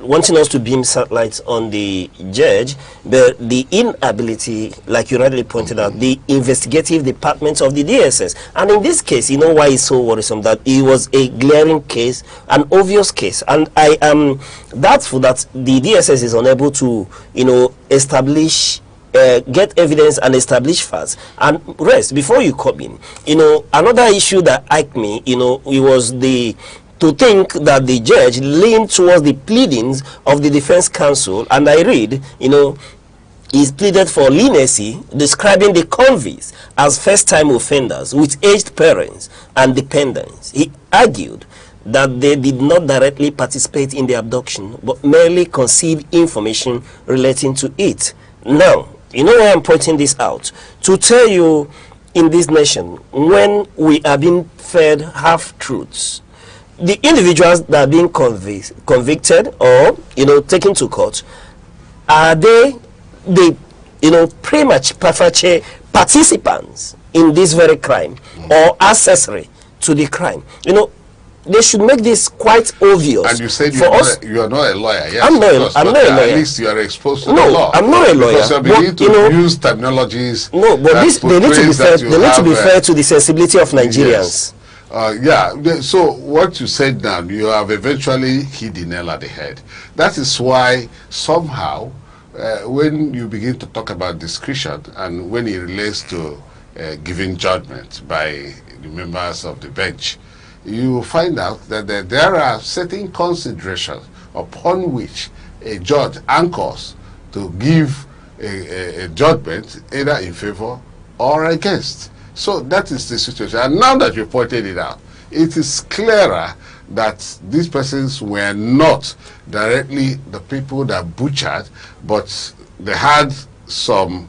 wanting us to beam satellites on the judge, but the inability, like you rightly pointed out, the investigative departments of the DSS. And in this case, you know why it's so worrisome? That it was a glaring case, an obvious case. And I am doubtful that the DSS is unable to, you know, establish get evidence and establish facts and rest before you come in. You know, another issue that irked me, you know, it was to think that the judge leaned towards the pleadings of the defense counsel, and I read, you know, he's pleaded for leniency, describing the convicts as first-time offenders with aged parents and dependents. He argued that they did not directly participate in the abduction, but merely conceived information relating to it. Now, you know why I'm pointing this out? To tell you, in this nation, when we are being fed half-truths, the individuals that are being convicted or, you know, taken to court, are they the, you know, pretty much participants in this very crime or accessory to the crime? You know, they should make this quite obvious. And you said you are not a lawyer. Yes, I'm not a lawyer. At least you are exposed to the No, law. I'm not a lawyer. Because you begin to use terminologies. No, but they need to be fair. They need to be fair to the sensibility of Nigerians. Yes. So what you said now, you have eventually hit the nail at the head. That is why somehow, when you begin to talk about discretion and when it relates to giving judgment by the members of the bench, you will find out that there are certain considerations upon which a judge anchors to give a judgment either in favor or against. So that is the situation. And now that you pointed it out, it is clearer that these persons were not directly the people that butchered, but they had some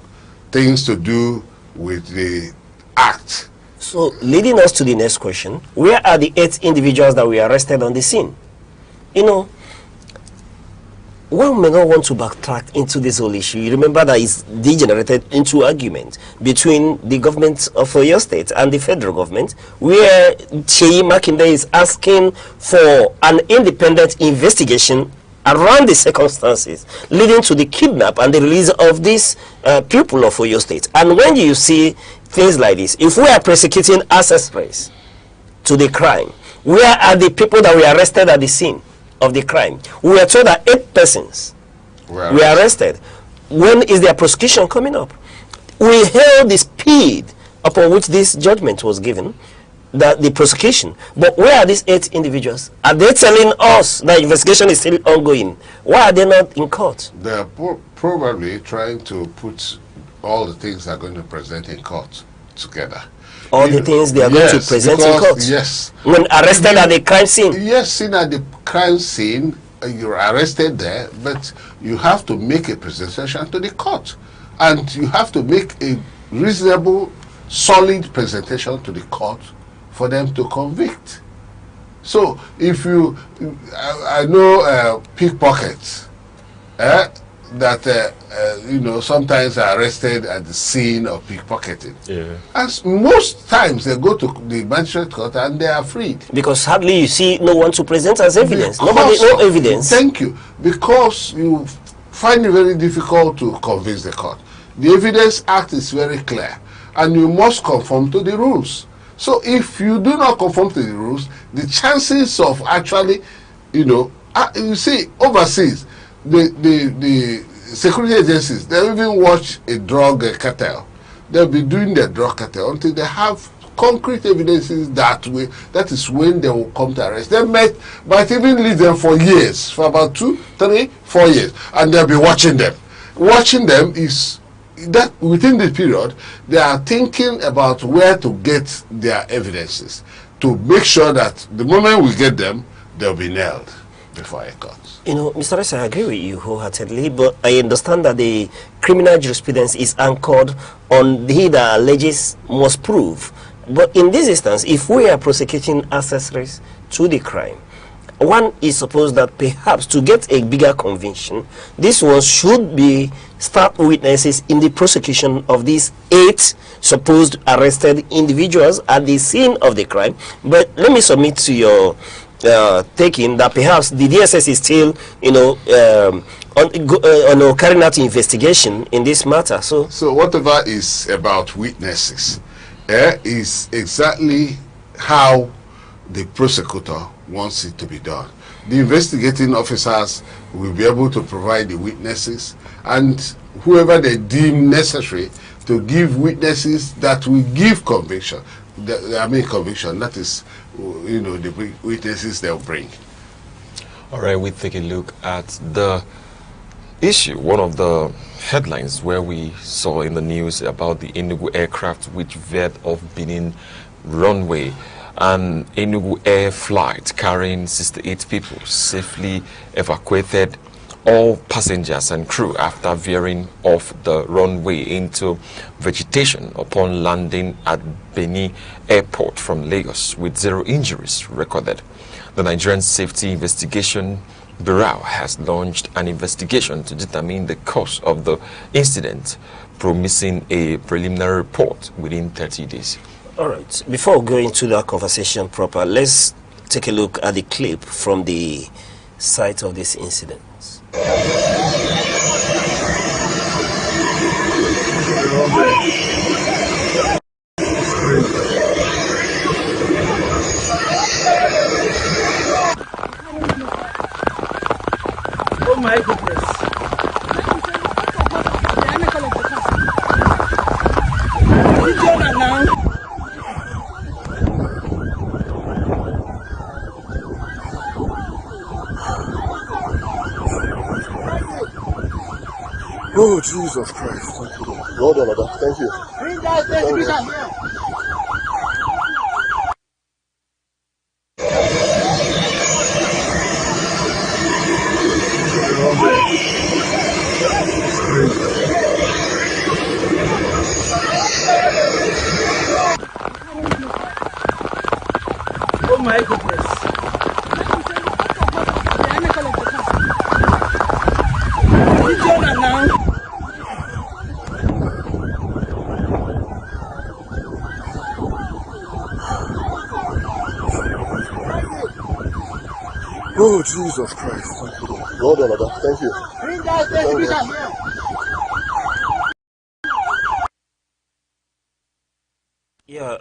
things to do with the act. So, leading us to the next question, where are the 8 individuals that were arrested on the scene? You know, one may not want to backtrack into this whole issue. You remember that it's degenerated into argument between the government of Oyo State and the federal government, where Seyi Makinde is asking for an independent investigation around the circumstances leading to the kidnap and the release of this people of Oyo State. And when you see things like this, if we are prosecuting accessories to the crime, where are the people that were arrested at the scene of the crime? We were told that 8 persons were arrested. When is their prosecution coming up? We hail the speed upon which this judgment was given, that the prosecution. But where are these 8 individuals? Are they telling us that investigation is still ongoing? Why are they not in court? They are probably trying to put all the things they are going to present in court together. All the things they are going to present in court? Yes. When arrested at the crime scene? Yes, seen at the crime scene, you're arrested there, but you have to make a presentation to the court. And you have to make a reasonable, solid presentation to the court for them to convict. So, if you, I know pickpockets, that you know, sometimes are arrested at the scene of pickpocketing. Yeah. And most times they go to the magistrate court and they are freed. Because hardly you see no one to present as evidence. Nobody, no evidence. Thank you. Because you find it very difficult to convince the court. The Evidence Act is very clear and you must conform to the rules. So if you do not conform to the rules, the chances of actually, you know, you see overseas, the security agencies, they'll even watch a drug cartel. They'll be doing the drug cartel until they have concrete evidences that way. That is when they will come to arrest. They might even leave them for years, for about 2, 3, 4 years, and they'll be watching them. Watching them is that within the period, they are thinking about where to get their evidences to make sure that the moment we get them, they'll be nailed before a court. You know, Mr. Ressa, I agree with you wholeheartedly, but I understand that the criminal jurisprudence is anchored on he that alleges must prove. But in this instance, if we are prosecuting accessories to the crime, one is supposed that perhaps to get a bigger conviction, this one should be star witnesses in the prosecution of these 8 supposed arrested individuals at the scene of the crime. But let me submit to your taken that perhaps the DSS is still, carrying out investigation in this matter. So whatever is about witnesses is exactly how the prosecutor wants it to be done. The investigating officers will be able to provide the witnesses, and whoever they deem necessary to give witnesses that will give conviction. Conviction, that is, the witnesses they'll bring. All right, we take a look at the issue, one of the headlines where we saw in the news about the Enugu aircraft which veered off Benin runway. An Enugu air flight carrying 68 people safely evacuated all passengers and crew after veering off the runway into vegetation upon landing at Benin Airport from Lagos, with 0 injuries recorded. The Nigerian Safety Investigation Bureau has launched an investigation to determine the cause of the incident, promising a preliminary report within 30 days. All right, before going to the conversation proper, let's take a look at the clip from the site of this incident. Oh my goodness. Oh, Jesus Christ. Thank you. Well done, Ada. Thank you. Oh my goodness. Oh, Jesus Christ. Thank you. Well done, Ada. Thank you. Yeah,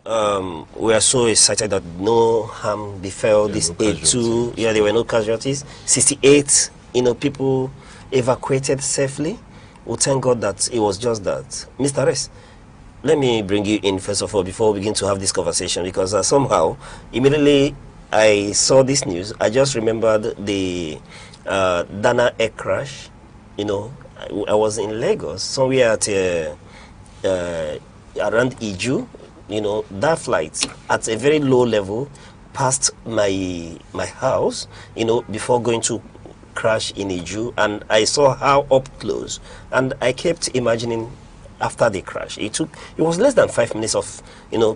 we are so excited that no harm befell these 82. Yeah, there were no casualties. 68, people evacuated safely. We thank God that it was just that. Mr. S, let me bring you in first of all before we begin to have this conversation, because somehow, immediately I saw this news, I just remembered the Dana air crash. I was in Lagos, somewhere at around Iju. That flight at a very low level passed my house, before going to crash in Iju, and I saw how up close, and I kept imagining after the crash. It was less than 5 minutes of,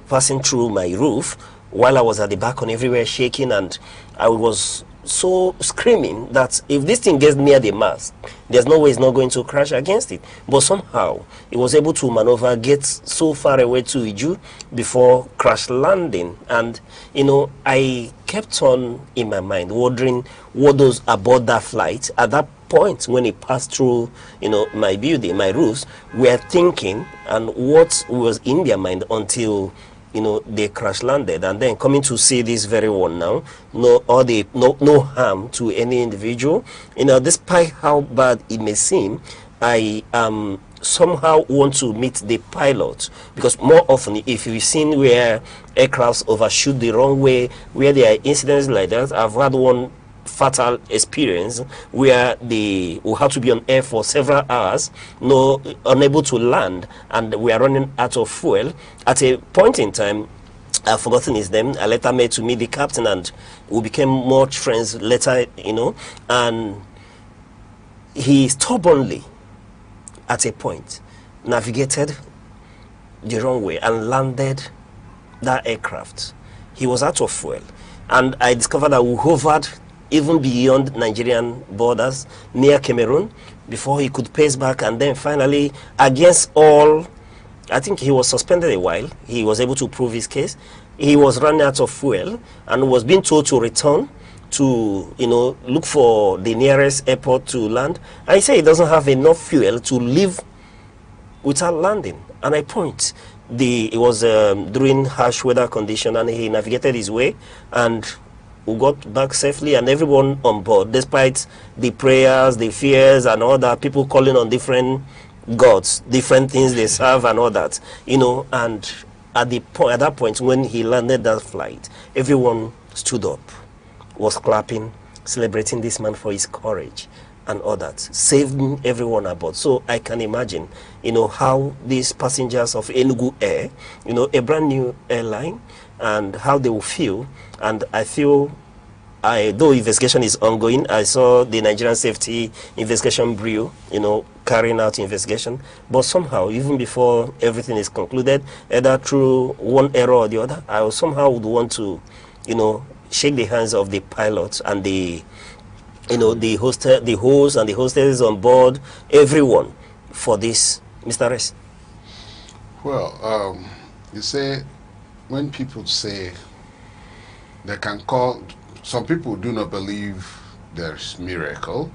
passing through my roof while I was at the balcony everywhere shaking, and I was so screaming that if this thing gets near the mast, there's no way it's not going to crash against it. But somehow it was able to maneuver, get so far away to Iju before crash landing. And I kept on in my mind wondering what those aboard that flight at that point when it passed through my building, my roofs, were thinking and what was in their mind until they crash landed. And then coming to see this very one now, no harm to any individual. Despite how bad it may seem, I somehow want to meet the pilot, because more often, if you've seen where aircrafts overshoot the wrong way, where there are incidents like that, I've had one fatal experience where they will have to be on air for several hours, unable to land, and we are running out of fuel. At a point in time, I've forgotten his name. I later met to meet the captain, and we became much friends later, and he stubbornly, at a point, navigated the wrong way and landed that aircraft. He was out of fuel, and I discovered that we hovered even beyond Nigerian borders, near Cameroon, before he could pace back, and then finally, against all, I think he was suspended a while, he was able to prove his case. He was running out of fuel and was being told to return to, look for the nearest airport to land. And he said he doesn't have enough fuel to leave without landing. And I point, it was during harsh weather condition, and he navigated his way, and we got back safely, and everyone on board, despite the prayers, the fears, and all that, people calling on different gods, different things they serve and all that, and at that point when he landed that flight, everyone stood up, was clapping, celebrating this man for his courage and all that, saving everyone aboard. So I can imagine, how these passengers of Enugu Air, a brand new airline, and how they will feel. And I feel, though investigation is ongoing, I saw the Nigerian Safety Investigation Bureau, carrying out investigation. But somehow, even before everything is concluded, either through one error or the other, I somehow would want to, shake the hands of the pilots and the host and the hostess on board, everyone, for this, Mr. Rest. Well, you say, when people say they can call, some people do not believe there's miracle,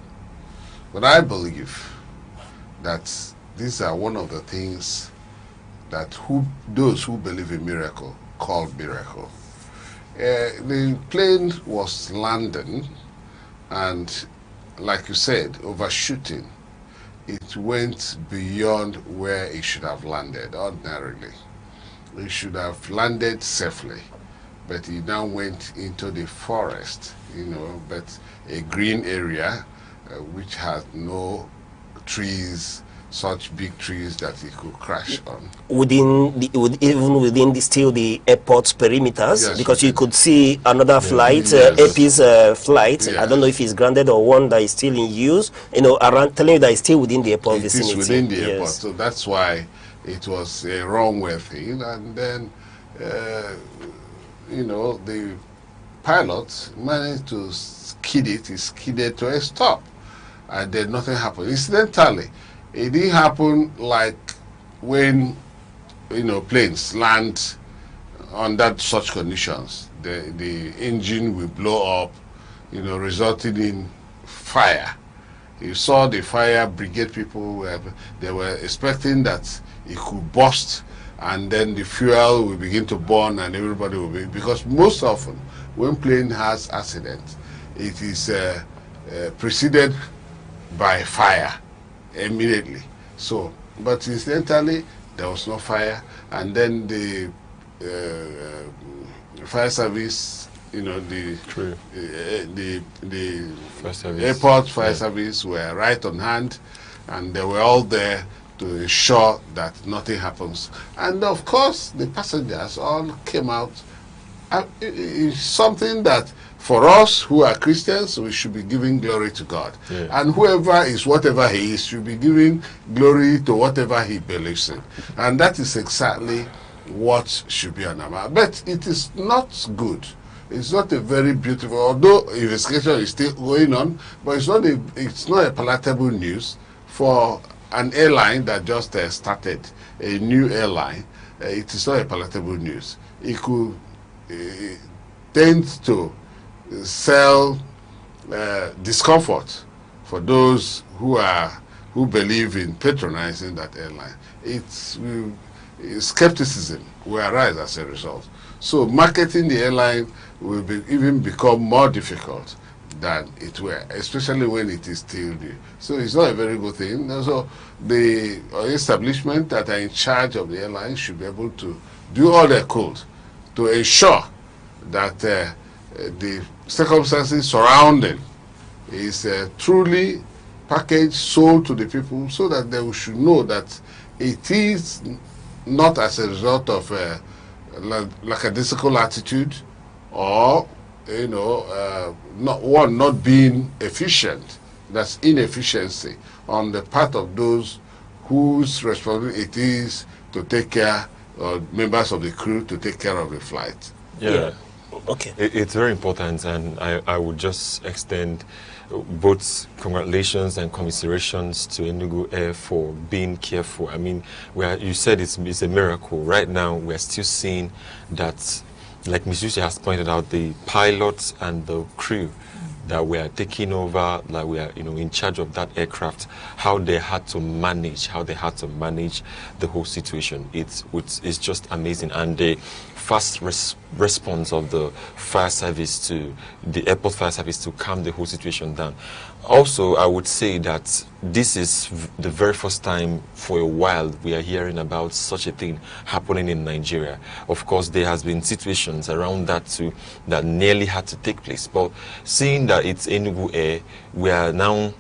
but I believe that these are one of the things that those who believe in miracle call miracle. The plane was landing, and like you said, overshooting. It went beyond where it should have landed ordinarily. It should have landed safely, but it now went into the forest, but a green area which had no trees, such big trees that it could crash on. Even within the airport's perimeters, yes, because you could see another flight, yes. AP's flight. Yes. I don't know if it's grounded or one that is still in use. Around telling you that it's still within the airport vicinity. It is within the airport, so that's why it was a runway thing. And then, the pilot managed to skid it. He skidded to a stop, and then nothing happened. Incidentally, it didn't happen like when, planes land under such conditions. The engine will blow up, resulting in fire. You saw the fire brigade people, they were expecting that it could burst, and then the fuel will begin to burn, and everybody will be, because most often when plane has accident, it is preceded by fire immediately. So, but incidentally, there was no fire, and then the fire service, the airport fire service were right on hand, and they were all there to ensure that nothing happens. And of course, the passengers all came out. It's something that for us who are Christians, we should be giving glory to God. Yeah. And whoever is whatever he is should be giving glory to whatever he believes in. And that is exactly what should be on our mind. But it is not good. It's not a very beautiful, although investigation is still going on, but it's not a palatable news for an airline that just started, a new airline. It is not a palatable news. It could tend to sell discomfort for those who believe in patronizing that airline. Skepticism will arise as a result. So marketing the airline will even become more difficult than it were, especially when it is still new. So it's not a very good thing. So the establishment that are in charge of the airline should be able to do all they could to ensure that the circumstances surrounding is truly packaged, sold to the people, so that they should know that it is not as a result of lackadaisical attitude or not being efficient. That's inefficiency on the part of those whose responsibility it is to take care, or members of the crew to take care of the flight. Yeah. Okay. It's very important, and I would just extend both congratulations and commiserations to Enugu Air for being careful. I mean, you said it's a miracle. Right now, we're still seeing that like Ms. Lucy has pointed out, the pilots and the crew that we are taking over, that we are, in charge of that aircraft, how they had to manage the whole situation. It's just amazing. And the fast response of the fire service to the airport fire service to calm the whole situation down. Also, I would say that this is the very first time for a while we are hearing about such a thing happening in Nigeria. Of course, there has been situations around that too that nearly had to take place. But seeing that it's Enugu Air, we are now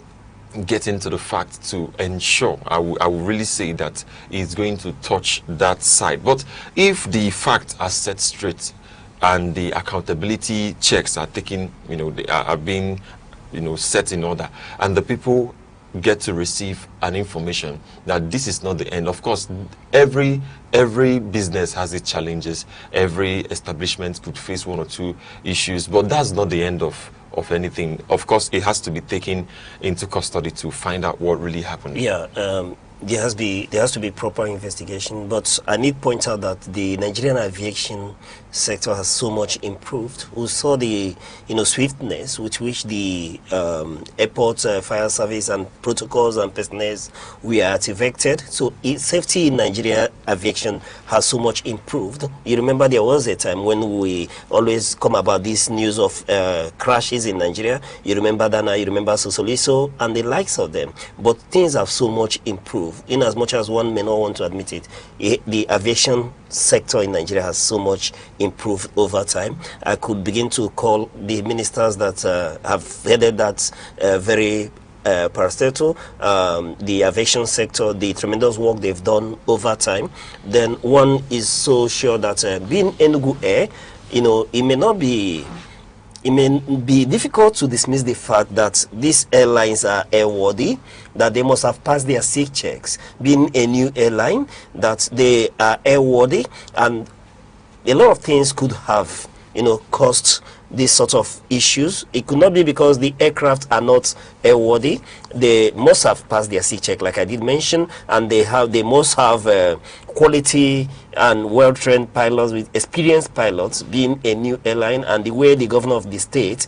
getting to the fact to ensure, I will really say that it's going to touch that side. But if the facts are set straight and the accountability checks are taken, they are being set in order, and the people get to receive an information that this is not the end. Of course, every business has its challenges. Every establishment could face one or two issues, but that's not the end of anything. Of course, it has to be taken into custody to find out what really happened. Yeah, there has to be proper investigation, but I need to point out that the Nigerian aviation sector has so much improved. We saw the swiftness with which the airport fire service and protocols and personnel were activated. So safety in Nigeria aviation has so much improved. You remember there was a time when we always come about this news of crashes in Nigeria. You remember Dana, you remember Sosoliso and the likes of them. But things have so much improved. In as much as one may not want to admit it, the aviation sector in Nigeria has so much improved over time. I could begin to call the ministers that have headed that very parastatal, the aviation sector, the tremendous work they've done over time. Then one is so sure that being Enugu Air, it may be difficult to dismiss the fact that these airlines are airworthy, that they must have passed their SIG checks, being a new airline, that they are airworthy, and a lot of things could have, caused these sort of issues. It could not be because the aircraft are not airworthy. They must have passed their SIG check, like I did mention, and they must have quality and well-trained pilots with experienced pilots, being a new airline, and the way the governor of the state,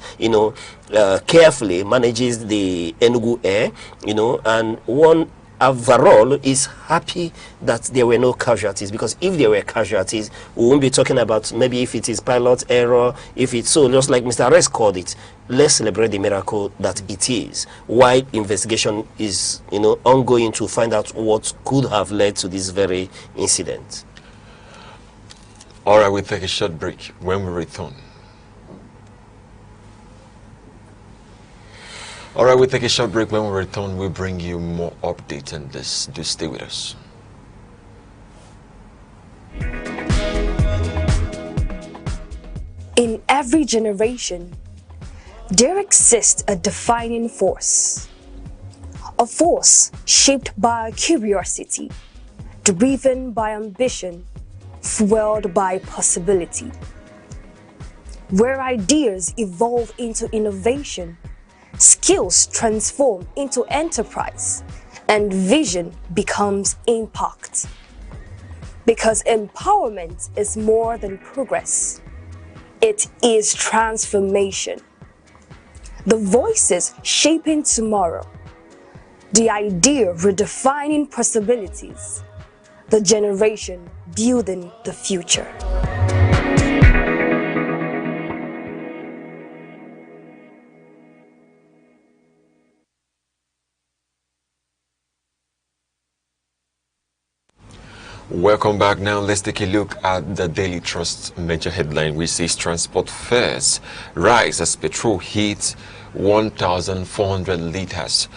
carefully manages the Enugu Air, and one overall is happy that there were no casualties, because if there were casualties, we won't be talking about maybe if it is pilot error, if it's so, just like Mr. Arrest called it. Let's celebrate the miracle that it is, while investigation is ongoing to find out what could have led to this very incident. All right, we'll take a short break. When we return, all right, we'll take a short break. When we return, we'll bring you more updates on this. Do stay with us. In every generation, there exists a defining force. A force shaped by curiosity, driven by ambition, fueled by possibility. Where ideas evolve into innovation, skills transform into enterprise, and vision becomes impact. Because empowerment is more than progress. It is transformation. The voices shaping tomorrow. The idea redefining possibilities. The generation building the future. Welcome back. Now let's take a look at the Daily Trust major headline, which says transport fares rise as petrol hits 1,400 liters,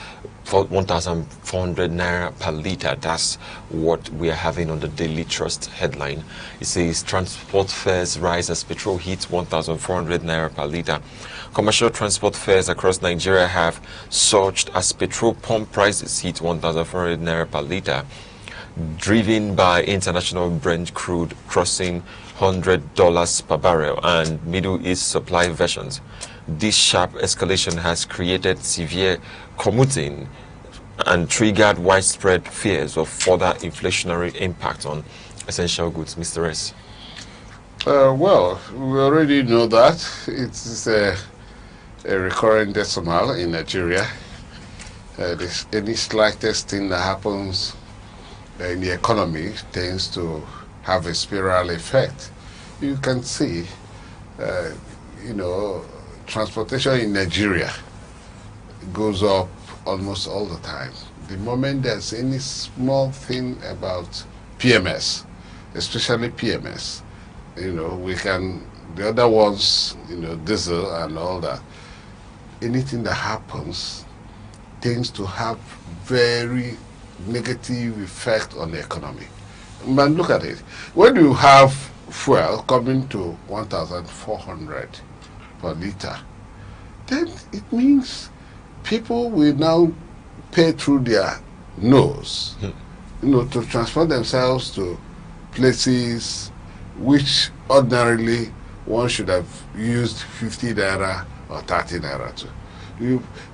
for 1,400 naira per liter. That's what we are having on the Daily Trust headline. It says transport fares rise as petrol hits 1,400 naira per liter. Commercial transport fares across Nigeria have surged as petrol pump prices hit 1,400 naira per liter, driven by international Brent crude crossing $100 per barrel and Middle East supply versions. This sharp escalation has created severe commuting and triggered widespread fears of further inflationary impact on essential goods. Mr. S. Well, we already know that it's a recurrent decimal in Nigeria. Any slightest thing that happens in the economy tends to have a spiral effect. You can see, transportation in Nigeria goes up almost all the time. The moment there's any small thing about PMS, especially PMS, the other ones, diesel and all that, anything that happens tends to have very negative effect on the economy. But look at it. When you have fuel coming to 1,400 per liter, then it means people will now pay through their nose, to transport themselves to places which ordinarily one should have used 50 naira or 30 naira to.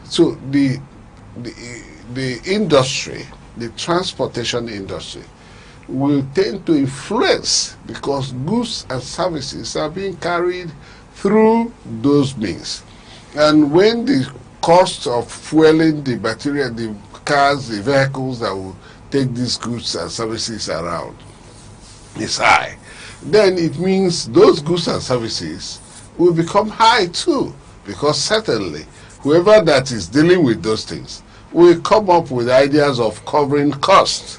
So the industry, the transportation industry, will tend to influence because goods and services are being carried through those means. And when the cost of fueling the material, the cars, the vehicles that will take these goods and services around is high, then it means those goods and services will become high too, because certainly whoever that is dealing with those things will come up with ideas of covering costs.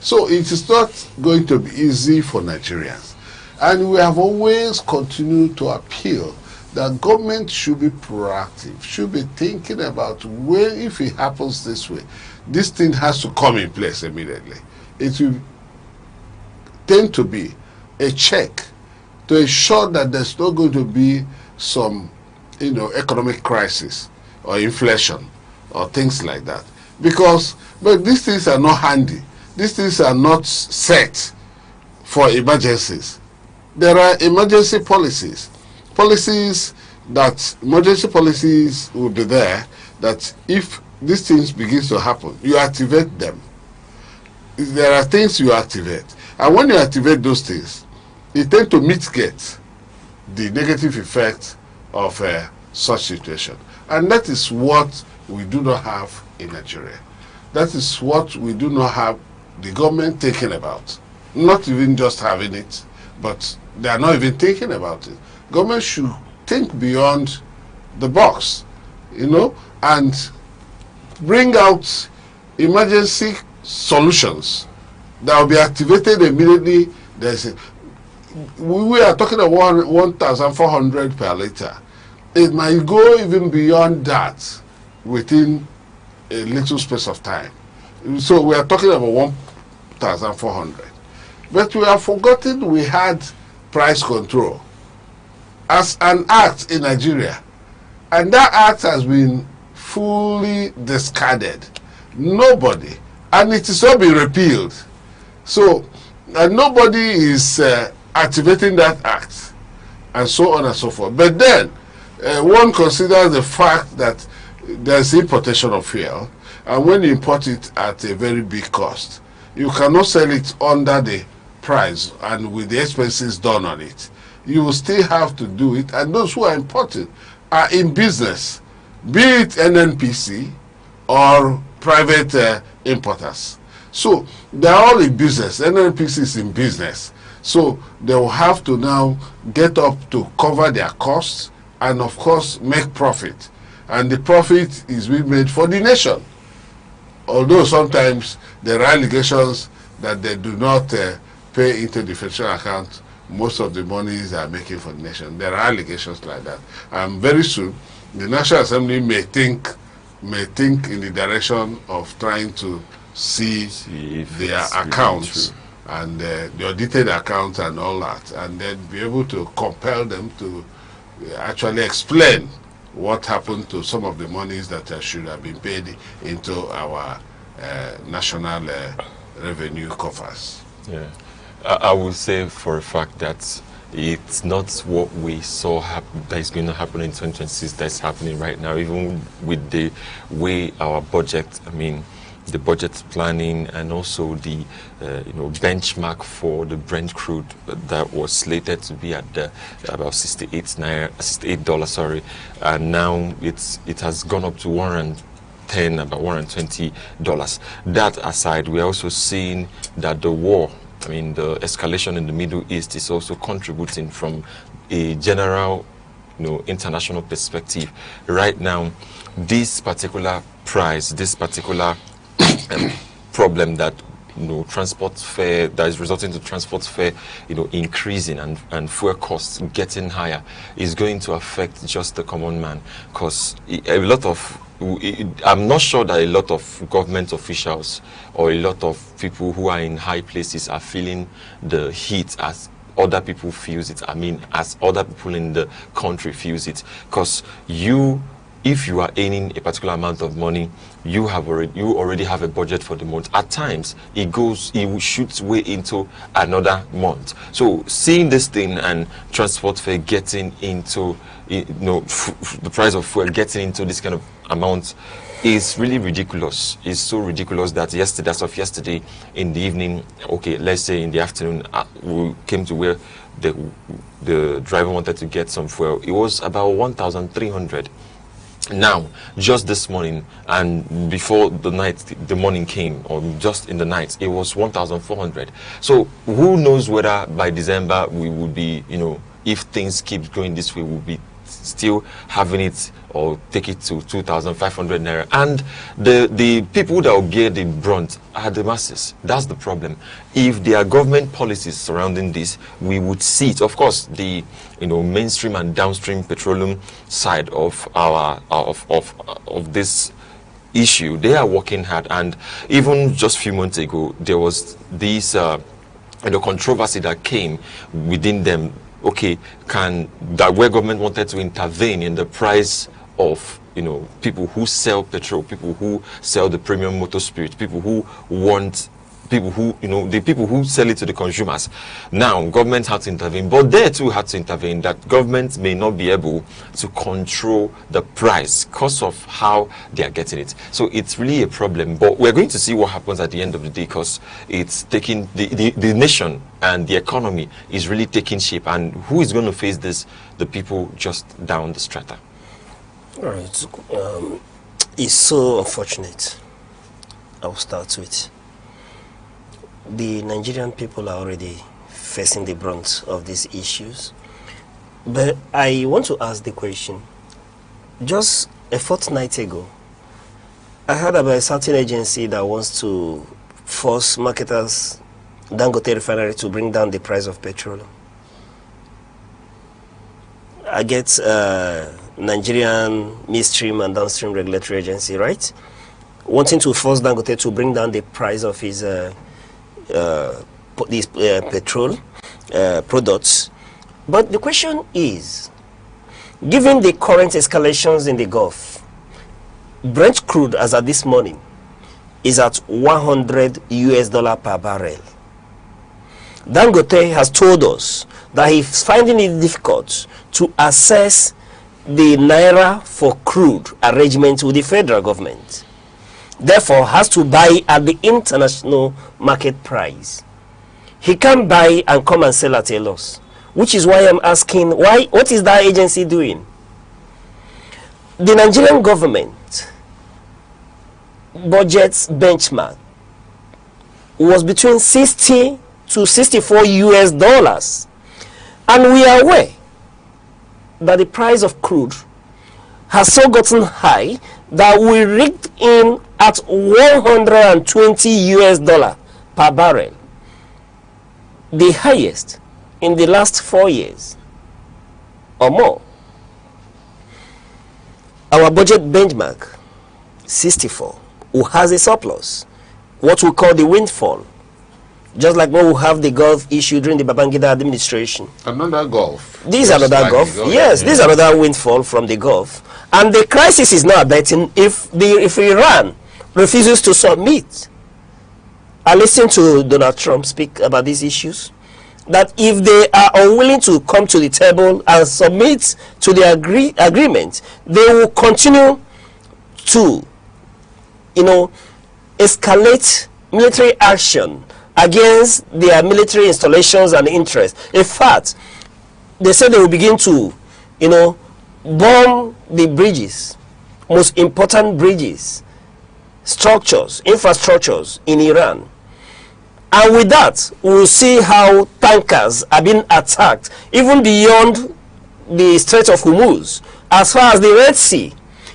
So it is not going to be easy for Nigerians. And we have always continued to appeal that government should be proactive, should be thinking about where, if it happens this way, this thing has to come in place immediately. It will tend to be a check to ensure that there's not going to be some, economic crisis or inflation or things like that. But these things are not handy. These things are not set for emergencies. There are emergency policies. Emergency policies will be there that if these things begin to happen, you activate them. There are things you activate. And when you activate those things, it tends to mitigate the negative effect of such situation. And that is what we do not have in Nigeria. That is what we do not have the government thinking about. Not even just having it, but they are not even thinking about it. Government should think beyond the box, and bring out emergency solutions that will be activated immediately. We are talking about 1,400 per liter. It might go even beyond that within a little space of time. So we are talking about 1,400. But we have forgotten we had price control as an act in Nigeria. And that act has been fully discarded. Nobody, and it is all been repealed. So nobody is activating that act, and so on and so forth. But then one considers the fact that there's importation of fuel, and when you import it at a very big cost, you cannot sell it under the price and with the expenses done on it. You will still have to do it, and those who are importing are in business, be it NNPC or private importers. So they are all in business. NNPC is in business. So they will have to now get up to cover their costs and, of course, make profit. And the profit is being made for the nation. Although sometimes there are allegations that they do not pay into the federal account most of the monies they are making for the nation. There are allegations like that. And very soon, the National Assembly may think in the direction of trying to see their accounts and the audited accounts and all that, and then be able to compel them to actually explain what happened to some of the monies that should have been paid into our national revenue coffers. Yeah, I would say for a fact that it's not what we saw that is going to happen in 2026 that's happening right now, even with the way our budget, the budget planning, and also the benchmark for the Brent crude that was slated to be at about $68, sorry, and now it has gone up to about $120. That aside, we are also seeing that the war, I mean the escalation in the Middle East, is also contributing from a general international perspective. Right now, this particular price, this particular problem that transport fare, that is resulting to transport fare increasing and fuel costs getting higher, is going to affect just the common man, because I'm not sure that a lot of government officials or a lot of people who are in high places are feeling the heat as other people feels it. I mean, as other people in the country feels it, because if you are earning a particular amount of money, you already have a budget for the month. At times, it shoots way into another month. So seeing this thing and transport fare getting into, the price of fuel getting into this kind of amount is really ridiculous. It's so ridiculous that as of yesterday in the evening, okay, let's say in the afternoon, we came to where the driver wanted to get some fuel. It was about 1,300. Now, just this morning, and before the morning came, or just in the night, it was 1,400. So who knows whether by December we would be, if things keep going this way, we'll be still having it or take it to 2,500 naira. And the people that will get the brunt are the masses. That's the problem. If there are government policies surrounding this, we would see it. Of course, the mainstream and downstream petroleum side of of this issue, they are working hard. And even just a few months ago, there was this controversy that came within them. Okay, where government wanted to intervene in the price of people who sell petrol, people who sell the premium motor spirit, people who the people who sell it to the consumers. Now government had to intervene, but they too had to intervene, that government may not be able to control the price because of how they are getting it. So it's really a problem, but we're going to see what happens at the end of the day, because it's taking the nation and the economy is really taking shape. And who is going to face this? The people just down the strata. All right. It's so unfortunate. I'll start with the Nigerian people are already facing the brunt of these issues. But I want to ask the question. Just a fortnight ago, I heard about a certain agency that wants to force marketers, Dangote refinery, to bring down the price of petroleum. I get Nigerian midstream and downstream regulatory agency, right? Wanting to force Dangote to bring down the price of his petrol products. But the question is, given the current escalations in the Gulf, Brent crude as at this morning is at $100 per barrel. Dangote has told us that he's finding it difficult to assess the naira for crude arrangement with the federal government. Therefore, has to buy at the international market price. He can't buy and come and sell at a loss, which is why I'm asking, what is that agency doing? The Nigerian government budget's benchmark was between 60 to 64 US dollars, and we are aware that the price of crude has so gotten high that we rigged in at 120 US dollar per barrel, the highest in the last 4 years or more. Our budget benchmark 64, who has a surplus, what we call the windfall, just like when we have the Gulf issue during the Babangida administration. Another Gulf. This is another like Gulf. Yes, this is another windfall from the Gulf. And the crisis is now abating if Iran refuses to submit. I listened to Donald Trump speak about these issues, that if they are unwilling to come to the table and submit to the agreement, they will continue to, escalate military action against their military installations and interests. In fact, they said they will begin to, bomb the bridges, most important bridges, structures, infrastructures in Iran. And with that, we'll see how tankers are being attacked, even beyond the Strait of Hormuz, as far as the Red Sea.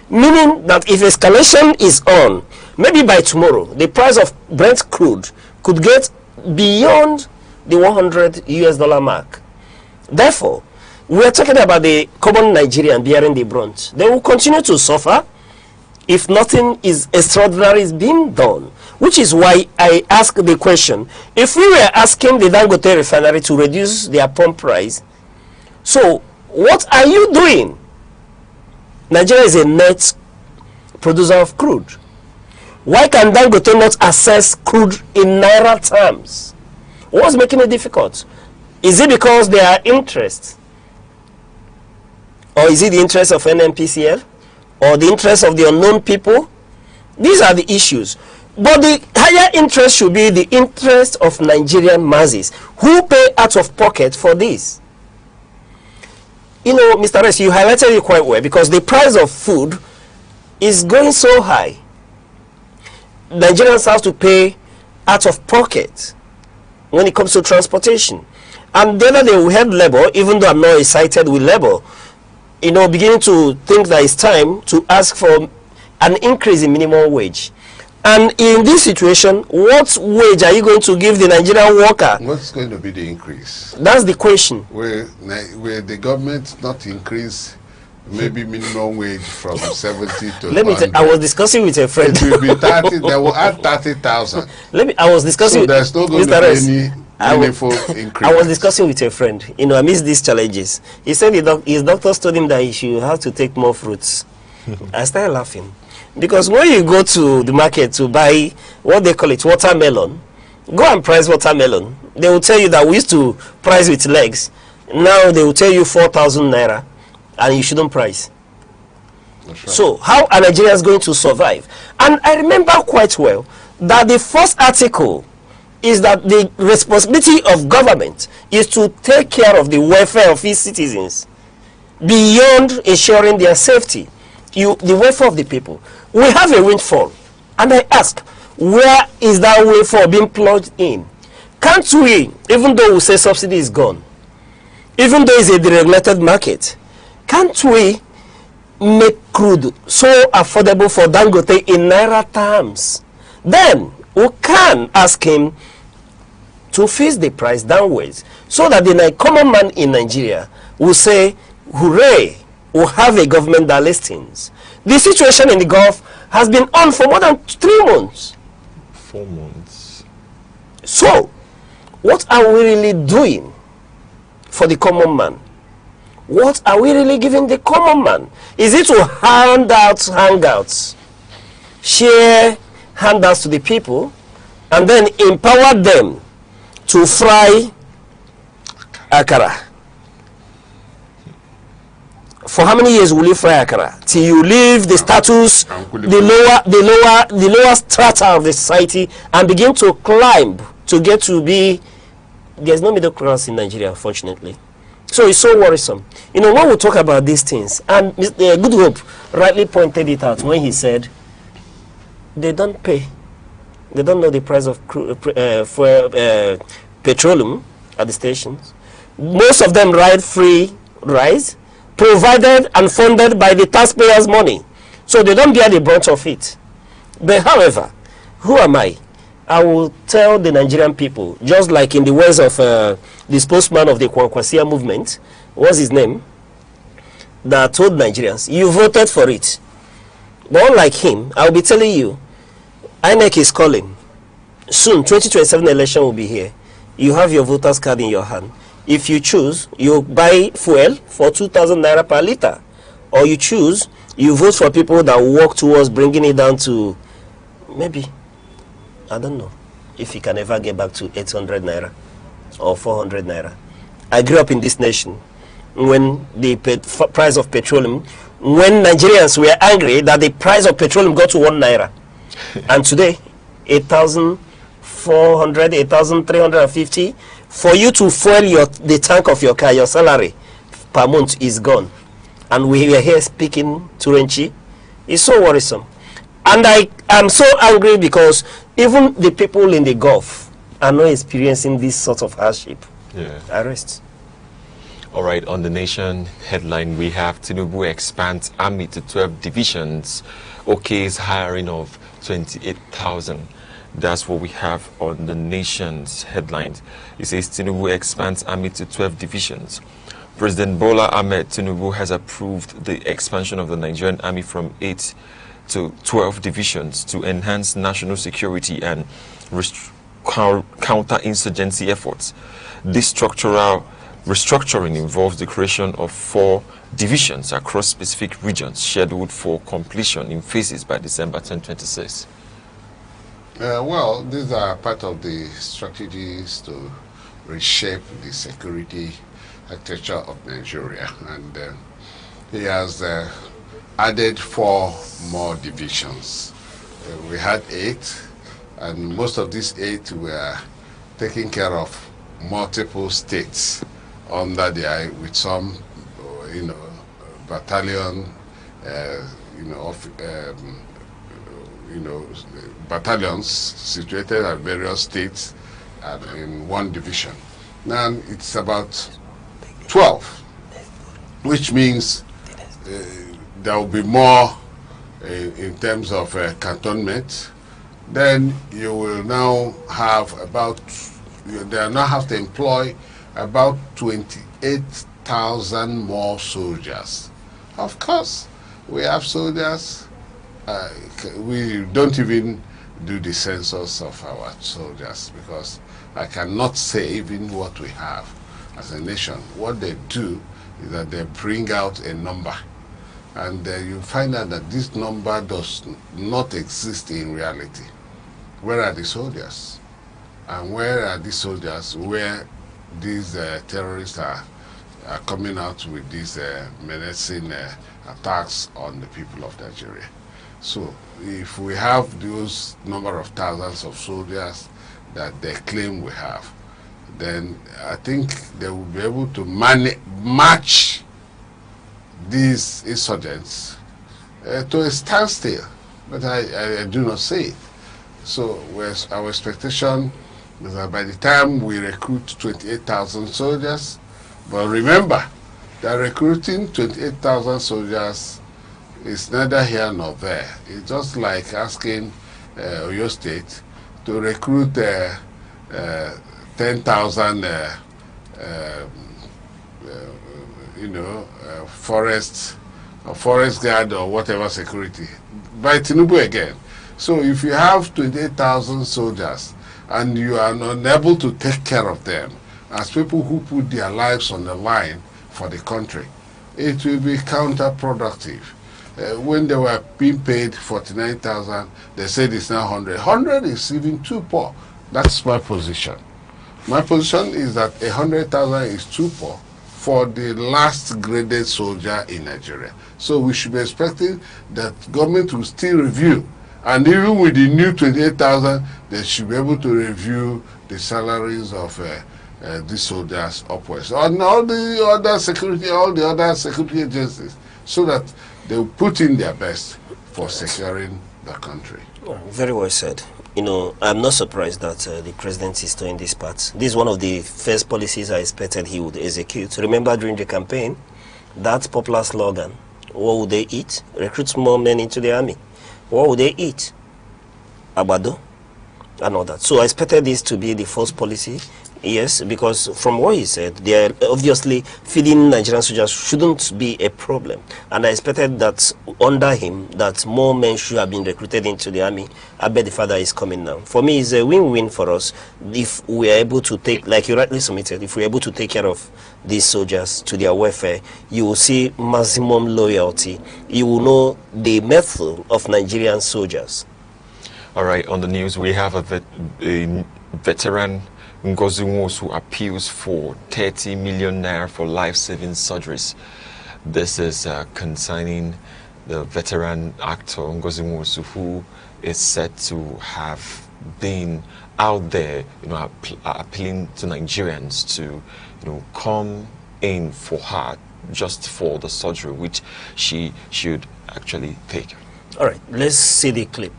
Meaning that if escalation is on, maybe by tomorrow, the price of Brent crude could get beyond the $100 mark. Therefore, we are talking about the common Nigerian bearing the brunt. They will continue to suffer if nothing is extraordinary is being done. Which is why I ask the question, if we were asking the Dangote refinery to reduce their pump price, so what are you doing? Nigeria is a net producer of crude. Why can Dangote not assess crude in Naira terms? What's making it difficult? Is it because they are interest? Or is it the interest of NNPCL? Or the interest of the unknown people? These are the issues. But the higher interest should be the interest of Nigerian masses who pay out of pocket for this. Mr. Ress, you highlighted it quite well, because the price of food is going so high. Nigerians have to pay out of pocket when it comes to transportation. And the other day we had Labour, even though I'm not excited with Labour, beginning to think that it's time to ask for an increase in minimum wage. And in this situation, what wage are you going to give the Nigerian worker? What's going to be the increase? That's the question. Will the government not increase maybe minimum wage from 70 to Let me tell you, I was discussing with a friend. It will be 30, they will add 30,000. I was discussing so there's not going to be any meaningful increase. I was discussing with a friend, amidst these challenges. He said his doctors told him that he should have to take more fruits. I started laughing. Because when you go to the market to buy what they call it, watermelon, go and price watermelon. They will tell you that we used to price with legs. Now they will tell you 4,000 naira and you shouldn't price. That's right. So how are Nigerians going to survive? And I remember quite well that the first article is that the responsibility of government is to take care of the welfare of its citizens beyond ensuring their safety. The welfare of the people. We have a windfall, and I ask, where is that windfall being plugged in? Can't we, even though we say subsidy is gone, even though it's a deregulated market, can't we make crude so affordable for Dangote in Naira terms? Then we can ask him to fix the price downwards, so that the common man in Nigeria will say, hooray, we'll have a government that listens. The situation in the Gulf has been on for more than 3 months. 4 months. So, what are we really doing for the common man? What are we really giving the common man? Is it to hand out hangouts, share handouts to the people, and then empower them to fry akara? For how many years will you fry akara? Till you leave the status, the lower strata of the society, and begin to climb to get to be. There's no middle class in Nigeria, unfortunately. So it's so worrisome. When we talk about these things, and Good Hope rightly pointed it out when he said, they don't pay. They don't know the price of petroleum at the stations. Most of them ride free rides, provided and funded by the taxpayers' money. So they don't bear the brunt of it. But however, who am I? I will tell the Nigerian people, just like in the words of the spokesman of the Kwankwasia movement, what's his name, that told Nigerians, you voted for it. But unlike him, I'll be telling you, INEC is calling. Soon, 2027 election will be here. You have your voter's card in your hand. If you choose, you buy fuel for 2,000 naira per litre. Or you choose, you vote for people that work towards bringing it down to maybe, I don't know, if you can ever get back to 800 naira or 400 naira. I grew up in this nation when the price of petroleum, when Nigerians were angry that the price of petroleum got to 1 naira. And today, 8,400, 8,350. For you to fuel the tank of your car, your salary per month is gone. And we are here speaking Turenchi. It's so worrisome. And I am so angry because even the people in the Gulf are not experiencing this sort of hardship. Yeah. Arrest. All right, on the Nation headline, we have Tinubu expands army to 12 divisions. OK's hiring of 28,000. That's what we have on the Nation's headlines. It says Tinubu expands army to 12 divisions. President Bola Ahmed Tinubu has approved the expansion of the Nigerian army from 8 to 12 divisions to enhance national security and counter-insurgency efforts. This structural restructuring involves the creation of 4 divisions across specific regions scheduled for completion in phases by December 2026. Well, these are part of the strategies to reshape the security architecture of Nigeria, and he has added 4 more divisions. We had 8, and most of these 8 were taking care of multiple states under the eye, with some, battalion, battalions situated at various states and in one division. Now it's about 12, which means there will be more in terms of cantonment. Then you will now have they now have to employ about 28,000 more soldiers. Of course, we have soldiers. We don't even do the census of our soldiers, because I cannot say even what we have as a nation. What they do is that they bring out a number, and you find out that this number does not exist in reality. Where are the soldiers? And where are the soldiers where these terrorists are coming out with these menacing attacks on the people of Nigeria? So if we have those number of thousands of soldiers that they claim we have, then I think they will be able to match these insurgents to a standstill. But I do not see it. So our expectation is that by the time we recruit 28,000 soldiers, but remember that recruiting 28,000 soldiers is neither here nor there. It's just like asking Oyo State to recruit 10,000 forest guard or whatever security by Tinubu again. So if you have 28,000 soldiers and you are unable to take care of them as people who put their lives on the line for the country, it will be counterproductive. When they were being paid 49,000, they said it's now 100. 100 is even too poor. That's my position. My position is that 100,000 is too poor for the last graded soldier in Nigeria. So we should be expecting that government will still review. And even with the new 28,000, they should be able to review the salaries of these soldiers upwards. And all the other security agencies, so that they will put in their best for securing the country. Very well said. I'm not surprised that the president is doing this part. This is one of the first policies I expected he would execute. Remember during the campaign, that popular slogan, what would they eat? Recruit more men into the army. What would they eat? Abado and all that. So I expected this to be the first policy. Yes, because from what he said, they are obviously feeding Nigerian soldiers shouldn't be a problem. And I expected that under him, that more men should have been recruited into the army. I bet the father is coming now. For me, it's a win-win for us if we are able to take, like you rightly submitted, if we're able to take care of these soldiers to their welfare, you will see maximum loyalty. You will know the mettle of Nigerian soldiers. All right, on the news, we have a veteran Ngozi Nwosu appeals for 30 million naira for life-saving surgeries. This is concerning the veteran actor Ngozi Nwosu, who is said to have been out there, appealing to Nigerians to, come in for her just for the surgery, which she should actually take. All right, let's see the clip.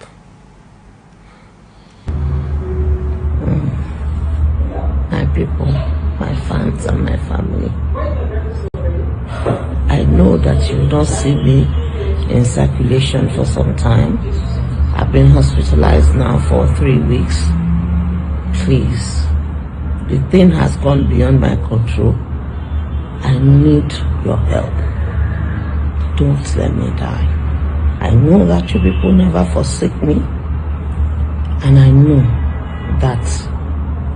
My people, my fans and my family, I know that you don't see me in circulation for some time. I've been hospitalized now for 3 weeks. Please, the thing has gone beyond my control. I need your help. Don't let me die. I know that you people never forsake me, and I know that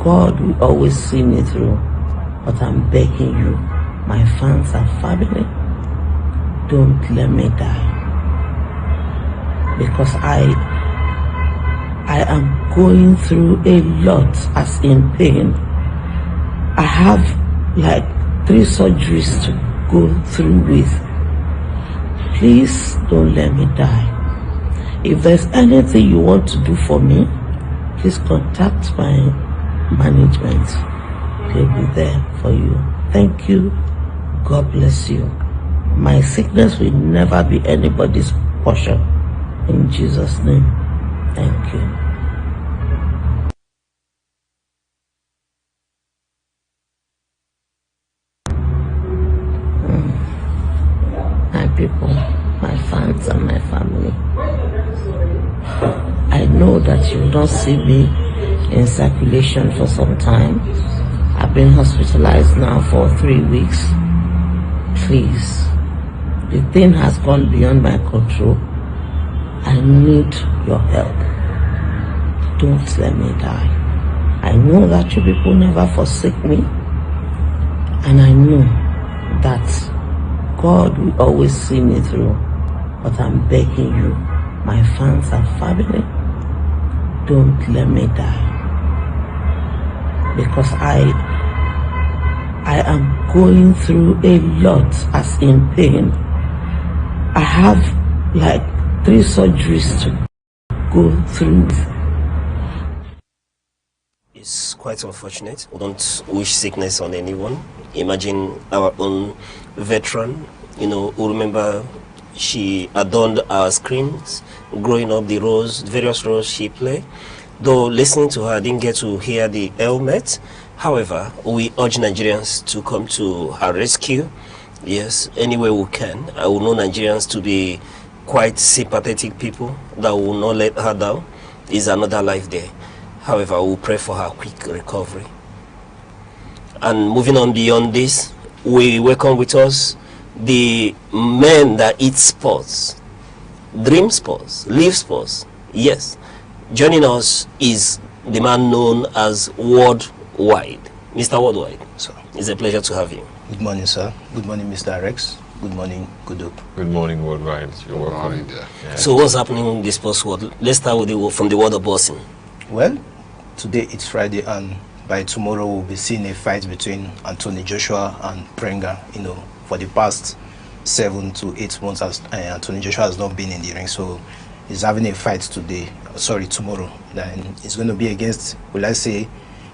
God will always see me through. But I'm begging you, my fans and family, don't let me die. Because I am going through a lot, as in pain. I have like 3 surgeries to go through with. Please don't let me die. If there's anything you want to do for me, please contact my management. They'll be there for you. Thank you. God bless you. My sickness will never be anybody's portion. In Jesus' name, thank you. My people, my fans and my family, I know that you don't see me in circulation for some time. I've been hospitalized now for 3 weeks. Please, the thing has gone beyond my control. I need your help. Don't let me die. I know that you people never forsake me, and I know that God will always see me through. But I'm begging you, my fans and family, don't let me die. Because I am going through a lot, as in pain. I have like 3 surgeries to go through. It's quite unfortunate. We don't wish sickness on anyone. Imagine our own veteran, who remember she adorned our screens, growing up, the various roles she played. Though listening to her, I didn't get to hear the helmet. However, we urge Nigerians to come to her rescue. Yes, any way we can. I will know Nigerians to be quite sympathetic people that will not let her down. Is another life there. However, we'll pray for her quick recovery. And moving on beyond this, we welcome with us the men that eat sports, dream sports, live sports. Yes, joining us is the man known as Worldwide. Mr. Worldwide, sir, it's a pleasure to have you. Good morning, sir. Good morning, Mr. Rex. Good morning, good hope. Good morning, Worldwide. You're welcome. Yeah. So what's happening in the sports world? Let's start with from the world of boxing. Well, today it's Friday, and by tomorrow we'll be seeing a fight between Anthony Joshua and Petermbah. For the past 7 to 8 months, Anthony Joshua has not been in the ring, so he's having a fight tomorrow. Then it's going to be against, will I say,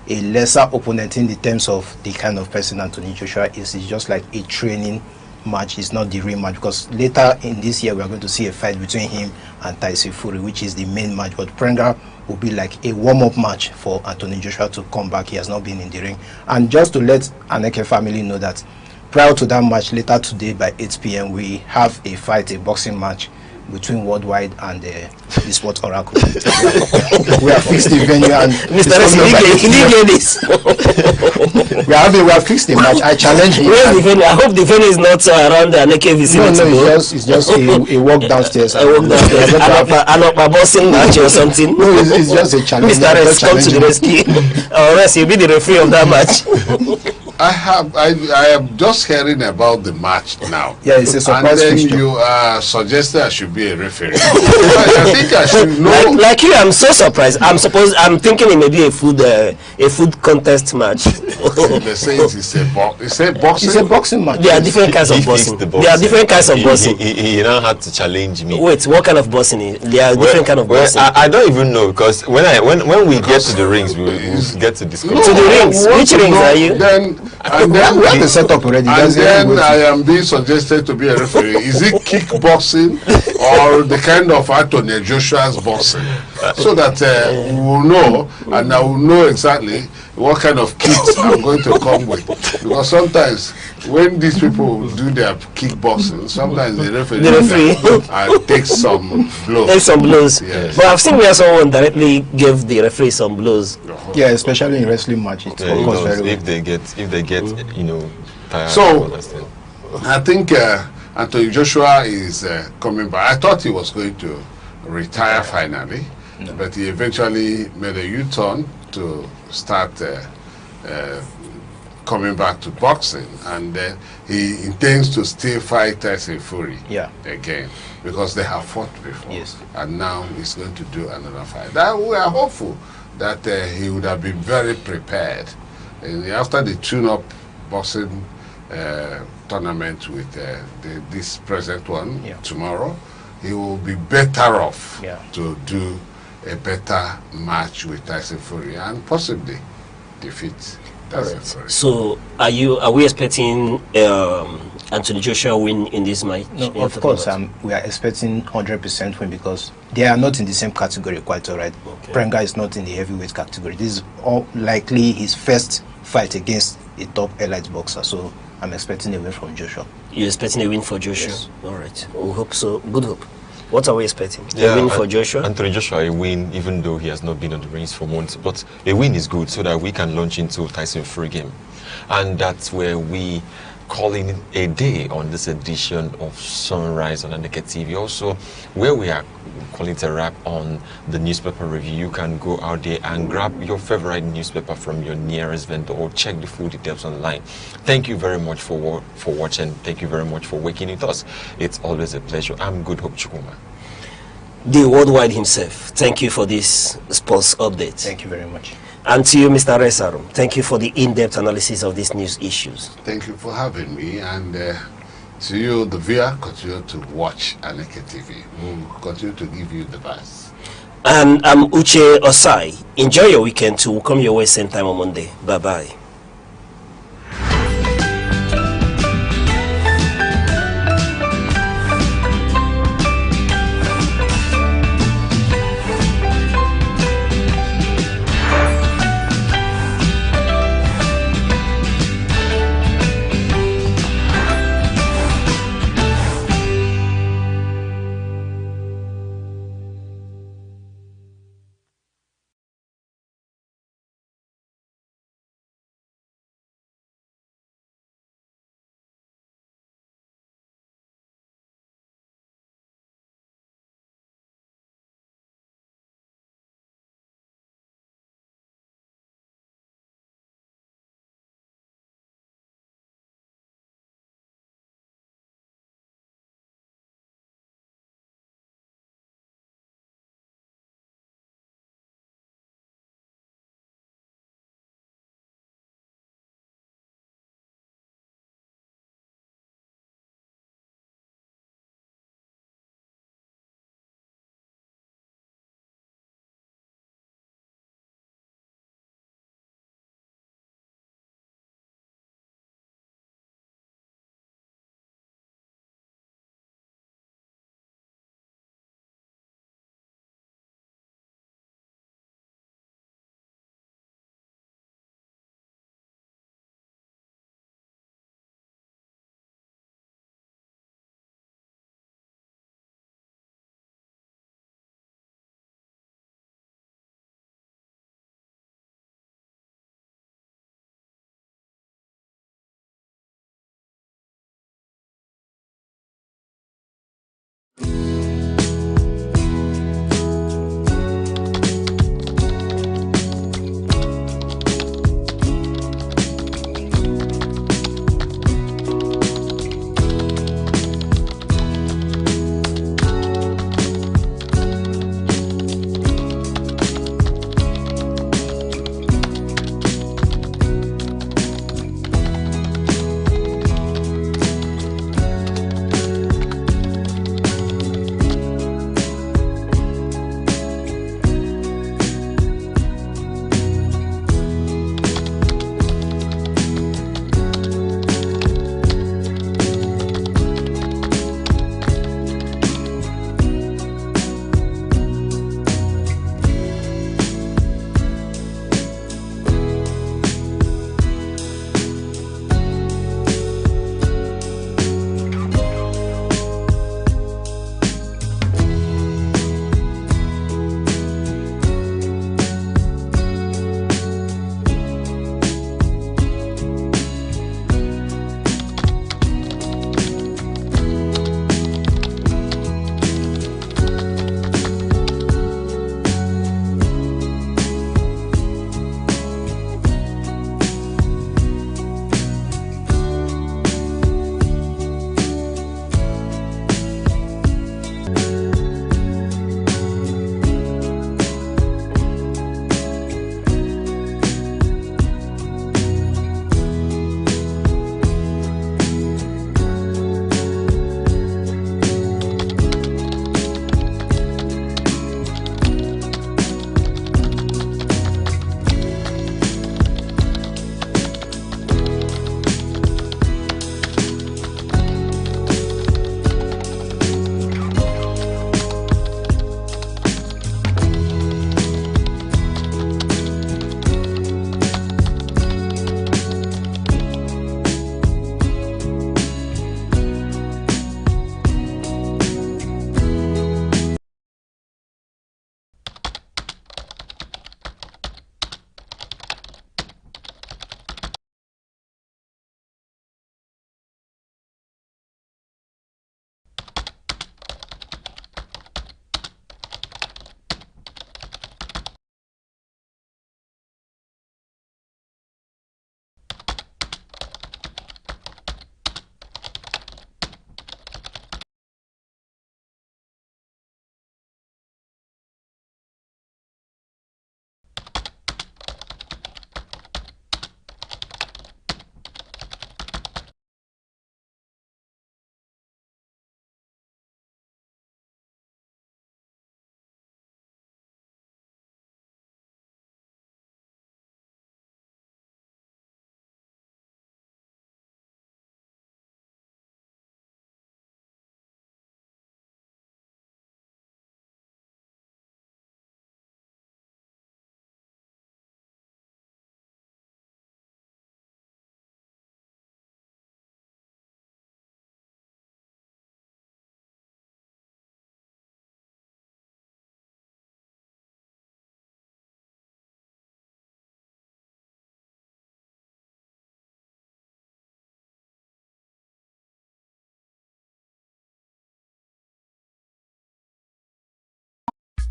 a lesser opponent in the terms of the kind of person Anthony Joshua is. It's just like a training match. It's not the real match, because later in this year we are going to see a fight between him and Tyson Fury, which is the main match. But Petermbah will be like a warm-up match for Anthony Joshua to come back. He has not been in the ring. And just to let Aneke family know that prior to that match, later today by 8 p.m. we have a boxing match between Worldwide and the Sport Oracle. We have fixed the venue, and Mr. Rex, you didn't get this. we have fixed the match. I challenge him. Where's the venue? I hope the venue is not around the Aneke vicinity. No, it's just a walk downstairs. A walk downstairs. A boxing match or something. No, it's just a challenge. Mr. Rex, come to the rescue. Or else you'll be the referee of that match. I am just hearing about the match now. Yeah, it's a surprise. And then you suggested I should be a referee. I think I should know. Like you, I'm so surprised. I'm thinking it may be a food contest match. They say it's a boxing. It's a boxing match. There are different kinds of boxing. There are different kinds of boxing. He now had to challenge me. Wait, what kind of boxing? There are different kind of boxing. I don't even know, because when we get to the rings, we will get to discuss. To the rings. Which rings are you? And then we have the setup already. And then I am being suggested to be a referee. Is it kickboxing or the kind of Anthony Joshua's boxing? So that we will know, and I will know exactly what kind of kicks I'm going to come with. Because sometimes when these people do their kickboxing, sometimes the referee takes some blows. Take some blows. Yes. But I've seen where someone directly gave the referee some blows. Yeah, especially in wrestling matches. Very well. If they get tired. So I think Anthony Joshua is coming back. I thought he was going to retire finally, but he eventually made a U-turn to start coming back to boxing, and he intends to still fight Tyson Fury again, because they have fought before. Yes. And now he's going to do another fight. We are hopeful that he would have been very prepared. And after the tune-up boxing tournament with this present one tomorrow, he will be better off to do a better match with Tyson Fury and possibly defeat Tyson Fury. So are we expecting Anthony Joshua win in this match? No, of course, we are expecting 100% win, because they are not in the same category, quite all right. Okay. Prenga is not in the heavyweight category. This is all likely his first fight against a top elite boxer, so I'm expecting a win from Joshua. You're expecting a win for Joshua? Yes. All right. We hope so. Good hope. What are we expecting? Yeah, a win for Joshua? Anthony Joshua, a win, even though he has not been on the rings for months. But a win is good, so that we can launch into Tyson Fury game. And that's where we calling it a day on this edition of Sunrise on Aneke TV. Also, where we are calling it a wrap on the newspaper review. You can go out there and grab your favorite newspaper from your nearest vendor, or check the full details online. Thank you very much for watching. Thank you very much for waking with us. It's always a pleasure. I'm Good Hope Chukuma. The worldwide himself, thank you for this sports update. Thank you very much. And to you, Mr. Resarum, thank you for the in-depth analysis of these news issues. Thank you for having me, and to you, the viewer, continue to watch Aneke TV. We'll continue to give you the best. And I'm Uche Osai. Enjoy your weekend too. We'll come your way same time on Monday. Bye-bye.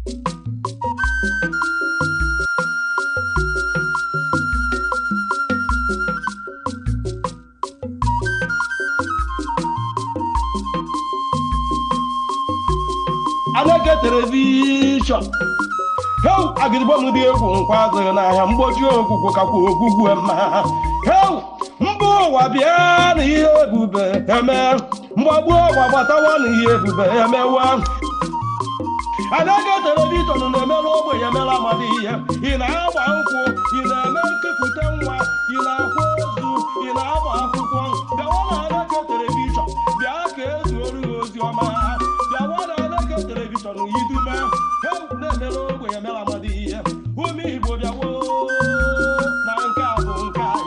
Aneke television. How I get one with the father and I am what you go How Mbo Wabian here, Bube, Mbo Wabata here, Bube, Aneke television on the Melo, Yamela Madia, in our uncle, in America, Putanwa, in our Hozu, in our African, the one Aneke television, the Arcades, your man, the one Aneke television, you do man, help the Melo, Yamela Madia, who me, Bodia, Nanka, Bonkai.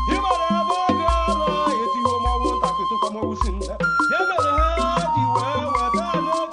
You might have a girl, if you want to come over, you better have you what I know.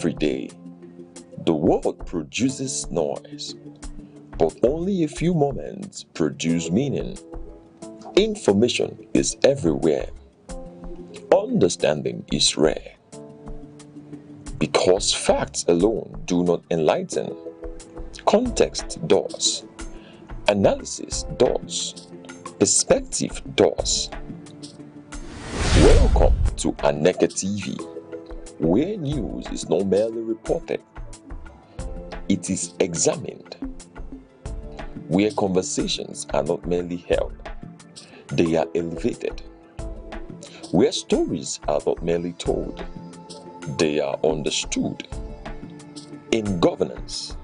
Every day, the world produces noise, but only a few moments produce meaning. Information is everywhere. Understanding is rare. Because facts alone do not enlighten, context does, analysis does, perspective does. Welcome to Aneke TV, where news is not merely reported, it is examined. Where conversations are not merely held, they are elevated. Where stories are not merely told, they are understood. In governance,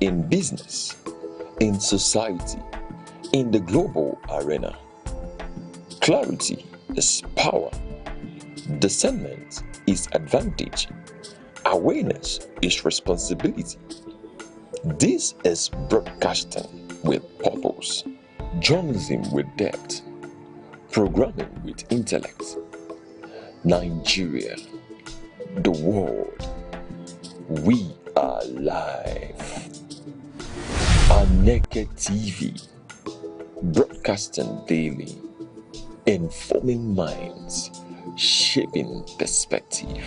in business, in society, in the global arena, clarity is power, discernment is advantage, awareness is responsibility. This is broadcasting with purpose, journalism with depth, programming with intellect. Nigeria, the world, we are live. Aneke TV, broadcasting daily, informing minds, shaping perspective.